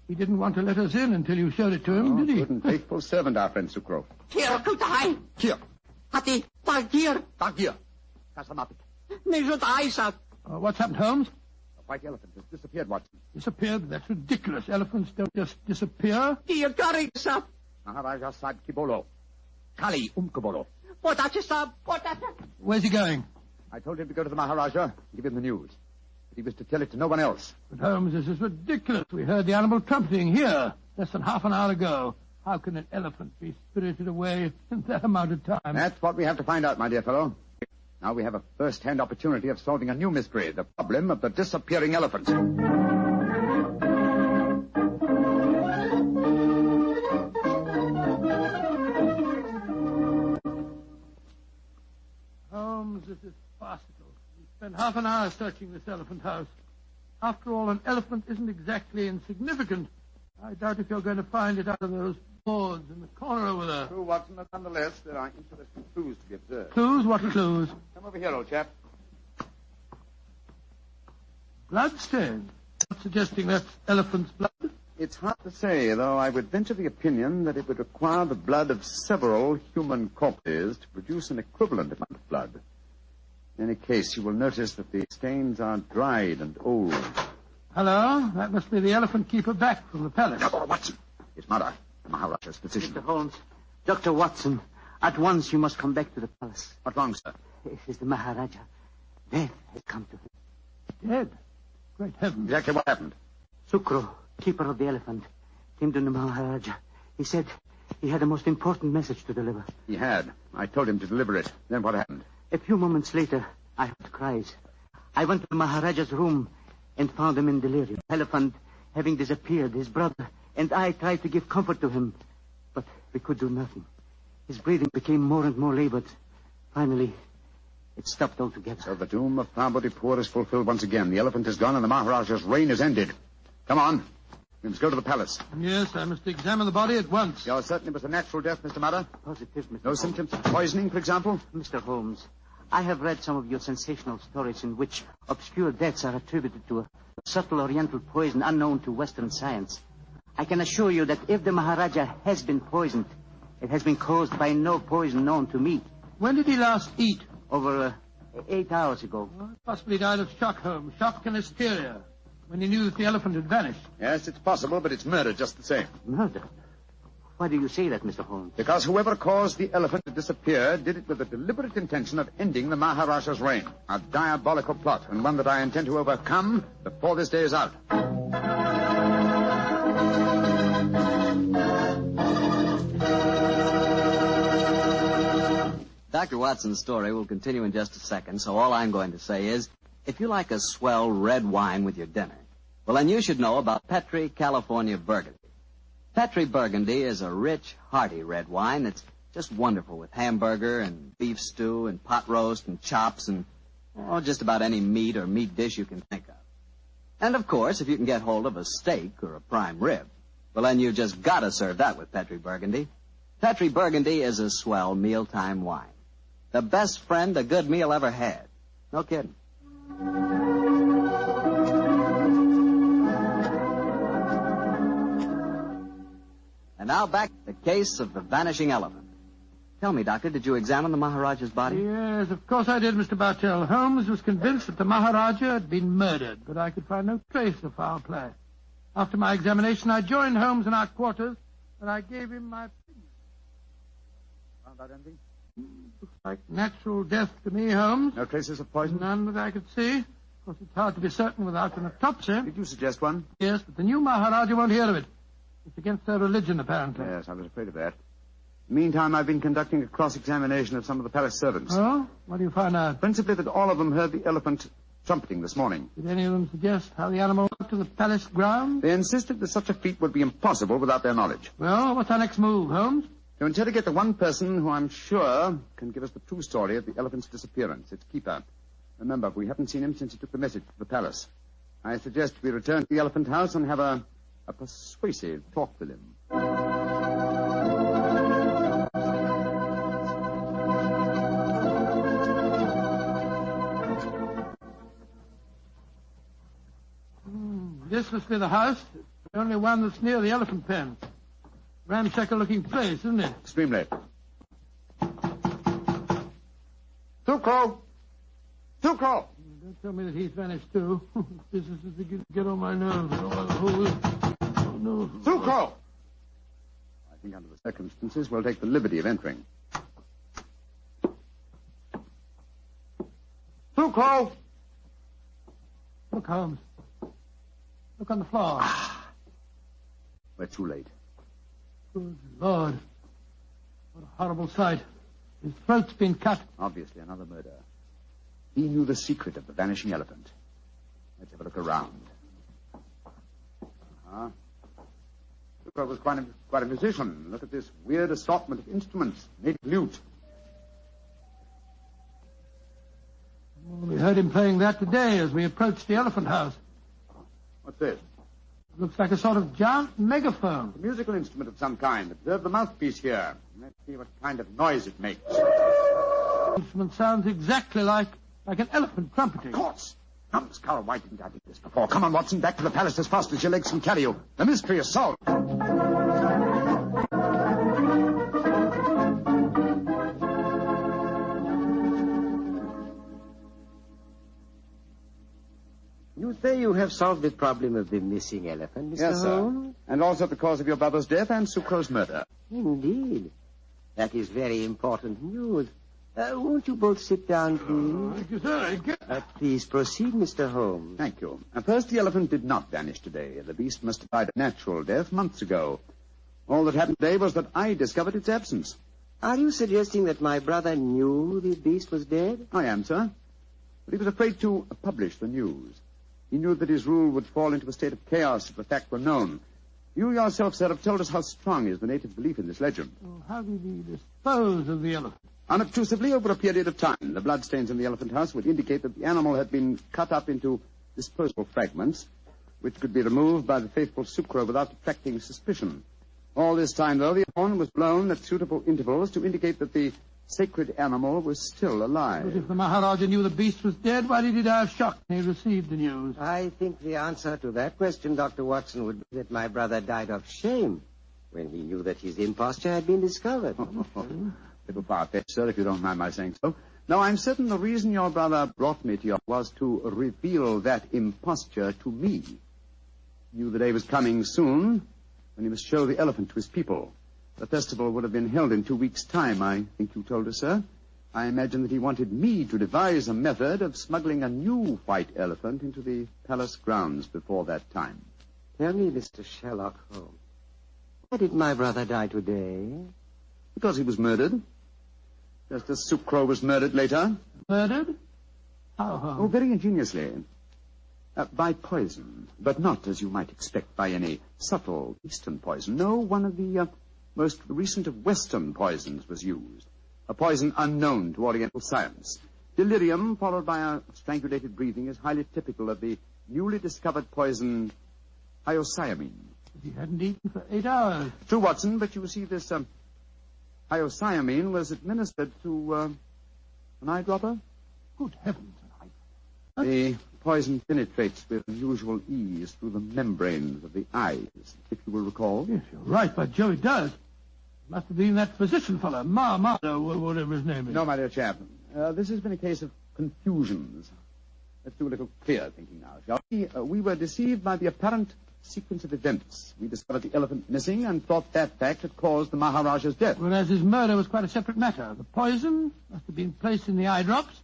He didn't want to let us in until you showed it to him, did he? Good and faithful servant, our friend Sucro. Here, kutai. Here. Hati, tagir. Tagir. Kasamatik. Nejut sir. What's happened, Holmes? The white elephant has disappeared, Watson. Disappeared? That's ridiculous. Elephants don't just disappear. Dear Gary, sir. Maharaja side kibolo. Kali umkabolo. Potato, sir. Potato. Where's he going? I told him to go to the Maharaja and give him the news. But he was to tell it to no one else. But Holmes, this is ridiculous. We heard the animal trumpeting here less than half an hour ago. How can an elephant be spirited away in that amount of time? That's what we have to find out, my dear fellow. Now we have a first-hand opportunity of solving a new mystery, the problem of the disappearing elephant. Holmes, this is farcical. We spent half an hour searching this elephant house. After all, an elephant isn't exactly insignificant. I doubt if you're going to find it out of those boards in the corner over there. True, Watson, but nonetheless, there are interesting clues to be observed. Clues? What clues? Come over here, old chap. Bloodstain. Not suggesting that's elephant's blood. It's hard to say, though I would venture the opinion that it would require the blood of several human corpses to produce an equivalent amount of blood. In any case, you will notice that the stains are dried and old. Hello? That must be the elephant keeper back from the palace. Dr. Watson! It's Mother, the Maharaja's physician. Mr. Holmes, Dr. Watson, at once you must come back to the palace. What's wrong, sir? It is the Maharaja. Death has come to him. Dead? Great heavens. Exactly what happened? Sukro, keeper of the elephant, came to the Maharaja. He said he had a most important message to deliver. He had. I told him to deliver it. Then what happened? A few moments later, I heard cries. I went to the Maharaja's room and found him in delirium. Elephant having disappeared, his brother and I tried to give comfort to him, but we could do nothing. His breathing became more and more labored. Finally, it stopped altogether. So the doom of Parvati-Pur is fulfilled once again. The elephant is gone and the Maharaja's reign is ended. Come on. We must go to the palace. Yes, I must examine the body at once. You're certain it was a natural death, Mr. Mudder? Positive, Mr. No Holmes. symptoms of poisoning, for example? Mr. Holmes, I have read some of your sensational stories in which obscure deaths are attributed to a subtle oriental poison unknown to Western science. I can assure you that if the Maharaja has been poisoned, it has been caused by no poison known to me. When did he last eat? Over 8 hours ago. Possibly died of shock, Holmes. Shock and hysteria. When he knew that the elephant had vanished. Yes, it's possible, but it's murder just the same. Murder? Why do you say that, Mr. Holmes? Because whoever caused the elephant to disappear did it with the deliberate intention of ending the Maharaja's reign. A diabolical plot, and one that I intend to overcome before this day is out. Dr. Watson's story will continue in just a second, so all I'm going to say is, if you like a swell red wine with your dinner, well, then you should know about Petri California Burgundy. Petri Burgundy is a rich, hearty red wine that's just wonderful with hamburger and beef stew and pot roast and chops and just about any meat or meat dish you can think of. And, of course, if you can get hold of a steak or a prime rib, well, then you just got to serve that with Petri Burgundy. Petri Burgundy is a swell mealtime wine. The best friend a good meal ever had. No kidding. And now back to the case of the vanishing elephant. Tell me, Doctor, did you examine the Maharaja's body? Yes, of course I did, Mr. Bartell. Holmes was convinced that the Maharaja had been murdered, but I could find no trace of foul play. After my examination, I joined Holmes in our quarters, and I gave him my opinion. Found out anything? Looks like natural death to me, Holmes. No traces of poison? None that I could see. Of course, it's hard to be certain without an autopsy. Did you suggest one? Yes, but the new Maharaja won't hear of it. It's against their religion, apparently. Yes, I was afraid of that. Meantime, I've been conducting a cross-examination of some of the palace servants. Oh? What do you find out? Principally that all of them heard the elephant trumpeting this morning. Did any of them suggest how the animal got to the palace grounds? They insisted that such a feat would be impossible without their knowledge. Well, what's our next move, Holmes? To interrogate the one person who I'm sure can give us the true story of the elephant's disappearance, its keeper. Remember, we haven't seen him since he took the message to the palace. I suggest we return to the elephant house and have a persuasive talk with him. This must be the house. The only one that's near the elephant pen. Ramshackle-looking place, isn't it? Extremely. Sukro! Sukro! Don't tell me that he's vanished, too. This is to get on my nerves. Oh, no. Sukro! I think under the circumstances, we'll take the liberty of entering. Sukro! Look, Holmes. Look on the floor. We're too late. Good Lord. What a horrible sight. His throat's been cut. Obviously another murder. He knew the secret of the vanishing elephant. Let's have a look around. Sukro was quite a musician. Look at this weird assortment of instruments. Native lute. Well, we heard him playing that today as we approached the elephant house. What's this? It looks like a sort of giant megaphone. A musical instrument of some kind. Observe the mouthpiece here. Let's see what kind of noise it makes. The instrument sounds exactly like an elephant trumpeting. Of course. Come, Scarrow, why didn't I do this before? Come on, Watson, back to the palace as fast as your legs can carry you. The mystery is solved. You say you have solved the problem of the missing elephant, Mr. Yes, Holmes? sir. And also the cause of your brother's death and Sucro's murder. Indeed. That is very important news. Won't you both sit down, please? Thank you, sir. Please proceed, Mr. Holmes. Thank you. First, the elephant did not vanish today. The beast must have died a natural death months ago. All that happened today was that I discovered its absence. Are you suggesting that my brother knew the beast was dead? I am, sir. But he was afraid to publish the news. He knew that his rule would fall into a state of chaos if the fact were known. You yourself, sir, have told us how strong is the native belief in this legend. Oh, how did he dispose of the elephant? Unobtrusively over a period of time. The bloodstains in the elephant house would indicate that the animal had been cut up into disposable fragments, which could be removed by the faithful Sucro without attracting suspicion. All this time, though, the horn was blown at suitable intervals to indicate that the sacred animal was still alive. But if the Maharaja knew the beast was dead, why did he die of shock when he received the news? I think the answer to that question, Dr. Watson, would be that my brother died of shame when he knew that his imposture had been discovered. Little far-fetched, sir, if you don't mind my saying so. Now, I'm certain the reason your brother brought me to you was to reveal that imposture to me. He knew the day was coming soon when he must show the elephant to his people. The festival would have been held in 2 weeks' time, I think you told us, sir. I imagine that he wanted me to devise a method of smuggling a new white elephant into the palace grounds before that time. Tell me, Mr. Sherlock Holmes, why did my brother die today? Because he was murdered. Just as Sucro was murdered later. Murdered? How? Oh, very ingeniously. By poison, but not, as you might expect, by any subtle Eastern poison. No, one of the most recent of Western poisons was used. A poison unknown to Oriental science. Delirium, followed by a strangulated breathing, is highly typical of the newly discovered poison hyoscyamine. He hadn't eaten for 8 hours. True, Watson, but you see, this hyoscyamine was administered to an eyedropper. Good heavens. The poison penetrates with unusual ease through the membranes of the eyes, if you will recall. Yes, you're right, by Joe, it does. Must have been that physician fellow, whatever his name is. No, my dear chap. This has been a case of confusions. Let's do a little clear thinking now, shall we? We were deceived by the apparent sequence of events. We discovered the elephant missing and thought that fact had caused the Maharaja's death. Whereas his murder was quite a separate matter. The poison must have been placed in the eye drops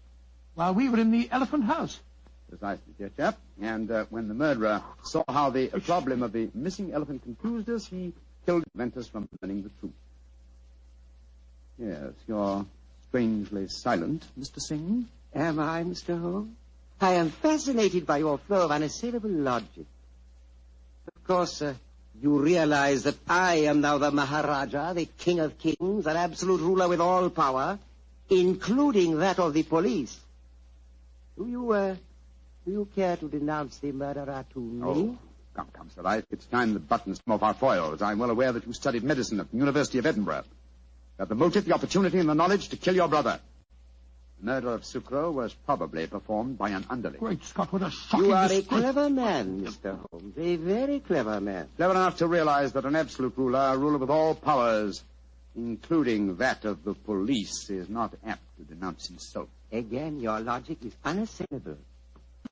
while we were in the elephant house. Precisely, dear chap. And when the murderer saw how the problem of the missing elephant confused us, he killed to prevent us from learning the truth. Yes, you're strangely silent, Mr. Singh. Am I, Mr. Holmes? I am fascinated by your flow of unassailable logic. Of course, you realize that I am now the Maharaja, the King of Kings, an absolute ruler with all power, including that of the police. Do you care to denounce the murderer to me? Oh, come, sir. It's time the buttons come off our foils. I'm well aware that you studied medicine at the University of Edinburgh. You have the motive, the opportunity, and the knowledge to kill your brother. The murder of Sucro was probably performed by an underling. Great Scott, what a shocking You are disgrace. a clever man, Mr. Holmes, a very clever man. Clever enough to realize that an absolute ruler, a ruler with all powers, including that of the police, is not apt to denounce himself. Again, your logic is unassailable.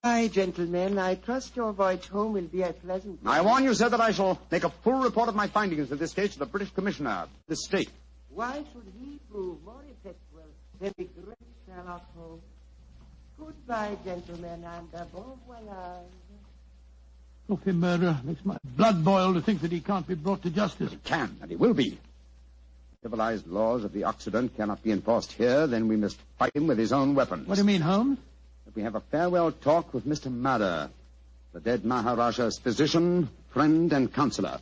Why, gentlemen, I trust your voyage home will be a pleasant one. I warn you, sir, that I shall make a full report of my findings in this case to the British Commissioner of this state. Why should he prove more effectual than the great Sherlock Holmes? Goodbye, gentlemen, and bon voyage. Filthy murderer. Makes my blood boil to think that he can't be brought to justice. He can, and he will be. Civilized laws of the Occident cannot be enforced here, then we must fight him with his own weapons. What do you mean, Holmes? If we have a farewell talk with Mr. Madder, the dead Maharaja's physician, friend, and counselor.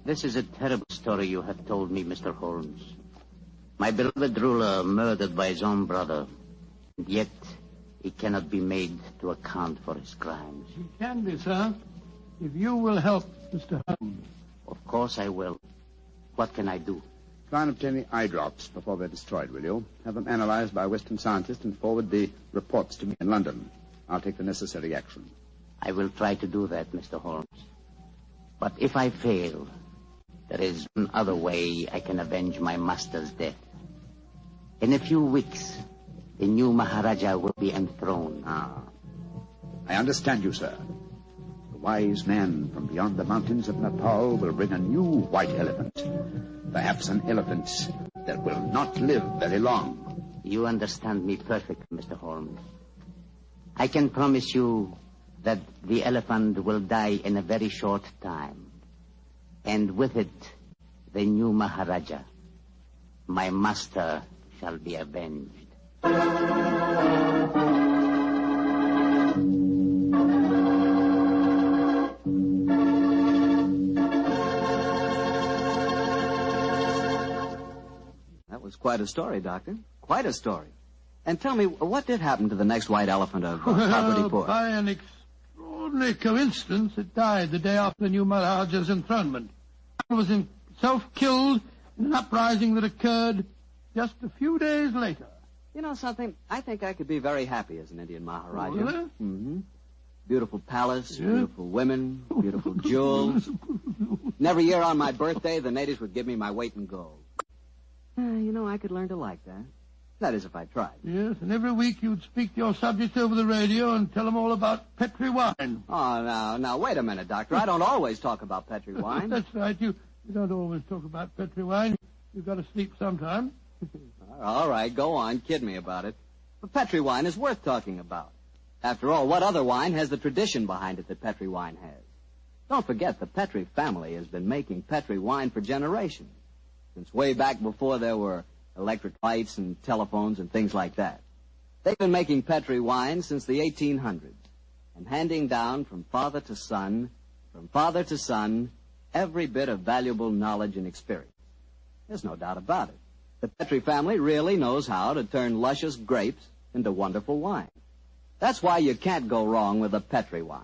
This is a terrible story you have told me, Mr. Holmes. My beloved ruler murdered by his own brother, and yet he cannot be made to account for his crimes. He can be, sir. if you will help Mr. Holmes. Of course I will. What can I do? Try and obtain the eye drops before they're destroyed, will you? Have them analyzed by a Western scientist and forward the reports to me in London. I'll take the necessary action. I will try to do that, Mr. Holmes. But if I fail, there is one other way I can avenge my master's death. In a few weeks, the new Maharaja will be enthroned. I understand you, sir. The wise man from beyond the mountains of Nepal will bring a new white elephant. Perhaps an elephant that will not live very long. You understand me perfectly, Mr. Holmes. I can promise you that the elephant will die in a very short time. And with it, the new Maharaja, my master, shall be avenged. That was quite a story, Doctor. Quite a story. And tell me, what did happen to the next white elephant of Poverty Port? By an extraordinary coincidence, it died the day after the new Maharaja's enthronement. It was himself killed in an uprising that occurred just a few days later. You know something? I think I could be very happy as an Indian Maharaja. Really? Mm-hmm. Beautiful palace, beautiful women, beautiful jewels. And every year on my birthday, the natives would give me my weight in gold. You know, I could learn to like that. That is, if I tried. Yes, and every week you'd speak to your subjects over the radio and tell them all about Petri wine. Oh, now, wait a minute, Doctor. I don't always talk about Petri wine. That's right. You don't always talk about Petri wine. You've got to sleep sometime. All right, go on. Kid me about it. But Petri wine is worth talking about. After all, what other wine has the tradition behind it that Petri wine has? Don't forget, the Petri family has been making Petri wine for generations. Since way back before there were electric lights and telephones and things like that. They've been making Petri wine since the 1800s and handing down from father to son, every bit of valuable knowledge and experience. There's no doubt about it. The Petri family really knows how to turn luscious grapes into wonderful wine. That's why you can't go wrong with a Petri wine.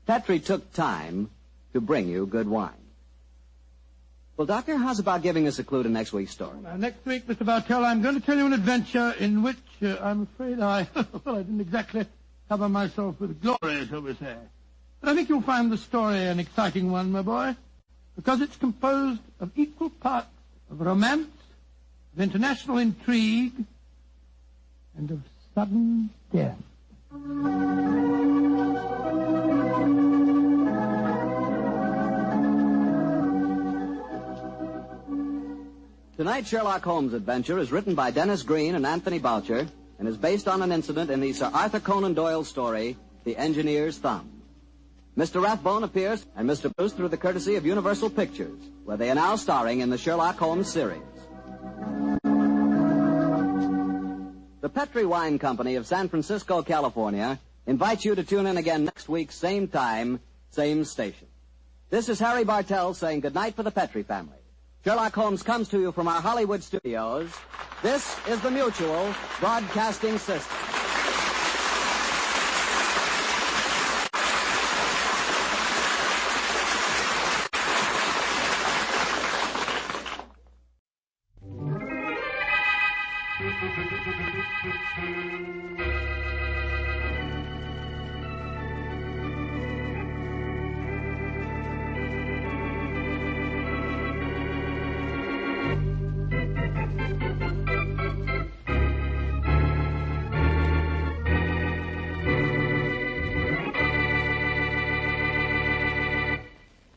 Petri took time to bring you good wine. Well, Doctor, how's about giving us a clue to next week's story? Next week, Mr. Bartell, I'm going to tell you an adventure in which I'm afraid I didn't exactly cover myself with glory, shall we say. But I think you'll find the story an exciting one, my boy, because it's composed of equal parts of romance, of international intrigue, and of sudden death. Tonight's Sherlock Holmes adventure is written by Dennis Green and Anthony Boucher and is based on an incident in the Sir Arthur Conan Doyle story, The Engineer's Thumb. Mr. Rathbone appears and Mr. Bruce through the courtesy of Universal Pictures, where they are now starring in the Sherlock Holmes series. The Petri Wine Company of San Francisco, California, invites you to tune in again next week, same time, same station. This is Harry Bartell saying goodnight for the Petri family. Sherlock Holmes comes to you from our Hollywood studios. This is the Mutual Broadcasting System.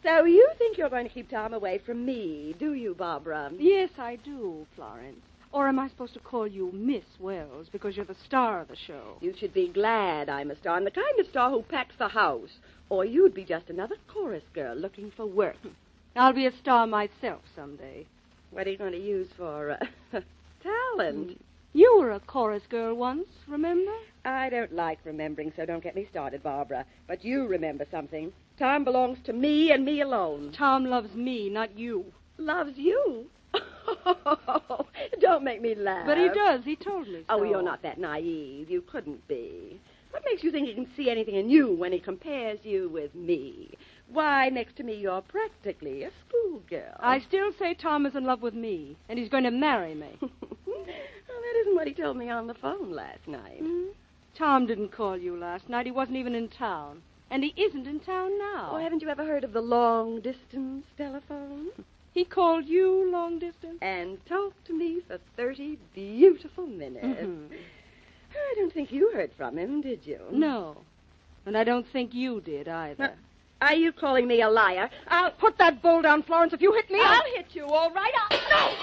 So you think you're going to keep Tom away from me, do you, Barbara? Yes, I do, Florence. Or am I supposed to call you Miss Wells because you're the star of the show? You should be glad I'm a star. I'm the kind of star who packs the house. Or you'd be just another chorus girl looking for work. I'll be a star myself someday. What are you going to use for talent? You were a chorus girl once, remember? I don't like remembering, so don't get me started, Barbara. But you remember something. Tom belongs to me and me alone. Tom loves me, not you. Loves you? Don't make me laugh. But he does. He told me so. Oh, you're not that naive. You couldn't be. What makes you think he can see anything in you when he compares you with me? Why, next to me, you're practically a schoolgirl. I still say Tom is in love with me, and he's going to marry me. Well, that isn't what he told me on the phone last night. Tom didn't call you last night. He wasn't even in town. And he isn't in town now. Oh, haven't you ever heard of the long-distance telephone? He called you long distance? And talked to me for 30 beautiful minutes. I don't think you heard from him, did you? No. And I don't think you did either. Are you calling me a liar? I'll put that bowl down, Florence. If you hit me, I'll hit you, all right? No!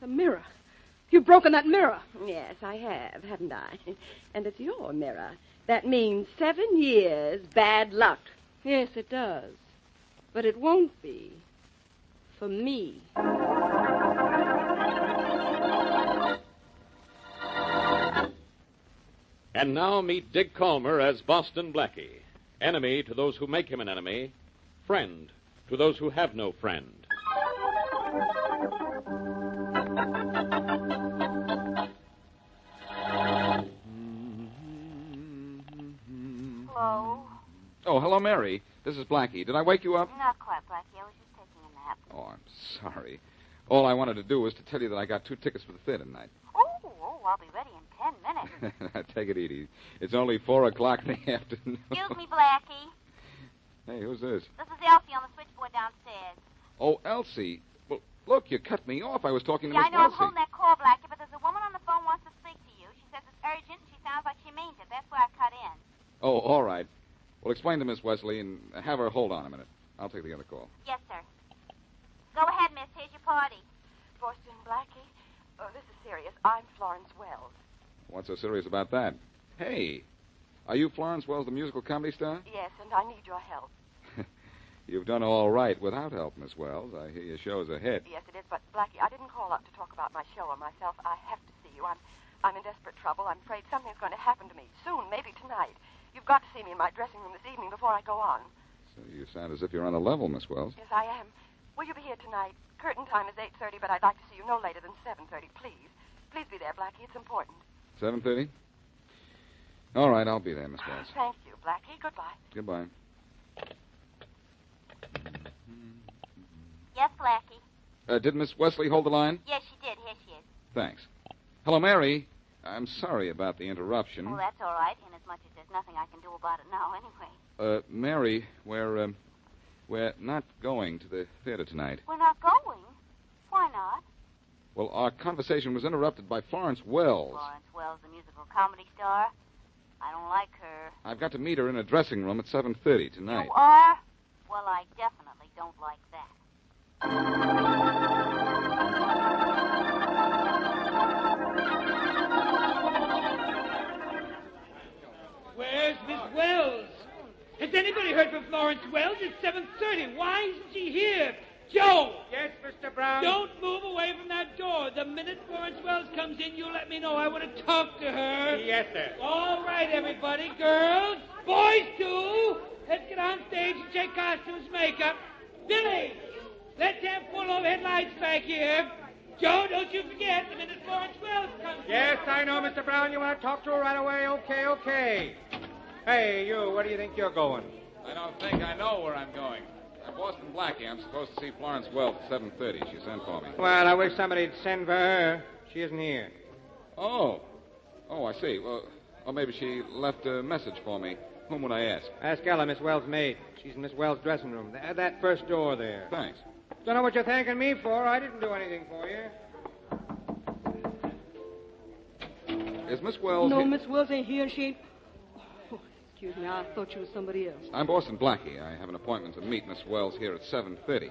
The mirror. You've broken that mirror. Yes, I have, haven't I? And it's your mirror. That means 7 years bad luck. Yes, it does. But it won't be. For me. And now meet Dick Calmer as Boston Blackie. Enemy to those who make him an enemy. Friend to those who have no friend. Hello? Oh, hello, Mary. This is Blackie. Did I wake you up? Not quite, Blackie. I was just taking a nap. Oh, I'm sorry. All I wanted to do was to tell you that I got 2 tickets for the theater tonight. Oh, I'll be ready in 10 minutes. Take it easy. It's only 4 o'clock in the afternoon. Excuse me, Blackie. Hey, who's this? This is Elsie on the switchboard downstairs. Oh, Elsie. Well, look, you cut me off. I was talking to Yeah, Miss I know. I'm Elsie. holding that call, Blackie, but there's a woman on the phone wants to speak to you. She says it's urgent, and she sounds like she means it. That's why I cut in. Oh, all right. Well, explain to Miss Wesley and have her hold on a minute. I'll take the other call. Yes, sir. Go ahead, miss. Here's your party. Boston Blackie? Oh, this is serious. I'm Florence Wells. What's so serious about that? Hey, are you Florence Wells, the musical comedy star? Yes, and I need your help. You've done all right without help, Miss Wells. I hear your show's a hit. Yes, it is, but Blackie, I didn't call up to talk about my show or myself. I have to see you. I'm in desperate trouble. I'm afraid something's going to happen to me soon, maybe tonight. You've got to see me in my dressing room this evening before I go on. So you sound as if you're on a level, Miss Wells. Yes, I am. Will you be here tonight? Curtain time is 8:30, but I'd like to see you no later than 7:30, please. Please be there, Blackie. It's important. 7:30? All right, I'll be there, Miss Wells. Thank you, Blackie. Goodbye. Goodbye. Yes, Blackie. Did Miss Wesley hold the line? Yes, she did. Here she is. Thanks. Hello, Mary. I'm sorry about the interruption. Oh, that's all right, inasmuch as there's nothing I can do about it now anyway. Mary, we're not going to the theater tonight. We're not going? Why not? Well, our conversation was interrupted by Florence Wells. Florence Wells, the musical comedy star? I don't like her. I've got to meet her in a dressing room at 7:30 tonight. You are? Well, I definitely don't like that. Where's Miss Wells? Has anybody heard from Florence Wells? It's 7:30. Why isn't she here? Joe! Yes, Mr. Brown? Don't move away from that door. The minute Florence Wells comes in, you let me know. I want to talk to her. Yes, sir. All right, everybody. Girls, boys, too. Let's get on stage and check costumes, makeup. Billy, let's have full overhead lights back here. Joe, don't you forget, the minute Florence Wells comes in. Yes, I know, Mr. Brown. You want to talk to her right away? Okay. Hey, you, where do you think you're going? I don't think I know where I'm going. I'm Boston Blackie. I'm supposed to see Florence Wells at 7:30. She sent for me. Well, I wish somebody'd send for her. She isn't here. Oh, I see. Well, maybe she left a message for me. Whom would I ask? Ask Ella, Miss Wells' maid. She's in Miss Wells' dressing room. That first door there. Thanks. Don't know what you're thanking me for. I didn't do anything for you. Is Miss Wells No, here? Miss Wells ain't here. She ain't... Oh, excuse me. I thought she was somebody else. I'm Boston Blackie. I have an appointment to meet Miss Wells here at 7:30.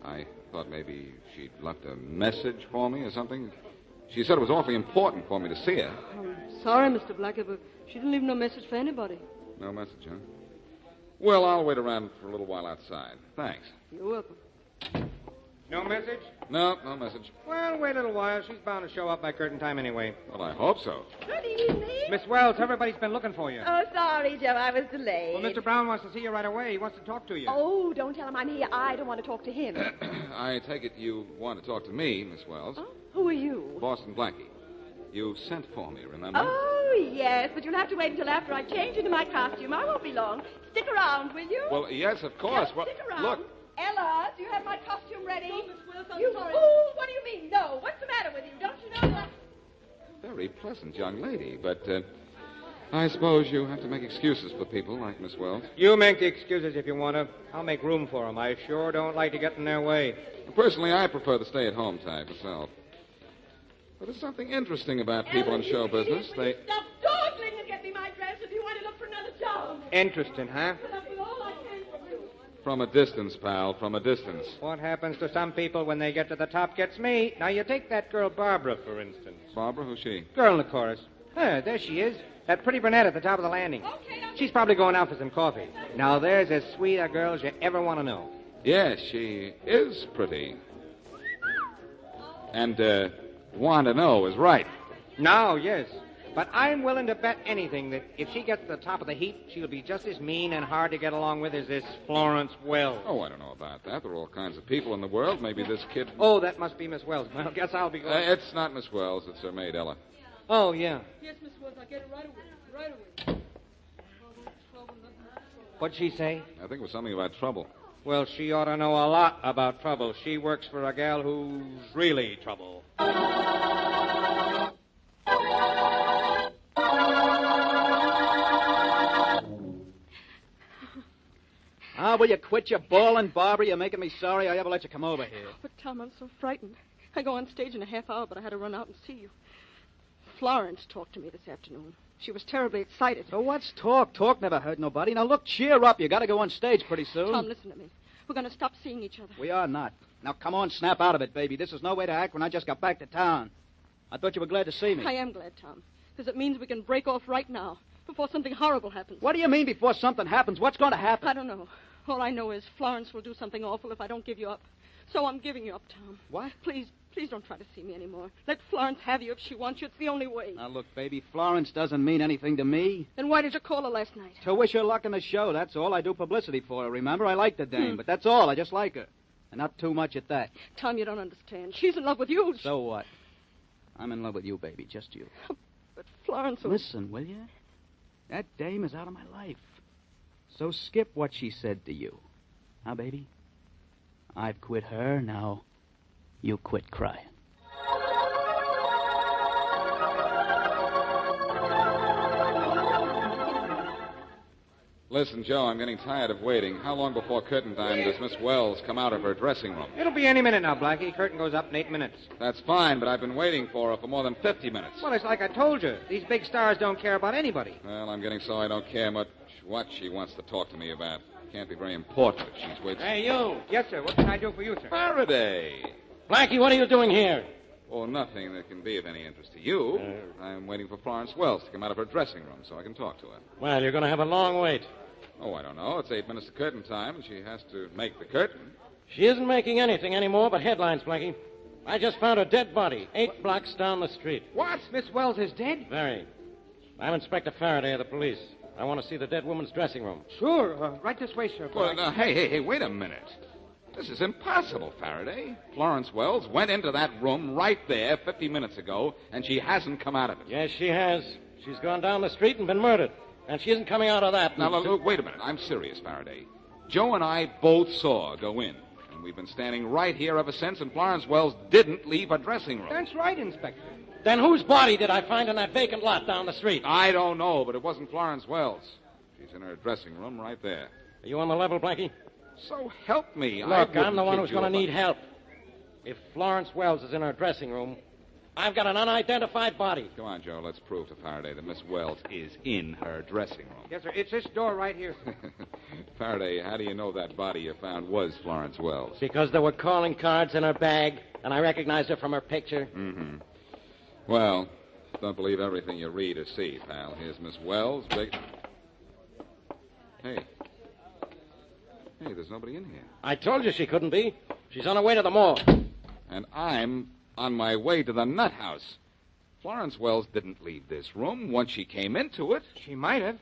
I thought maybe she'd left a message for me or something. She said it was awfully important for me to see her. I'm sorry, Mr. Blackie, but she didn't leave no message for anybody. No message, huh? Well, I'll wait around for a little while outside. Thanks. You're welcome. No message? No message. Well, wait a little while. She's bound to show up by curtain time anyway. Well, I hope so. Good evening. Miss Wells, everybody's been looking for you. Oh, sorry, Joe. I was delayed. Well, Mr. Brown wants to see you right away. He wants to talk to you. Oh, don't tell him I'm here. I don't want to talk to him. I take it you want to talk to me, Miss Wells. Oh, who are you? Boston Blackie. You sent for me, remember? Oh, yes, but you'll have to wait until after I change into my costume. I won't be long. Stick around, will you? Well, yes, of course. Just Well, stick around. look. Ella, do you have my costume ready? No, Miss Wills, I'm you sorry. fool! What do you mean, no? What's the matter with you? Don't you know that? Very pleasant young lady, but I suppose you have to make excuses for people like Miss Wells. You make the excuses if you want to. I'll make room for them. I sure don't like to get in their way. Personally, I prefer the stay-at-home type myself. But there's something interesting about people in show business. They... Stop dawdling and get me my dress if you want to look for another job. Interesting, huh? Put up with all I can from you. From a distance, pal, from a distance. What happens to some people when they get to the top gets me. Now, you take that girl Barbara, for instance. Barbara? Who's she? Girl in the chorus. There she is. That pretty brunette at the top of the landing. She's probably going out for some coffee. Now, there's as sweet a girl as you ever want to know. Yes, she is pretty. And, want to know is right. No, yes. But I'm willing to bet anything that if she gets to the top of the heap, she'll be just as mean and hard to get along with as this Florence Wells. Oh, I don't know about that. There are all kinds of people in the world. Maybe this kid... Oh, that must be Miss Wells. Well, I guess I'll be going. It's not Miss Wells. It's her maid, Ella. Oh, yeah. Yes, Miss Wills, I'll get it right away. Right away. What'd she say? I think it was something about trouble. Well, she ought to know a lot about trouble. She works for a gal who's really trouble. Will you quit your bawling, Barbara? You're making me sorry I ever let you come over here. But, Tom, I'm so frightened. I go on stage in a half hour, but I had to run out and see you. Florence talked to me this afternoon. She was terribly excited. So what's talk? Talk never hurt nobody. Now, look, cheer up. You got to go on stage pretty soon. Tom, listen to me. We're going to stop seeing each other. We are not. Now, come on, snap out of it, baby. This is no way to act when I just got back to town. I thought you were glad to see me. I am glad, Tom, because it means we can break off right now, before something horrible happens. What do you mean before something happens? What's going to happen? I don't know. All I know is Florence will do something awful if I don't give you up. So I'm giving you up, Tom. What? Please don't try to see me anymore. Let Florence have you if she wants you. It's the only way. Now, look, baby, Florence doesn't mean anything to me. Then why did you call her last night? To wish her luck in the show, that's all. I do publicity for her, remember? I like the dame, but that's all. I just like her. And not too much at that. Tom, you don't understand. She's in love with you. So what? I'm in love with you, baby, just you. But Florence... Listen, will you? That dame is out of my life. So skip what she said to you. Now, baby, I've quit her. Now, you quit crying. Listen, Joe, I'm getting tired of waiting. How long before curtain time does Miss Wells come out of her dressing room? It'll be any minute now, Blackie. Curtain goes up in 8 minutes. That's fine, but I've been waiting for her for more than 50 minutes. Well, it's like I told you. These big stars don't care about anybody. Well, I'm getting so I don't care much what she wants to talk to me about. Can't be very important if she's waiting. Hey, you. Yes, sir. What can I do for you, sir? Faraday. Blackie, what are you doing here? Oh, nothing that can be of any interest to you. I'm waiting for Florence Wells to come out of her dressing room so I can talk to her. Well, you're going to have a long wait. Oh, I don't know. It's 8 minutes to curtain time, and she has to make the curtain. She isn't making anything anymore but headlines, Blackie. I just found a dead body 8 blocks down the street. What? Miss Wells is dead? Very. I'm Inspector Faraday of the police. I want to see the dead woman's dressing room. Sure. Right this way, sir. Well, now, hey, wait a minute. This is impossible, Faraday. Florence Wells went into that room right there 50 minutes ago, and she hasn't come out of it. Yes, she has. She's gone down the street and been murdered. And she isn't coming out of that. Now, look, wait a minute. I'm serious, Faraday. Joe and I both saw her go in. And we've been standing right here ever since, and Florence Wells didn't leave her dressing room. That's right, Inspector. Then whose body did I find in that vacant lot down the street? I don't know, but it wasn't Florence Wells. She's in her dressing room right there. Are you on the level, Blackie? So help me. Look, I'm the one who's going to need help. If Florence Wells is in her dressing room, I've got an unidentified body. Come on, Joe. Let's prove to Faraday that Miss Wells is in her dressing room. Yes, sir. It's this door right here. Faraday, how do you know that body you found was Florence Wells? Because there were calling cards in her bag, and I recognized her from her picture. Mm-hmm. Well, don't believe everything you read or see, pal. Here's Miss Wells. Hey, there's nobody in here. I told you she couldn't be. She's on her way to the mall. And I'm on my way to the nut house. Florence Wells didn't leave this room once she came into it. She might have.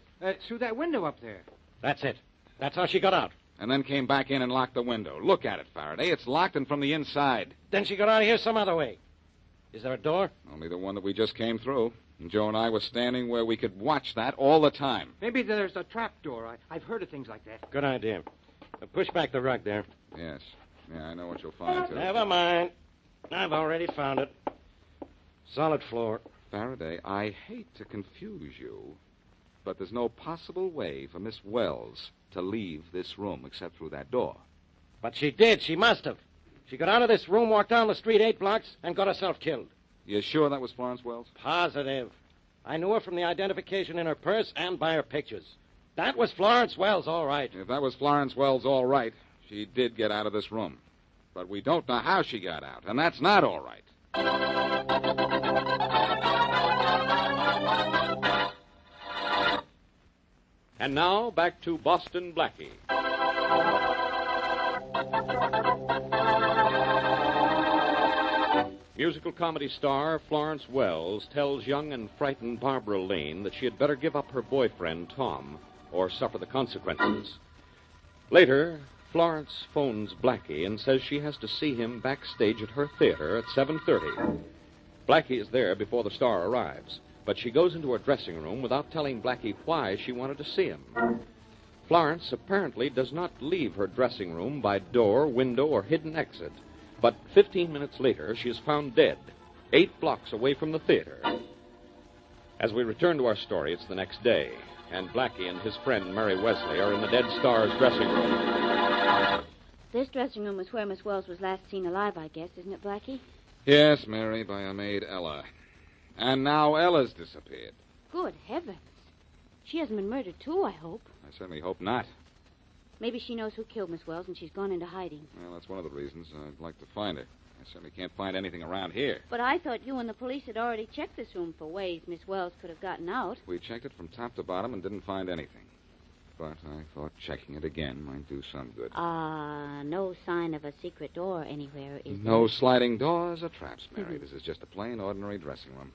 Through that window up there. That's it. That's how she got out. And then came back in and locked the window. Look at it, Faraday. It's locked and from the inside. Then she got out of here some other way. Is there a door? Only the one that we just came through. And Joe and I were standing where we could watch that all the time. Maybe there's a trap door. I've heard of things like that. Good idea. Push back the rug there. Yes. Yeah, I know what you'll find, too. Never mind. I've already found it. Solid floor. Faraday, I hate to confuse you, but there's no possible way for Miss Wells to leave this room except through that door. But she did. She must have. She got out of this room, walked down the street 8 blocks, and got herself killed. You sure that was Florence Wells? Positive. I knew her from the identification in her purse and by her pictures. That was Florence Wells, all right. If that was Florence Wells, all right, she did get out of this room. But we don't know how she got out, and that's not all right. And now, back to Boston Blackie. Musical comedy star Florence Wells tells young and frightened Barbara Lane that she had better give up her boyfriend, Tom, or suffer the consequences. Later, Florence phones Blackie and says she has to see him backstage at her theater at 7:30. Blackie is there before the star arrives, but she goes into her dressing room without telling Blackie why she wanted to see him. Florence apparently does not leave her dressing room by door, window, or hidden exit. But 15 minutes later, she is found dead, 8 blocks away from the theater. As we return to our story, it's the next day, and Blackie and his friend Mary Wesley are in the dead star's dressing room. This dressing room is where Miss Wells was last seen alive, I guess, isn't it, Blackie? Yes, Mary, by her maid Ella. And now Ella's disappeared. Good heavens. She hasn't been murdered, too, I hope. I certainly hope not. Maybe she knows who killed Miss Wells and she's gone into hiding. Well, that's one of the reasons I'd like to find her. I certainly can't find anything around here. But I thought you and the police had already checked this room for ways Miss Wells could have gotten out. We checked it from top to bottom and didn't find anything. But I thought checking it again might do some good. No sign of a secret door anywhere, is No there? sliding doors or traps, Mary. This is just a plain, ordinary dressing room.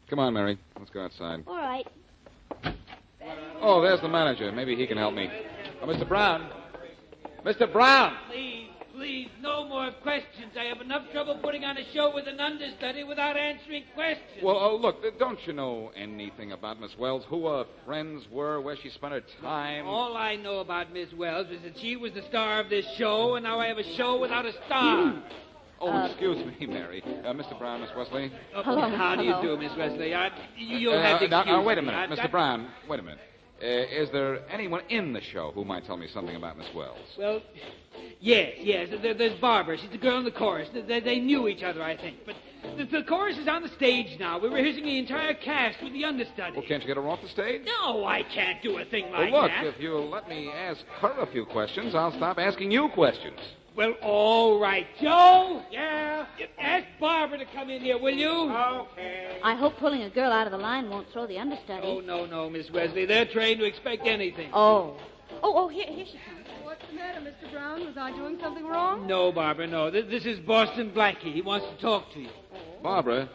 Come on, Mary. Let's go outside. All right. Oh, there's the manager. Maybe he can help me. Oh, Mr. Brown. Mr. Brown! Please, no more questions. I have enough trouble putting on a show with an understudy without answering questions. Well, look, don't you know anything about Miss Wells? Who her friends were, where she spent her time? All I know about Miss Wells is that she was the star of this show, and now I have a show without a star. Oh, excuse me, Mary. Mr. Brown, Miss Wesley. Hello. How do you do, Miss Wesley? You'll have to excuse now, wait a me. minute. Mr. Brown, wait a minute. Is there anyone in the show who might tell me something about Miss Wells? Well, yes. There's Barbara. She's the girl in the chorus. They knew each other, I think. But the chorus is on the stage now. We're rehearsing the entire cast with the understudy. Well, can't you get her off the stage? No, I can't do a thing like well, look, that. if you'll let me ask her a few questions, I'll stop asking you questions. Well, all right. Joe? Yeah? Ask Barbara to come in here, will you? Okay. I hope pulling a girl out of the line won't throw the understudy. Oh, no, Miss Wesley. They're trained to expect anything. Oh, here she comes. What's the matter, Mr. Brown? Was I doing something wrong? No, Barbara, no. This is Boston Blackie. He wants to talk to you. Barbara,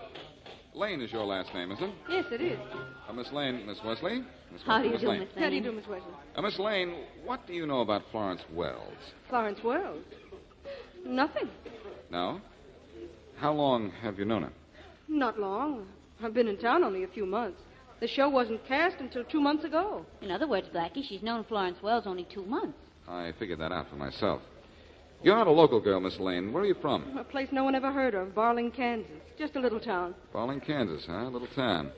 Lane is your last name, isn't it? Yes, it is. Miss Lane, Miss Wesley? How do you do, Lane. Miss Lane? How do you do, Miss Wesley? Miss Lane, what do you know about Florence Wells? Florence Wells? Nothing. No? How long have you known her? Not long. I've been in town only a few months. The show wasn't cast until 2 months ago. In other words, Blackie, she's known Florence Wells only 2 months. I figured that out for myself. You're not a local girl, Miss Lane. Where are you from? A place no one ever heard of, Barling, Kansas. Just a little town. Barling, Kansas, huh? A little town.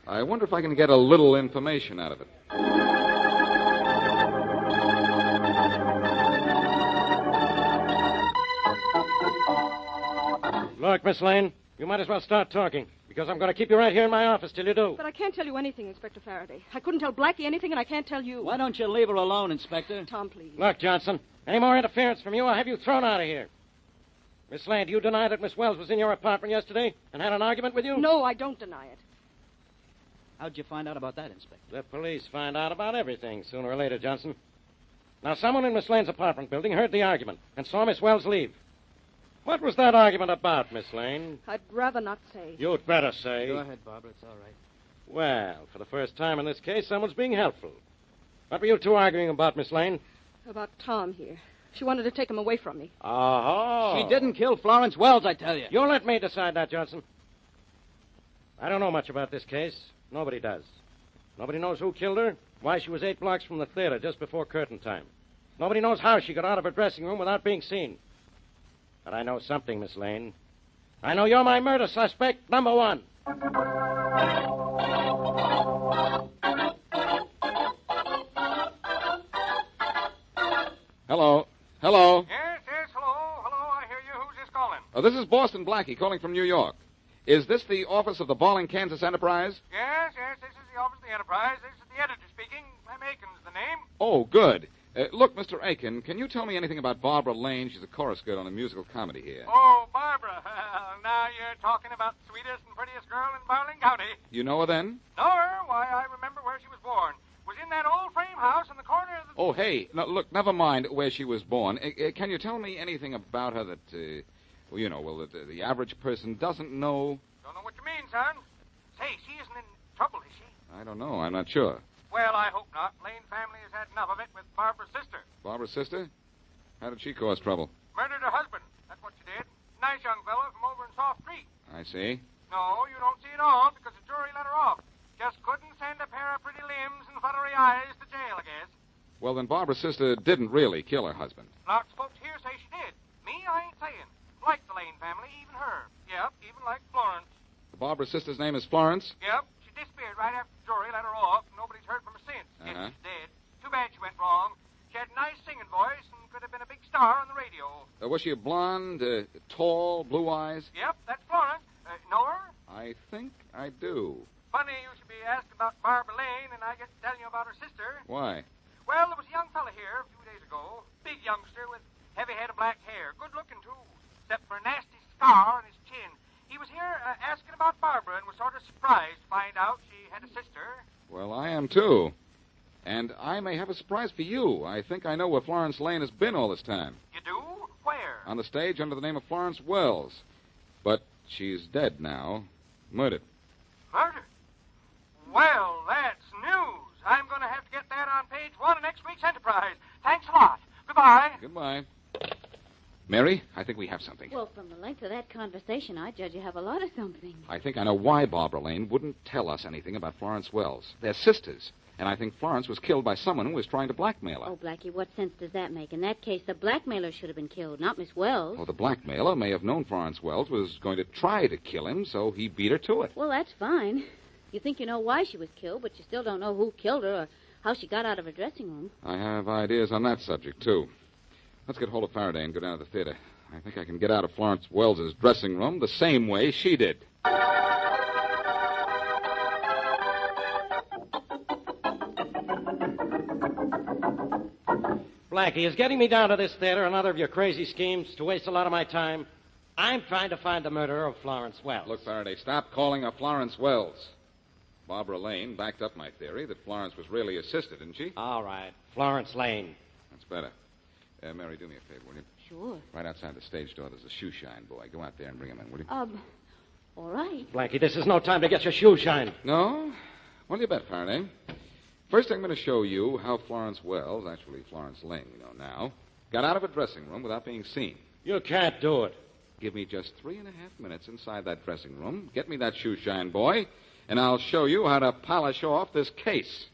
I wonder if I can get a little information out of it. Look, Miss Lane, you might as well start talking, because I'm going to keep you right here in my office till you do. But I can't tell you anything, Inspector Faraday. I couldn't tell Blackie anything, and I can't tell you. Why don't you leave her alone, Inspector? Tom, please. Look, Johnson, any more interference from you, I'll have you thrown out of here. Miss Lane, do you deny that Miss Wells was in your apartment yesterday and had an argument with you? No, I don't deny it. How'd you find out about that, Inspector? The police find out about everything sooner or later, Johnson. Now, someone in Miss Lane's apartment building heard the argument and saw Miss Wells leave. What was that argument about, Miss Lane? I'd rather not say. You'd better say. Go ahead, Barbara. It's all right. Well, for the first time in this case, someone's being helpful. What were you two arguing about, Miss Lane? About Tom here. She wanted to take him away from me. Oh. She didn't kill Florence Wells, I tell you. You let me decide that, Johnson. I don't know much about this case. Nobody does. Nobody knows who killed her, why she was 8 blocks from the theater just before curtain time. Nobody knows how she got out of her dressing room without being seen. But I know something, Miss Lane. I know you're my murder suspect number 1. Hello. Hello. Yes, hello, I hear you. Who's this calling? This is Boston Blackie calling from New York. Is this the office of the Ball and Kansas Enterprise? Yes, this is the office of the Enterprise. This is the editor speaking. I'm Aiken's the name. Oh, good. Look, Mr. Aiken, can you tell me anything about Barbara Lane? She's a chorus girl on a musical comedy here. Oh, Barbara. Now you're talking about the sweetest and prettiest girl in Barling County. You know her then? Know her? Why, I remember where she was born. Was in that old frame house in the corner of the... Oh, hey, no, look, never mind where she was born. Can you tell me anything about her that, the average person doesn't know? Don't know what you mean, son. Say, she isn't in trouble, is she? I don't know. I'm not sure. Well, I hope not. Lane family has had enough of it with Barbara's sister. Barbara's sister? How did she cause trouble? Murdered her husband. That's what she did. Nice young fellow from over in Soft Creek. I see. No, you don't see it all because the jury let her off. Just couldn't send a pair of pretty limbs and fluttery eyes to jail, I guess. Well, then Barbara's sister didn't really kill her husband. Lots of folks here say she did. Me, I ain't saying. Like the Lane family, even her. Yep, even like Florence. Barbara's sister's name is Florence? Yep, she disappeared right after the jury let her off. Nobody's heard from her since. Guess she's dead. Too bad she went wrong. She had a nice singing voice and could have been a big star on the radio. Was she a blonde, tall, blue eyes? Yep, that's Florence. Know her? I think I do. Funny you should be asking about Barbara Lane, and I get to telling you about her sister. Why? Well, there was a young fella here a few days ago. Big youngster with heavy head of black hair. Good looking, too, except for a nasty scar on his chin. He was here asking about Barbara and was sort of surprised to find out she had a sister. Well, I am, too. And I may have a surprise for you. I think I know where Florence Lane has been all this time. You do? Where? On the stage under the name of Florence Wells. But she's dead now. Murdered. Murdered? Well, that's news. I'm going to have to get that on page 1 of next week's Enterprise. Thanks a lot. Goodbye. Goodbye. Mary, I think we have something. Well, from the length of that conversation, I judge you have a lot of something. I think I know why Barbara Lane wouldn't tell us anything about Florence Wells. They're sisters, and I think Florence was killed by someone who was trying to blackmail her. Oh, Blackie, what sense does that make? In that case, the blackmailer should have been killed, not Miss Wells. Well, the blackmailer may have known Florence Wells was going to try to kill him, so he beat her to it. Well, that's fine. You think you know why she was killed, but you still don't know who killed her or how she got out of her dressing room. I have ideas on that subject, too. Let's get hold of Faraday and go down to the theater. I think I can get out of Florence Wells' dressing room the same way she did. Blackie, is getting me down to this theater another of your crazy schemes to waste a lot of my time? I'm trying to find the murderer of Florence Wells. Look, Faraday, stop calling her Florence Wells. Barbara Lane backed up my theory that Florence was really a sister, didn't she? All right. Florence Lane. That's better. Mary, do me a favor, will you? Sure. Right outside the stage door, there's a shoe shine boy. Go out there and bring him in, will you? All right. Blackie, this is no time to get your shoe shined. No? What'll you bet, Faraday? First, I'm going to show you how Florence Wells, actually Florence Lane, we know now, got out of a dressing room without being seen. You can't do it. Give me just 3.5 minutes inside that dressing room. Get me that shoe shine boy, and I'll show you how to polish off this case.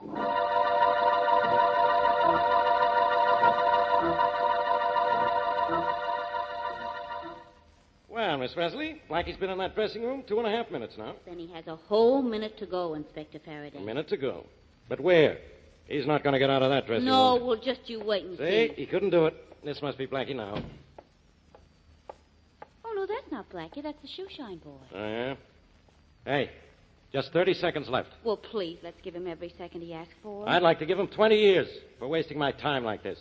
Well, Miss Wesley, Blackie's been in that dressing room 2.5 minutes now. Then he has a whole minute to go, Inspector Faraday. A minute to go. But where? He's not going to get out of that dressing room. No, well, just you wait and See, he couldn't do it. This must be Blackie now. Oh, no, that's not Blackie. That's the shoe shine boy. Oh, yeah? Hey, just 30 seconds left. Well, please, let's give him every second he asks for. I'd like to give him 20 years for wasting my time like this.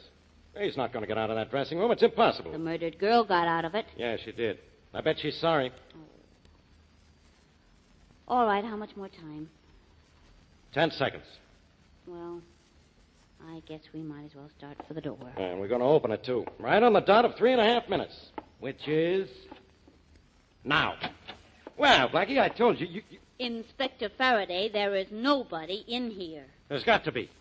He's not going to get out of that dressing room. It's impossible. The murdered girl got out of it. Yeah, she did. I bet she's sorry. All right, how much more time? 10 seconds. Well, I guess we might as well start for the door. And we're going to open it, too. Right on the dot of 3.5 minutes, which is now. Well, Blackie, I told you, Inspector Faraday, there is nobody in here. There's got to be.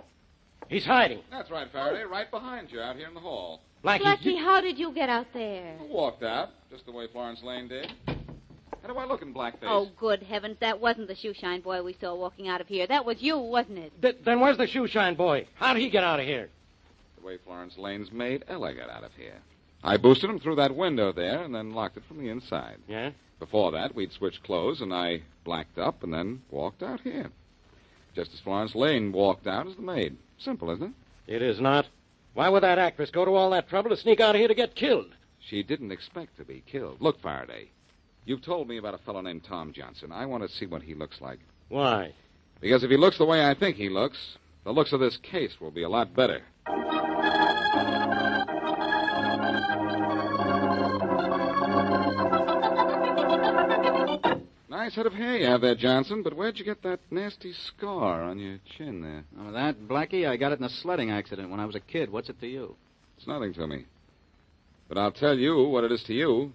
He's hiding. That's right, Faraday, right behind you out here in the hall. Blackie, how did you get out there? I walked out, just the way Florence Lane did. How do I look in blackface? Oh, good heavens, that wasn't the shoeshine boy we saw walking out of here. That was you, wasn't it? Then where's the shoeshine boy? How'd he get out of here? The way Florence Lane's maid Ella got out of here. I boosted him through that window there and then locked it from the inside. Yeah? Before that, we'd switched clothes, and I blacked up and then walked out here. Just as Florence Lane walked out as the maid. Simple, isn't it? It is not. Why would that actress go to all that trouble to sneak out of here to get killed? She didn't expect to be killed. Look, Faraday, you've told me about a fellow named Tom Johnson. I want to see what he looks like. Why? Because if he looks the way I think he looks, the looks of this case will be a lot better. Nice head of hair you have there, Johnson, but where'd you get that nasty scar on your chin there? Oh, that, Blackie, I got it in a sledding accident when I was a kid. What's it to you? It's nothing to me. But I'll tell you what it is to you.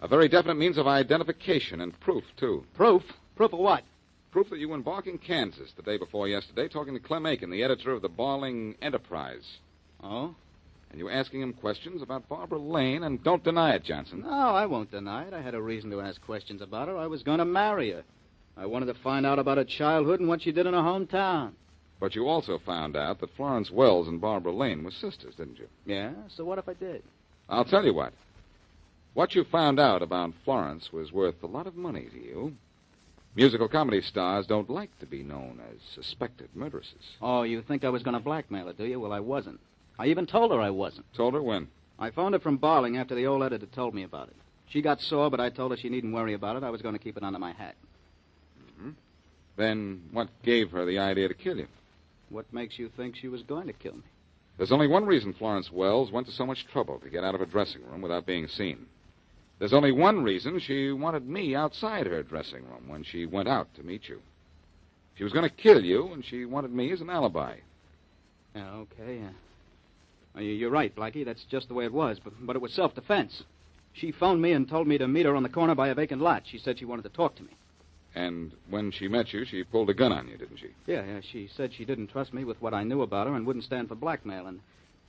A very definite means of identification and proof, too. Proof? Proof of what? Proof that you were in Barking, Kansas, the day before yesterday, talking to Clem Aiken, the editor of the Barling Enterprise. Oh? And you were asking him questions about Barbara Lane, and don't deny it, Johnson. No, I won't deny it. I had a reason to ask questions about her. I was going to marry her. I wanted to find out about her childhood and what she did in her hometown. But you also found out that Florence Wells and Barbara Lane were sisters, didn't you? Yeah? So what if I did? I'll tell you what. What you found out about Florence was worth a lot of money to you. Musical comedy stars don't like to be known as suspected murderesses. Oh, you think I was going to blackmail her, do you? Well, I wasn't. I even told her I wasn't. Told her when? I phoned her from Barling after the old editor told me about it. She got sore, but I told her she needn't worry about it. I was going to keep it under my hat. Mm-hmm. Then what gave her the idea to kill you? What makes you think she was going to kill me? There's only one reason Florence Wells went to so much trouble to get out of her dressing room without being seen. There's only one reason she wanted me outside her dressing room when she went out to meet you. She was going to kill you, and she wanted me as an alibi. Yeah, okay. You're right, Blackie. That's just the way it was. But it was self-defense. She phoned me and told me to meet her on the corner by a vacant lot. She said she wanted to talk to me. And when she met you, she pulled a gun on you, didn't she? Yeah. She said she didn't trust me with what I knew about her and wouldn't stand for blackmail. And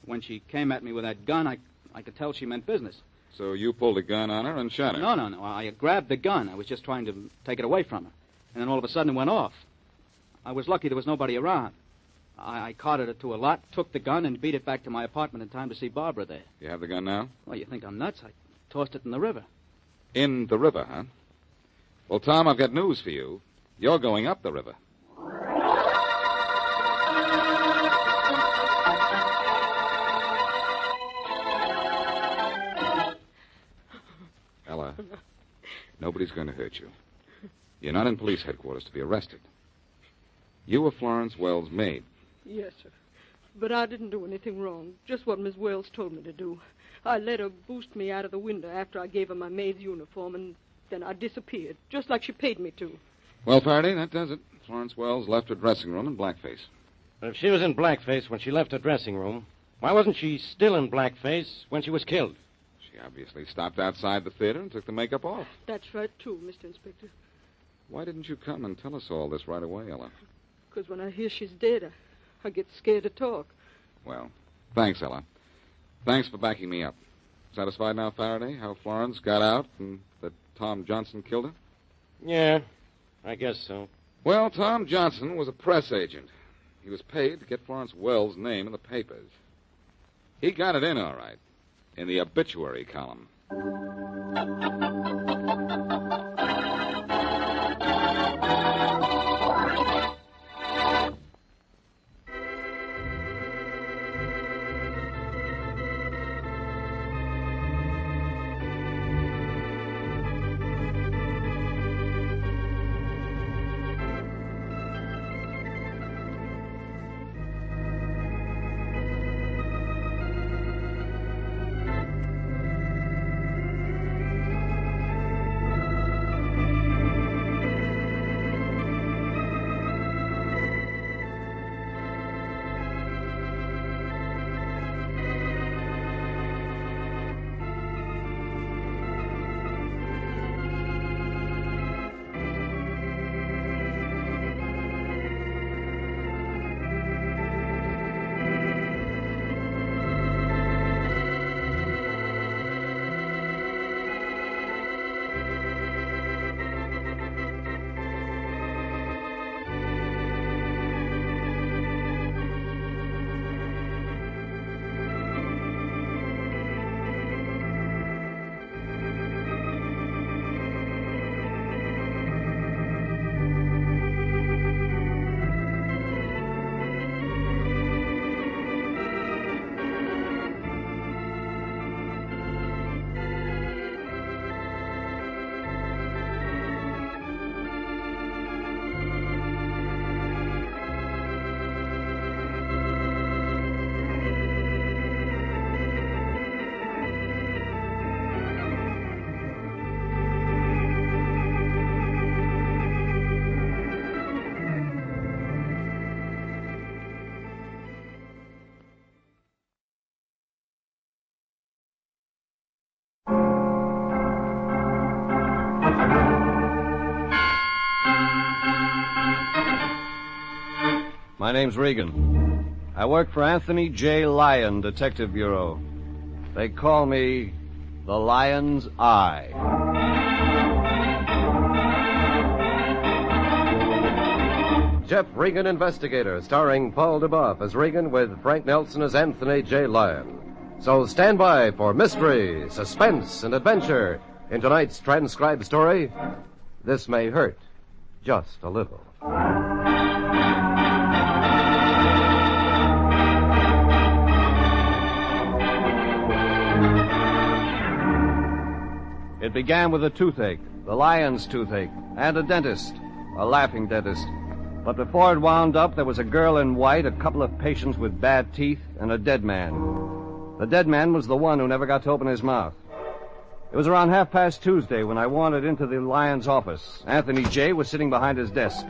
when she came at me with that gun, I could tell she meant business. So you pulled a gun on her and shot her? No. I grabbed the gun. I was just trying to take it away from her. And then all of a sudden it went off. I was lucky there was nobody around. I carted her to a lot, took the gun, and beat it back to my apartment in time to see Barbara there. You have the gun now? Well, you think I'm nuts? I tossed it in the river. In the river, huh? Well, Tom, I've got news for you. You're going up the river. Ella, nobody's going to hurt you. You're not in police headquarters to be arrested. You were Florence Wells' maid. Yes, sir. But I didn't do anything wrong. Just what Miss Wells told me to do. I let her boost me out of the window after I gave her my maid's uniform, and then I disappeared, just like she paid me to. Well, Faraday, that does it. Florence Wells left her dressing room in blackface. But if she was in blackface when she left her dressing room, why wasn't she still in blackface when she was killed? She obviously stopped outside the theater and took the makeup off. That's right, too, Mr. Inspector. Why didn't you come and tell us all this right away, Ella? Because when I hear she's dead, I get scared to talk. Well, thanks, Ella. Thanks for backing me up. Satisfied now, Faraday, how Florence got out and that Tom Johnson killed her? Yeah, I guess so. Well, Tom Johnson was a press agent. He was paid to get Florence Wells' name in the papers. He got it in all right, in the obituary column. My name's Regan. I work for Anthony J. Lyon, Detective Bureau. They call me the Lion's Eye. Jeff Regan, Investigator, starring Paul DeBoff as Regan with Frank Nelson as Anthony J. Lyon. So stand by for mystery, suspense, and adventure in tonight's transcribed story, This May Hurt Just a Little. It began with a toothache, the lion's toothache, and a dentist, a laughing dentist. But before it wound up, there was a girl in white, a couple of patients with bad teeth, and a dead man. The dead man was the one who never got to open his mouth. It was around 2:30 Tuesday when I wandered into the Lion's office. Anthony J. was sitting behind his desk.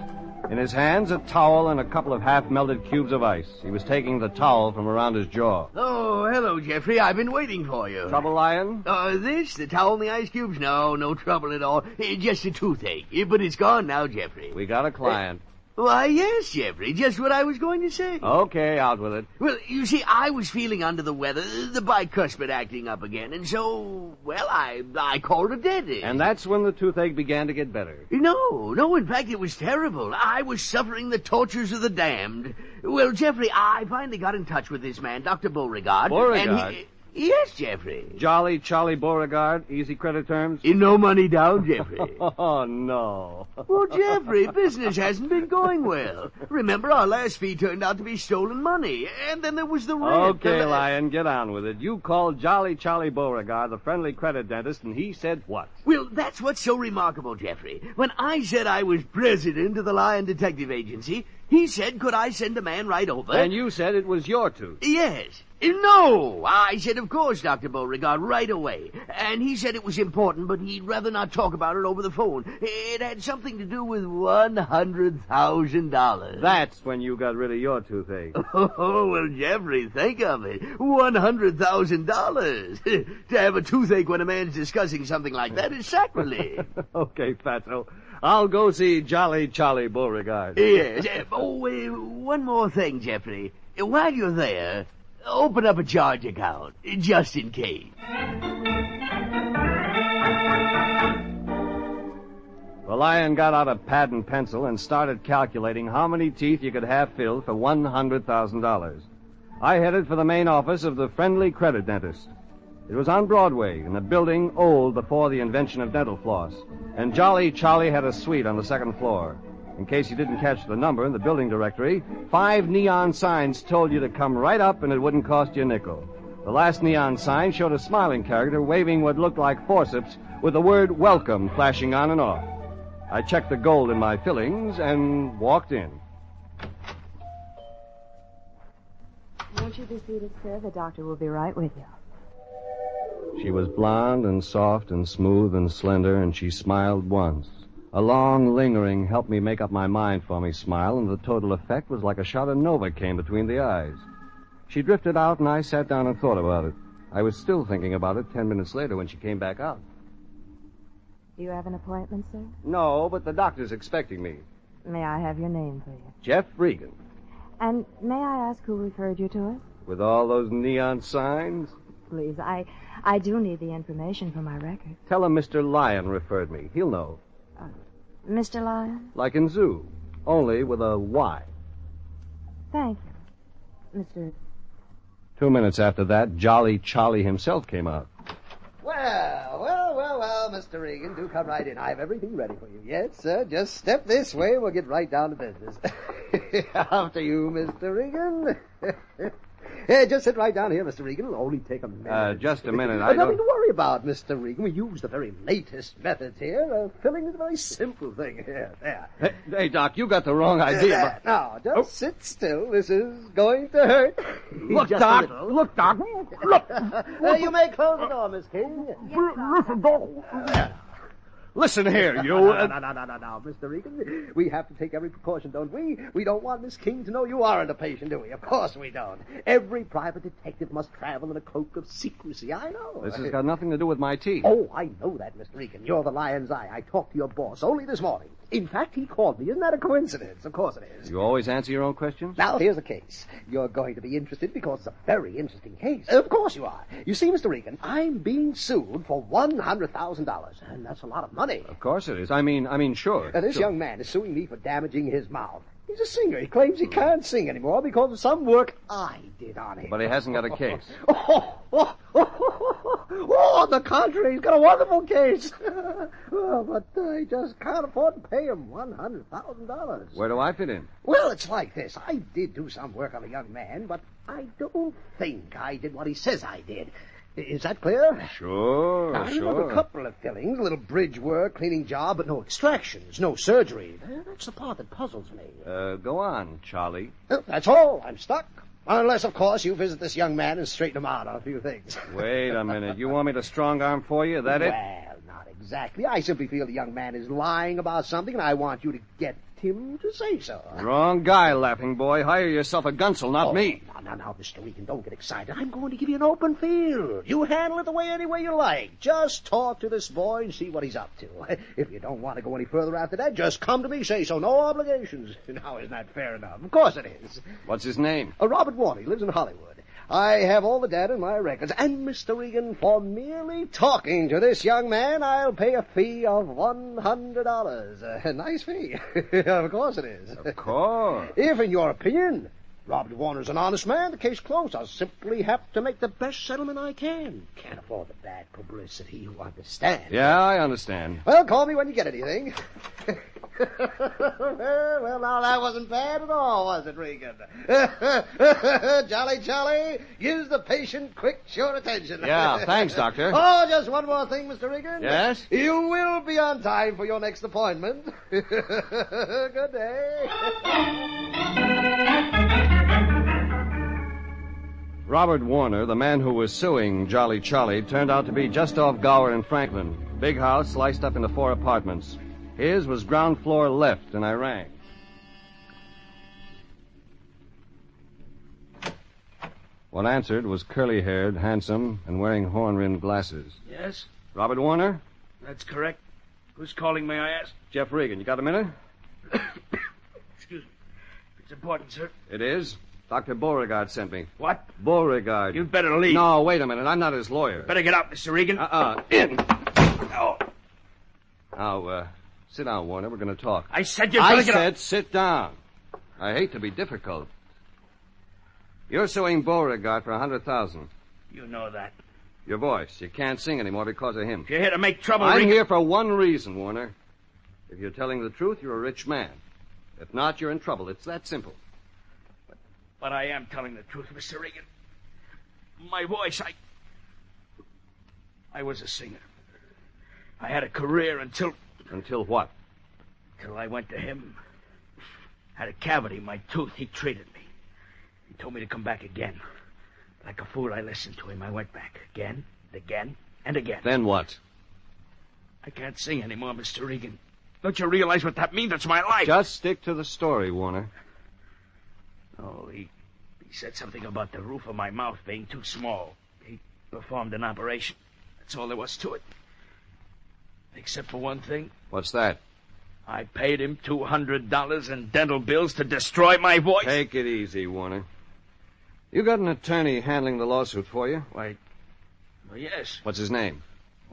In his hands, a towel and a couple of half-melted cubes of ice. He was taking the towel from around his jaw. Oh, hello, Jeffrey. I've been waiting for you. Trouble, Lion? The towel and the ice cubes? No trouble at all. Just a toothache. But it's gone now, Jeffrey. We got a client. Why, yes, Jeffrey. Just what I was going to say. Okay, out with it. Well, you see, I was feeling under the weather, the bicuspid acting up again, and so, well, I called a dentist. And that's when the toothache began to get better. No, in fact, it was terrible. I was suffering the tortures of the damned. Well, Jeffrey, I finally got in touch with this man, Dr. Beauregard. Beauregard? And yes, Jeffrey. Jolly Charlie Beauregard, easy credit terms? No money down, Jeffrey. Oh, no. Well, Jeffrey, business hasn't been going well. Remember, our last fee turned out to be stolen money, and then there was the rent. Okay, Lion, get on with it. You called Jolly Charlie Beauregard the friendly credit dentist, and he said what? Well, that's what's so remarkable, Jeffrey. When I said I was president of the Lion Detective Agency, he said, could I send a man right over? And you said it was your tooth. Yes. No! I said, of course, Dr. Beauregard, right away. And he said it was important, but he'd rather not talk about it over the phone. It had something to do with $100,000. That's when you got rid of your toothache. Oh, well, Jeffrey, think of it. $100,000. To have a toothache when a man's discussing something like that is sacrilege. Okay, Fatso. I'll go see Jolly Charlie Beauregard. Yes. One more thing, Jeffrey. While you're there, open up a charge account, just in case. The Lion got out a pad and pencil and started calculating how many teeth you could have filled for $100,000. I headed for the main office of the Friendly Credit Dentist. It was on Broadway, in a building old before the invention of dental floss. And Jolly Charlie had a suite on the second floor. In case you didn't catch the number in the building directory, 5 neon signs told you to come right up and it wouldn't cost you a nickel. The last neon sign showed a smiling character waving what looked like forceps with the word welcome flashing on and off. I checked the gold in my fillings and walked in. Won't you be seated, sir? The doctor will be right with you. She was blonde and soft and smooth and slender, and she smiled once. A long, lingering, help me make up my mind for me smile, and the total effect was like a shot of Novocaine between the eyes. She drifted out, and I sat down and thought about it. I was still thinking about it 10 minutes later when she came back out. Do you have an appointment, sir? No, but the doctor's expecting me. May I have your name, please? Jeff Regan. And may I ask who referred you to us? With all those neon signs? Please, I do need the information for my record. Tell him Mr. Lyon referred me. He'll know. Mr. Lyon? Like in zoo, only with a Y. Thank you. Mr. 2 minutes after that, Jolly Charlie himself came out. Well, Mr. Regan, do come right in. I have everything ready for you. Yes, sir. Just step this way and we'll get right down to business. After you, Mr. Regan. Just sit right down here, Mr. Regan. It'll only take a minute. Just a minute. Nothing to worry about, Mr. Regan. We use the very latest methods here. Filling is a very simple thing here. There. Hey, Doc, you got the wrong idea. Now, just sit still. This is going to hurt. Look, Just Doc. a little. Look, Doc. Look. You may close the door, Miss King. Listen, Doc. Listen here, you. No, Mr. Regan. We have to take every precaution, don't we? We don't want Miss King to know you aren't a patient, do we? Of course we don't. Every private detective must travel in a cloak of secrecy. I know. This has got nothing to do with my teeth. Oh, I know that, Mr. Regan. You're the Lion's Eye. I talked to your boss only this morning. In fact, he called me. Isn't that a coincidence? Of course it is. You always answer your own questions? Now, here's the case. You're going to be interested because it's a very interesting case. Of course you are. You see, Mr. Regan, I'm being sued for $100,000, and that's a lot of money. Of course it is. I mean, sure. Now, this sure. young man is suing me for damaging his mouth. He's a singer. He claims he can't sing anymore because of some work I did on him. But he hasn't got a case. On the contrary, he's got a wonderful case. But I just can't afford to pay him $100,000. Where do I fit in? Well, it's like this. I did do some work on a young man, but I don't think I did what he says I did. Is that clear? Sure, I remember a couple of fillings, a little bridge work, cleaning job, but no extractions, no surgery. That's the part that puzzles me. Go on, Charlie. That's all. I'm stuck. Unless, of course, you visit this young man and straighten him out on a few things. Wait a minute. You want me to strong arm for you? That it? Well, not exactly. I simply feel the young man is lying about something, and I want you to get him to say so. Wrong guy, laughing boy. Hire yourself a gunsel, not me. Now, Mr. Regan, don't get excited. I'm going to give you an open field. You handle it the any way you like. Just talk to this boy and see what he's up to. If you don't want to go any further after that, just come to me, say so. No obligations. Now, isn't that fair enough? Of course it is. What's his name? Robert Warner. He lives in Hollywood. I have all the data in my records. And, Mr. Regan, for merely talking to this young man, I'll pay a fee of $100. A nice fee. Of course it is. Of course. If, in your opinion, Robert Warner's an honest man, the case closed. I'll simply have to make the best settlement I can. Can't afford the bad publicity, you understand. Yeah, I understand. Well, call me when you get anything. Well, now that wasn't bad at all, was it, Regan? Jolly, use the patient, quick, sure attention. Yeah, thanks, Doctor. Oh, just one more thing, Mr. Regan. Yes? You will be on time for your next appointment. Good day. Robert Warner, the man who was suing Jolly Charlie, turned out to be just off Gower and Franklin. Big house sliced up into 4 apartments. His was ground floor left, and I rang. What answered was curly-haired, handsome, and wearing horn-rimmed glasses. Yes? Robert Warner? That's correct. Who's calling, may I ask? Jeff Regan. You got a minute? Excuse me. It's important, sir. It is. Dr. Beauregard sent me. What? Beauregard. You'd better leave. No, wait a minute. I'm not his lawyer. Better get out, Mr. Regan. In. Oh. Now, sit down, Warner. We're going to talk. I said you better get out. I said sit down. I hate to be difficult. You're suing Beauregard for $100,000. You know that. Your voice. You can't sing anymore because of him. If you're here to make trouble, I'm Regan... here for one reason, Warner. If you're telling the truth, you're a rich man. If not, you're in trouble. It's that simple. But I am telling the truth, Mr. Regan. My voice, I was a singer. I had a career until... Until what? Until I went to him. Had a cavity in my tooth. He treated me. He told me to come back again. Like a fool, I listened to him. I went back again, and again, and again. Then what? I can't sing anymore, Mr. Regan. Don't you realize what that means? That's my life. Just stick to the story, Warner. Oh, he said something about the roof of my mouth being too small. He performed an operation. That's all there was to it. Except for one thing. What's that? I paid him $200 in dental bills to destroy my voice. Take it easy, Warner. You got an attorney handling the lawsuit for you? Why, well, yes. What's his name?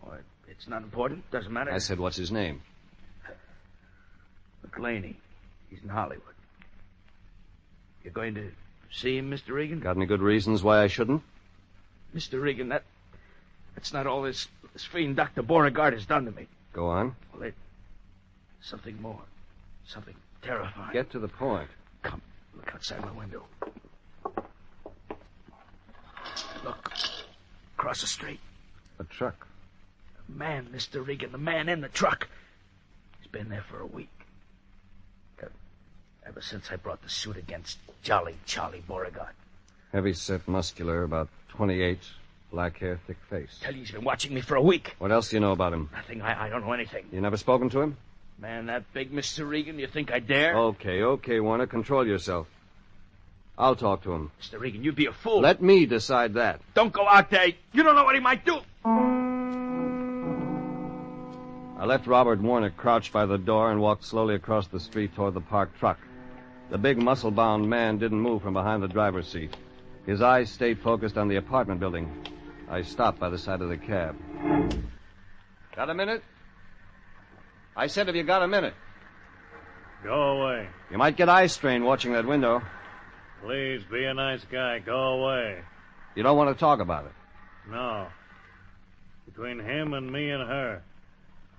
Well, it's not important. Doesn't matter. I said, what's his name? McLaney. He's in Hollywood. You're going to see him, Mr. Regan? Got any good reasons why I shouldn't? Mr. Regan, that's not all this fiend Dr. Beauregard has done to me. Go on. Well, something more. Something terrifying. Get to the point. Come, look outside my window. Look, across the street. A truck. The man, Mr. Regan, the man in the truck. He's been there for a week. Ever since I brought the suit against Jolly Charlie Beauregard. Heavy-set, muscular, about 28, black hair, thick face. Tell you he's been watching me for a week. What else do you know about him? Nothing. I don't know anything. You never spoken to him? Man, that big Mr. Regan, you think I dare? Okay, Warner, control yourself. I'll talk to him. Mr. Regan, you'd be a fool. Let me decide that. Don't go out there. You don't know what he might do. I left Robert Warner crouched by the door and walked slowly across the street toward the parked truck. The big, muscle-bound man didn't move from behind the driver's seat. His eyes stayed focused on the apartment building. I stopped by the side of the cab. Got a minute? I said, have you got a minute? Go away. You might get eye strain watching that window. Please, be a nice guy. Go away. You don't want to talk about it? No. Between him and me and her.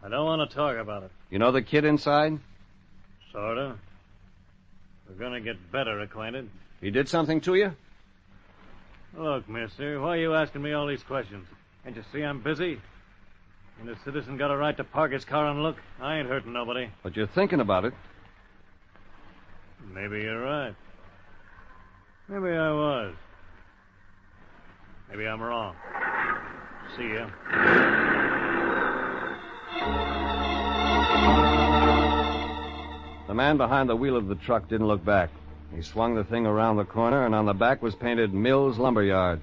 I don't want to talk about it. You know the kid inside? Sorta. We're gonna get better acquainted. He did something to you? Look, mister, why are you asking me all these questions? Can't you see I'm busy? And the citizen got a right to park his car and look. I ain't hurting nobody. But you're thinking about it. Maybe you're right. Maybe I was. Maybe I'm wrong. See ya. The man behind the wheel of the truck didn't look back. He swung the thing around the corner, and on the back was painted Mills Lumberyard.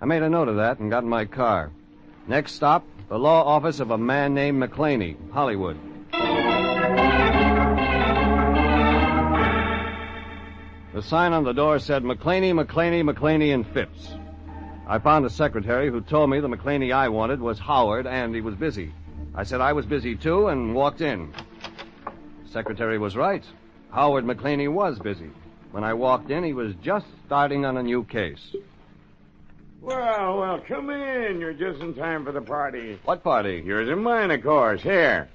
I made a note of that and got in my car. Next stop, the law office of a man named McClaney, Hollywood. The sign on the door said McClaney, McClaney, McClaney, and Phipps. I found a secretary who told me the McClaney I wanted was Howard, and he was busy. I said I was busy, too, and walked in. The secretary was right. Howard McClaney was busy. When I walked in, he was just starting on a new case. Well, come in. You're just in time for the party. What party? Yours and mine, of course. Here.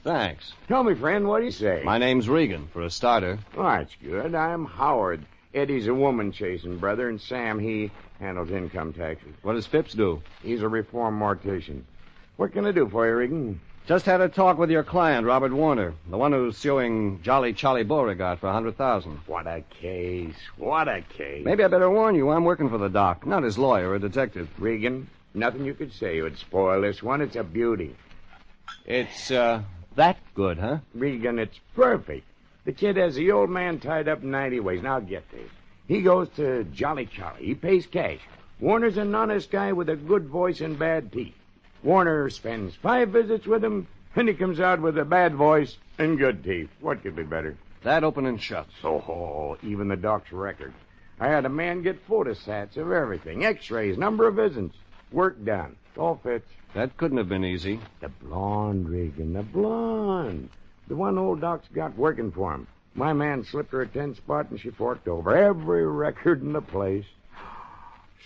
Thanks. Tell me, friend, what do you say? My name's Regan, for a starter. Oh, that's good. I'm Howard. Eddie's a woman-chasing brother, and Sam, he handles income taxes. What does Phipps do? He's a reformed mortician. What can I do for you, Regan? Just had a talk with your client, Robert Warner, the one who's suing Jolly Charlie Beauregard for $100,000. What a case. What a case. Maybe I better warn you, I'm working for the doc, not his lawyer or detective. Regan, nothing you could say would spoil this one. It's a beauty. It's, that good, huh? Regan, it's perfect. The kid has the old man tied up 90 ways. Now get this. He goes to Jolly Charlie. He pays cash. Warner's an honest guy with a good voice and bad teeth. Warner spends 5 visits with him, and he comes out with a bad voice and good teeth. What could be better? That open and shut. Oh, even the doc's record. I had a man get photostats of everything. X-rays, number of visits. Work done. All fits. That couldn't have been easy. The blonde, Regan, the blonde. The one old doc's got working for him. My man slipped her a 10 spot, and she forked over every record in the place.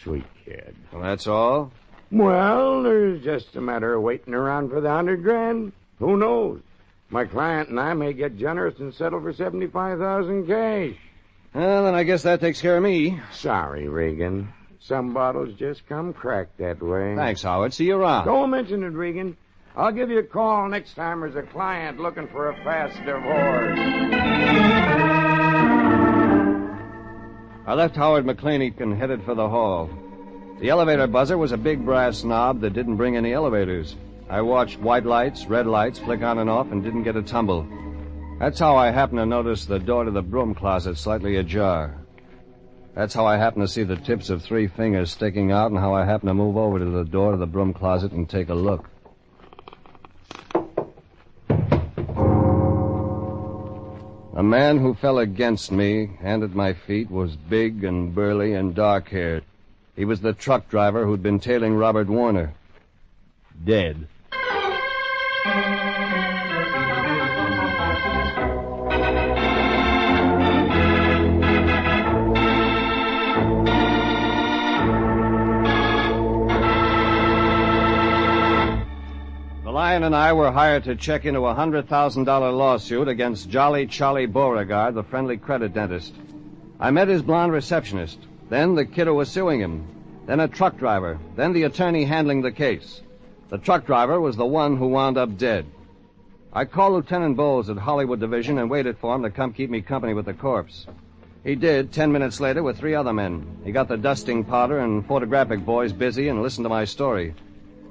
Sweet kid. Well, that's all? Well, there's just a matter of waiting around for the $100,000. Who knows? My client and I may get generous and settle for $75,000 cash. Well, then I guess that takes care of me. Sorry, Regan. Some bottles just come cracked that way. Thanks, Howard. See you around. Don't mention it, Regan. I'll give you a call next time there's a client looking for a fast divorce. I left Howard McClaney and headed for the hall. The elevator buzzer was a big brass knob that didn't bring any elevators. I watched white lights, red lights flick on and off and didn't get a tumble. That's how I happened to notice the door to the broom closet slightly ajar. That's how I happened to see the tips of 3 fingers sticking out and how I happened to move over to the door to the broom closet and take a look. The man who fell against me, hand at my feet, was big and burly and dark-haired. He was the truck driver who'd been tailing Robert Warner. Dead. The Lion and I were hired to check into a $100,000 lawsuit against Jolly Charlie Beauregard, the friendly credit dentist. I met his blonde receptionist. Then the kid who was suing him. Then a truck driver. Then the attorney handling the case. The truck driver was the one who wound up dead. I called Lieutenant Bowles at Hollywood Division and waited for him to come keep me company with the corpse. He did 10 minutes later with 3 other men. He got the dusting powder and photographic boys busy and listened to my story.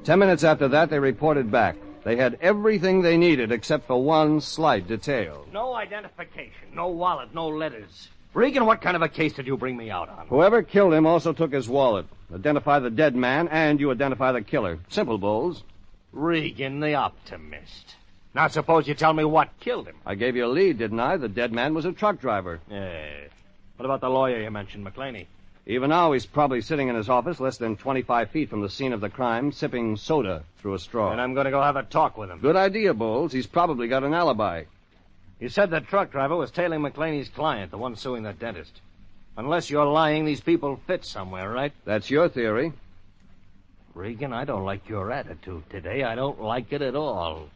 10 minutes after that, they reported back. They had everything they needed except for one slight detail. No identification, no wallet, no letters. Regan, what kind of a case did you bring me out on? Whoever killed him also took his wallet. Identify the dead man, and you identify the killer. Simple, Bowles. Regan, the optimist. Now suppose you tell me what killed him. I gave you a lead, didn't I? The dead man was a truck driver. Yeah. What about the lawyer you mentioned, McClaney? Even now, he's probably sitting in his office less than 25 feet from the scene of the crime, sipping soda through a straw. And I'm going to go have a talk with him. Good idea, Bowles. He's probably got an alibi. You said the truck driver was tailing McClaney's client, the one suing the dentist. Unless you're lying, these people fit somewhere, right? That's your theory. Regan, I don't like your attitude today. I don't like it at all.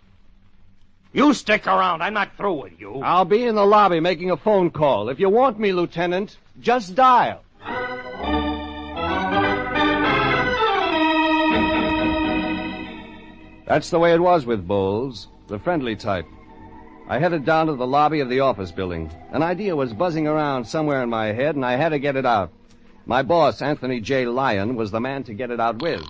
You stick around. I'm not through with you. I'll be in the lobby making a phone call. If you want me, Lieutenant, just dial. That's the way it was with Bowles, the friendly type. I headed down to the lobby of the office building. An idea was buzzing around somewhere in my head, and I had to get it out. My boss, Anthony J. Lyon, was the man to get it out with.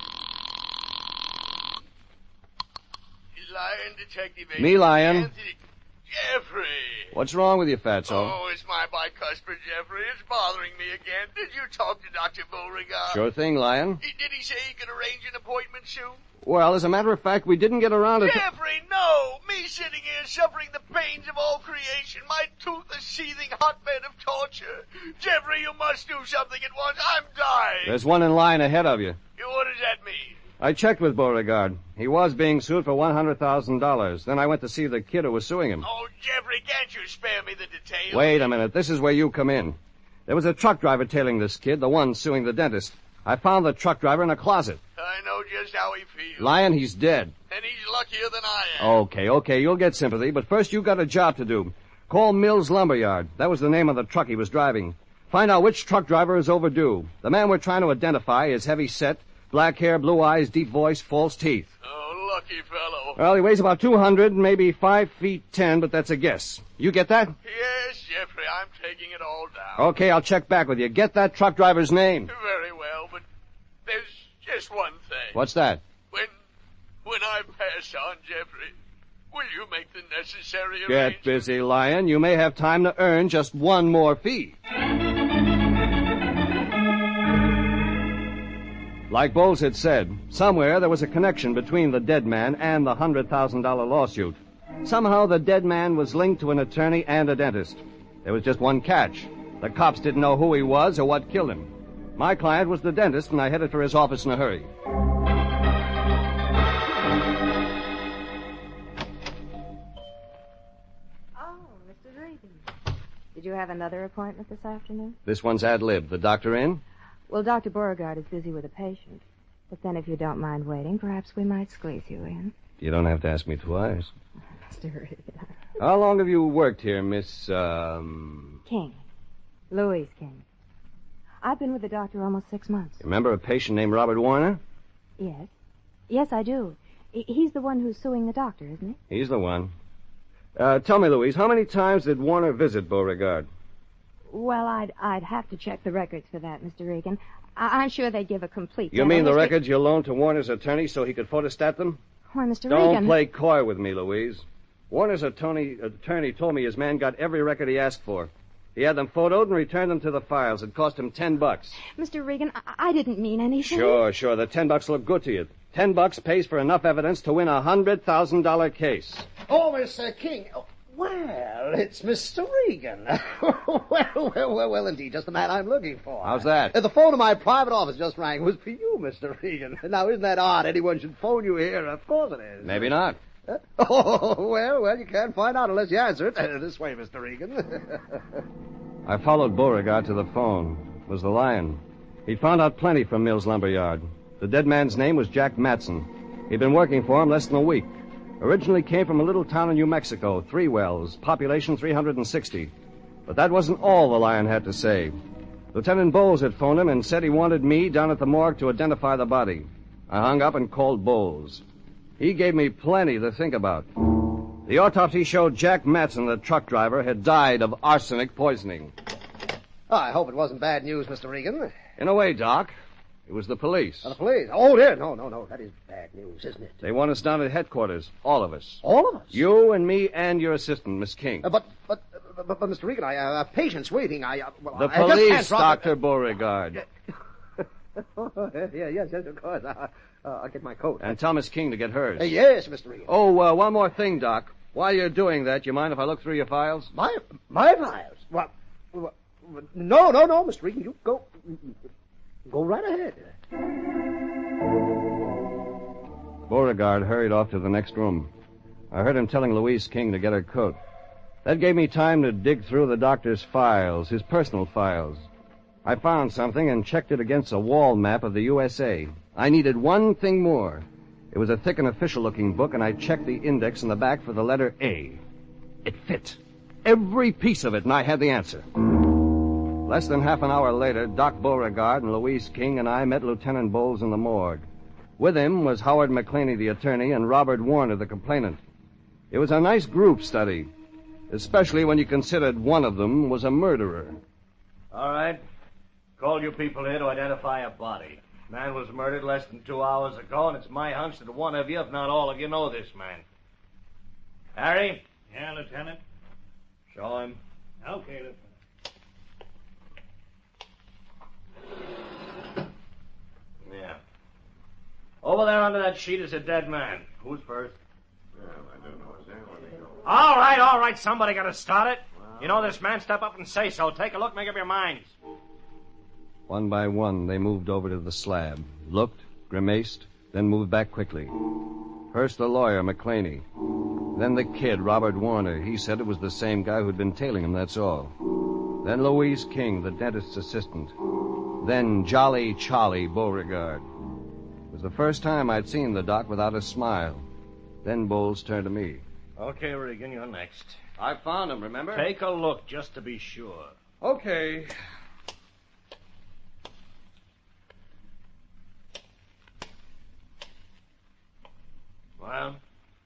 Lyon, Detective Agent. Me, Lyon. Anthony. Jeffrey. What's wrong with you, Fatso? Oh, it's my bicuspid, Jeffrey. It's bothering me again. Did you talk to Dr. Beauregard? Sure thing, Lyon. Did he say he could arrange an appointment soon? Well, as a matter of fact, we didn't get around to... Jeffrey, no! Me sitting here suffering the pains of all creation. My tooth a seething hotbed of torture. Jeffrey, you must do something at once. I'm dying. There's one in line ahead of you. What does that mean? I checked with Beauregard. He was being sued for $100,000. Then I went to see the kid who was suing him. Oh, Jeffrey, can't you spare me the details? Wait a minute. This is where you come in. There was a truck driver tailing this kid, the one suing the dentist. I found the truck driver in a closet. I know just how he feels. Lyon, he's dead. And he's luckier than I am. Okay, you'll get sympathy, but first you got a job to do. Call Mills Lumberyard. That was the name of the truck he was driving. Find out which truck driver is overdue. The man we're trying to identify is heavy set, black hair, blue eyes, deep voice, false teeth. Oh, lucky fellow. Well, he weighs about 200, maybe 5 feet 10, but that's a guess. You get that? Yes, Jeffrey, I'm taking it all down. Okay, I'll check back with you. Get that truck driver's name. Very well, but there's just one thing. What's that? When I pass on, Jeffrey, will you make the necessary Get arrangements? busy, Lyon. You may have time to earn just one more fee. Like Bowles had said, somewhere there was a connection between the dead man and the $100,000 lawsuit. Somehow the dead man was linked to an attorney and a dentist. There was just one catch. The cops didn't know who he was or what killed him. My client was the dentist, and I headed for his office in a hurry. Oh, Mr. Regan. Did you have another appointment this afternoon? This one's ad lib. The doctor in? Well, Dr. Beauregard is busy with a patient. But then if you don't mind waiting, perhaps we might squeeze you in. You don't have to ask me twice. Mr. Regan. How long have you worked here, Miss, King. Louise King. I've been with the doctor almost 6 months. You remember a patient named Robert Warner? Yes. Yes, I do. He's the one who's suing the doctor, isn't he? He's the one. Tell me, Louise, how many times did Warner visit Beauregard? Well, I'd have to check the records for that, Mr. Regan. I'm sure they'd give a complete... You mean the records you loaned to Warner's attorney so he could photostat them? Why, Mr. Don't Regan... play coy with me, Louise. Warner's attorney told me his man got every record he asked for. He had them photoed and returned them to the files. It cost him $10. Mr. Regan, I didn't mean anything. Sure. The $10 look good to you. $10 pays for enough evidence to win a $100,000 case. Oh, Mr. King. Oh, well, it's Mr. Regan. well, indeed, just the man I'm looking for. How's that? The phone in my private office just rang. It was for you, Mr. Regan. Now, isn't that odd? Anyone should phone you here. Of course it is. Maybe not. Oh, well, you can't find out unless you answer it. This way, Mr. Regan. I followed Beauregard to the phone. It was the Lion. He'd found out plenty from Mills Lumberyard. The dead man's name was Jack Matson. He'd been working for him less than a week. Originally came from a little town in New Mexico, Three Wells, population 360. But that wasn't all the Lion had to say. Lieutenant Bowles had phoned him and said he wanted me down at the morgue to identify the body. I hung up and called Bowles. He gave me plenty to think about. The autopsy showed Jack Matson, the truck driver, had died of arsenic poisoning. Oh, I hope it wasn't bad news, Mr. Regan. In a way, Doc. It was the police. The police? Oh, dear. No. That is bad news, isn't it? They want us down at headquarters. All of us. All of us? You and me and your assistant, Miss King. But, Mr. Regan, I have patients waiting. The police, Dr. Beauregard. Yes, of course. I'll get my coat. And tell Miss King to get hers. Yes, Mr. Regan. Oh, one more thing, Doc. While you're doing that, you mind if I look through your files? My files? What? No, Mr. Regan. You go right ahead. Beauregard hurried off to the next room. I heard him telling Louise King to get her coat. That gave me time to dig through the doctor's files, his personal files. I found something and checked it against a wall map of the USA. I needed one thing more. It was a thick and official-looking book, and I checked the index in the back for the letter A. It fit. Every piece of it, and I had the answer. Less than half an hour later, Doc Beauregard and Louise King and I met Lieutenant Bowles in the morgue. With him was Howard McClaney, the attorney, and Robert Warner, the complainant. It was a nice group study, especially when you considered one of them was a murderer. All right. Called you people here to identify a body. Man was murdered less than 2 hours ago, and it's my hunch that one of you, if not all of you, know this man. Harry? Yeah, Lieutenant? Show him. Okay, Lieutenant. Yeah. Over there under that sheet is a dead man. Who's first? I don't know. Is there one to go? All right. Somebody got to start it. You know this man? Step up and say so. Take a look, make up your minds. One by one, they moved over to the slab, looked, grimaced, then moved back quickly. First the lawyer, McClaney. Then the kid, Robert Warner. He said it was the same guy who'd been tailing him, that's all. Then Louise King, the dentist's assistant. Then Jolly Charlie Beauregard. It was the first time I'd seen the doc without a smile. Then Bowles turned to me. Okay, Regan, you're next. I found him, remember? Take a look, just to be sure. Okay. Well?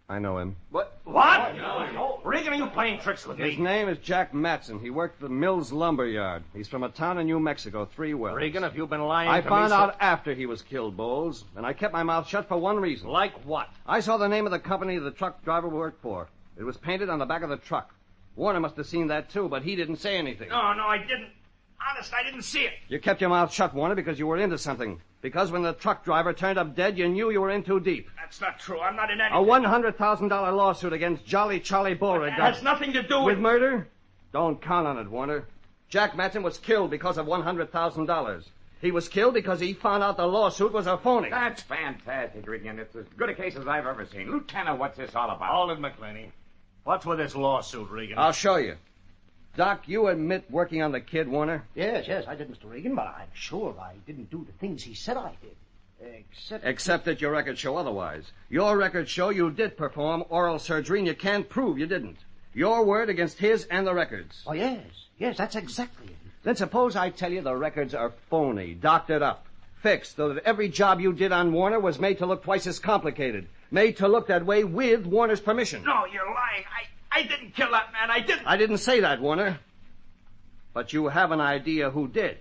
I know him. What? Regan, are you playing tricks with me? His name is Jack Matson. He worked at the Mills Lumber Yard. He's from a town in New Mexico, 3 Wells. Regan, if you've been lying I to me... found out after he was killed, Bowles, and I kept my mouth shut for one reason. Like what? I saw the name of the company the truck driver worked for. It was painted on the back of the truck. Warner must have seen that, too, but he didn't say anything. No, I didn't. Honest, I didn't see it. You kept your mouth shut, Warner, because you were into something. Because when the truck driver turned up dead, you knew you were in too deep. That's not true. I'm not in any... A $100,000 lawsuit against Jolly Charlie Beauregard. That has nothing to do with murder? Don't count on it, Warner. Jack Matson was killed because of $100,000. He was killed because he found out the lawsuit was a phony. That's fantastic, Regan. It's as good a case as I've ever seen. Lieutenant, what's this all about? Hold it, McClaney. What's with this lawsuit, Regan? I'll show you. Doc, you admit working on the kid, Warner? Yes, I did, Mr. Regan, but I'm sure I didn't do the things he said I did. Except that your records show otherwise. Your records show you did perform oral surgery, and you can't prove you didn't. Your word against his and the records. Oh, yes, that's exactly it. Then suppose I tell you the records are phony, doctored up, fixed, so that every job you did on Warner was made to look twice as complicated, made to look that way with Warner's permission. No, you're lying. I didn't kill that man. I didn't. I didn't say that, Warner. But you have an idea who did.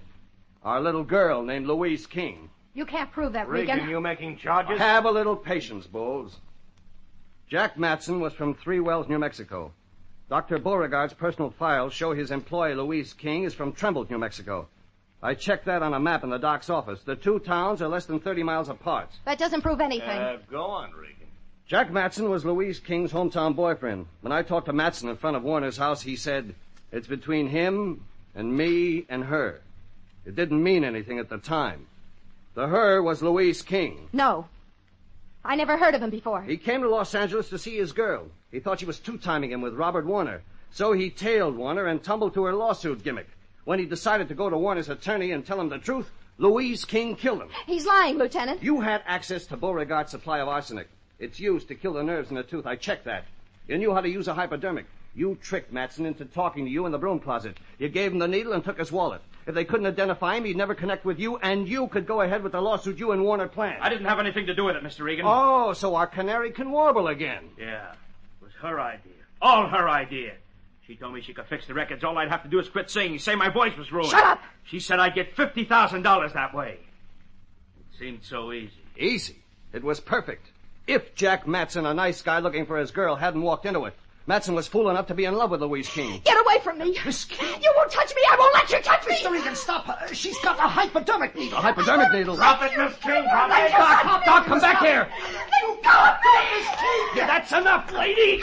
Our little girl named Louise King. You can't prove that, Regan. Regan, you making charges? Have a little patience, Bowles. Jack Matson was from 3 Wells, New Mexico. Dr. Beauregard's personal files show his employee, Louise King, is from Trumbull, New Mexico. I checked that on a map in the doc's office. The 2 towns are less than 30 miles apart. That doesn't prove anything. Go on, Regan. Jack Matson was Louise King's hometown boyfriend. When I talked to Matson in front of Warner's house, he said, it's between him and me and her. It didn't mean anything at the time. The her was Louise King. No. I never heard of him before. He came to Los Angeles to see his girl. He thought she was two-timing him with Robert Warner. So he tailed Warner and tumbled to her lawsuit gimmick. When he decided to go to Warner's attorney and tell him the truth, Louise King killed him. He's lying, Lieutenant. You had access to Beauregard's supply of arsenic. It's used to kill the nerves in the tooth. I checked that. You knew how to use a hypodermic. You tricked Matson into talking to you in the broom closet. You gave him the needle and took his wallet. If they couldn't identify him, he'd never connect with you, and you could go ahead with the lawsuit you and Warner planned. I didn't have anything to do with it, Mr. Regan. Oh, so our canary can warble again. Yeah, it was her idea. All her idea. She told me she could fix the records. All I'd have to do is quit singing, say my voice was ruined. Shut up! She said I'd get $50,000 that way. It seemed so easy. Easy? It was perfect. If Jack Matson, a nice guy looking for his girl, hadn't walked into it. Matson was fool enough to be in love with Louise King. Get away from me! Miss King. You won't touch me! I won't let you touch me! Mr. Regan, stop her. She's got a hypodermic needle. A hypodermic needle? Drop it, Miss King. Drop it. Doc, come back here. You God, please! Yeah, that's enough, lady!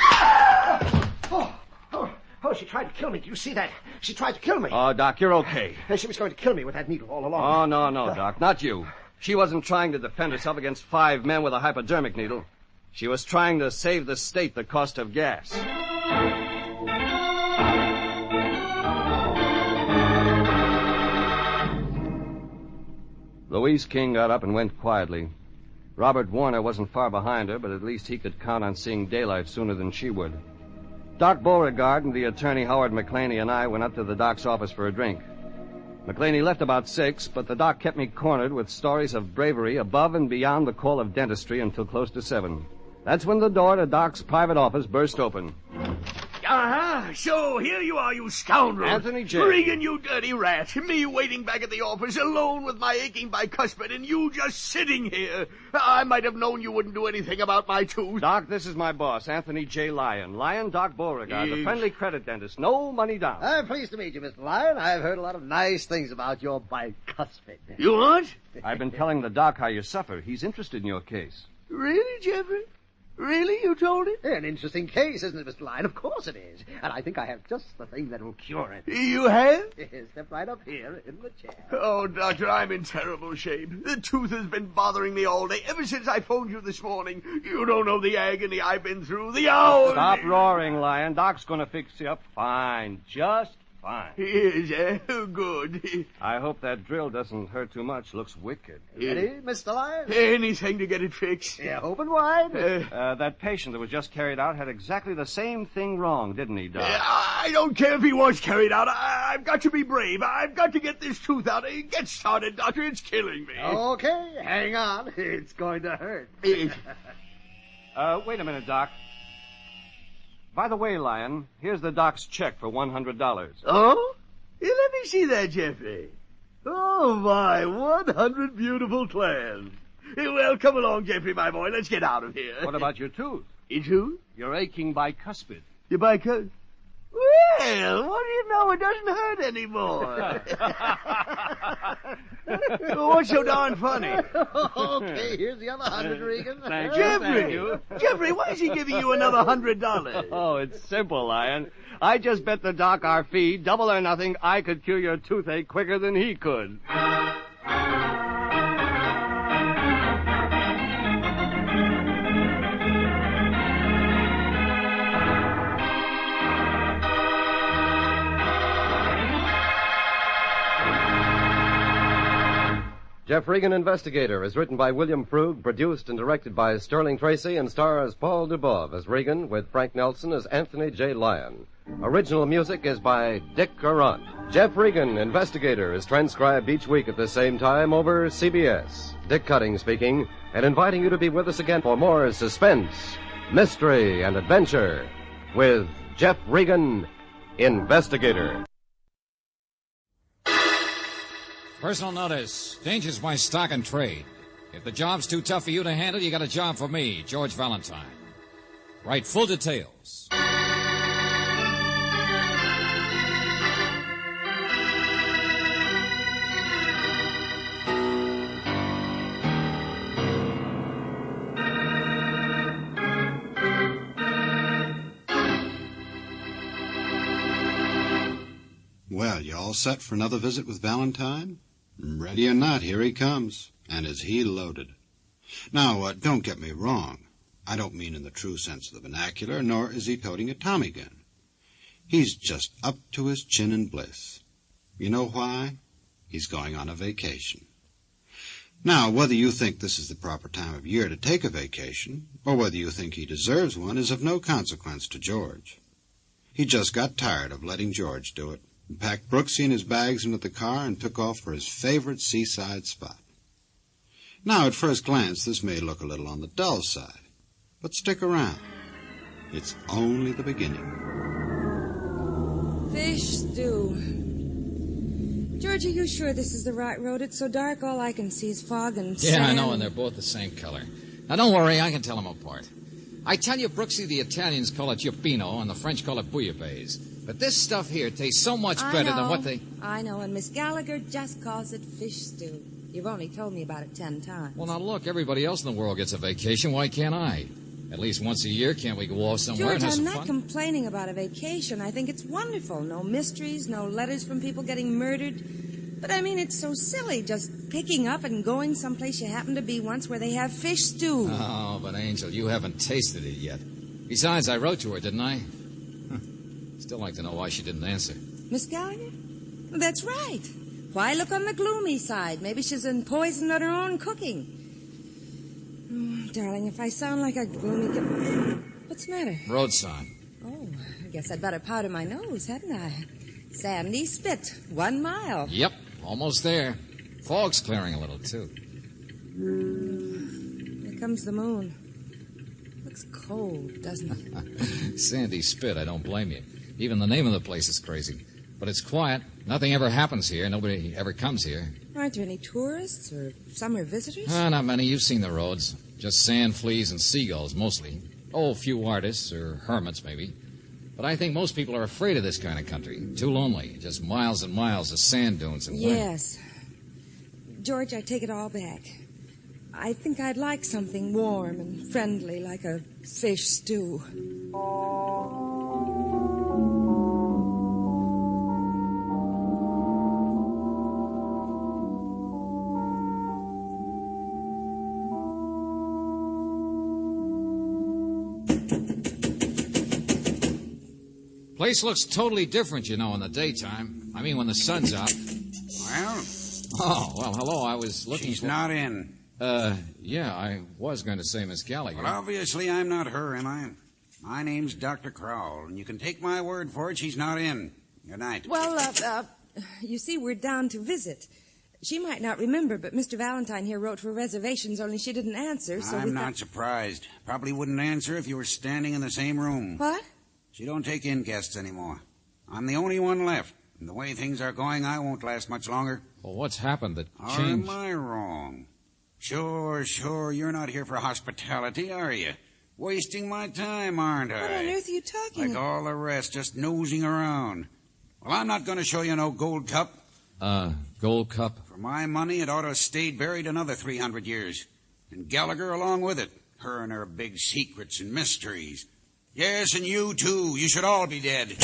Oh, she tried to kill me. Do you see that? She tried to kill me. Oh, Doc, you're okay. She was going to kill me with that needle all along. Oh, no, Doc, not you. She wasn't trying to defend herself against 5 men with a hypodermic needle. She was trying to save the state the cost of gas. Louise King got up and went quietly. Robert Warner wasn't far behind her, but at least he could count on seeing daylight sooner than she would. Doc Beauregard and the attorney Howard McClaney and I went up to the doc's office for a drink. McClaney left about 6, but the doc kept me cornered with stories of bravery above and beyond the call of dentistry until close to 7. That's when the door to Doc's private office burst open. So here you are, you scoundrel. Anthony J. Regan, you dirty rat. Me waiting back at the office alone with my aching bicuspid and you just sitting here. I might have known you wouldn't do anything about my tooth. Doc, this is my boss, Anthony J. Lyon. Lyon Doc Beauregard, the friendly credit dentist. No money down. I'm pleased to meet you, Mr. Lyon. I've heard a lot of nice things about your bicuspid. You what? I've been telling the doc how you suffer. He's interested in your case. Really, Jeffrey? Really, you told him? An interesting case, isn't it, Mr. Lyon? Of course it is. And I think I have just the thing that will cure it. You have? Yes, step right up here in the chair. Oh, Doctor, I'm in terrible shape. The tooth has been bothering me all day, ever since I phoned you this morning. You don't know the agony I've been through, the hours. Stop roaring, Lyon. Doc's going to fix you up fine. Just fine. He is, eh? Good. I hope that drill doesn't hurt too much. Looks wicked. Ready, Mr. Lyon? Anything to get it fixed. Yeah, open wide. That patient that was just carried out had exactly the same thing wrong, didn't he, Doc? I don't care if he was carried out. I've got to be brave. I've got to get this tooth out. Get started, Doctor. It's killing me. Okay, hang on. It's going to hurt. Wait a minute, Doc. By the way, Lyon, here's the doc's check for $100. Oh? Yeah, let me see that, Jeffrey. Oh, my, 100 beautiful clams. Well, come along, Jeffrey, my boy. Let's get out of here. What about your tooth? Your tooth? Your aching bicuspid. Your bicuspid? Well, what do you know? It doesn't hurt anymore. What's so darn funny? Okay, here's the other 100, Regan. Thank you. Jeffrey, why is he giving you another $100? Oh, it's simple, Lyon. I just bet the doc our fee, double or nothing, I could cure your toothache quicker than he could. Jeff Regan, Investigator, is written by William Frug, produced and directed by Sterling Tracy, and stars Paul Dubov as Regan, with Frank Nelson as Anthony J. Lyon. Original music is by Dick Arant. Jeff Regan, Investigator, is transcribed each week at the same time over CBS. Dick Cutting speaking, and inviting you to be with us again for more suspense, mystery, and adventure with Jeff Regan, Investigator. Personal notice. Danger's my stock and trade. If the job's too tough for you to handle, you got a job for me, George Valentine. Write full details. Well, you all set for another visit with Valentine? Ready or not, here he comes. And is he loaded. Now, don't get me wrong. I don't mean in the true sense of the vernacular, nor is he toting a Tommy gun. He's just up to his chin in bliss. You know why? He's going on a vacation. Now, whether you think this is the proper time of year to take a vacation, or whether you think he deserves one, is of no consequence to George. He just got tired of letting George do it, and packed Brooksy and his bags into the car and took off for his favorite seaside spot. Now, at first glance, this may look a little on the dull side, but stick around. It's only the beginning. Fish stew. George, are you sure this is the right road? It's so dark, all I can see is fog and sand. Yeah, I know, and they're both the same color. Now, don't worry, I can tell them apart. I tell you, Brooksy, the Italians call it Giuppino, and the French call it bouillabaisse. But this stuff here tastes so much better than what they... I know, and Miss Gallagher just calls it fish stew. You've only told me about it 10 times. Well, now look, everybody else in the world gets a vacation. Why can't I? At least once a year, can't we go off somewhere and George, have some I'm not fun? complaining about a vacation. I think it's wonderful. No mysteries, no letters from people getting murdered. But I mean, it's so silly just picking up and going someplace you happened to be once where they have fish stew. Oh, but Angel, you haven't tasted it yet. Besides, I wrote to her, didn't I? Still like to know why she didn't answer. Miss Gallagher? That's right. Why look on the gloomy side? Maybe she's been poisoned on her own cooking. Darling, if I sound like a gloomy... What's the matter? Road sign. Oh, I guess I'd better powder my nose, hadn't I? Sandy Spit, 1 mile. Yep, almost there. Fog's clearing a little, too. Here comes the moon. Looks cold, doesn't it? Sandy Spit, I don't blame you. Even the name of the place is crazy. But it's quiet. Nothing ever happens here. Nobody ever comes here. Aren't there any tourists or summer visitors? Not many. You've seen the roads. Just sand fleas and seagulls, mostly. Oh, a few artists or hermits, maybe. But I think most people are afraid of this kind of country. Too lonely. Just miles and miles of sand dunes and wind. Yes. George, I take it all back. I think I'd like something warm and friendly, like a fish stew. Place looks totally different, you know, in the daytime. I mean, when the sun's out. Well? Oh, well, hello. I was looking She's not in. Yeah, I was going to say Miss Gallagher. Well, obviously I'm not her, am I? My name's Dr. Crowell, and you can take my word for it, she's not in. Good night. Well, you see, we're down to visit. She might not remember, but Mr. Valentine here wrote for reservations, only she didn't answer, so I'm not surprised. Probably wouldn't answer if you were standing in the same room. What? She don't take in guests anymore. I'm the only one left. And the way things are going, I won't last much longer. Well, what's happened that Or changed? am I wrong? Sure, you're not here for hospitality, are you? Wasting my time, aren't I? What on earth are you talking Like all the rest, just nosing around. Well, I'm not going to show you no gold cup. Gold cup? For my money, it ought to have stayed buried another 300 years. And Gallagher along with it. Her and her big secrets and mysteries. Yes, and you, too. You should all be dead.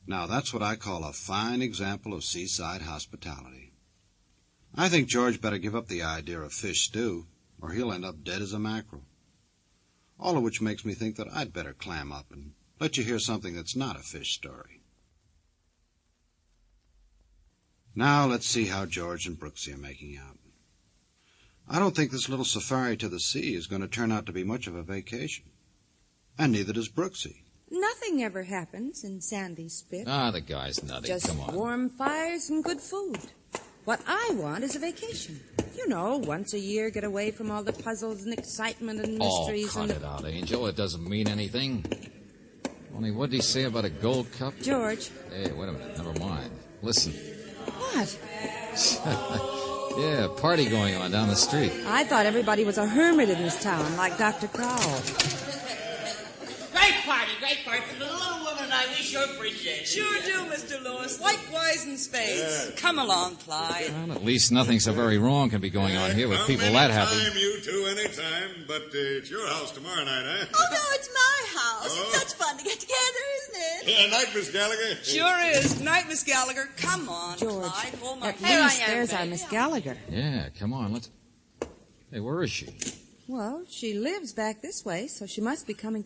Now, that's what I call a fine example of seaside hospitality. I think George better give up the idea of fish stew, or he'll end up dead as a mackerel. All of which makes me think that I'd better clam up and let you hear something that's not a fish story. Now, let's see how George and Brooksy are making out. I don't think this little safari to the sea is going to turn out to be much of a vacation. And neither does Brooksy. Nothing ever happens in Sandy Spit. The guy's nutty. Just Come on. warm fires and good food. What I want is a vacation. You know, once a year, get away from all the puzzles and excitement and mysteries. Oh, cut it out, Angel. It doesn't mean anything. Only what did he say about a gold cup? George. Hey, wait a minute. Never mind. Listen. What? Yeah, party going on down the street. I thought everybody was a hermit in this town, like Dr. Crowell. Great party for the little woman and I. We sure appreciate it. Sure do, Mr. Lewis. Likewise in spades. Yeah. Come along, Clyde. Well, at least nothing so very wrong can be going on here with people that happy. Anytime, you two, anytime. But it's your house tomorrow night, eh? Oh, no, it's my house. It's such fun to get together, isn't it? Yeah, night, Miss Gallagher. Sure is. Night, Miss Gallagher. Come on, George, Clyde. Hold my at least there's our Miss Gallagher. Yeah, come on, let's... Hey, where is she? Well, she lives back this way, so she must be coming...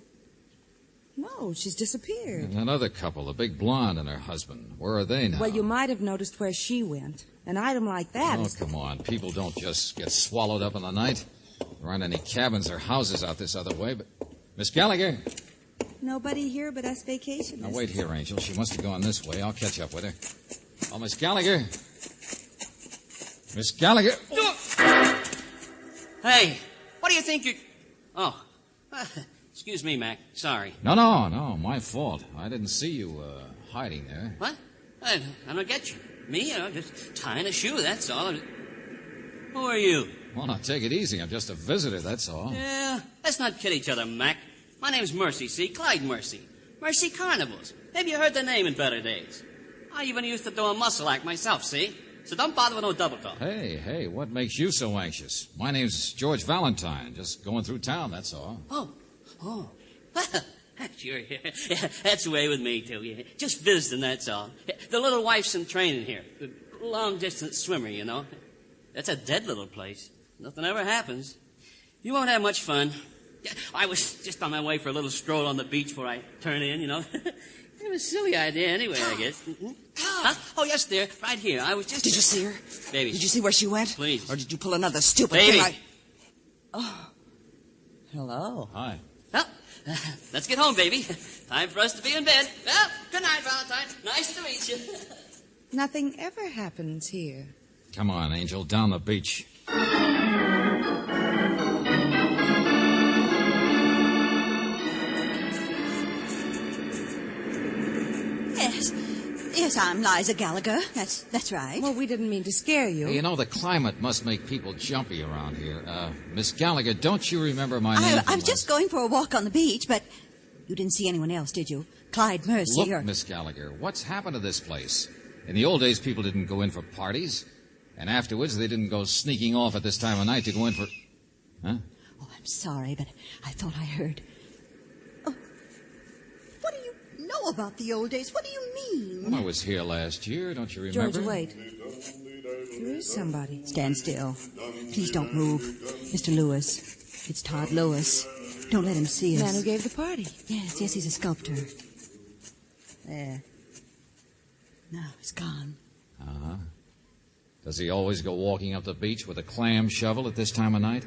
No, she's disappeared. And that other couple, the big blonde and her husband. Where are they now? Well, you might have noticed where she went. An item like that Oh, is... come on. People don't just get swallowed up in the night. There aren't any cabins or houses out this other way, but... Miss Gallagher! Nobody here but us vacationists. Now, wait here, Angel. She must have gone this way. I'll catch up with her. Oh, Miss Gallagher! Miss Gallagher! Hey, what do you think you're... Oh, excuse me, Mac. Sorry. No, my fault. I didn't see you, hiding there. What? I don't get you. Me, just tying a shoe, that's all. Who are you? Well, now, take it easy. I'm just a visitor, that's all. Yeah, let's not kid each other, Mac. My name's Mercy, see? Clyde Mercy. Mercy Carnivals. Maybe you heard the name in better days. I even used to do a muscle act myself, see? So don't bother with no double talk. Hey, what makes you so anxious? My name's George Valentine. Just going through town, that's all. Oh. Sure, yeah, that's the way with me, too. Yeah. Just visiting, that's all. The little wife's in training here. Long-distance swimmer, you know. That's a dead little place. Nothing ever happens. You won't have much fun. I was just on my way for a little stroll on the beach before I turn in, you know. It was a silly idea anyway, I guess. Huh? Oh, yes, there. Right here. I was just... Did you see her? Baby. Did you see where she went? Please. Or did you pull another stupid Baby. thing? Oh. Hello. Hi. Well, let's get home, baby. Time for us to be in bed. Well, good night, Valentine. Nice to meet you. Nothing ever happens here. Come on, Angel, down the beach. Yes, I'm Liza Gallagher. That's right. Well, we didn't mean to scare you. Hey, you know, the climate must make people jumpy around here. Miss Gallagher, don't you remember my name? I was just going for a walk on the beach, but you didn't see anyone else, did you? Clyde Mercy Look, Miss Gallagher, what's happened to this place? In the old days, people didn't go in for parties. And afterwards, they didn't go sneaking off at this time of night to go in for... Huh? Oh, I'm sorry, but I thought I heard... Oh, what do you know about the old days? What do you mean? Well, I was here last year, don't you remember? George, wait. There is somebody. Stand still. Please don't move. Mr. Lewis. It's Todd Lewis. Don't let him see us. The man who gave the party. Yes, he's a sculptor. There. Now he's gone. Uh-huh. Does he always go walking up the beach with a clam shovel at this time of night?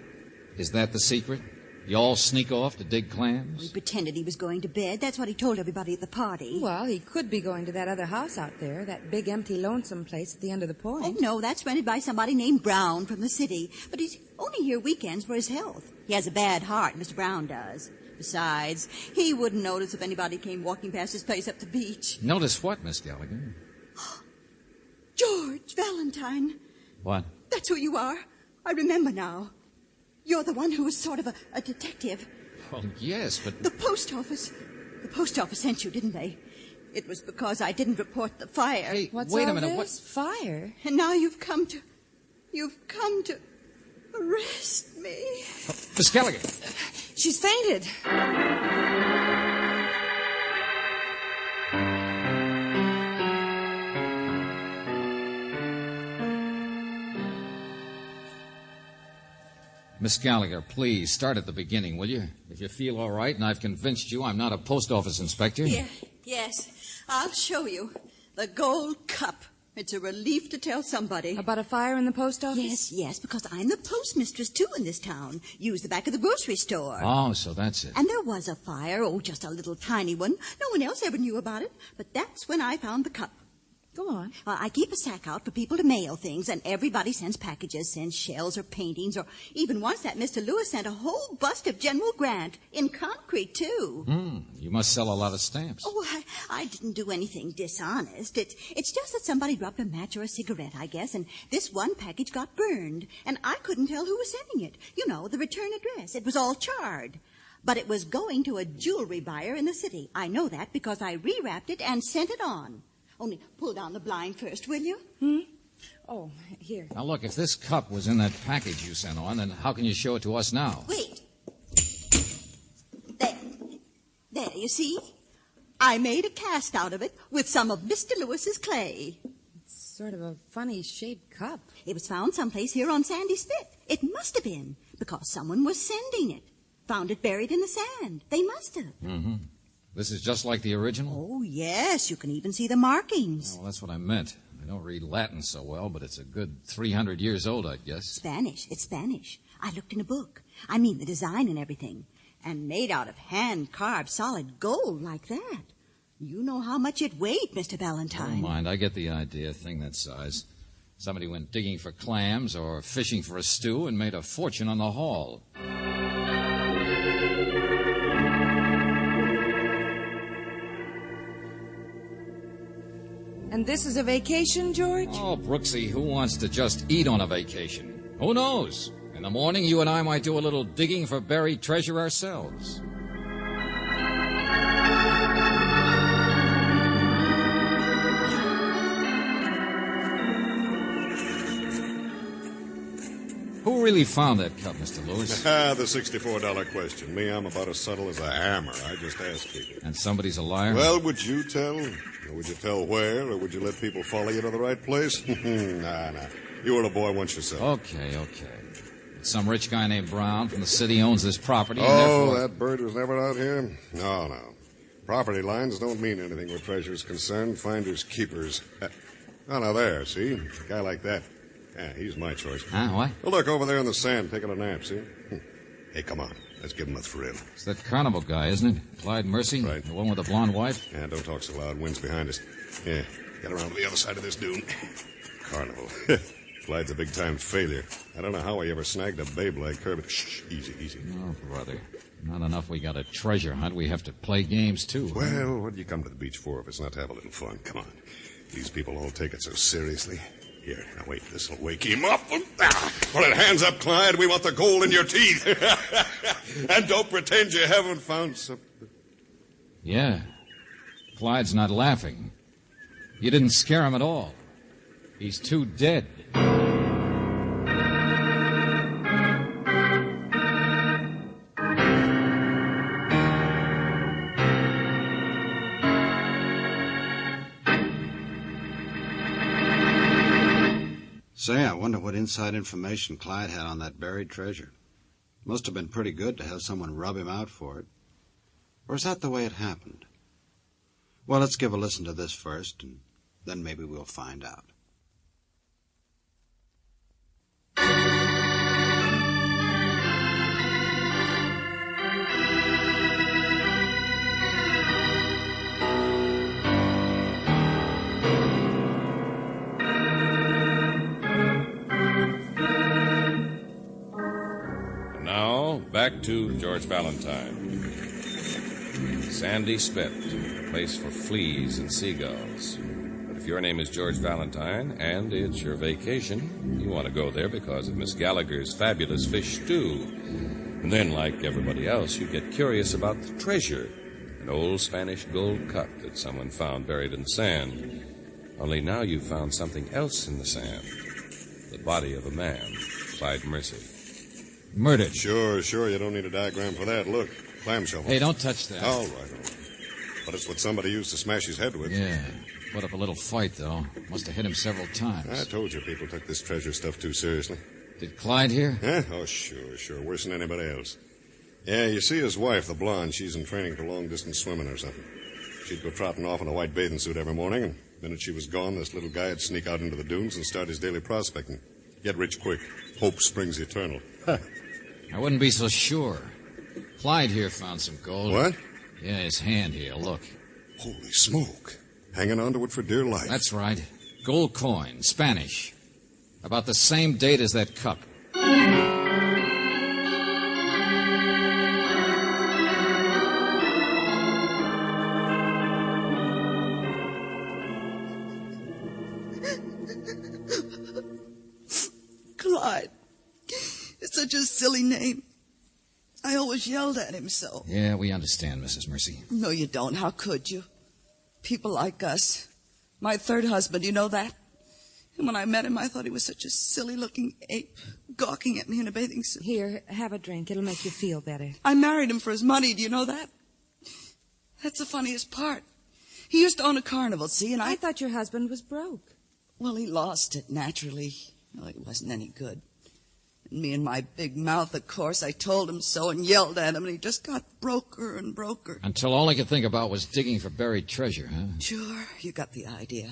Is that the secret? You all sneak off to dig clams? He pretended he was going to bed. That's what he told everybody at the party. Well, he could be going to that other house out there, that big, empty, lonesome place at the end of the point. Oh, no, that's rented by somebody named Brown from the city. But he's only here weekends for his health. He has a bad heart, Mr. Brown does. Besides, he wouldn't notice if anybody came walking past his place up the beach. Notice what, Miss Gallagher? George Valentine. What? That's who you are. I remember now. You're the one who was sort of a detective. Well, yes, but... The post office sent you, didn't they? It was because I didn't report the fire. Hey, What's wait all a minute. This? Fire? And now you've come to arrest me. Oh, Miss Gallagher. She's fainted. Miss Gallagher, please, start at the beginning, will you? If you feel all right and I've convinced you I'm not a post office inspector. Yes. I'll show you. The gold cup. It's a relief to tell somebody. About a fire in the post office? Yes, because I'm the postmistress, too, in this town. Use the back of the grocery store. Oh, so that's it. And there was a fire, just a little tiny one. No one else ever knew about it. But that's when I found the cup. Go on. I keep a sack out for people to mail things, and everybody sends packages, sends shells or paintings, or even once that Mr. Lewis sent a whole bust of General Grant, in concrete, too. You must sell a lot of stamps. Oh, I didn't do anything dishonest. It's just that somebody dropped a match or a cigarette, I guess, and this one package got burned, and I couldn't tell who was sending it. You know, the return address. It was all charred. But it was going to a jewelry buyer in the city. I know that because I rewrapped it and sent it on. Only pull down the blind first, will you? Oh, here. Now, look, if this cup was in that package you sent on, then how can you show it to us now? Wait. There, you see? I made a cast out of it with some of Mr. Lewis's clay. It's sort of a funny-shaped cup. It was found someplace here on Sandy Spit. It must have been, because someone was sending it. Found it buried in the sand. They must have. Mm-hmm. This is just like the original? Oh, yes. You can even see the markings. Oh, well, that's what I meant. I don't read Latin so well, but it's a good 300 years old, I guess. Spanish. It's Spanish. I looked in a book. I mean, the design and everything. And made out of hand-carved solid gold like that. You know how much it weighed, Mr. Valentine. Don't mind. I get the idea. A thing that size. Somebody went digging for clams or fishing for a stew and made a fortune on the haul. And this is a vacation, George? Oh, Brooksy, who wants to just eat on a vacation? Who knows? In the morning, you and I might do a little digging for buried treasure ourselves. Who really found that cup, Mr. Lewis? The $64 question. Me, I'm about as subtle as a hammer. I just ask people. And somebody's a liar? Well, would you tell? Or would you tell where? Or would you let people follow you to the right place? Nah. You were a boy once yourself. Okay. Some rich guy named Brown from the city owns this property. Oh, and therefore... that bird was never out here? No. Property lines don't mean anything where treasure's concerned. Finders, keepers. Now there, see? A guy like that. Yeah, he's my choice. Huh, what? Well, look, over there in the sand, taking a nap, see? Hey, come on. Let's give him a thrill. It's that carnival guy, isn't it? Clyde Mercy? Right. The one with the blonde wife? Yeah, don't talk so loud. Wind's behind us. Yeah, get around to the other side of this dune. Carnival. Clyde's a big-time failure. I don't know how he ever snagged a babe like her, but shh, easy. Oh, brother. Not enough we got a treasure hunt. We have to play games, too. Well, what do you come to the beach for if it's not to have a little fun? Come on. These people all take it so seriously. Here, now wait, this'll wake him up. Put it, hands up, Clyde. We want the gold in your teeth. And don't pretend you haven't found something. Yeah. Clyde's not laughing. You didn't scare him at all. He's too dead. Say, I wonder what inside information Clyde had on that buried treasure. Must have been pretty good to have someone rub him out for it. Or is that the way it happened? Well, let's give a listen to this first, and then maybe we'll find out. Back to George Valentine. Sandy Spit, a place for fleas and seagulls. But if your name is George Valentine and it's your vacation, you want to go there because of Miss Gallagher's fabulous fish stew. And then, like everybody else, you get curious about the treasure, an old Spanish gold cup that someone found buried in the sand. Only now you've found something else in the sand. The body of a man, Clyde Mercy. Murdered. Sure. You don't need a diagram for that. Look, clam shovel. Hey, don't touch that. All right. But it's what somebody used to smash his head with. Yeah. Put up a little fight, though. Must have hit him several times. I told you people took this treasure stuff too seriously. Did Clyde hear? Huh? Oh, sure. Worse than anybody else. Yeah, you see his wife, the blonde, she's in training for long-distance swimming or something. She'd go trotting off in a white bathing suit every morning, and the minute she was gone, this little guy'd sneak out into the dunes and start his daily prospecting. Get rich quick. Hope springs eternal. I wouldn't be so sure. Clyde here found some gold. What? Yeah, his hand here, look. Holy smoke. Hanging onto it for dear life. That's right. Gold coin, Spanish. About the same date as that cup. Clyde. It's such a silly name. I always yelled at him so. Yeah, we understand, Mrs. Mercy. No, you don't. How could you? People like us. My third husband, you know that? And when I met him, I thought he was such a silly-looking ape, gawking at me in a bathing suit. Here, have a drink. It'll make you feel better. I married him for his money. Do you know that? That's the funniest part. He used to own a carnival, see, and I thought your husband was broke. Well, he lost it, naturally. Well, he wasn't any good. And me and my big mouth, of course, I told him so and yelled at him, and he just got broker and broker. Until all he could think about was digging for buried treasure, huh? Sure, you got the idea.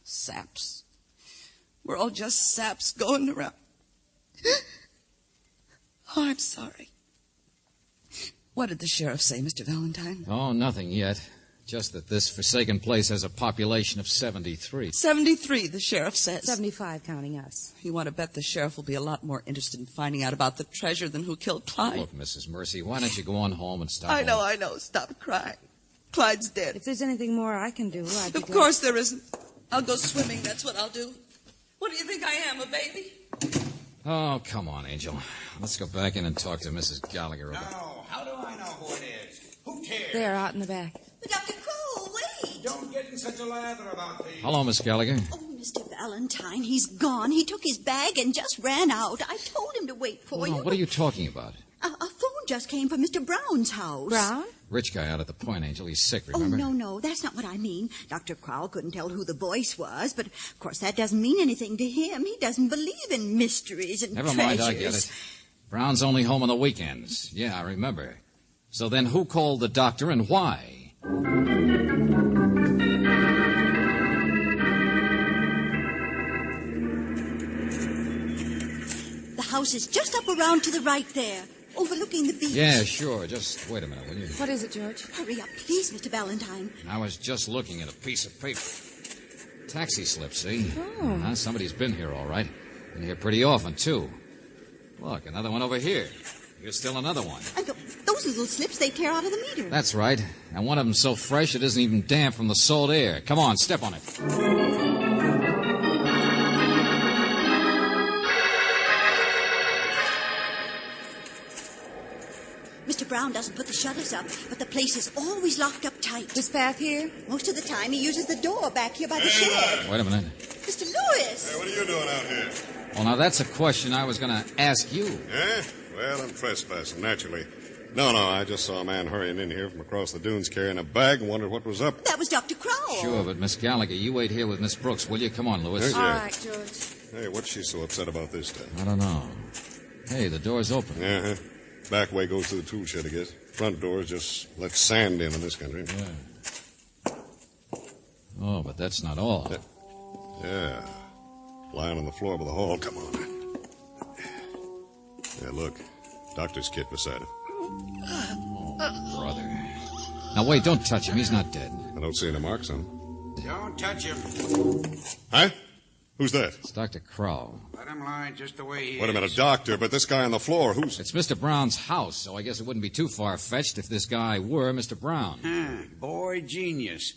Saps. We're all just saps going around. Oh, I'm sorry. What did the sheriff say, Mr. Valentine? Oh, nothing yet. Just that this forsaken place has a population of 73. 73, the sheriff says. 75, counting us. You want to bet the sheriff will be a lot more interested in finding out about the treasure than who killed Clyde. Look, Mrs. Mercy, why don't you go on home and stop? I know. Stop crying. Clyde's dead. If there's anything more I can do, I'd be Of course there isn't. I'll go swimming. That's what I'll do. What do you think I am, a baby? Oh, come on, Angel. Let's go back in and talk to Mrs. Gallagher about... No, how do I know who it is? Who cares? They're out in the back. But Dr. Crow, wait. Don't get in such a lather about things. Hello, Miss Gallagher. Oh, Mr. Valentine, he's gone. He took his bag and just ran out. I told him to wait for you. What are you talking about? A phone just came from Mr. Brown's house. Brown? Rich guy out at the point, Angel. He's sick, remember? Oh, no, that's not what I mean. Dr. Crowell couldn't tell who the voice was, but of course that doesn't mean anything to him. He doesn't believe in mysteries and Never treasures. mind, I get it. Brown's only home on the weekends. Yeah, I remember. So then who called the doctor and why? The house is just up around to the right there, overlooking the beach. Yeah, sure. Just wait a minute, will you? What is it, George? Hurry up, please, Mr. Valentine. I was just looking at a piece of paper. Taxi slip, see? Oh. Somebody's been here, all right. Been here pretty often, too. Look, another one over here. Here's still another one. And those little slips they tear out of the meter. That's right. And one of them's so fresh it isn't even damp from the salt air. Come on, step on it. Mr. Brown doesn't put the shutters up, but the place is always locked up tight. This path here? Most of the time he uses the door back here by the shed. Wait a minute. Mr. Lewis! Hey, what are you doing out here? Well, now, that's a question I was going to ask you. Eh? Well, I'm trespassing, naturally. No, I just saw a man hurrying in here from across the dunes carrying a bag and wondered what was up. That was Dr. Crowell. Sure, but Miss Gallagher, you wait here with Miss Brooks, will you? Come on, Lewis. All right, George. Hey, what's she so upset about this time? I don't know. Hey, the door's open. Uh-huh. Back way goes to the tool shed, I guess. Front doors just let sand in this country. Yeah. Oh, but that's not all. Yeah. Lying on the floor by the hall. Come on. Yeah, look. Doctor's kit beside it. Oh, brother. Now, wait, don't touch him. He's not dead. I don't see any marks on him. Don't touch him. Huh? Who's that? It's Dr. Crow. Let him lie just the way he is. Wait a minute, doctor, but this guy on the floor, who's... It's Mr. Brown's house, so I guess it wouldn't be too far-fetched if this guy were Mr. Brown. Boy, genius.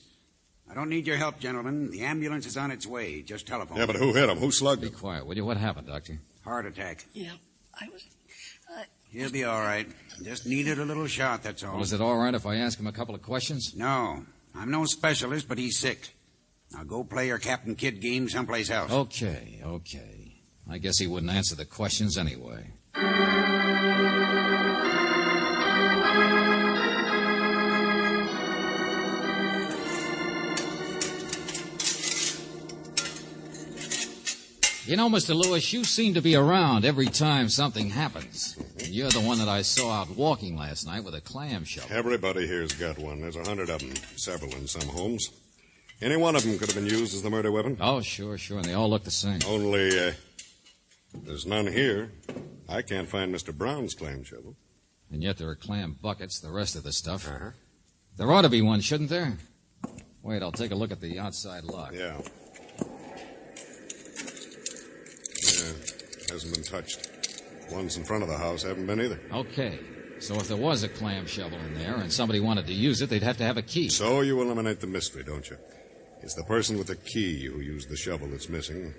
I don't need your help, gentlemen. The ambulance is on its way. Just telephone. Yeah, but who hit him? Who slugged him? Be quiet, will you? What happened, Doctor? Heart attack. Yeah, I was... He'll be all right. Just needed a little shot, that's all. Well, is it all right if I ask him a couple of questions? No. I'm no specialist, but he's sick. Now go play your Captain Kidd game someplace else. Okay. I guess he wouldn't answer the questions anyway. You know, Mr. Lewis, you seem to be around every time something happens. And you're the one that I saw out walking last night with a clam shovel. Everybody here's got one. There's 100 of them. Several in some homes. Any one of them could have been used as the murder weapon. Oh, sure, and they all look the same. Only, there's none here. I can't find Mr. Brown's clam shovel. And yet there are clam buckets, the rest of the stuff. Uh-huh. There ought to be one, shouldn't there? Wait, I'll take a look at the outside lock. Yeah, hasn't been touched. Ones in front of the house haven't been either. Okay. So if there was a clam shovel in there and somebody wanted to use it, they'd have to have a key. So you eliminate the mystery, don't you? It's the person with the key who used the shovel that's missing.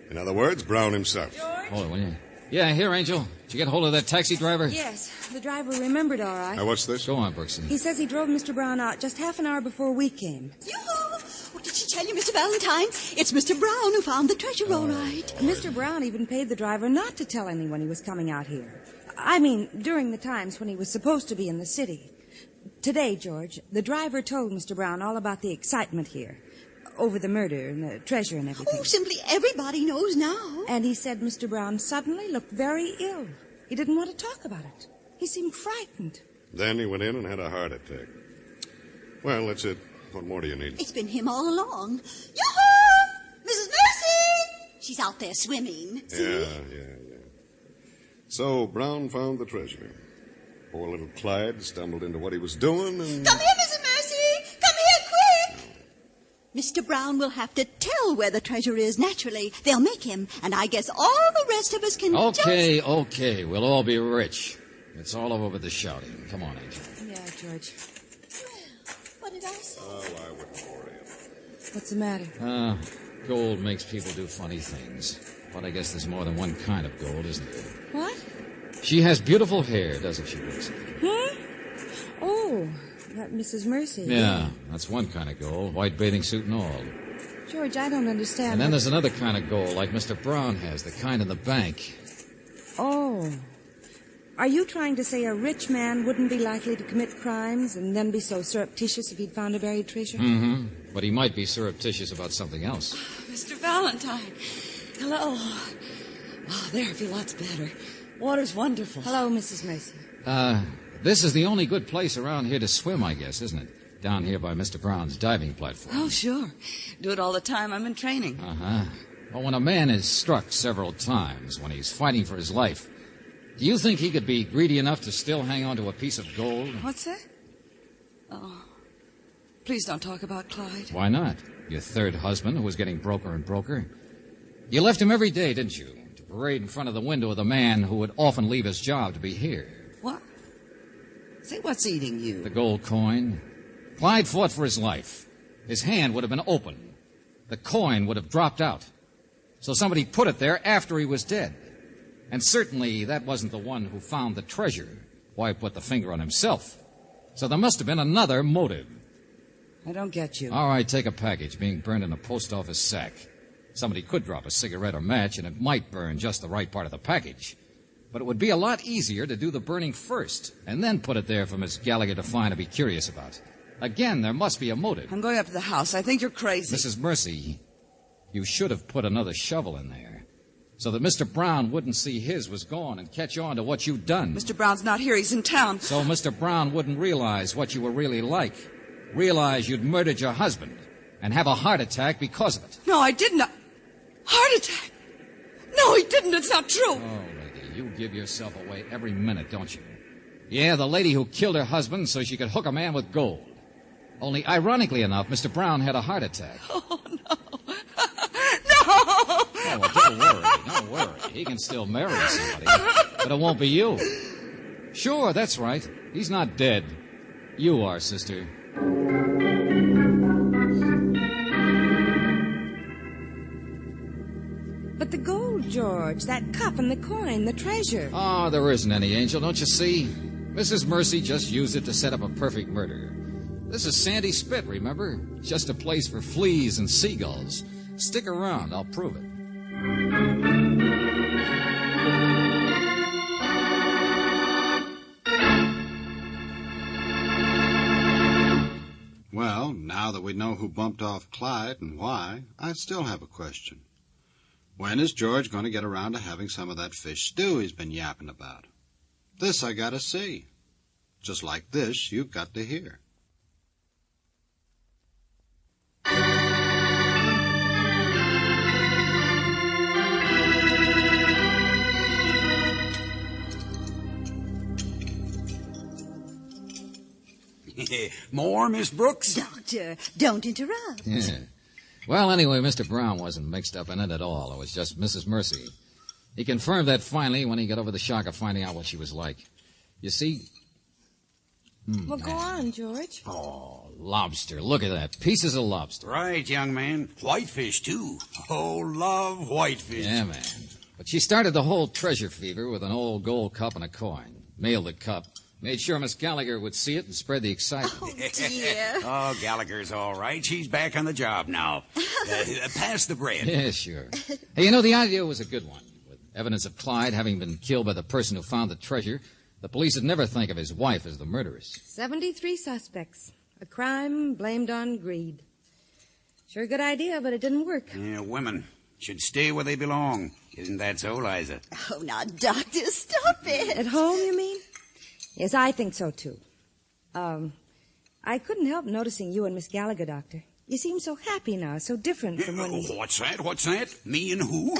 In other words, Brown himself. George? Hold it, will you? Yeah, here, Angel. Did you get hold of that taxi driver? Yes, the driver remembered all right. Now, what's this? Go on, Brooksy. He says he drove Mr. Brown out just half an hour before we came. Yoo-hoo! What did she tell you, Mr. Valentine? It's Mr. Brown who found the treasure, all right. Mr. Brown even paid the driver not to tell anyone he was coming out here. I mean, during the times when he was supposed to be in the city. Today, George, the driver told Mr. Brown all about the excitement here. Over the murder and the treasure and everything. Oh, simply everybody knows now. And he said Mr. Brown suddenly looked very ill. He didn't want to talk about it. He seemed frightened. Then he went in and had a heart attack. Well, that's it. What more do you need? It's been him all along. Yoo-hoo! Mrs. Mercy! She's out there swimming. Yeah. So Brown found the treasure. Poor little Clyde stumbled into what he was doing and... Come here, Mrs. Mercy! Come here, quick! Mr. Brown will have to tell where the treasure is, naturally. They'll make him, and I guess all the rest of us can Okay. We'll all be rich. It's all over with the shouting. Come on, Angel. Yeah, George. What did I say? Oh, I wouldn't worry. What's the matter? Gold makes people do funny things. But I guess there's more than one kind of gold, isn't there? What? She has beautiful hair, doesn't she, Mercy? Oh, that Mrs. Mercy. Yeah, that's one kind of gold, white bathing suit and all. George, I don't understand. And then there's another kind of gold, like Mr. Brown has, the kind in the bank. Oh. Are you trying to say a rich man wouldn't be likely to commit crimes and then be so surreptitious if he'd found a buried treasure? Mm-hmm. But he might be surreptitious about something else. Mr. Valentine. Hello. Oh, there, I feel lots better. Water's wonderful. Hello, Mrs. Mercy. This is the only good place around here to swim, I guess, isn't it? Down here by Mr. Brown's diving platform. Oh, sure. Do it all the time. I'm in training. Uh-huh. Well, when a man is struck several times, when he's fighting for his life, do you think he could be greedy enough to still hang on to a piece of gold? What's that? Oh, please don't talk about Clyde. Why not? Your third husband, who was getting broker and broker. You left him every day, didn't you? To parade in front of the window of the man who would often leave his job to be here. What? Say, what's eating you? The gold coin. Clyde fought for his life. His hand would have been open. The coin would have dropped out. So somebody put it there after he was dead. And certainly that wasn't the one who found the treasure. Why put the finger on himself? So there must have been another motive. I don't get you. All right, take a package being burned in a post office sack. Somebody could drop a cigarette or match, and it might burn just the right part of the package. But it would be a lot easier to do the burning first, and then put it there for Miss Gallagher to find and be curious about. Again, there must be a motive. I'm going up to the house. I think you're crazy. Mrs. Mercy, you should have put another shovel in there, so that Mr. Brown wouldn't see his was gone and catch on to what you'd done. Mr. Brown's not here. He's in town. So Mr. Brown wouldn't realize what you were really like. Realize you'd murdered your husband and have a heart attack because of it. No, I didn't. Heart attack? No, he didn't. It's not true. Oh, lady, you give yourself away every minute, don't you? Yeah, the lady who killed her husband so she could hook a man with gold. Only, ironically enough, Mr. Brown had a heart attack. Oh, no. Oh, well, don't worry. He can still marry somebody, but it won't be you. Sure, that's right. He's not dead. You are, sister. But the gold, George, that cup and the coin, the treasure. Oh, there isn't any, Angel, don't you see? Mrs. Mercy just used it to set up a perfect murder. This is Sandy Spit, remember? Just a place for fleas and seagulls. Stick around, I'll prove it. Well, now that we know who bumped off Clyde and why, I still have a question. When is George going to get around to having some of that fish stew he's been yapping about? This I gotta see. Just like this, you've got to hear. More, Miss Brooks? Doctor, don't interrupt. Yeah. Well, anyway, Mr. Brown wasn't mixed up in it at all. It was just Mrs. Mercy. He confirmed that finally when he got over the shock of finding out what she was like. You see... Well, go on, George. Oh, lobster. Look at that. Pieces of lobster. Right, young man. Whitefish, too. Oh, love whitefish. Yeah, man. But she started the whole treasure fever with an old gold cup and a coin. Mailed the cup. Made sure Miss Gallagher would see it and spread the excitement. Oh, dear. Oh, Gallagher's all right. She's back on the job now. Pass the bread. Yeah, sure. Hey, you know, the idea was a good one. With evidence of Clyde having been killed by the person who found the treasure, the police would never think of his wife as the murderess. 73 suspects. A crime blamed on greed. Sure good idea, but it didn't work. Yeah, women should stay where they belong. Isn't that so, Liza? Oh, now, Doctor, stop it. At home, you mean? Yes, I think so, too. I couldn't help noticing you and Miss Gallagher, Doctor. You seem so happy now, so different from when you... What's that? What's that? Me and who?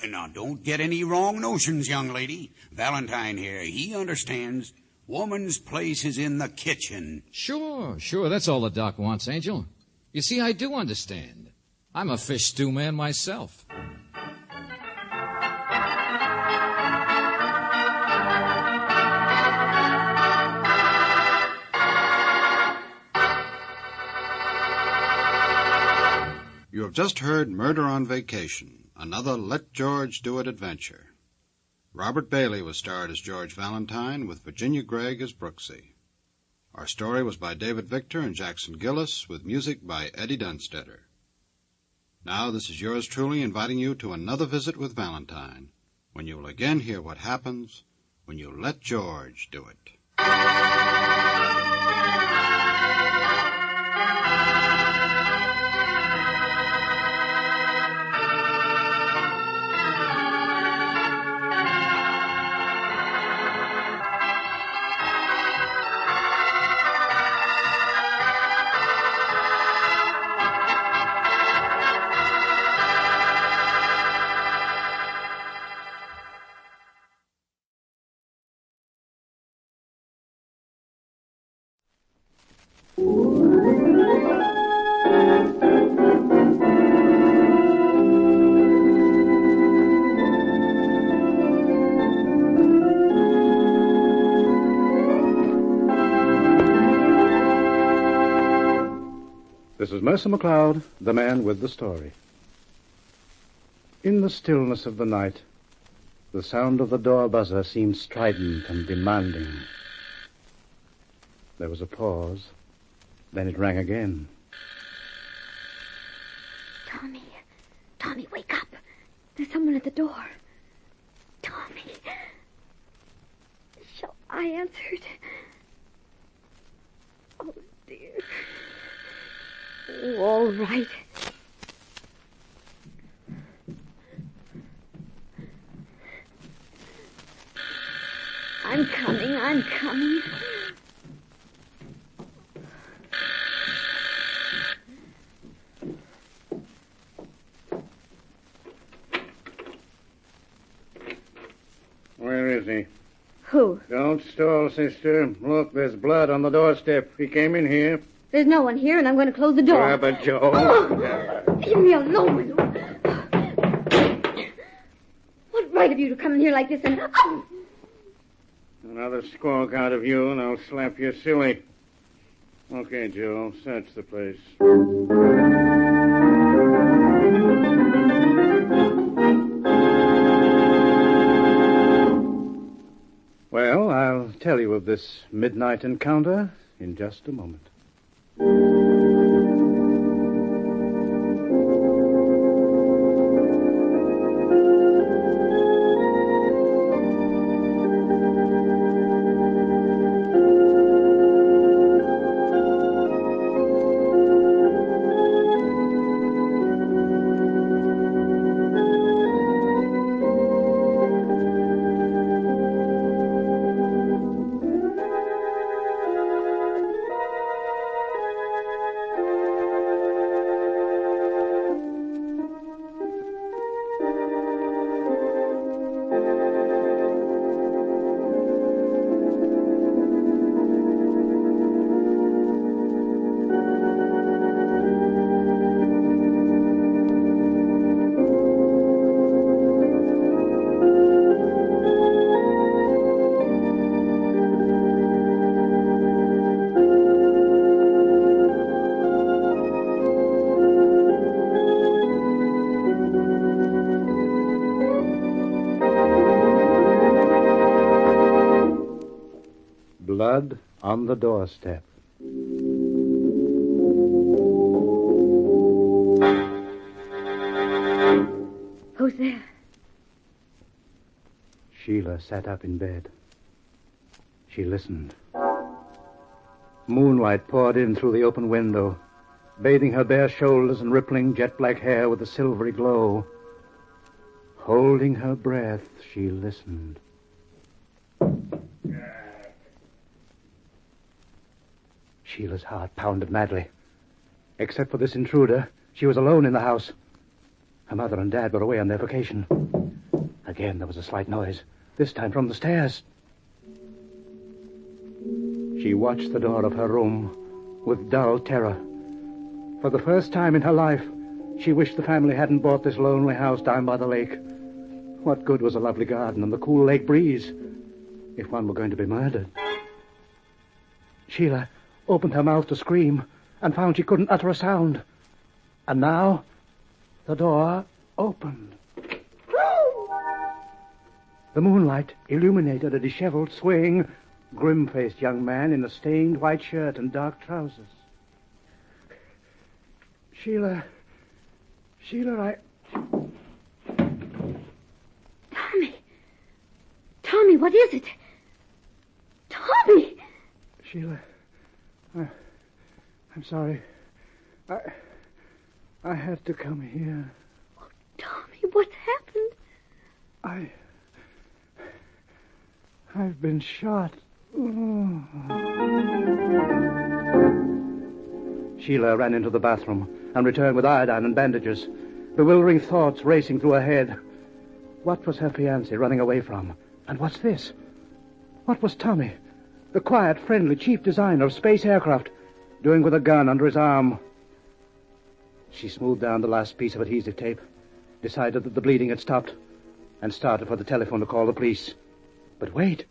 Now, don't get any wrong notions, young lady. Valentine here, he understands. Woman's place is in the kitchen. Sure. That's all the doc wants, Angel. You see, I do understand. I'm a fish stew man myself. You have just heard Murder on Vacation, another Let George Do It adventure. Robert Bailey was starred as George Valentine, with Virginia Gregg as Brooksy. Our story was by David Victor and Jackson Gillis, with music by Eddie Dunstetter. Now, this is yours truly inviting you to another visit with Valentine, when you will again hear what happens when you let George do it. This is Mercer McLeod, the man with the story. In the stillness of the night, the sound of the door buzzer seemed strident and demanding. There was a pause. Then it rang again. Tommy, wake up. There's someone at the door. Tommy. Shall I answer it? Oh, dear. Oh, all right. I'm coming. Where is he? Who? Don't stall, sister. Look, there's blood on the doorstep. He came in here. There's no one here, and I'm going to close the door. Grab it, Joe. Oh, leave me alone. What right have you to come in here like this and... Oh! Another squawk out of you, and I'll slap you silly. Okay, Joe, search the place. Well, I'll tell you of this midnight encounter in just a moment. Blood on the doorstep. Who's there? Sheila sat up in bed. She listened. Moonlight poured in through the open window, bathing her bare shoulders and rippling jet-black hair with a silvery glow. Holding her breath, she listened. Sheila's heart pounded madly. Except for this intruder, she was alone in the house. Her mother and dad were away on their vacation. Again, there was a slight noise, this time from the stairs. She watched the door of her room with dull terror. For the first time in her life, she wished the family hadn't bought this lonely house down by the lake. What good was a lovely garden and the cool lake breeze if one were going to be murdered? Sheila opened her mouth to scream and found she couldn't utter a sound. And now, the door opened. The moonlight illuminated a disheveled, swaying, grim-faced young man in a stained white shirt and dark trousers. Sheila, Tommy, what is it? Tommy! Sheila, I'm sorry. I had to come here. Oh, Tommy, what's happened? I've been shot. Sheila ran into the bathroom and returned with iodine and bandages, bewildering thoughts racing through her head. What was her fiancé running away from? And what's this? What was Tommy, the quiet, friendly chief designer of space aircraft, doing with a gun under his arm? She smoothed down the last piece of adhesive tape, decided that the bleeding had stopped, and started for the telephone to call the police. But wait.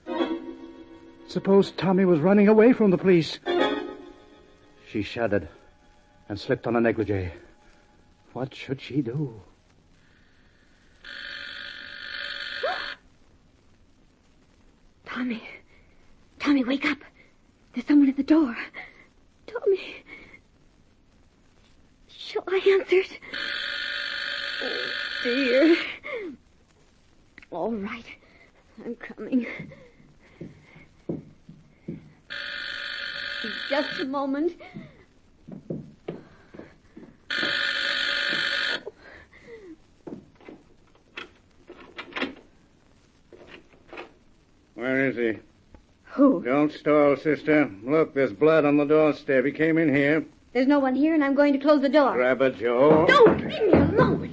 Suppose Tommy was running away from the police. She shuddered and slipped on a negligee. What should she do? Tommy, wake up. There's someone at the door. Tommy. Shall I answer it? Oh, dear. All right. I'm coming. Just a moment. Where is he? Who? Don't stall, sister. Look, there's blood on the doorstep. He came in here. There's no one here, and I'm going to close the door. Grab it, Joe. Don't! Leave me alone.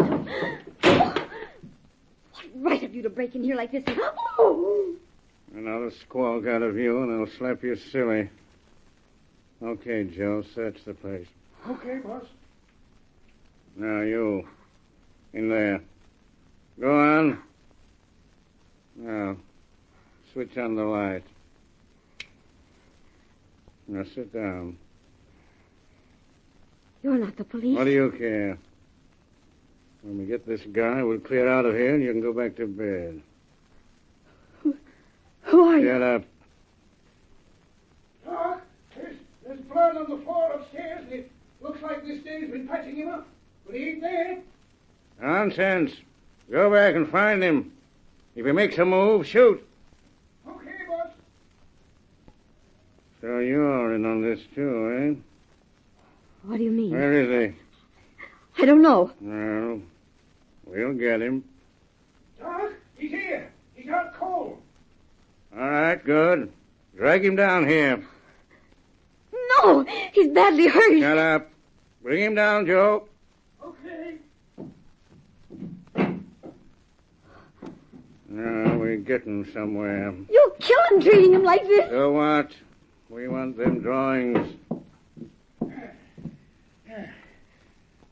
What right have you to break in here like this? Oh! Another squawk out of you, and I'll slap you silly. Okay, Joe, search the place. Okay, boss. Now, you. In there. Go on. Now, switch on the light. Now, sit down. You're not the police. What do you care? When we get this guy, we'll clear out of here and you can go back to bed. Who are you? Get up. Doc, there's blood on the floor upstairs, and it looks like this day's been patching him up. But he ain't there. Nonsense. Go back and find him. If he makes a move, shoot. Okay, boss. So you're in on this, too, eh? What do you mean? Where is he? I don't know. Well, we'll get him. Doc, he's here. He's out cold. All right, good. Drag him down here. No, he's badly hurt. Shut up. Bring him down, Joe. Okay. No, we're getting somewhere. You'll kill him treating him like this. So what? We want them drawings.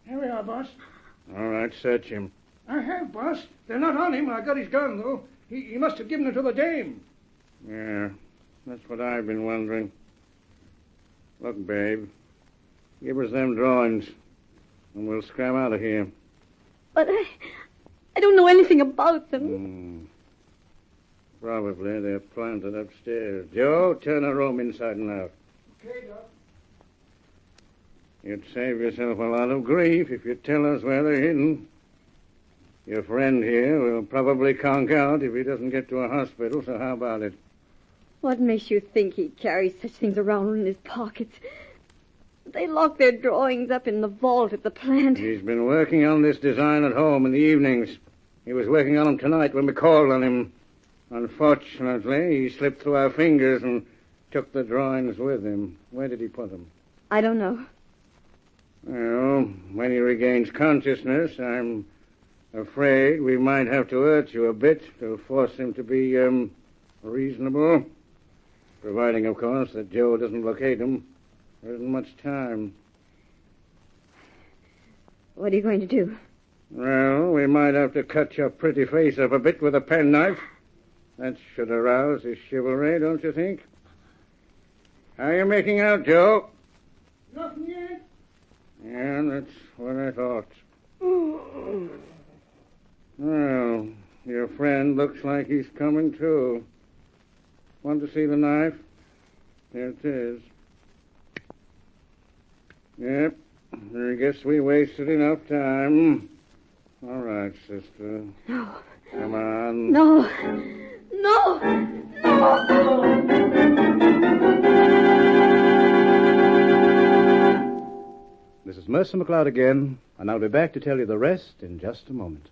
Here we are, boss. All right, search him. I have, boss. They're not on him. I got his gun, though. He must have given it to the dame. Yeah, that's what I've been wondering. Look, babe, give us them drawings, and we'll scram out of here. But I don't know anything about them. Probably they're planted upstairs. Joe, turn the room inside and out. Okay, Doc. You'd save yourself a lot of grief if you'd tell us where they're hidden. Your friend here will probably conk out if he doesn't get to a hospital, so how about it? What makes you think he carries such things around in his pockets? They lock their drawings up in the vault at the plant. He's been working on this design at home in the evenings. He was working on them tonight when we called on him. Unfortunately, he slipped through our fingers and took the drawings with him. Where did he put them? I don't know. Well, when he regains consciousness, I'm afraid we might have to hurt you a bit to force him to be, reasonable. Providing, of course, that Joe doesn't locate him. There isn't much time. What are you going to do? Well, we might have to cut your pretty face up a bit with a penknife. That should arouse his chivalry, don't you think? How are you making out, Joe? Nothing yet. Yeah, that's what I thought. Well, Your friend looks like he's coming too. Want to see the knife? There it is. Yep. I guess we wasted enough time. All right, sister. No. Come on. No. No. No. This is Mercer McLeod again, and I'll be back to tell you the rest in just a moment.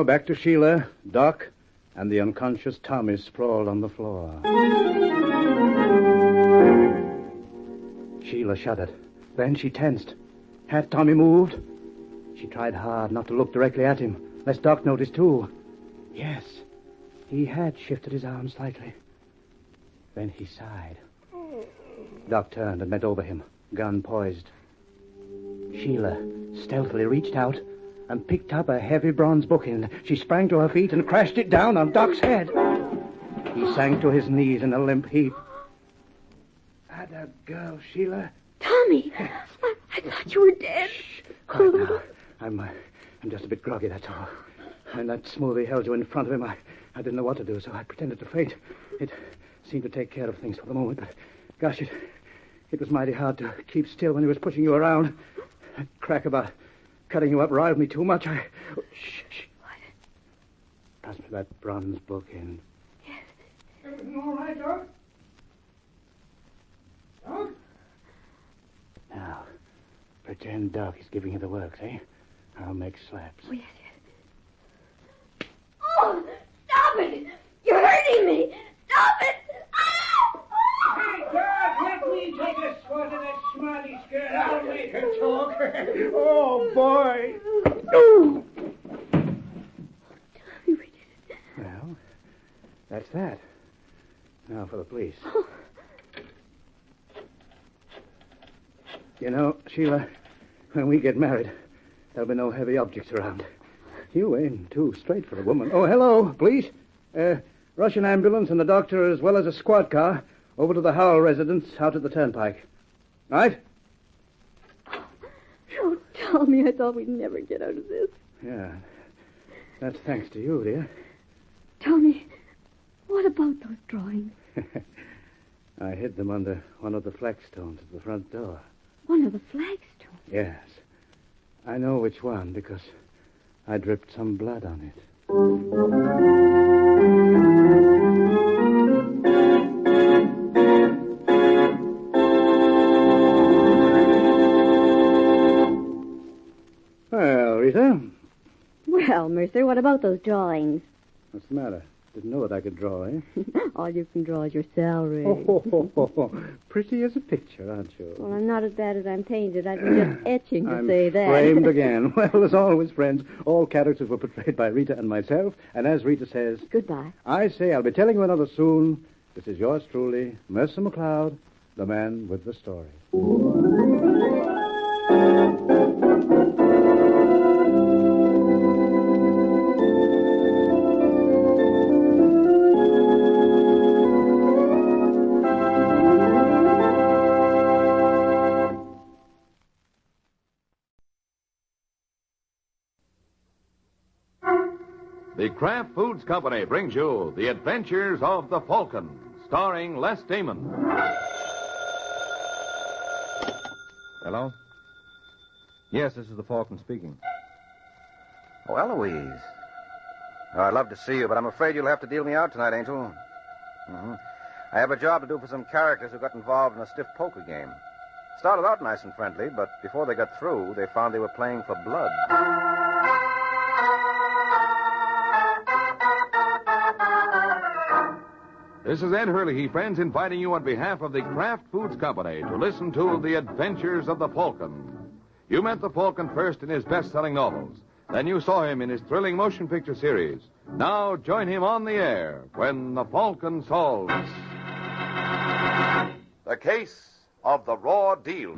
Back to Sheila, Doc, and the unconscious Tommy sprawled on the floor. Sheila shuddered. Then she tensed. Had Tommy moved? She tried hard not to look directly at him, lest Doc notice too. Yes, he had shifted his arm slightly. Then he sighed. Doc turned and bent over him, gun poised. Sheila stealthily reached out and picked up a heavy bronze bookend. She sprang to her feet and crashed it down on Doc's head. He sank to his knees in a limp heap. Atta girl, Sheila. Tommy, I thought you were dead. Quiet now. I'm just a bit groggy, that's all. And that smoothie held you in front of him. I didn't know what to do, so I pretended to faint. It seemed to take care of things for the moment, but gosh, it was mighty hard to keep still when he was pushing you around. That crack about cutting you up riled me too much. Shh. What? Pass me that bronze bookend. Yes. Everything all right, Doc? Doc? Now, pretend Doc is giving you the works, eh? I'll make slaps. Oh, yes. Oh, stop it! You're hurting me! Stop it! Hey, Doc, let me take a swat at that smarty skirt. I'll make her talk. Oh, boy. Well, that's that. Now for the police. You know, Sheila, when we get married, there'll be no heavy objects around. You aim too straight for a woman. Oh, hello, police. Russian ambulance and the doctor as well as a squad car over to the Howell residence out at the turnpike. Right? Oh, Tommy, I thought we'd never get out of this. Yeah. That's thanks to you, dear. Tommy, what about those drawings? I hid them under one of the flagstones at the front door. One of the flagstones? Yes. I know which one because I dripped some blood on it. Well, Rita? Well, Mercer, what about those drawings? What's the matter? Didn't know what I could draw, eh? All you can draw is your salary. Pretty as a picture, aren't you? Well, I'm not as bad as I'm painted. I've been just etching to say that. Framed again. Well, as always, friends, all characters were portrayed by Rita and myself. And as Rita says... Goodbye. I say I'll be telling you another soon. This is yours truly, Mercer McLeod, the man with the story. The Kraft Foods Company brings you The Adventures of the Falcon, starring Les Damon. Hello? Yes, this is the Falcon speaking. Oh, Eloise. Oh, I'd love to see you, but I'm afraid you'll have to deal me out tonight, Angel. Mm-hmm. I have a job to do for some characters who got involved in a stiff poker game. Started out nice and friendly, but before they got through, they found they were playing for blood. This is Ed Hurley, friends, inviting you on behalf of the Kraft Foods Company to listen to The Adventures of the Falcon. You met the Falcon first in his best-selling novels. Then you saw him in his thrilling motion picture series. Now join him on the air when the Falcon solves The Case of the Raw Deal.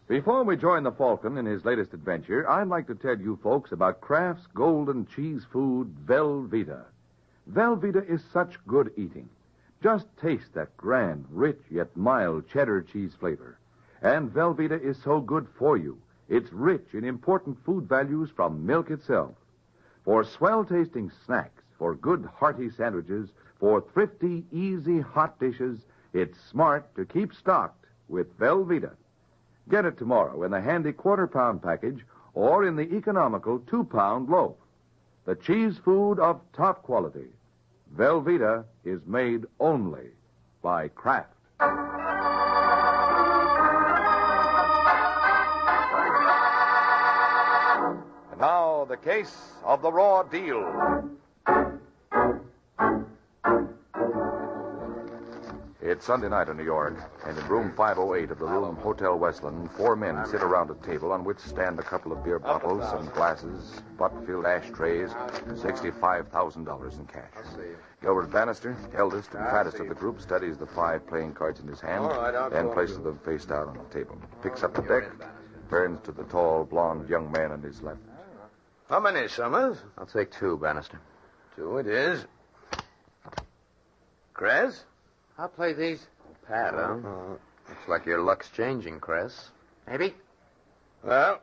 Before we join the Falcon in his latest adventure, I'd like to tell you folks about Kraft's golden cheese food, Velveeta. Velveeta is such good eating. Just taste that grand, rich, yet mild cheddar cheese flavor. And Velveeta is so good for you. It's rich in important food values from milk itself. For swell-tasting snacks, for good, hearty sandwiches, for thrifty, easy, hot dishes, it's smart to keep stocked with Velveeta. Get it tomorrow in the handy quarter-pound package or in the economical 2-pound loaf. The cheese food of top quality. Velveeta is made only by Kraft. And now, the case of the raw deal. It's Sunday night in New York, and in room 508 of the Room Hotel Westland, 4 men sit around a table on which stand a couple of beer bottles, some glasses, butt-filled ashtrays, $65,000 in cash. Gilbert Bannister, eldest and fattest of the group, studies the 5 playing cards in his hand, then places them face down on the table. Picks up the deck, turns to the tall, blond young man on his left. How many, Summers? I'll take 2, Bannister. 2 it is. Kress? I'll play these. Pat, huh? Looks like your luck's changing, Chris. Maybe? Well,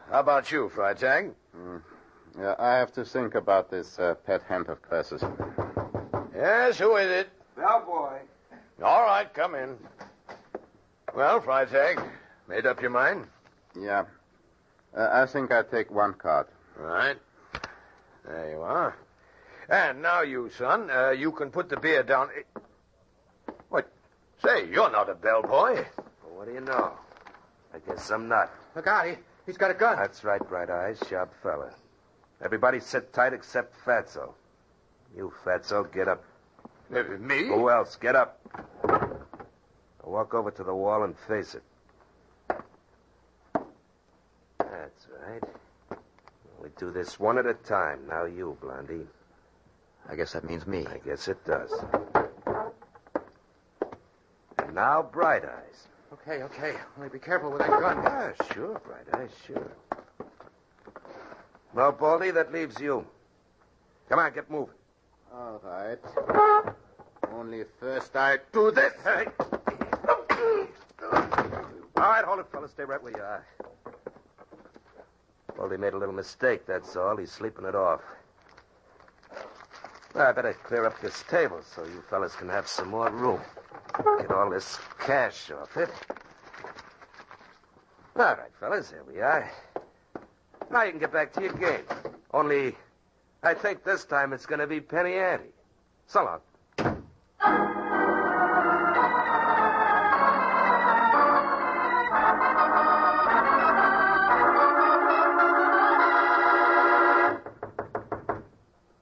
how about you, Freitag? Yeah, I have to think about this pet hemp of Cress's. Yes, who is it? Bellboy. All right, come in. Well, Freitag, made up your mind? Yeah. I think I'll take 1 card. Right. There you are. And now you, son, you can put the beer down. What? Say, you're not a bellboy. Well, what do you know? I guess I'm not. Look out, he's got a gun. That's right, Bright Eyes, sharp fella. Everybody sit tight except Fatso. You, Fatso, get up. Me? Who else? Get up. Now walk over to the wall and face it. That's right. We do this one at a time. Now you, Blondie. I guess that means me. I guess it does. And now, Bright Eyes. Okay. Only be careful with that gun. Yeah, sure, Bright Eyes, sure. Well, Baldy, that leaves you. Come on, get moving. All right. Only first I do this. Hey. All right, hold it, fellas. Stay right where you are. Baldy made a little mistake, that's all. He's sleeping it off. Well, I better clear up this table so you fellas can have some more room. Get all this cash off it. All right, fellas, here we are. Now you can get back to your game. Only, I think this time it's going to be penny ante. So long.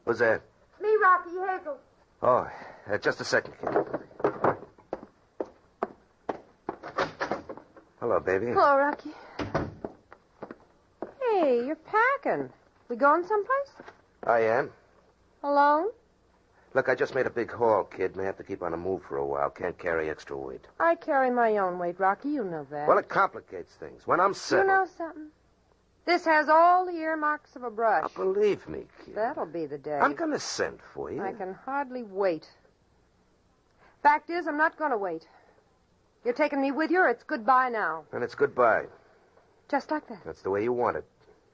Who's that? Me, Rocky Hazel. Oh, just a second, kid. Hello, baby. Hello, Rocky. Hey, you're packing. We going someplace? I am. Alone? Look, I just made a big haul, kid. May have to keep on the move for a while. Can't carry extra weight. I carry my own weight, Rocky. You know that. Well, it complicates things. When I'm settled... You know something? This has all the earmarks of a brush. Now, believe me, kid. That'll be the day. I'm going to send for you. I can hardly wait. Fact is, I'm not going to wait. You're taking me with you, or it's goodbye now? And it's goodbye. Just like that. That's the way you want it.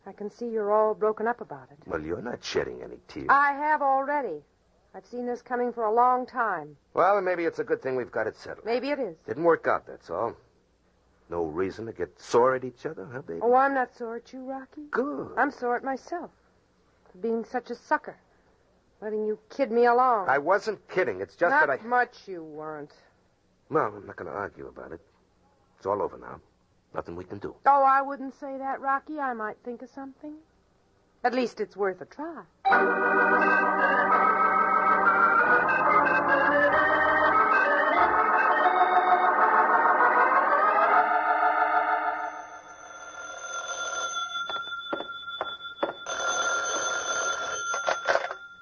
I can see you're all broken up about it. Well, you're not shedding any tears. I have already. I've seen this coming for a long time. Well, then maybe it's a good thing we've got it settled. Maybe it is. Didn't work out, that's all. No reason to get sore at each other, huh, baby? Oh, I'm not sore at you, Rocky. Good. I'm sore at myself for being such a sucker. Letting you kid me along. I wasn't kidding. It's just not that I... much you weren't. Well, I'm not going to argue about it. It's all over now. Nothing we can do. Oh, I wouldn't say that, Rocky. I might think of something. At least it's worth a try.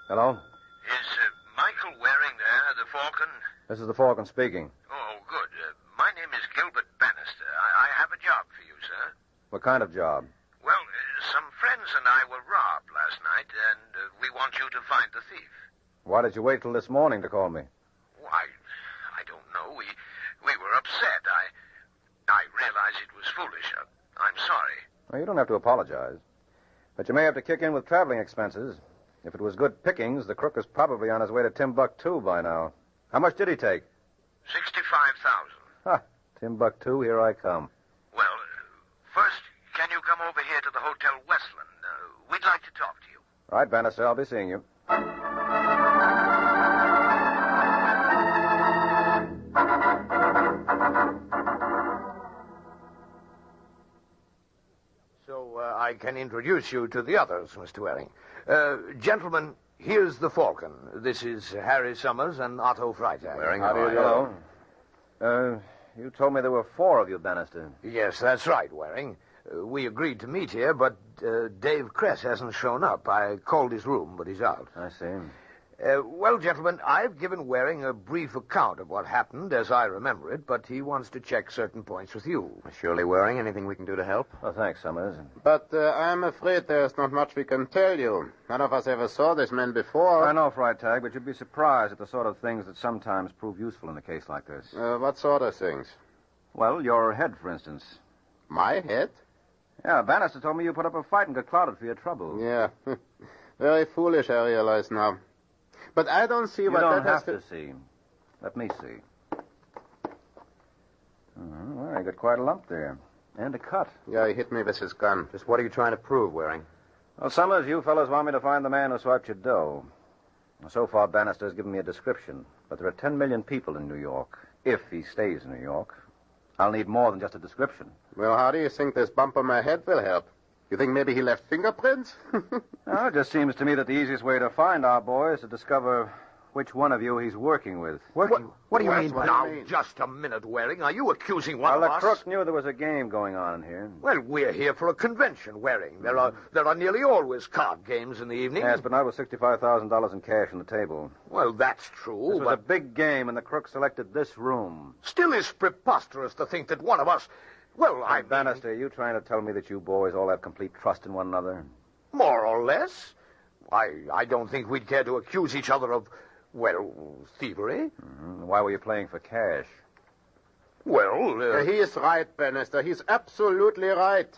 Hello? Is Michael Waring there, the Falcon? This is the Falcon speaking. Oh, good. My name is Gilbert Bannister. I have a job for you, sir. What kind of job? Well, some friends and I were robbed last night, and we want you to find the thief. Why did you wait till this morning to call me? Why, I don't know. We were upset. I realize it was foolish. I'm sorry. Well, you don't have to apologize. But you may have to kick in with traveling expenses. If it was good pickings, the crook is probably on his way to Timbuktu by now. How much did he take? $65,000. Ha! Timbuktu, here I come. Well, first, can you come over here to the Hotel Westland? We'd like to talk to you. All right, Bannister, I'll be seeing you. So I can introduce you to the others, Mr. Waring. Gentlemen, here's the Falcon. This is Harry Summers and Otto Freitag. Waring, how do you do? Hello. You told me there were 4 of you, Bannister. Yes, that's right, Waring. We agreed to meet here, but Dave Kress hasn't shown up. I called his room, but he's out. I see. Well, gentlemen, I've given Waring a brief account of what happened as I remember it, but he wants to check certain points with you. Surely, Waring, anything we can do to help? Oh, thanks, Summers. But I'm afraid there's not much we can tell you. None of us ever saw this man before. I know, Freitag, but you'd be surprised at the sort of things that sometimes prove useful in a case like this. What sort of things? Well, your head, for instance. My head? Yeah, Bannister told me you put up a fight and got clouded for your trouble. Yeah. Very foolish, I realize now. But I don't see what that has to... You don't have to see. Let me see. Well, you got quite a lump there. And a cut. Yeah, he hit me with his gun. Just what are you trying to prove, Waring? Well, Summers, you fellas want me to find the man who swiped your dough. So far, Bannister's given me a description. But there are 10 million people in New York. If he stays in New York. I'll need more than just a description. Well, how do you think this bump on my head will help? You think maybe he left fingerprints? No, it just seems to me that the easiest way to find our boy is to discover which one of you he's working with. What do you mean? Now, just a minute, Waring. Are you accusing one of us? Well, the crook knew there was a game going on in here. Well, we're here for a convention, Waring. There are nearly always card games in the evening. Yes, but not with $65,000 in cash on the table. Well, that's true, This was a big game, and the crook selected this room. Still is preposterous to think that one of us... Well, Bannister, are you trying to tell me that you boys all have complete trust in one another? More or less. I don't think we'd care to accuse each other of, well, thievery. Mm-hmm. Why were you playing for cash? Well, he is right, Bannister. He's absolutely right.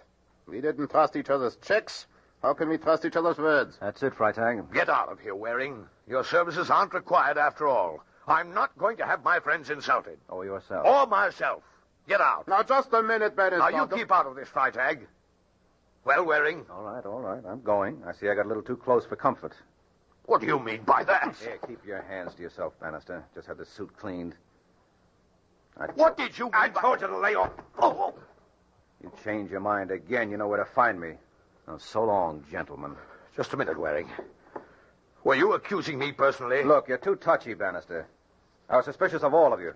We didn't trust each other's checks. How can we trust each other's words? That's it, Freitag. Get out of here, Waring. Your services aren't required after all. I'm not going to have my friends insulted. Or yourself. Or myself. Get out. Now, just a minute, Bannister. Now, you keep out of this, Freitag. Well, Waring? All right. I'm going. I see I got a little too close for comfort. What do you mean by that? Here, keep your hands to yourself, Bannister. Just had the suit cleaned. What did you mean? I told you to lay off. Oh. You change your mind again, you know where to find me. Now, so long, gentlemen. Just a minute, Waring. Were you accusing me personally? Look, you're too touchy, Bannister. I was suspicious of all of you.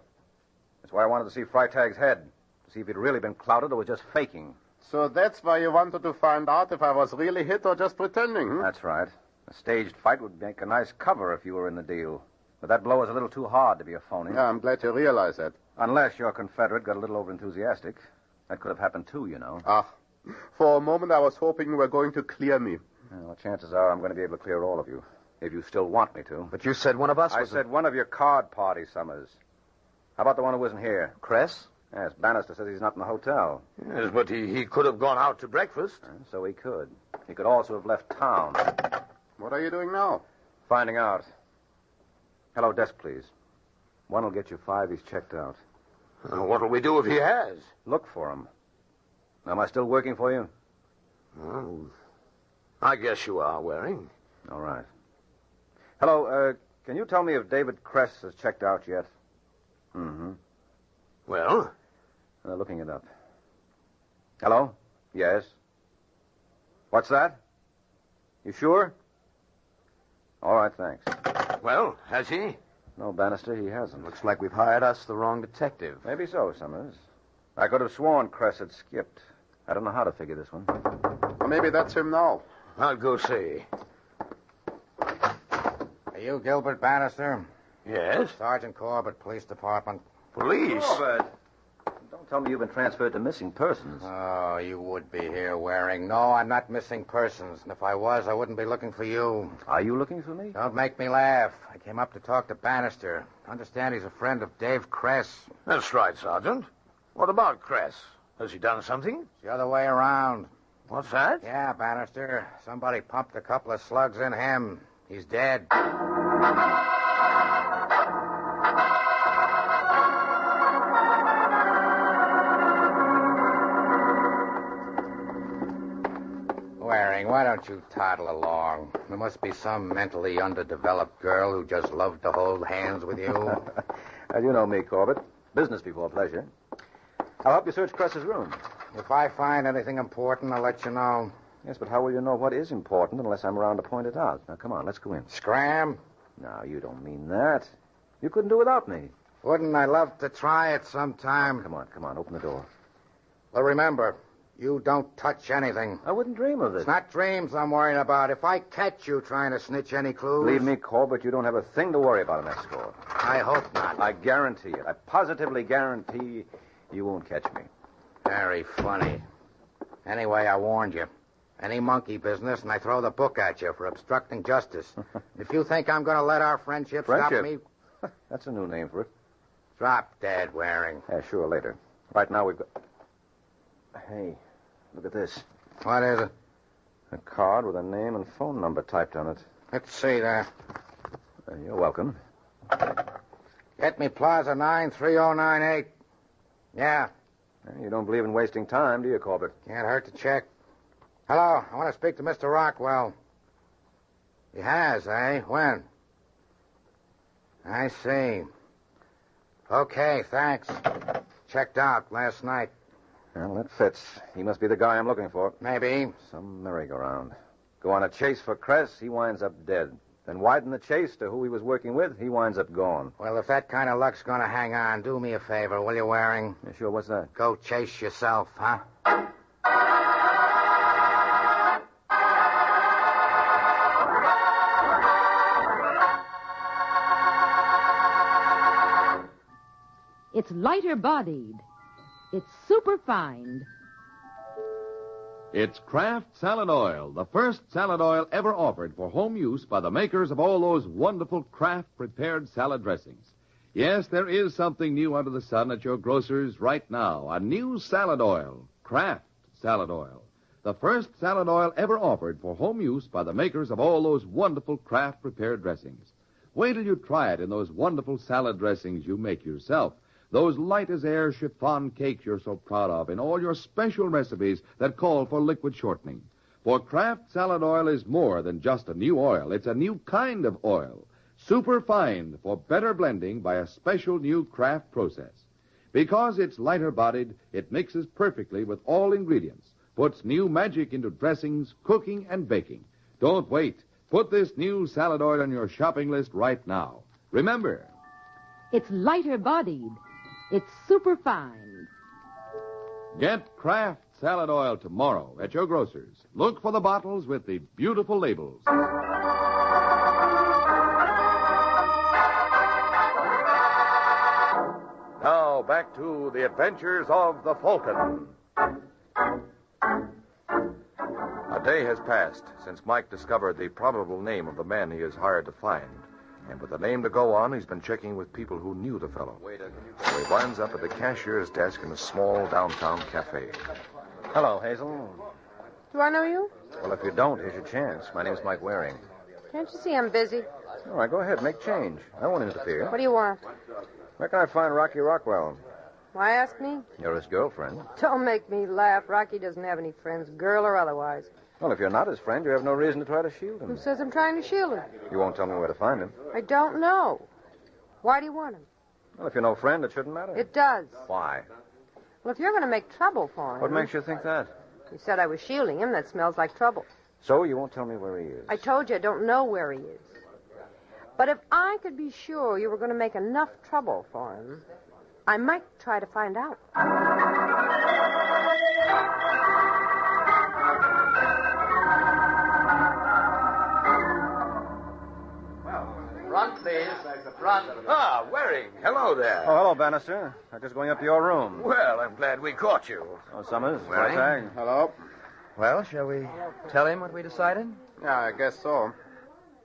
That's why I wanted to see Freitag's head, to see if he'd really been clouded or was just faking. So that's why you wanted to find out if I was really hit or just pretending, hmm? That's right. A staged fight would make a nice cover if you were in the deal. But that blow is a little too hard to be a phony. Yeah, I'm glad you realize that. Unless your Confederate got a little overenthusiastic. That could have happened too, you know. For a moment I was hoping you were going to clear me. Well, chances are I'm going to be able to clear all of you, if you still want me to. But you said one of us I said one of your card party, Summers. How about the one who wasn't here? Kress? Yes, Bannister says he's not in the hotel. Yes, but he could have gone out to breakfast. So he could. He could also have left town. What are you doing now? Finding out. Hello, desk, please. One will get you 5. He's checked out. What'll we do if he has? Look for him. Am I still working for you? I guess you are, Waring. All right. Hello, can you tell me if David Kress has checked out yet? Mm-hmm. Well? Looking it up. Hello? Yes. What's that? You sure? All right, thanks. Well, has he? No, Bannister, he hasn't. Looks like we've hired us the wrong detective. Maybe so, Summers. I could have sworn Kress had skipped. I don't know how to figure this one. Well, maybe that's him now. I'll go see. Are you Gilbert Bannister? Yes? Sergeant Corbett, Police Department. Police? Corbett! Don't tell me you've been transferred to missing persons. Oh, you would be here, Waring. No, I'm not missing persons. And if I was, I wouldn't be looking for you. Are you looking for me? Don't make me laugh. I came up to talk to Bannister. Understand he's a friend of Dave Kress. That's right, Sergeant. What about Kress? Has he done something? It's the other way around. What's that? Yeah, Bannister. Somebody pumped a couple of slugs in him. He's dead. Waring, why don't you toddle along? There must be some mentally underdeveloped girl who just loved to hold hands with you. You know me, Corbett. Business before pleasure. I'll help you search Kress's room. If I find anything important, I'll let you know. Yes, but how will you know what is important unless I'm around to point it out? Now, come on, let's go in. Scram? No, you don't mean that. You couldn't do without me. Wouldn't I love to try it sometime? Come on, open the door. Well, remember, you don't touch anything. I wouldn't dream of it. It's not dreams I'm worrying about. If I catch you trying to snitch any clues... Believe me, Corbett, you don't have a thing to worry about on that score. I hope not. I guarantee it. I positively guarantee you won't catch me. Very funny. Anyway, I warned you. Any monkey business, and I throw the book at you for obstructing justice. If you think I'm going to let our friendship stop me... That's a new name for it. Drop dead, Waring. Yeah, sure, later. Right now we've got... Hey, look at this. What is it? A card with a name and phone number typed on it. Let's see there. You're welcome. Get me Plaza 93098. Yeah. You don't believe in wasting time, do you, Corbett? Can't hurt to check. Hello, I want to speak to Mr. Rockwell. He has, eh? When? I see. Okay, thanks. Checked out last night. Well, that fits. He must be the guy I'm looking for. Maybe. Some merry-go-round. Go on a chase for Kress, he winds up dead. Then widen the chase to who he was working with, he winds up gone. Well, if that kind of luck's going to hang on, do me a favor, will you, Waring? Yeah, sure, what's that? Go chase yourself, huh? It's lighter-bodied. It's superfine. It's Kraft Salad Oil, the first salad oil ever offered for home use by the makers of all those wonderful Kraft prepared salad dressings. Yes, there is something new under the sun at your grocer's right now. A new salad oil, Kraft Salad Oil. The first salad oil ever offered for home use by the makers of all those wonderful Kraft prepared dressings. Wait till you try it in those wonderful salad dressings you make yourself. Those light-as-air chiffon cakes you're so proud of, and all your special recipes that call for liquid shortening. For Kraft Salad Oil is more than just a new oil. It's a new kind of oil. Superfine for better blending by a special new Kraft process. Because it's lighter-bodied, it mixes perfectly with all ingredients, puts new magic into dressings, cooking, and baking. Don't wait. Put this new salad oil on your shopping list right now. Remember, it's lighter-bodied. It's superfine. get Kraft Salad Oil tomorrow at your grocer's. Look for the bottles with the beautiful labels. Now, back to the adventures of the Falcon. A day has passed since Mike discovered the probable name of the man he is hired to find. And with a name to go on, he's been checking with people who knew the fellow. So he winds up at the cashier's desk in a small downtown cafe. Hello, Hazel. Do I know you? Well, if you don't, here's your chance. My name's Mike Waring. Can't you see I'm busy? All right, go ahead. Make change. I won't interfere. What do you want? Where can I find Rocky Rockwell? Why ask me? You're his girlfriend. Don't make me laugh. Rocky doesn't have any friends, girl or otherwise. Well, if you're not his friend, you have no reason to try to shield him. Who says I'm trying to shield him? You won't tell me where to find him. I don't know. Why do you want him? Well, if you're no friend, it shouldn't matter. It does. Why? Well, if you're going to make trouble for him... What makes you think that? You said I was shielding him. That smells like trouble. So you won't tell me where he is? I told you I don't know where he is. But if I could be sure you were going to make enough trouble for him, I might try to find out. Front, please. The front. Ah, Waring. Hello there. Oh, hello, Bannister. I'm just going up to your room. Well, I'm glad we caught you. Oh, Summers. Waring. Freitag. Hello. Well, shall we tell him what we decided? Yeah, I guess so.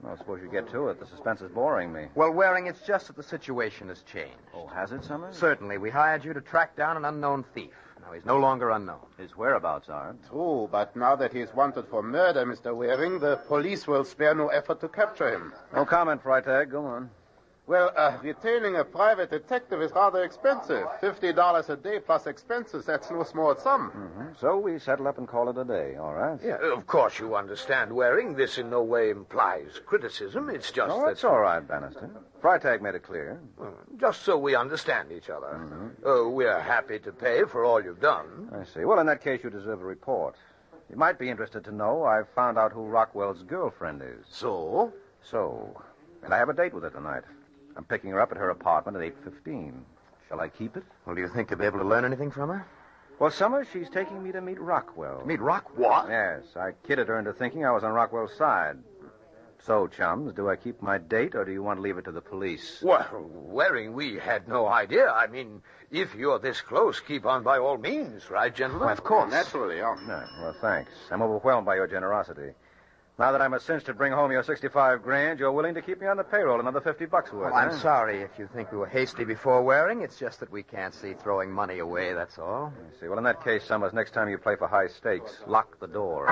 Well, I suppose you get to it. The suspense is boring me. Well, Waring, it's just that the situation has changed. Oh, has it, Summers? Certainly. We hired you to track down an unknown thief. Now, he's no longer unknown. His whereabouts are. True, but now that he's wanted for murder, Mr. Waring, the police will spare no effort to capture him. No comment, Freitag. Go on. Well, retaining a private detective is rather expensive. $50 a day plus expenses. That's no small sum. Mm-hmm. So we settle up and call it a day, all right? Yeah, of course you understand, Waring. This in no way implies criticism. It's just Oh, that... that's all right, Bannister. Freitag made it clear. Just so we understand each other. We're happy to pay for all you've done. I see. Well, in that case, you deserve a report. You might be interested to know I've found out who Rockwell's girlfriend is. So? So. And I have a date with her tonight. I'm picking her up at her apartment at 8:15. Shall I keep it? Well, do you think you'll be able to learn anything from her? Well, Summers, she's taking me to meet Rockwell. Meet What? Yes, I kidded her into thinking I was on Rockwell's side. So, chums, do I keep my date, or do you want to leave it to the police? Well, Waring, we had no idea. I mean, if you're this close, keep on by all means, right, gentlemen? Well, of course. Naturally, yeah. No, well, thanks. I'm overwhelmed by your generosity. Now that I'm a cinch to bring home your $65,000, you're willing to keep me on the payroll another $50 worth. Well, I'm sorry if you think we were hasty before Waring. It's just that we can't see throwing money away, that's all. I see. Well, in that case, Summers, next time you play for high stakes, lock the door.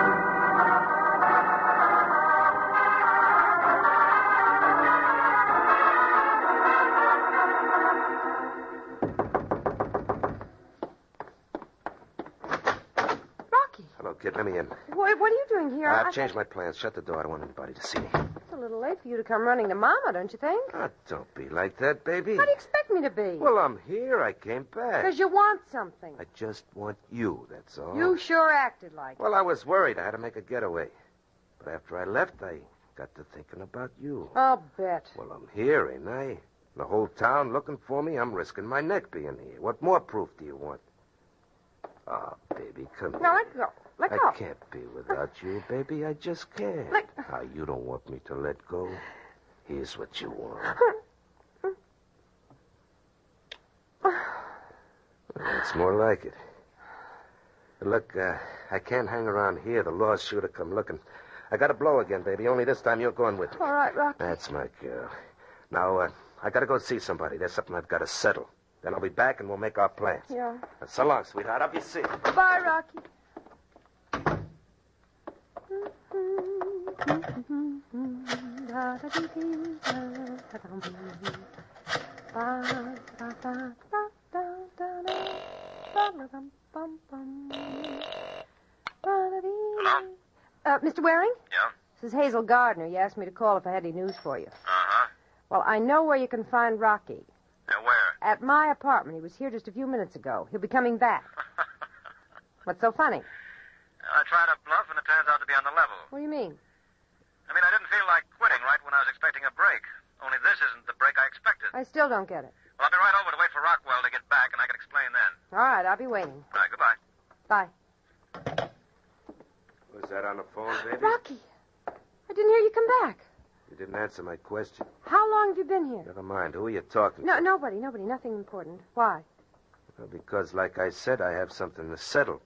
Hello, kid. Let me in. What are you doing here? I've changed my plans. Shut the door. I don't want anybody to see me. It's a little late for you to come running to Mama, don't you think? Don't be like that, baby. How do you expect me to be? Well, I'm here. I came back. Because you want something. I just want you, that's all. You sure acted like it. Well, I was worried. I had to make a getaway. But after I left, I got to thinking about you. I'll bet. Well, I'm here, ain't I? The whole town looking for me. I'm risking my neck being here. What more proof do you want? Oh, baby, come here. Now, let go. Let go. I can't be without you, baby. I just can't. Now, you don't want me to let go. Here's what you want. That's more like it. But look, I can't hang around here. The law's sure to come looking. I got to blow again, baby. Only this time you're going with me. All right, Rocky. That's my girl. Now, I got to go see somebody. There's something I've got to settle. Then I'll be back and we'll make our plans. Yeah. So long, sweetheart. I'll be seeing you. Bye, Rocky. Hello? Mr. Waring? Yeah? This is Hazel Gardner. You asked me to call if I had any news for you. Uh-huh. Well, I know where you can find Rocky. Where? At my apartment. He was here just a few minutes ago. He'll be coming back. What's so funny? I tried to bluff, and it turns out to be on the level. What do you mean? I mean, I didn't feel like quitting right when I was expecting a break. Only this isn't the break I expected. I still don't get it. Well, I'll be right over to wait for Rockwell to get back, and I can explain then. All right, I'll be waiting. All right, goodbye. Bye. Was that on the phone, baby? Rocky, I didn't hear you come back. You didn't answer my question. How long have you been here? Never mind. Who are you talking No, to? nobody. Nothing important. Why? Well, because, like I said, I have something to settle.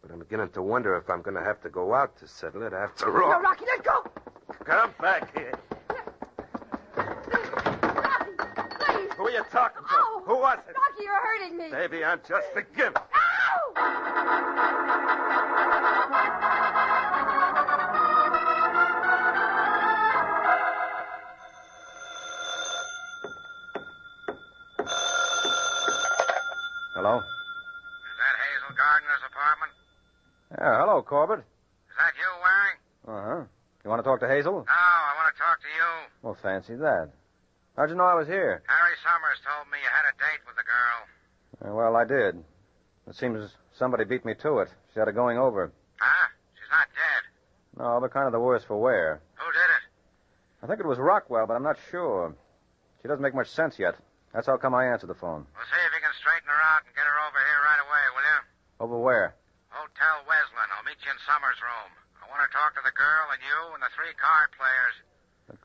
But I'm beginning to wonder if I'm going to have to go out to settle it after all. No, Rocky, let go! Come back here. talking to? Ow! Who was it? Rocky, you're hurting me. Baby, I'm just beginning. Hello? Is that Hazel Gardner's apartment? Yeah, hello, Corbett. Is that you, Waring? Uh-huh. You want to talk to Hazel? No, I want to talk to you. Well, fancy that. How'd you know I was here? Harry Summers told me you had a date with the girl. Well, I did. It seems somebody beat me to it. She had it going over. Huh? She's not dead. No, but kind of the worse for wear. Who did it? I think it was Rockwell, but I'm not sure. She doesn't make much sense yet. That's how come I answered the phone. Well, see if you can straighten her out and get her over here right away, will you? Over where? Hotel Wesleyan. I'll meet you in Summers' room. I want to talk to the girl and you and the 3 card players.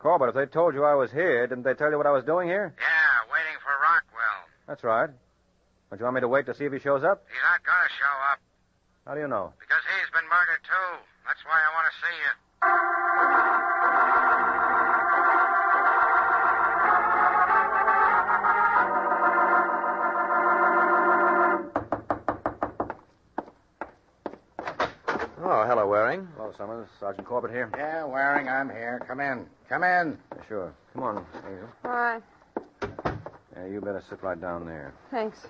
Corbett, if they told you I was here, didn't they tell you what I was doing here? Yeah, waiting for Rockwell. That's right. Don't you want me to wait to see if he shows up? He's not going to show up. How do you know? Because he's been murdered, too. That's why I want to see you. Oh, hello, Waring. Hello, Summers. Sergeant Corbett here. Yeah, Waring, I'm here. Come in. Come in. Yeah, sure. Come on, Hazel. All right. Yeah, you better sit right down there. Thanks.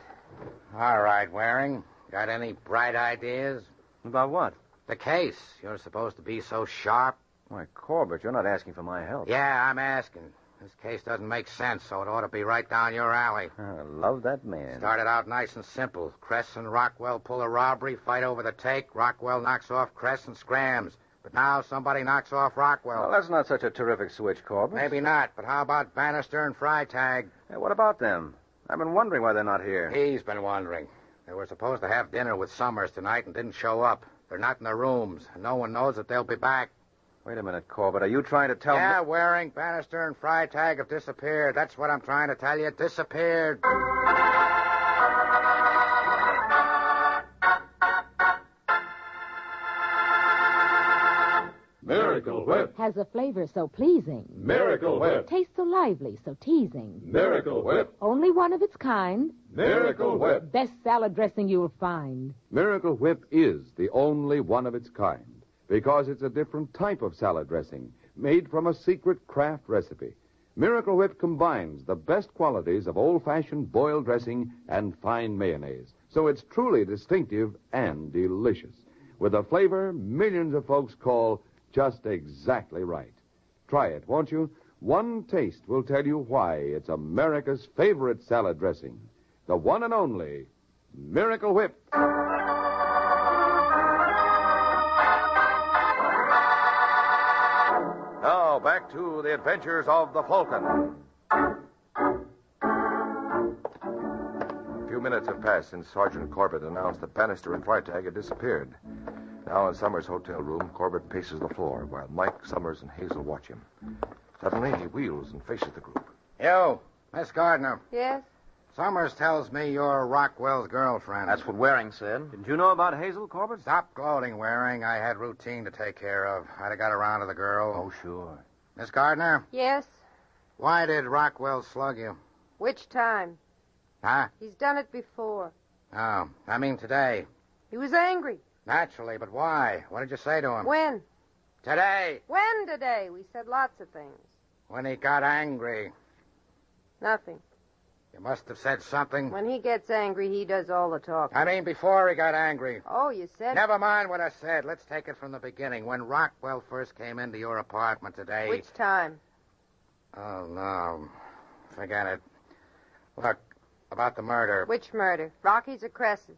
All right, Waring. Got any bright ideas? About what? The case. You're supposed to be so sharp. Why, Corbett, you're not asking for my help. Yeah, I'm asking. This case doesn't make sense, so it ought to be right down your alley. I love that man. Started out nice and simple. Cress and Rockwell pull a robbery, fight over the take. Rockwell knocks off Cress and scrams. But now somebody knocks off Rockwell. Well, that's not such a terrific switch, Corbett. Maybe not, but how about Bannister and Freitag? Hey, what about them? I've been wondering why they're not here. He's been wondering. They were supposed to have dinner with Summers tonight and didn't show up. They're not in their rooms, and no one knows that they'll be back. Wait a minute, Corbett. Are you trying to tell me... Yeah, Waring, Bannister, and Freitag have disappeared. That's what I'm trying to tell you. Disappeared. Miracle Whip. Has a flavor so pleasing. Miracle Whip. Tastes so lively, so teasing. Miracle Whip. Only one of its kind. Miracle Whip. Best salad dressing you'll find. Miracle Whip is the only one of its kind because it's a different type of salad dressing made from a secret craft recipe. Miracle Whip combines the best qualities of old-fashioned boiled dressing and fine mayonnaise, so it's truly distinctive and delicious, with a flavor millions of folks call just exactly right. Try it, won't you? One taste will tell you why it's America's favorite salad dressing. The one and only Miracle Whip. Now, back to the adventures of the Falcon. A few minutes have passed since Sergeant Corbett announced that Bannister and Freitag had disappeared. Now, in Summers' hotel room, Corbett paces the floor while Mike, Summers, and Hazel watch him. Suddenly, he wheels and faces the group. You, Miss Gardner. Yes? Summers tells me you're Rockwell's girlfriend. That's what Waring said. Didn't you know about Hazel, Corbett? Stop gloating, Waring. I had routine to take care of. I'd have got around to the girl. Oh, sure. Miss Gardner, Yes? why did Rockwell slug you? Which time? Huh? He's done it before. Oh, I mean today. He was angry. Naturally, but why? What did you say to him? When? Today, When today? We said lots of things. when he got angry. Nothing. You must have said something. When he gets angry, he does all the talking. I mean, before he got angry. Oh, you said... Never mind what I said. Let's take it from the beginning. When Rockwell first came into your apartment today... Which time? Oh, no. Forget it. Look, about the murder. Which murder? Rocky's or Cress's?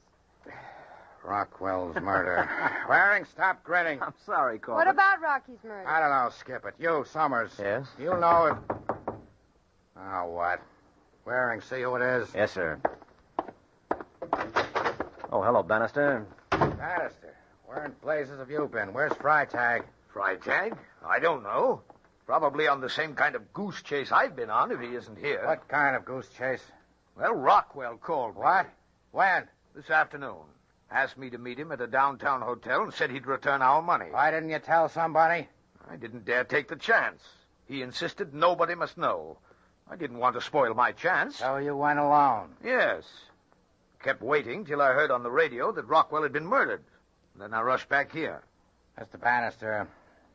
Rockwell's murder. Waring, stop grinning. I'm sorry, Corbett. What about Rocky's murder? I don't know. Skip it. You, Summers. Yes? You know it. Oh, what? Waring, see who it is? Yes, sir. Oh, hello, Bannister. Bannister. Where in blazes have you been? Where's Freitag? Freitag? I don't know. Probably on the same kind of goose chase I've been on if he isn't here. What kind of goose chase? Well, Rockwell called me. What? When? This afternoon. Asked me to meet him at a downtown hotel and said he'd return our money. Why didn't you tell somebody? I didn't dare take the chance. He insisted nobody must know. I didn't want to spoil my chance. So you went alone? Yes. Kept waiting till I heard on the radio that Rockwell had been murdered. Then I rushed back here. Mr. Bannister,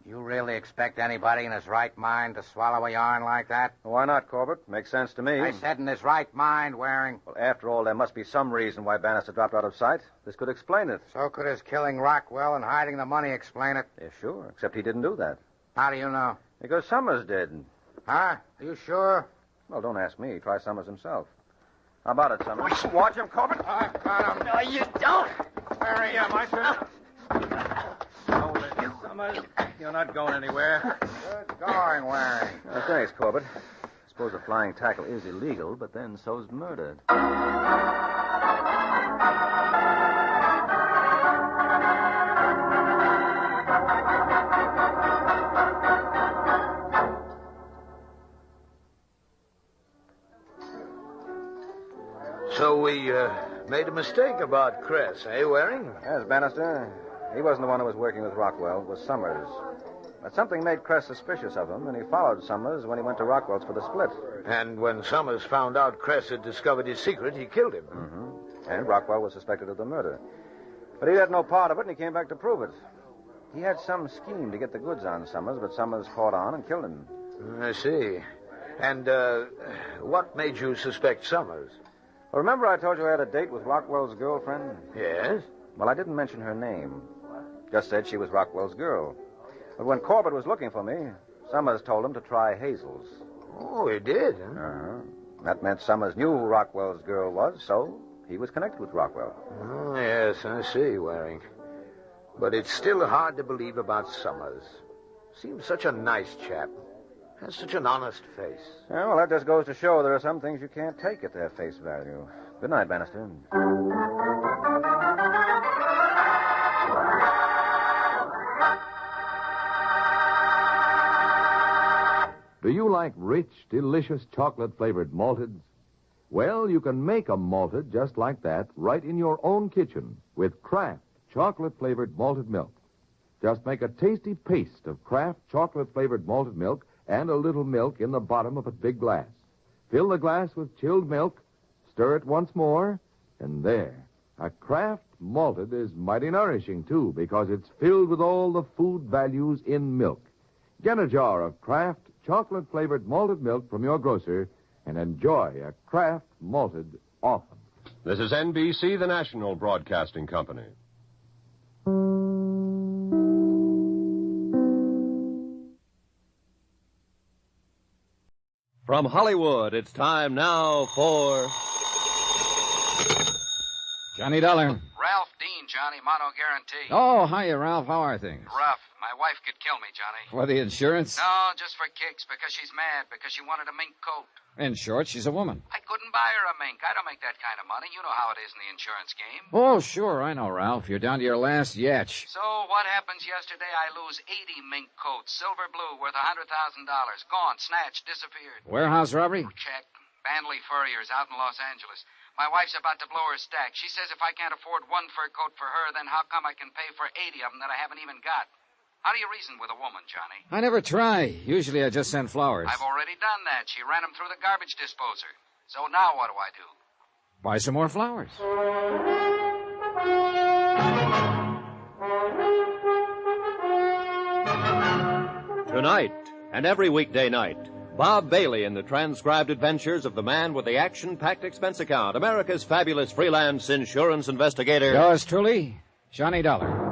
you really expect anybody in his right mind to swallow a yarn like that? Why not, Corbett? Makes sense to me. I said in his right mind, Waring. Well, after all, there must be some reason why Bannister dropped out of sight. This could explain it. So could his killing Rockwell and hiding the money explain it? Yeah, sure, except he didn't do that. How do you know? Because Summers did. Huh? Are you sure? Well, don't ask me. Try Summers himself. How about it, Summers? Watch him, Corbett. I've got him. No, you don't. Where Here, my son. Hold it, Summers. You're not going anywhere. Good going, Waring. Thanks, Corbett. I suppose a flying tackle is illegal, but then so's murder. So we made a mistake about Cress, eh, Waring? Yes, Bannister. He wasn't the one who was working with Rockwell. It was Summers. But something made Cress suspicious of him, and he followed Summers when he went to Rockwell's for the split. And when Summers found out Cress had discovered his secret, he killed him. Mm-hmm. And Rockwell was suspected of the murder. But he had no part of it, and he came back to prove it. He had some scheme to get the goods on Summers, but Summers caught on and killed him. I see. And what made you suspect Summers? Well, remember I told you I had a date with Rockwell's girlfriend? Yes. Well, I didn't mention her name. Just said she was Rockwell's girl. But when Corbett was looking for me, Summers told him to try Hazel's. Oh, he did, huh? Uh-huh. That meant Summers knew who Rockwell's girl was, so he was connected with Rockwell. Oh, yes, I see, Waring. But it's still hard to believe about Summers. Seems such a nice chap. Has such an honest face. Yeah, well, that just goes to show there are some things you can't take at their face value. Good night, Bannister. Do you like rich, delicious chocolate-flavored malteds? Well, you can make a malted just like that right in your own kitchen with Kraft chocolate-flavored malted milk. Just make a tasty paste of Kraft chocolate-flavored malted milk and a little milk in the bottom of a big glass. Fill the glass with chilled milk, stir it once more, and there. A Kraft malted is mighty nourishing, too, because it's filled with all the food values in milk. Get a jar of Kraft chocolate-flavored malted milk from your grocer and enjoy a Kraft malted often. This is NBC, the national broadcasting company. From Hollywood, it's time now for... Johnny Dollar. Ralph Dean, Johnny, mono guarantee. Oh, hiya, Ralph. How are things? Rough. My wife could kill me, Johnny. For the insurance? No, just for kicks, because she's mad, because she wanted a mink coat. In short, she's a woman. I couldn't buy her a mink. I don't make that kind of money. You know how it is in the insurance game. Oh, sure, I know, Ralph. You're down to your last yatch. So what happens yesterday? I lose 80 mink coats, silver blue, worth $100,000. Gone, snatched, disappeared. Warehouse robbery? Check. Bandley Furriers out in Los Angeles. My wife's about to blow her stack. She says if I can't afford one fur coat for her, then how come I can pay for 80 of them that I haven't even got? How do you reason with a woman, Johnny? I never try. Usually I just send flowers. I've already done that. She ran them through the garbage disposer. So now what do I do? Buy some more flowers. Tonight and every weekday night, Bob Bailey in the transcribed adventures of the man with the action-packed expense account, America's fabulous freelance insurance investigator. Yours truly, Johnny Dollar.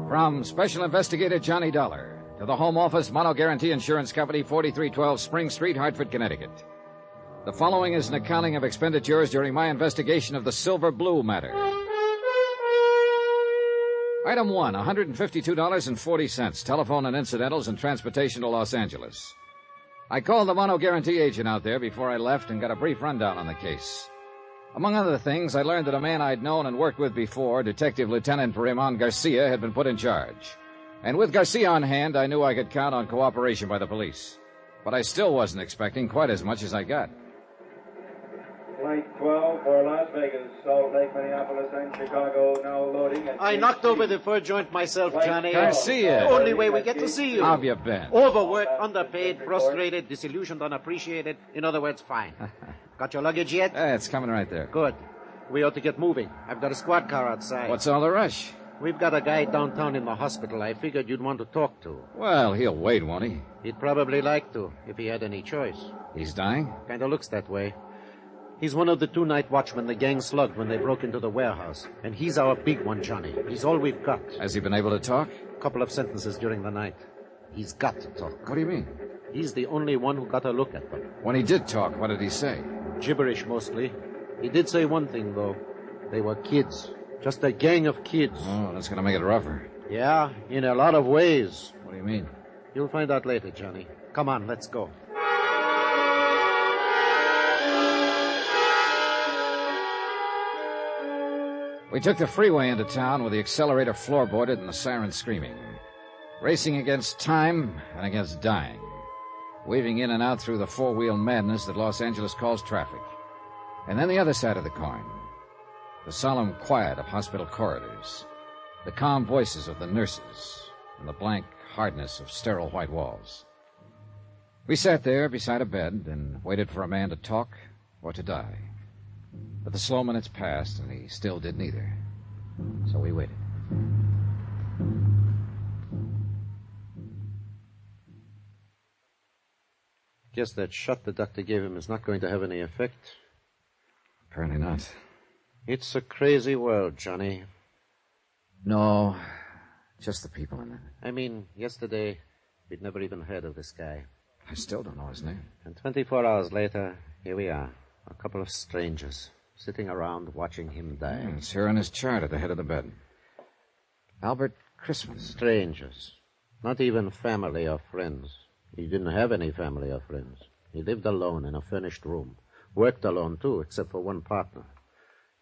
From Special Investigator Johnny Dollar to the Home Office Mono Guarantee Insurance Company, 4312 Spring Street, Hartford, Connecticut. The following is an accounting of expenditures during my investigation of the Silver Blue matter. Item 1, $152.40, telephone and incidentals and transportation to Los Angeles. I called the Mono Guarantee agent out there before I left and got a brief rundown on the case. Among other things, I learned that a man I'd known and worked with before, Detective Lieutenant Raymond Garcia, had been put in charge. And with Garcia on hand, I knew I could count on cooperation by the police. But I still wasn't expecting quite as much as I got. Flight 12 for Las Vegas, Salt Lake, Minneapolis, and Chicago, now loading. I knocked over the fur joint myself, Johnny. Garcia. Only way we get to see you. How have you been? Overworked, underpaid, frustrated, disillusioned, unappreciated. In other words, fine. Got your luggage yet? It's coming right there. Good. We ought to get moving. I've got a squad car outside. What's all the rush? We've got a guy downtown in the hospital I figured you'd want to talk to. Well, he'll wait, won't he? He'd probably like to, if he had any choice. He's dying? Kind of looks that way. He's one of the 2 night watchmen the gang slugged when they broke into the warehouse. And he's our big one, Johnny. He's all we've got. Has he been able to talk? A couple of sentences during the night. He's got to talk. What do you mean? He's the only one who got a look at them. When he did talk, what did he say? Gibberish, mostly. He did say one thing, though. They were kids. Just a gang of kids. Oh, that's going to make it rougher. Yeah, in a lot of ways. What do you mean? You'll find out later, Johnny. Come on, let's go. We took the freeway into town with the accelerator floorboarded and the siren screaming. Racing against time and against dying. Weaving in and out through the four-wheel madness that Los Angeles calls traffic. And then the other side of the coin. The solemn quiet of hospital corridors. The calm voices of the nurses. And the blank hardness of sterile white walls. We sat there beside a bed and waited for a man to talk or to die. But the slow minutes passed, and he still did neither. So we waited. Guess that shot the doctor gave him is not going to have any effect. Apparently not. It's a crazy world, Johnny. No, just the people in it. I mean, yesterday, we'd never even heard of this guy. I still don't know his name. And 24 hours later, here we are, a couple of strangers, sitting around watching him die. It's here on his chart at the head of the bed. Albert Christmas. Strangers. Not even family or friends. He didn't have any family or friends. He lived alone in a furnished room. Worked alone, too, except for one partner.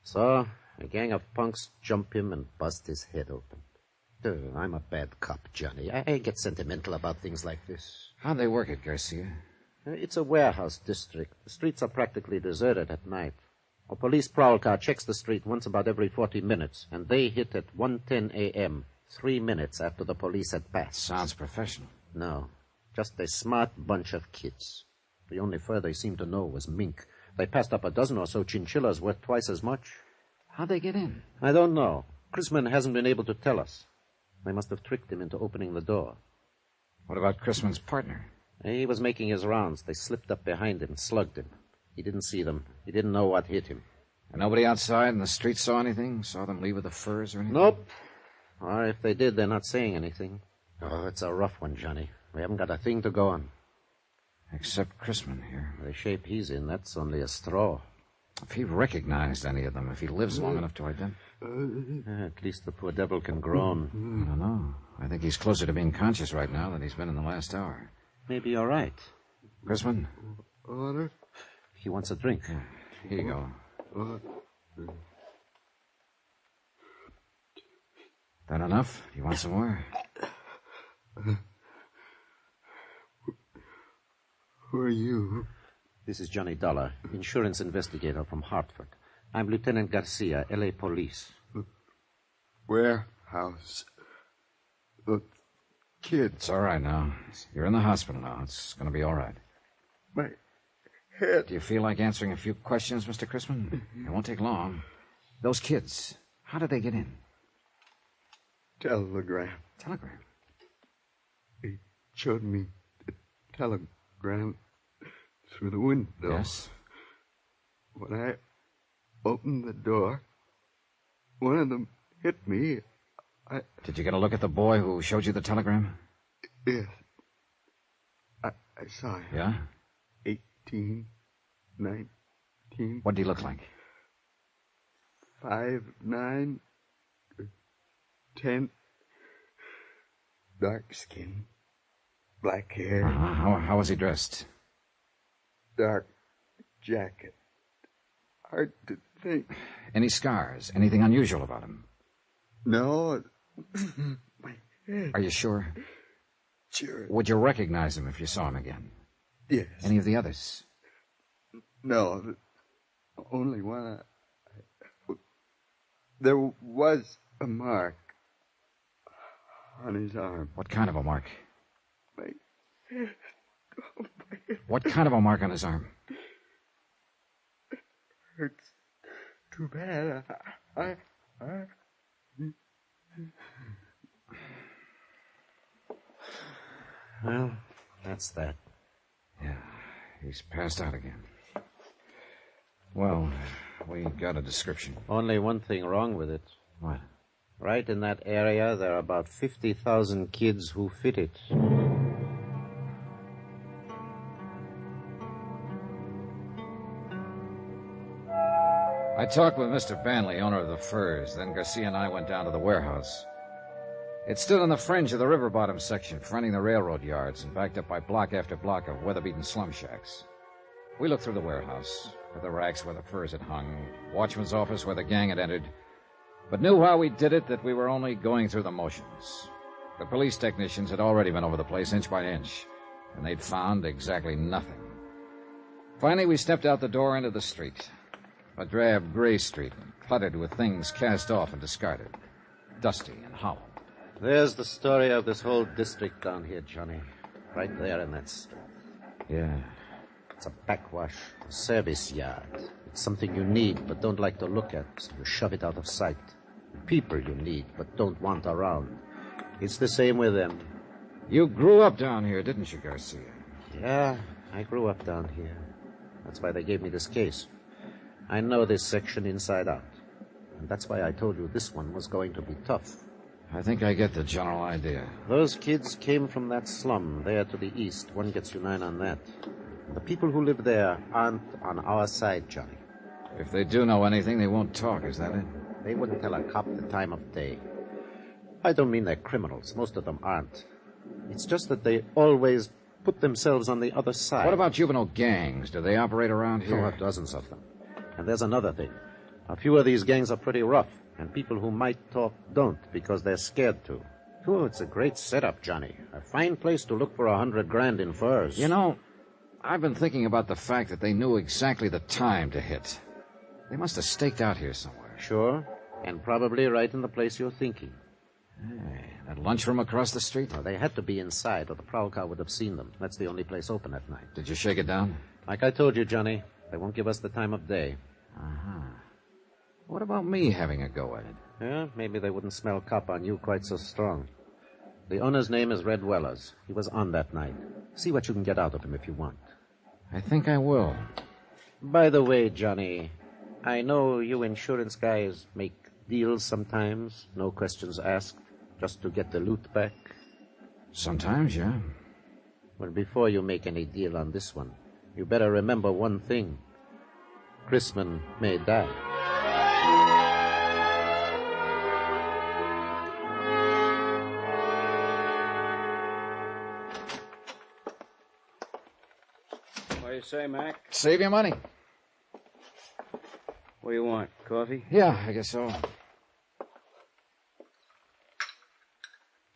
So, a gang of punks jump him and bust his head open. I'm a bad cop, Johnny. I get sentimental about things like this. How'd they work it, Garcia? It's a warehouse district. The streets are practically deserted at night. A police prowl car checks the street once about every 40 minutes, and they hit at 1:10 a.m., 3 minutes after the police had passed. Sounds professional. No, just a smart bunch of kids. The only fur they seemed to know was mink. They passed up a dozen or so chinchillas worth twice as much. How'd they get in? I don't know. Chrisman hasn't been able to tell us. They must have tricked him into opening the door. What about Chrisman's partner? He was making his rounds. They slipped up behind him, slugged him. He didn't see them. He didn't know what hit him. And nobody outside in the street saw anything? Saw them leave with the furs or anything? Nope. Or if they did, they're not saying anything. Oh, it's a rough one, Johnny. We haven't got a thing to go on. Except Chrisman here. The shape he's in, that's only a straw. If he recognized any of them, if he lives long enough to identify... At least the poor devil can groan. I don't know. I think he's closer to being conscious right now than he's been in the last hour. Maybe you're right. Chrisman? Order? He wants a drink. Here you go. That enough? You want some more? Who are you? This is Johnny Dollar, insurance investigator from Hartford. I'm Lieutenant Garcia, L.A. Police. Warehouse. The kid. It's all right now. You're in the hospital now. It's going to be all right. My head. Do you feel like answering a few questions, Mr. Chrisman? It won't take long. Those kids, how did they get in? Telegram. Telegram? He showed me the telegram through the window. Yes? When I opened the door, one of them hit me. Did you get a look at the boy who showed you the telegram? Yes. I saw him. Yeah? 18, 19. What did he look like? 5'9", 10. Dark skin, black hair. How was he dressed? Dark jacket. Hard to think. Any scars? Anything unusual about him? No. My head. Are you sure? Sure. Would you recognize him if you saw him again? Yes. Any of the others? No. Only one. There was a mark on his arm. What kind of a mark? My... What kind of a mark on his arm? Hurts too bad. Well, that's that. Yeah, he's passed out again. Well, we got a description. Only one thing wrong with it. What? Right in that area, there are about 50,000 kids who fit it. I talked with Mr. Banley, owner of the Furs. Then Garcia and I went down to the warehouse. It stood on the fringe of the river bottom section, fronting the railroad yards, and backed up by block after block of weather-beaten slum shacks. We looked through the warehouse, at the racks where the furs had hung, watchman's office where the gang had entered, but knew while we did it that we were only going through the motions. The police technicians had already been over the place inch by inch, and they'd found exactly nothing. Finally, we stepped out the door into the street. A drab gray street, cluttered with things cast off and discarded. Dusty and hollow. There's the story of this whole district down here, Johnny. Right there in that street. Yeah. It's a backwash, a service yard. It's something you need but don't like to look at, so you shove it out of sight. People you need but don't want around. It's the same with them. You grew up down here, didn't you, Garcia? Yeah, I grew up down here. That's why they gave me this case. I know this section inside out. And that's why I told you this one was going to be tough. I think I get the general idea. Those kids came from that slum there to the east. One gets you 9 on that. The people who live there aren't on our side, Johnny. If they do know anything, they won't talk, is that it? They wouldn't tell a cop the time of day. I don't mean they're criminals. Most of them aren't. It's just that they always put themselves on the other side. What about juvenile gangs? Do they operate around here? Oh, dozens of them. And there's another thing. A few of these gangs are pretty rough, and people who might talk don't because they're scared to. Oh, it's a great setup, Johnny. A fine place to look for $100 grand in furs. You know, I've been thinking about the fact that they knew exactly the time to hit. They must have staked out here somewhere. Sure, and probably right in the place you're thinking. Hey, that lunchroom across the street? No, they had to be inside, or the prowl car would have seen them. That's the only place open at night. Did you shake it down? Like I told you, Johnny, they won't give us the time of day. Uh-huh. What about me having a go at it? Yeah, maybe they wouldn't smell cop on you quite so strong. The owner's name is Red Wellers. He was on that night. See what you can get out of him if you want. I think I will. By the way, Johnny, I know you insurance guys make deals sometimes, no questions asked, just to get the loot back. Sometimes, yeah. Well, before you make any deal on this one, you better remember one thing. Chrisman may die. What do you say, Mac? Save your money. What do you want? Coffee? Yeah, I guess so.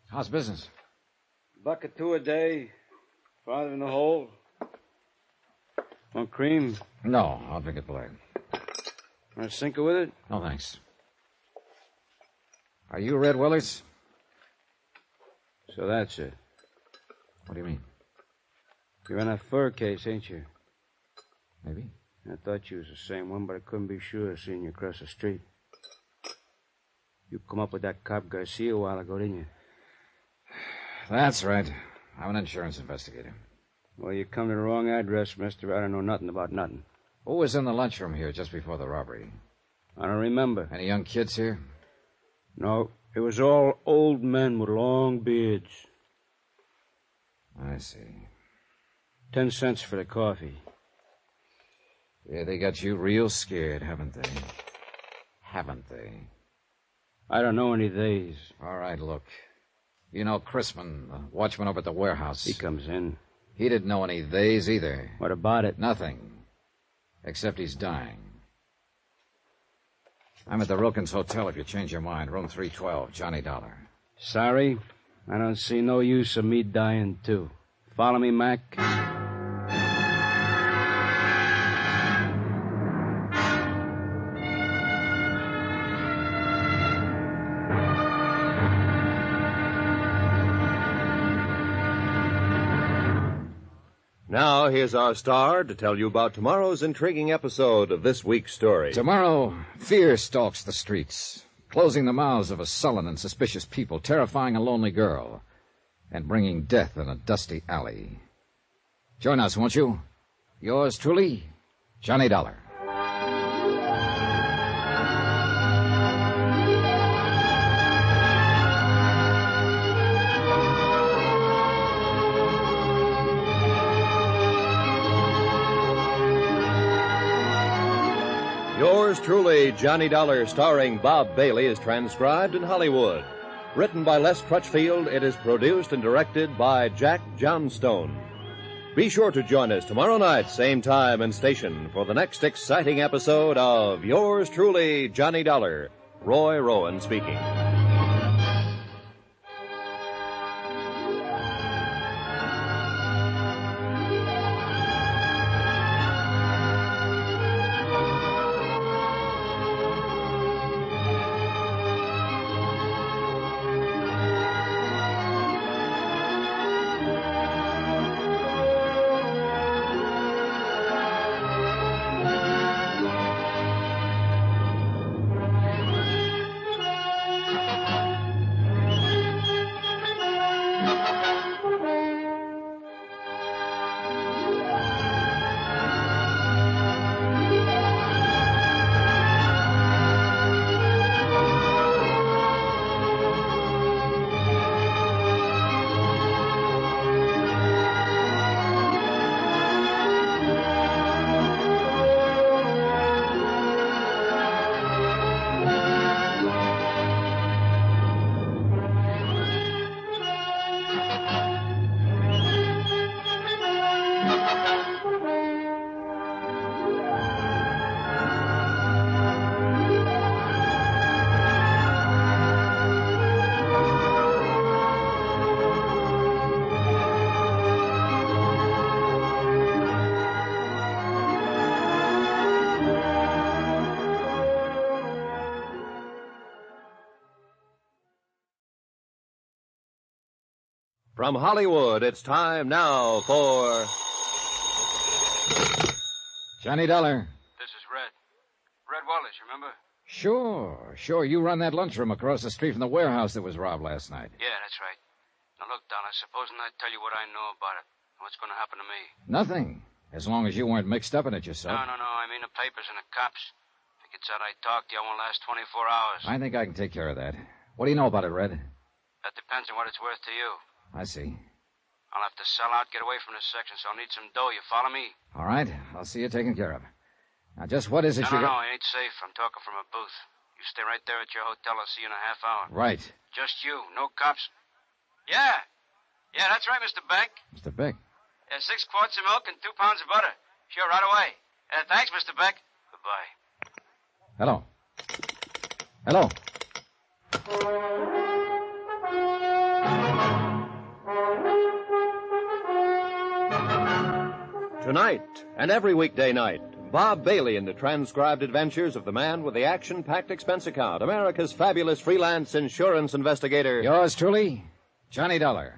How's business? $1.02 a day. Farther in the hole. Want cream? No, I'll drink it black. Want a sinker with it? No, thanks. Are you Red Wellers? So that's it. What do you mean? You're in that fur case, ain't you? Maybe. I thought you was the same one, but I couldn't be sure seeing you across the street. You come up with that cop Garcia a while ago, didn't you? That's right. I'm an insurance investigator. Well, you come to the wrong address, mister. I don't know nothing about nothing. Who was in the lunchroom here just before the robbery? I don't remember. Any young kids here? No, it was all old men with long beards. I see. 10 cents for the coffee. Yeah, they got you real scared, haven't they? Haven't they? I don't know any theys. All right, look. You know Chrisman, the watchman over at the warehouse. He comes in. He didn't know any theys either. What about it? Nothing. Except he's dying. I'm at the Wilkins Hotel if you change your mind. Room 312, Johnny Dollar. Sorry, I don't see no use of me dying, too. Follow me, Mac? Now, here's our star to tell you about tomorrow's intriguing episode of this week's story. Tomorrow, fear stalks the streets, closing the mouths of a sullen and suspicious people, terrifying a lonely girl, and bringing death in a dusty alley. Join us, won't you? Yours truly, Johnny Dollar. Yours truly, Johnny Dollar, starring Bob Bailey, is transcribed in Hollywood. Written by Les Crutchfield, it is produced and directed by Jack Johnstone. Be sure to join us tomorrow night, same time and station, for the next exciting episode of Yours truly, Johnny Dollar. Roy Rowan speaking. From Hollywood, it's time now for... Johnny Dollar. This is Red. Red Wallace, remember? Sure. You run that lunchroom across the street from the warehouse that was robbed last night. Yeah, that's right. Now, look, Dollar, supposing I tell you what I know about it. What's going to happen to me? Nothing. As long as you weren't mixed up in it yourself. No. I mean the papers and the cops. If it gets out I talked to you, I won't last 24 hours. I think I can take care of that. What do you know about it, Red? That depends on what it's worth to you. I see. I'll have to sell out, get away from this section, so I'll need some dough. You follow me? All right. I'll see you taken care of. Now, just what is it No, I ain't safe. I'm talking from a booth. You stay right there at your hotel. I'll see you in a half hour. Right. Just you. No cops. Yeah, that's right, Mr. Beck. Mr. Beck? 6 quarts of milk and 2 pounds of butter. Sure, right away. Thanks, Mr. Beck. Goodbye. Hello. Tonight and every weekday night, Bob Bailey in the transcribed adventures of the man with the action-packed expense account, America's fabulous freelance insurance investigator. Yours truly, Johnny Dollar.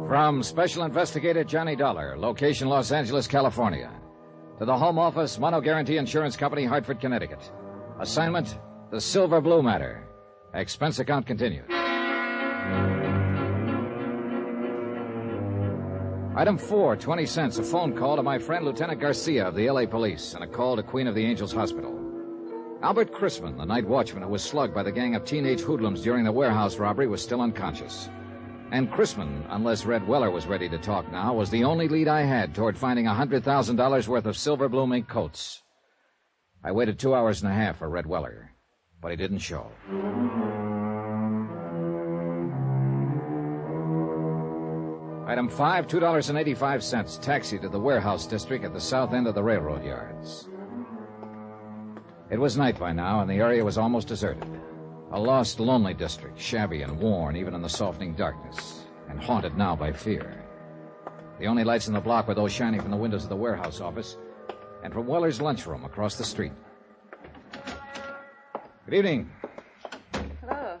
From Special Investigator Johnny Dollar, location Los Angeles, California. To the Home Office, Mono Guarantee Insurance Company, Hartford, Connecticut. Assignment, the Silver Blue matter. Expense account continued. Item 4, 20 cents, a phone call to my friend Lieutenant Garcia of the L.A. Police, and a call to Queen of the Angels Hospital. Albert Chrisman, the night watchman who was slugged by the gang of teenage hoodlums during the warehouse robbery, was still unconscious. And Chrisman, unless Red Weller was ready to talk now, was the only lead I had toward finding $100,000 worth of silver blue mink coats. I waited 2 hours and a half for Red Weller, but he didn't show. Item 5, $2.85, taxi to the warehouse district at the south end of the railroad yards. It was night by now, and the area was almost deserted. A lost, lonely district, shabby and worn even in the softening darkness, and haunted now by fear. The only lights in the block were those shining from the windows of the warehouse office, and from Weller's lunchroom across the street. Good evening. Hello.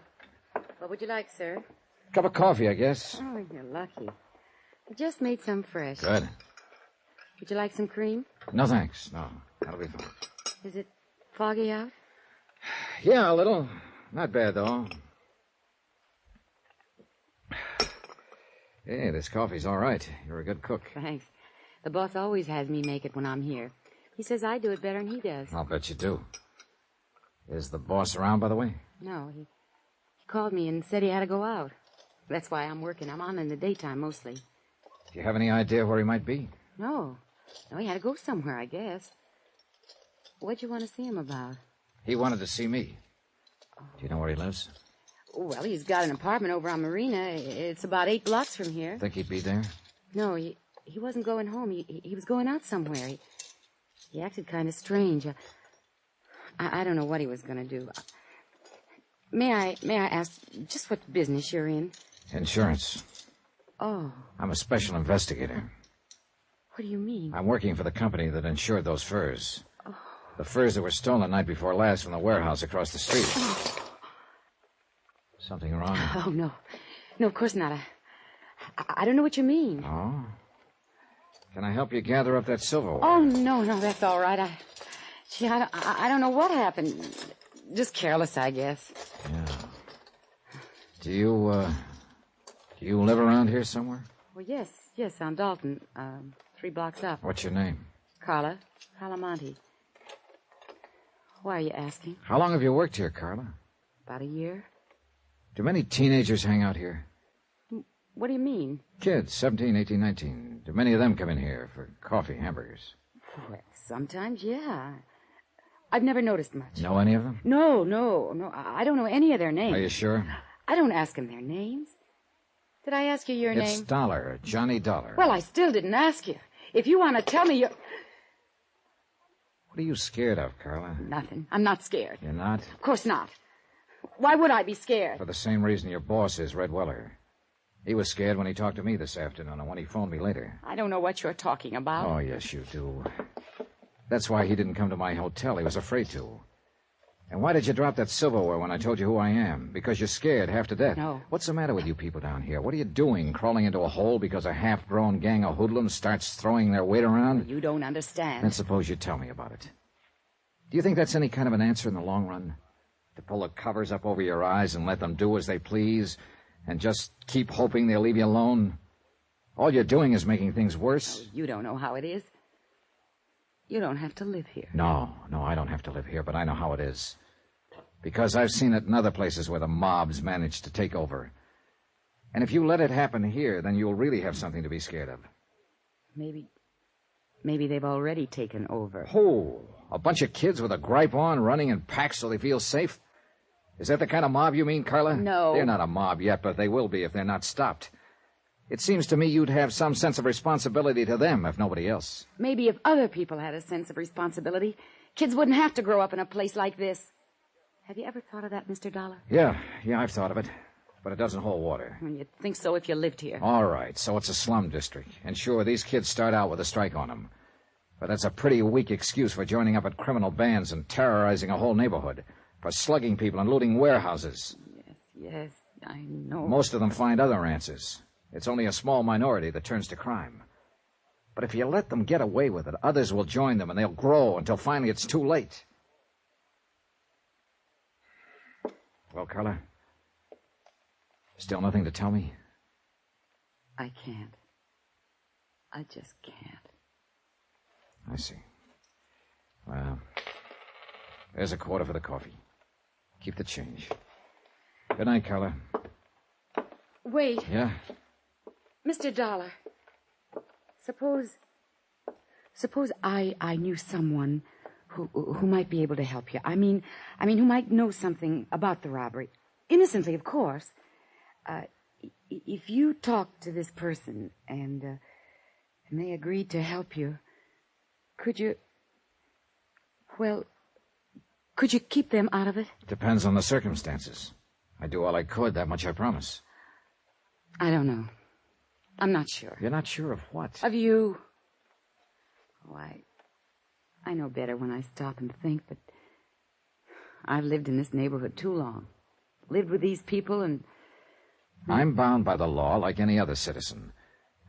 What would you like, sir? Cup of coffee, I guess. Oh, you're lucky. I just made some fresh. Good. Would you like some cream? No, thanks. No, that'll be fine. Is it foggy out? Yeah, a little. Not bad, though. Hey, this coffee's all right. You're a good cook. Thanks. The boss always has me make it when I'm here. He says I do it better than he does. I'll bet you do. Is the boss around, by the way? No, he called me and said he had to go out. That's why I'm working. I'm on in the daytime mostly. Do you have any idea where he might be? No, he had to go somewhere, I guess. What'd you want to see him about? He wanted to see me. Do you know where he lives? Well, he's got an apartment over on Marina. It's about 8 blocks from here. Think he'd be there? No, he wasn't going home. He was going out somewhere. He acted kind of strange. I don't know what he was going to do. May I ask just what business you're in? Insurance. Oh. I'm a special investigator. What do you mean? I'm working for the company that insured those furs. Oh. The furs that were stolen the night before last from the warehouse across the street. Oh. Something wrong? Oh, no. No, of course not. I don't know what you mean. Oh? Can I help you gather up that silverware? Oh, no, that's all right. I don't know what happened. Just careless, I guess. Yeah. Do you live around here somewhere? Well, yes, on Dalton, 3 blocks up. What's your name? Carla Monte. Why are you asking? How long have you worked here, Carla? About a year. Do many teenagers hang out here? What do you mean? Kids, 17, 18, 19. Do many of them come in here for coffee, hamburgers? Well, sometimes, yeah. I've never noticed much. Know any of them? No. I don't know any of their names. Are you sure? I don't ask them their names. Did I ask you your name? It's Dollar, Johnny Dollar. Well, I still didn't ask you. If you want to tell me your... What are you scared of, Carla? Nothing. I'm not scared. You're not? Of course not. Why would I be scared? For the same reason your boss is, Red Weller. He was scared when he talked to me this afternoon and when he phoned me later. I don't know what you're talking about. Oh, yes, you do. That's why he didn't come to my hotel. He was afraid to. And why did you drop that silverware when I told you who I am? Because you're scared half to death. No. What's the matter with you people down here? What are you doing, crawling into a hole because a half-grown gang of hoodlums starts throwing their weight around? You don't understand. Then suppose you tell me about it. Do you think that's any kind of an answer in the long run? To pull the covers up over your eyes and let them do as they please and just keep hoping they'll leave you alone? All you're doing is making things worse. Oh, you don't know how it is. You don't have to live here. No, I don't have to live here, but I know how it is. Because I've seen it in other places where the mobs managed to take over. And if you let it happen here, then you'll really have something to be scared of. Maybe they've already taken over. Who? A bunch of kids with a gripe on, running in packs so they feel safe? Is that the kind of mob you mean, Carla? No. They're not a mob yet, but they will be if they're not stopped. It seems to me you'd have some sense of responsibility to them, if nobody else. Maybe if other people had a sense of responsibility, kids wouldn't have to grow up in a place like this. Have you ever thought of that, Mr. Dollar? Yeah, I've thought of it. But it doesn't hold water. You'd think so if you lived here. All right, so it's a slum district. And sure, these kids start out with a strike on them. But that's a pretty weak excuse for joining up at criminal bands and terrorizing a whole neighborhood, for slugging people and looting warehouses. Yes, I know. Most of them find other answers. It's only a small minority that turns to crime. But if you let them get away with it, others will join them, and they'll grow until finally it's too late. Well, Carla, still nothing to tell me? I can't. I just can't. I see. Well, there's a quarter for the coffee. Keep the change. Good night, Carla. Wait. Yeah? Mr. Dollar, suppose I knew someone who might be able to help you. I mean, who might know something about the robbery. Innocently, of course. If you talked to this person and they agreed to help you, could you keep them out of it? Depends on the circumstances. I'd do all I could, that much I promise. I don't know. I'm not sure. You're not sure of what? Of you. Oh, I know better when I stop and think, but I've lived in this neighborhood too long. Lived with these people and... I'm bound by the law like any other citizen,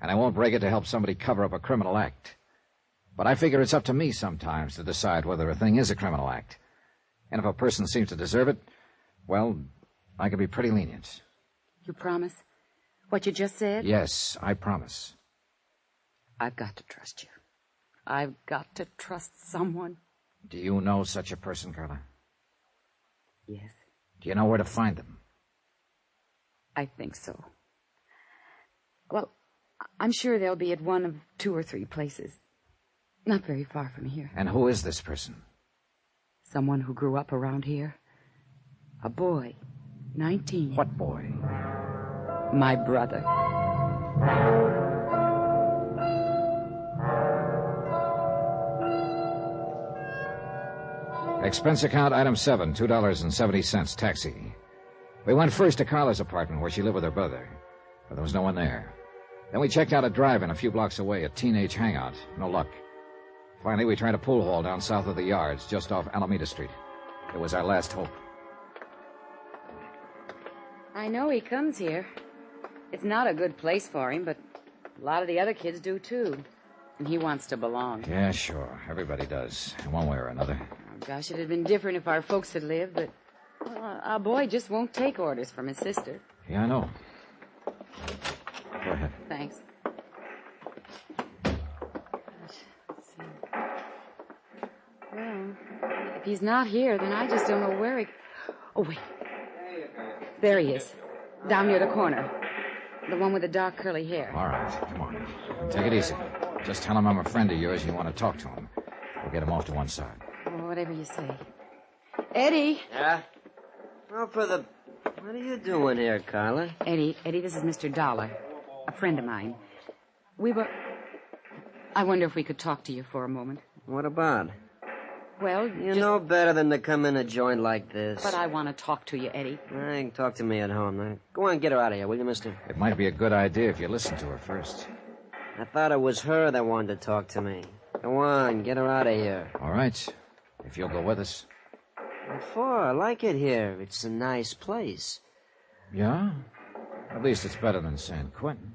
and I won't break it to help somebody cover up a criminal act. But I figure it's up to me sometimes to decide whether a thing is a criminal act. And if a person seems to deserve it, well, I can be pretty lenient. You promise? What you just said? Yes, I promise. I've got to trust you. I've got to trust someone. Do you know such a person, Carla? Yes. Do you know where to find them? I think so. Well, I'm sure they'll be at one of 2 or 3 places. Not very far from here. And who is this person? Someone who grew up around here. A boy. 19. What boy? My brother. Expense account item 7, $2.70, taxi. We went first to Carla's apartment where she lived with her brother, but there was no one there. Then we checked out a drive-in a few blocks away, a teenage hangout. No luck. Finally, we tried a pool hall down south of the yards, just off Alameda Street. It was our last hope. I know he comes here. It's not a good place for him, but a lot of the other kids do, too. And he wants to belong. Yeah, sure. Everybody does, in one way or another. Oh, gosh, it'd have been different if our folks had lived, but our boy just won't take orders from his sister. Yeah, I know. Go ahead. Thanks. Well, if he's not here, then I just don't know where he... Oh, wait. There he is. Down near the corner. The one with the dark curly hair. All right, come on. Take it easy. Just tell him I'm a friend of yours and you want to talk to him. We'll get him off to one side. Oh, whatever you say. Eddie. Yeah? Well, what are you doing here, Carla? Eddie, this is Mr. Dollar. A friend of mine. I wonder if we could talk to you for a moment. What about? Well, you know better than to come in a joint like this. But I want to talk to you, Eddie. You can talk to me at home. Now, go on, get her out of here, will you, mister? It might be a good idea if you listen to her first. I thought it was her that wanted to talk to me. Go on, get her out of here. All right, if you'll go with us. What for? I like it here. It's a nice place. Yeah? At least it's better than San Quentin.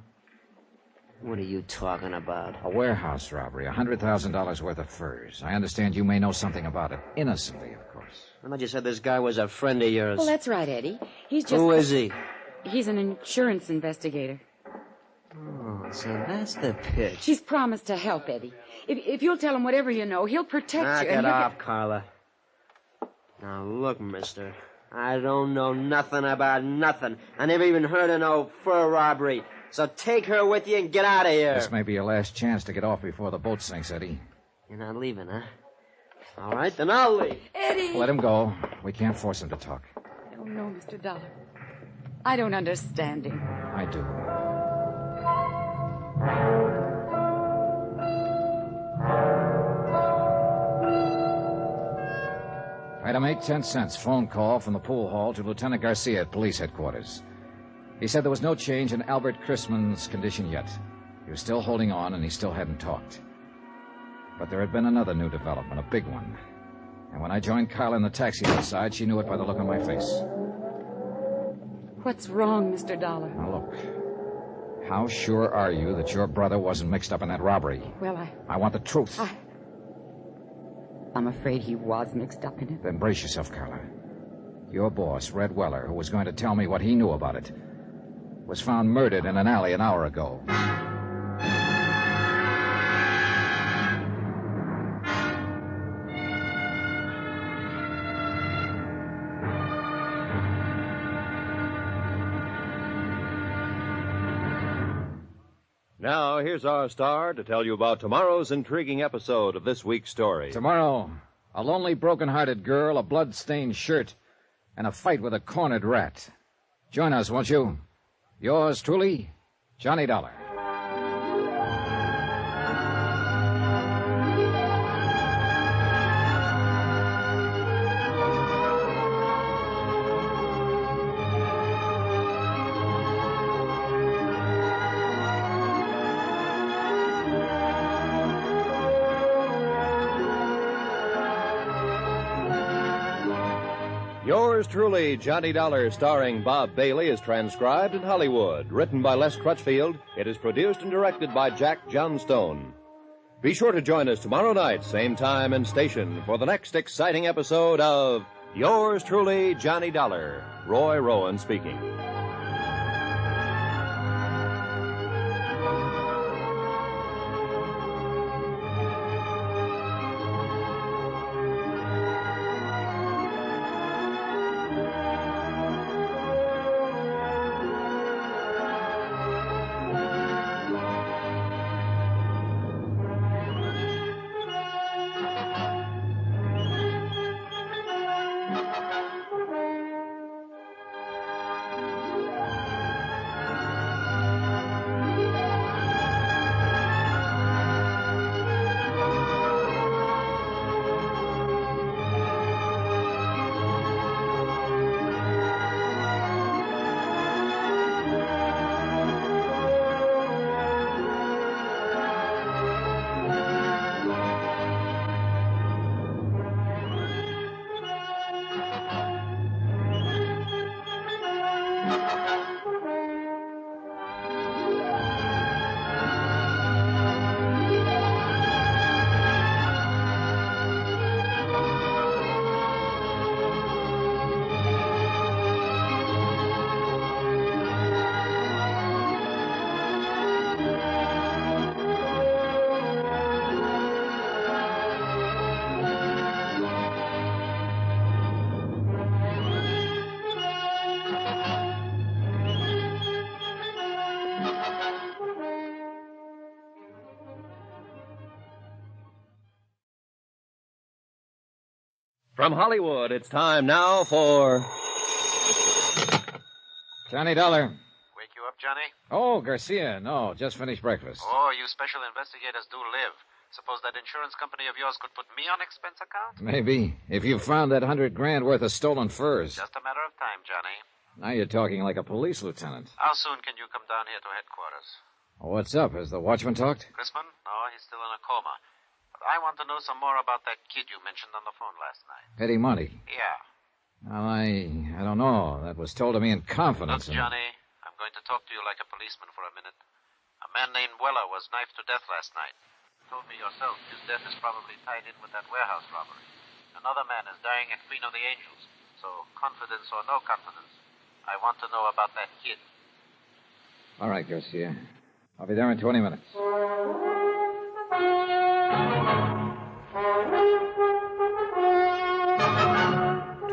What are you talking about? A warehouse robbery, $100,000 worth of furs. I understand you may know something about it. Innocently, of course. I thought you said this guy was a friend of yours. Well, that's right, Eddie. He's just... Who is he? He's an insurance investigator. Oh, so that's the pitch. She's promised to help, Eddie. If you'll tell him whatever you know, he'll protect you. Knock it off, Carla. Now, look, mister. I don't know nothing about nothing. I never even heard of no fur robbery. So take her with you and get out of here. This may be your last chance to get off before the boat sinks, Eddie. You're not leaving, huh? All right, then I'll leave. Eddie! Let him go. We can't force him to talk. I don't know, Mr. Dollar. I don't understand him. I do. Item 8, 10 cents. Phone call from the pool hall to Lieutenant Garcia at police headquarters. He said there was no change in Albert Chrisman's condition yet. He was still holding on, and he still hadn't talked. But there had been another new development, a big one. And when I joined Carla in the taxi outside, she knew it by the look on my face. What's wrong, Mr. Dollar? Now, look. How sure are you that your brother wasn't mixed up in that robbery? Well, I want the truth. I'm afraid he was mixed up in it. Then brace yourself, Carla. Your boss, Red Weller, who was going to tell me what he knew about it, was found murdered in an alley an hour ago. Now, here's our star to tell you about tomorrow's intriguing episode of this week's story. Tomorrow, a lonely, broken-hearted girl, a blood-stained shirt, and a fight with a cornered rat. Join us, won't you? Yours truly, Johnny Dollar. Yours truly, Johnny Dollar, starring Bob Bailey, is transcribed in Hollywood. Written by Les Crutchfield, it is produced and directed by Jack Johnstone. Be sure to join us tomorrow night, same time and station, for the next exciting episode of Yours truly, Johnny Dollar. Roy Rowan speaking. From Hollywood, it's time now for... Johnny Dollar. Wake you up, Johnny? Oh, Garcia. No, just finished breakfast. Oh, you special investigators do live. Suppose that insurance company of yours could put me on expense account? Maybe. If you found that $100,000 worth of stolen furs. Just a matter of time, Johnny. Now you're talking like a police lieutenant. How soon can you come down here to headquarters? What's up? Has the watchman talked? Chrisman? No, he's still in a coma. But I want to know some more about that kid you mentioned on the phone last night. Eddie Monty. Yeah. Well, I don't know. That was told to me in confidence. Look, Johnny, I'm going to talk to you like a policeman for a minute. A man named Weller was knifed to death last night. You told me yourself his death is probably tied in with that warehouse robbery. Another man is dying at Queen of the Angels. So, confidence or no confidence, I want to know about that kid. All right, Garcia. I'll be there in 20 minutes.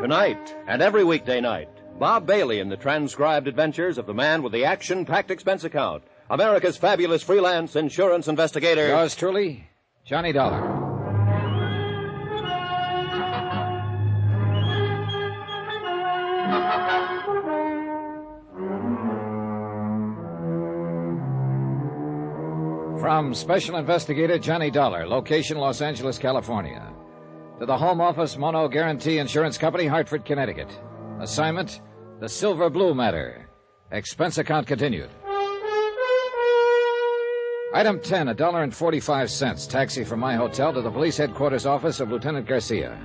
Tonight and every weekday night, Bob Bailey in the transcribed adventures of the man with the action-packed expense account, America's fabulous freelance insurance investigator. Yours truly, Johnny Dollar. From Special Investigator Johnny Dollar, location Los Angeles, California. To the Home Office Mono Guarantee Insurance Company, Hartford, Connecticut. Assignment, the Silver Blue Matter. Expense account continued. Item 10, $1.45. Taxi from my hotel to the police headquarters office of Lieutenant Garcia.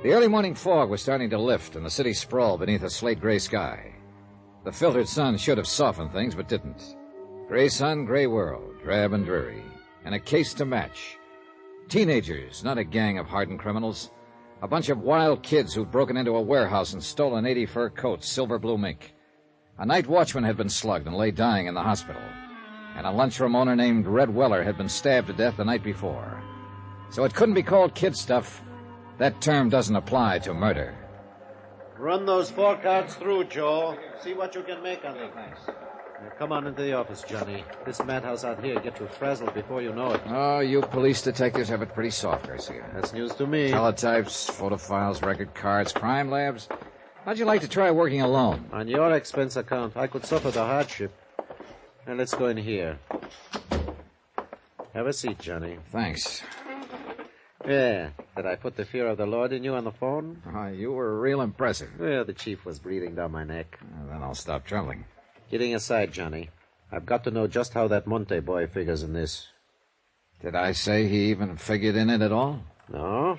The early morning fog was starting to lift, and the city sprawled beneath a slate-gray sky. The filtered sun should have softened things, but didn't. Gray sun, gray world, drab and dreary. And a case to match. Teenagers, not a gang of hardened criminals. A bunch of wild kids who'd broken into a warehouse and stolen 80 fur coats, silver blue mink. A night watchman had been slugged and lay dying in the hospital. And a lunchroom owner named Red Weller had been stabbed to death the night before. So it couldn't be called kid stuff. That term doesn't apply to murder. Run those 4 cards through, Joe. See what you can make on them. Thanks. Now, come on into the office, Johnny. This madhouse out here get you frazzled before you know it. Oh, you police detectives have it pretty soft, Garcia. That's news to me. Teletypes, photo files, record cards, crime labs. How'd you like to try working alone? On your expense account, I could suffer the hardship. Now, let's go in here. Have a seat, Johnny. Thanks. Yeah. Did I put the fear of the Lord in you on the phone? You were real impressive. Well, the chief was breathing down my neck. Then I'll stop trembling. Kidding aside, Johnny, I've got to know just how that Monte boy figures in this. Did I say he even figured in it at all? No.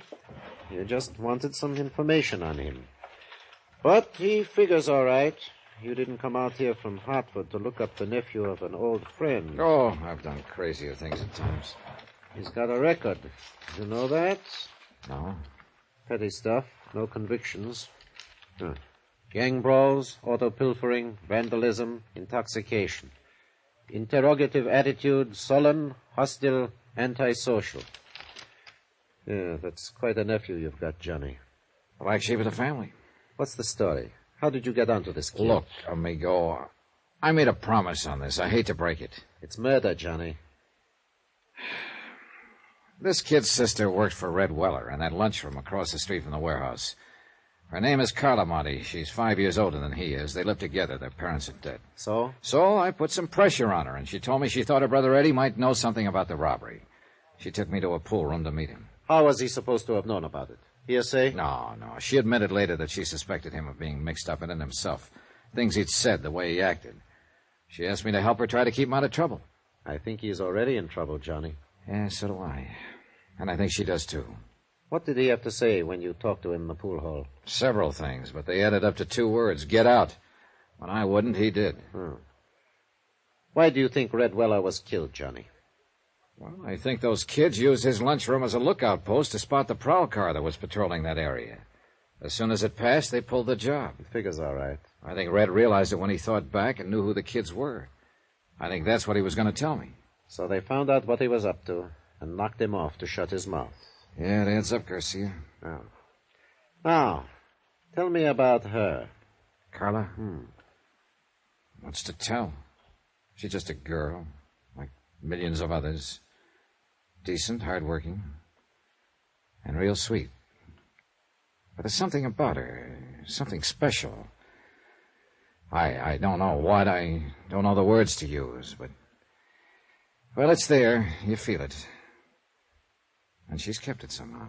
You just wanted some information on him. But he figures all right. You didn't come out here from Hartford to look up the nephew of an old friend. Oh, I've done crazier things at times. He's got a record. You know that? No. Petty stuff. No convictions. Huh. Gang brawls, auto pilfering, vandalism, intoxication. Interrogative attitude, sullen, hostile, antisocial. Yeah, that's quite a nephew you've got, Johnny. Black sheep of the family. What's the story? How did you get onto this kid? Look, amigo, I made a promise on this. I hate to break it. It's murder, Johnny. This kid's sister worked for Red Weller in that lunchroom across the street from the warehouse. Her name is Carla Monty. She's 5 years older than he is. They live together. Their parents are dead. So? So I put some pressure on her, and she told me she thought her brother Eddie might know something about the robbery. She took me to a pool room to meet him. How was he supposed to have known about it? Hearsay? No. She admitted later that she suspected him of being mixed up in it himself. Things he'd said, the way he acted. She asked me to help her try to keep him out of trouble. I think he's already in trouble, Johnny. Yeah, so do I. And I think she does, too. What did he have to say when you talked to him in the pool hall? Several things, but they added up to 2 words. Get out. When I wouldn't, he did. Why do you think Red Weller was killed, Johnny? Well, I think those kids used his lunchroom as a lookout post to spot the prowl car that was patrolling that area. As soon as it passed, they pulled the job. It figures all right. I think Red realized it when he thought back and knew who the kids were. I think that's what he was going to tell me. So they found out what he was up to and knocked him off to shut his mouth. Yeah, it adds up, Garcia. Oh. Now, tell me about her. Carla? What's to tell? She's just a girl, like millions of others. Decent, hardworking, and real sweet. But there's something about her, something special. I don't know what, I don't know the words to use, but... Well, it's there. You feel it. And she's kept it somehow.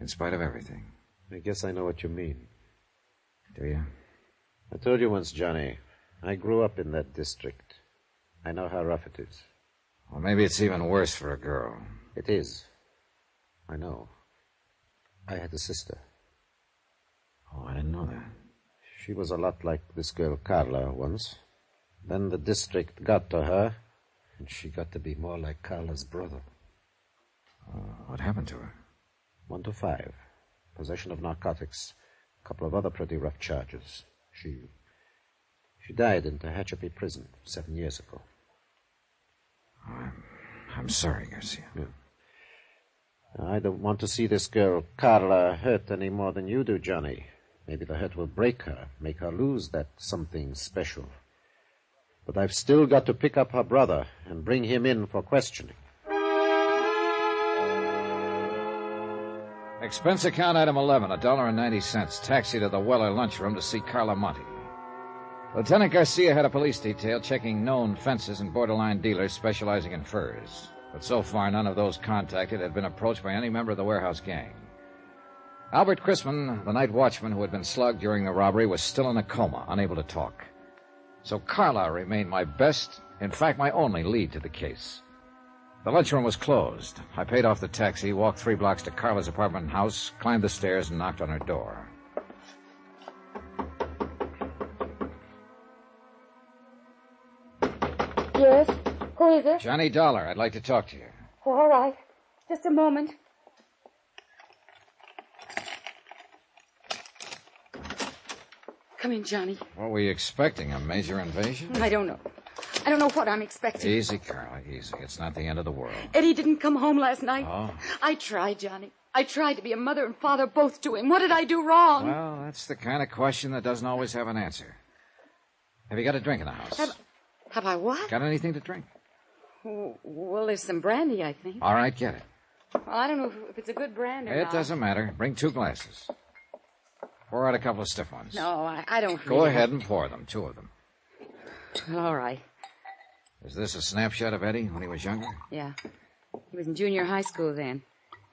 In spite of everything. I guess I know what you mean. Do you? I told you once, Johnny, I grew up in that district. I know how rough it is. Well, maybe it's even worse for a girl. It is. I know. I had a sister. Oh, I didn't know that. She was a lot like this girl Carla once. Then the district got to her, and she got to be more like Carla's brother. What happened to her? 1 to 5. Possession of narcotics. A couple of other pretty rough charges. She died in Tehachapi prison 7 years ago. I'm sorry, Garcia. Yeah. I don't want to see this girl Carla hurt any more than you do, Johnny. Maybe the hurt will break her, make her lose that something special. But I've still got to pick up her brother and bring him in for questioning. Expense account item 11, $1.90. Taxi to the Weller lunchroom to see Carla Monty. Lieutenant Garcia had a police detail checking known fences and borderline dealers specializing in furs. But so far, none of those contacted had been approached by any member of the warehouse gang. Albert Chrisman, the night watchman who had been slugged during the robbery, was still in a coma, unable to talk. So Carla remained my best, in fact, my only lead to the case. The lunchroom was closed. I paid off the taxi, walked 3 blocks to Carla's apartment house, climbed the stairs, and knocked on her door. Yes? Who is it? Johnny Dollar. I'd like to talk to you. Oh, all right. Just a moment. Come in, Johnny. What were you expecting, a major invasion? I don't know. I don't know what I'm expecting. Easy, Carla, easy. It's not the end of the world. Eddie didn't come home last night. Oh. I tried, Johnny. I tried to be a mother and father both to him. What did I do wrong? Well, that's the kind of question that doesn't always have an answer. Have you got a drink in the house? Have I what? Got anything to drink? Well, there's some brandy, I think. All right, get it. Well, I don't know if it's a good brand or not. It doesn't matter. Bring 2 glasses. Pour out a couple of stiff ones. No, I don't Go ahead and pour them, 2 of them. All right. Is this a snapshot of Eddie when he was younger? Yeah. He was in junior high school then.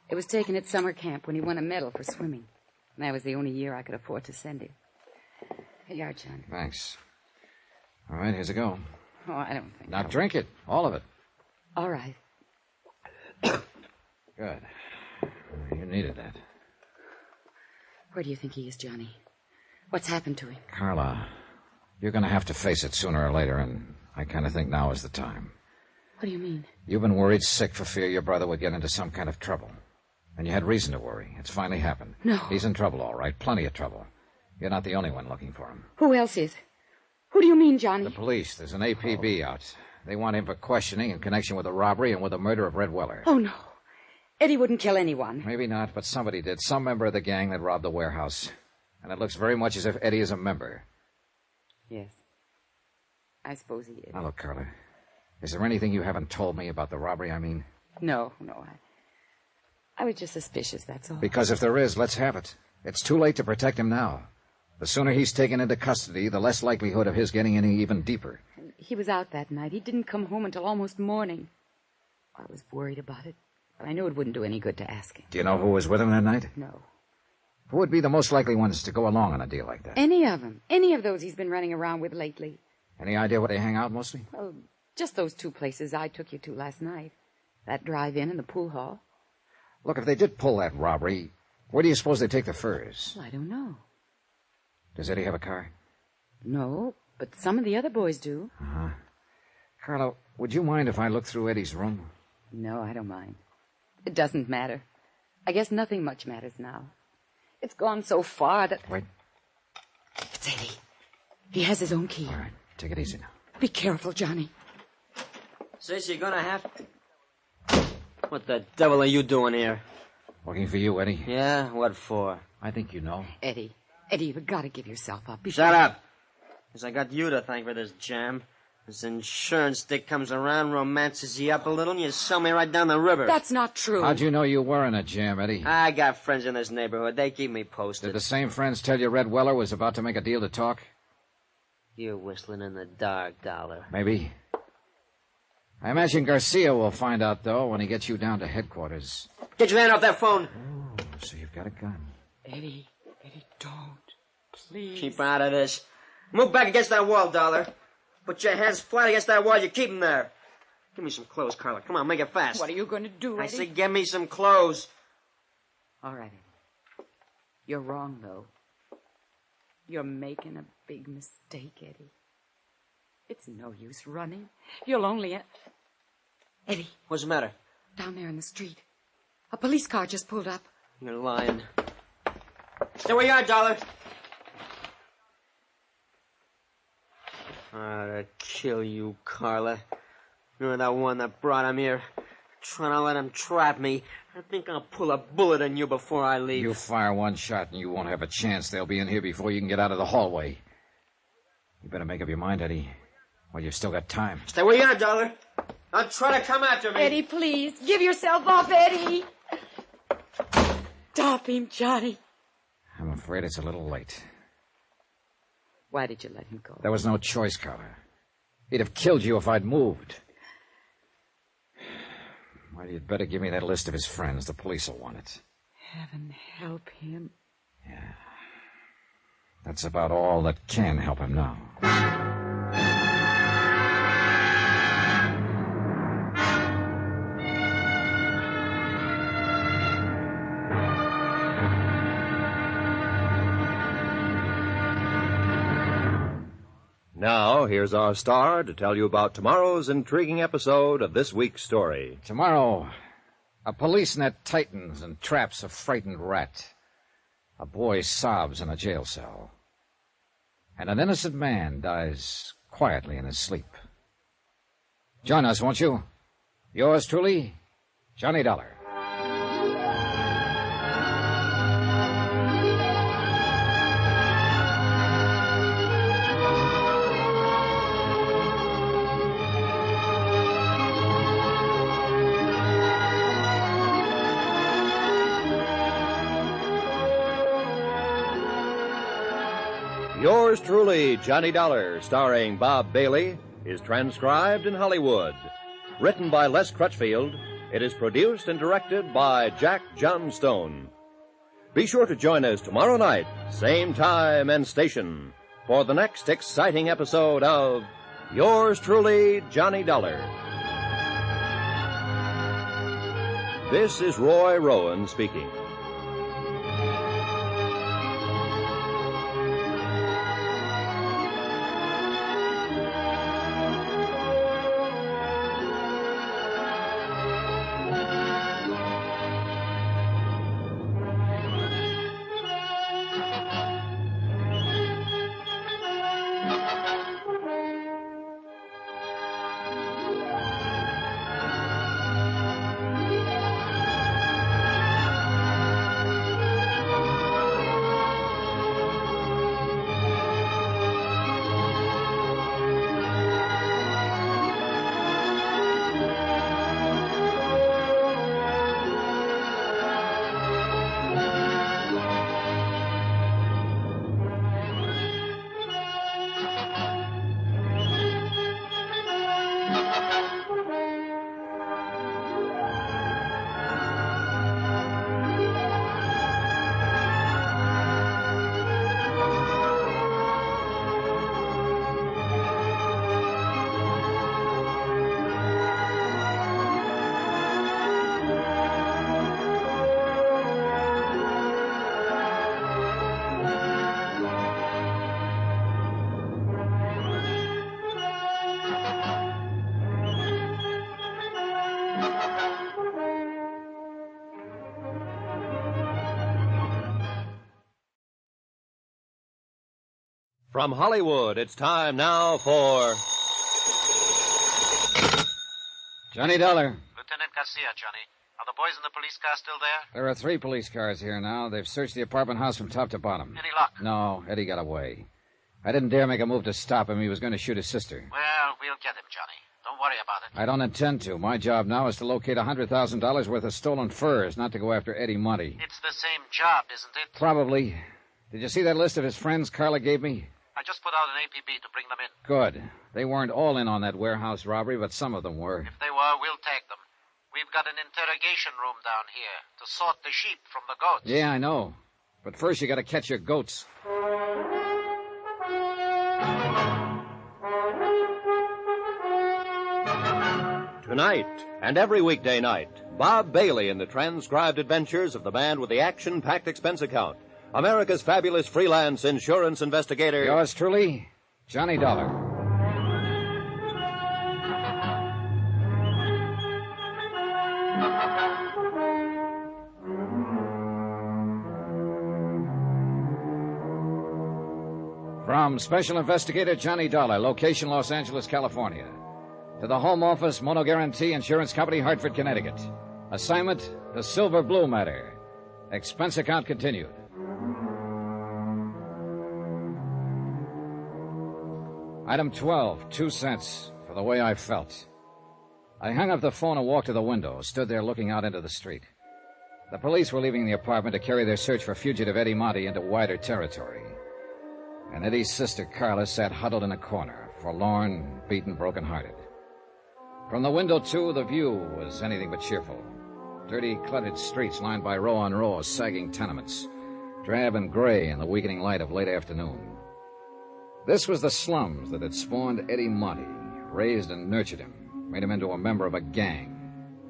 It was taken at summer camp when he won a medal for swimming. And that was the only year I could afford to send him. Here you are, John. Thanks. All right, here's a go. Oh, I don't think Now so. drink it, all of it. All right. Good. You needed that. Where do you think he is, Johnny? What's happened to him? Carla, you're going to have to face it sooner or later, and I kind of think now is the time. What do you mean? You've been worried sick for fear your brother would get into some kind of trouble. And you had reason to worry. It's finally happened. No. He's in trouble, all right. Plenty of trouble. You're not the only one looking for him. Who else is? Who do you mean, Johnny? The police. There's an APB out. They want him for questioning in connection with the robbery and with the murder of Red Weller. Oh, no. Eddie wouldn't kill anyone. Maybe not, but somebody did. Some member of the gang that robbed the warehouse. And it looks very much as if Eddie is a member. Yes. I suppose he is. Now, look, Carla. Is there anything you haven't told me about the robbery, I mean? No. I was just suspicious, that's all. Because if there is, let's have it. It's too late to protect him now. The sooner he's taken into custody, the less likelihood of his getting any even deeper. He was out that night. He didn't come home until almost morning. I was worried about it, but I knew it wouldn't do any good to ask him. Do you know who was with him that night? No. Who would be the most likely ones to go along on a deal like that? Any of them. Any of those he's been running around with lately. Any idea where they hang out mostly? Well, just those two places I took you to last night. That drive-in and the pool hall. Look, if they did pull that robbery, where do you suppose they take the furs? Well, I don't know. Does Eddie have a car? No, but some of the other boys do. Uh-huh. Carla, would you mind if I look through Eddie's room? No, I don't mind. It doesn't matter. I guess nothing much matters now. It's gone so far that... Wait. It's Eddie. He has his own key. All right, take it easy now. Be careful, Johnny. Sis, you're gonna have... What the devil are you doing here? Looking for you, Eddie. Yeah? What for? I think you know. Eddie, you've got to give yourself up. Shut up. Because I got you to thank for this jam. This insurance dick comes around, romances you up a little, and you sell me right down the river. That's not true. How'd you know you were in a jam, Eddie? I got friends in this neighborhood. They keep me posted. Did the same friends tell you Red Weller was about to make a deal to talk? You're whistling in the dark, Dollar. Maybe. I imagine Garcia will find out, though, when he gets you down to headquarters. Get your hand off that phone. Oh, so you've got a gun. Eddie, don't. Please. Keep out of this. Move back against that wall, Dollar. Put your hands flat against that wall. You keep them there. Give me some clothes, Carla. Come on, make it fast. What are you going to do, Eddie? I said get me some clothes. All right, Eddie. You're wrong, though. You're making a big mistake, Eddie. It's no use running. You'll only... Eddie. What's the matter? Down there in the street. A police car just pulled up. You're lying. Stay where you are, Dollar. I'd kill you, Carla. You're that one that brought him here. Trying to let him trap me. I think I'll pull a bullet in you before I leave. You fire one shot and you won't have a chance. They'll be in here before you can get out of the hallway. You better make up your mind, Eddie. Well, you've still got time. Stay where you are, Dollar. Don't try to come after me. Eddie, please. Give yourself up, Eddie. Stop him, Johnny. I'm afraid it's a little late. Why did you let him go? There was no choice, Carla. He'd have killed you if I'd moved. Well, you'd better give me that list of his friends. The police will want it. Heaven help him. Yeah. That's about all that can help him now. Now, here's our star to tell you about tomorrow's intriguing episode of this week's story. Tomorrow, a police net tightens and traps a frightened rat. A boy sobs in a jail cell. And an innocent man dies quietly in his sleep. Join us, won't you? Yours truly, Johnny Dollar. Yours truly, Johnny Dollar, starring Bob Bailey, is transcribed in Hollywood. Written by Les Crutchfield, it is produced and directed by Jack Johnstone. Be sure to join us tomorrow night, same time and station, for the next exciting episode of Yours truly, Johnny Dollar. This is Roy Rowan speaking. From Hollywood, it's time now for... Johnny Dollar. Lieutenant Garcia, Johnny. Are the boys in the police car still there? There are 3 police cars here now. They've searched the apartment house from top to bottom. Any luck? No, Eddie got away. I didn't dare make a move to stop him. He was going to shoot his sister. Well, we'll get him, Johnny. Don't worry about it. I don't intend to. My job now is to locate $100,000 worth of stolen furs, not to go after Eddie Monty. It's the same job, isn't it? Probably. Did you see that list of his friends Carla gave me? I just put out an APB to bring them in. Good. They weren't all in on that warehouse robbery, but some of them were. If they were, we'll take them. We've got an interrogation room down here to sort the sheep from the goats. Yeah, I know. But first you got to catch your goats. Tonight, and every weekday night, Bob Bailey in the transcribed adventures of the man with the action-packed expense account. America's fabulous freelance insurance investigator. Yours truly, Johnny Dollar. From Special Investigator Johnny Dollar, location Los Angeles, California. To the Home Office, Mono Guarantee Insurance Company, Hartford, Connecticut. Assignment, the Silver Blue matter. Expense account continued. Item 12, 2 cents for the way I felt. I hung up the phone and walked to the window, stood there looking out into the street. The police were leaving the apartment to carry their search for fugitive Eddie Monty into wider territory. And Eddie's sister, Carla, sat huddled in a corner, forlorn, beaten, broken-hearted. From the window, too, the view was anything but cheerful. Dirty, cluttered streets lined by row on row of sagging tenements, drab and gray in the weakening light of late afternoon. This was the slums that had spawned Eddie Monty, raised and nurtured him, made him into a member of a gang,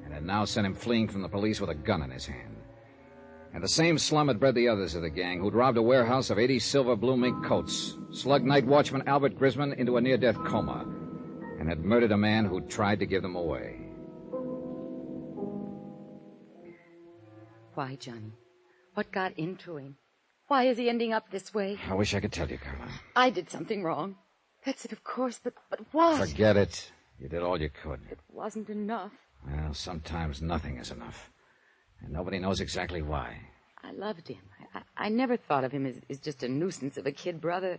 and had now sent him fleeing from the police with a gun in his hand. And the same slum had bred the others of the gang who'd robbed a warehouse of 80 silver blue mink coats, slugged night watchman Albert Grisman into a near-death coma, and had murdered a man who tried to give them away. Why, Johnny? What got into him? Why is he ending up this way? I wish I could tell you, Carla. I did something wrong. That's it, of course, but what? Forget it. You did all you could. It wasn't enough. Well, sometimes nothing is enough. And nobody knows exactly why. I loved him. I never thought of him as just a nuisance of a kid brother,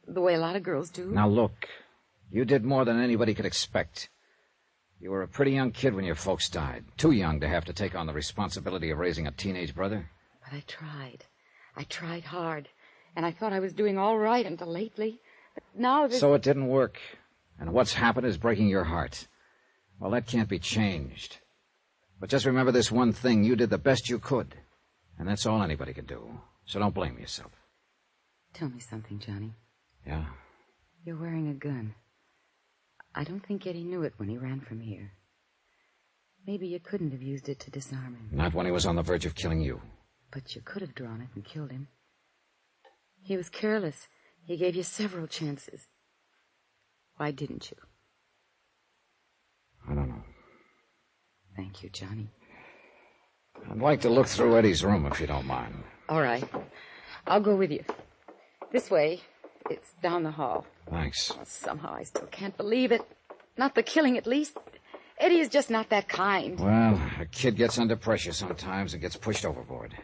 the way a lot of girls do. Now, look. You did more than anybody could expect. You were a pretty young kid when your folks died. Too young to have to take on the responsibility of raising a teenage brother. But I tried. I tried hard. And I thought I was doing all right until lately. But now there's... So it didn't work. And what's happened is breaking your heart. Well, that can't be changed. But just remember this one thing. You did the best you could. And that's all anybody can do. So don't blame yourself. Tell me something, Johnny. Yeah? You're wearing a gun. I don't think Eddie knew it when he ran from here. Maybe you couldn't have used it to disarm him. Not when he was on the verge of killing you. But you could have drawn it and killed him. He was careless. He gave you several chances. Why didn't you? I don't know. Thank you, Johnny. I'd like to look through Eddie's room, if you don't mind. All right. I'll go with you. This way. It's down the hall. Thanks. Oh, somehow I still can't believe it. Not the killing, at least. Eddie is just not that kind. Well, a kid gets under pressure sometimes and gets pushed overboard.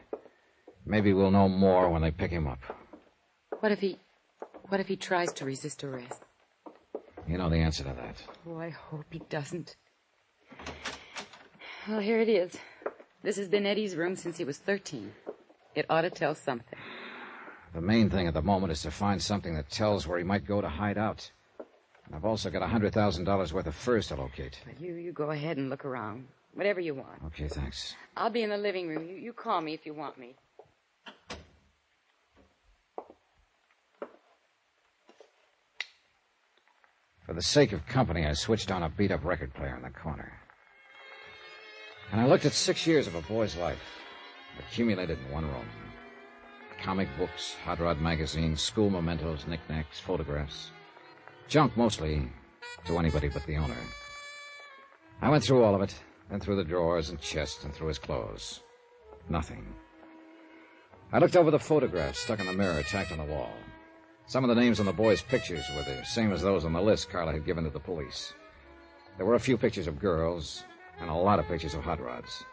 Maybe we'll know more when they pick him up. What if he tries to resist arrest? You know the answer to that. Oh, I hope he doesn't. Well, here it is. This has been Eddie's room since he was 13. It ought to tell something. The main thing at the moment is to find something that tells where he might go to hide out. And I've also got $100,000 worth of furs to locate. Well, you go ahead and look around. Whatever you want. Okay, thanks. I'll be in the living room. You call me if you want me. For the sake of company, I switched on a beat-up record player in the corner. And I looked at 6 years of a boy's life, accumulated in one room. Comic books, hot rod magazines, school mementos, knickknacks, photographs. Junk, mostly, to anybody but the owner. I went through all of it, then through the drawers and chests and through his clothes. Nothing. I looked over the photographs stuck in the mirror tacked on the wall. Some of the names on the boys' pictures were the same as those on the list Carla had given to the police. There were a few pictures of girls and a lot of pictures of hot rods.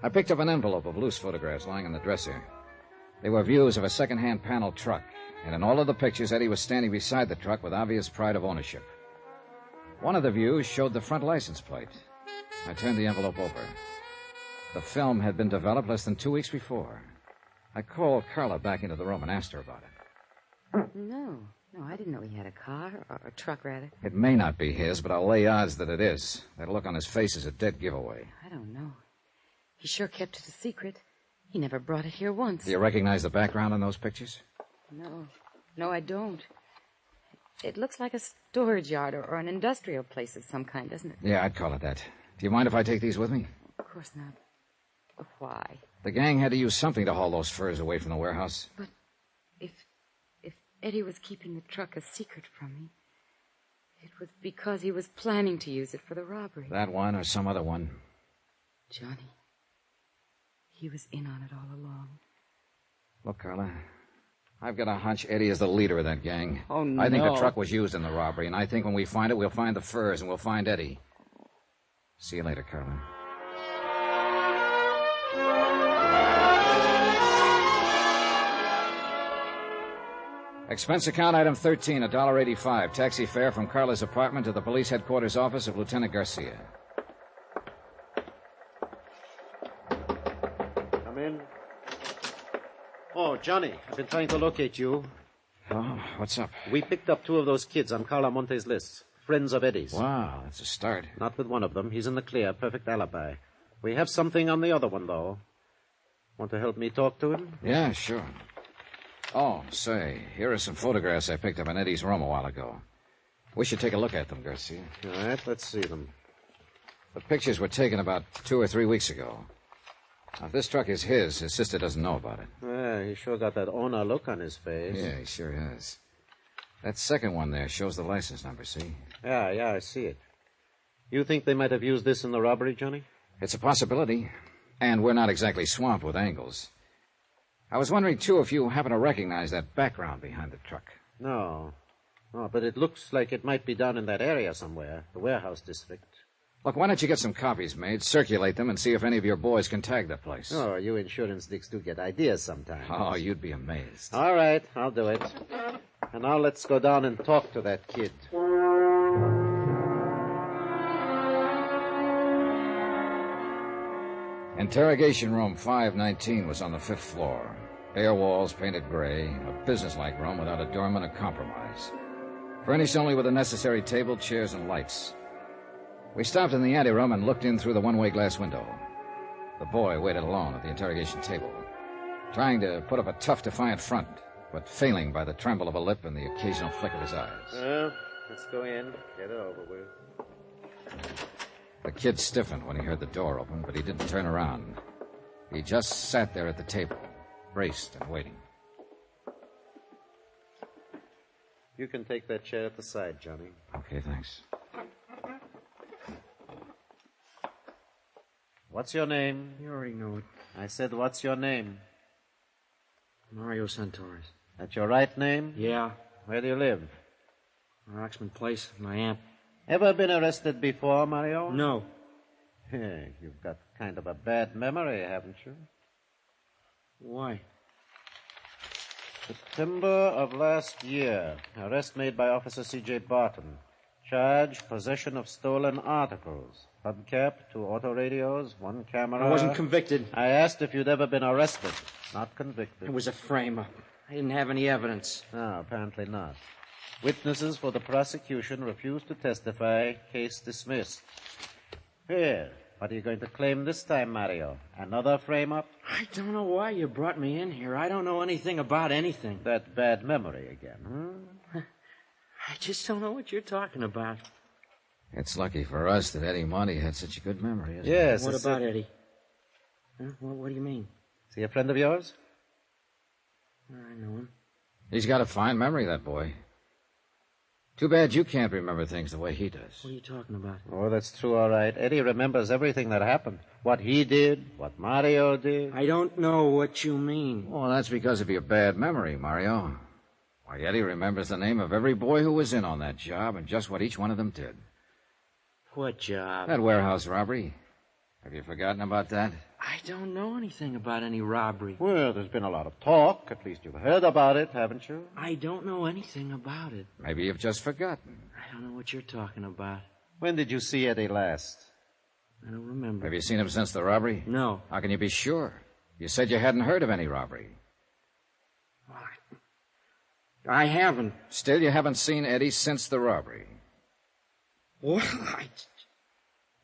I picked up an envelope of loose photographs lying on the dresser. They were views of a second-hand panel truck, and in all of the pictures, Eddie was standing beside the truck with obvious pride of ownership. One of the views showed the front license plate. I turned the envelope over. The film had been developed less than 2 weeks before. I called Carla back into the room and asked her about it. No, I didn't know he had a car, or a truck, rather. It may not be his, but I'll lay odds that it is. That look on his face is a dead giveaway. I don't know. He sure kept it a secret. He never brought it here once. Do you recognize the background in those pictures? No, I don't. It looks like a storage yard or an industrial place of some kind, doesn't it? Yeah, I'd call it that. Do you mind if I take these with me? Of course not. But why? The gang had to use something to haul those furs away from the warehouse. But if Eddie was keeping the truck a secret from me, it was because he was planning to use it for the robbery. That one or some other one. Johnny, he was in on it all along. Look, Carla, I've got a hunch Eddie is the leader of that gang. Oh, no. I think the truck was used in the robbery, and I think when we find it, we'll find the furs and we'll find Eddie. See you later, Carla. Expense account item 13, $1.85. Taxi fare from Carla's apartment to the police headquarters office of Lieutenant Garcia. Come in. Oh, Johnny, I've been trying to locate you. Oh, what's up? We picked up 2 of those kids on Carla Monte's list. Friends of Eddie's. Wow, that's a start. Not with one of them. He's in the clear. Perfect alibi. We have something on the other one, though. Want to help me talk to him? Yeah, sure. Oh, say, here are some photographs I picked up in Eddie's room a while ago. We should take a look at them, Garcia. All right, let's see them. The pictures were taken about 2 or 3 weeks ago. Now, if this truck is his sister doesn't know about it. Yeah, he sure got that owner look on his face. Yeah, he sure has. That second one there shows the license number, see? Yeah, I see it. You think they might have used this in the robbery, Johnny? It's a possibility. And we're not exactly swamped with angles. I was wondering, too, if you happen to recognize that background behind the truck. No, but it looks like it might be down in that area somewhere, the warehouse district. Look, why don't you get some copies made, circulate them, and see if any of your boys can tag the place? Oh, you insurance dicks do get ideas sometimes. Oh, you'd be amazed. All right, I'll do it. And now let's go down and talk to that kid. Interrogation room 519 was on the 5th floor. Bare walls painted gray, a businesslike room without a doorman or compromise. Furnished only with the necessary table, chairs, and lights. We stopped in the anteroom and looked in through the one-way glass window. The boy waited alone at the interrogation table, trying to put up a tough, defiant front, but failing by the tremble of a lip and the occasional flick of his eyes. Well, let's go in, get it over with. The kid stiffened when he heard the door open, but he didn't turn around. He just sat there at the table, braced and waiting. You can take that chair at the side, Johnny. Okay, thanks. What's your name? You already know it. I said, what's your name? Mario Santorres. That's your right name? Yeah. Where do you live? Roxman Place, my aunt. Ever been arrested before, Mario? No. Hey, you've got kind of a bad memory, haven't you? Why? September of last year. Arrest made by Officer C.J. Barton. Charge, possession of stolen articles. Hubcap, 2 auto radios, 1 camera. I wasn't convicted. I asked if you'd ever been arrested, not convicted. It was a frame-up. I didn't have any evidence. No, apparently not. Witnesses for the prosecution refused to testify. Case dismissed. Here, what are you going to claim this time, Mario? Another frame-up? I don't know why you brought me in here. I don't know anything about anything. That bad memory again, I just don't know what you're talking about. It's lucky for us that Eddie Monty had such a good memory, isn't it? Yes. What about Eddie? Huh? What do you mean? Is he a friend of yours? I know him. He's got a fine memory, that boy. Too bad you can't remember things the way he does. What are you talking about? Oh, that's true, all right. Eddie remembers everything that happened. What he did, what Mario did. I don't know what you mean. Well, that's because of your bad memory, Mario. Why, Eddie remembers the name of every boy who was in on that job and just what each one of them did. What job? That warehouse robbery. Have you forgotten about that? I don't know anything about any robbery. Well, there's been a lot of talk. At least you've heard about it, haven't you? I don't know anything about it. Maybe you've just forgotten. I don't know what you're talking about. When did you see Eddie last? I don't remember. Have you seen him since the robbery? No. How can you be sure? You said you hadn't heard of any robbery. I haven't. Still, you haven't seen Eddie since the robbery. What?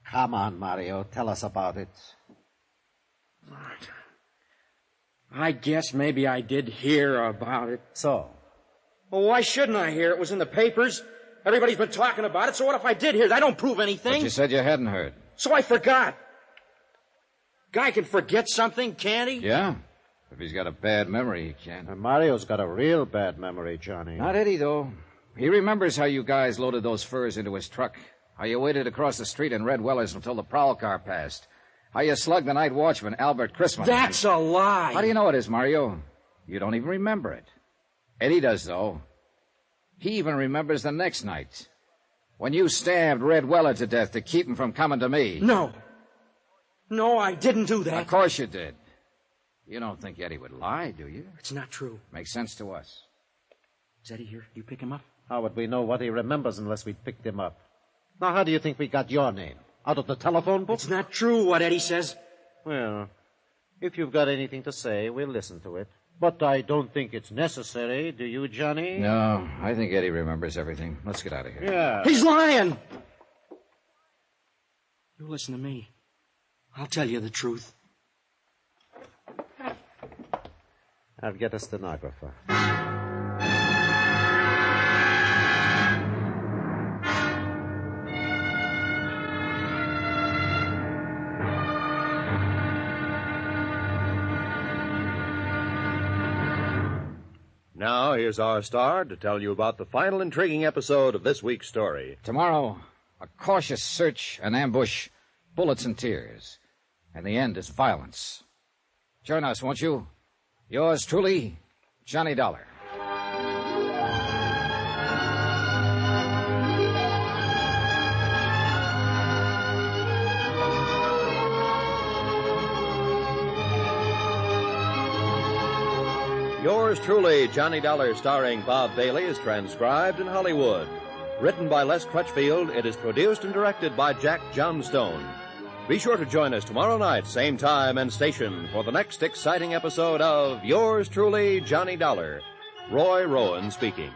Come on, Mario. Tell us about it. I guess maybe I did hear about it. So? Well, why shouldn't I hear? It was in the papers. Everybody's been talking about it, so what if I did hear it? I don't prove anything. But you said you hadn't heard. So I forgot. Guy can forget something, can't he? Yeah. If he's got a bad memory, he can. And Mario's got a real bad memory, Johnny. Not Eddie, though. He remembers how you guys loaded those furs into his truck. How you waited across the street in Red Wellers until the prowl car passed. How you slugged the night watchman, Albert Chrisman. That's a lie. How do you know it is, Mario? You don't even remember it. Eddie does, though. He even remembers the next night. When you stabbed Red Weller to death to keep him from coming to me. No. No, I didn't do that. Of course you did. You don't think Eddie would lie, do you? It's not true. Makes sense to us. Is Eddie here? You pick him up? How would we know what he remembers unless we picked him up? Now, how do you think we got your name? Out of the telephone book? It's not true what Eddie says. Well, if you've got anything to say, we'll listen to it. But I don't think it's necessary, do you, Johnny? No, I think Eddie remembers everything. Let's get out of here. Yeah. He's lying! You listen to me. I'll tell you the truth. I'll get a stenographer. Now, here's our star to tell you about the final intriguing episode of this week's story. Tomorrow, a cautious search, an ambush, bullets and tears. And the end is violence. Join us, won't you? Yours truly, Johnny Dollar. Yours truly, Johnny Dollar, starring Bob Bailey, is transcribed in Hollywood. Written by Les Crutchfield, it is produced and directed by Jack Johnstone. Be sure to join us tomorrow night, same time and station, for the next exciting episode of Yours truly, Johnny Dollar. Roy Rowan speaking.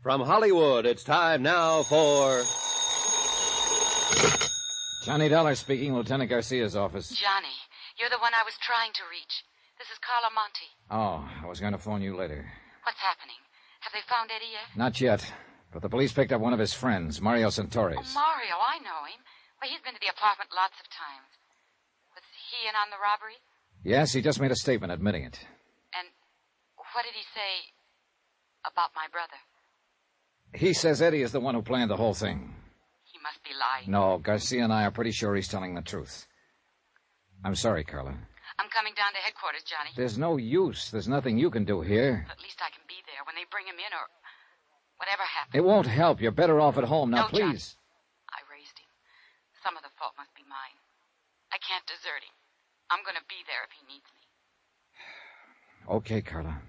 From Hollywood, it's time now for... Johnny Dollar speaking, Lieutenant Garcia's office. Johnny, you're the one I was trying to reach. This is Carla Monte. Oh, I was going to phone you later. What's happening? Have they found Eddie yet? Not yet, but the police picked up one of his friends, Mario Santoris. Oh, Mario, I know him. Well, he's been to the apartment lots of times. Was he in on the robbery? Yes, he just made a statement admitting it. And what did he say about my brother? He says Eddie is the one who planned the whole thing. He must be lying. No, Garcia and I are pretty sure he's telling the truth. I'm sorry, Carla. I'm coming down to headquarters, Johnny. There's no use. There's nothing you can do here. At least I can be there when they bring him in or whatever happens. It won't help. You're better off at home. Now, No, Johnny. please. I raised him. Some of the fault must be mine. I can't desert him. I'm going to be there if he needs me. Okay, Carla.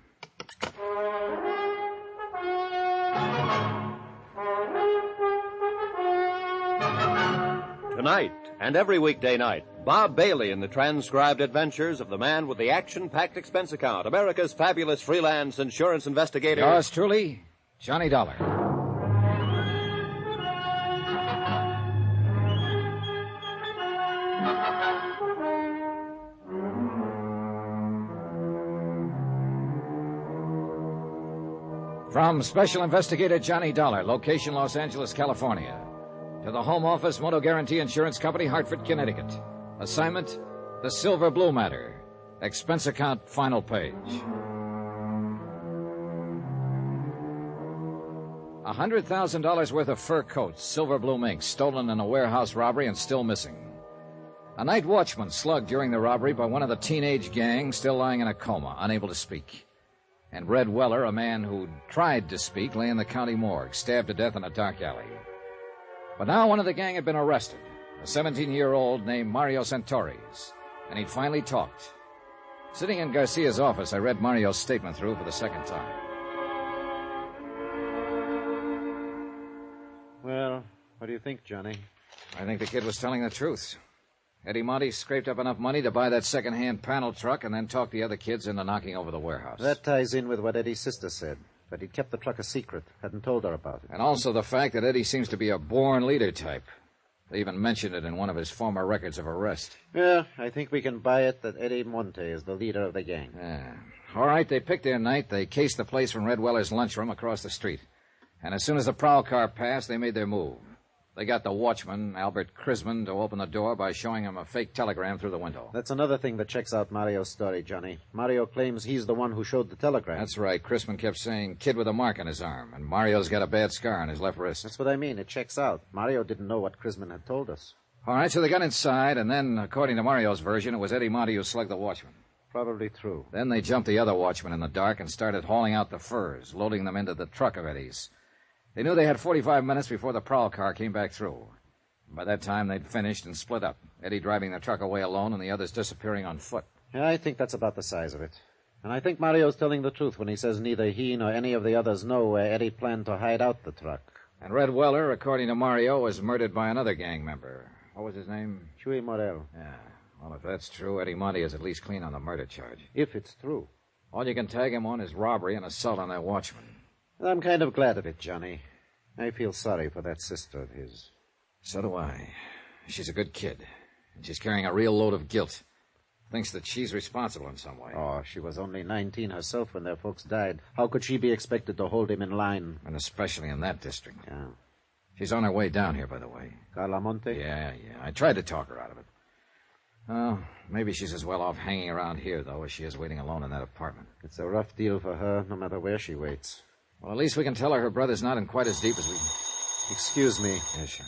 Tonight and every weekday night, Bob Bailey in the transcribed adventures of the man with the action-packed expense account, America's fabulous freelance insurance investigator. Yours truly, Johnny Dollar. From Special Investigator Johnny Dollar, location Los Angeles, California, to the Home Office Motor Guarantee Insurance Company, Hartford, Connecticut. Assignment, the Silver Blue Matter. Expense account, final page. $100,000 worth of fur coats, silver blue mink, stolen in a warehouse robbery and still missing. A night watchman slugged during the robbery by one of the teenage gang, still lying in a coma, unable to speak. And Red Weller, a man who tried to speak, lay in the county morgue, stabbed to death in a dark alley. But now one of the gang had been arrested, a 17-year-old named Mario Santorres, and he'd finally talked. Sitting in Garcia's office, I read Mario's statement through for the second time. Well, what do you think, Johnny? I think the kid was telling the truth. Eddie Monte scraped up enough money to buy that second-hand panel truck and then talked the other kids into knocking over the warehouse. That ties in with what Eddie's sister said, that he'd kept the truck a secret, hadn't told her about it. And also the fact that Eddie seems to be a born leader type. They even mentioned it in one of his former records of arrest. Yeah, I think we can buy it that Eddie Monte is the leader of the gang. Yeah. All right, they picked their night. They cased the place from Red Weller's lunchroom across the street. And as soon as the prowl car passed, they made their move. They got the watchman, Albert Crisman, to open the door by showing him a fake telegram through the window. That's another thing that checks out Mario's story, Johnny. Mario claims he's the one who showed the telegram. That's right. Crisman kept saying kid with a mark on his arm, and Mario's got a bad scar on his left wrist. That's what I mean. It checks out. Mario didn't know what Crisman had told us. All right, so they got inside, and then, according to Mario's version, it was Eddie Monte who slugged the watchman. Probably true. Then they jumped the other watchman in the dark and started hauling out the furs, loading them into the truck of Eddie's. They knew they had 45 minutes before the prowl car came back through. By that time, they'd finished and split up, Eddie driving the truck away alone and the others disappearing on foot. Yeah, I think that's about the size of it. And I think Mario's telling the truth when he says neither he nor any of the others know where Eddie planned to hide out the truck. And Red Weller, according to Mario, was murdered by another gang member. What was his name? Chuy Morel. Yeah. Well, if that's true, Eddie Monte is at least clean on the murder charge. If it's true. All you can tag him on is robbery and assault on that watchman. I'm kind of glad of it, Johnny. I feel sorry for that sister of his. So do I. She's a good kid, and she's carrying a real load of guilt. Thinks that she's responsible in some way. Oh, she was only 19 herself when their folks died. How could she be expected to hold him in line? And especially in that district. Yeah. She's on her way down here, by the way. Carla Monte? Yeah. I tried to talk her out of it. Oh, maybe she's as well off hanging around here, though, as she is waiting alone in that apartment. It's a rough deal for her, no matter where she waits. Well, at least we can tell her brother's not in quite as deep as we... Excuse me. Yeah, sure.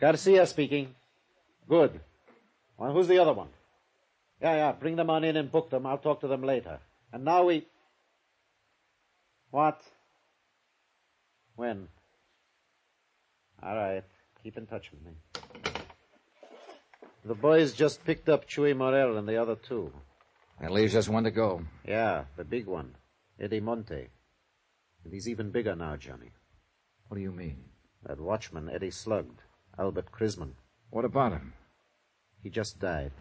Garcia speaking. Good. Well, who's the other one? Yeah, bring them on in and book them. I'll talk to them later. And now we... What? When? All right. Keep in touch with me. The boys just picked up Chuy Morel and the other two. That leaves just one to go. Yeah, the big one. Eddie Monte. And he's even bigger now, Johnny. What do you mean? That watchman Eddie slugged. Albert Crisman. What about him? He just died.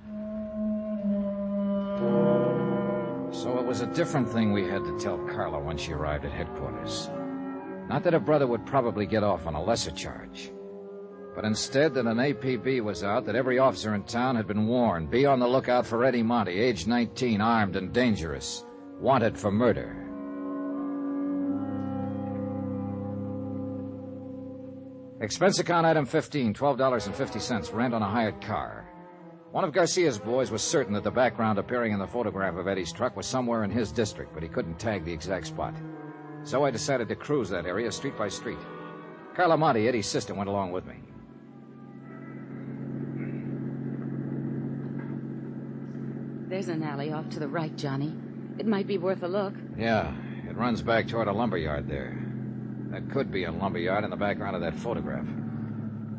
So it was a different thing we had to tell Carla when she arrived at headquarters. Not that her brother would probably get off on a lesser charge, but instead that an APB was out, that every officer in town had been warned. Be on the lookout for Eddie Monte, age 19, armed and dangerous, wanted for murder. Expense account item 15, $12.50, rent on a hired car. One of Garcia's boys was certain that the background appearing in the photograph of Eddie's truck was somewhere in his district, but he couldn't tag the exact spot. So I decided to cruise that area street by street. Carla Monte, Eddie's sister, went along with me. There's an alley off to the right, Johnny. It might be worth a look. Yeah, it runs back toward a lumber yard there. That could be a lumber yard in the background of that photograph.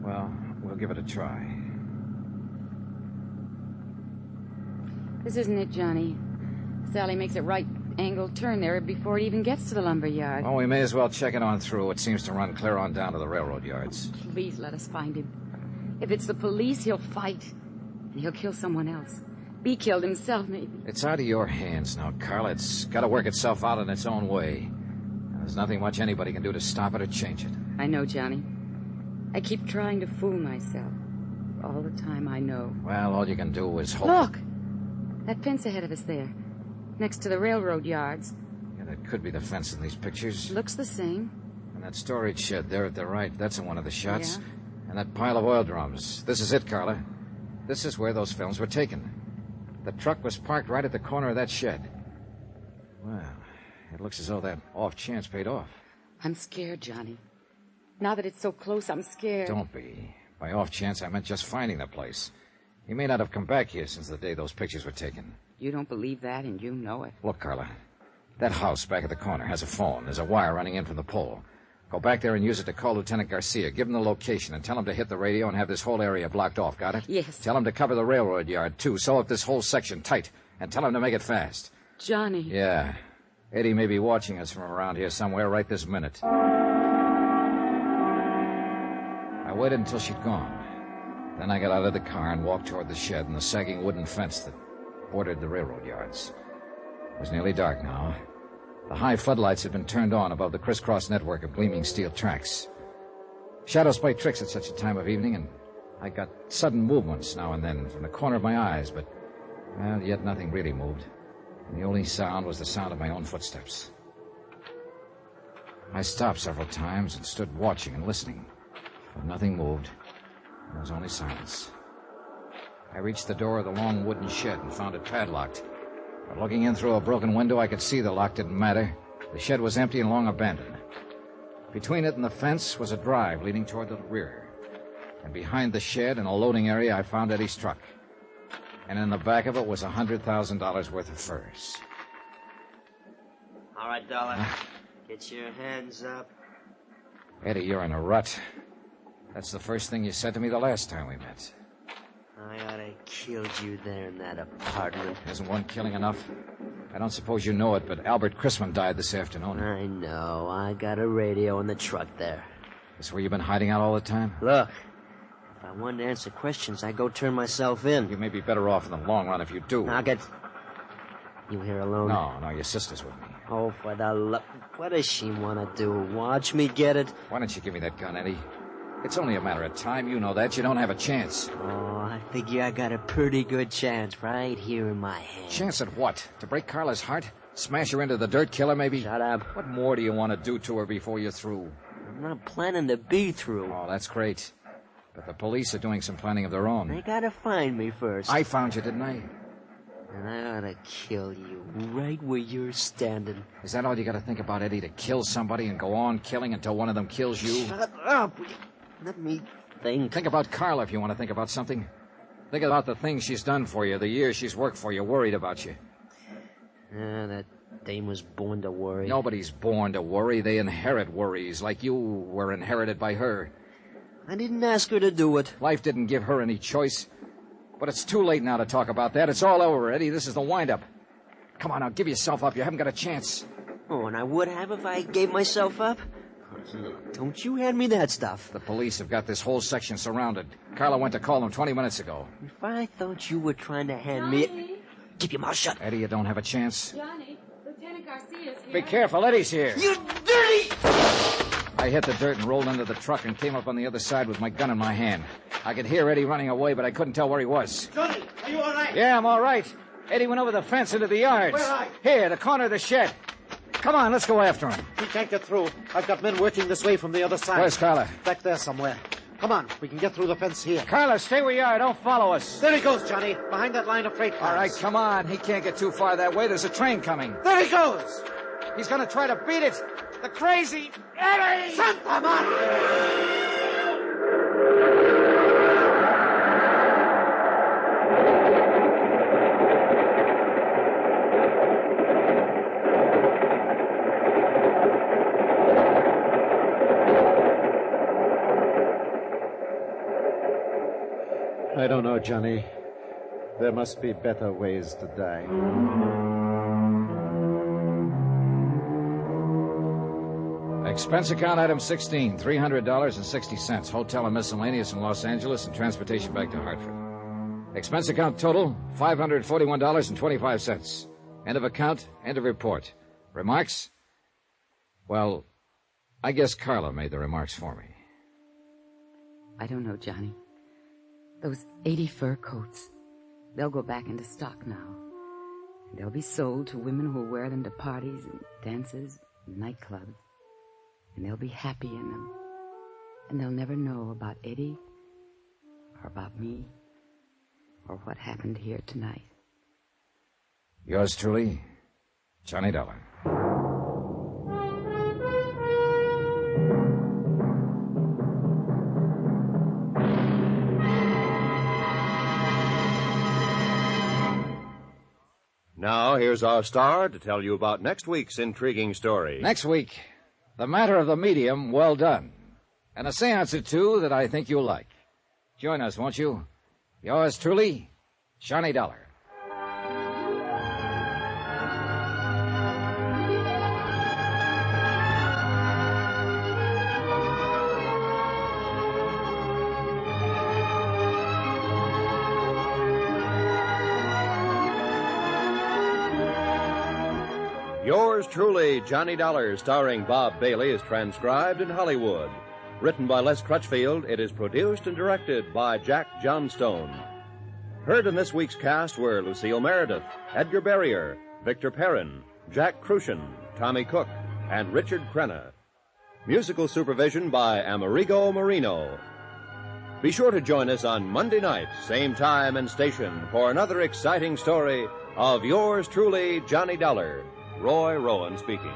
Well, we'll give it a try. This isn't it, Johnny. Sally makes a right-angled turn there before it even gets to the lumber yard. Well, we may as well check it on through. It seems to run clear on down to the railroad yards. Please let us find him. If it's the police, he'll fight. And he'll kill someone else. Be killed himself, maybe. It's out of your hands now, Carla. It's got to work itself out in its own way. There's nothing much anybody can do to stop it or change it. I know, Johnny. I keep trying to fool myself. All the time I know. Well, all you can do is hope. Look! That fence ahead of us there. Next to the railroad yards. Yeah, that could be the fence in these pictures. Looks the same. And that storage shed there at the right, that's in one of the shots. Yeah. And that pile of oil drums. This is it, Carla. This is where those films were taken. The truck was parked right at the corner of that shed. Well, it looks as though that off chance paid off. I'm scared, Johnny. Now that it's so close, I'm scared. Don't be. By off chance, I meant just finding the place. He may not have come back here since the day those pictures were taken. You don't believe that, and you know it. Look, Carla. That house back at the corner has a phone. There's a wire running in from the pole. Go back there and use it to call Lieutenant Garcia. Give him the location and tell him to hit the radio and have this whole area blocked off. Got it? Yes. Tell him to cover the railroad yard, too. Sew up this whole section tight. And tell him to make it fast. Johnny. Yeah. Eddie may be watching us from around here somewhere right this minute. I waited until she'd gone. Then I got out of the car and walked toward the shed and the sagging wooden fence that bordered the railroad yards. It was nearly dark now. The high floodlights had been turned on above the crisscross network of gleaming steel tracks. Shadows play tricks at such a time of evening, and I got sudden movements now and then from the corner of my eyes, but, well, yet nothing really moved. And the only sound was the sound of my own footsteps. I stopped several times and stood watching and listening, but nothing moved. There was only silence. I reached the door of the long wooden shed and found it padlocked. But looking in through a broken window, I could see the lock didn't matter. The shed was empty and long abandoned. Between it and the fence was a drive leading toward the rear. And behind the shed, in a loading area, I found Eddie's truck. And in the back of it was $100,000 worth of furs. All right, Dollar. Get your hands up. Eddie, you're in a rut. That's the first thing you said to me the last time we met. I ought to killed you there in that apartment. Isn't one killing enough? I don't suppose you know it, but Albert Chrisman died this afternoon. I know. I got a radio in the truck there. That's where you've been hiding out all the time? Look, if I wanted to answer questions, I'd go turn myself in. You may be better off in the long run if you do. I'll get... You here alone? No, your sister's with me. Oh, for the love... What does she want to do? Watch me get it? Why don't you give me that gun, Eddie? It's only a matter of time. You know that. You don't have a chance. Oh, I figure I got a pretty good chance right here in my hand. Chance at what? To break Carla's heart? Smash her into the dirt, kill her, maybe? Shut up. What more do you want to do to her before you're through? I'm not planning to be through. Oh, that's great. But the police are doing some planning of their own. They gotta find me first. I found you, didn't I? And I ought to kill you right where you're standing. Is that all you got to think about, Eddie? To kill somebody and go on killing until one of them kills you? Shut up. Let me think. Think about Carla if you want to think about something. Think about the things she's done for you, the years she's worked for you, worried about you. That dame was born to worry. Nobody's born to worry. They inherit worries, like you were inherited by her. I didn't ask her to do it. Life didn't give her any choice. But it's too late now to talk about that. It's all over, Eddie. This is the wind-up. Come on now, give yourself up. You haven't got a chance. Oh, and I would have if I gave myself up? Don't you hand me that stuff. The police have got this whole section surrounded. Carla went to call them 20 minutes ago. If I thought you were trying to hand me... Keep your mouth shut. Eddie, you don't have a chance. Johnny, Lieutenant Garcia's here. Be careful, Eddie's here. You dirty... I hit the dirt and rolled into the truck and came up on the other side with my gun in my hand. I could hear Eddie running away, but I couldn't tell where he was. Johnny, are you all right? Yeah, I'm all right. Eddie went over the fence into the yards. Where are you? Here, the corner of the shed. Come on, let's go after him. We can't get through. I've got men working this way from the other side. Where's Carla? Back there somewhere. Come on, we can get through the fence here. Carla, stay where you are. Don't follow us. There he goes, Johnny, behind that line of freight cars. All right, come on. He can't get too far that way. There's a train coming. There he goes! He's going to try to beat it. The crazy Eddie! Santa Maria! I don't know, Johnny. There must be better ways to die. Expense account item 16, $300.60. Hotel and miscellaneous in Los Angeles and transportation back to Hartford. Expense account total, $541.25. End of account, end of report. Remarks? Well, I guess Carla made the remarks for me. I don't know, Johnny. Those 80 fur coats, they'll go back into stock now. And they'll be sold to women who will wear them to parties and dances and nightclubs. And they'll be happy in them. And they'll never know about Eddie or about me or what happened here tonight. Yours truly, Johnny Dollar. Now, here's our star to tell you about next week's intriguing story. Next week, The Matter of the Medium, Well Done. And a seance or two that I think you'll like. Join us, won't you? Yours truly, Johnny Dollar. Yours truly, Johnny Dollar, starring Bob Bailey, is transcribed in Hollywood. Written by Les Crutchfield, it is produced and directed by Jack Johnstone. Heard in this week's cast were Lucille Meredith, Edgar Barrier, Victor Perrin, Jack Crucian, Tommy Cook, and Richard Crenna. Musical supervision by Amerigo Marino. Be sure to join us on Monday night, same time and station, for another exciting story of yours truly, Johnny Dollar. Roy Rowan speaking.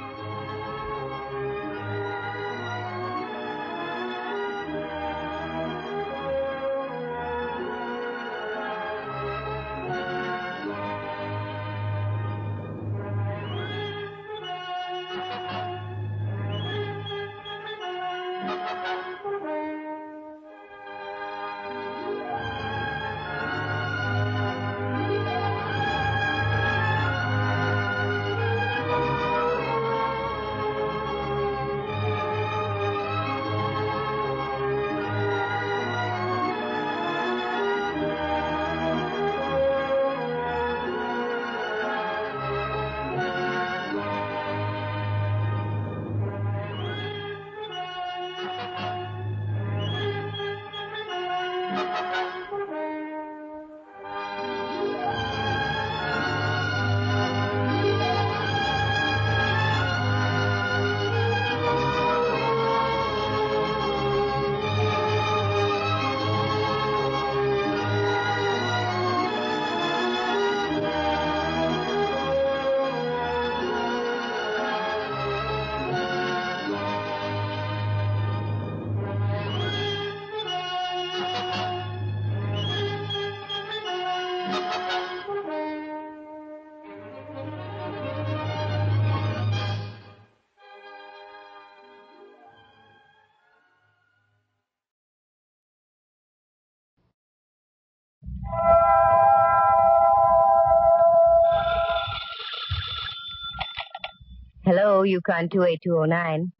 Hello, Yukon 28209.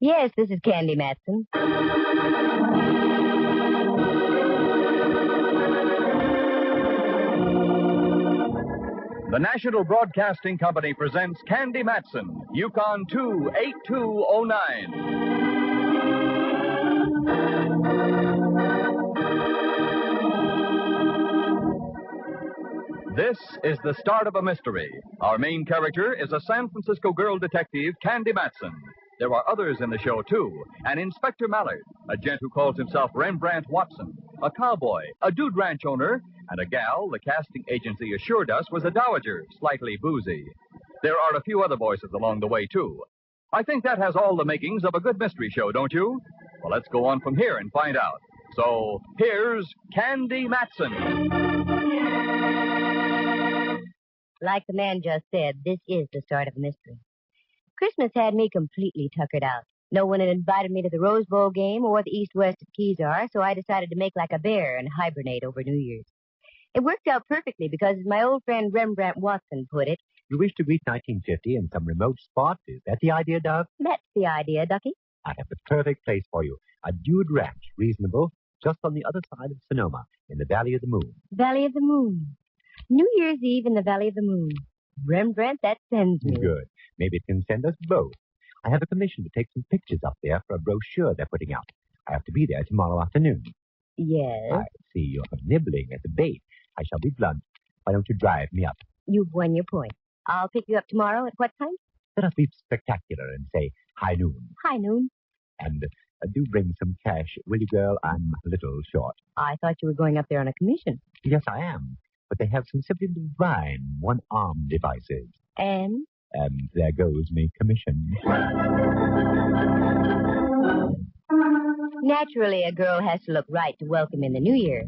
Yes, this is Candy Matson. The National Broadcasting Company presents Candy Matson, Yukon 28209. This is the start of a mystery. Our main character is a San Francisco girl detective, Candy Matson. There are others in the show, too, and Inspector Mallard. A gent who calls himself Rembrandt Watson, a cowboy, a dude ranch owner, and a gal the casting agency assured us was a dowager, slightly boozy. There are a few other voices along the way, too. I think that has all the makings of a good mystery show, don't you? Well, let's go on from here and find out. So, here's Candy Matson. Like the man just said, this is the start of a mystery. Christmas had me completely tuckered out. No one had invited me to the Rose Bowl game or what the east-west of Keys are, so I decided to make like a bear and hibernate over New Year's. It worked out perfectly because, as my old friend Rembrandt Watson put it, you wish to greet 1950 in some remote spot? Is that the idea, Doug? That's the idea, Ducky. I have the perfect place for you. A dude ranch, reasonable, just on the other side of Sonoma, in the Valley of the Moon. Valley of the Moon. New Year's Eve in the Valley of the Moon. Rembrandt, that sends me. Good. Maybe it can send us both. I have a commission to take some pictures up there for a brochure they're putting out. I have to be there tomorrow afternoon. Yes? I see you're nibbling at the bait. I shall be blunt. Why don't you drive me up? You've won your point. I'll pick you up tomorrow at what time? Let us be spectacular and say high noon. High noon. And do bring some cash, will you, girl? I'm a little short. I thought you were going up there on a commission. Yes, I am. But they have some simply divine one-arm devices. And? And there goes me commission. Naturally, a girl has to look right to welcome in the new year.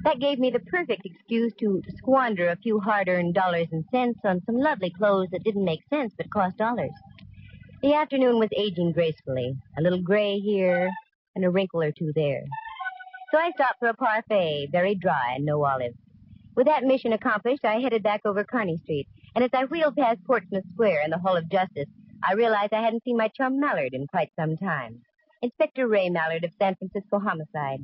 That gave me the perfect excuse to squander a few hard-earned dollars and cents on some lovely clothes that didn't make sense but cost dollars. The afternoon was aging gracefully, a little gray here and a wrinkle or two there. So I stopped for a parfait, very dry and no olives. With that mission accomplished, I headed back over Kearny Street, and as I wheeled past Portsmouth Square and the Hall of Justice, I realized I hadn't seen my chum Mallard in quite some time. Inspector Ray Mallard of San Francisco Homicide.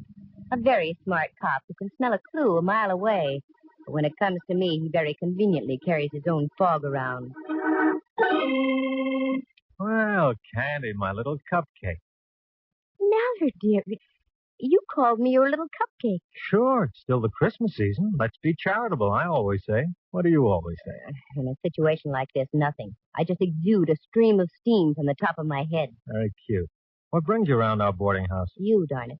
A very smart cop who can smell a clue a mile away. But when it comes to me, he very conveniently carries his own fog around. Well, Candy, my little cupcake. Mallard, dear, you called me your little cupcake. Sure, it's still the Christmas season. Let's be charitable, I always say. What do you always say? In a situation like this, nothing. I just exude a stream of steam from the top of my head. Very cute. What brings you around our boarding house? You, darn it.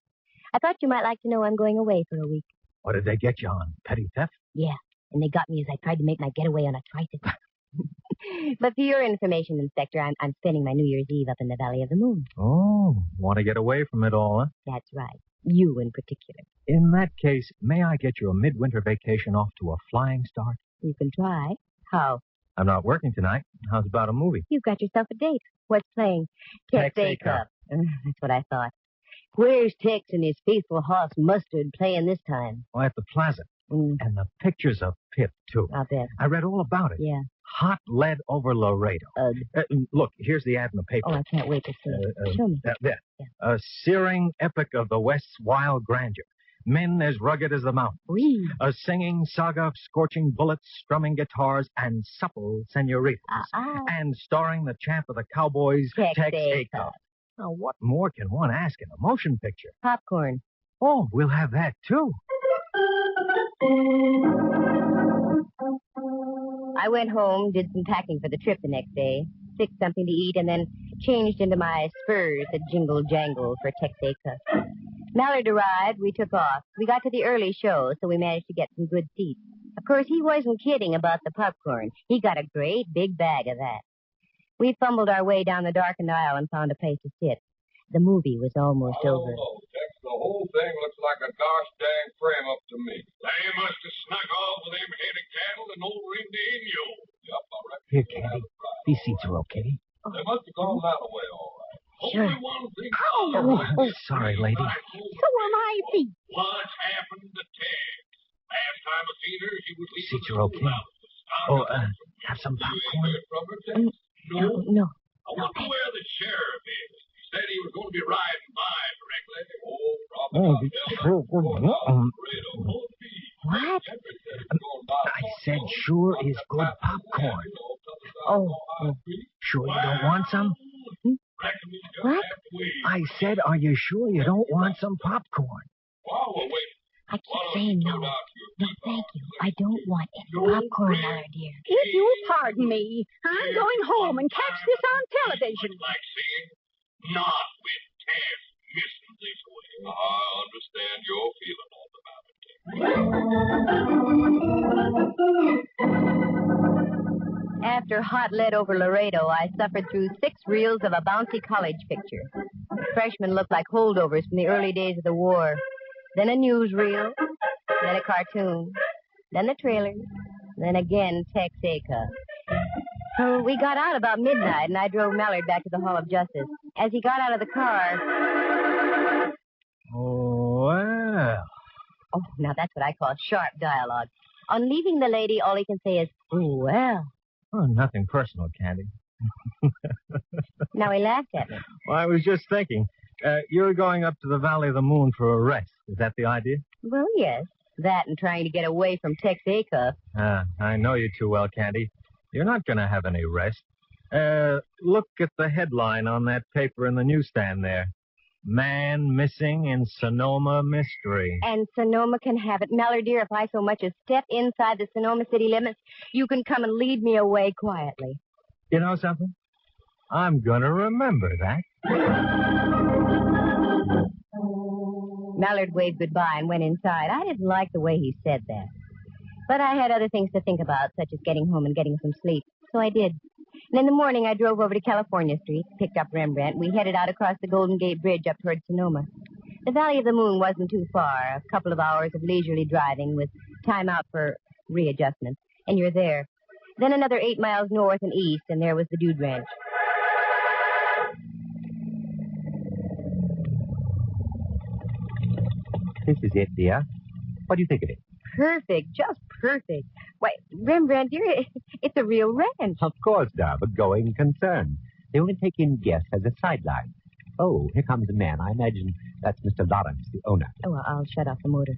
I thought you might like to know I'm going away for a week. What did they get you on? Petty theft? Yeah, and they got me as I tried to make my getaway on a tricycle. But for your information, Inspector, I'm spending my New Year's Eve up in the Valley of the Moon. Oh, want to get away from it all, huh? That's right. You in particular. In that case, may I get you a midwinter vacation off to a flying start? You can try. How? I'm not working tonight. How's about a movie? You've got yourself a date. What's playing? Tex A-Cup. That's what I thought. Where's Tex and his faithful horse Mustard playing this time? Oh, at the Plaza. And the pictures of Pip, too. I'll bet. I read all about it. Yeah. Hot lead over Laredo. Look, here's the ad in the paper. Oh, I can't wait to see it. Show me. There. Yeah. A searing epic of the West's wild grandeur. Men as rugged as the mountains. Wee. A singing saga of scorching bullets, strumming guitars, and supple senoritas. And starring the champ of the Cowboys, Tex A-Cup. Now, what more can one ask in a motion picture? Popcorn. Oh, we'll have that, too. I went home, did some packing for the trip the next day, fixed something to eat, and then changed into my spurs that jingle-jangle for Tex A-Cup. Mallard arrived, we took off. We got to the early show, so we managed to get some good seats. Of course, he wasn't kidding about the popcorn. He got a great big bag of that. We fumbled our way down the darkened aisle and found a place to sit. The movie was almost over. Tex, the whole thing looks like a gosh dang frame up to me. They must have snuck off with them head of cattle and old Ringday and Yo. Yep, I reckon. Here, Candy. These seats are okay. They must have gone that way, all right. Sure. Only one thing. Sorry, lady. So are my feet. What's happened to Tex? Last time I seen her, she was leaving. Seats are okay. Oh, have some popcorn? No. I wonder where the sheriff is. He said he was going to be riding by directly. What? I said sure is good popcorn. Oh. Sure you don't want some? What? I said, are you sure you don't want some popcorn? I keep saying no. No, thank you. I don't want any popcorn, Mallard, dear. If you'll pardon me, I'm going home and catch this on television. Like saying, not with Tex missing this way. After hot lead over Laredo, I suffered through 6 reels of a bouncy college picture. The freshmen looked like holdovers from the early days of the war. Then a newsreel, then a cartoon, then the trailers, then again Texaco. So we got out about midnight, and I drove Mallard back to the Hall of Justice. As he got out of the car... Well. Oh, now that's what I call sharp dialogue. On leaving the lady, all he can say is, "Oh, well." Oh, nothing personal, Candy. Now he laughed at me. Well, I was just thinking. You're going up to the Valley of the Moon for a rest. Is that the idea? Well, yes. That and trying to get away from Texaco. I know you too well, Candy. You're not going to have any rest. Look at the headline on that paper in the newsstand there. Man missing in Sonoma mystery. And Sonoma can have it. Mallard, dear, if I so much as step inside the Sonoma city limits, you can come and lead me away quietly. You know something? I'm going to remember that. Mallard waved goodbye and went inside. I didn't like the way he said that. But I had other things to think about, such as getting home and getting some sleep. So I did. And in the morning, I drove over to California Street, picked up Rembrandt. We headed out across the Golden Gate Bridge up toward Sonoma. The Valley of the Moon wasn't too far, a couple of hours of leisurely driving with time out for readjustment. And you're there. Then another 8 miles north and east, and there was the Dude Ranch. This is it, dear. What do you think of it? Perfect, just perfect. Why, Rembrandt, dear, it's a real ranch. Of course, dear, but going concern. They only take in guests as a sideline. Oh, here comes the man. I imagine that's Mr. Lawrence, the owner. Oh, well, I'll shut off the motor.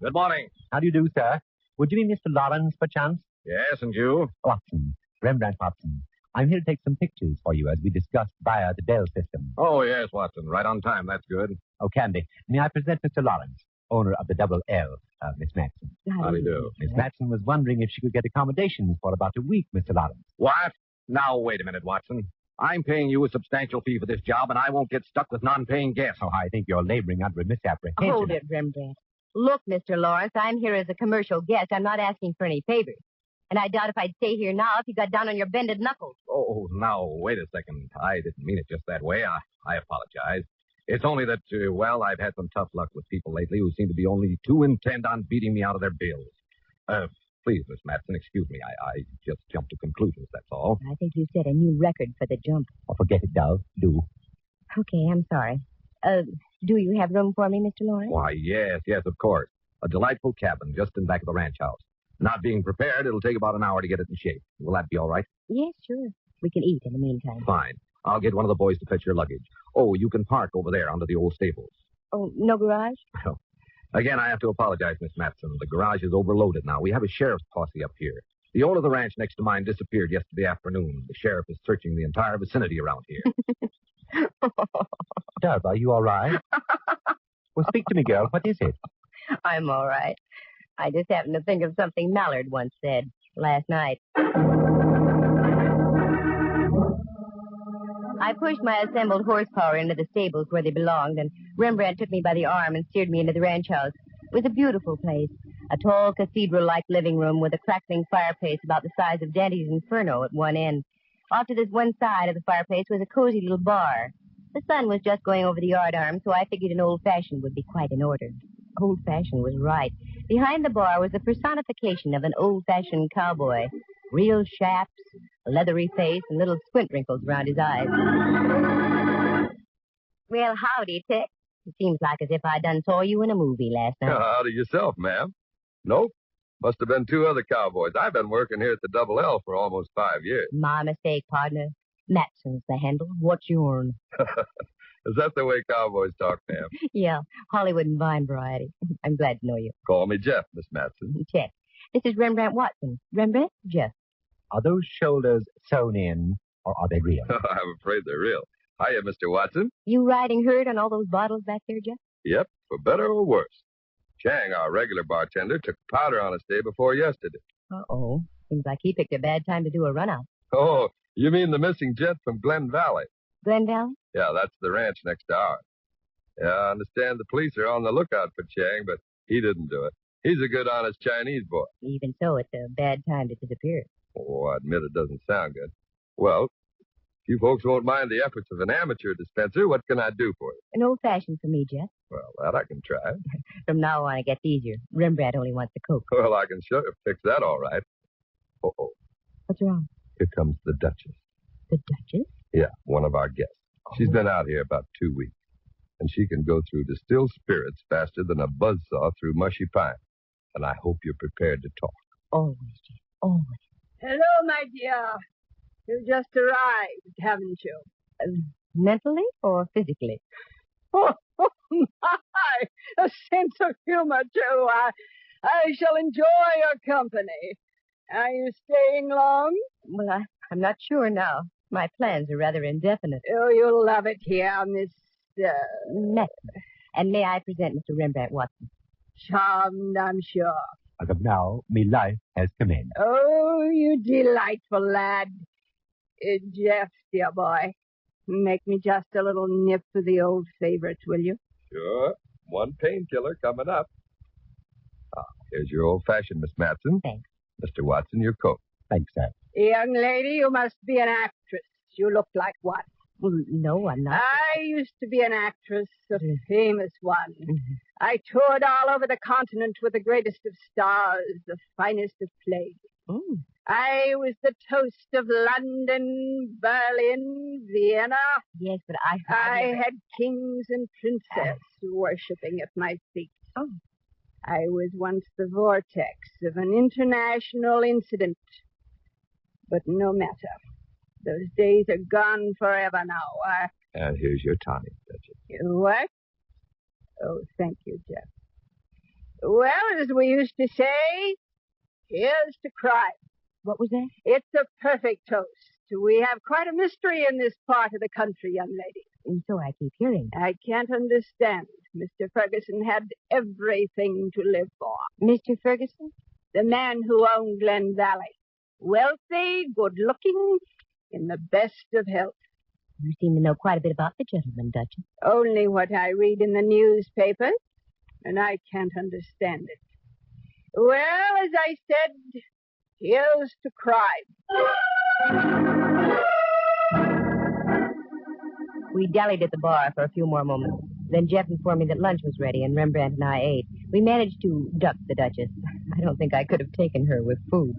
Good morning. How do you do, sir? Would you be Mr. Lawrence, perchance? Yes, and you? Watson. Rembrandt Watson. I'm here to take some pictures for you as we discussed via the Dell system. Oh, yes, Watson. Right on time. That's good. Oh, Candy, may I present Mr. Lawrence, owner of the Double L, Miss Matson. How do you do? Miss Matson was wondering if she could get accommodations for about a week, Mr. Lawrence. What? Now, wait a minute, Watson. I'm paying you a substantial fee for this job, and I won't get stuck with non-paying guests. Oh, I think you're laboring under a misapprehension. Hold it, Rembrandt. Look, Mr. Lawrence, I'm here as a commercial guest. I'm not asking for any favors. And I doubt if I'd stay here now if you got down on your bended knuckles. Oh, now, wait a second. I didn't mean it just that way. I apologize. It's only that, I've had some tough luck with people lately who seem to be only too intent on beating me out of their bills. Please, Miss Matson, excuse me. I just jumped to conclusions, that's all. I think you set a new record for the jump. Oh, forget it, Dove. Do. Okay, I'm sorry. Do you have room for me, Mr. Lawrence? Why, yes, of course. A delightful cabin just in back of the ranch house. Not being prepared, it'll take about an hour to get it in shape. Will that be all right? Yes, sure. We can eat in the meantime. Fine. I'll get one of the boys to fetch your luggage. Oh, you can park over there under the old stables. Oh, no garage? Well, again, I have to apologize, Miss Matson. The garage is overloaded now. We have a sheriff's posse up here. The owner of the ranch next to mine disappeared yesterday afternoon. The sheriff is searching the entire vicinity around here. Dove, are you all right? Well, speak to me, girl. What is it? I'm all right. I just happened to think of something Mallard once said last night. I pushed my assembled horsepower into the stables where they belonged, and Rembrandt took me by the arm and steered me into the ranch house. It was a beautiful place, a tall cathedral-like living room with a crackling fireplace about the size of Dante's Inferno at one end. Off to this one side of the fireplace was a cozy little bar. The sun was just going over the yardarm, so I figured an old-fashioned would be quite in order. Old-fashioned was right. Behind the bar was the personification of an old-fashioned cowboy. Real chaps, a leathery face, and little squint wrinkles around his eyes. Well, howdy, Tex. It seems like as if I done saw you in a movie last night. Howdy yourself, ma'am. Nope. Must have been 2 other cowboys. I've been working here at the Double L for almost 5 years. My mistake, partner. Matson's the handle. What's yourn? Is that the way cowboys talk, ma'am? Yeah, Hollywood and Vine variety. I'm glad to know you. Call me Jeff, Miss Matson. Jeff. This is Rembrandt Watson. Rembrandt, Jeff. Are those shoulders sewn in, or are they real? I'm afraid they're real. Hiya, Mr. Watson. You riding herd on all those bottles back there, Jeff? Yep, for better or worse. Chang, our regular bartender, took powder on us day before yesterday. Uh-oh. Seems like he picked a bad time to do a run-out. Oh, you mean the missing gent from Glen Valley? Glen Valley? Yeah, that's the ranch next to ours. Yeah, I understand the police are on the lookout for Chang, but he didn't do it. He's a good, honest Chinese boy. Even so, it's a bad time to disappear. Oh, I admit it doesn't sound good. Well, if you folks won't mind the efforts of an amateur dispenser, what can I do for you? An old-fashioned for me, Jeff. Well, that I can try. From now on, it gets easier. Rembrandt only wants the Coke. Well, I can fix that all right. Uh-oh. What's wrong? Here comes the Duchess. The Duchess? Yeah, one of our guests. She's been out here about 2 weeks. And she can go through distilled spirits faster than a buzzsaw through mushy pine. And I hope you're prepared to talk. Always, Jeff. Always. Hello, my dear. You just arrived, haven't you? Mentally or physically? Oh, my! A sense of humor, too. I shall enjoy your company. Are you staying long? Well, I'm not sure now. My plans are rather indefinite. Oh, you'll love it here, Miss... Metz. And may I present Mr. Rembrandt Watson? Charmed, I'm sure. As of now, me life has commenced. Oh, you delightful lad. Jeff, dear boy, make me just a little nip of the old favorite, will you? Sure. One painkiller coming up. Here's your old-fashioned, Miss Matson. Thanks. Mr. Watson, your coat. Thanks, sir. Young lady, you must be an actress. You look like one. Well, no, I'm not. I used to be an actress, a famous one. I toured all over the continent with the greatest of stars, the finest of plays. I was the toast of London, Berlin, Vienna. Yes, but I had kings and princesses worshipping at my feet. Oh. I was once the vortex of an international incident. But no matter. Those days are gone forever now. And here's your tonic, Duchess. What? Oh, thank you, Jeff. Well, as we used to say, here's to crime. What was that? It's a perfect toast. We have quite a mystery in this part of the country, young lady. And so I keep hearing. I can't understand. Mr. Ferguson had everything to live for. Mr. Ferguson? The man who owned Glen Valley. Wealthy, good-looking, in the best of health. You seem to know quite a bit about the gentleman, Duchess. Only what I read in the newspapers, and I can't understand it. Well, as I said, here's to crime. We dallied at the bar for a few more moments. Then Jeff informed me that lunch was ready, and Rembrandt and I ate. We managed to duck the Duchess. I don't think I could have taken her with food.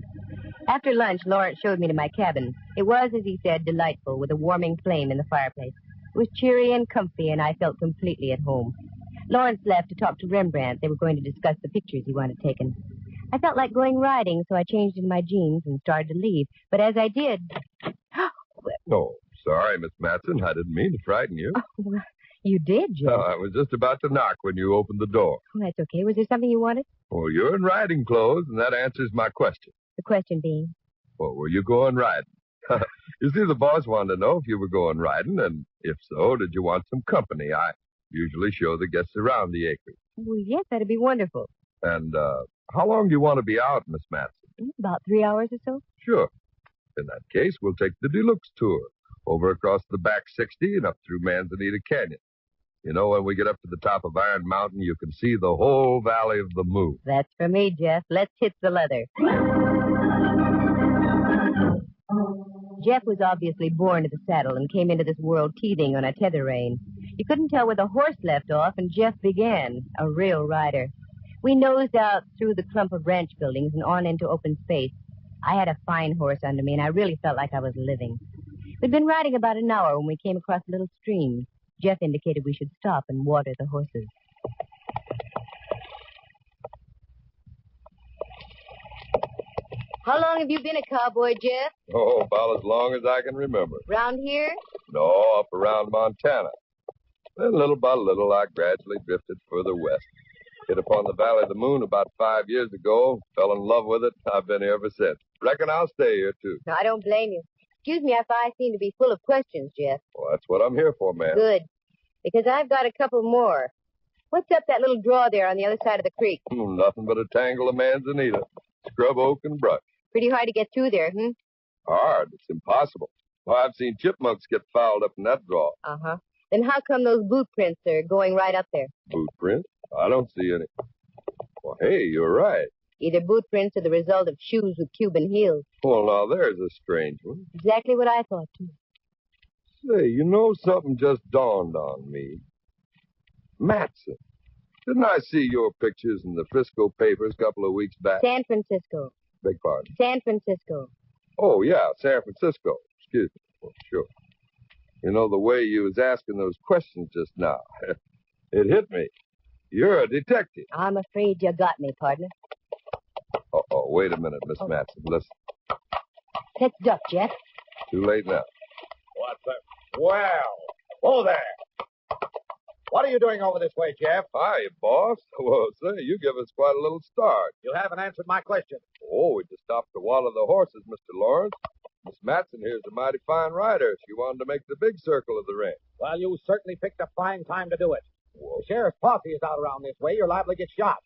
After lunch, Lawrence showed me to my cabin. It was, as he said, delightful, with a warming flame in the fireplace. It was cheery and comfy, and I felt completely at home. Lawrence left to talk to Rembrandt. They were going to discuss the pictures he wanted taken. I felt like going riding, so I changed into my jeans and started to leave. But as I did... Oh, sorry, Miss Matson. I didn't mean to frighten you. Oh, well, you did, Jeff. No, I was just about to knock when you opened the door. Oh, that's okay. Was there something you wanted? Well, you're in riding clothes, and that answers my question. The question being? Well, were you going riding? You see, the boss wanted to know if you were going riding, and if so, did you want some company? I usually show the guests around the acreage. Well, yes, that'd be wonderful. And how long do you want to be out, Miss Matson? About 3 hours or so. Sure. In that case, we'll take the deluxe tour, over across the back 60 and up through Manzanita Canyon. You know, when we get up to the top of Iron Mountain, you can see the whole valley of the moon. That's for me, Jeff. Let's hit the leather. Jeff was obviously born to the saddle and came into this world teething on a tether rein. You couldn't tell where the horse left off, and Jeff began, a real rider. We nosed out through the clump of ranch buildings and on into open space. I had a fine horse under me, and I really felt like I was living. We'd been riding about an hour when we came across a little stream. Jeff indicated we should stop and water the horses. How long have you been a cowboy, Jeff? Oh, about as long as I can remember. Round here? No, up around Montana. Then little by little, I gradually drifted further west. Hit upon the Valley of the Moon about 5 years ago. Fell in love with it. I've been here ever since. Reckon I'll stay here, too. No, I don't blame you. Excuse me if I seem to be full of questions, Jeff. Well, that's what I'm here for, ma'am. Good. Because I've got a couple more. What's up that little draw there on the other side of the creek? Nothing but a tangle of manzanita. Scrub oak and brush. Pretty hard to get through there, Hard. It's impossible. Well, I've seen chipmunks get fouled up in that draw. Uh-huh. Then how come those boot prints are going right up there? Boot prints? I don't see any. Why, Oh, hey, you're right. Either boot prints or the result of shoes with Cuban heels. Well, now, there's a strange one. Exactly what I thought, too. Say, you know, something just dawned on me. Matson. Didn't I see your pictures in the Frisco papers a couple of weeks back? San Francisco. Beg pardon? San Francisco. Oh, yeah, San Francisco. Excuse me. Well, sure. You know, the way you was asking those questions just now, it hit me. You're a detective. I'm afraid you got me, partner. Uh-oh, wait a minute, Miss Matson. Listen. Let's duck, Jeff. Too late now. What's that? Well, whoa there. What are you doing over this way, Jeff? Hi, boss. Well, say, you give us quite a little start. You haven't answered my question. Oh, we just stopped to water the horses, Mr. Lawrence. Miss Matson here's a mighty fine rider. She wanted to make the big circle of the ring. Well, you certainly picked a fine time to do it. Whoa. The sheriff's posse is out around this way. You're liable to get shot.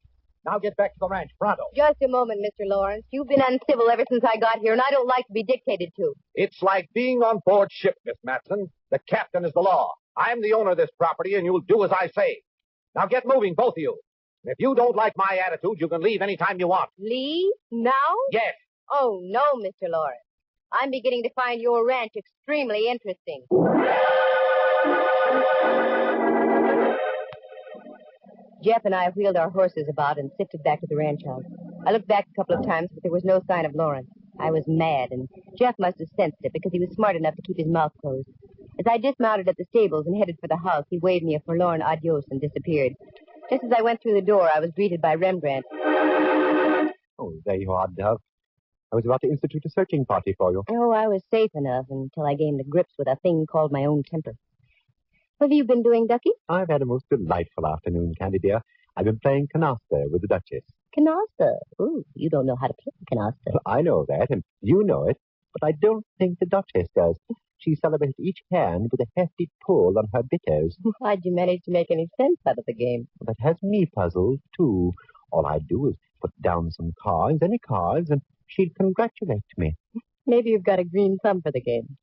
Now get back to the ranch, pronto. Just a moment, Mr. Lawrence. You've been uncivil ever since I got here, and I don't like to be dictated to. It's like being on board ship, Miss Matson. The captain is the law. I'm the owner of this property, and you'll do as I say. Now get moving, both of you. If you don't like my attitude, you can leave any time you want. Leave? Now? Yes. Oh, no, Mr. Lawrence. I'm beginning to find your ranch extremely interesting. Jeff and I wheeled our horses about and sifted back to the ranch house. I looked back a couple of times, but there was no sign of Lawrence. I was mad, and Jeff must have sensed it because he was smart enough to keep his mouth closed. As I dismounted at the stables and headed for the house, he waved me a forlorn adios and disappeared. Just as I went through the door, I was greeted by Rembrandt. Oh, there you are, Dove. I was about to institute a searching party for you. Oh, I was safe enough until I came to grips with a thing called my own temper. What have you been doing, Ducky? I've had a most delightful afternoon, Candy dear. I've been playing canasta with the Duchess. Canasta? Ooh, you don't know how to play canasta. Well, I know that, and you know it, but I don't think the Duchess does. She celebrates each hand with a hefty pull on her bitters. How'd you manage to make any sense out of the game? That has me puzzled, too. All I do is put down some cards, any cards, and she'd congratulate me. Maybe you've got a green thumb for the game.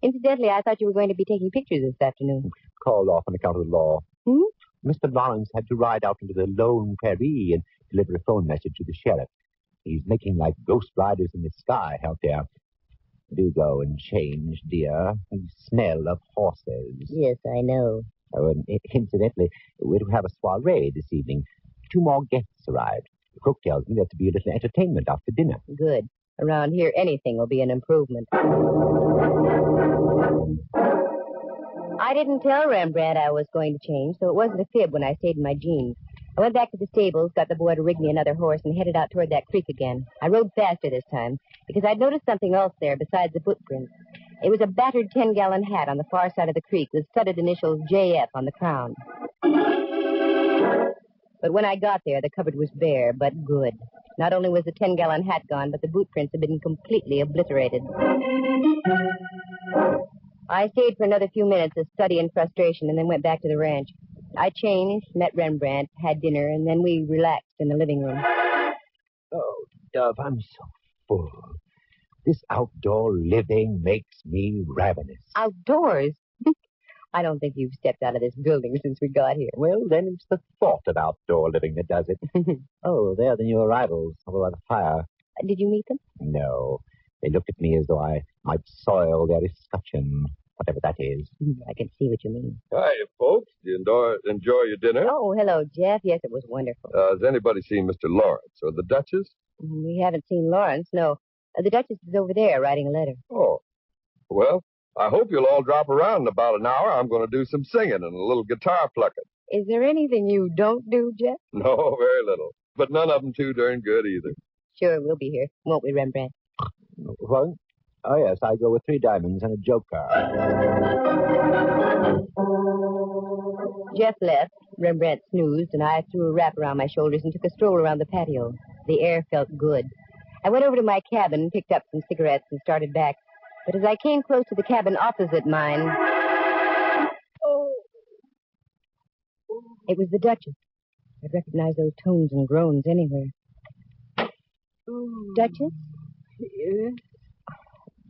Incidentally, I thought you were going to be taking pictures this afternoon. Called off on account of the law. Mr. Lawrence had to ride out into the lone prairie and deliver a phone message to the sheriff. He's making like ghost riders in the sky out there. Do go and change, dear. The smell of horses. Yes, I know. Oh, and incidentally, we're to have a soiree this evening. 2 more guests arrived. The cook tells me there's to be a little entertainment after dinner. Good. Around here, anything will be an improvement. I didn't tell Rembrandt I was going to change, so it wasn't a fib when I stayed in my jeans. I went back to the stables, got the boy to rig me another horse, and headed out toward that creek again. I rode faster this time, because I'd noticed something else there besides the footprints. It was a battered 10-gallon hat on the far side of the creek with studded initials JF on the crown. But when I got there, the cupboard was bare, but good. Not only was the 10-gallon hat gone, but the boot prints had been completely obliterated. I stayed for another few minutes of study and frustration and then went back to the ranch. I changed, met Rembrandt, had dinner, and then we relaxed in the living room. Oh, Dove, I'm so full. This outdoor living makes me ravenous. Outdoors? I don't think you've stepped out of this building since we got here. Well, then it's the thought of outdoor living that does it. Oh, there are the new arrivals over by the fire. Did you meet them? No. They looked at me as though I might soil their escutcheon, whatever that is. I can see what you mean. Hi, folks. Did you enjoy your dinner? Oh, hello, Jeff. Yes, it was wonderful. Has anybody seen Mr. Lawrence or the Duchess? We haven't seen Lawrence, no. The Duchess is over there writing a letter. Oh. Well, I hope you'll all drop around in about an hour. I'm going to do some singing and a little guitar plucking. Is there anything you don't do, Jeff? No, very little. But none of them too darn good either. Sure, we'll be here. Won't we, Rembrandt? What? Oh, yes, I go with 3 diamonds and a joker. Jeff left, Rembrandt snoozed, and I threw a wrap around my shoulders and took a stroll around the patio. The air felt good. I went over to my cabin, picked up some cigarettes, and started back. But as I came close to the cabin opposite mine... Oh! It was the Duchess. I'd recognize those tones and groans anywhere. Duchess? Yes?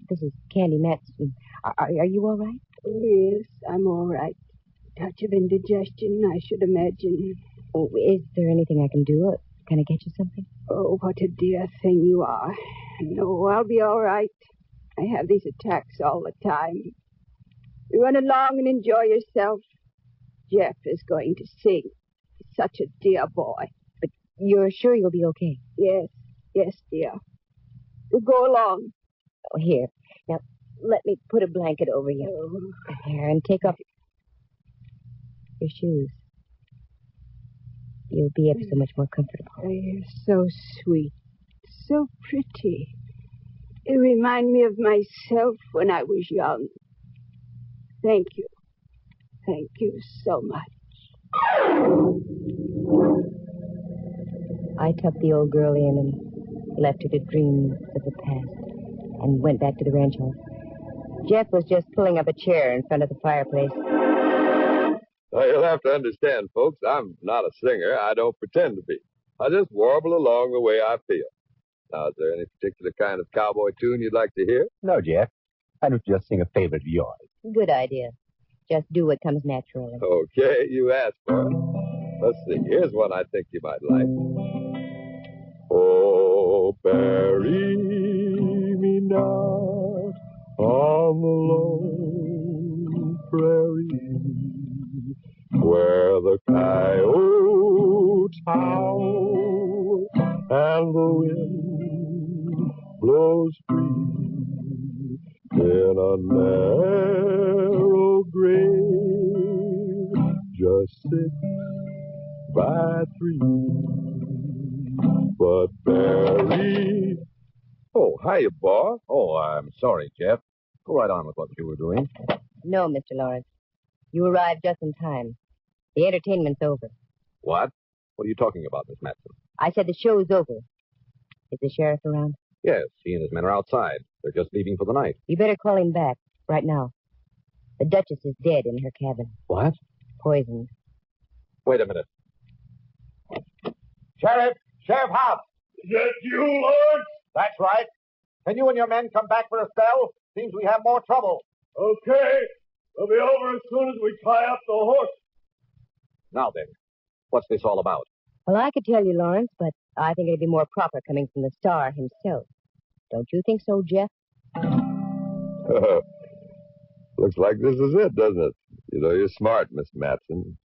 This is Candy Matson. Are you all right? Yes, I'm all right. Touch of indigestion, I should imagine. Oh, is there anything I can do? Can I get you something? Oh, what a dear thing you are. No, I'll be all right. I have these attacks all the time. You run along and enjoy yourself. Jeff is going to sing. He's such a dear boy. But you're sure you'll be okay? Yes, dear. You go along. Oh, here. Now, let me put a blanket over you. Oh. Here, and take off your shoes. You'll be ever so much more comfortable. Oh, you're so sweet. So pretty. You remind me of myself when I was young. Thank you. Thank you so much. I tucked the old girl in and left her to dream of the past and went back to the ranch house. Jeff was just pulling up a chair in front of the fireplace. Now, you'll have to understand, folks, I'm not a singer. I don't pretend to be. I just warble along the way I feel. Now, is there any particular kind of cowboy tune you'd like to hear? No, Jeff. Why don't you just sing a favorite of yours? Good idea. Just do what comes naturally. Okay, you asked for it. Let's see. Here's one I think you might like. Oh, bury me not on the lone prairie, where the coyotes howl and the wind blows free in a narrow grave, just 6x3. But bury. Oh, hiya, boss. Oh, I'm sorry, Jeff. Go right on with what you were doing. No, Mr. Lawrence. You arrived just in time. The entertainment's over. What? What are you talking about, Miss Matson? I said the show's over. Is the sheriff around? Yes, he and his men are outside. They're just leaving for the night. You better call him back right now. The Duchess is dead in her cabin. What? Poisoned. Wait a minute. Sheriff! Sheriff Hobbs! Is that you, Lord? That's right. Can you and your men come back for a spell? Seems we have more trouble. Okay. We'll be over as soon as we tie up the horse. Now then, what's this all about? Well, I could tell you, Lawrence, but I think it'd be more proper coming from the star himself. Don't you think so, Jeff? Looks like this is it, doesn't it? You know, you're smart, Miss Matson.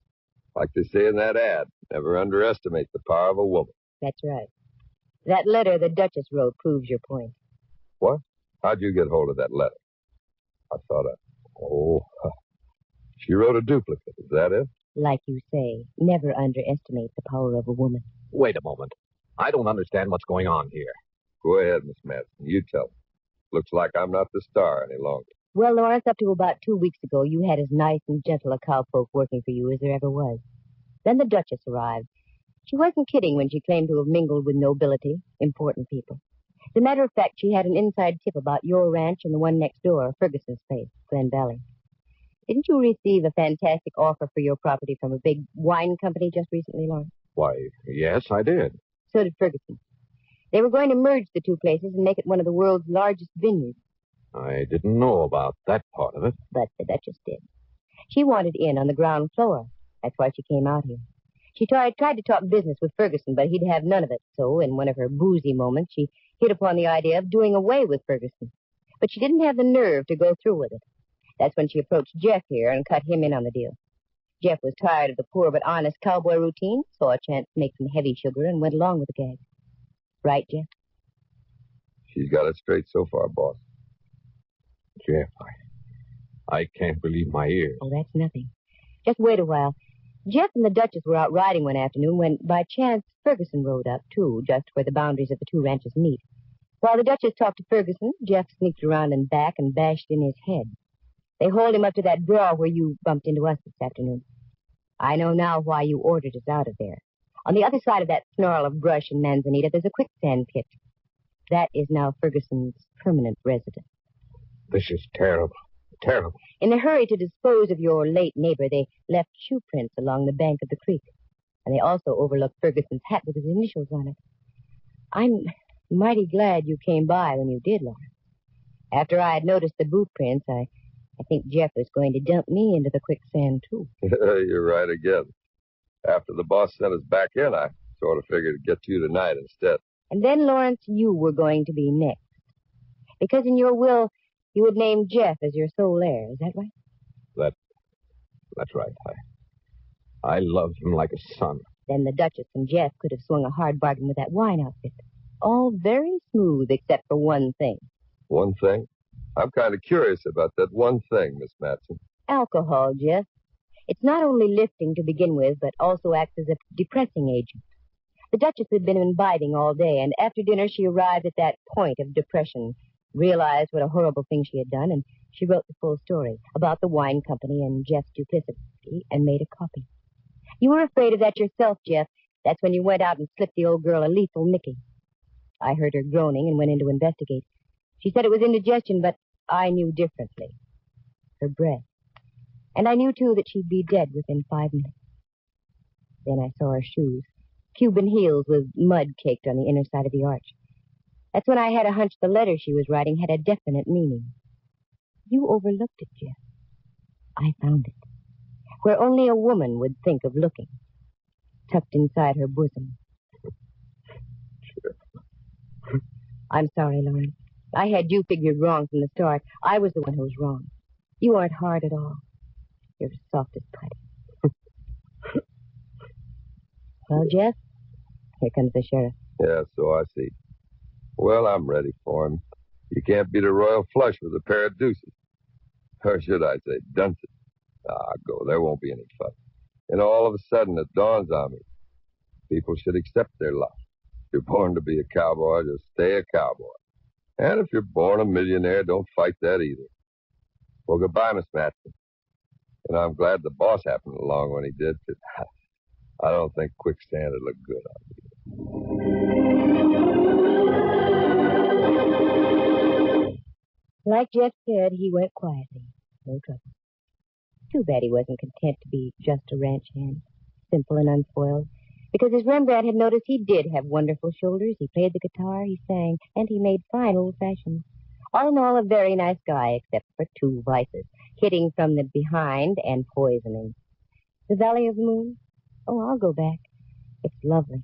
Like they say in that ad, never underestimate the power of a woman. That's right. That letter the Duchess wrote proves your point. What? How'd you get hold of that letter? I thought she wrote a duplicate. Is that it? Like you say, never underestimate the power of a woman. Wait a moment. I don't understand what's going on here. Go ahead, Miss Matson. You tell me. Looks like I'm not the star any longer. Well, Lawrence, up to about 2 weeks ago, you had as nice and gentle a cowpoke working for you as there ever was. Then the Duchess arrived. She wasn't kidding when she claimed to have mingled with nobility, important people. As a matter of fact, she had an inside tip about your ranch and the one next door, Ferguson's place, Glen Valley. Didn't you receive a fantastic offer for your property from a big wine company just recently, Lawrence? Why, yes, I did. So did Ferguson. They were going to merge the two places and make it one of the world's largest vineyards. I didn't know about that part of it. But the Duchess did. She wanted in on the ground floor. That's why she came out here. She tried to talk business with Ferguson, but he'd have none of it. So, in one of her boozy moments, she hit upon the idea of doing away with Ferguson. But she didn't have the nerve to go through with it. That's when she approached Jeff here and cut him in on the deal. Jeff was tired of the poor but honest cowboy routine, saw a chance to make some heavy sugar, and went along with the gag. Right, Jeff? She's got it straight so far, boss. Jeff, I can't believe my ears. Oh, that's nothing. Just wait a while. Jeff and the Duchess were out riding one afternoon when, by chance, Ferguson rode up, too, just where the boundaries of the two ranches meet. While the Duchess talked to Ferguson, Jeff sneaked around and back and bashed in his head. They hauled him up to that draw where you bumped into us this afternoon. I know now why you ordered us out of there. On the other side of that snarl of brush and manzanita, there's a quicksand pit. That is now Ferguson's permanent residence. This is terrible. Terrible. In a hurry to dispose of your late neighbor, they left shoe prints along the bank of the creek. And they also overlooked Ferguson's hat with his initials on it. I'm mighty glad you came by when you did, Laura. After I had noticed the boot prints, I think Jeff was going to dump me into the quicksand, too. You're right again. After the boss sent us back in, I Sort of figured to get you tonight instead. And then, Lawrence, you were going to be next. Because in your will, you had named Jeff as your sole heir. Is that right? That's right. I loved him like a son. Then the Duchess and Jeff could have swung a hard bargain with that wine outfit. All very smooth, except for one thing. One thing? I'm kind of curious about that one thing, Miss Matson. Alcohol, Jeff. It's not only lifting to begin with, but also acts as a depressing agent. The Duchess had been imbibing all day, and after dinner she arrived at that point of depression, realized what a horrible thing she had done, and she wrote the full story about the wine company and Jeff's duplicity and made a copy. You were afraid of that yourself, Jeff. That's when you went out and slipped the old girl a lethal Mickey. I heard her groaning and went in to investigate. She said it was indigestion, but I knew differently. Her breath. And I knew, too, that she'd be dead within 5 minutes. Then I saw her shoes. Cuban heels with mud caked on the inner side of the arch. That's when I had a hunch the letter she was writing had a definite meaning. You overlooked it, Jeff. I found it. Where only a woman would think of looking. Tucked inside her bosom. I'm sorry, Lawrence. I had you figured wrong from the start. I was the one who was wrong. You aren't hard at all. You're soft as putty. Well, Jeff, here comes the sheriff. Yeah, so I see. Well, I'm ready for him. You can't beat a royal flush with a pair of deuces. Or should I say dunces? Go. There won't be any fun. And all of a sudden it dawns on me. People should accept their lot. If you're born to be a cowboy, just stay a cowboy. And if you're born a millionaire, don't fight that either. Well, goodbye, Miss Matson. And I'm glad the boss happened along when he did, because I don't think quicksand would look good on me. Like Jeff said, he went quietly. No trouble. Too bad he wasn't content to be just a ranch hand, simple and unspoiled. Because as Rembrandt had noticed, he did have wonderful shoulders. He played the guitar, he sang, and he made fine old fashions. All in all, a very nice guy, except for 2 vices, hitting from the behind and poisoning. The Valley of the Moon? Oh, I'll go back. It's lovely.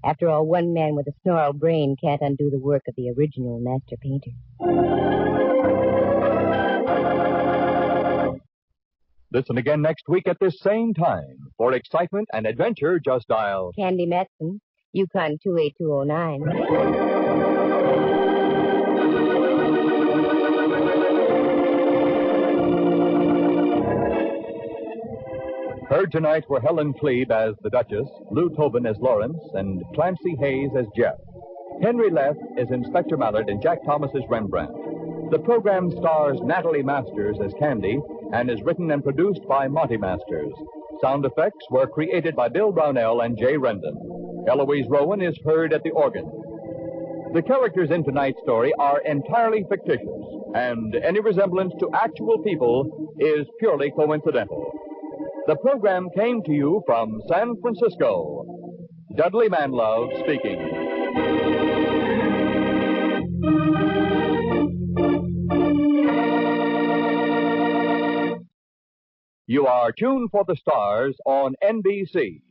After all, one man with a snarled brain can't undo the work of the original master painter. Listen again next week at this same time. For excitement and adventure, just dial Candy Matson, Yukon 28209. Heard tonight were Helen Klebe as the Duchess, Lou Tobin as Lawrence, and Clancy Hayes as Jeff. Henry Leff is Inspector Mallard and Jack Thomas as Rembrandt. The program stars Natalie Masters as Candy and is written and produced by Monty Masters. Sound effects were created by Bill Brownell and Jay Rendon. Eloise Rowan is heard at the organ. The characters in tonight's story are entirely fictitious, and any resemblance to actual people is purely coincidental. The program came to you from San Francisco. Dudley Manlove speaking. You are tuned for the stars on NBC.